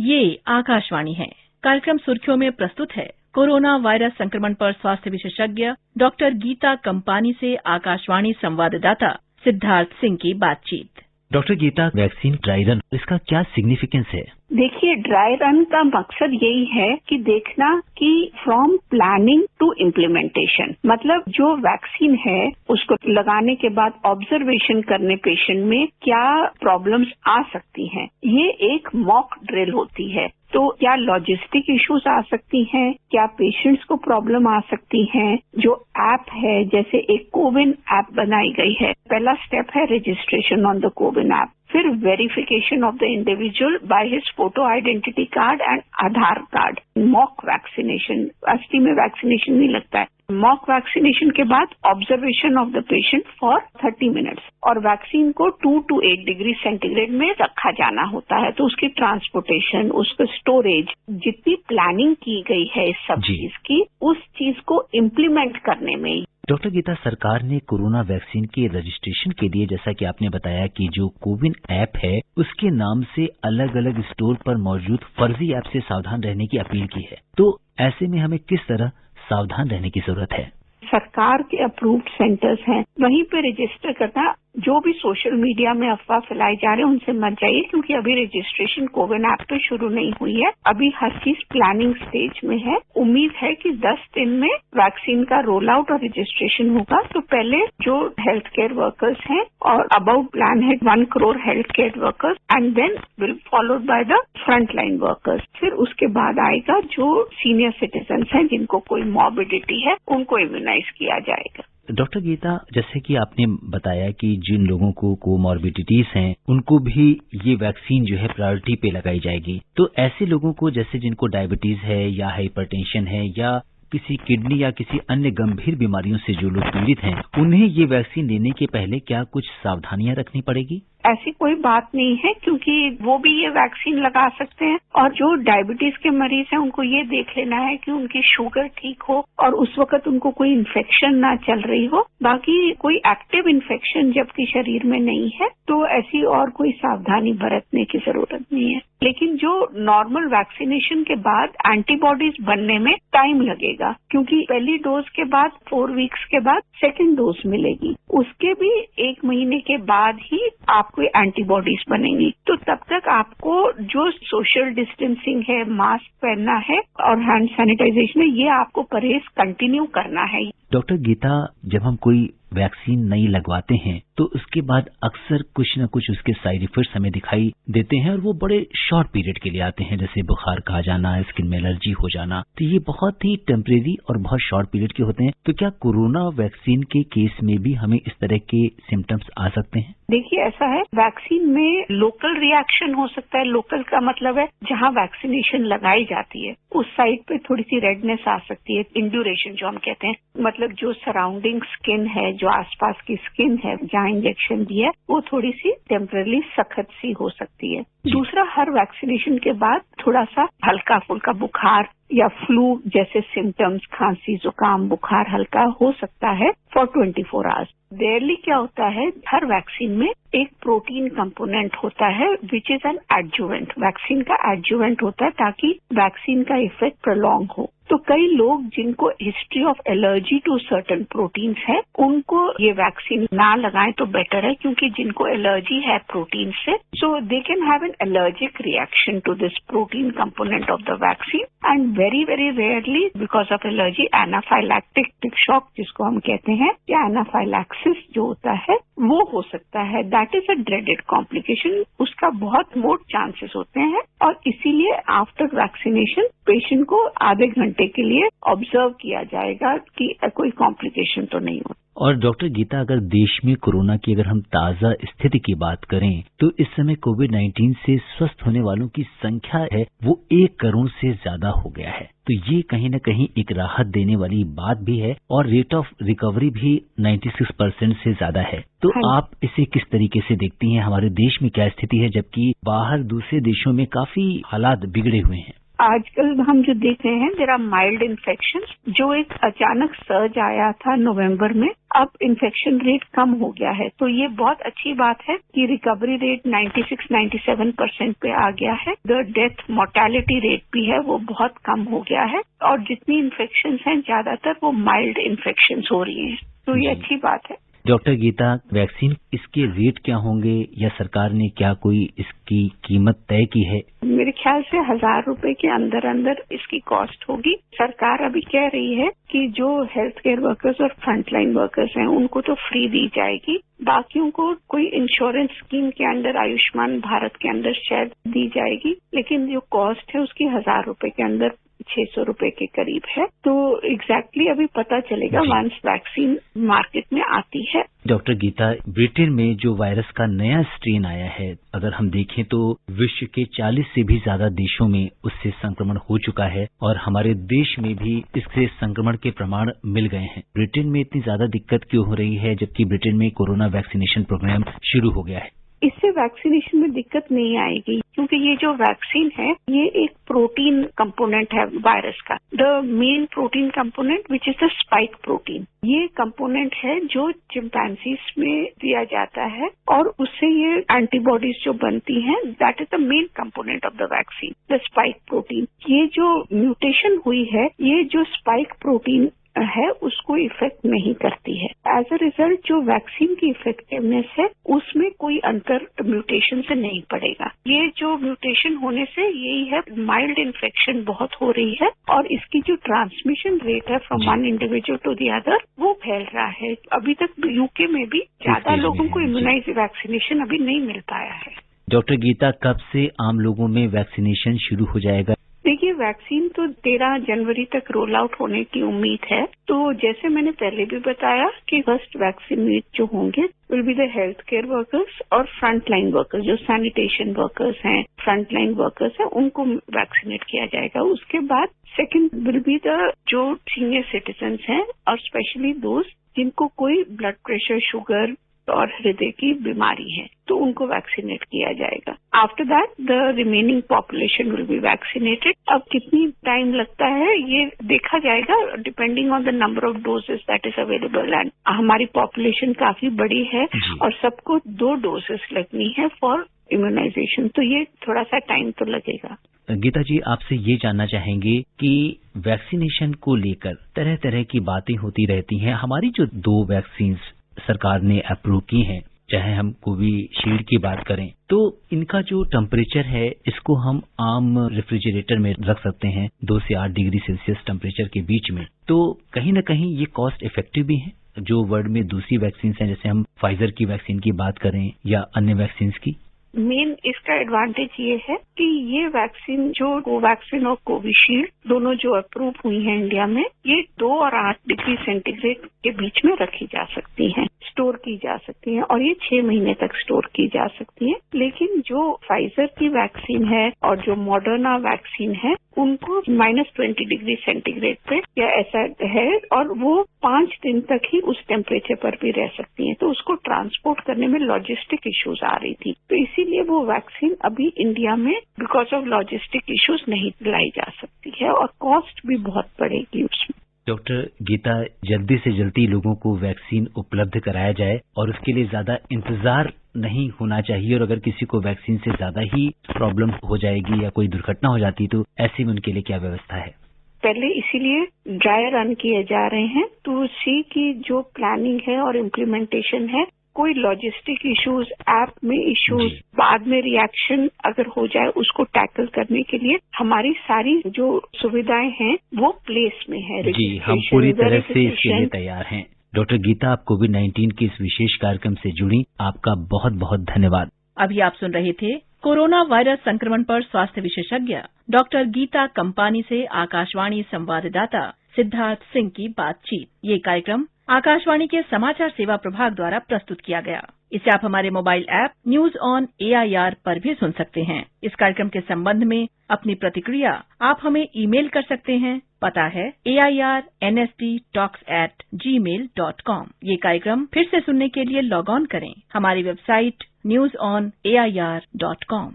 ये आकाशवाणी है। कार्यक्रम सुर्खियों में प्रस्तुत है कोरोना वायरस संक्रमण पर स्वास्थ्य विशेषज्ञ डॉक्टर गीता कंपानी से आकाशवाणी संवाददाता सिद्धार्थ सिंह की बातचीत। Doctor Geeta, vaccine dry run, इसका क्या सिग्निफिकेंस है? देखिए, ड्राई रन का मकसद यही है कि देखना कि फ्रॉम प्लानिंग टू इम्प्लीमेंटेशन, मतलब जो वैक्सीन है उसको लगाने के बाद ऑब्जर्वेशन करने पेशेंट में क्या प्रॉब्लम्स आ सकती हैं, ये एक मॉक ड्रिल होती है। तो क्या लॉजिस्टिक इश्यूज आ सकती हैं, क्या पेशेंट्स को प्रॉब्लम आ सकती हैं। जो ऐप है, जैसे एक कोविन ऐप बनाई गई है, पहला स्टेप है registration on the CoWIN app, फिर verification of the individual by his photo identity card and Aadhaar card. Mock vaccination, असली में वैक्सीनेशन नहीं लगता है। मॉक वैक्सीनेशन के बाद observation of the patient for 30 minutes और वैक्सीन को 2 to 8 डिग्री सेंटीग्रेड में रखा जाना होता है। तो उसकी ट्रांसपोर्टेशन, उसका स्टोरेज, जितनी प्लानिंग की गई है इस सब चीज की, उस चीज को इम्प्लीमेंट करने में। डॉक्टर गीता, सरकार ने कोरोना वैक्सीन के रजिस्ट्रेशन के लिए, जैसा कि आपने बताया कि जो कोविन ऐप है उसके नाम से अलग अलग स्टोर पर मौजूद फर्जी ऐप से सावधान रहने की अपील की है। तो ऐसे में हमें किस तरह सावधान रहने की जरूरत है? सरकार के अप्रूव्ड सेंटर्स हैं, वहीं पे रजिस्टर करना। जो भी सोशल मीडिया में अफवाह फैलाई जा रहे हैं उनसे मत जाइए, क्योंकि अभी रजिस्ट्रेशन कोविन ऐप पे शुरू नहीं हुई है। अभी हर चीज प्लानिंग स्टेज में है। उम्मीद है कि 10 दिन में वैक्सीन का रोल आउट और रजिस्ट्रेशन होगा। तो पहले जो हेल्थ केयर वर्कर्स हैं, और अबाउट प्लान है 1 crore health care workers, and then will followed by the front line workers. फिर उसके बाद आएगा जो सीनियर सिटीजन हैं, जिनको कोई मॉर्बिडिटी है, उनको इम्यूनाइज किया जाएगा। डॉक्टर गीता, जैसे कि आपने बताया कि जिन लोगों को कोमॉर्बिडिटीज हैं उनको भी ये वैक्सीन जो है प्रायोरिटी पे लगाई जाएगी। तो ऐसे लोगों को, जैसे जिनको डायबिटीज है या हाइपरटेंशन है या किसी किडनी या किसी अन्य गंभीर बीमारियों से जो लोग पीड़ित हैं, उन्हें ये वैक्सीन लेने के पहले क्या कुछ सावधानियां रखनी पड़ेगी? ऐसी कोई बात नहीं है, क्योंकि वो भी ये वैक्सीन लगा सकते हैं। और जो डायबिटीज के मरीज हैं उनको ये देख लेना है कि उनकी शुगर ठीक हो और उस वक्त उनको कोई इन्फेक्शन ना चल रही हो। बाकी कोई एक्टिव इन्फेक्शन जबकि शरीर में नहीं है तो ऐसी और कोई सावधानी बरतने की जरूरत नहीं है। लेकिन जो नॉर्मल वैक्सीनेशन के बाद एंटीबॉडीज बनने में टाइम लगेगा, क्योंकि पहली डोज के बाद 4 वीक्स के बाद सेकेंड डोज मिलेगी। उसके भी 1 महीने के बाद ही आपको एंटीबॉडीज बनेंगी। तो तब तक आपको जो सोशल डिस्टेंसिंग है, मास्क पहनना है और हैंड सैनिटाइजेशन है, ये आपको परहेज कंटिन्यू करना है। डॉक्टर गीता, जब हम कोई वैक्सीन नहीं लगवाते हैं तो उसके बाद अक्सर कुछ न कुछ उसके साइड इफेक्ट्स हमें दिखाई देते हैं, और वो बड़े शॉर्ट पीरियड के लिए आते हैं, जैसे बुखार का आ जाना, स्किन में एलर्जी हो जाना। तो ये बहुत ही टेम्परेरी और बहुत शॉर्ट पीरियड के होते हैं। तो क्या कोरोना वैक्सीन के केस में भी हमें इस तरह के सिम्टम्स आ सकते हैं? देखिए, ऐसा है, वैक्सीन में लोकल रिएक्शन हो सकता है। लोकल का मतलब है जहां वैक्सीनेशन लगाई जाती है उस साइड पे थोड़ी सी रेडनेस आ सकती है, इंड्यूरेशन जो हम कहते हैं। मतलब जो सराउंडिंग स्किन है, जो आसपास की स्किन है जहाँ इंजेक्शन दिया है, वो थोड़ी सी टेम्पररी सख्त सी हो सकती है। दूसरा, हर वैक्सीनेशन के बाद थोड़ा सा हल्का फुल्का बुखार या फ्लू जैसे सिम्टम्स, खांसी, जुकाम, बुखार हल्का हो सकता है फॉर 24 आवर्स। रेयरली क्या होता है, हर वैक्सीन में एक प्रोटीन कंपोनेंट होता है which is an adjuvant. Vaccine का एडजुवेंट होता है ताकि वैक्सीन का इफेक्ट प्रोलॉन्ग हो। तो कई लोग जिनको history of allergy to certain proteins है, उनको ये वैक्सीन ना लगाएं तो बेटर है, क्योंकि जिनको एलर्जी है प्रोटीन से, so they can have an allergic reaction to this protein component of the vaccine. And very very rarely because of allergy anaphylactic shock जिसको हम कहते हैं, या एनाफाइलैक्सिस जो होता है वो हो सकता है। That is a dreaded complication. उसका बहुत मोट चांसेस होते हैं, और इसीलिए आफ्टर वैक्सीनेशन पेशेंट को आधे घंटे के लिए ऑब्जर्व किया जाएगा कि कोई कॉम्प्लिकेशन तो नहीं हो। और डॉक्टर गीता, अगर देश में कोरोना की अगर हम ताजा स्थिति की बात करें तो इस समय कोविड-19 से स्वस्थ होने वालों की संख्या है वो 1 करोड़ से ज्यादा हो गया है। तो ये कहीं न कहीं एक राहत देने वाली बात भी है, और रेट ऑफ रिकवरी भी 96% से ज्यादा है। तो आप इसे किस तरीके से देखती हैं? हमारे देश में क्या स्थिति है, जबकि बाहर दूसरे देशों में काफी हालात बिगड़े हुए हैं? आजकल हम जो देख रहे हैं देयर आर माइल्ड इन्फेक्शन, जो एक अचानक सर्ज आया था नवंबर में, अब इन्फेक्शन रेट कम हो गया है। तो ये बहुत अच्छी बात है कि रिकवरी रेट 96-97% पे आ गया है। द डेथ मोर्टेलिटी रेट भी है वो बहुत कम हो गया है, और जितनी इन्फेक्शन हैं ज्यादातर वो माइल्ड इन्फेक्शन हो रही हैं, तो ये अच्छी बात है। डॉक्टर गीता, वैक्सीन इसके रेट क्या होंगे या सरकार ने क्या कोई इसकी कीमत तय की है? मेरे ख्याल से 1000 रुपए के अंदर अंदर इसकी कॉस्ट होगी। सरकार अभी कह रही है कि जो हेल्थ केयर वर्कर्स और फ्रंटलाइन वर्कर्स हैं उनको तो फ्री दी जाएगी, बाकियों को कोई इंश्योरेंस स्कीम के अंडर, आयुष्मान भारत के अंदर शायद दी जाएगी, लेकिन जो कॉस्ट है उसकी 1000 रुपए के अंदर 600 रुपए के करीब है। तो एग्जैक्टली अभी पता चलेगा वंस वैक्सीन मार्केट में आती है। डॉक्टर गीता, ब्रिटेन में जो वायरस का नया स्ट्रेन आया है, अगर हम देखें तो विश्व के 40 से भी ज्यादा देशों में उससे संक्रमण हो चुका है और हमारे देश में भी इससे संक्रमण के प्रमाण मिल गए हैं। ब्रिटेन में इतनी ज्यादा दिक्कत क्यों हो रही है जबकि ब्रिटेन में कोरोना वैक्सीनेशन प्रोग्राम शुरू हो गया है? इससे वैक्सीनेशन में दिक्कत नहीं आएगी, क्योंकि ये जो वैक्सीन है ये एक प्रोटीन कंपोनेंट है वायरस का, the main protein component which is the spike protein. ये कंपोनेंट है जो चिंपैंजीज में दिया जाता है और उससे ये एंटीबॉडीज जो बनती हैं, that is the main component of the vaccine, the spike protein. ये जो म्यूटेशन हुई है, ये जो स्पाइक प्रोटीन है उसको इफेक्ट नहीं करती है। एज अ रिजल्ट जो वैक्सीन की इफेक्टिवनेस है उसमें कोई अंतर म्यूटेशन से नहीं पड़ेगा। ये जो म्यूटेशन होने से यही है, माइल्ड इन्फेक्शन बहुत हो रही है और इसकी जो ट्रांसमिशन रेट है from one individual to the other वो फैल रहा है। अभी तक यूके में भी ज्यादा लोगों को इम्यूनाइज वैक्सीनेशन अभी नहीं मिल पाया है। डॉक्टर गीता, कब से आम लोगों में वैक्सीनेशन शुरू हो जाएगा? देखिए, वैक्सीन तो 13 जनवरी तक रोल आउट होने की उम्मीद है। तो जैसे मैंने पहले भी बताया कि फर्स्ट वैक्सीनेट जो होंगे will be the health care workers और फ्रंट लाइन वर्कर्स, जो सैनिटेशन वर्कर्स हैं, फ्रंट लाइन वर्कर्स हैं, उनको वैक्सीनेट किया जाएगा। उसके बाद सेकंड विल बी द जो सीनियर सिटीजन्स हैं और स्पेशली दोस्त जिनको कोई ब्लड प्रेशर, शुगर और हृदय की बीमारी है, तो उनको वैक्सीनेट किया जाएगा। After that the remaining population will be vaccinated. अब कितनी टाइम लगता है ये देखा जाएगा depending on the number of doses that is available. And हमारी पॉपुलेशन काफी बड़ी है और सबको 2 डोजेस लगनी है फॉर इम्यूनाइजेशन, तो ये थोड़ा सा टाइम तो लगेगा। गीता जी, आपसे ये जानना चाहेंगे कि वैक्सीनेशन को लेकर तरह तरह की बातें होती रहती हैं। हमारी जो 2 वैक्सीन सरकार ने अप्रूव की हैं, चाहे हम कोविशील्ड की बात करें, तो इनका जो टेम्परेचर है इसको हम आम रेफ्रिजरेटर में रख सकते हैं 2 से 8 डिग्री सेल्सियस टेम्परेचर के बीच में। तो कहीं न कहीं ये कॉस्ट इफेक्टिव भी है जो वर्ल्ड में दूसरी वैक्सीन हैं, जैसे हम फाइजर की वैक्सीन की बात करें या अन्य वैक्सीन की। मेन इसका एडवांटेज ये है कि ये वैक्सीन जो कोवैक्सीन और कोविशील्ड दोनों जो अप्रूव हुई हैं इंडिया में, ये 2 और 8 डिग्री सेंटीग्रेड के बीच में रखी जा सकती हैं, स्टोर की जा सकती हैं और ये 6 महीने तक स्टोर की जा सकती हैं। लेकिन जो फाइजर की वैक्सीन है और जो मॉडर्ना वैक्सीन है उनको -20 डिग्री सेंटीग्रेड पे या ऐसा है और वो 5 दिन तक ही उस टेम्परेचर पर भी रह सकती हैं, तो उसको ट्रांसपोर्ट करने में लॉजिस्टिक इश्यूज आ रही थी, तो इसीलिए वो वैक्सीन अभी इंडिया में बिकॉज ऑफ लॉजिस्टिक इश्यूज नहीं लाई जा सकती है और कॉस्ट भी बहुत बढ़ेगी उसमें। डॉक्टर गीता, जल्दी से जल्दी लोगों को वैक्सीन उपलब्ध कराया जाए और उसके लिए ज्यादा इंतजार नहीं होना चाहिए, और अगर किसी को वैक्सीन से ज्यादा ही प्रॉब्लम हो जाएगी या कोई दुर्घटना हो जाती तो ऐसे में उनके लिए क्या व्यवस्था है? पहले इसीलिए ड्राई रन किए जा रहे हैं, तो उसी की जो प्लानिंग है और इम्प्लीमेंटेशन है, कोई लॉजिस्टिक इश्यूज, ऐप में इश्यूज, बाद में रिएक्शन अगर हो जाए उसको टैकल करने के लिए हमारी सारी जो सुविधाएं हैं वो प्लेस में है। जी, हम पूरी तरह से इसके लिए तैयार हैं। डॉक्टर गीता, आप कोविड-19 के इस विशेष कार्यक्रम से जुड़ी, आपका बहुत बहुत धन्यवाद। अभी आप सुन रहे थे कोरोना वायरस संक्रमण पर स्वास्थ्य विशेषज्ञ डॉक्टर गीता कंपानी से आकाशवाणी संवाददाता सिद्धार्थ सिंह की बातचीत। ये कार्यक्रम आकाशवाणी के समाचार सेवा प्रभाग द्वारा प्रस्तुत किया गया। इसे आप हमारे mobile app news on AIR पर भी सुन सकते हैं। इस कार्यक्रम के संबंध में अपनी प्रतिक्रिया आप हमें ईमेल कर सकते हैं। पता है airnsttalks@gmail.com। ये कार्यक्रम फिर से सुनने के लिए लॉग ऑन करें हमारी वेबसाइट newsonair.com।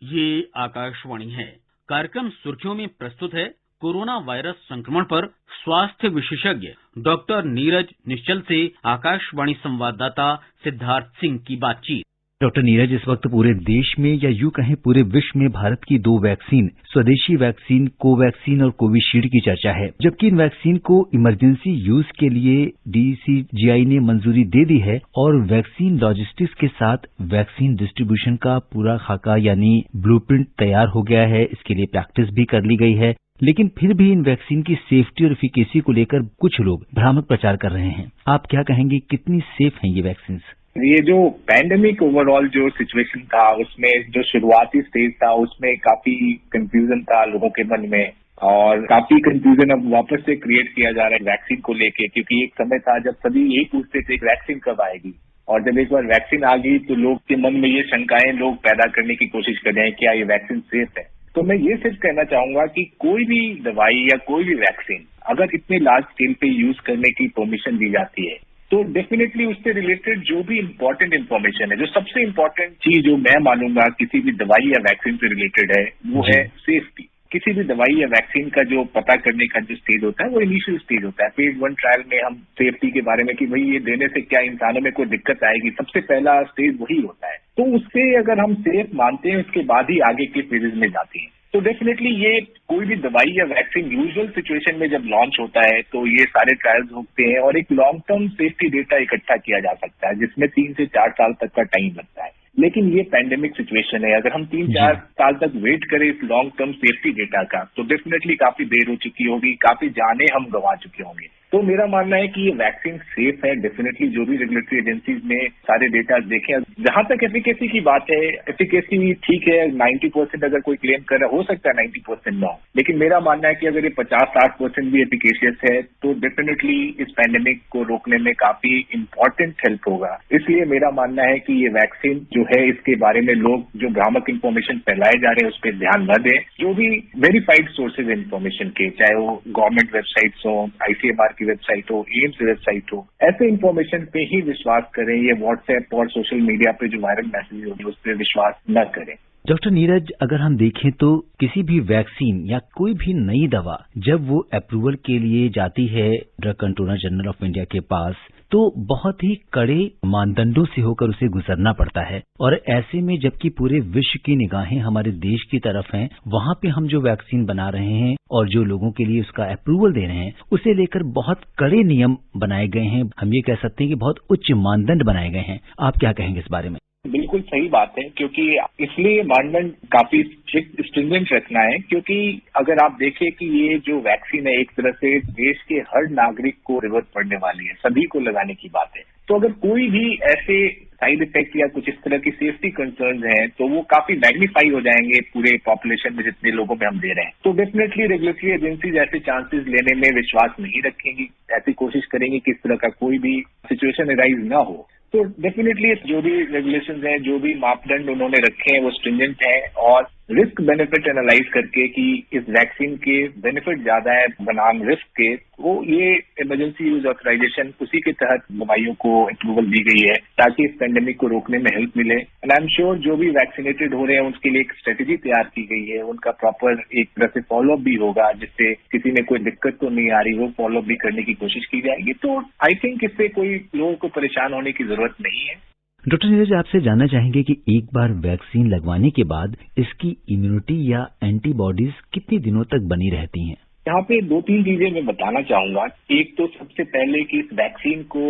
ये आकाशवाणी है। कार्यक्रम सुर्खियों में प्रस्तुत है कोरोना वायरस संक्रमण पर स्वास्थ्य विशेषज्ञ डॉक्टर नीरज निश्चल से आकाशवाणी संवाददाता सिद्धार्थ सिंह की बातचीत। डॉक्टर नीरज, इस वक्त पूरे देश में या यूं कहें पूरे विश्व में भारत की 2 वैक्सीन, स्वदेशी वैक्सीन कोवैक्सीन और कोविशील्ड की चर्चा है, जबकि इन वैक्सीन को इमरजेंसी यूज के लिए DCGI ने मंजूरी दे दी है और वैक्सीन लॉजिस्टिक्स के साथ वैक्सीन डिस्ट्रीब्यूशन का पूरा खाका यानी ब्लूप्रिंट तैयार हो गया है। इसके लिए प्रैक्टिस भी कर ली गई है, लेकिन फिर भी इन वैक्सीन की सेफ्टी और एफिकेसी को लेकर कुछ लोग भ्रामक प्रचार कर रहे हैं। आप क्या कहेंगे, कितनी सेफ हैं ये वैक्सीन? ये जो पैंडेमिक ओवरऑल जो सिचुएशन था, उसमें जो शुरुआती स्टेज था उसमें काफी कंफ्यूजन था लोगों के मन में, और काफी कंफ्यूजन अब वापस से क्रिएट किया जा रहा है वैक्सीन को लेके, क्योंकि एक समय था जब सभी यही पूछते थे वैक्सीन कब आएगी, और जब एक बार वैक्सीन आ गई तो लोग के मन में ये शंकाएं लोग पैदा करने की कोशिश कर रहे हैं, क्या ये वैक्सीन सेफ है। तो मैं ये सिर्फ कहना चाहूंगा कि कोई भी दवाई या कोई भी वैक्सीन अगर इतने लार्ज स्केल पे यूज करने की परमिशन दी जाती है तो डेफिनेटली उससे रिलेटेड जो भी इम्पोर्टेंट इन्फॉर्मेशन है, जो सबसे इम्पोर्टेंट चीज जो मैं मानूंगा किसी भी दवाई या वैक्सीन से रिलेटेड है, वो है सेफ्टी। किसी भी दवाई या वैक्सीन का जो पता करने का जो स्टेज होता है वो इनिशियल स्टेज होता है। फेज 1 ट्रायल में हम सेफ्टी के बारे में कि भाई ये देने से क्या इंसानों में कोई दिक्कत आएगी, सबसे पहला स्टेज वही होता है। तो उससे अगर हम सेफ मानते हैं उसके बाद ही आगे के फेजेज में जाते हैं। तो डेफिनेटली ये कोई भी दवाई या वैक्सीन यूजुअल सिचुएशन में जब लॉन्च होता है तो ये सारे ट्रायल्स होते हैं और एक लॉन्ग टर्म सेफ्टी डेटा इकट्ठा किया जा सकता है जिसमें 3 से 4 साल तक का टाइम लगता है। लेकिन ये पैंडेमिक सिचुएशन है, अगर हम 3-4 साल तक वेट करें इस लॉन्ग टर्म सेफ्टी डेटा का तो डेफिनेटली काफी देर हो चुकी होगी, काफी जानें हम गंवा चुके होंगे। तो मेरा मानना है कि ये वैक्सीन सेफ है। डेफिनेटली जो भी रेगुलेटरी एजेंसीज ने सारे डेटा देखे, जहां तक एफिकेसी की बात है, एफिकेसी ठीक है 90% अगर कोई क्लेम कर रहा है, हो सकता है 90% ना हो, लेकिन मेरा मानना है कि अगर ये 50-60% भी एफिकेशियस है तो डेफिनेटली इस पैंडेमिक को रोकने में काफी इंपॉर्टेंट हेल्प होगा। इसलिए मेरा मानना है कि ये वैक्सीन जो है इसके बारे में लोग जो भ्रामक इंफॉर्मेशन फैलाए जा रहे हैं उस पर ध्यान न दें। जो भी वेरीफाइड सोर्सेज इंफॉर्मेशन के, चाहे वो गवर्नमेंट वेबसाइट्स हो, ICMR की वेबसाइट हो, एम्स वेबसाइट हो, ऐसे इंफॉर्मेशन पे ही विश्वास करें। ये व्हाट्सएप और सोशल मीडिया पे जो वायरल मैसेज होते हैं उस पर विश्वास न करें। डॉक्टर नीरज, अगर हम देखें तो किसी भी वैक्सीन या कोई भी नई दवा जब वो अप्रूवल के लिए जाती है drug controller general of India के पास तो बहुत ही कड़े मानदंडों से होकर उसे गुजरना पड़ता है, और ऐसे में जबकि पूरे विश्व की निगाहें हमारे देश की तरफ हैं, वहां पे हम जो वैक्सीन बना रहे हैं और जो लोगों के लिए उसका अप्रूवल दे रहे हैं उसे लेकर बहुत कड़े नियम बनाए गए हैं। हम ये कह सकते हैं कि बहुत उच्च मानदंड बनाए गए हैं। आप क्या कहेंगे इस बारे में? बिल्कुल सही बात है, क्योंकि इसलिए मानदंड काफी स्ट्रिंजेंट रखना है, क्योंकि अगर आप देखें कि ये जो वैक्सीन है एक तरह से देश के हर नागरिक को जरूरत पड़ने वाली है, सभी को लगाने की बात है। तो अगर कोई भी ऐसे साइड इफेक्ट या कुछ इस तरह की सेफ्टी कंसर्न्स हैं तो वो काफी मैग्नीफाई हो जाएंगे पूरे पॉपुलेशन में जितने लोगों में हम दे रहे हैं। तो डेफिनेटली रेगुलेटरी एजेंसीज ऐसे चांसेस लेने में विश्वास नहीं रखेंगी, ऐसी कोशिश करेंगी कि इस तरह का कोई भी सिचुएशन अराइज ना हो। तो डेफिनेटली जो भी रेगुलेशंस हैं, जो भी मापदंड उन्होंने रखे हैं वो स्ट्रिंजेंट हैं, और रिस्क बेनिफिट एनालाइज करके कि इस वैक्सीन के बेनिफिट ज्यादा है बनाम रिस्क के, वो ये इमरजेंसी यूज ऑथराइजेशन उसी के तहत दवाइयों को अप्रूवल दी गई है ताकि इस पेंडेमिक को रोकने में हेल्प मिले। एंड आई एम श्योर जो भी वैक्सीनेटेड हो रहे हैं उसके लिए एक स्ट्रेटेजी तैयार की गई है, उनका प्रॉपर एक तरह से फॉलोअप भी होगा जिससे किसी में कोई दिक्कत तो नहीं आ रही, वो फॉलोअप भी करने की कोशिश की जाएगी। तो आई थिंक इससे कोई लोगों को परेशान होने की जरूरत नहीं है। डॉक्टर नीरज, आपसे जानना चाहेंगे कि एक बार वैक्सीन लगवाने के बाद इसकी इम्यूनिटी या एंटीबॉडीज कितने दिनों तक बनी रहती हैं? यहाँ पे 2-3 चीजें मैं बताना चाहूंगा। एक तो सबसे पहले कि इस वैक्सीन को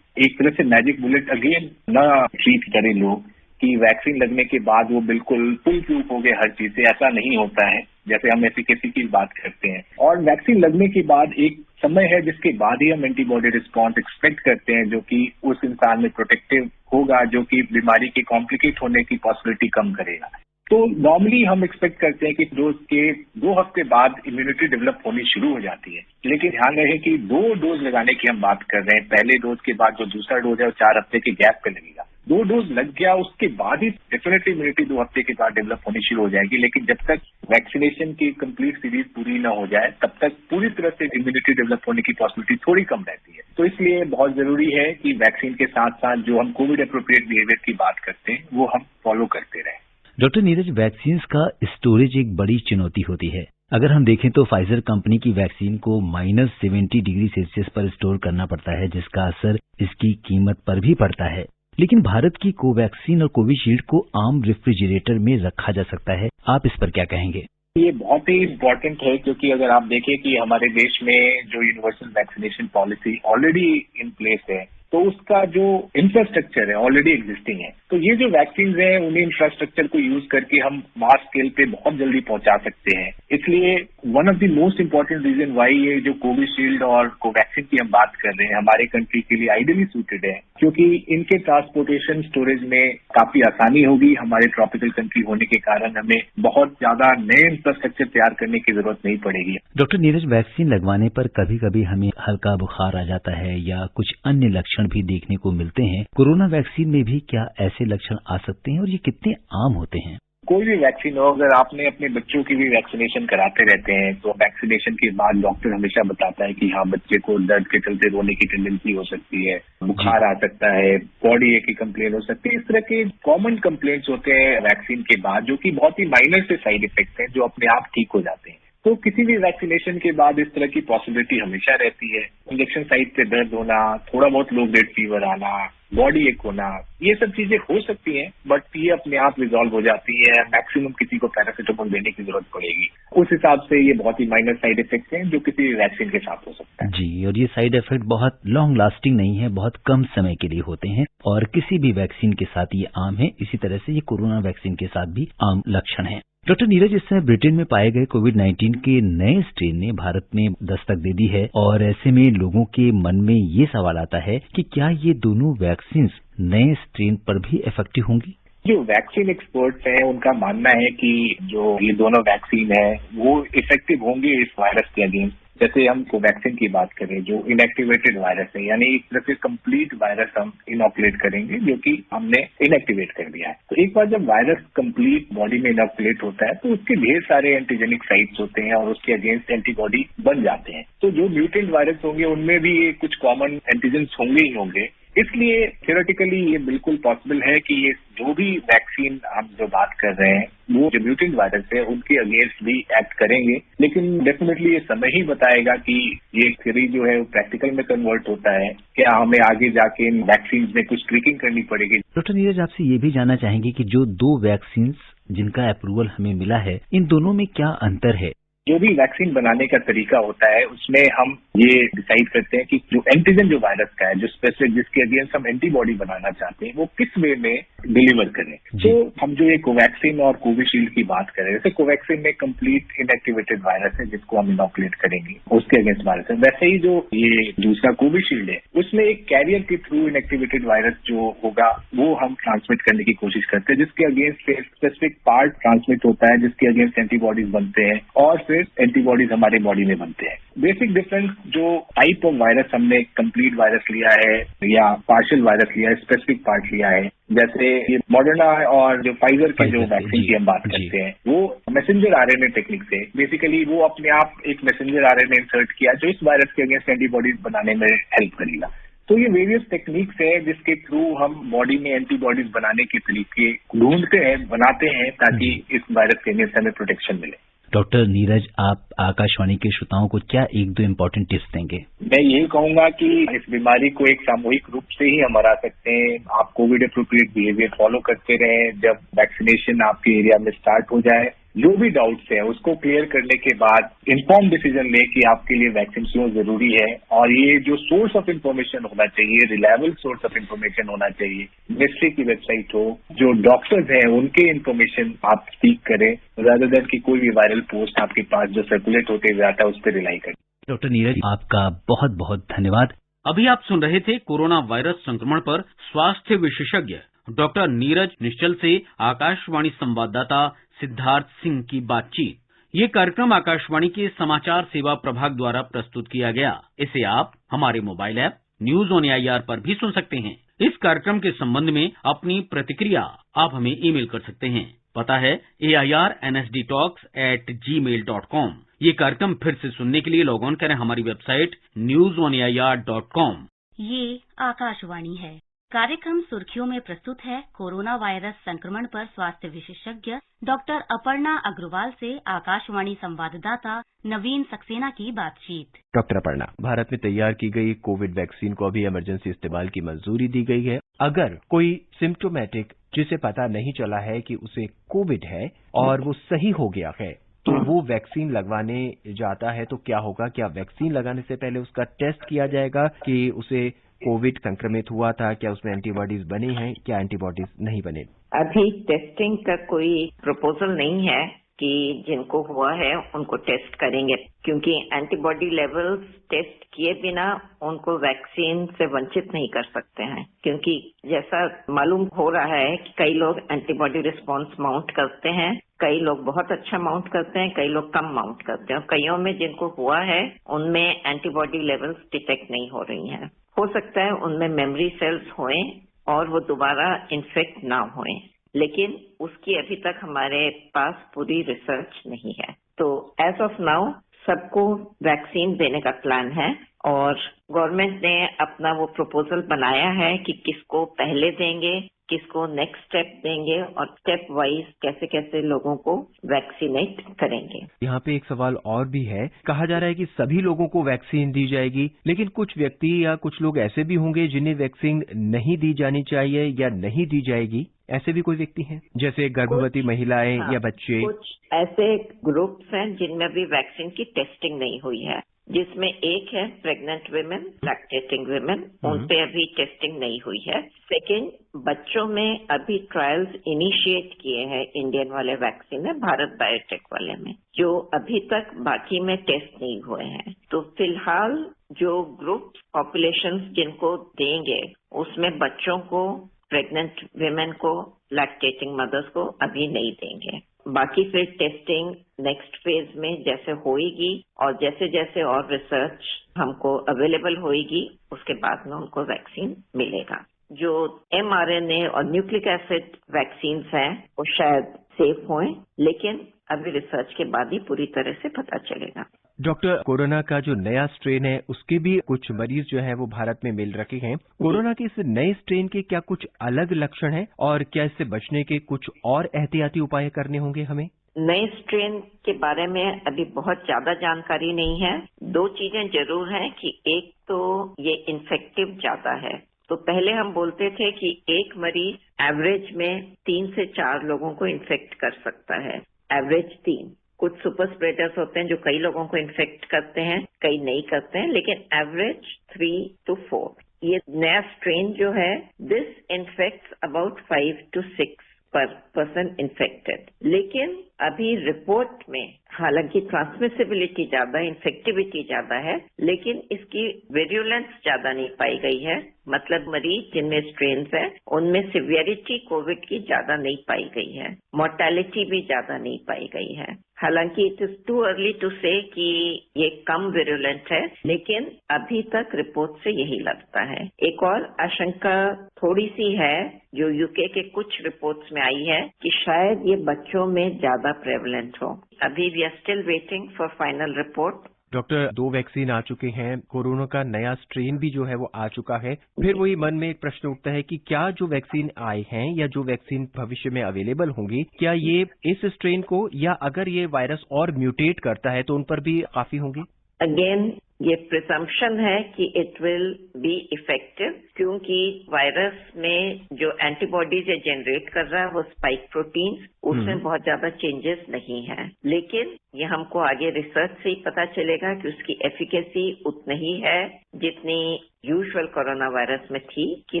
एक तरह से मैजिक बुलेट अगेन ना ट्रीट करें लोग कि वैक्सीन लगने के बाद वो बिल्कुल फुल प्रूफ हो गए हर चीज से, ऐसा नहीं होता है जैसे हम एफिकेसी की बात करते हैं। और वैक्सीन लगने के बाद एक समय है जिसके बाद ही हम एंटीबॉडी रिस्पॉन्स एक्सपेक्ट करते हैं जो कि उस इंसान में प्रोटेक्टिव होगा, जो कि बीमारी के कॉम्प्लिकेट होने की पॉसिबिलिटी कम करेगा। तो नॉर्मली हम एक्सपेक्ट करते हैं कि डोज के 2 हफ्ते बाद इम्यूनिटी डेवलप होनी शुरू हो जाती है, लेकिन ध्यान रहे कि 2 डोज लगाने की हम बात कर रहे हैं। पहले डोज के बाद जो दूसरा डोज है वो 4 हफ्ते के गैप पे लगेगा। 2 डोज लग गया उसके बाद ही डेफिनेटली इम्यूनिटी 2 हफ्ते के बाद डेवलप होनी शुरू हो जाएगी, लेकिन जब तक वैक्सीनेशन की कंप्लीट सीरीज पूरी न हो जाए तब तक पूरी तरह से इम्यूनिटी डेवलप होने की पॉसिबिलिटी थोड़ी कम रहती है। तो इसलिए बहुत जरूरी है कि वैक्सीन के साथ साथ जो हम कोविड एप्रोप्रिएट बिहेवियर की बात करते हैं वो हम फॉलो करते रहें। डॉक्टर नीरज, वैक्सीन का स्टोरेज एक बड़ी चुनौती होती है। अगर हम देखें तो फाइजर कंपनी की वैक्सीन को -70 डिग्री सेल्सियस पर स्टोर करना पड़ता है, जिसका असर इसकी कीमत पर भी पड़ता है। लेकिन भारत की कोवैक्सीन और कोविशील्ड को आम रेफ्रिजरेटर में रखा जा सकता है। आप इस पर क्या कहेंगे? ये बहुत ही इम्पोर्टेंट है, क्योंकि अगर आप देखें कि हमारे देश में जो universal vaccination policy already in place है, तो उसका जो इंफ्रास्ट्रक्चर है ऑलरेडी एग्जिस्टिंग है। तो ये जो वैक्सीन है उन्हीं इंफ्रास्ट्रक्चर को यूज करके हम मास स्केल पे बहुत जल्दी पहुंचा सकते हैं। इसलिए one of the most important reason why ये जो कोविशील्ड और कोवैक्सीन की हम बात कर रहे हैं हमारे कंट्री के लिए आइडियली सूटेड है, क्योंकि इनके ट्रांसपोर्टेशन स्टोरेज में काफी आसानी होगी। हमारे ट्रॉपिकल कंट्री होने के कारण हमें बहुत ज्यादा नए इंफ्रास्ट्रक्चर तैयार करने की जरूरत नहीं पड़ेगी। डॉक्टर नीरज, वैक्सीन लगवाने पर कभी कभी हमें हल्का बुखार आ जाता है या कुछ अन्य लक्षण भी देखने को मिलते हैं। कोरोना वैक्सीन में भी क्या ऐसे लक्षण आ सकते हैं और ये कितने आम होते हैं? कोई भी वैक्सीन हो, अगर आपने अपने बच्चों की भी वैक्सीनेशन कराते रहते हैं तो वैक्सीनेशन के बाद डॉक्टर हमेशा बताता है कि हाँ, बच्चे को दर्द के चलते रोने की टेंडेंसी हो सकती है, बुखार आ सकता है, बॉडी एक की कंप्लेन हो सकती है। इस तरह के कॉमन कंप्लेंट्स होते हैं वैक्सीन के बाद, जो कि बहुत ही माइनर से साइड इफेक्ट्स हैं जो अपने आप ठीक हो जाते हैं। तो किसी भी वैक्सीनेशन के बाद इस तरह की पॉसिबिलिटी हमेशा रहती है। इंजेक्शन साइट पे दर्द होना, थोड़ा बहुत लो ग्रेड फीवर आना, बॉडी एक होना, ये सब चीजें हो सकती हैं, बट ये अपने आप रिजॉल्व हो जाती है। मैक्सिमम किसी को पैरासिटामोल देने की जरूरत पड़ेगी। उस हिसाब से ये बहुत ही माइनर साइड इफेक्ट्स हैं जो किसी भी वैक्सीन के साथ हो सकता है। जी, और ये साइड इफेक्ट बहुत लॉन्ग लास्टिंग नहीं है, बहुत कम समय के लिए होते हैं और किसी भी वैक्सीन के साथ ये आम है। इसी तरह से ये कोरोना वैक्सीन के साथ भी आम लक्षण है। डॉक्टर नीरज, इस समय ब्रिटेन में पाए गए कोविड-19 के नए स्ट्रेन ने भारत में दस्तक दे दी है और ऐसे में लोगों के मन में ये सवाल आता है कि क्या ये दोनों वैक्सीन नए स्ट्रेन पर भी इफेक्टिव होंगी? जो वैक्सीन एक्सपर्ट्स हैं उनका मानना है कि जो ये दोनों वैक्सीन है वो इफेक्टिव होंगे इस वायरस के अगेंस्ट। जैसे हम कोवैक्सीन की बात करें, जो इनएक्टिवेटेड वायरस है, यानी एक तरह से कंप्लीट वायरस हम इनॉकुलेट करेंगे जो कि हमने इनएक्टिवेट कर दिया है। तो एक बार जब वायरस कंप्लीट बॉडी में इनॉकुलेट होता है तो उसके ढेर सारे एंटीजेनिक साइट्स होते हैं और उसके अगेंस्ट एंटीबॉडी बन जाते हैं। तो जो म्यूटेंट वायरस होंगे उनमें भी कुछ कॉमन एंटीजेंस होंगे ही होंगे। इसलिए थियोरेटिकली ये बिल्कुल पॉसिबल है कि ये जो भी वैक्सीन हम जो बात कर रहे हैं वो जो म्यूटेंट वायरस है उनके अगेंस्ट भी एक्ट करेंगे। लेकिन डेफिनेटली ये समय ही बताएगा कि ये थ्योरी जो है वो प्रैक्टिकल में कन्वर्ट होता है, क्या हमें आगे जाके इन वैक्सीन में कुछ ट्विकिंग करनी पड़ेगी। डॉक्टर नीरज, आपसे ये भी जानना चाहेंगे कि जो दो वैक्सीन जिनका अप्रूवल हमें मिला है, इन दोनों में क्या अंतर है? जो भी वैक्सीन बनाने का तरीका होता है उसमें हम ये डिसाइड करते हैं कि जो एंटीजन जो वायरस का है, जो स्पेसिफिक जिसके अगेंस्ट हम एंटीबॉडी बनाना चाहते हैं, वो किस वे में डिलीवर करें। तो हम जो ये कोवैक्सीन और कोविशील्ड की बात करें, जैसे कोवैक्सीन में कंप्लीट इनएक्टिवेटेड वायरस है जिसको हम इनॉकुलेट करेंगे, उसके अगेंस्ट वायरस है। वैसे ही जो ये दूसरा कोविशील्ड है उसमें एक कैरियर के थ्रू इनएक्टिवेटेड वायरस जो होगा वो हम ट्रांसमिट करने की कोशिश करते हैं, जिसके अगेंस्ट स्पेसिफिक पार्ट ट्रांसमिट होता है, जिसके अगेंस्ट एंटीबॉडीज बनते हैं और फिर एंटीबॉडीज हमारे बॉडी में बनते हैं। बेसिक डिफरेंस जो टाइप ऑफ वायरस हमने कंप्लीट वायरस लिया है या पार्शियल वायरस लिया है, स्पेसिफिक पार्ट लिया है, जैसे ये मॉडर्ना और जो फाइजर की जो वैक्सीन की हम बात करते हैं वो मैसेंजर आरएनए टेक्निक से बेसिकली वो अपने आप एक मैसेंजर आरएनए इंसर्ट किया जो इस वायरस के अगेंस्ट एंटीबॉडीज बनाने में हेल्प करेगा। तो ये वेरियस टेक्निक्स है जिसके थ्रू हम बॉडी में एंटीबॉडीज बनाने के तरीके ढूंढते हैं, बनाते हैं, ताकि इस वायरस के अगेंस्ट हमें प्रोटेक्शन मिले। डॉक्टर नीरज, आप आकाशवाणी के श्रोताओं को क्या एक दो इम्पोर्टेंट टिप्स देंगे? मैं यही कहूंगा कि इस बीमारी को एक सामूहिक रूप से ही हम हरा सकते हैं। आप कोविड अप्रोप्रिएट बिहेवियर फॉलो करते रहें। जब वैक्सीनेशन आपके एरिया में स्टार्ट हो जाए, जो भी डाउट्स है उसको क्लियर करने के बाद इन्फॉर्म डिसीजन ले कि आपके लिए वैक्सीन क्यों जरूरी है। और ये जो सोर्स ऑफ इन्फॉर्मेशन होना चाहिए, रिलायबल सोर्स ऑफ इन्फॉर्मेशन होना चाहिए। मिनिस्ट्री की वेबसाइट हो, जो डॉक्टर्स हैं उनके इन्फॉर्मेशन आप सीख करें, रादर देन कि कोई भी वायरल पोस्ट आपके पास जो सर्कुलेट होते हुए आता है उस पर रिलाई करें। डॉक्टर नीरज, आपका बहुत बहुत धन्यवाद। अभी आप सुन रहे थे कोरोना वायरस संक्रमण पर स्वास्थ्य विशेषज्ञ डॉक्टर नीरज निश्चल से आकाशवाणी संवाददाता सिद्धार्थ सिंह की बातचीत। ये कार्यक्रम आकाशवाणी के समाचार सेवा प्रभाग द्वारा प्रस्तुत किया गया। इसे आप हमारे mobile app news on AIR पर भी सुन सकते हैं। इस कार्यक्रम के संबंध में अपनी प्रतिक्रिया आप हमें ईमेल कर सकते हैं। पता है airnsdtalks@gmail.com। ये कार्यक्रम फिर से सुनने के लिए लॉग ऑन करें हमारी वेबसाइट news.on.air.com। ये आकाशवाणी है। कार्यक्रम सुर्खियों में प्रस्तुत है कोरोना वायरस संक्रमण पर स्वास्थ्य विशेषज्ञ डॉक्टर अपर्णा अग्रवाल से आकाशवाणी संवाददाता नवीन सक्सेना की बातचीत। डॉक्टर अपर्णा, भारत में तैयार की गई कोविड वैक्सीन को अभी इमरजेंसी इस्तेमाल की मंजूरी दी गई है। अगर कोई सिम्टोमेटिक जिसे पता नहीं चला है कि उसे कोविड है और वो सही हो गया है, तो वो वैक्सीन लगवाने जाता है तो क्या होगा? क्या वैक्सीन लगाने से पहले उसका टेस्ट किया जाएगा कि उसे कोविड संक्रमित हुआ था, क्या उसमें एंटीबॉडीज बनी हैं, क्या एंटीबॉडीज नहीं बने? अभी टेस्टिंग का कोई प्रपोजल नहीं है कि जिनको हुआ है उनको टेस्ट करेंगे, क्योंकि एंटीबॉडी लेवल्स टेस्ट किए बिना उनको वैक्सीन से वंचित नहीं कर सकते हैं। क्योंकि जैसा मालूम हो रहा है कि कई लोग एंटीबॉडी रिस्पॉन्स माउंट करते हैं, कई लोग बहुत अच्छा माउंट करते हैं, कई लोग कम माउंट करते हैं। कईयों में जिनको हुआ है उनमें एंटीबॉडी लेवल्स डिटेक्ट नहीं हो रही हैं। हो सकता है उनमें मेमोरी सेल्स होएं और वो दोबारा इन्फेक्ट ना होएं, लेकिन उसकी अभी तक हमारे पास पूरी रिसर्च नहीं है। तो एज ऑफ नाउ सबको वैक्सीन देने का प्लान है और गवर्नमेंट ने अपना वो प्रपोजल बनाया है कि किसको पहले देंगे, किसको नेक्स्ट स्टेप देंगे और स्टेप वाइज कैसे कैसे लोगों को वैक्सीनेट करेंगे। यहाँ पे एक सवाल और भी है। कहा जा रहा है कि सभी लोगों को वैक्सीन दी जाएगी, लेकिन कुछ व्यक्ति या कुछ लोग ऐसे भी होंगे जिन्हें वैक्सीन नहीं दी जानी चाहिए या नहीं दी जाएगी। ऐसे भी कोई व्यक्ति हैं, जैसे गर्भवती महिलाएं या बच्चे? कुछ ऐसे ग्रुप्स हैं जिनमें अभी वैक्सीन की टेस्टिंग नहीं हुई है, जिसमें एक है प्रेग्नेंट वुमेन, लैक्टेटिंग वुमेन, उन पे अभी टेस्टिंग नहीं हुई है। सेकेंड, बच्चों में अभी ट्रायल्स इनिशिएट किए हैं इंडियन वाले वैक्सीन है, भारत बायोटेक वाले में, जो अभी तक बाकी में टेस्ट नहीं हुए हैं। तो फिलहाल जो ग्रुप पॉपुलेशन जिनको देंगे उसमें बच्चों को, प्रेग्नेंट वुमेन को, लैक्टेटिंग मदर्स को अभी नहीं देंगे। बाकी फिर टेस्टिंग नेक्स्ट फेज में जैसे होएगी और जैसे जैसे और रिसर्च हमको अवेलेबल होएगी उसके बाद में उनको वैक्सीन मिलेगा। जो mRNA और न्यूक्लिक एसिड वैक्सीन हैं वो शायद सेफ हों, लेकिन अभी रिसर्च के बाद ही पूरी तरह से पता चलेगा। डॉक्टर, कोरोना का जो नया स्ट्रेन है उसके भी कुछ मरीज जो है वो भारत में मिल रखे हैं। कोरोना के इस नए स्ट्रेन के क्या कुछ अलग लक्षण हैं और क्या इससे बचने के कुछ और एहतियाती उपाय करने होंगे हमें? नए स्ट्रेन के बारे में अभी बहुत ज्यादा जानकारी नहीं है। दो चीजें जरूर हैं कि एक तो ये इन्फेक्टिव ज्यादा है। तो पहले हम बोलते थे कि एक मरीज एवरेज में 3 से 4 लोगों को इन्फेक्ट कर सकता है, एवरेज 3। कुछ सुपर स्प्रेडर्स होते हैं जो कई लोगों को इन्फेक्ट करते हैं, कई नहीं करते हैं, लेकिन एवरेज 3 to 4। ये नया स्ट्रेन जो है, दिस इन्फेक्ट्स अबाउट 5 to 6 पर पर्सन इन्फेक्टेड। लेकिन अभी रिपोर्ट में हालांकि ट्रांसमिसिबिलिटी ज्यादा, इन्फेक्टिविटी ज्यादा है, लेकिन इसकी वेरुलेंस ज्यादा नहीं पाई गई है। मतलब मरीज जिनमें स्ट्रेन्स है उनमें सिवियरिटी कोविड की ज्यादा नहीं पाई गई है, मोर्टेलिटी भी ज्यादा नहीं पाई गई है। हालांकि it is too early to say कि ये कम विरुलेंट है, लेकिन अभी तक रिपोर्ट से यही लगता है। एक और आशंका थोड़ी सी है जो यूके के कुछ रिपोर्ट्स में आई है कि शायद ये बच्चों में ज्यादा प्रेवलेंट हो। अभी we are still waiting for final report. Doctor, 2 vaccine आ चुके हैं, कोरोना का नया स्ट्रेन भी जो है वो आ चुका है। फिर वही मन में एक प्रश्न उठता है कि क्या जो वैक्सीन आए हैं या जो वैक्सीन भविष्य में अवेलेबल होंगी, क्या ये इस स्ट्रेन को, या अगर ये वायरस और म्यूटेट करता है तो उन पर भी काफी होंगी? अगेन ये प्रिजम्पशन है कि इट विल बी इफेक्टिव, क्योंकि वायरस में जो एंटीबॉडीज जनरेट कर रहा है वो स्पाइक प्रोटीन्स, उसमें बहुत ज्यादा चेंजेस नहीं है। लेकिन ये हमको आगे रिसर्च से ही पता चलेगा कि उसकी एफिकेसी उतनी ही है जितनी यूजुअल कोरोना वायरस में थी कि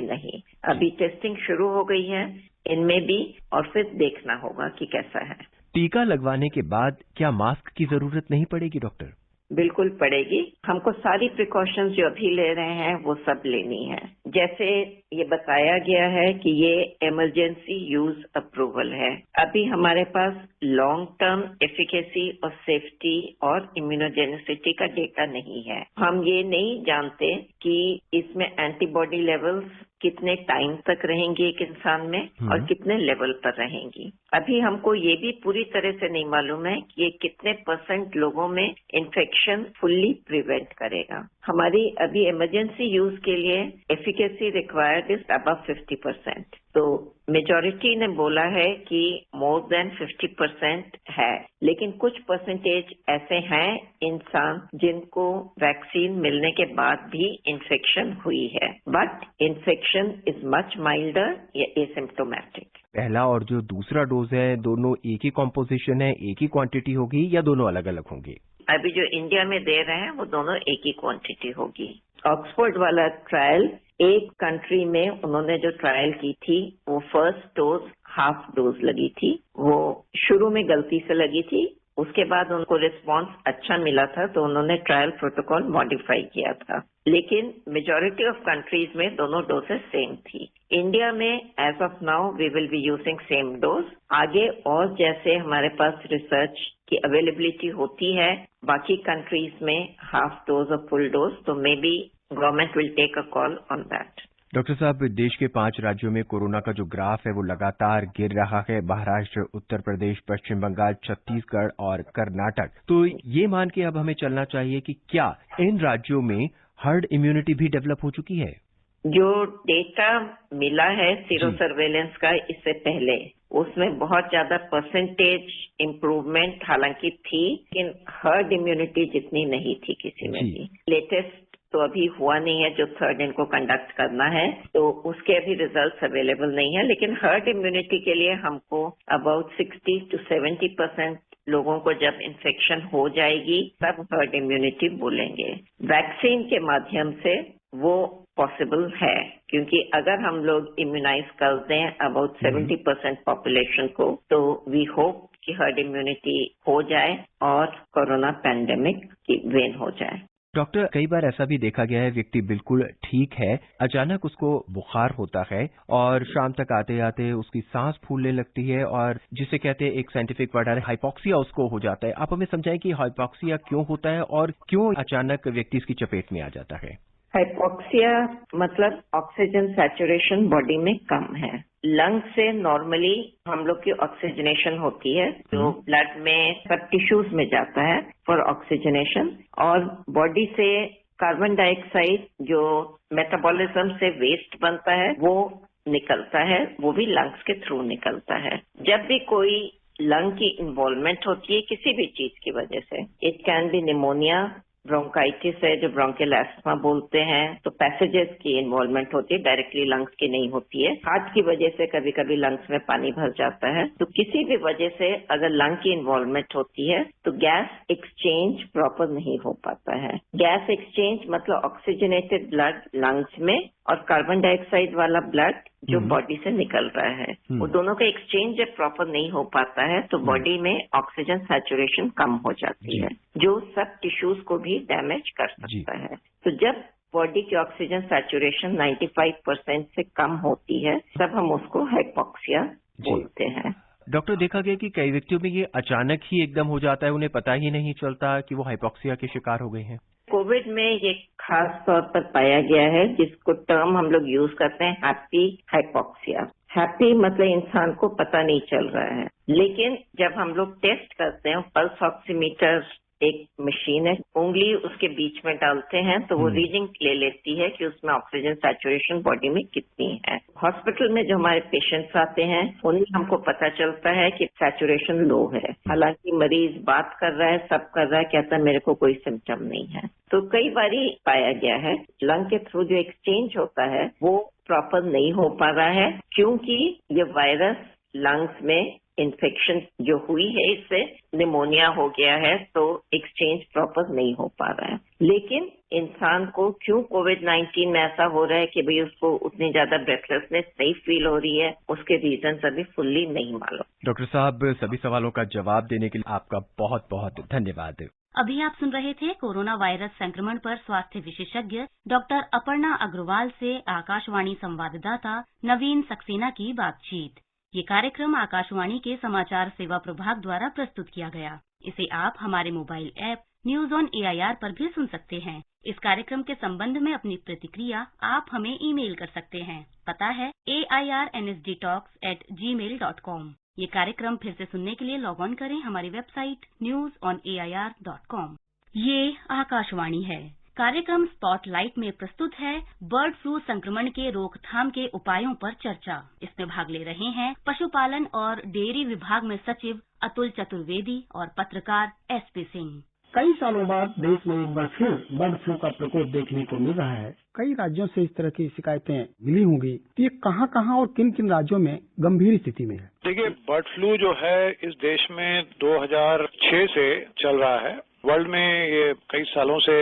नहीं। अभी टेस्टिंग शुरू हो गई है इनमें भी, और फिर देखना होगा कि कैसा है। टीका लगवाने के बाद क्या मास्क की जरूरत नहीं पड़ेगी डॉक्टर? बिल्कुल पड़ेगी। हमको सारी प्रिकॉशंस जो अभी ले रहे हैं वो सब लेनी है। जैसे ये बताया गया है कि ये इमरजेंसी यूज अप्रूवल है। अभी हमारे पास लॉन्ग टर्म एफिकेसी और सेफ्टी और इम्यूनोजेनिसिटी का डेटा नहीं है। हम ये नहीं जानते कि इसमें एंटीबॉडी लेवल्स कितने टाइम तक रहेंगी एक इंसान में और कितने लेवल पर रहेंगी। अभी हमको ये भी पूरी तरह से नहीं मालूम है कि ये कितने % लोगों में इन्फेक्शन फुल्ली प्रिवेंट करेगा। हमारी अभी इमरजेंसी यूज के लिए efficacy required required is above 50%। तो मेजॉरिटी ने बोला है कि मोर देन 50% है, लेकिन कुछ परसेंटेज ऐसे हैं इंसान जिनको वैक्सीन मिलने के बाद भी इन्फेक्शन हुई है, but infection is much milder या एसिम्प्टोमेटिक। पहला और जो दूसरा डोज है दोनों एक ही कॉम्पोजिशन है, एक ही क्वांटिटी होगी या दोनों अलग अलग होंगे? अभी जो इंडिया में दे रहे हैं वो दोनों एक ही क्वांटिटी होगी। ऑक्सफोर्ड वाला ट्रायल, एक कंट्री में उन्होंने जो ट्रायल की थी वो फर्स्ट डोज हाफ डोज लगी थी, वो शुरू में गलती से लगी थी, उसके बाद उनको रिस्पांस अच्छा मिला था तो उन्होंने ट्रायल प्रोटोकॉल मॉडिफाई किया था, लेकिन मेजॉरिटी ऑफ कंट्रीज में दोनों डोजेस सेम थी। इंडिया में as of now we will be using same dose. आगे और जैसे हमारे पास रिसर्च की अवेलेबिलिटी होती है बाकी कंट्रीज में हाफ डोज और फुल डोज, तो maybe government will take a call on that. Doctor साहब, देश के 5 राज्यों में कोरोना का जो ग्राफ है वो लगातार गिर रहा है, महाराष्ट्र, उत्तर प्रदेश, पश्चिम बंगाल, छत्तीसगढ़ और कर्नाटक। तो ये मान के अब हमें चलना चाहिए कि क्या इन राज्यों में हर्ड इम्यूनिटी भी डेवलप हो चुकी है? जो डेटा मिला है सीरो सर्वेलेंस का इससे पहले, उसमें बहुत ज्यादा परसेंटेज इम्प्रूवमेंट हालांकि थी, लेकिन हर्ड इम्यूनिटी जितनी नहीं थी किसी में भी। लेटेस्ट तो अभी हुआ नहीं है, जो थर्ड इनको कंडक्ट करना है तो उसके अभी रिजल्ट्स अवेलेबल नहीं है, लेकिन हर्ड इम्यूनिटी के लिए हमको अबाउट 60 to 70% लोगों को जब इन्फेक्शन हो जाएगी तब हर्ड इम्यूनिटी बोलेंगे। वैक्सीन के माध्यम से वो पॉसिबल है, क्योंकि अगर हम लोग इम्यूनाइज कर दें अबाउट 70% पॉपुलेशन को तो वी होप कि हर्ड इम्यूनिटी हो जाए और कोरोना पैंडेमिक की वेन हो जाए। डॉक्टर, कई बार ऐसा भी देखा गया है व्यक्ति बिल्कुल ठीक है, अचानक उसको बुखार होता है और शाम तक आते आते उसकी सांस फूलने लगती है और जिसे कहते हैं एक साइंटिफिक वर्ड है हाइपोक्सिया उसको हो जाता है। आप हमें समझाएं कि हाइपोक्सिया क्यों होता है और क्यों अचानक व्यक्ति इसकी चपेट में आ जाता है? हाइपोक्सिया मतलब ऑक्सीजन सैचुरेशन बॉडी में कम है। लंग से नॉर्मली हम लोग की ऑक्सीजनेशन होती है जो ब्लड में सब टिश्यूज में जाता है फॉर ऑक्सीजनेशन, और बॉडी से कार्बन डाइऑक्साइड जो मेटाबॉलिज्म से वेस्ट बनता है वो निकलता है, वो भी लंग्स के थ्रू निकलता है। जब भी कोई लंग की इन्वॉल्वमेंट होती है किसी भी चीज की वजह से, it can be pneumonia, bronchitis है जो ब्रोंकियल एस्थमा बोलते हैं, तो पैसेजेस की इन्वॉल्वमेंट होती है, डायरेक्टली लंग्स की नहीं होती है। हार्ट की वजह से कभी कभी लंग्स में पानी भर जाता है, तो किसी भी वजह से अगर लंग की इन्वॉल्वमेंट होती है तो गैस एक्सचेंज प्रॉपर नहीं हो पाता है। गैस एक्सचेंज मतलब ऑक्सीजनेटेड ब्लड लंग्स में और कार्बन डाइऑक्साइड वाला ब्लड जो बॉडी से निकल रहा है, वो दोनों का एक्सचेंज जब प्रॉपर नहीं हो पाता है तो बॉडी में ऑक्सीजन सैचुरेशन कम हो जाती है, जो सब टिश्यूज को भी डैमेज कर सकता है। तो जब बॉडी की ऑक्सीजन सैचुरेशन 95% से कम होती है तब हम उसको हाइपोक्सिया बोलते हैं। डॉक्टर, देखा गया कि कई व्यक्तियों में ये अचानक ही एकदम हो जाता है, उन्हें पता ही नहीं चलता कि वो हाइपोक्सिया के शिकार हो गए हैं। कोविड में ये खास तौर पर पाया गया है, जिसको टर्म हम लोग यूज करते हैं हैप्पी हाइपोक्सिया। हैप्पी मतलब इंसान को पता नहीं चल रहा है, लेकिन जब हम लोग टेस्ट करते हैं, पल्स ऑक्सीमीटर एक मशीन है, उंगली उसके बीच में डालते हैं तो वो रीडिंग ले लेती है कि उसमें ऑक्सीजन सैचुरेशन बॉडी में कितनी है। हॉस्पिटल में जो हमारे पेशेंट्स आते हैं उन्हें हमको पता चलता है कि सैचुरेशन लो है, हालांकि मरीज बात कर रहा है, सब कर रहा है, कहता है मेरे को कोई सिम्टम नहीं है। तो कई बारी पाया गया है लंग के थ्रू जो एक्सचेंज होता है वो प्रॉपर नहीं हो पा रहा है, क्योंकि ये वायरस लंग्स में इन्फेक्शन जो हुई है इससे निमोनिया हो गया है, तो एक्सचेंज प्रॉपर नहीं हो पा रहा है। लेकिन इंसान को क्यों कोविड-19 में ऐसा हो रहा है कि भाई उसको उतनी ज्यादा ब्रेथलेसनेस नहीं फील हो रही है, उसके रीजन अभी फुल्ली नहीं मालूम। डॉक्टर साहब, सभी सवालों का जवाब देने के लिए आपका बहुत बहुत धन्यवाद। अभी आप सुन रहे थे कोरोना वायरस संक्रमण पर स्वास्थ्य विशेषज्ञ डॉक्टर अपर्णा अग्रवाल से आकाशवाणी संवाददाता नवीन सक्सेना की बातचीत। ये कार्यक्रम आकाशवाणी के समाचार सेवा प्रभाग द्वारा प्रस्तुत किया गया। इसे आप हमारे mobile app news on AIR पर भी सुन सकते हैं। इस कार्यक्रम के संबंध में अपनी प्रतिक्रिया आप हमें ईमेल कर सकते हैं। पता है airnsdtalks@gmail.com। ये कार्यक्रम फिर से सुनने के लिए लॉग ऑन करें हमारी वेबसाइट newsonair.com। ये आकाशवाणी है। कार्यक्रम स्पॉटलाइट में प्रस्तुत है बर्ड फ्लू संक्रमण के रोकथाम के उपायों पर चर्चा। इसमें भाग ले रहे हैं पशुपालन और डेयरी विभाग में सचिव अतुल चतुर्वेदी और पत्रकार SP सिंह। कई सालों बाद देश में एक बार फिर बर्ड फ्लू का प्रकोप देखने को मिल रहा है। कई राज्यों से इस तरह की शिकायतें मिली होंगी, तो ये कहां और किन राज्यों में गंभीर स्थिति में है? देखिए, बर्ड फ्लू जो है इस देश में 2006 से चल रहा है। वर्ल्ड में ये कई सालों से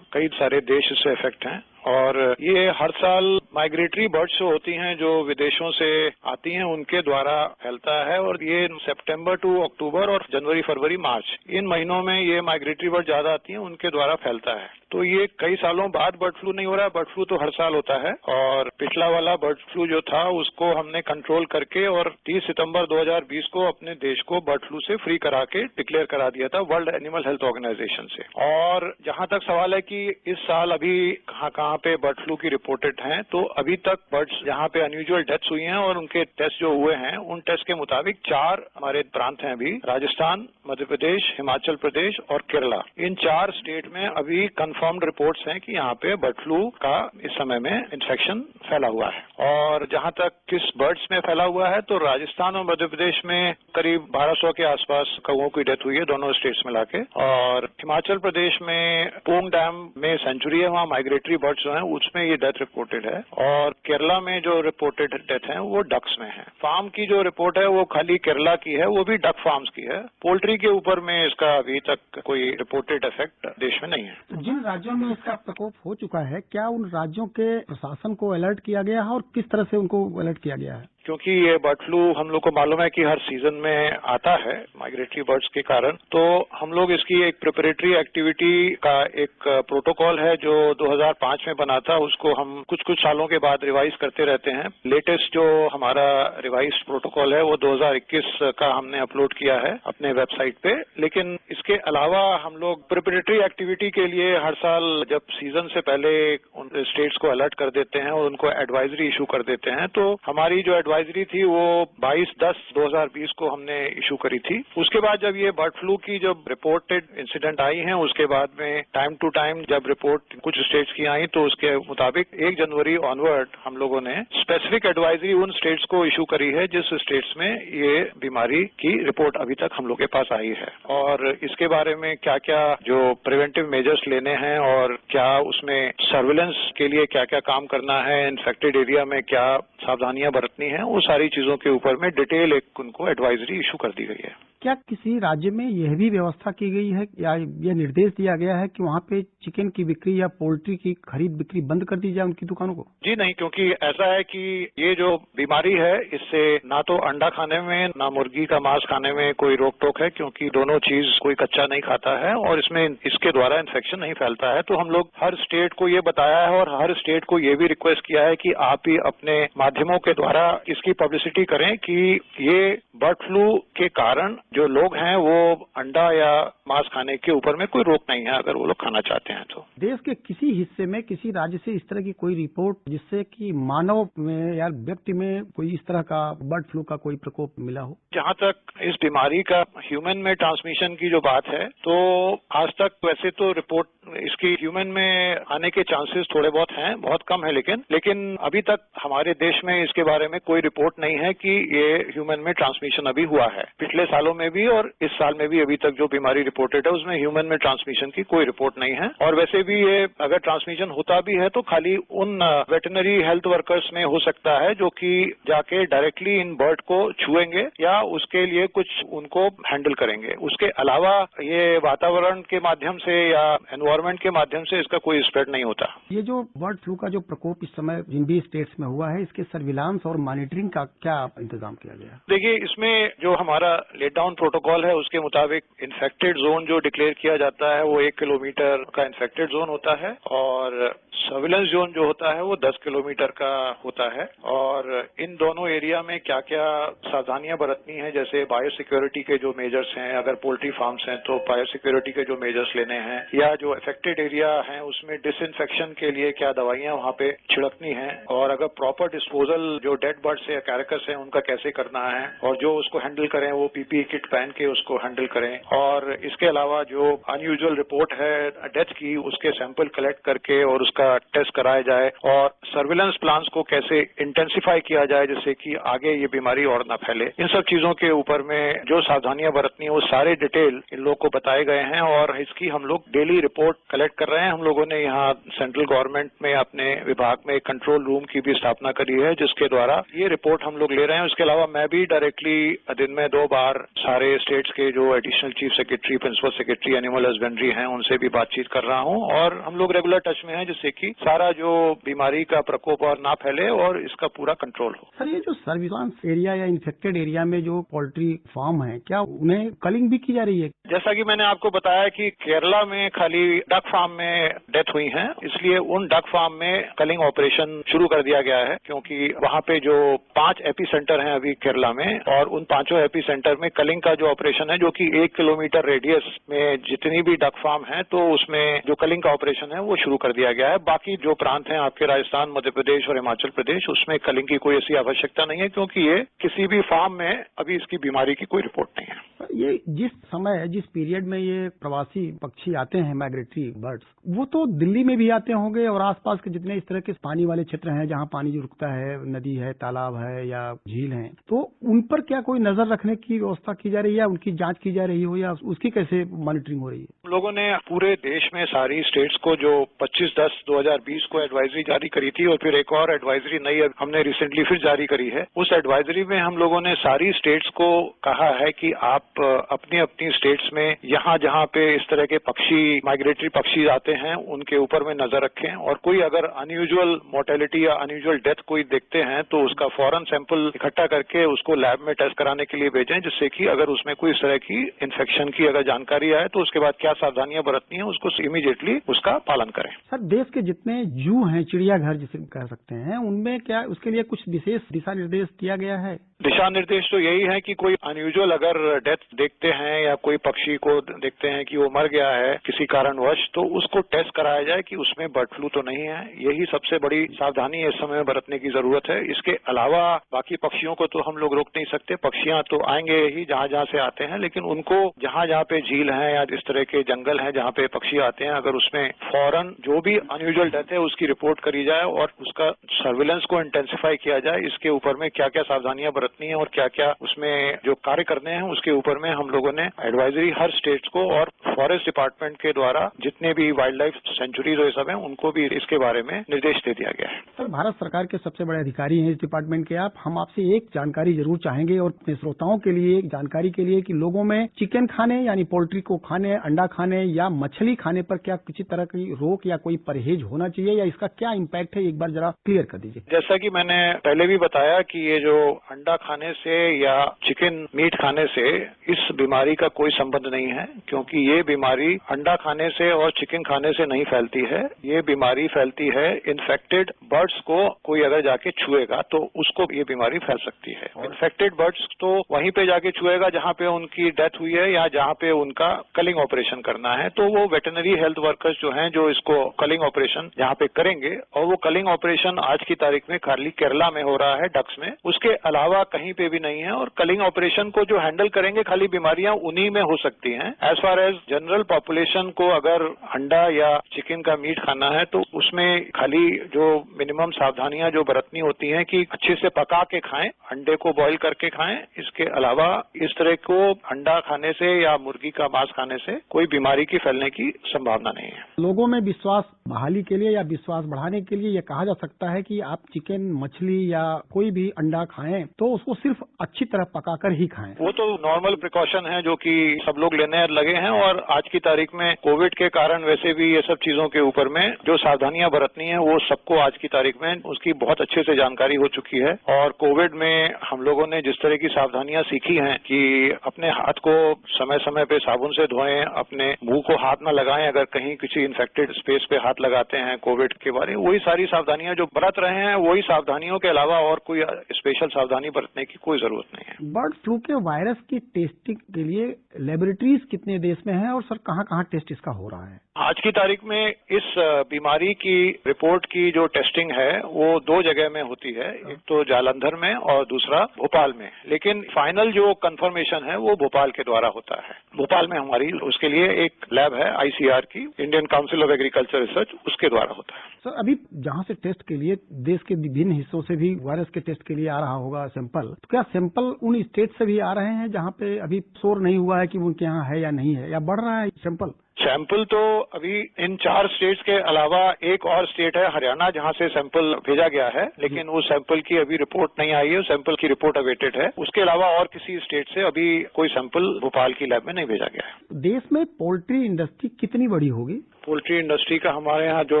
कई सारे देश इससे इफेक्ट हैं और ये हर साल माइग्रेटरी बर्ड्स जो होती हैं जो विदेशों से आती हैं उनके द्वारा फैलता है और ये सितंबर टू अक्टूबर और जनवरी, फरवरी, मार्च इन महीनों में ये माइग्रेटरी बर्ड ज्यादा आती हैं, उनके द्वारा फैलता है। तो ये कई सालों बाद बर्ड फ्लू नहीं हो रहा है। बर्ड फ्लू तो हर साल होता है और पिछला वाला बर्ड फ्लू जो था उसको हमने कंट्रोल करके और 30 सितंबर 2020 को अपने देश को बर्ड फ्लू से फ्री करा के डिक्लेयर करा दिया था वर्ल्ड एनिमल हेल्थ ऑर्गेनाइजेशन से। और जहां तक सवाल है कि इस साल अभी कहां पे बर्ड फ्लू की रिपोर्टेड हैं, तो अभी तक बर्ड्स जहां पे अनयूजुअल डेथ्स हुई हैं और उनके टेस्ट जो हुए हैं उन टेस्ट के मुताबिक 4 हमारे प्रांत हैं अभी, राजस्थान, मध्य प्रदेश, हिमाचल प्रदेश और केरला। इन 4 स्टेट में अभी कंफर्म्ड रिपोर्ट्स हैं कि यहाँ पे बर्ड फ्लू का इस समय में इन्फेक्शन फैला हुआ है। और जहां तक किस बर्ड्स में फैला हुआ है, तो राजस्थान और मध्य प्रदेश में करीब 1200 के आसपास कौओं की डेथ हुई है, दोनों स्टेट्स मिला के। और हिमाचल प्रदेश में पोंग डैम में सेंचुरी है, वहाँ माइग्रेटरी बर्ड्स जो हैं उसमें ये डेथ रिपोर्टेड है। और केरला में जो रिपोर्टेड डेथ है वो डक्स में है। फार्म की जो रिपोर्ट है वो खाली केरला की है, वो भी डक फार्म्स की है। पोल्ट्री के ऊपर में इसका अभी तक कोई रिपोर्टेड इफेक्ट देश में नहीं है। तो जिन राज्यों में इसका प्रकोप हो चुका है, क्या उन राज्यों के प्रशासन को अलर्ट किया गया है और किस तरह से उनको अलर्ट किया गया है? क्योंकि ये बर्ड फ्लू हम लोग को मालूम है कि हर सीजन में आता है माइग्रेटरी बर्ड्स के कारण, तो हम लोग इसकी एक प्रिपरेटरी एक्टिविटी का एक प्रोटोकॉल है जो 2005 में बना था, उसको हम कुछ सालों के बाद रिवाइज करते रहते हैं। लेटेस्ट जो हमारा रिवाइज प्रोटोकॉल है वो 2021 का हमने अपलोड किया है अपने वेबसाइट पे। लेकिन इसके अलावा हम लोग प्रिपरेटरी एक्टिविटी के लिए हर साल जब सीजन से पहले उन स्टेट्स को अलर्ट कर देते हैं और उनको एडवाइजरी इशू कर देते हैं। तो हमारी जो एडवाइजरी थी वो 22/10/2020 को हमने इशू करी थी। उसके बाद जब ये बर्ड फ्लू की जब रिपोर्टेड इंसिडेंट आई हैं, उसके बाद में टाइम टू टाइम जब रिपोर्ट कुछ स्टेट्स की आई तो उसके मुताबिक 1 जनवरी ऑनवर्ड हम लोगों ने स्पेसिफिक एडवाइजरी उन स्टेट्स को इशू करी है जिस स्टेट्स में ये बीमारी की रिपोर्ट अभी तक हम लोग के पास आई है। और इसके बारे में क्या क्या जो प्रिवेंटिव मेजर्स लेने हैं और क्या उसमें सर्विलेंस के लिए क्या क्या काम करना है, इन्फेक्टेड एरिया में क्या सावधानियां बरतनी है, वो सारी चीजों के ऊपर में डिटेल एक उनको एडवाइजरी इशू कर दी गई है। क्या किसी राज्य में यह भी व्यवस्था की गई है या यह निर्देश दिया गया है कि वहाँ पे चिकन की बिक्री या पोल्ट्री की खरीद बिक्री बंद कर दी जाए उनकी दुकानों को? जी नहीं, क्योंकि ऐसा है कि ये जो बीमारी है इससे ना तो अंडा खाने में ना मुर्गी का मांस खाने में कोई रोक टोक है, क्योंकि दोनों चीज कोई कच्चा नहीं खाता है और इसमें इसके द्वारा इन्फेक्शन नहीं फैलता है। तो हम लोग हर स्टेट को ये बताया है और हर स्टेट को ये भी रिक्वेस्ट किया है कि आप ही अपने माध्यमों के द्वारा इसकी पब्लिसिटी करें कि ये बर्ड फ्लू के कारण जो लोग हैं वो अंडा या मांस खाने के ऊपर में कोई रोक नहीं है अगर वो लोग खाना चाहते हैं तो। देश के किसी हिस्से में किसी राज्य से इस तरह की कोई रिपोर्ट जिससे कि मानव में या व्यक्ति में कोई इस तरह का बर्ड फ्लू का कोई प्रकोप मिला हो? जहां तक इस बीमारी का ह्यूमन में ट्रांसमिशन की जो बात है, तो आज तक वैसे तो रिपोर्ट इसकी ह्यूमन में आने के चांसेस थोड़े बहुत हैं, बहुत कम है, लेकिन अभी तक हमारे देश में इसके बारे में कोई रिपोर्ट नहीं है कि ये ह्यूमन में ट्रांसमिशन अभी हुआ है। पिछले सालों में भी और इस साल में भी अभी तक जो बीमारी रिपोर्टेड है उसमें ह्यूमन में ट्रांसमिशन की कोई रिपोर्ट नहीं है। और वैसे भी ये अगर ट्रांसमिशन होता भी है तो खाली उन वेटरनरी हेल्थ वर्कर्स में हो सकता है जो कि जाके डायरेक्टली इन बर्ड को छुएंगे या उसके लिए कुछ उनको हैंडल करेंगे। उसके अलावा ये वातावरण के माध्यम से या एनवायरमेंट के माध्यम से इसका कोई स्प्रेड नहीं होता। ये जो बर्ड फ्लू का जो प्रकोप इस समय जिन भी स्टेट्स में हुआ है, इसके सर्विलांस और मॉनिटरिंग का क्या इंतजाम किया गया? देखिए, इसमें जो हमारा लेट डाउन प्रोटोकॉल है उसके मुताबिक इन्फेक्टेड जोन जो डिक्लेयर किया जाता है वो 1 किलोमीटर का इन्फेक्टेड जोन होता है और सर्विलेंस जोन जो होता है वो 10 किलोमीटर का होता है और इन दोनों एरिया में क्या क्या सावधानियां बरतनी है, जैसे बायोसिक्योरिटी के जो मेजर्स हैं, अगर पोल्ट्री फार्म्स हैं तो बायोसिक्योरिटी के जो मेजर्स लेने हैं, या जो अफेक्टेड एरिया है उसमें डिसइंफेक्शन के लिए क्या दवाइयां वहां पे छिड़कनी है, और अगर प्रॉपर डिस्पोजल जो डेड बर्ड्स है, कैरेकस है, उनका कैसे करना है, और जो उसको हैंडल करें वो पीपीई किट पहन के उसको हैंडल करें। और इसके अलावा जो अनयूजुअल रिपोर्ट है डेथ की, उसके सैंपल कलेक्ट करके और उसका टेस्ट कराया जाए, और सर्विलेंस प्लान्स को कैसे इंटेंसिफाई किया जाए जिससे कि आगे ये बीमारी और न फैले। इन सब चीजों के ऊपर में जो सावधानियां बरतनी है वो सारे डिटेल इन लोग को बताए गए हैं और इसकी हम लोग डेली रिपोर्ट कलेक्ट कर रहे हैं। हम लोगों ने यहाँ सेंट्रल गवर्नमेंट में अपने विभाग में कंट्रोल रूम की भी स्थापना करी है जिसके द्वारा ये रिपोर्ट हम लोग ले रहे हैं। उसके अलावा मैं भी डायरेक्टली दिन में 2 बार सारे स्टेट्स के जो additional chief secretary, principal secretary animal husbandry हैं उनसे भी बातचीत कर रहा हूं और हम लोग रेगुलर टच में हैं जिससे कि सारा जो बीमारी का प्रकोप और ना फैले और इसका पूरा कंट्रोल हो। सर, ये जो सर्विलांस एरिया या इन्फेक्टेड एरिया में जो पोल्ट्री फार्म है, क्या उन्हें कलिंग भी की जा रही है? जैसा कि मैंने आपको बताया कि केरला में खाली डक फार्म में डेथ हुई है, इसलिए उन डक फार्म में कलिंग ऑपरेशन शुरू कर दिया गया है क्योंकि वहां पे जो 5 एपी सेंटर हैं अभी केरला में, और उन 5 एपी सेंटर में कलिंग का जो ऑपरेशन है जो कि 1 किलोमीटर रेडियस में जितनी भी डक फार्म है तो उसमें जो कलिंग का ऑपरेशन है वो शुरू कर दिया गया है। बाकी जो प्रांत हैं आपके राजस्थान, मध्य प्रदेश और हिमाचल प्रदेश, उसमें कलिंग की कोई ऐसी आवश्यकता नहीं है क्योंकि ये किसी भी फार्म में अभी इसकी बीमारी की कोई रिपोर्ट नहीं है। ये जिस समय जिस पीरियड में ये प्रवासी पक्षी आते हैं, माइग्रेटरी बर्ड्स, वो तो दिल्ली में भी आते होंगे और आसपास के जितने इस तरह के पानी वाले क्षेत्र हैं जहाँ पानी जो रुकता है, नदी है, तालाब है या झील है, तो उन पर क्या कोई नजर रखने की व्यवस्था की जा रही है, उनकी जांच की जा रही हो या उसकी कैसे मॉनिटरिंग हो रही है? हम लोगों ने पूरे देश में सारी स्टेट्स को जो 25/10/2020 को एडवाइजरी जारी करी थी और फिर एक और एडवाइजरी नई हमने रिसेंटली फिर जारी करी है। उस एडवाइजरी में हम लोगों ने सारी स्टेट्स को कहा है कि आप अपनी अपनी स्टेट्स में यहाँ जहाँ पे इस तरह के पक्षी, माइग्रेटरी पक्षी आते हैं उनके ऊपर में नजर रखें और कोई अगर अनयूजुअल मोर्टेलिटी या अनयूजुअल डेथ कोई देखते हैं तो उसका फौरन सैंपल इकट्ठा करके उसको लैब में टेस्ट कराने के लिए भेजें, जिससे कि अगर उसमें कोई इस तरह की इन्फेक्शन की अगर जानकारी आए तो उसके बाद क्या सावधानियां बरतनी है उसको इमीडिएटली उसका पालन करें। सर, देश के जितने जू हैं, चिड़ियाघर जिसे कह सकते हैं, उनमें क्या उसके लिए कुछ विशेष दिशा निर्देश दिया गया है? दिशा निर्देश तो यही है कि कोई अनयूजुअल अगर डेथ देखते हैं या कोई पक्षी को देखते हैं कि वो मर गया है किसी कारणवश, तो उसको टेस्ट कराया जाए कि उसमें बर्ड फ्लू तो नहीं है। यही सबसे बड़ी सावधानी इस समय बरतने की जरूरत है। इसके अलावा बाकी पक्षियों को तो हम लोग रोक नहीं सकते, पक्षियां तो आएंगे ही जहां जहां से आते हैं, लेकिन उनको जहां जहां पे झील है या इस तरह के जंगल हैं जहां पे पक्षी आते हैं, अगर उसमें फौरन जो भी अनयूजुअल डेथ है उसकी रिपोर्ट करी जाए और उसका सर्विलेंस को इंटेंसिफाई किया जाए। इसके ऊपर में क्या क्या सावधानियां बरतनी है और क्या क्या उसमें जो कार्य करने हैं उसके ऊपर में हम लोगों ने एडवाइजरी हर स्टेट्स को और फॉरेस्ट डिपार्टमेंट के द्वारा जितने भी वाइल्ड लाइफ सेंचुरीज और सब हैं उनको भी इसके बारे में निर्देश दे दिया गया है। सर, भारत सरकार के सबसे बड़े अधिकारी हैं इस डिपार्टमेंट के आप, हम आपसे एक जानकारी जरूर चाहेंगे और अपने श्रोताओं के लिए एक जानकारी के लिए कि लोगों में चिकन खाने यानी पोल्ट्री को खाने, अंडा खाने या मछली खाने पर क्या किसी तरह की रोक या कोई परहेज होना चाहिए या इसका क्या इम्पैक्ट है, एक बार जरा क्लियर कर दीजिए। जैसा कि मैंने पहले भी बताया कि ये जो अंडा खाने से या चिकन मीट खाने से इस बीमारी का कोई संबंध नहीं है, क्योंकि ये बीमारी अंडा खाने से और चिकन खाने से नहीं फैलती है। ये बीमारी फैलती है इन्फेक्टेड बर्ड्स को कोई अगर जाके छुएगा तो उसको ये बीमारी फैल सकती है। इन्फेक्टेड बर्ड्स तो वहीं पे जाके छुएगा जहां पे उनकी डेथ हुई है या जहां पे उनका कलिंग ऑपरेशन करना है, तो वो वेटरनरी हेल्थ वर्कर्स जो हैं जो इसको कलिंग ऑपरेशन जहां पे करेंगे, और वो कलिंग ऑपरेशन आज की तारीख में खाली केरला में हो रहा है डक्स में, उसके अलावा कहीं पे भी नहीं है। और कलिंग ऑपरेशन को जो हैंडल करेंगे खाली बीमारियां उन्हीं में हो सकती हैं। As far as general population को अगर अंडा या चिकन का मीट खाना है तो उसमें खाली जो मिनिमम सावधानियां जो बरतनी होती हैं कि अच्छे से पका के खाएं, अंडे को बॉईल करके खाएं। इसके अलावा इस तरह को अंडा खाने से या मुर्गी का मांस खाने से कोई बीमारी की फैलने की संभावना नहीं है। लोगों में विश्वास बहाली के लिए या विश्वास बढ़ाने के लिए यह कहा जा सकता है कि आप चिकन, मछली या कोई भी अंडा खाएं तो उसको सिर्फ अच्छी तरह पकाकर ही खाएं। वो तो नॉर्मल प्रिकॉशन है जो कि सब लोग लेने लगे हैं और आज की तारीख में कोविड के कारण वैसे भी ये सब चीजों के ऊपर में जो सावधानियां बरतनी है वो सबको आज की तारीख में उसकी बहुत अच्छे से जानकारी हो चुकी है। और कोविड में हम लोगों ने जिस तरह की सावधानियां सीखी हैं कि अपने हाथ को समय समय पे साबुन से धोएं, अपने मुंह को हाथ न लगाएं अगर कहीं किसी इन्फेक्टेड स्पेस पे हाथ लगाते हैं कोविड के बारे में, वही सारी सावधानियां जो बरत रहे हैं वही सावधानियों के अलावा और कोई स्पेशल सावधानी बरतने की कोई जरूरत नहीं है। बर्ड फ्लू के वायरस की टेस्टिंग के लिए लेबोरेटरीज कितने देश में हैं और सर कहाँ टेस्ट इसका हो रहा है? आज की तारीख में इस बीमारी की रिपोर्ट की जो टेस्टिंग है वो 2 जगह में होती है, एक तो जालंधर में और दूसरा भोपाल में, लेकिन फाइनल जो कंफर्मेशन है वो भोपाल के द्वारा होता है। भोपाल में हमारी उसके लिए एक लैब है आईसीआर की, Indian council of agriculture research, उसके द्वारा होता है। सर अभी जहाँ से टेस्ट के लिए देश के विभिन्न हिस्सों से भी वायरस के टेस्ट के लिए आ रहा होगा सैंपल, तो क्या सैंपल उन स्टेट से भी आ रहे हैं जहाँ पे अभी शोर नहीं हुआ है कि उनके यहाँ है या नहीं है, या बढ़ रहा है सैंपल? सैंपल तो अभी इन 4 स्टेट्स के अलावा एक और स्टेट है हरियाणा जहां से सैंपल भेजा गया है, लेकिन उस सैंपल की अभी रिपोर्ट नहीं आई है, सैंपल की रिपोर्ट अवेटेड है। उसके अलावा और किसी स्टेट से अभी कोई सैंपल भोपाल की लैब में नहीं भेजा गया है। देश में पोल्ट्री इंडस्ट्री कितनी बड़ी होगी? पोल्ट्री इंडस्ट्री का हमारे यहाँ जो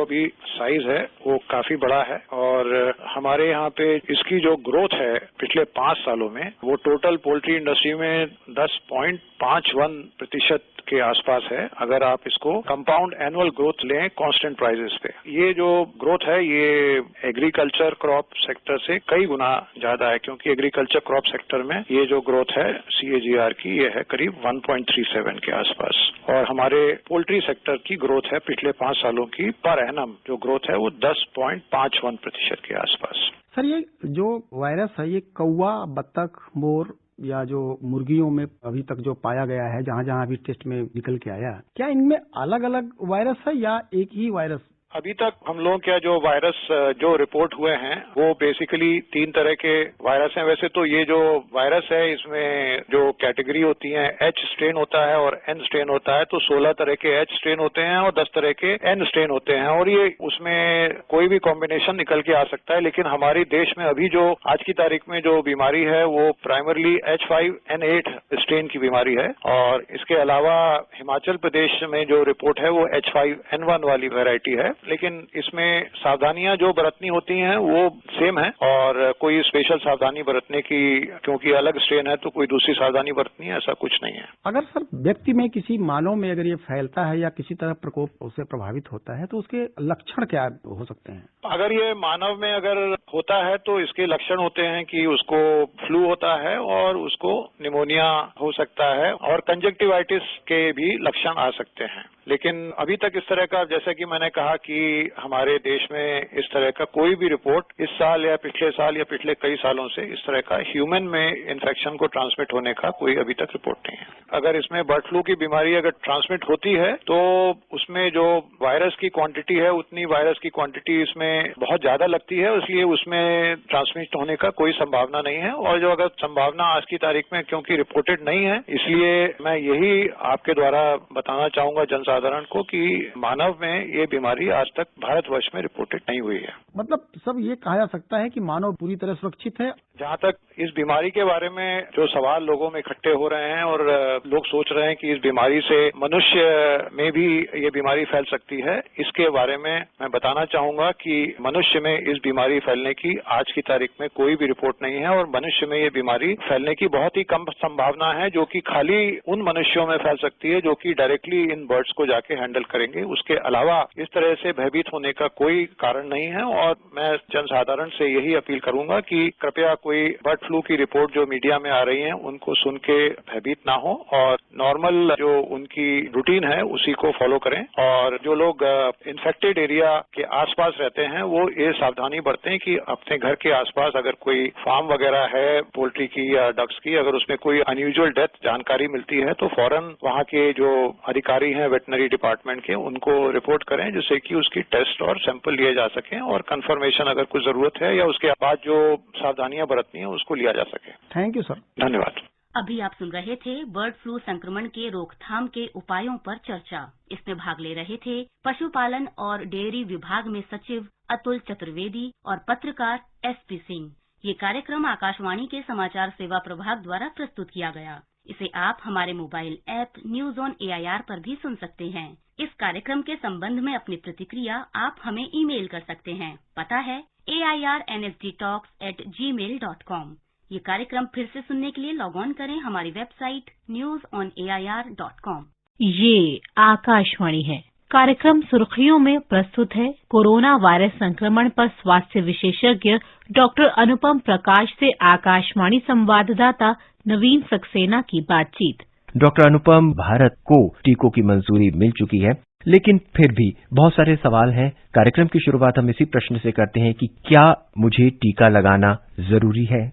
अभी साइज है वो काफी बड़ा है और हमारे यहाँ पे इसकी जो ग्रोथ है पिछले 5 सालों में वो टोटल पोल्ट्री इंडस्ट्री में 10.51% के आसपास है। अगर आप इसको कंपाउंड एनुअल ग्रोथ लें कांस्टेंट प्राइसेस पे, ये जो ग्रोथ है ये एग्रीकल्चर क्रॉप सेक्टर से कई गुना ज्यादा है, क्योंकि एग्रीकल्चर क्रॉप सेक्टर में ये जो ग्रोथ है CAGR की ये है करीब 1.37 के आसपास, और हमारे पोल्ट्री सेक्टर की ग्रोथ है पिछले 5 सालों की पर एनम जो ग्रोथ है वो 10.51% के आसपास। सर ये जो वायरस है ये कौवा, बत्तख, मोर या जो मुर्गियों में अभी तक जो पाया गया है, जहाँ जहाँ अभी टेस्ट में निकल के आया, क्या इनमें अलग अलग वायरस है या एक ही वायरस? अभी तक हम लोगों के जो वायरस जो रिपोर्ट हुए हैं वो बेसिकली 3 तरह के वायरस हैं। वैसे तो ये जो वायरस है इसमें जो कैटेगरी होती है H स्ट्रेन होता है और N स्ट्रेन होता है, तो 16 तरह के H स्ट्रेन होते हैं और 10 तरह के N स्ट्रेन होते हैं, और ये उसमें कोई भी कॉम्बिनेशन निकल के आ सकता है। लेकिन हमारे देश में अभी जो आज की तारीख में जो बीमारी है वो प्राइमरली H5N8 स्ट्रेन की बीमारी है, और इसके अलावा हिमाचल प्रदेश में जो रिपोर्ट है वो H5N1 वाली वैरायटी है, लेकिन इसमें सावधानियां जो बरतनी होती हैं वो सेम है और कोई स्पेशल सावधानी बरतने की, क्योंकि अलग स्ट्रेन है तो कोई दूसरी सावधानी बरतनी है, ऐसा कुछ नहीं है। अगर सर व्यक्ति में किसी मानव में अगर ये फैलता है या किसी तरह प्रकोप उससे प्रभावित होता है तो उसके लक्षण क्या हो सकते हैं? अगर ये मानव में अगर होता है तो इसके लक्षण होते हैं कि उसको फ्लू होता है और उसको निमोनिया हो सकता है और कंजक्टिवाइटिस के भी लक्षण आ सकते हैं। लेकिन अभी तक इस तरह का, जैसा कि मैंने कहा कि हमारे देश में इस तरह का कोई भी रिपोर्ट इस साल या पिछले कई सालों से इस तरह का ह्यूमन में इन्फेक्शन को ट्रांसमिट होने का कोई अभी तक रिपोर्ट नहीं है। अगर इसमें बर्ड फ्लू की बीमारी अगर ट्रांसमिट होती है तो उसमें जो वायरस की क्वांटिटी है उतनी वायरस की क्वांटिटी इसमें बहुत ज्यादा लगती है, इसलिए उसमें ट्रांसमिट होने का कोई संभावना नहीं है। और जो अगर संभावना आज की तारीख में क्योंकि रिपोर्टेड नहीं है, इसलिए मैं यही आपके द्वारा बताना चाहूंगा जनसाधारण को कि मानव में ये बीमारी आज तक भारतवर्ष में रिपोर्टेड नहीं हुई है। मतलब सब ये कहा जा सकता है कि मानव पूरी तरह सुरक्षित है। जहाँ तक इस बीमारी के बारे में जो सवाल लोगों में इकट्ठे हो रहे हैं और लोग सोच रहे हैं कि इस बीमारी से मनुष्य में भी ये बीमारी फैल सकती है, इसके बारे में मैं बताना चाहूंगा कि मनुष्य में इस बीमारी फैलने की आज की तारीख में कोई भी रिपोर्ट नहीं है और मनुष्य में ये बीमारी फैलने की बहुत ही कम संभावना है, जो कि खाली उन मनुष्यों में फैल सकती है जो कि डायरेक्टली इन बर्ड्स को जाके हैंडल करेंगे। उसके अलावा इस तरह से भयभीत होने का कोई कारण नहीं है और मैं जनसाधारण से यही अपील करूंगा कि कृपया कोई बर्ड फ्लू की रिपोर्ट जो मीडिया में आ रही है उनको सुन के भयभीत ना हो और नॉर्मल जो उनकी रूटीन है उसी को फॉलो करें। और जो लोग इन्फेक्टेड एरिया के आसपास रहते हैं वो ये सावधानी बरतें कि अपने घर के आसपास अगर कोई फार्म वगैरह है पोल्ट्री की या डक्स की, अगर उसमें कोई अनयूजुअल डेथ जानकारी मिलती है तो फौरन वहाँ के जो अधिकारी हैं वेटनरी डिपार्टमेंट के उनको रिपोर्ट करें, जिससे कि उसकी टेस्ट और सैंपल लिए जा सकें और कंफर्मेशन अगर कुछ जरूरत है या उसके बाद जो सावधानियां बरतनी है उसको लिया जा सके। Thank you sir. धन्यवाद। अभी आप सुन रहे थे बर्ड फ्लू संक्रमण के रोकथाम के उपायों पर चर्चा। इसमें भाग ले रहे थे पशुपालन और डेयरी विभाग में सचिव अतुल चतुर्वेदी और पत्रकार SP सिंह। ये कार्यक्रम आकाशवाणी के समाचार सेवा प्रभाग द्वारा प्रस्तुत किया गया। इसे आप हमारे mobile app news on AIR पर भी सुन सकते हैं। इस कार्यक्रम के संबंध में अपनी प्रतिक्रिया आप हमें ईमेल कर सकते हैं। पता है airnsdtalks@gmail.com। ये कार्यक्रम फिर से सुनने के लिए लॉग ऑन करें हमारी वेबसाइट newsonair.com। ये आकाशवाणी है। कार्यक्रम सुर्खियों में प्रस्तुत है कोरोना वायरस संक्रमण पर स्वास्थ्य विशेषज्ञ डॉक्टर अनुपम प्रकाश से आकाशवाणी संवाददाता नवीन सक्सेना की बातचीत। डॉक्टर अनुपम, भारत को टीकों की मंजूरी मिल चुकी है, लेकिन फिर भी बहुत सारे सवाल हैं। कार्यक्रम की शुरुआत हम इसी प्रश्न से करते हैं कि क्या मुझे टीका लगाना जरूरी है?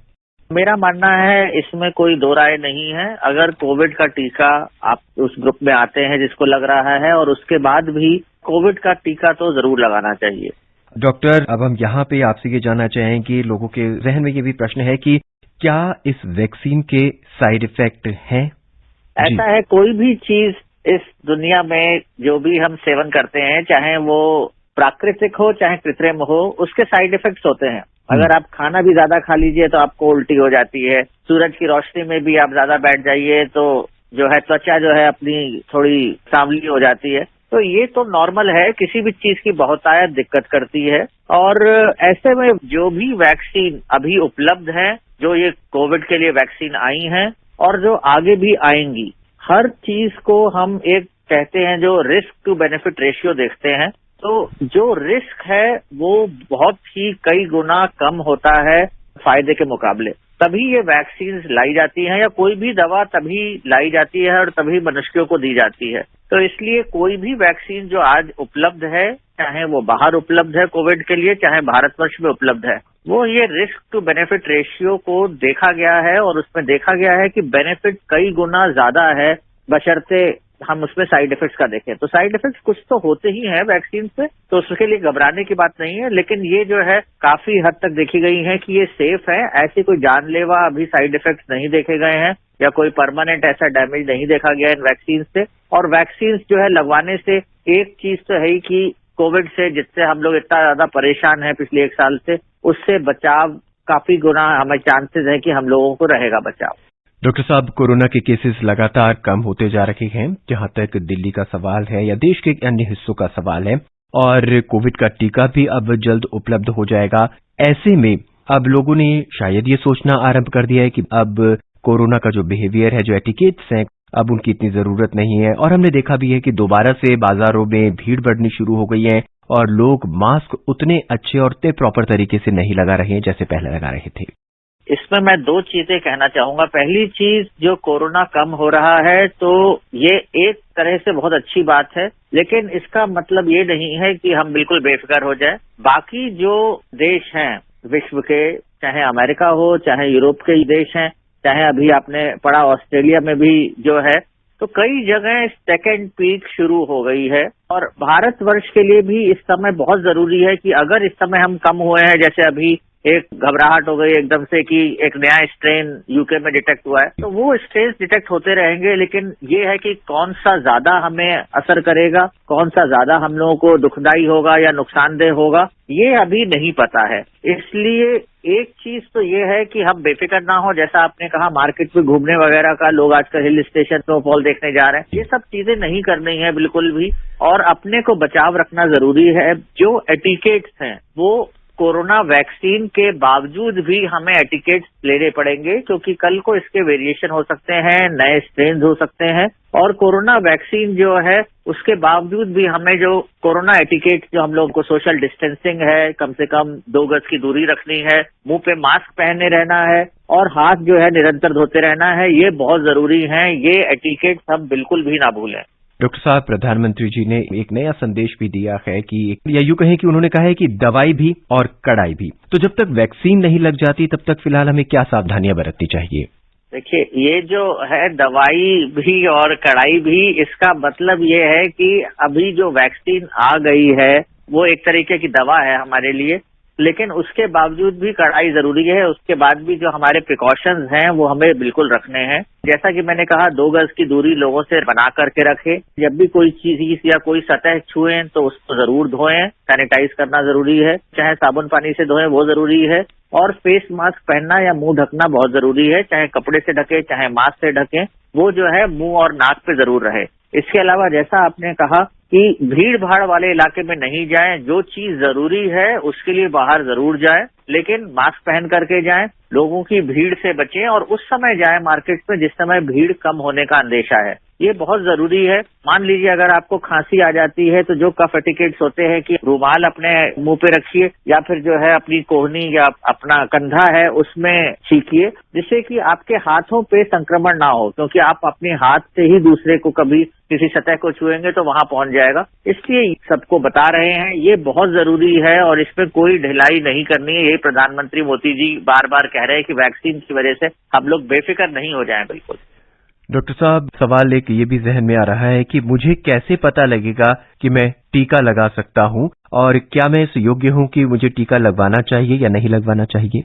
मेरा मानना है इसमें कोई दो राय नहीं है। अगर कोविड का टीका आप उस ग्रुप में आते हैं जिसको लग रहा है और उसके बाद भी कोविड का टीका तो जरूर लगाना चाहिए। डॉक्टर, अब हम यहाँ पे आपसे ये जानना चाहेंगे, लोगों के जहन में ये भी प्रश्न है कि क्या इस वैक्सीन के साइड इफेक्ट हैं? ऐसा है, कोई भी चीज इस दुनिया में जो भी हम सेवन करते हैं, चाहे वो प्राकृतिक हो चाहे कृत्रिम हो, उसके साइड इफेक्ट्स होते हैं। अगर आप खाना भी ज्यादा खा लीजिए तो आपको उल्टी हो जाती है। सूरज की रोशनी में भी आप ज्यादा बैठ जाइए तो जो है त्वचा जो है अपनी थोड़ी सांवली हो जाती है। तो ये तो नॉर्मल है, किसी भी चीज की बहुतायत दिक्कत करती है। और ऐसे में जो भी वैक्सीन अभी उपलब्ध है, जो ये कोविड के लिए वैक्सीन आई हैं और जो आगे भी आएंगी, हर चीज को हम एक कहते हैं जो रिस्क टू बेनिफिट रेशियो देखते हैं। तो जो रिस्क है वो बहुत ही कई गुना कम होता है फायदे के मुकाबले। तभी ये वैक्सीन लाई जाती हैं या कोई भी दवा तभी लाई जाती है और तभी मनुष्यों को दी जाती है। तो इसलिए कोई भी वैक्सीन जो आज उपलब्ध है, चाहे वो बाहर उपलब्ध है कोविड के लिए, चाहे भारतवर्ष में उपलब्ध है, वो ये रिस्क टू बेनिफिट रेशियो को देखा गया है और उसमें देखा गया है कि बेनिफिट कई गुना ज्यादा है, बशर्ते हम उसमें साइड इफेक्ट्स का देखें। तो साइड इफेक्ट्स कुछ तो होते ही हैं वैक्सीन से, तो उसके लिए घबराने की बात नहीं है। लेकिन ये जो है काफी हद तक देखी गई है कि ये सेफ है। ऐसी कोई जानलेवा अभी साइड इफेक्ट्स नहीं देखे गए हैं या कोई परमानेंट ऐसा डैमेज नहीं देखा गया इन वैक्सीन से। और वैक्सीन जो है लगवाने से एक चीज तो है ही कि कोविड से जिससे हम लोग इतना ज्यादा परेशान हैं पिछले 1 साल से, उससे बचाव काफी गुना हमें चांसेस है कि हम लोगों को रहेगा बचाव। डॉक्टर साहब, कोरोना के केसेस लगातार कम होते जा रहे हैं। जहां तक दिल्ली का सवाल है या देश के अन्य हिस्सों का सवाल है, और कोविड का टीका भी अब जल्द उपलब्ध हो जाएगा। ऐसे में अब लोगों ने शायद ये सोचना आरंभ कर दिया है कि अब कोरोना का जो बिहेवियर है, जो एटिकेट्स हैं, अब उनकी इतनी जरूरत नहीं है। और हमने देखा भी है कि दोबारा से बाजारों में भीड़ बढ़नी शुरू हो गई है और लोग मास्क उतने अच्छे और उतने प्रॉपर तरीके से नहीं लगा रहे हैं जैसे पहले लगा रहे थे। इसमें मैं 2 चीजें कहना चाहूंगा। पहली चीज, जो कोरोना कम हो रहा है तो ये एक तरह से बहुत अच्छी बात है, लेकिन इसका मतलब ये नहीं है कि हम बिल्कुल बेफिक्र हो जाए। बाकी जो देश हैं विश्व के, चाहे अमेरिका हो चाहे यूरोप के देश हैं, चाहे अभी आपने पढ़ा ऑस्ट्रेलिया में भी जो है, तो कई जगह सेकेंड पीक शुरू हो गई है। और भारतवर्ष के लिए भी इस समय बहुत जरूरी है कि अगर इस समय हम कम हुए हैं, जैसे अभी एक घबराहट हो गई एकदम से कि एक नया स्ट्रेन यूके में डिटेक्ट हुआ है, तो वो स्ट्रेन डिटेक्ट होते रहेंगे। लेकिन ये है कि कौन सा ज्यादा हमें असर करेगा, कौन सा ज्यादा हम लोगों को दुखदायी होगा या नुकसानदेह होगा, ये अभी नहीं पता है। इसलिए एक चीज तो ये है कि हम बेफिक्र ना हो। जैसा आपने कहा, मार्केट में घूमने वगैरह का, लोग आजकल हिल स्टेशन स्नोफॉल देखने जा रहे हैं, ये सब चीजें नहीं करनी है बिल्कुल भी। और अपने को बचाव रखना जरूरी है। जो एटिकेट्स हैं वो कोरोना वैक्सीन के बावजूद भी हमें एटिकेट्स लेने पड़ेंगे, क्योंकि कल को इसके वेरिएशन हो सकते हैं, नए स्ट्रेन हो सकते हैं। और कोरोना वैक्सीन जो है उसके बावजूद भी हमें जो कोरोना एटिकेट्स, जो हम लोग को सोशल डिस्टेंसिंग है, कम से कम 2 गज की दूरी रखनी है, मुंह पे मास्क पहने रहना है और हाथ जो है निरंतर धोते रहना है, ये बहुत जरूरी है। ये एटिकेट्स हम बिल्कुल भी ना भूलें। डॉक्टर साहब, प्रधानमंत्री जी ने एक नया संदेश भी दिया है कि, या यूं कहें कि उन्होंने कहा है कि दवाई भी और कड़ाई भी। तो जब तक वैक्सीन नहीं लग जाती तब तक फिलहाल हमें क्या सावधानियां बरतनी चाहिए? देखिए, ये जो है दवाई भी और कड़ाई भी, इसका मतलब ये है कि अभी जो वैक्सीन आ गई है वो एक तरीके की दवा है हमारे लिए। लेकिन उसके बावजूद भी कड़ाई जरूरी है। उसके बाद भी जो हमारे प्रिकॉशंस हैं वो हमें बिल्कुल रखने हैं। जैसा कि मैंने कहा 2 गज की दूरी लोगों से बना करके रखें। जब भी कोई चीज या कोई सतह छुएं तो उसको जरूर धोएं, सैनिटाइज करना जरूरी है, चाहे साबुन पानी से धोएं वो जरूरी है। और फेस मास्क पहनना या मुंह ढकना बहुत जरूरी है, चाहे कपड़े से ढके चाहे मास्क से ढके, वो जो है मुंह और नाक पे जरूर रहे। इसके अलावा जैसा आपने कहा कि भीड़ भाड़ वाले इलाके में नहीं जाएं, जो चीज जरूरी है उसके लिए बाहर जरूर जाएं, लेकिन मास्क पहन करके जाएं, लोगों की भीड़ से बचें और उस समय जाएं मार्केट में जिस समय भीड़ कम होने का अंदेशा है। ये बहुत जरूरी है। मान लीजिए अगर आपको खांसी आ जाती है तो जो कफ एटिकेट्स होते हैं कि रुमाल अपने मुंह पे रखिए या फिर जो है अपनी कोहनी या अपना कंधा है उसमें छींकिए, जिससे कि आपके हाथों पे संक्रमण ना हो, क्योंकि आप अपने हाथ से ही दूसरे को कभी किसी सतह को छुएंगे तो वहां पहुंच जाएगा। इसलिए सबको बता रहे हैं, ये बहुत जरूरी है और इसमें कोई ढिलाई नहीं करनी है। ये प्रधानमंत्री मोदी जी बार बार कह रहे हैं कि वैक्सीन की वजह से हम लोग बेफिक्र नहीं हो जाएं। बिल्कुल डॉक्टर साहब, सवाल एक ये भी जहन में आ रहा है कि मुझे कैसे पता लगेगा कि मैं टीका लगा सकता हूं और क्या मैं इस योग्य हूं कि मुझे टीका लगवाना चाहिए या नहीं लगवाना चाहिए?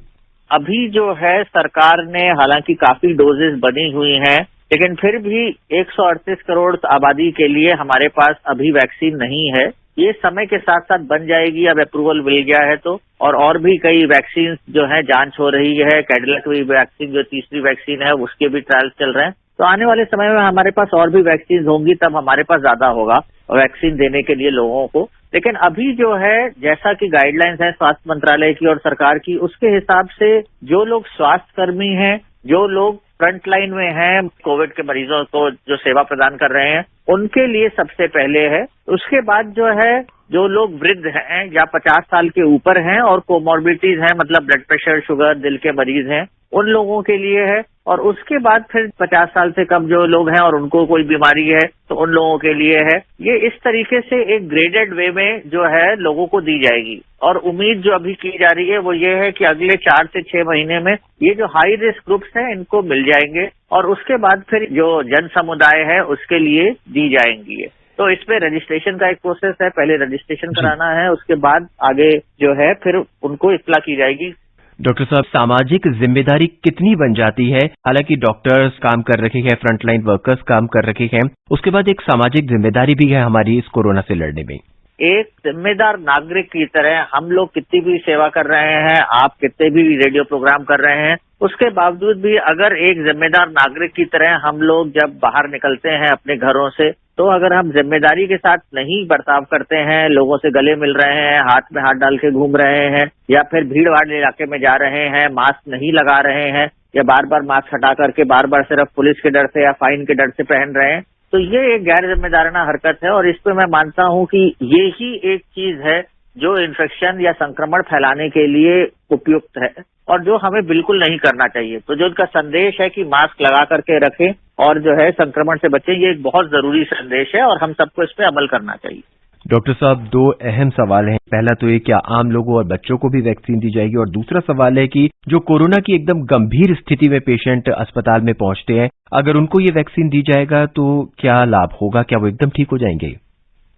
अभी जो है सरकार ने हालांकि काफी डोजेस बनी हुई हैं, लेकिन फिर भी 138 करोड़ आबादी के लिए हमारे पास अभी वैक्सीन नहीं है। ये समय के साथ साथ बन जाएगी, अब अप्रूवल मिल गया है तो। और भी कई वैक्सीन जो है जांच हो रही है। कैडिला की वैक्सीन जो तीसरी वैक्सीन है उसके भी ट्रायल्स चल रहे हैं। तो आने वाले समय में हमारे पास और भी वैक्सीन होंगी, तब हमारे पास ज्यादा होगा वैक्सीन देने के लिए लोगों को। लेकिन अभी जो है जैसा कि गाइडलाइंस है स्वास्थ्य मंत्रालय की और सरकार की, उसके हिसाब से जो लोग स्वास्थ्य कर्मी हैं, जो लोग फ्रंट लाइन में हैं, कोविड के मरीजों को जो सेवा प्रदान कर रहे हैं, उनके लिए सबसे पहले है। उसके बाद जो है जो लोग वृद्ध हैं या 50 साल के ऊपर हैं और कोमॉर्बिडिटीज हैं, मतलब ब्लड प्रेशर, शुगर, दिल के मरीज हैं, उन लोगों के लिए है। और उसके बाद फिर 50 साल से कम जो लोग हैं और उनको कोई बीमारी है तो उन लोगों के लिए है। ये इस तरीके से एक ग्रेडेड वे में जो है लोगों को दी जाएगी। और उम्मीद जो अभी की जा रही है वो ये है कि अगले 4 से 6 महीने में ये जो हाई रिस्क ग्रुप्स हैं इनको मिल जाएंगे और उसके बाद फिर जो जन समुदाय है उसके लिए दी जाएंगी। तो इसमें रजिस्ट्रेशन का एक प्रोसेस है, पहले रजिस्ट्रेशन कराना है, उसके बाद आगे जो है फिर उनको इत्तला की जाएगी। डॉक्टर साहब, सामाजिक जिम्मेदारी कितनी बन जाती है? हालांकि डॉक्टर्स काम कर रखे हैं, फ्रंटलाइन वर्कर्स काम कर रखे हैं, उसके बाद एक सामाजिक जिम्मेदारी भी है हमारी इस कोरोना से लड़ने में। एक जिम्मेदार नागरिक की तरह हम लोग कितनी भी सेवा कर रहे हैं, आप कितने भी रेडियो प्रोग्राम कर रहे हैं, उसके बावजूद भी अगर एक जिम्मेदार नागरिक की तरह हम लोग जब बाहर निकलते हैं अपने घरों से, तो अगर हम जिम्मेदारी के साथ नहीं बर्ताव करते हैं, लोगों से गले मिल रहे हैं, हाथ में हाथ डाल के घूम रहे हैं या फिर भीड़ भाड़ इलाके में जा रहे हैं, मास्क नहीं लगा रहे हैं या बार बार मास्क हटा करके बार बार सिर्फ पुलिस के डर से या फाइन के डर से पहन रहे हैं, तो ये एक गैर जिम्मेदाराना हरकत है। और इस पे मैं मानता हूं कि ये ही एक चीज है जो इन्फेक्शन या संक्रमण फैलाने के लिए उपयुक्त है और जो हमें बिल्कुल नहीं करना चाहिए। तो जो उनका संदेश है कि मास्क लगा करके रखें और जो है संक्रमण से बचें, ये एक बहुत जरूरी संदेश है और हम सबको इस पे अमल करना चाहिए। डॉक्टर साहब, 2 अहम सवाल हैं। पहला तो ये, क्या आम लोगों और बच्चों को भी वैक्सीन दी जाएगी? और दूसरा सवाल है कि जो कोरोना की एकदम गंभीर स्थिति में पेशेंट अस्पताल में पहुंचते हैं, अगर उनको ये वैक्सीन दी जाएगा तो क्या लाभ होगा? क्या वो एकदम ठीक हो जाएंगे?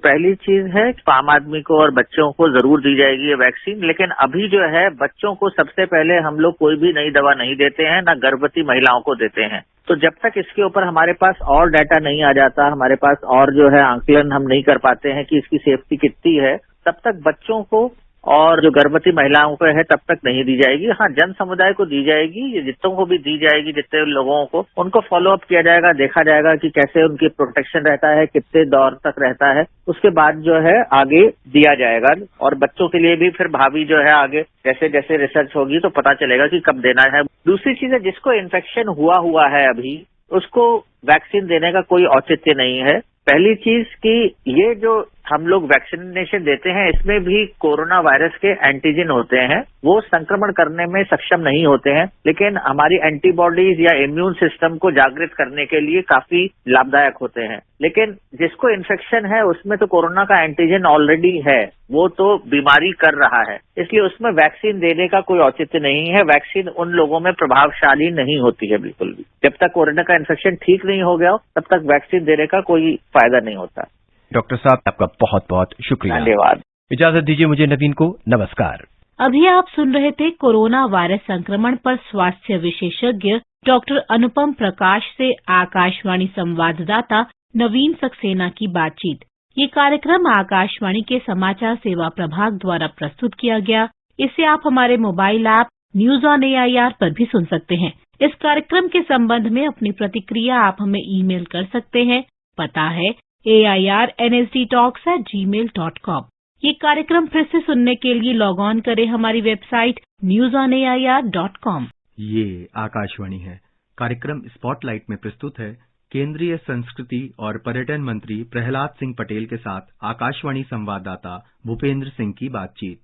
पहली चीज है आम आदमी को और बच्चों को जरूर दी जाएगी ये वैक्सीन, लेकिन अभी जो है बच्चों को सबसे पहले हम लोग कोई भी नई दवा नहीं देते हैं, ना गर्भवती महिलाओं को देते हैं। तो जब तक इसके ऊपर हमारे पास और डाटा नहीं आ जाता, हमारे पास और जो है आंकलन हम नहीं कर पाते हैं कि इसकी सेफ्टी कितनी है, तब तक बच्चों को और जो गर्भवती महिलाओं को है तब तक नहीं दी जाएगी। हाँ, जन समुदाय को दी जाएगी, ये जितनों को भी दी जाएगी, जितने लोगों को, उनको फॉलो अप किया जाएगा, देखा जाएगा कि कैसे उनकी प्रोटेक्शन रहता है, कितने दौर तक रहता है, उसके बाद जो है आगे दिया जाएगा। और बच्चों के लिए भी फिर भावी जो है आगे जैसे जैसे रिसर्च होगी तो पता चलेगा कि कब देना है। दूसरी चीज है, जिसको इन्फेक्शन हुआ है अभी, उसको वैक्सीन देने का कोई औचित्य नहीं है। पहली चीज कि ये जो हम लोग वैक्सीनेशन देते हैं इसमें भी कोरोना वायरस के एंटीजन होते हैं, वो संक्रमण करने में सक्षम नहीं होते हैं, लेकिन हमारी एंटीबॉडीज या इम्यून सिस्टम को जागृत करने के लिए काफी लाभदायक होते हैं। लेकिन जिसको इन्फेक्शन है उसमें तो कोरोना का एंटीजन ऑलरेडी है, वो तो बीमारी कर रहा है, इसलिए उसमें वैक्सीन देने का कोई औचित्य नहीं है। वैक्सीन उन लोगों में प्रभावशाली नहीं होती है बिल्कुल भी। जब तक कोरोना का इन्फेक्शन ठीक नहीं हो गया तब तक वैक्सीन देने का कोई फायदा नहीं होता। डॉक्टर साहब, आपका बहुत बहुत शुक्रिया। धन्यवाद। इजाजत दीजिए मुझे नवीन को। नमस्कार। अभी आप सुन रहे थे कोरोना वायरस संक्रमण पर स्वास्थ्य विशेषज्ञ डॉक्टर अनुपम प्रकाश से आकाशवाणी संवाददाता नवीन सक्सेना की बातचीत। ये कार्यक्रम आकाशवाणी के समाचार सेवा प्रभाग द्वारा प्रस्तुत किया गया। इसे आप हमारे mobile app news on AIR पर भी सुन सकते हैं। इस कार्यक्रम के संबंध में अपनी प्रतिक्रिया आप हमें ईमेल कर सकते हैं। पता है airnsdtalks@gmail.com। ये कार्यक्रम फिर से सुनने के लिए लॉग ऑन करें हमारी वेबसाइट newsonair.com। ये आकाशवाणी है। कार्यक्रम स्पॉटलाइट में प्रस्तुत है केंद्रीय संस्कृति और पर्यटन मंत्री प्रहलाद सिंह पटेल के साथ आकाशवाणी संवाददाता भूपेंद्र सिंह की बातचीत।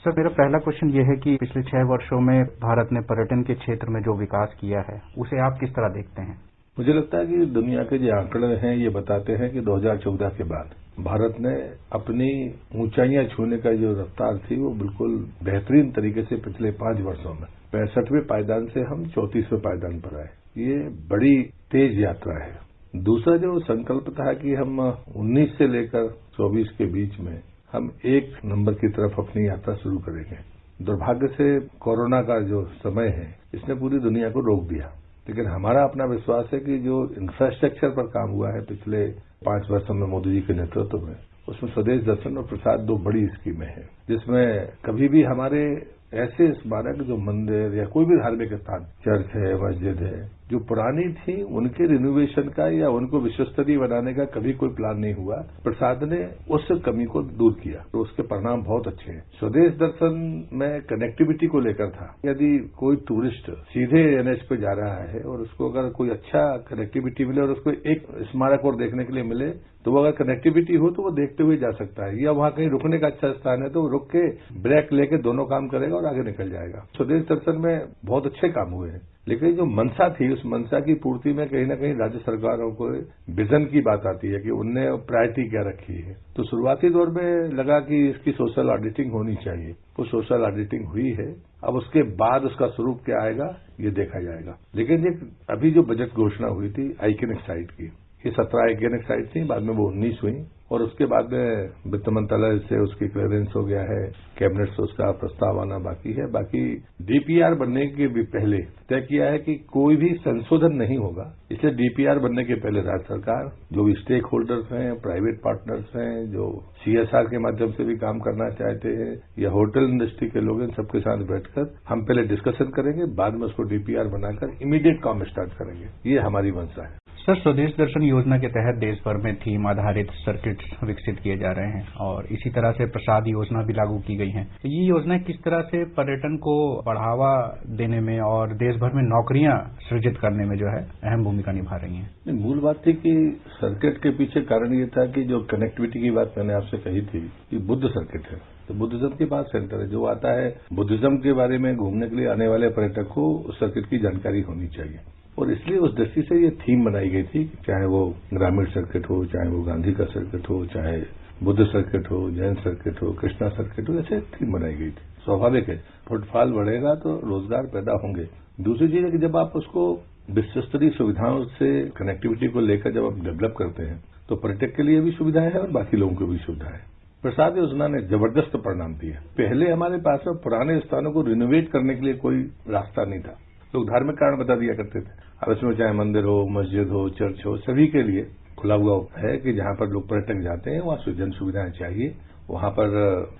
सर, मेरा पहला क्वेश्चन ये है कि पिछले 6 वर्षों में भारत ने पर्यटन के क्षेत्र में जो विकास किया है उसे आप किस तरह देखते हैं? मुझे लगता है कि दुनिया के जो आंकड़े हैं ये बताते हैं कि 2014 के बाद भारत ने अपनी ऊंचाइयां छूने का जो रफ्तार थी वो बिल्कुल बेहतरीन तरीके से पिछले 5 वर्षों में 65वें पायदान से हम 34वें पायदान पर आए। ये बड़ी तेज यात्रा है। दूसरा जो संकल्प था कि हम 19 से लेकर 24 के बीच में हम 1 नंबर की तरफ अपनी यात्रा शुरू करेंगे। दुर्भाग्य से कोरोना का जो समय है इसने पूरी दुनिया को रोक दिया, लेकिन हमारा अपना विश्वास है कि जो इंफ्रास्ट्रक्चर पर काम हुआ है पिछले 5 वर्षों में मोदी जी के नेतृत्व में, उसमें स्वदेश दर्शन और प्रसाद 2 बड़ी स्कीमें हैं, जिसमें कभी भी हमारे ऐसे स्मारक जो मंदिर या कोई भी धार्मिक स्थान, चर्च है, मस्जिद है, जो पुरानी थी उनके रिनोवेशन का या उनको विश्वस्तरीय बनाने का कभी कोई प्लान नहीं हुआ। प्रसाद ने उस कमी को दूर किया तो उसके परिणाम बहुत अच्छे हैं। स्वदेश दर्शन में कनेक्टिविटी को लेकर था। यदि कोई टूरिस्ट सीधे NH पे जा रहा है और उसको अगर कोई अच्छा कनेक्टिविटी मिले और उसको एक स्मारक और देखने के लिए मिले तो वो अगर कनेक्टिविटी हो तो वो देखते हुए जा सकता है, या वहां कहीं रुकने का अच्छा स्थान है तो वो रुक के ब्रेक लेके दोनों काम करेगा और आगे निकल जाएगा। स्वदेश दर्शन में बहुत अच्छे काम हुए हैं, लेकिन जो मंशा थी उस मंशा की पूर्ति में कहीं ना कहीं राज्य सरकारों को विजन की बात आती है कि उनने प्रायोरिटी क्या रखी है। तो शुरुआती दौर में लगा कि इसकी सोशल ऑडिटिंग होनी चाहिए, वो सोशल ऑडिटिंग हुई है। अब उसके बाद उसका स्वरूप क्या आएगा ये देखा जाएगा। लेकिन ये अभी जो बजट घोषणा हुई थी आइकॉनिक साइट की, ये 17 आइकॉनिक साइट थी, बाद में वो 19 हुई और उसके बाद में वित्त मंत्रालय से उसकी क्लियरेंस हो गया है, कैबिनेट से उसका प्रस्ताव आना बाकी है। बाकी DPR बनने के भी पहले तय किया है कि कोई भी संशोधन नहीं होगा, इसलिए DPR बनने के पहले राज्य सरकार, जो भी स्टेक होल्डर्स हैं, प्राइवेट पार्टनर्स हैं, जो CSR के माध्यम से भी काम करना चाहते हैं या होटल इंडस्ट्री के लोग हैं, सबके साथ बैठकर हम पहले डिस्कशन करेंगे, बाद में उसको DPR बनाकर इमीडिएट काम स्टार्ट करेंगे। ये हमारी मंशा है। सर, स्वदेश दर्शन योजना के तहत देश भर में थीम आधारित सर्किट विकसित किए जा रहे हैं और इसी तरह से प्रसाद योजना भी लागू की गई है। तो ये योजना किस तरह से पर्यटन को बढ़ावा देने में और देश भर में नौकरियां सृजित करने में जो है अहम भूमिका निभा रही है? मूल बात थी कि सर्किट के पीछे कारण ये था कि जो कनेक्टिविटी की बात मैंने आपसे कही थी कि बुद्ध सर्किट है, तो बुद्धिज्म के पास सेंटर है, जो आता है बुद्धिज्म के बारे में घूमने के लिए आने वाले पर्यटक को उस सर्किट की जानकारी होनी चाहिए और इसलिए उस दृष्टि से ये थीम बनाई गई थी, चाहे वो ग्रामीण सर्किट हो, चाहे वो गांधी का सर्किट हो, चाहे बुद्ध सर्किट हो, जैन सर्किट हो, कृष्णा सर्किट हो, ऐसे थीम बनाई गई थी। स्वाभाविक है, फुटफॉल बढ़ेगा तो रोजगार पैदा होंगे। दूसरी चीज है कि जब आप उसको विश्वस्तरीय सुविधाओं से कनेक्टिविटी को लेकर जब आप डेवलप करते हैं तो पर्यटक के लिए भी सुविधा है और बाकी लोगों को भी सुविधा है। प्रसाद योजना ने जबरदस्त परिणाम दिए। पहले हमारे पास पुराने स्थानों को रिनोवेट करने के लिए कोई रास्ता नहीं था, लोग धार्मिक कारण बता दिया करते थे। अब इसमें चाहे मंदिर हो, मस्जिद हो, चर्च हो, सभी के लिए खुला हुआ है कि जहां पर लोग पर्यटक जाते हैं वहां जन सुविधाएं चाहिए। वहां पर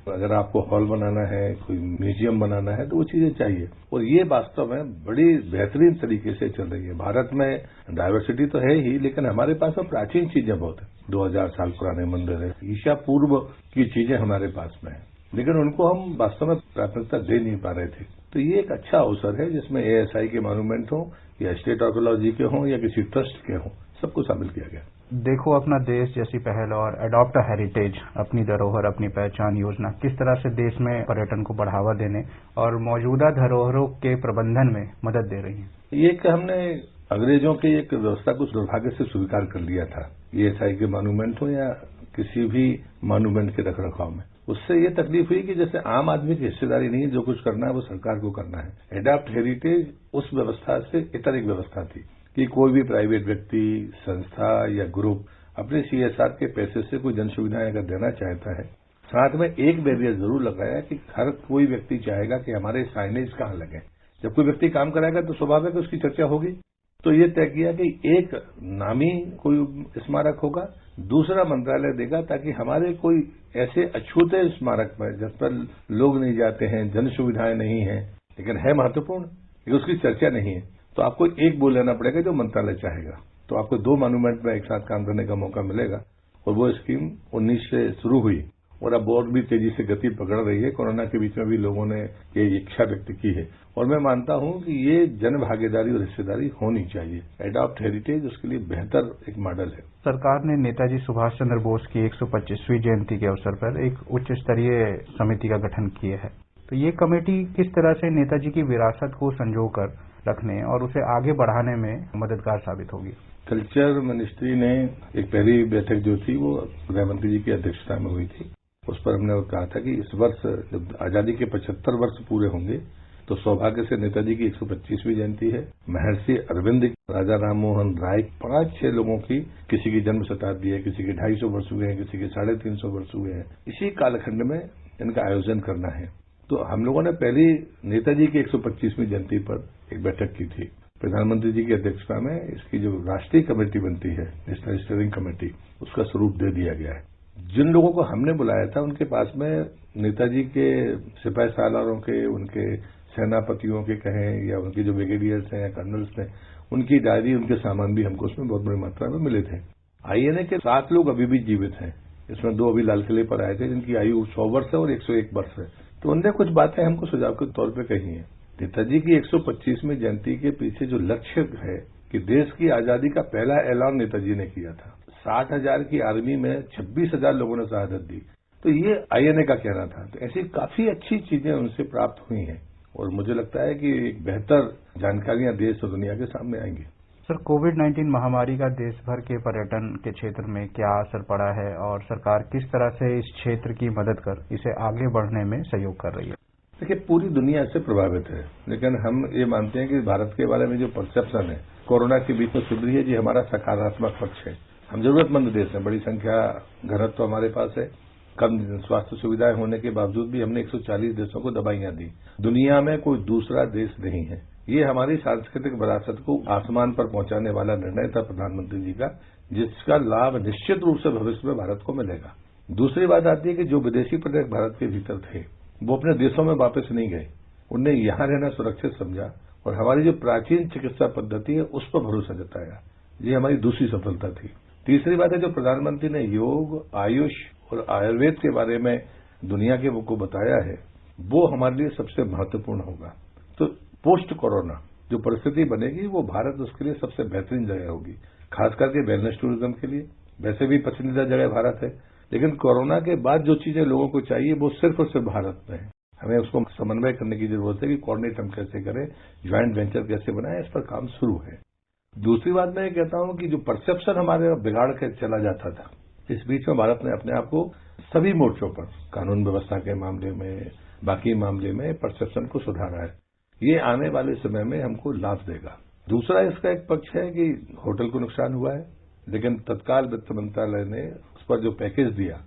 अगर आपको हॉल बनाना है, कोई म्यूजियम बनाना है तो वो चीजें चाहिए और ये वास्तव में बड़ी बेहतरीन तरीके से चल रही है। भारत में डायवर्सिटी तो है ही, लेकिन हमारे पास में प्राचीन चीजें बहुत है। 2000 साल पुराने मंदिर है, ईसा पूर्व की चीजें हमारे पास में है, लेकिन उनको हम वास्तव में प्राथमिकता दे नहीं पा रहे थे। तो ये एक अच्छा अवसर है जिसमें ASI के मॉन्यूमेंट हो या स्टेट आर्कियोलॉजी के हों या किसी ट्रस्ट के हों, सबको शामिल किया गया। देखो अपना देश जैसी पहल और अडॉप्ट हेरिटेज, अपनी धरोहर अपनी पहचान योजना किस तरह से देश में पर्यटन को बढ़ावा देने और मौजूदा धरोहरों के प्रबंधन में मदद दे रही है। ये हमने अंग्रेजों की एक व्यवस्था को दुर्भाग्य से स्वीकार कर लिया था, ASI के मॉन्यूमेंट हो या किसी भी मॉन्यूमेंट के रखरखाव में। उससे ये तकलीफ हुई कि जैसे आम आदमी की हिस्सेदारी नहीं है, जो कुछ करना है वो सरकार को करना है। एडॉप्ट हेरिटेज उस व्यवस्था से इतर एक व्यवस्था थी कि कोई भी प्राइवेट व्यक्ति, संस्था या ग्रुप अपने CSR के पैसे से कोई जन सुविधाएं अगर देना चाहता है साथ में एक बैरियर जरूर लगाया कि हर कोई व्यक्ति चाहेगा कि हमारे साइनेज कहाँ लगे। जब कोई व्यक्ति काम कराएगा तो स्वाभाविक उसकी चर्चा होगी। तो ये तय किया कि एक नामी कोई स्मारक होगा, दूसरा मंत्रालय देगा, ताकि हमारे कोई ऐसे अछूते स्मारक पर जिस पर लोग नहीं जाते हैं, जन सुविधाएं नहीं है, लेकिन है महत्वपूर्ण, लेकिन उसकी चर्चा नहीं है, तो आपको एक बोल लेना पड़ेगा जो मंत्रालय चाहेगा। तो आपको 2 मॉन्यूमेंट में एक साथ काम करने का मौका मिलेगा। और वो स्कीम 19 से शुरू हुई और अब और भी तेजी से गति पकड़ रही है। कोरोना के बीच में भी लोगों ने ये इच्छा व्यक्त की है और मैं मानता हूं कि ये जन भागीदारी और हिस्सेदारी होनी चाहिए। एडॉप्ट हेरिटेज उसके लिए बेहतर एक मॉडल है। सरकार ने नेताजी सुभाष चंद्र बोस की 125वीं जयंती के अवसर पर एक उच्च स्तरीय समिति का गठन किया है। तो ये कमेटी किस तरह से नेताजी की विरासत को संजोकर रखने और उसे आगे बढ़ाने में मददगार साबित होगी? कल्चर मिनिस्ट्री ने एक पहली बैठक जो थी वो प्रधानमंत्री जी की अध्यक्षता में हुई थी। उस पर हमने कहा था कि इस वर्ष जब आजादी के 75 वर्ष पूरे होंगे तो सौभाग्य से नेताजी की 125वीं जयंती है। महर्षि अरविंद, राजा राम मोहन राय, 5-6 लोगों की, किसी की जन्म शताब्दी है, किसी के 250 वर्ष हुए हैं, किसी के 350 वर्ष हुए हैं। इसी कालखंड में इनका आयोजन करना है। तो हम लोगों ने पहली नेताजी की 125वीं जयंती पर एक बैठक की थी। प्रधानमंत्री जी की अध्यक्षता में इसकी जो राष्ट्रीय कमेटी बनती है, नेशनल स्टीयरिंग कमेटी, उसका स्वरूप दे दिया गया है। जिन लोगों को हमने बुलाया था उनके पास में नेताजी के सिपाही सालारों के, उनके सेनापतियों के कहें या उनके जो ब्रिगेडियर्स हैं या कर्नल्स हैं, उनकी डायरी, उनके सामान भी हमको उसमें बहुत बड़ी मात्रा में मिले थे। आईएनए के 7 लोग अभी भी जीवित हैं। इसमें 2 अभी लाल किले पर आए थे जिनकी आयु 100 वर्ष है और 101 वर्ष है। तो उनने कुछ बातें हमको सुझाव के तौर पर कही हैं। नेताजी की 125वीं जयंती के पीछे जो लक्ष्य है कि देश की आजादी का पहला ऐलान नेताजी ने किया था। 60,000 की आर्मी में 26,000 लोगों ने शहादत दी। तो ये आईएनए का कहना था। तो ऐसी काफी अच्छी चीजें उनसे प्राप्त हुई हैं और मुझे लगता है कि एक बेहतर जानकारियां देश और दुनिया के सामने आएंगी। सर, कोविड-19 महामारी का देश भर के पर्यटन के क्षेत्र में क्या असर पड़ा है और सरकार किस तरह से इस क्षेत्र की मदद कर इसे आगे बढ़ने में सहयोग कर रही है? देखिए, पूरी दुनिया इससे प्रभावित है, लेकिन हम ये मानते हैं कि भारत के बारे में जो परसेप्शन है कोरोना के बीच में सुधरी है, जी हमारा सकारात्मक पक्ष है। हम जरूरतमंद देश हैं, बड़ी संख्या घनत्व तो हमारे पास है, कम स्वास्थ्य सुविधाएं होने के बावजूद भी हमने 140 देशों को दवाइयां दी। दुनिया में कोई दूसरा देश नहीं है। ये हमारी सांस्कृतिक विरासत को आसमान पर पहुंचाने वाला निर्णय था प्रधानमंत्री जी का, जिसका लाभ निश्चित रूप से भविष्य में भारत को मिलेगा। दूसरी बात आती है कि जो विदेशी पर्यटक भारत के भीतर थे वो अपने देशों में वापस नहीं गए, उनने यहां रहना सुरक्षित समझा और हमारी जो प्राचीन चिकित्सा पद्धति है उस पर भरोसा जताया। ये हमारी दूसरी सफलता थी। तीसरी बात है, जो प्रधानमंत्री ने योग, आयुष और आयुर्वेद के बारे में दुनिया के को बताया है, वो हमारे लिए सबसे महत्वपूर्ण होगा। तो पोस्ट कोरोना जो परिस्थिति बनेगी वो भारत उसके लिए सबसे बेहतरीन जगह होगी, खास करके वेलनेस टूरिज्म के लिए। वैसे भी पसंदीदा जगह भारत है, लेकिन कोरोना के बाद जो चीजें लोगों को चाहिए वो सिर्फ और सिर्फ भारत में है। हमें उसको समन्वय करने की जरूरत है कि कोऑर्डिनेट हम कैसे करें, ज्वाइंट वेंचर कैसे बनाएं, इस पर काम शुरू है। दूसरी बात मैं ये कहता हूं कि जो परसेप्शन हमारे बिगाड़ के चला जाता था, इस बीच में भारत ने अपने आप को सभी मोर्चों पर, कानून व्यवस्था के मामले में, बाकी मामले में परसेप्शन को सुधारा है। ये आने वाले समय में हमको लाभ देगा। दूसरा इसका एक पक्ष है कि होटल को नुकसान हुआ है, लेकिन तत्काल वित्त मंत्रालय ने उस पर जो पैकेज दिया,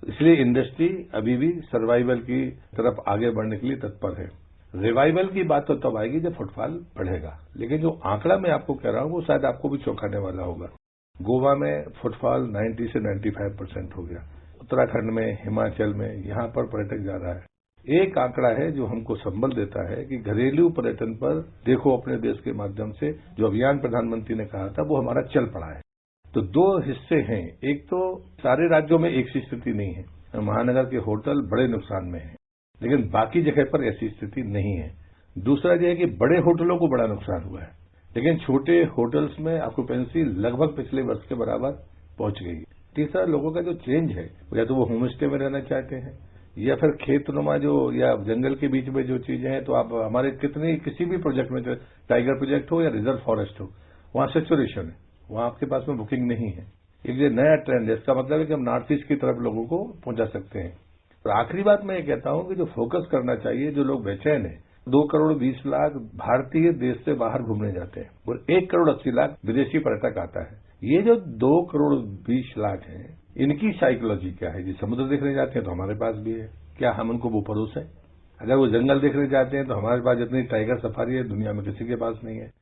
इसलिए इंडस्ट्री अभी भी सर्वाइवल की तरफ आगे बढ़ने के लिए तत्पर है। रिवाइवल की बात तो तब आएगी जब फुटफॉल बढ़ेगा, लेकिन जो आंकड़ा मैं आपको कह रहा हूं वो शायद आपको भी चौंकाने वाला होगा। गोवा में फुटफॉल 90 से 95% हो गया। उत्तराखंड में, हिमाचल में, यहां पर पर्यटक जा रहा है। एक आंकड़ा है जो हमको संबल देता है कि घरेलू पर्यटन पर देखो अपने देश के माध्यम से जो अभियान प्रधानमंत्री ने कहा था वो हमारा चल पड़ा है। तो 2 हिस्से हैं। एक तो सारे राज्यों में एक सी स्थिति नहीं है, महानगर के होटल बड़े नुकसान में हैं, लेकिन बाकी जगह पर ऐसी स्थिति नहीं है। दूसरा यह है कि बड़े होटलों को बड़ा नुकसान हुआ है, लेकिन छोटे होटल्स में ऑक्यूपेंसी लगभग पिछले वर्ष के बराबर पहुंच गई। तीसरा, लोगों का जो चेंज है, या तो वो होम स्टे में रहना चाहते हैं या फिर खेतनुमा जो या जंगल के बीच में जो चीजें हैं। तो आप हमारे किसी भी प्रोजेक्ट में, चाहे टाइगर प्रोजेक्ट हो या रिजर्व फॉरेस्ट हो, वहां सेचुरेशन है, वहां आपके पास में बुकिंग नहीं है। एक ये नया ट्रेंड है, इसका मतलब है कि हम नॉर्थ ईस्ट की तरफ लोगों को पहुंचा सकते हैं। और आखिरी बात मैं ये कहता हूं कि जो फोकस करना चाहिए, जो लोग बेचैन है, 2 करोड़ 20 लाख भारतीय देश से बाहर घूमने जाते हैं और 1 करोड़ 80 लाख विदेशी पर्यटक आता है। ये जो 2 करोड़ 20 लाख हैं, इनकी साइकोलॉजी क्या है। जी समुद्र देखने जाते हैं तो हमारे पास भी है, क्या हम उनको वो परोस है? अगर वो जंगल देखने जाते हैं तो हमारे पास जितनी टाइगर सफारी है दुनिया में किसी के पास नहीं है।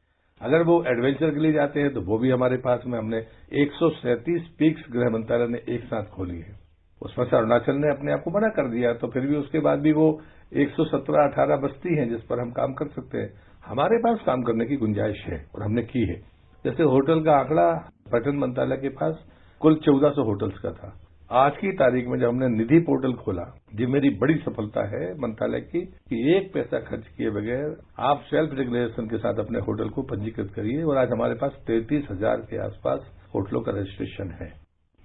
अगर वो एडवेंचर के लिए जाते हैं तो वो भी हमारे पास में, हमने 137 पीक्स गृह मंत्रालय ने एक साथ खोली है। उसमें से अरुणाचल ने अपने आप को मना कर दिया, तो फिर भी उसके बाद भी वो 117-18 बस्ती हैं जिस पर हम काम कर सकते हैं। हमारे पास काम करने की गुंजाइश है और हमने की है। जैसे होटल का आंकड़ा पर्यटन मंत्रालय के पास कुल 1400 होटल्स का था। आज की तारीख में जब हमने निधि पोर्टल खोला, ये मेरी बड़ी सफलता है मंत्रालय की कि एक पैसा खर्च किए बगैर आप सेल्फ रेगुलेशन के साथ अपने होटल को पंजीकृत करिए और आज हमारे पास 33,000 के आसपास होटलों का रजिस्ट्रेशन है।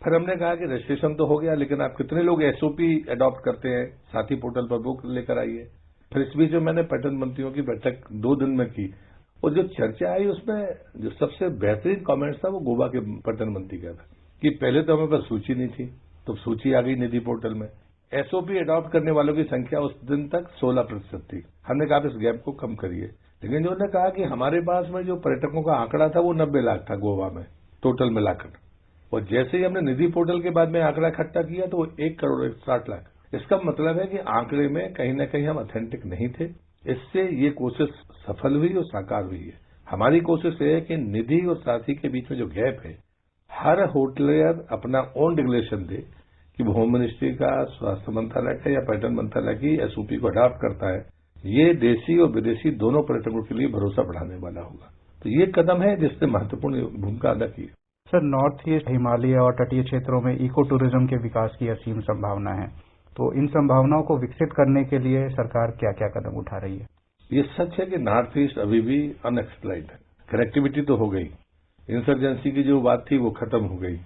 फिर हमने कहा कि रजिस्ट्रेशन तो हो गया, लेकिन आप कितने लोग एसओपी अडॉप्ट करते हैं, साथी पोर्टल पर वो लेकर आइए। फिर इस बीच में मैंने पर्यटन मंत्रियों की बैठक 2 दिन में की और जो चर्चा आई उसमें जो सबसे बेहतरीन कमेंट्स था वो गोवा के पर्यटन मंत्री का था कि पहले तो हमें पास सूची नहीं थी, तो सूची आ गई निधि पोर्टल में। एसओपी अडॉप्ट करने वालों की संख्या उस दिन तक 16% थी। हमने कहा इस गैप को कम करिए, लेकिन जो उन्होंने कहा कि हमारे पास में जो पर्यटकों का आंकड़ा था वो 90 लाख था गोवा में टोटल मिलाकर, और जैसे ही हमने निधि पोर्टल के बाद में आंकड़ा इकट्ठा किया तो वो 1,60,00,000। इसका मतलब है कि आंकड़े में कहीं न कहीं हम ऑथेंटिक नहीं थे। इससे ये कोशिश सफल हुई और साकार हुई है। हमारी कोशिश ये है कि निधि और साथी के बीच में जो गैप है, हर होटलियर अपना ओन डिक्लेरेशन दे कि वो होम मिनिस्ट्री का, स्वास्थ्य मंत्रालय का या पर्यटन मंत्रालय की एसओपी को अडॉप्ट करता है। ये देशी और विदेशी दोनों पर्यटकों के लिए भरोसा बढ़ाने वाला होगा। तो ये कदम है जिसने महत्वपूर्ण भूमिका अदा की। सर, नॉर्थ ईस्ट, हिमालय और तटीय क्षेत्रों में इको टूरिज्म के विकास की असीम संभावना है, तो इन संभावनाओं को विकसित करने के लिए सरकार क्या क्या कदम उठा रही है? ये सच है कि नॉर्थ ईस्ट अभी भी अनएक्सप्लॉइट है। कनेक्टिविटी तो हो गई, इंसर्जेंसी की जो बात थी वो खत्म हो गई।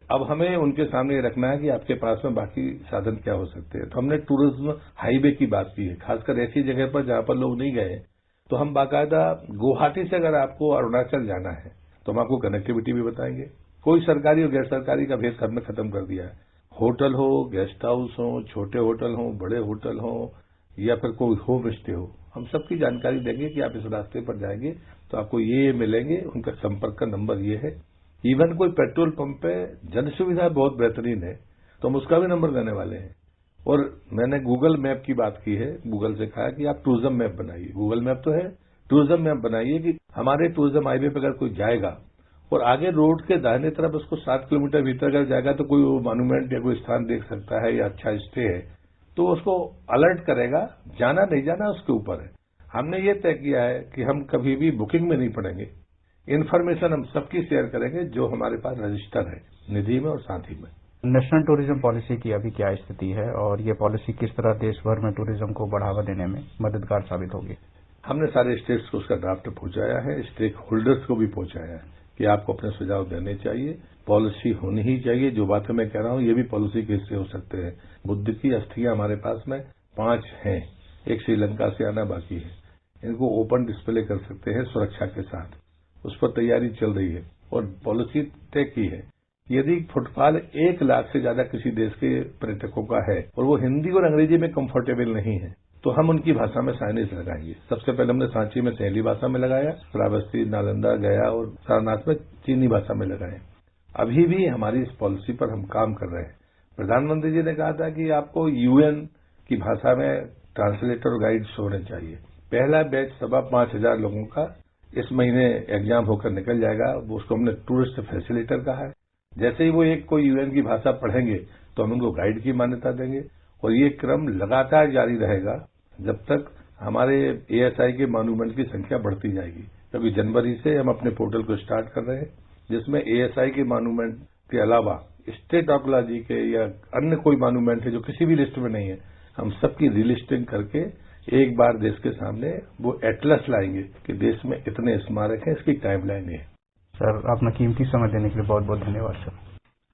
अब हमें उनके सामने रखना है कि आपके पास में बाकी साधन क्या हो सकते हैं। तो हमने टूरिज्म हाईवे की बात की है, खासकर ऐसी जगह पर जहां पर लोग नहीं गए। तो हम बाकायदा गुवाहाटी से अगर आपको अरुणाचल जाना है तो हम आपको कनेक्टिविटी भी बताएंगे। कोई सरकारी और गैर सरकारी का भेद हमने खत्म कर दिया है। होटल हो, गेस्ट हाउस हो, छोटे होटल हो, बड़े होटल हो या फिर कोई होम स्टे हो, हम सबकी जानकारी देंगे कि आप इस रास्ते पर जाएंगे तो आपको ये मिलेंगे। उनका संपर्क का नंबर ये है। इवन कोई पेट्रोल पंप पे जन सुविधा बहुत बेहतरीन है तो हम उसका भी नंबर देने वाले हैं। और मैंने गूगल मैप की बात की है, गूगल से कहा कि आप टूरिज्म मैप बनाइए। गूगल मैप तो है, टूरिज्म मैप बनाइए कि हमारे टूरिज्म हाईवे पर अगर कोई जाएगा और आगे रोड के दाहिने तरफ उसको 7 किलोमीटर भीतर अगर जाएगा तो कोई मॉन्यूमेंट या कोई स्थान देख सकता है या अच्छा स्टे है तो उसको अलर्ट करेगा। जाना नहीं जाना उसके ऊपर है। हमने ये तय किया है कि हम कभी भी बुकिंग में नहीं पड़ेंगे। इन्फॉर्मेशन हम सबकी शेयर करेंगे जो हमारे पास रजिस्टर है निधि में और साथी में। नेशनल टूरिज्म पॉलिसी की अभी क्या स्थिति है और ये पॉलिसी किस तरह देश भर में टूरिज्म को बढ़ावा देने में मददगार साबित होगी? हमने सारे स्टेट्स को उसका ड्राफ्ट पहुंचाया है, स्टेक होल्डर्स को भी पहुंचाया है कि आपको अपने सुझाव देने चाहिए। पॉलिसी होनी ही चाहिए। जो बातें मैं कह रहा हूं ये भी पॉलिसी के हिस्से हो सकते हैं। बुद्ध की अस्थियां हमारे पास में 5 हैं, एक श्रीलंका से आना बाकी है। इनको ओपन डिस्प्ले कर सकते हैं सुरक्षा के साथ, उस पर तैयारी चल रही है और पॉलिसी तय की है। यदि फुटफॉल 1 लाख से ज्यादा किसी देश के पर्यटकों का है और वो हिंदी और अंग्रेजी में कंफर्टेबल नहीं है तो हम उनकी भाषा में साइनेज लगाएंगे। सबसे पहले हमने सांची में सहेली भाषा में लगाया, श्रावस्ती, नालंदा, गया और सारनाथ में चीनी भाषा में लगाए। अभी भी हमारी इस पॉलिसी पर हम काम कर रहे हैं। प्रधानमंत्री जी ने कहा था कि आपको यूएन की भाषा में ट्रांसलेटर और गाइड्स होने चाहिए। पहला बैच 5,500 लोगों का इस महीने एग्जाम होकर निकल जाएगा। उसको हमने टूरिस्ट फैसिलिटेटर कहा है। जैसे ही वो एक कोई यूएन की भाषा पढ़ेंगे तो हम उनको गाइड की मान्यता देंगे और ये क्रम लगातार जारी रहेगा जब तक हमारे एएसआई के मॉन्यूमेंट की संख्या बढ़ती जाएगी। क्योंकि जनवरी से हम अपने पोर्टल को स्टार्ट कर रहे हैं जिसमें एएसआई के मॉन्यूमेंट के अलावा स्टेट आर्कियोलॉजी के या अन्य कोई मॉन्यूमेंट है जो किसी भी लिस्ट में नहीं है, हम सबकी रिलिस्टिंग करके एक बार देश के सामने वो एटलस लाएंगे कि देश में इतने स्मारक हैं, इसकी टाइमलाइन है। सर, अपना कीमती समय देने के लिए बहुत बहुत धन्यवाद सर।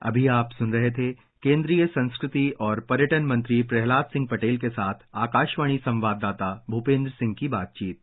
अभी आप सुन रहे थे केंद्रीय संस्कृति और पर्यटन मंत्री प्रहलाद सिंह पटेल के साथ आकाशवाणी संवाददाता भूपेंद्र सिंह की बातचीत।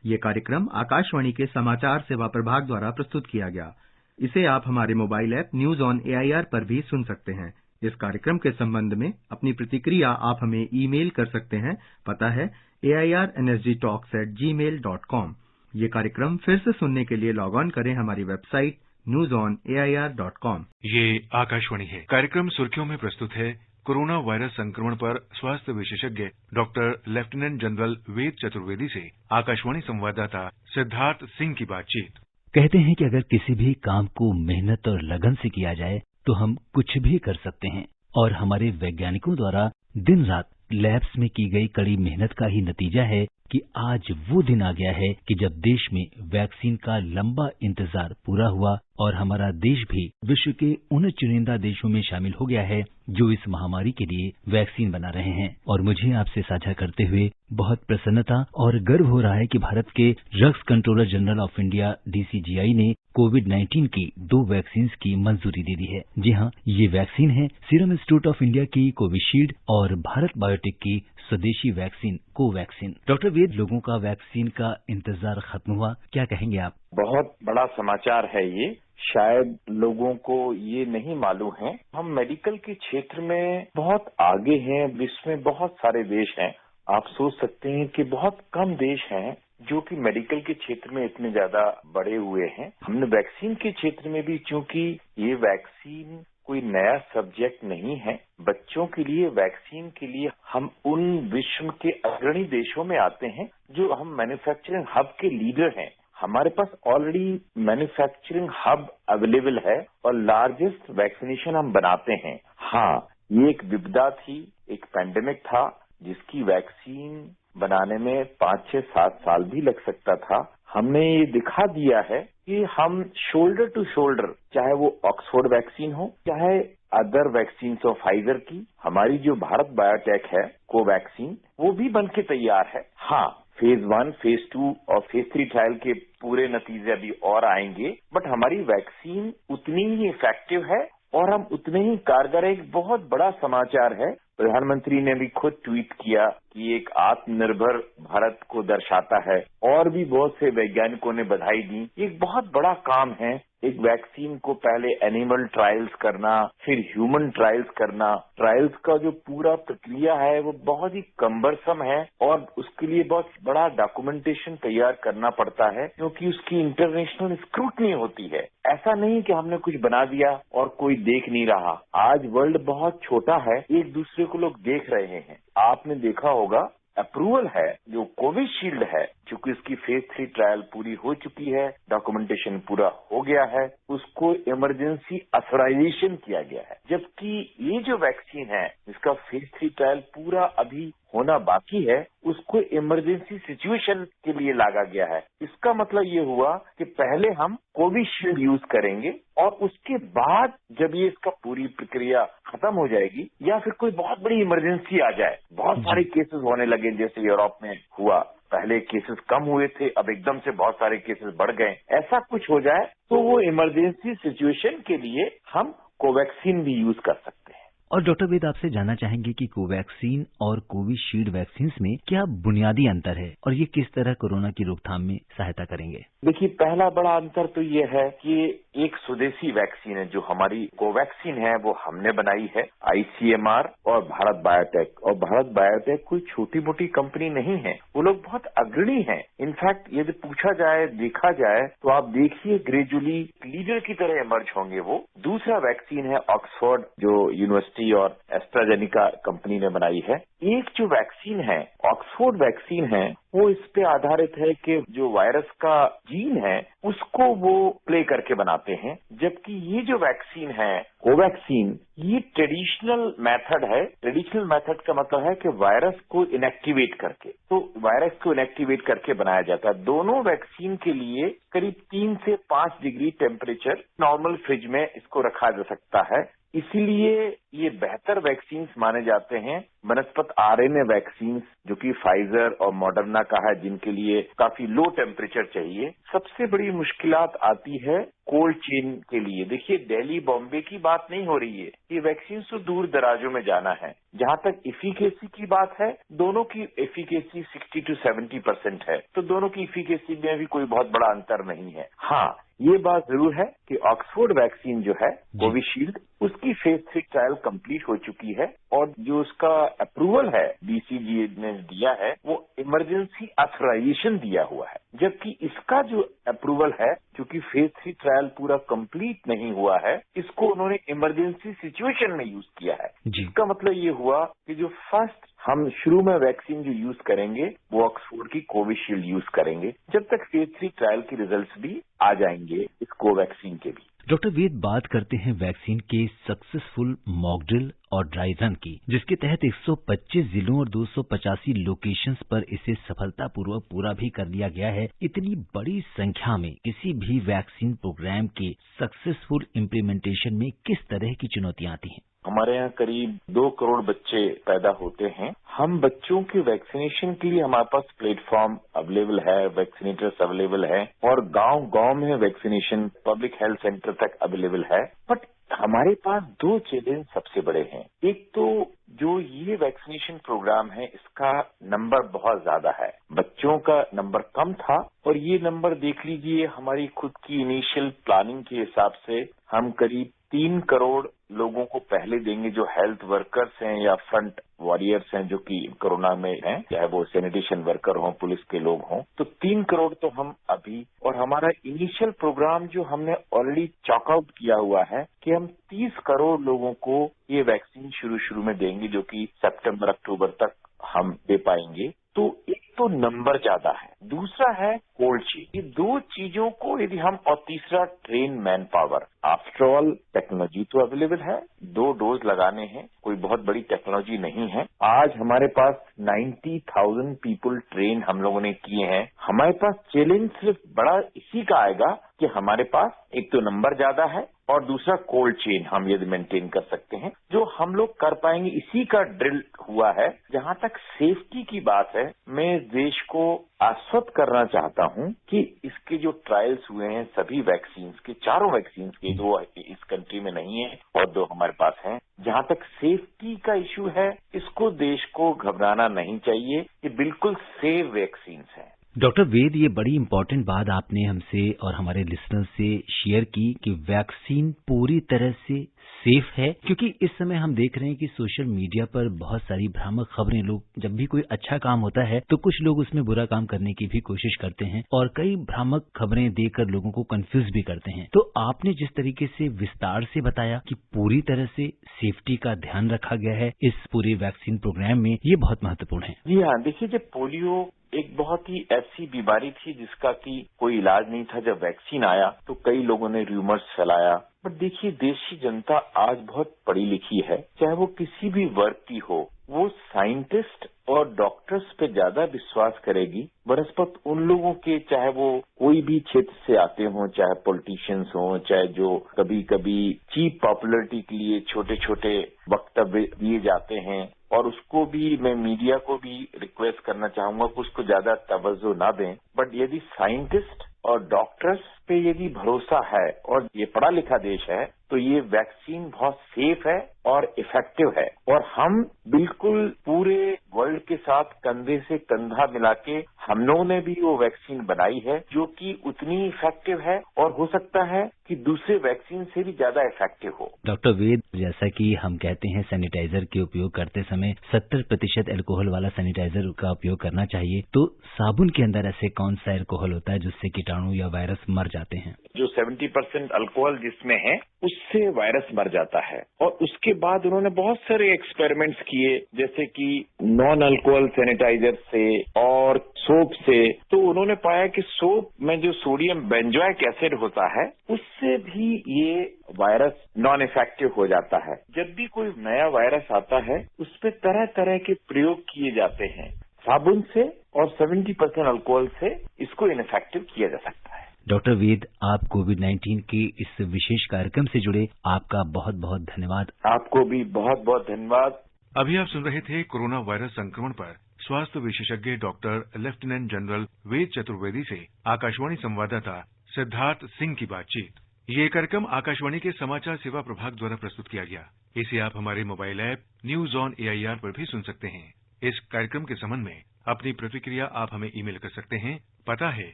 ये कार्यक्रम आकाशवाणी के समाचार सेवा प्रभाग द्वारा प्रस्तुत किया गया। इसे आप हमारे mobile app news on AIR पर भी सुन सकते हैं। इस कार्यक्रम के संबंध में अपनी प्रतिक्रिया आप हमें ईमेल कर सकते हैं। पता है AIRNSGTalks@gmail.com। ये कार्यक्रम फिर से सुनने के लिए लॉग ऑन करें हमारी वेबसाइट newsonair.com। ये आकाशवाणी है। कार्यक्रम सुर्खियों में प्रस्तुत है कोरोना वायरस संक्रमण पर स्वास्थ्य विशेषज्ञ doctor lieutenant general Ved Chaturvedi से आकाशवाणी संवाददाता सिद्धार्थ सिंह की बातचीत। कहते हैं कि अगर किसी भी काम को मेहनत और लगन से किया जाए तो हम कुछ भी कर सकते हैं, और हमारे वैज्ञानिकों द्वारा दिन रात लैब्स में की गई कड़ी मेहनत का ही नतीजा है कि आज वो दिन आ गया है कि जब देश में वैक्सीन का लंबा इंतजार पूरा हुआ और हमारा देश भी विश्व के उन चुनिंदा देशों में शामिल हो गया है जो इस महामारी के लिए वैक्सीन बना रहे हैं। और मुझे आपसे साझा करते हुए बहुत प्रसन्नता और गर्व हो रहा है कि भारत के drugs controller general of India DCGI ने कोविड-19 की 2 वैक्सीन की मंजूरी दे दी है। जी हाँ, ये वैक्सीन है सीरम इंस्टीट्यूट ऑफ इंडिया की कोविशील्ड और भारत बायोटेक की स्वदेशी वैक्सीन कोवैक्सीन। डॉक्टर वेद, लोगों का वैक्सीन का इंतजार खत्म हुआ, क्या कहेंगे आप? बहुत बड़ा समाचार है ये। शायद लोगों को ये नहीं मालूम है, हम मेडिकल के क्षेत्र में बहुत आगे हैं। विश्व में बहुत सारे देश हैं। आप सोच सकते हैं कि बहुत कम देश हैं जो कि मेडिकल के क्षेत्र में इतने ज्यादा बढ़े हुए हैं। हमने वैक्सीन के क्षेत्र में भी, चूंकि ये वैक्सीन कोई नया सब्जेक्ट नहीं है, बच्चों के लिए वैक्सीन के लिए हम उन विश्व के अग्रणी देशों में आते हैं जो हम मैन्युफैक्चरिंग हब के लीडर हैं। हमारे पास ऑलरेडी मैन्युफैक्चरिंग हब अवेलेबल है और लार्जेस्ट वैक्सीनेशन हम बनाते हैं। हाँ, ये एक विपदा थी, एक पैंडेमिक था जिसकी वैक्सीन बनाने में 5, 6, 7 साल भी लग सकता था। हमने ये दिखा दिया है कि हम शोल्डर टू शोल्डर, चाहे वो ऑक्सफोर्ड वैक्सीन हो, चाहे अदर वैक्सीन ऑफ फाइजर की, हमारी जो भारत बायोटेक है कोवैक्सीन, वो भी बन के तैयार है। हाँ, फेज 1, फेज 2 और फेज 3 ट्रायल के पूरे नतीजे अभी और आएंगे, बट हमारी वैक्सीन उतनी ही इफेक्टिव है और हम उतने ही कारगर। एक बहुत बड़ा समाचार है, प्रधानमंत्री ने भी खुद ट्वीट किया कि एक आत्मनिर्भर भारत को दर्शाता है, और भी बहुत से वैज्ञानिकों ने बधाई दी। एक बहुत बड़ा काम है एक वैक्सीन को पहले एनिमल ट्रायल्स करना, फिर ह्यूमन ट्रायल्स करना। ट्रायल्स का जो पूरा प्रक्रिया है वो बहुत ही कम्बरसम है और उसके लिए बहुत बड़ा डॉक्यूमेंटेशन तैयार करना पड़ता है, क्योंकि उसकी इंटरनेशनल स्क्रूटनी होती है। ऐसा नहीं कि हमने कुछ बना दिया और कोई देख नहीं रहा। आज वर्ल्ड बहुत छोटा है, एक दूसरे को लोग देख रहे हैं। आपने देखा होगा अप्रूवल है जो कोविशील्ड है, चूंकि उसकी फेज 3 ट्रायल पूरी हो चुकी है, डॉक्यूमेंटेशन पूरा हो गया है, उसको इमरजेंसी ऑथराइजेशन किया गया है। जबकि ये जो वैक्सीन है जिसका फेज 3 ट्रायल पूरा अभी होना बाकी है, उसको इमरजेंसी सिचुएशन के लिए लागा गया है। इसका मतलब ये हुआ कि पहले हम कोविशील्ड यूज करेंगे और उसके बाद जब ये इसका पूरी प्रक्रिया खत्म हो जाएगी या फिर कोई बहुत बड़ी इमरजेंसी आ जाए, बहुत सारे केसेस होने लगे जैसे यूरोप में हुआ, पहले केसेस कम हुए थे, अब एकदम से बहुत सारे केसेस बढ़ गए, ऐसा कुछ हो जाए तो वो इमरजेंसी सिचुएशन के लिए हम कोवैक्सीन भी यूज कर सकते हैं। और डॉक्टर वेद, आपसे जानना चाहेंगे कि कोवैक्सीन और कोविशील्ड वैक्सीन में क्या बुनियादी अंतर है और ये किस तरह कोरोना की रोकथाम में सहायता करेंगे? देखिए, पहला बड़ा अंतर तो ये है कि एक स्वदेशी वैक्सीन है। जो हमारी कोवैक्सीन है वो हमने बनाई है, ICMR और भारत बायोटेक। और भारत बायोटेक कोई छोटी मोटी कंपनी नहीं है, वो लोग बहुत अग्रणी हैं। इनफैक्ट यदि पूछा जाए, देखा जाए तो आप देखिए ग्रेजुअली लीडर की तरह इमर्ज होंगे वो। दूसरा वैक्सीन है ऑक्सफोर्ड जो यूनिवर्सिटी और एस्ट्राजेनिका कंपनी ने बनाई है। एक जो वैक्सीन है ऑक्सफोर्ड वैक्सीन है वो इस पे आधारित है कि जो वायरस का जीन है उसको वो प्ले करके बनाते हैं, जबकि ये जो वैक्सीन है कोवैक्सीन, ये ट्रेडिशनल मेथड है। ट्रेडिशनल मेथड का मतलब है कि वायरस को इनएक्टिवेट करके, तो वायरस को इनएक्टिवेट करके बनाया जाता है। दोनों वैक्सीन के लिए करीब 3 से 5 डिग्री टेम्परेचर नॉर्मल फ्रिज में इसको रखा जा सकता है। इसीलिए ये बेहतर वैक्सीन माने जाते हैं वनस्पत RNA वैक्सीन, जो कि फाइजर और मॉडर्ना का है, जिनके लिए काफी लो टेम्परेचर चाहिए। सबसे बड़ी मुश्किलात आती है कोल्ड चेन के लिए। देखिए, दिल्ली बॉम्बे की बात नहीं हो रही है, ये वैक्सीन तो दूर दराजों में जाना है। जहां तक इफिकेसी की बात है, दोनों की इफिकेसी 60 to 70% है, तो दोनों की इफिकेसी में भी कोई बहुत बड़ा अंतर नहीं है। हाँ, ये बात जरूर है कि ऑक्सफोर्ड वैक्सीन जो है कोविशील्ड, उसकी फेज 3 ट्रायल कंप्लीट हो चुकी है और जो उसका अप्रूवल है DCGI ने दिया है वो इमरजेंसी ऑथराइजेशन दिया हुआ है, जबकि इसका जो अप्रूवल है, क्योंकि फेज 3 ट्रायल पूरा कंप्लीट नहीं हुआ है, इसको उन्होंने इमरजेंसी सिचुएशन में यूज किया है। इसका मतलब ये हुआ कि जो फर्स्ट हम शुरू में वैक्सीन जो यूज करेंगे वो ऑक्सफोर्ड की कोविशील्ड यूज करेंगे, जब तक फेज 3 ट्रायल की रिजल्ट्स भी आ जाएंगे इस कोवैक्सीन के भी। डॉक्टर वेद, बात करते हैं वैक्सीन के सक्सेसफुल मॉक ड्रिल और ड्राई रन की, जिसके तहत 125 जिलों और 285 लोकेशंस पर इसे सफलतापूर्वक पूरा भी कर लिया गया है। इतनी बड़ी संख्या में किसी भी वैक्सीन प्रोग्राम के सक्सेसफुल इम्प्लीमेंटेशन में किस तरह की चुनौतियां आती हैं? हमारे यहाँ करीब 2 करोड़ बच्चे पैदा होते हैं। हम बच्चों के वैक्सीनेशन के लिए हमारे पास प्लेटफॉर्म अवेलेबल है, वैक्सीनेटर्स अवेलेबल है और गांव-गांव में वैक्सीनेशन पब्लिक हेल्थ सेंटर तक अवेलेबल है। बट हमारे पास 2 चैलेंज सबसे बड़े हैं। एक तो जो ये वैक्सीनेशन प्रोग्राम है, इसका नंबर बहुत ज्यादा है, बच्चों का नंबर कम था और ये नंबर देख लीजिए, हमारी खुद की इनिशियल प्लानिंग के हिसाब से हम करीब 3 करोड़ लोगों को पहले देंगे जो हेल्थ वर्कर्स हैं या फ्रंट वॉरियर्स हैं जो कि कोरोना में हैं, चाहे वो सैनिटेशन वर्कर हों, पुलिस के लोग हों, तो 3 करोड़ तो हम अभी, और हमारा इनिशियल प्रोग्राम जो हमने ऑलरेडी चॉकआउट किया हुआ है कि हम 30 करोड़ लोगों को ये वैक्सीन शुरू में देंगे, जो कि सितंबर अक्टूबर तक हम दे पाएंगे। तो एक तो नंबर ज्यादा है, दूसरा है कोल्ड चेन। ये 2 चीजों को यदि हम, और तीसरा train man power. After all technology तो अवेलेबल है, 2 डोज लगाने हैं, कोई बहुत बड़ी टेक्नोलॉजी नहीं है। आज हमारे पास 90,000 पीपल ट्रेन हम लोगों ने किए हैं। हमारे पास चैलेंज सिर्फ बड़ा इसी का आएगा कि हमारे पास एक तो नंबर ज्यादा है और दूसरा कोल्ड चेन हम यदि मेंटेन कर सकते हैं, जो हम लोग कर पाएंगे। इसी का ड्रिल हुआ है। जहां तक सेफ्टी की बात है, मैं देश को आश्वस्त करना चाहता हूं कि इसके जो ट्रायल्स हुए हैं सभी वैक्सीन्स के, 4 वैक्सीन्स के, 2 इस कंट्री में नहीं है और 2 हमारे पास हैं। जहां तक सेफ्टी का इश्यू है, इसको देश को घबराना नहीं चाहिए, ये बिल्कुल सेफ वैक्सीन्स हैं। डॉक्टर वेद, ये बड़ी इंपॉर्टेंट बात आपने हमसे और हमारे लिसनर्स से शेयर की कि वैक्सीन पूरी तरह से सेफ है, क्योंकि इस समय हम देख रहे हैं कि सोशल मीडिया पर बहुत सारी भ्रामक खबरें, लोग जब भी कोई अच्छा काम होता है तो कुछ लोग उसमें बुरा काम करने की भी कोशिश करते हैं और कई भ्रामक खबरें देकर लोगों को कंफ्यूज भी करते हैं। तो आपने जिस तरीके से विस्तार से बताया कि पूरी तरह से सेफ्टी का ध्यान रखा गया है इस पूरे वैक्सीन प्रोग्राम में, ये बहुत महत्वपूर्ण है। जी हाँ, देखिए, जब पोलियो एक बहुत ही ऐसी बीमारी थी जिसका कि कोई इलाज नहीं था, जब वैक्सीन आया तो कई लोगों ने रूमर्स फैलाया। बट देखिए, देश की जनता आज बहुत पढ़ी लिखी है, चाहे वो किसी भी वर्ग की हो, वो साइंटिस्ट और डॉक्टर्स पे ज्यादा विश्वास करेगी बनस्पत उन लोगों के, चाहे वो कोई भी क्षेत्र से आते हों, चाहे पॉलिटिशियंस हों, चाहे जो कभी कभी चीप पॉपुलरिटी के लिए छोटे छोटे वक्तव्य दिए जाते हैं। और उसको भी मैं मीडिया को भी रिक्वेस्ट करना चाहूंगा कि उसको ज्यादा तवज्जो ना दें। बट यदि साइंटिस्ट और डॉक्टर्स पे यदि भरोसा है और ये पढ़ा लिखा देश है, तो ये वैक्सीन बहुत सेफ है और इफेक्टिव है। और हम बिल्कुल पूरे वर्ल्ड के साथ कंधे से कंधा मिला के हम लोगों ने भी वो वैक्सीन बनाई है, जो कि उतनी इफेक्टिव है और हो सकता है कि दूसरे वैक्सीन से भी ज्यादा इफेक्टिव हो। डॉक्टर वेद, जैसा कि हम कहते हैं सैनिटाइजर के उपयोग करते समय 70% अल्कोहल वाला सैनिटाइजर का उपयोग करना चाहिए, तो साबुन के अंदर ऐसे कौन सा अल्कोहल होता है जिससे कीटाणु या वायरस मर जाते हैं? जो 70% अल्कोहल जिसमें है उससे वायरस मर जाता है। और उसके बाद उन्होंने बहुत सारे एक्सपेरिमेंट्स किए, जैसे कि नॉन अल्कोहल सैनिटाइजर से और सोप से। तो उन्होंने पाया कि सोप में जो सोडियम बेंजोइक एसिड होता है उससे भी ये वायरस नॉन इफेक्टिव हो जाता है। जब भी कोई नया वायरस आता है उस पर तरह तरह के प्रयोग किए जाते हैं। साबुन से और 70% अल्कोहल से इसको इनफेक्टिव किया जा सकता है। डॉक्टर वेद, आप कोविड-19 के इस विशेष कार्यक्रम से जुड़े, आपका बहुत बहुत धन्यवाद। आपको भी बहुत बहुत धन्यवाद। अभी आप सुन रहे थे कोरोना वायरस संक्रमण पर स्वास्थ्य विशेषज्ञ doctor lieutenant general Ved Chaturvedi से आकाशवाणी संवाददाता सिद्धार्थ सिंह की बातचीत। ये कार्यक्रम आकाशवाणी के समाचार सेवा प्रभाग द्वारा प्रस्तुत किया गया। इसे आप हमारे mobile app news on AIR पर भी सुन सकते हैं। इस कार्यक्रम के संबंध में अपनी प्रतिक्रिया आप हमें ईमेल कर सकते हैं। पता है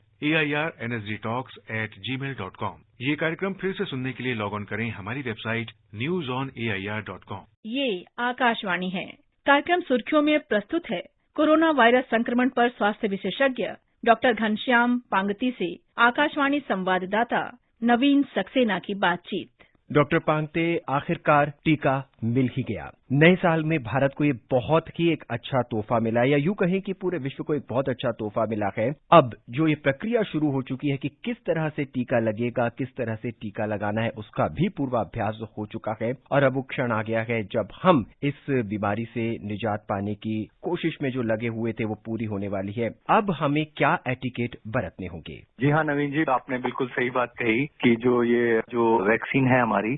airnsdtalks@gmail.com। ये कार्यक्रम फिर से सुनने के लिए लॉग ऑन करें हमारी वेबसाइट newsonair.com। ये आकाशवाणी है। कार्यक्रम सुर्खियों में प्रस्तुत है कोरोना वायरस संक्रमण पर स्वास्थ्य विशेषज्ञ डॉक्टर घनश्याम पांगती से आकाशवाणी संवाददाता नवीन सक्सेना की बातचीत। डॉक्टर पांगते, आखिरकार टीका मिल ही गया। नए साल में भारत को ये बहुत ही एक अच्छा तोहफा मिला, या यूं कहें कि पूरे विश्व को एक बहुत अच्छा तोहफा मिला है। अब जो ये प्रक्रिया शुरू हो चुकी है कि किस तरह से टीका लगेगा, किस तरह से टीका लगाना है, उसका भी पूर्वाभ्यास हो चुका है और अब वो क्षण आ गया है जब हम इस बीमारी से निजात पाने की कोशिश में जो लगे हुए थे वो पूरी होने वाली है। अब हमें क्या एटिकेट बरतने होंगे? जी हाँ नवीन जी, आपने बिल्कुल सही बात कही कि जो वैक्सीन है हमारी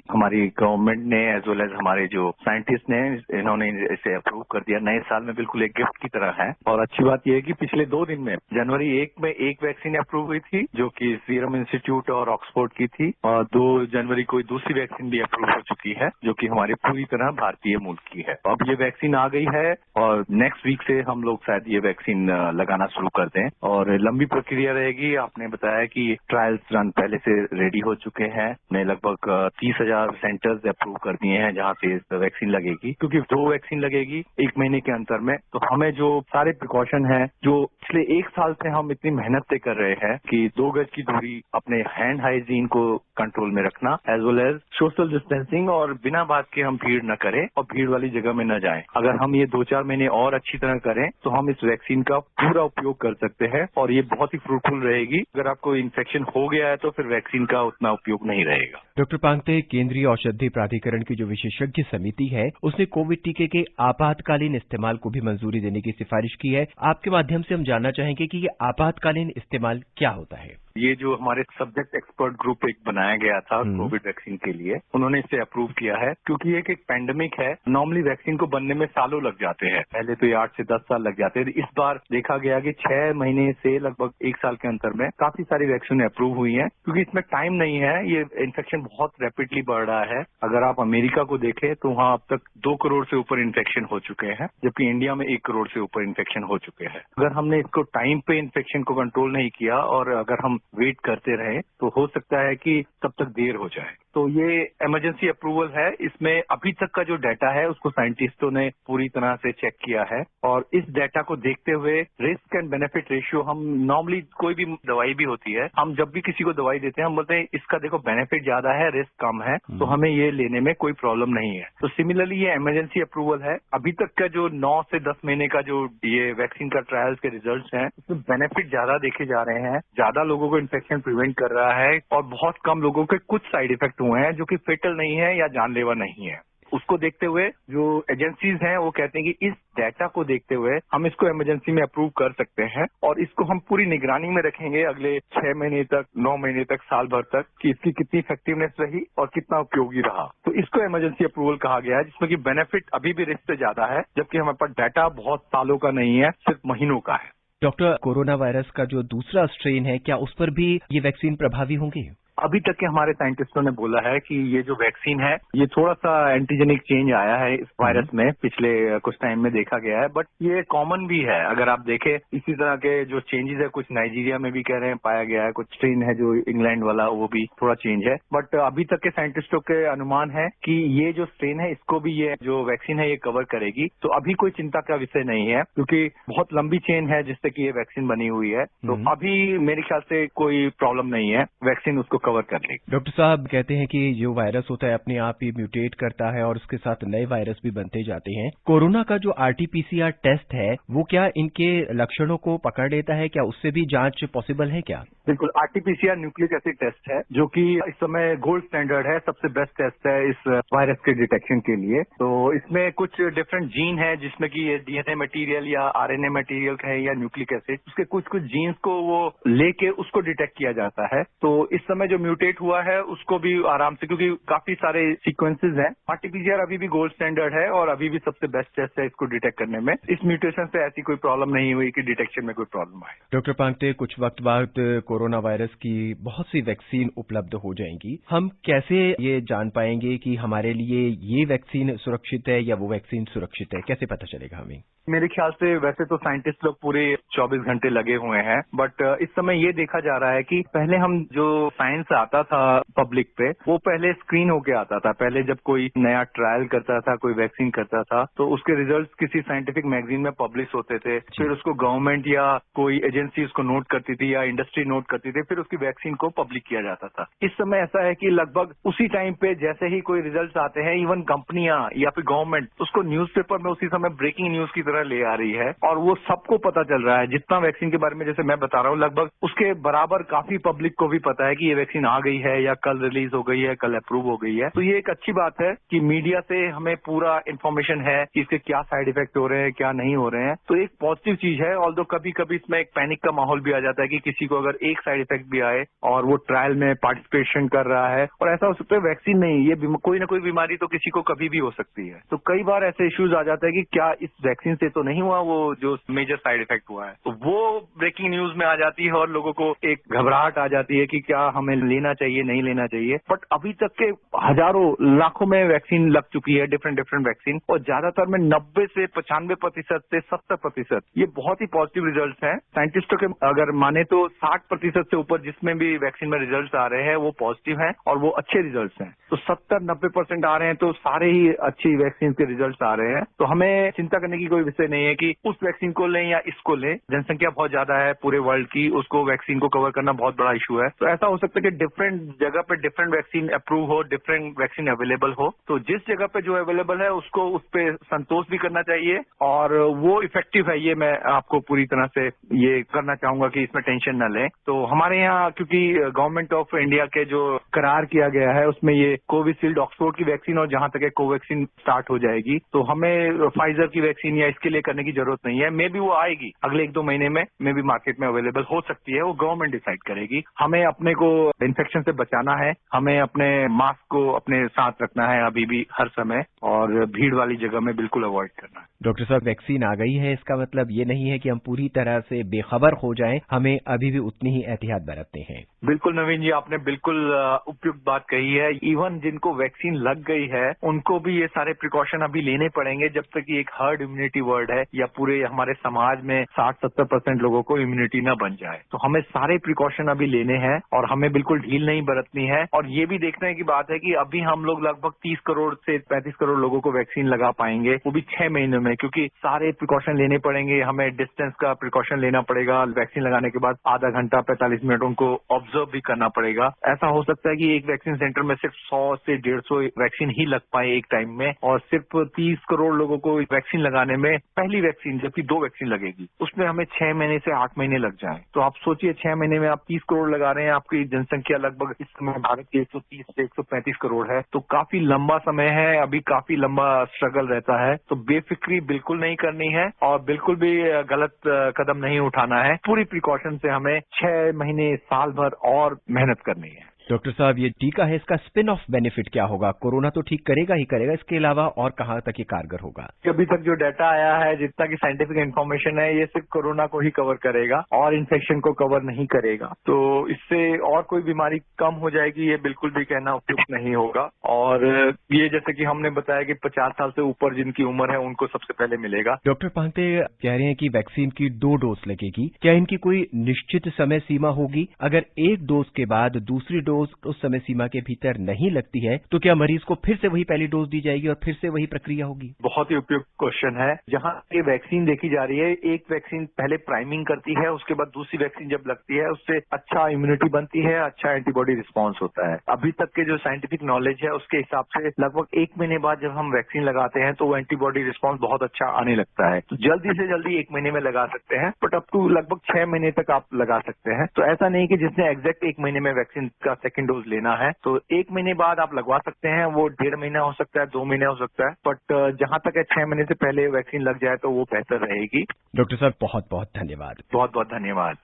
गवर्नमेंट ने एज वेल एज हमारे जो साइंटिस्ट ने इन्होंने इसे अप्रूव कर दिया। नए साल में बिल्कुल एक गिफ्ट की तरह है। और अच्छी बात यह है कि पिछले 2 दिन में जनवरी 1 में एक वैक्सीन अप्रूव हुई थी जो कि सीरम इंस्टीट्यूट और ऑक्सफोर्ड की थी, और 2 जनवरी को दूसरी वैक्सीन भी अप्रूव हो चुकी है जो कि हमारे पूरी तरह भारतीय मूल की है। अब ये वैक्सीन आ गई है और नेक्स्ट वीक से हम लोग शायद ये वैक्सीन लगाना शुरू कर दें, और लंबी प्रक्रिया रहेगी। आपने बताया कि ट्रायल्स रन पहले से रेडी हो चुके हैं। ने लगभग 30,000 सेंटर्स अप्रूव कर दिए हैं जहां से वैक्सीन लगेगी, क्योंकि 2 वैक्सीन लगेगी 1 महीने के अंतर में। तो हमें जो सारे प्रिकॉशन हैं जो पिछले 1 साल से हम इतनी मेहनत से कर रहे हैं कि 2 गज की दूरी, अपने हैंड हाइजीन को कंट्रोल में रखना, as well as social distancing, और बिना बात के हम भीड़ न करें और भीड़ वाली जगह में न जाएं। अगर हम ये 2-4 महीने और अच्छी तरह करें तो हम इस वैक्सीन का पूरा उपयोग कर सकते हैं और ये बहुत ही फ्रूटफुल रहेगी। अगर आपको इन्फेक्शन हो गया है तो फिर वैक्सीन का उतना उपयोग नहीं रहेगा। डॉक्टर पांगते, केंद्रीय औषधि प्राधिकरण की जो विशेषज्ञ समिति है उसने कोविड टीके के आपातकालीन इस्तेमाल को भी मंजूरी देने की सिफारिश की है। आपके माध्यम से हम जानना चाहेंगे कि ये आपातकालीन इस्तेमाल क्या होता है? ये जो हमारे सब्जेक्ट एक्सपर्ट ग्रुप एक बनाया गया था कोविड वैक्सीन के लिए, उन्होंने इसे अप्रूव किया है क्योंकि एक पैंडेमिक है। नॉर्मली वैक्सीन को बनने में सालों लग जाते हैं, पहले तो ये 8 से 10 साल लग जाते हैं। इस बार देखा गया कि 6 महीने से लगभग 1 साल के अंतर में काफी सारी वैक्सीन अप्रूव हुई हैं, क्योंकि इसमें टाइम नहीं है। ये इन्फेक्शन बहुत रैपिडली बढ़ रहा है। अगर आप अमेरिका को देखें तो वहां अब तक 2 करोड़ से ऊपर इन्फेक्शन हो चुके हैं, जबकि इंडिया में 1 करोड़ से ऊपर इन्फेक्शन हो चुके हैं। अगर हमने इसको टाइम पे इन्फेक्शन को कंट्रोल नहीं किया और अगर हम वेट करते रहे तो हो सकता है कि तब तक देर हो जाए। तो ये इमरजेंसी अप्रूवल है। इसमें अभी तक का जो डाटा है उसको साइंटिस्टों ने पूरी तरह से चेक किया है, और इस डाटा को देखते हुए रिस्क एंड बेनिफिट रेशियो, हम नॉर्मली कोई भी दवाई भी होती है, हम जब भी किसी को दवाई देते हैं हम बोलते हैं इसका देखो बेनिफिट ज्यादा है, रिस्क कम है, तो हमें ये लेने में कोई प्रॉब्लम नहीं है। तो सिमिलरली ये इमरजेंसी अप्रूवल है। अभी तक का जो 9 से 10 महीने का जो ये वैक्सीन का ट्रायल्स के रिजल्ट हैं, उसमें बेनिफिट ज्यादा देखे जा रहे हैं, ज्यादा लोगों को इन्फेक्शन प्रिवेंट कर रहा है, और बहुत कम लोगों के कुछ साइड इफेक्ट हुए हैं जो कि फेटल नहीं है या जानलेवा नहीं है। उसको देखते हुए जो एजेंसीज हैं वो कहते हैं कि इस डाटा को देखते हुए हम इसको इमरजेंसी में अप्रूव कर सकते हैं, और इसको हम पूरी निगरानी में रखेंगे अगले 6 महीने तक, 9 महीने तक, साल भर तक, कि इसकी कितनी इफेक्टिवनेस रही और कितना उपयोगी रहा। तो इसको इमरजेंसी अप्रूवल कहा गया है, जिसमें कि बेनिफिट अभी भी रिस्क से ज्यादा है, जबकि हमारे पास डाटा बहुत सालों का नहीं है, सिर्फ महीनों का है। डॉक्टर, कोरोना वायरस का जो दूसरा स्ट्रेन है, क्या उस पर भी ये वैक्सीन प्रभावी होंगी? अभी तक के हमारे साइंटिस्टों ने बोला है कि ये जो वैक्सीन है ये थोड़ा सा एंटीजेनिक चेंज आया है इस वायरस में, पिछले कुछ टाइम में देखा गया है, बट ये कॉमन भी है। अगर आप देखें इसी तरह के जो चेंजेस है, कुछ नाइजीरिया में भी कह रहे हैं पाया गया है, कुछ स्ट्रेन है जो इंग्लैंड वाला, वो भी थोड़ा चेंज है। बट अभी तक के साइंटिस्टों के अनुमान है कि ये जो स्ट्रेन है इसको भी ये जो वैक्सीन है ये कवर करेगी। तो अभी कोई चिंता का विषय नहीं है, क्योंकि बहुत लंबी चेन है जिससे कि ये वैक्सीन बनी हुई है। तो अभी मेरे ख्याल से कोई प्रॉब्लम नहीं है, वैक्सीन उसको कवर कर लेगी। डॉक्टर साहब, कहते हैं कि जो वायरस होता है अपने आप ही म्यूटेट करता है और उसके साथ नए वायरस भी बनते जाते हैं। कोरोना का जो RT-PCR टेस्ट है वो क्या इनके लक्षणों को पकड़ लेता है? क्या उससे भी जांच पॉसिबल है क्या? बिल्कुल, RT-PCR न्यूक्लिक एसिड टेस्ट है जो कि इस समय गोल्ड स्टैंडर्ड है, सबसे बेस्ट टेस्ट है इस वायरस के डिटेक्शन के लिए। तो इसमें कुछ डिफरेंट जीन है जिसमें कि ये DNA मटेरियल या RNA मटेरियल है या न्यूक्लिक एसिड, उसके कुछ कुछ जीन्स को वो लेके उसको डिटेक्ट किया जाता है। तो इस समय जो म्यूटेट हुआ है उसको भी आराम से, क्योंकि काफी सारे सीक्वेंसेज हैं, RT-PCR अभी भी गोल्ड स्टैंडर्ड है और अभी भी सबसे बेस्ट टेस्ट है इसको डिटेक्ट करने में। इस म्यूटेशन से ऐसी कोई प्रॉब्लम नहीं हुई कि डिटेक्शन में कोई प्रॉब्लम आए। डॉक्टर पांगते, कुछ वक्त बाद कोरोना वायरस की बहुत सी वैक्सीन उपलब्ध हो जाएंगी। हम कैसे ये जान पाएंगे कि हमारे लिए ये वैक्सीन सुरक्षित है या वो वैक्सीन सुरक्षित है? कैसे पता चलेगा हमें? मेरे ख्याल से वैसे तो साइंटिस्ट लोग पूरे 24 घंटे लगे हुए हैं, बट इस समय ये देखा जा रहा है कि पहले हम जो साइंस एविडेंस आता था पब्लिक पे, वो पहले स्क्रीन होके आता था। पहले जब कोई नया ट्रायल करता था, कोई वैक्सीन करता था, तो उसके रिजल्ट्स किसी साइंटिफिक मैगजीन में पब्लिश होते थे। फिर उसको गवर्नमेंट या कोई एजेंसी उसको नोट करती थी या इंडस्ट्री नोट करती थी, फिर उसकी वैक्सीन को पब्लिक किया जाता था। इस समय ऐसा है कि लगभग उसी टाइम पे जैसे ही कोई रिजल्ट्स आते हैं, इवन कंपनियां या फिर गवर्नमेंट उसको न्यूज़पेपर में उसी समय ब्रेकिंग न्यूज की तरह ले आ रही है और वो सबको पता चल रहा है। जितना वैक्सीन के बारे में जैसे मैं बता रहा हूँ, लगभग उसके बराबर काफी पब्लिक को भी पता है कि ये वैक्सीन आ गई है या कल रिलीज हो गई है, कल अप्रूव हो गई है। तो ये एक अच्छी बात है कि मीडिया से हमें पूरा इन्फॉर्मेशन है कि इसके क्या साइड इफेक्ट हो रहे हैं, क्या नहीं हो रहे हैं। तो एक पॉजिटिव चीज है। ऑल्दो कभी कभी इसमें एक पैनिक का माहौल भी आ जाता है कि किसी को अगर एक साइड इफेक्ट भी आए और वो ट्रायल में पार्टिसिपेशन कर रहा है, और ऐसा हो सकता है वैक्सीन नहीं, ये कोई ना कोई बीमारी तो किसी को कभी भी हो सकती है। तो कई बार ऐसे इश्यूज आ जाता है कि क्या इस वैक्सीन से तो नहीं हुआ वो जो मेजर साइड इफेक्ट हुआ है, तो वो ब्रेकिंग न्यूज में आ जाती है और लोगों को एक घबराहट आ जाती है कि क्या हमें लेना चाहिए, नहीं लेना चाहिए। बट अभी तक के हजारों लाखों में वैक्सीन लग चुकी है, डिफरेंट वैक्सीन, और ज्यादातर में 90 से 95% से 70%, ये बहुत ही पॉजिटिव रिजल्ट हैं। साइंटिस्टों के अगर माने तो 60% से ऊपर जिसमें भी वैक्सीन में रिजल्ट आ रहे हैं वो पॉजिटिव हैं और वो अच्छे रिजल्ट हैं। तो 70-90% आ रहे हैं तो सारे ही अच्छी वैक्सीन के रिजल्ट आ रहे हैं। तो हमें चिंता करने की कोई विषय नहीं है कि उस वैक्सीन को लें या इसको लें। जनसंख्या बहुत ज्यादा है पूरे वर्ल्ड की, उसको वैक्सीन को कवर करना बहुत बड़ा इशू है। तो ऐसा हो सकता है कि डिफरेंट जगह पे डिफरेंट वैक्सीन अप्रूव हो, डिफरेंट वैक्सीन अवेलेबल हो। तो जिस जगह पे जो अवेलेबल है उसको उस पर संतोष भी करना चाहिए और वो इफेक्टिव है, ये मैं आपको पूरी तरह से ये करना चाहूंगा कि इसमें टेंशन न लें। तो हमारे यहाँ क्योंकि गवर्नमेंट ऑफ इंडिया के जो करार किया गया है उसमें ये कोविशील्ड, ऑक्सफोर्ड की वैक्सीन और जहां तक है कोवैक्सीन स्टार्ट हो जाएगी, तो हमें फाइजर की वैक्सीन या इसके लिए करने की जरूरत नहीं है। मे बी वो आएगी अगले 1-2 महीने में, मे बी मार्केट में अवेलेबल हो सकती है, वो गवर्नमेंट डिसाइड करेगी। हमें अपने को इन्फेक्शन से बचाना है, हमें अपने मास्क को अपने साथ रखना है अभी भी हर समय, और भीड़ वाली जगह में बिल्कुल अवॉइड करना है। डॉक्टर साहब, वैक्सीन आ गई है, इसका मतलब ये नहीं है कि हम पूरी तरह से बेखबर हो जाएं, हमें अभी भी उतनी ही एहतियात बरतते हैं। बिल्कुल नवीन जी, आपने बिल्कुल उपयुक्त बात कही है। इवन जिनको वैक्सीन लग गई है उनको भी ये सारे प्रिकॉशन अभी लेने पड़ेंगे जब तक कि एक हर्ड इम्यूनिटी वर्ड है या पूरे हमारे समाज में 60-70% लोगों को इम्यूनिटी न बन जाए। तो हमें सारे प्रिकॉशन अभी लेने हैं और हमें बिल्कुल ढील नहीं बरतनी है। और ये भी देखने की बात है कि अभी हम लोग लगभग 30 करोड़ से 35 करोड़ लोगों को वैक्सीन लगा पाएंगे, वो भी 6 महीनों में, क्योंकि सारे प्रिकॉशन लेने पड़ेंगे। हमें डिस्टेंस का प्रिकॉशन लेना पड़ेगा, वैक्सीन लगाने के बाद आधा घंटा 45 मिनट उनको ऑब्जर्व भी करना पड़ेगा। ऐसा हो सकता है कि एक वैक्सीन सेंटर में सिर्फ 100 से 150 वैक्सीन ही लग पाए एक टाइम में, और सिर्फ 30 करोड़ लोगों को वैक्सीन लगाने में पहली वैक्सीन जबकि 2 वैक्सीन लगेगी, उसमें हमें 6 महीने से 8 महीने लग जाए। तो आप सोचिए 6 महीने में आप 30 करोड़ लगा रहे हैं, आपकी जनसंख्या लगभग इस समय भारत की 130 से 135 करोड़ है, तो काफी लंबा समय है, अभी काफी लंबा स्ट्रगल रहता है। तो बेफिक्री बिल्कुल नहीं करनी है और बिल्कुल भी गलत कदम नहीं उठाना है। पूरी प्रिकॉशन से हमें 6 महीने, साल भर और मेहनत करनी है। डॉक्टर साहब, ये टीका है, इसका स्पिन ऑफ बेनिफिट क्या होगा? कोरोना तो ठीक करेगा ही करेगा, इसके अलावा और कहाँ तक ये कारगर होगा? अभी तक जो डाटा आया है, जितना की साइंटिफिक इन्फॉर्मेशन है, ये सिर्फ कोरोना को ही कवर करेगा और इन्फेक्शन को कवर नहीं करेगा। तो इससे और कोई बीमारी कम हो जाएगी, ये बिल्कुल भी कहना उपयुक्त नहीं होगा। और ये जैसे कि हमने बताया कि 50 साल से ऊपर जिनकी उम्र है उनको सबसे पहले मिलेगा। डॉक्टर पांडे कह रहे हैं कि वैक्सीन की 2 डोज लगेगी, क्या इनकी कोई निश्चित समय सीमा होगी? अगर एक डोज के बाद दूसरी डोज उस समय सीमा के भीतर नहीं लगती है तो क्या मरीज को फिर से वही पहली डोज दी जाएगी और फिर से वही प्रक्रिया होगी? बहुत ही उपयुक्त क्वेश्चन है। जहां ये वैक्सीन देखी जा रही है, एक वैक्सीन पहले प्राइमिंग करती है, उसके बाद दूसरी वैक्सीन जब लगती है उससे अच्छा इम्यूनिटी बनती है, अच्छा एंटीबॉडी रिस्पॉन्स होता है। अभी तक के जो साइंटिफिक नॉलेज है उसके हिसाब से लगभग 1 महीने बाद जब हम वैक्सीन लगाते हैं तो वो एंटीबॉडी रिस्पॉन्स बहुत अच्छा आने लगता है। तो जल्दी से जल्दी 1 महीने में लगा सकते हैं, बट अप टू लगभग 6 महीने तक आप लगा सकते हैं। तो ऐसा नहीं कि जिसने एग्जैक्ट 1 महीने में वैक्सीन का सेकेंड डोज लेना है तो 1 महीने बाद आप लगवा सकते हैं। वो 1.5 महीना हो सकता है, 2 महीने हो सकता है, बट जहां तक है 6 महीने से पहले वैक्सीन लग जाए तो वो बेहतर रहेगी। डॉक्टर साहब, बहुत बहुत धन्यवाद। बहुत बहुत धन्यवाद।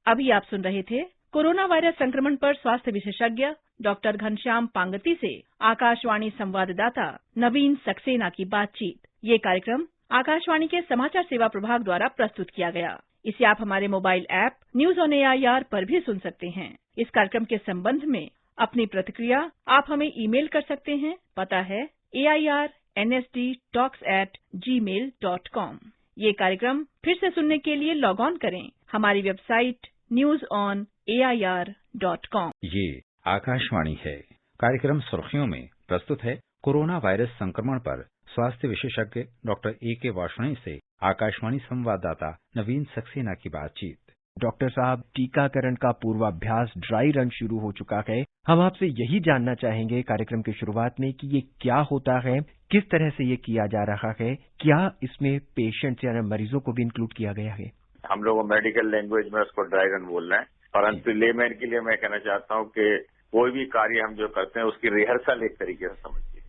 अभी आप सुन रहे थे कोरोना वायरस संक्रमण पर स्वास्थ्य विशेषज्ञ डॉक्टर घनश्याम पांगती से आकाशवाणी संवाददाता नवीन सक्सेना की बातचीत। ये कार्यक्रम आकाशवाणी के समाचार सेवा प्रभाग द्वारा प्रस्तुत किया गया। इसे आप हमारे mobile app news on AIR पर भी सुन सकते हैं। इस कार्यक्रम के संबंध में अपनी प्रतिक्रिया आप हमें ईमेल कर सकते हैं। पता है airnsdtalks@gmail.com। ये कार्यक्रम फिर से सुनने के लिए लॉग ऑन करें हमारी वेबसाइट newsonair.com। ये आकाशवाणी है। कार्यक्रम सुर्खियों में प्रस्तुत है कोरोना वायरस संक्रमण पर स्वास्थ्य विशेषज्ञ डॉक्टर ए.के. वार्ष्णेय से आकाशवाणी संवाददाता नवीन सक्सेना की बातचीत। डॉक्टर साहब, टीकाकरण का पूर्वाभ्यास ड्राई रन शुरू हो चुका है। हम आपसे यही जानना चाहेंगे कार्यक्रम की शुरुआत में कि ये क्या होता है, किस तरह से ये किया जा रहा है, क्या इसमें पेशेंट्स या मरीजों को भी इंक्लूड किया गया है? हम लोग मेडिकल लैंग्वेज में उसको ड्राई रन बोल रहे हैं, परंतु लेमैन के लिए मैं कहना चाहता हूँ कि कोई भी कार्य हम जो करते हैं उसकी रिहर्सल एक तरीके से समझिए।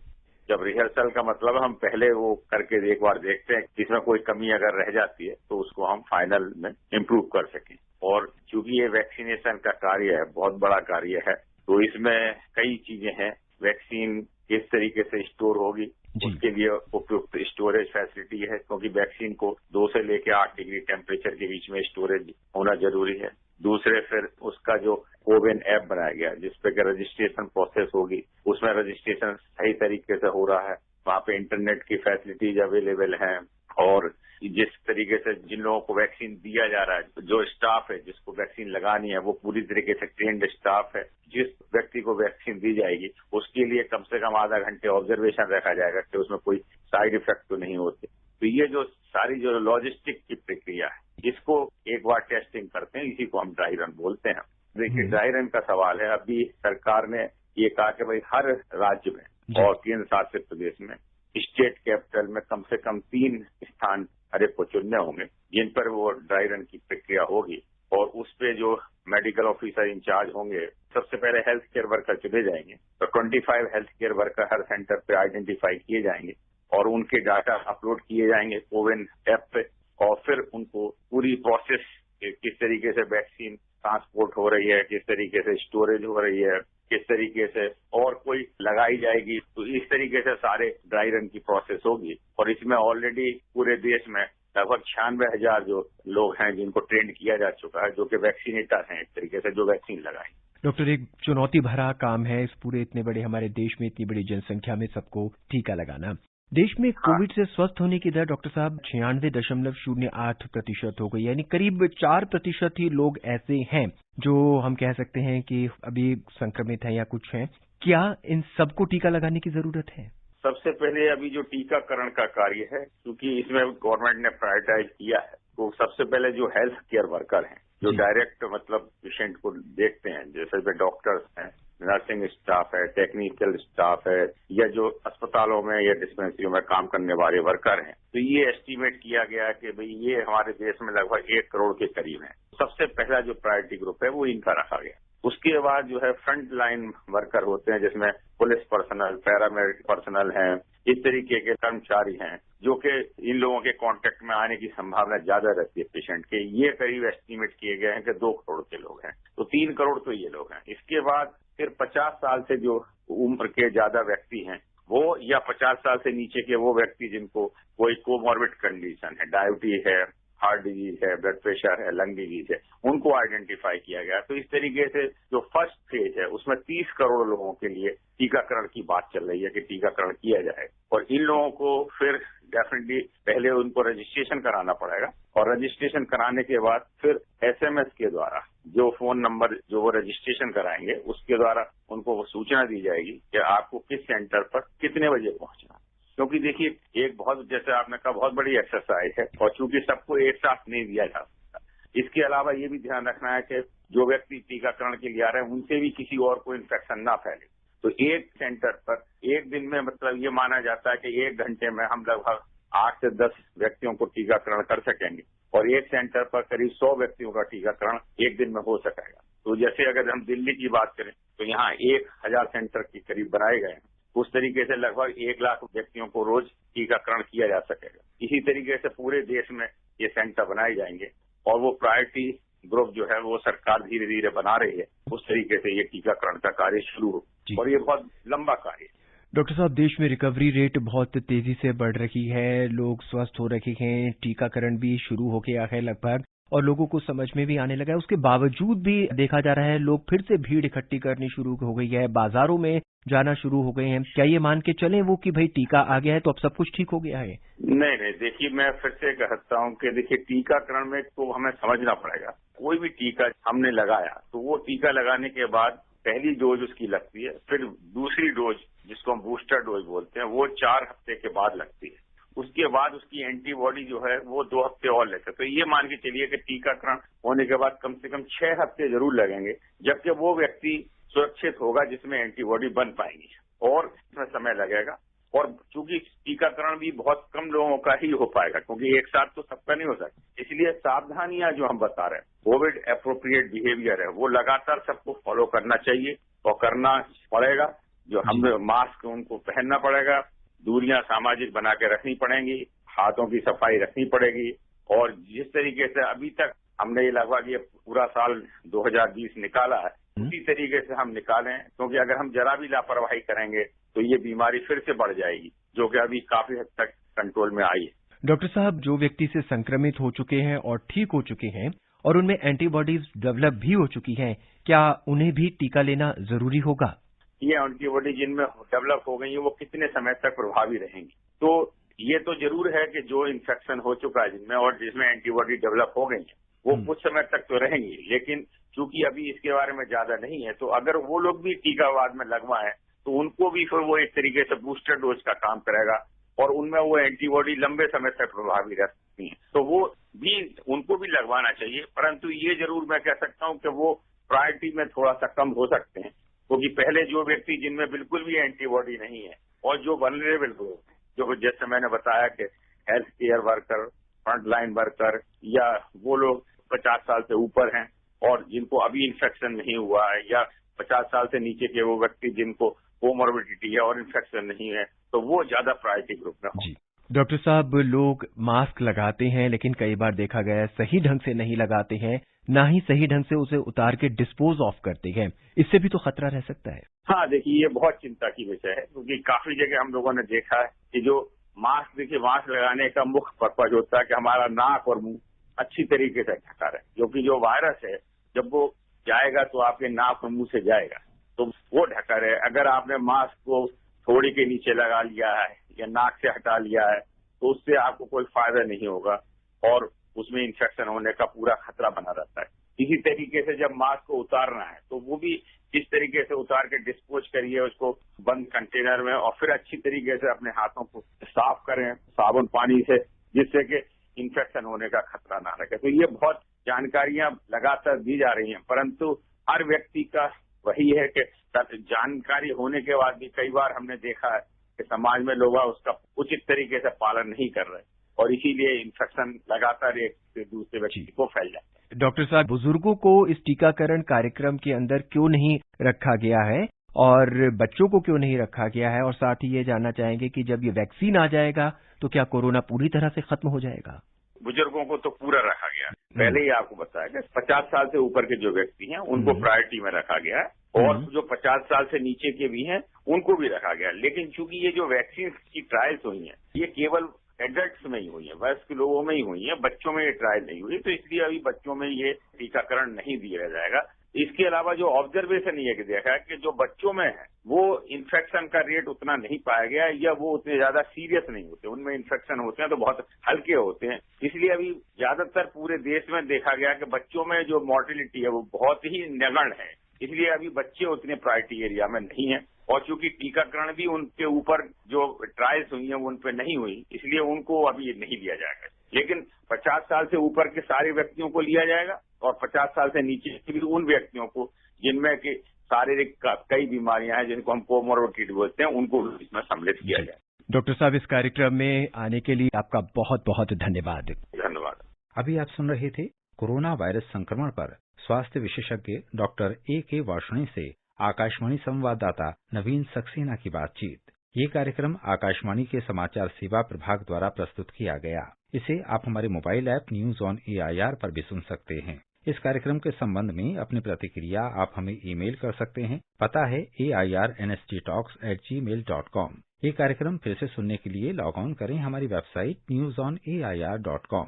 जब रिहर्सल का मतलब हम पहले वो करके एक बार देखते हैं, जिसमें कोई कमी अगर रह जाती है तो उसको हम फाइनल में इम्प्रूव कर सकें। और चूंकि ये वैक्सीनेशन का कार्य है, बहुत बड़ा कार्य है, तो इसमें कई चीजें हैं। वैक्सीन किस तरीके से स्टोर होगी, उसके लिए उपयुक्त स्टोरेज फैसिलिटी है, क्योंकि वैक्सीन को 2 से लेकर 8 डिग्री टेम्परेचर के बीच में स्टोरेज होना जरूरी है। दूसरे, फिर उसका जो कोविन ऐप बनाया गया जिसपे कि रजिस्ट्रेशन प्रोसेस होगी, उसमें रजिस्ट्रेशन सही तरीके से हो रहा है, वहाँ पे इंटरनेट की फैसिलिटीज अवेलेबल हैं, और जिस तरीके से जिन लोगों को वैक्सीन दिया जा रहा है, जो स्टाफ है जिसको वैक्सीन लगानी है वो पूरी तरीके से ट्रेन्ड स्टाफ है। जिस व्यक्ति को वैक्सीन दी जाएगी उसके लिए कम से कम आधा घंटे ऑब्जर्वेशन रखा जाएगा कि उसमें कोई साइड इफेक्ट तो नहीं होते। तो ये जो सारी जो लॉजिस्टिक की प्रक्रिया है, इसको एक बार टेस्टिंग करते हैं, इसी को हम ड्राई रन बोलते हैं। देखिए, ड्राई रन का सवाल है, अभी सरकार ने ये कहा कि भाई हर राज्य में और केंद्र शासित प्रदेश में स्टेट कैपिटल में कम से कम 3 स्थान हर एक को चुनने होंगे जिन पर वो ड्राई रन की प्रक्रिया होगी, और उस पे जो मेडिकल ऑफिसर इंचार्ज होंगे, सबसे पहले हेल्थ केयर वर्कर चुने जाएंगे। तो 25 हेल्थ केयर वर्कर हर सेंटर पे आइडेंटिफाई किए जाएंगे और उनके डाटा अपलोड किए जाएंगे कोविन ऐप पे, और फिर उनको पूरी प्रोसेस किस तरीके से वैक्सीन ट्रांसपोर्ट हो रही है, किस तरीके से स्टोरेज हो रही है, किस तरीके से और कोई लगाई जाएगी, तो इस तरीके से सारे ड्राई रन की प्रोसेस होगी। और इसमें ऑलरेडी पूरे देश में लगभग 96,000 जो लोग हैं जिनको ट्रेंड किया जा चुका है, जो कि वैक्सीनेटर हैं एक तरीके से, जो वैक्सीन लगाएं। डॉक्टर, एक चुनौती भरा काम है इस पूरे इतने बड़े हमारे देश में, इतनी बड़ी जनसंख्या में सबको टीका लगाना। देश में कोविड से स्वस्थ होने की दर डॉक्टर साहब 96.08% हो गई, यानी करीब 4% ही लोग ऐसे हैं जो हम कह सकते हैं कि अभी संक्रमित हैं या कुछ हैं। क्या इन सबको टीका लगाने की जरूरत है? सबसे पहले अभी जो टीकाकरण का कार्य है, क्योंकि इसमें गवर्नमेंट ने प्रायोरिटाइज किया है, तो सबसे पहले जो हेल्थ केयर वर्कर हैं, जो डायरेक्ट मतलब पेशेंट को देखते हैं, जैसे डॉक्टर्स हैं, नर्सिंग स्टाफ है, टेक्निकल स्टाफ है, या जो अस्पतालों में या डिस्पेंसरियों में काम करने वाले वर्कर हैं, तो ये एस्टीमेट किया गया है कि भाई ये हमारे देश में लगभग 1 करोड़ के करीब है। सबसे पहला जो प्रायोरिटी ग्रुप है वो इनका रखा गया। उसके बाद जो है फ्रंट लाइन वर्कर होते हैं, जिसमें पुलिस पर्सनल, पैरामेडिक पर्सनल हैं, इस तरीके के कर्मचारी हैं, जो कि इन लोगों के कांटेक्ट में आने की संभावना ज्यादा रहती है पेशेंट के। ये करीब एस्टीमेट किए गए हैं कि 2 करोड़ के लोग हैं, तो 3 करोड़ तो ये लोग हैं। इसके बाद फिर 50 साल से जो उम्र के ज्यादा व्यक्ति हैं वो, या 50 साल से नीचे के वो व्यक्ति जिनको कोई कोमॉर्बिड कंडीशन है, डायबिटीज है, हार्ट डिजीज है, ब्लड प्रेशर है, लंग डिजीज है, उनको आइडेंटिफाई किया गया। तो इस तरीके से जो फर्स्ट फेज है उसमें 30 करोड़ लोगों के लिए टीकाकरण की बात चल रही है कि टीकाकरण किया जाए। और इन लोगों को फिर डेफिनेटली पहले उनको रजिस्ट्रेशन कराना पड़ेगा, और रजिस्ट्रेशन कराने के बाद फिर एसएमएस के द्वारा जो फोन नंबर जो वो रजिस्ट्रेशन कराएंगे उसके द्वारा उनको वो सूचना दी जाएगी कि आपको किस सेंटर पर कितने बजे पहुंचना। क्योंकि देखिए, एक बहुत, जैसे आपने कहा, बहुत बड़ी एक्सरसाइज है, और चूंकि सबको एक साथ नहीं दिया जा सकता, इसके अलावा ये भी ध्यान रखना है कि जो व्यक्ति टीकाकरण के लिए आ रहे हैं उनसे भी किसी और को इन्फेक्शन ना फैले। तो एक सेंटर पर एक दिन में मतलब ये माना जाता है कि 1 घंटे में हम लगभग 8 से 10 व्यक्तियों को टीकाकरण कर सकेंगे, और एक सेंटर पर करीब 100 व्यक्तियों का टीकाकरण एक दिन में हो सकेगा। तो जैसे अगर हम दिल्ली की बात करें तो यहाँ 1000 सेंटर के करीब बनाए गए हैं। उस तरीके से लगभग 1 लाख व्यक्तियों को रोज टीकाकरण किया जा सकेगा। इसी तरीके से पूरे देश में ये सेंटर बनाए जाएंगे, और वो प्रायोरिटी ग्रुप जो है वो सरकार धीरे धीरे बना रही है। उस तरीके से ये टीकाकरण का कार्य शुरू हो, और ये बहुत लंबा कार्य है। डॉक्टर साहब, देश में रिकवरी रेट बहुत तेजी से बढ़ रही है, लोग स्वस्थ हो रहे हैं, टीकाकरण भी शुरू हो गया है लगभग, और लोगों को समझ में भी आने लगा है। उसके बावजूद भी देखा जा रहा है लोग फिर से भीड़ इकट्ठी करनी शुरू हो गई है, बाजारों में जाना शुरू हो गए हैं। क्या ये मान के चलें वो कि भाई टीका आ गया है तो अब सब कुछ ठीक हो गया है? नहीं, देखिए, मैं फिर से कहता हूँ कि देखिए, टीकाकरण में तो हमें समझना पड़ेगा। कोई भी टीका हमने लगाया तो वो टीका लगाने के बाद पहली डोज उसकी लगती है, फिर दूसरी डोज जिसको हम बूस्टर डोज बोलते हैं वो 4 हफ्ते के बाद लगती है। उसके बाद उसकी एंटीबॉडी जो है वो 2 हफ्ते और लेते हैं। तो ये मान के चलिए कि टीकाकरण होने के बाद कम से कम 6 हफ्ते जरूर लगेंगे, जबकि वो व्यक्ति सुरक्षित होगा जिसमें एंटीबॉडी बन पाएंगी, और इसमें समय लगेगा। और चूंकि टीकाकरण भी बहुत कम लोगों का ही हो पाएगा, क्योंकि एक साथ तो सबका नहीं हो सकता, इसलिए सावधानियां जो हम बता रहे हैं, कोविड एप्रोप्रिएट बिहेवियर है, वो लगातार सबको फॉलो करना चाहिए और करना पड़ेगा। जो हमें मास्क उनको पहनना पड़ेगा, दूरियां सामाजिक बना के रखनी पड़ेंगी, हाथों की सफाई रखनी पड़ेगी, और जिस तरीके से अभी तक हमने ये लगभग ये पूरा साल 2020 निकाला है, उसी तरीके से हम निकालें, क्योंकि अगर हम जरा भी लापरवाही करेंगे तो ये बीमारी फिर से बढ़ जाएगी, जो कि अभी काफी हद तक कंट्रोल में आई है। डॉक्टर साहब, जो व्यक्ति से संक्रमित हो चुके हैं और ठीक हो चुके हैं और उनमें एंटीबॉडीज डेवलप भी हो चुकी हैं, क्या उन्हें भी टीका लेना जरूरी होगा? ये एंटीबॉडी जिनमें डेवलप हो गई है वो कितने समय तक प्रभावी रहेंगी? तो ये तो जरूर है कि जो इन्फेक्शन हो चुका है जिनमें और जिसमें एंटीबॉडी डेवलप हो गई है वो कुछ समय तक तो रहेंगी, लेकिन चूंकि अभी इसके बारे में ज्यादा नहीं है, तो अगर वो लोग भी टीका बाद में लगवाएं तो उनको भी फिर वो एक तरीके से बूस्टर डोज का काम करेगा और उनमें वो एंटीबॉडी लंबे समय तक प्रभावी रह सकती है, तो वो भी उनको भी लगवाना चाहिए। परंतु ये जरूर मैं कह सकता हूँ कि वो प्रायोरिटी में थोड़ा सा कम हो सकते हैं, क्योंकि पहले जो व्यक्ति जिनमें बिल्कुल भी एंटीबॉडी नहीं है और जो वल्नरेबल लोग, जो जैसे मैंने बताया कि health care worker, front line worker, या वो लोग 50 साल से ऊपर हैं और जिनको अभी इन्फेक्शन नहीं हुआ है, या 50 साल से नीचे के वो व्यक्ति जिनको कोमोर्बिडिटी है और इन्फेक्शन नहीं है, तो वो ज्यादा प्रायोरिटी ग्रुप में होंगे। डॉक्टर साहब, लोग मास्क लगाते हैं लेकिन कई बार देखा गया है सही ढंग से नहीं लगाते हैं, ना ही सही ढंग से उसे उतार के डिस्पोज ऑफ करते हैं, इससे भी तो खतरा रह सकता है। हाँ, देखिए ये बहुत चिंता की विषय है, क्योंकि काफी जगह हम लोगों ने देखा है कि जो मास्क, देखिए मास्क लगाने का मुख्य पर्पज होता है कि हमारा नाक और मुंह अच्छी तरीके से ढका रहे, क्योंकि जो वायरस है जब वो जाएगा तो आपके नाक और मुंह से जाएगा, तो वो ढका रहे। अगर आपने मास्क को थोड़ी के नीचे लगा लिया है या नाक से हटा लिया है तो उससे आपको कोई फायदा नहीं होगा और उसमें इन्फेक्शन होने का पूरा खतरा बना रहता है। इसी तरीके से जब मास्क को उतारना है तो वो भी किस तरीके से उतार के डिस्पोज करिए उसको बंद कंटेनर में, और फिर अच्छी तरीके से अपने हाथों को साफ करें साबुन पानी से, जिससे कि इन्फेक्शन होने का खतरा ना रहे। तो ये बहुत जानकारियां लगातार दी जा रही हैं, परंतु हर व्यक्ति का वही है कि जानकारी होने के बाद भी कई बार हमने देखा है कि समाज में लोग उसका उचित तरीके से पालन नहीं कर रहे और इसीलिए इन्फेक्शन लगातार एक से दूसरे व्यक्ति को फैल जाता है। डॉक्टर साहब, बुजुर्गों को इस टीकाकरण कार्यक्रम के अंदर क्यों नहीं रखा गया है और बच्चों को क्यों नहीं रखा गया है, और साथ ही ये जानना चाहेंगे कि जब ये वैक्सीन आ जाएगा तो क्या कोरोना पूरी तरह से खत्म हो जाएगा? बुजुर्गों को तो पूरा रखा गया, पहले ही आपको बताया कि 50 साल से ऊपर के जो व्यक्ति हैं उनको प्रायोरिटी में रखा गया है, और जो 50 साल से नीचे के भी हैं उनको भी रखा गया। लेकिन चूंकि ये जो वैक्सीन की ट्रायल्स हुई हैं ये केवल एडल्ट्स में ही हुई है, वयस्क लोगों में ही हुई है, बच्चों में ये ट्रायल नहीं हुई, तो इसलिए अभी बच्चों में ये टीकाकरण नहीं दिया जाएगा। इसके अलावा जो ऑब्जर्वेशन ये देखा है कि जो बच्चों में है वो इन्फेक्शन का रेट उतना नहीं पाया गया, या वो उतने ज्यादा सीरियस नहीं होते, उनमें इन्फेक्शन होते हैं तो बहुत हल्के होते हैं, इसलिए अभी ज्यादातर पूरे देश में देखा गया कि बच्चों में जो मॉर्टेलिटी है वो बहुत ही नगण्य है, इसलिए अभी बच्चे उतने प्रायोरिटी एरिया में नहीं है। और चूंकि टीकाकरण भी उनके ऊपर जो ट्रायल्स हुई हैं वो उन पर नहीं हुई, इसलिए उनको अभी नहीं लिया जाएगा। लेकिन 50 साल से ऊपर के सारे व्यक्तियों को लिया जाएगा और 50 साल से नीचे के भी उन व्यक्तियों को जिनमें कि शारीरिक कई बीमारियां हैं जिनको हम कोमोर्बिडिटी बोलते हैं उनको इसमें सम्मिलित किया जाए। डॉक्टर साहब, इस कार्यक्रम में आने के लिए आपका बहुत बहुत धन्यवाद। धन्यवाद। अभी आप सुन रहे थे कोरोना वायरस संक्रमण पर स्वास्थ्य विशेषज्ञ डॉक्टर ए.के. वार्ष्णेय से आकाशवाणी संवाददाता नवीन सक्सेना की बातचीत। ये कार्यक्रम आकाशवाणी के समाचार सेवा प्रभाग द्वारा प्रस्तुत किया गया। इसे आप हमारे mobile app news on AIR पर भी सुन सकते हैं। इस कार्यक्रम के संबंध में अपनी प्रतिक्रिया आप हमें ईमेल कर सकते हैं। पता है airnsttalks@gmail.com। ये कार्यक्रम फिर से सुनने के लिए लॉग ऑन करें हमारी वेबसाइट newsonair.com।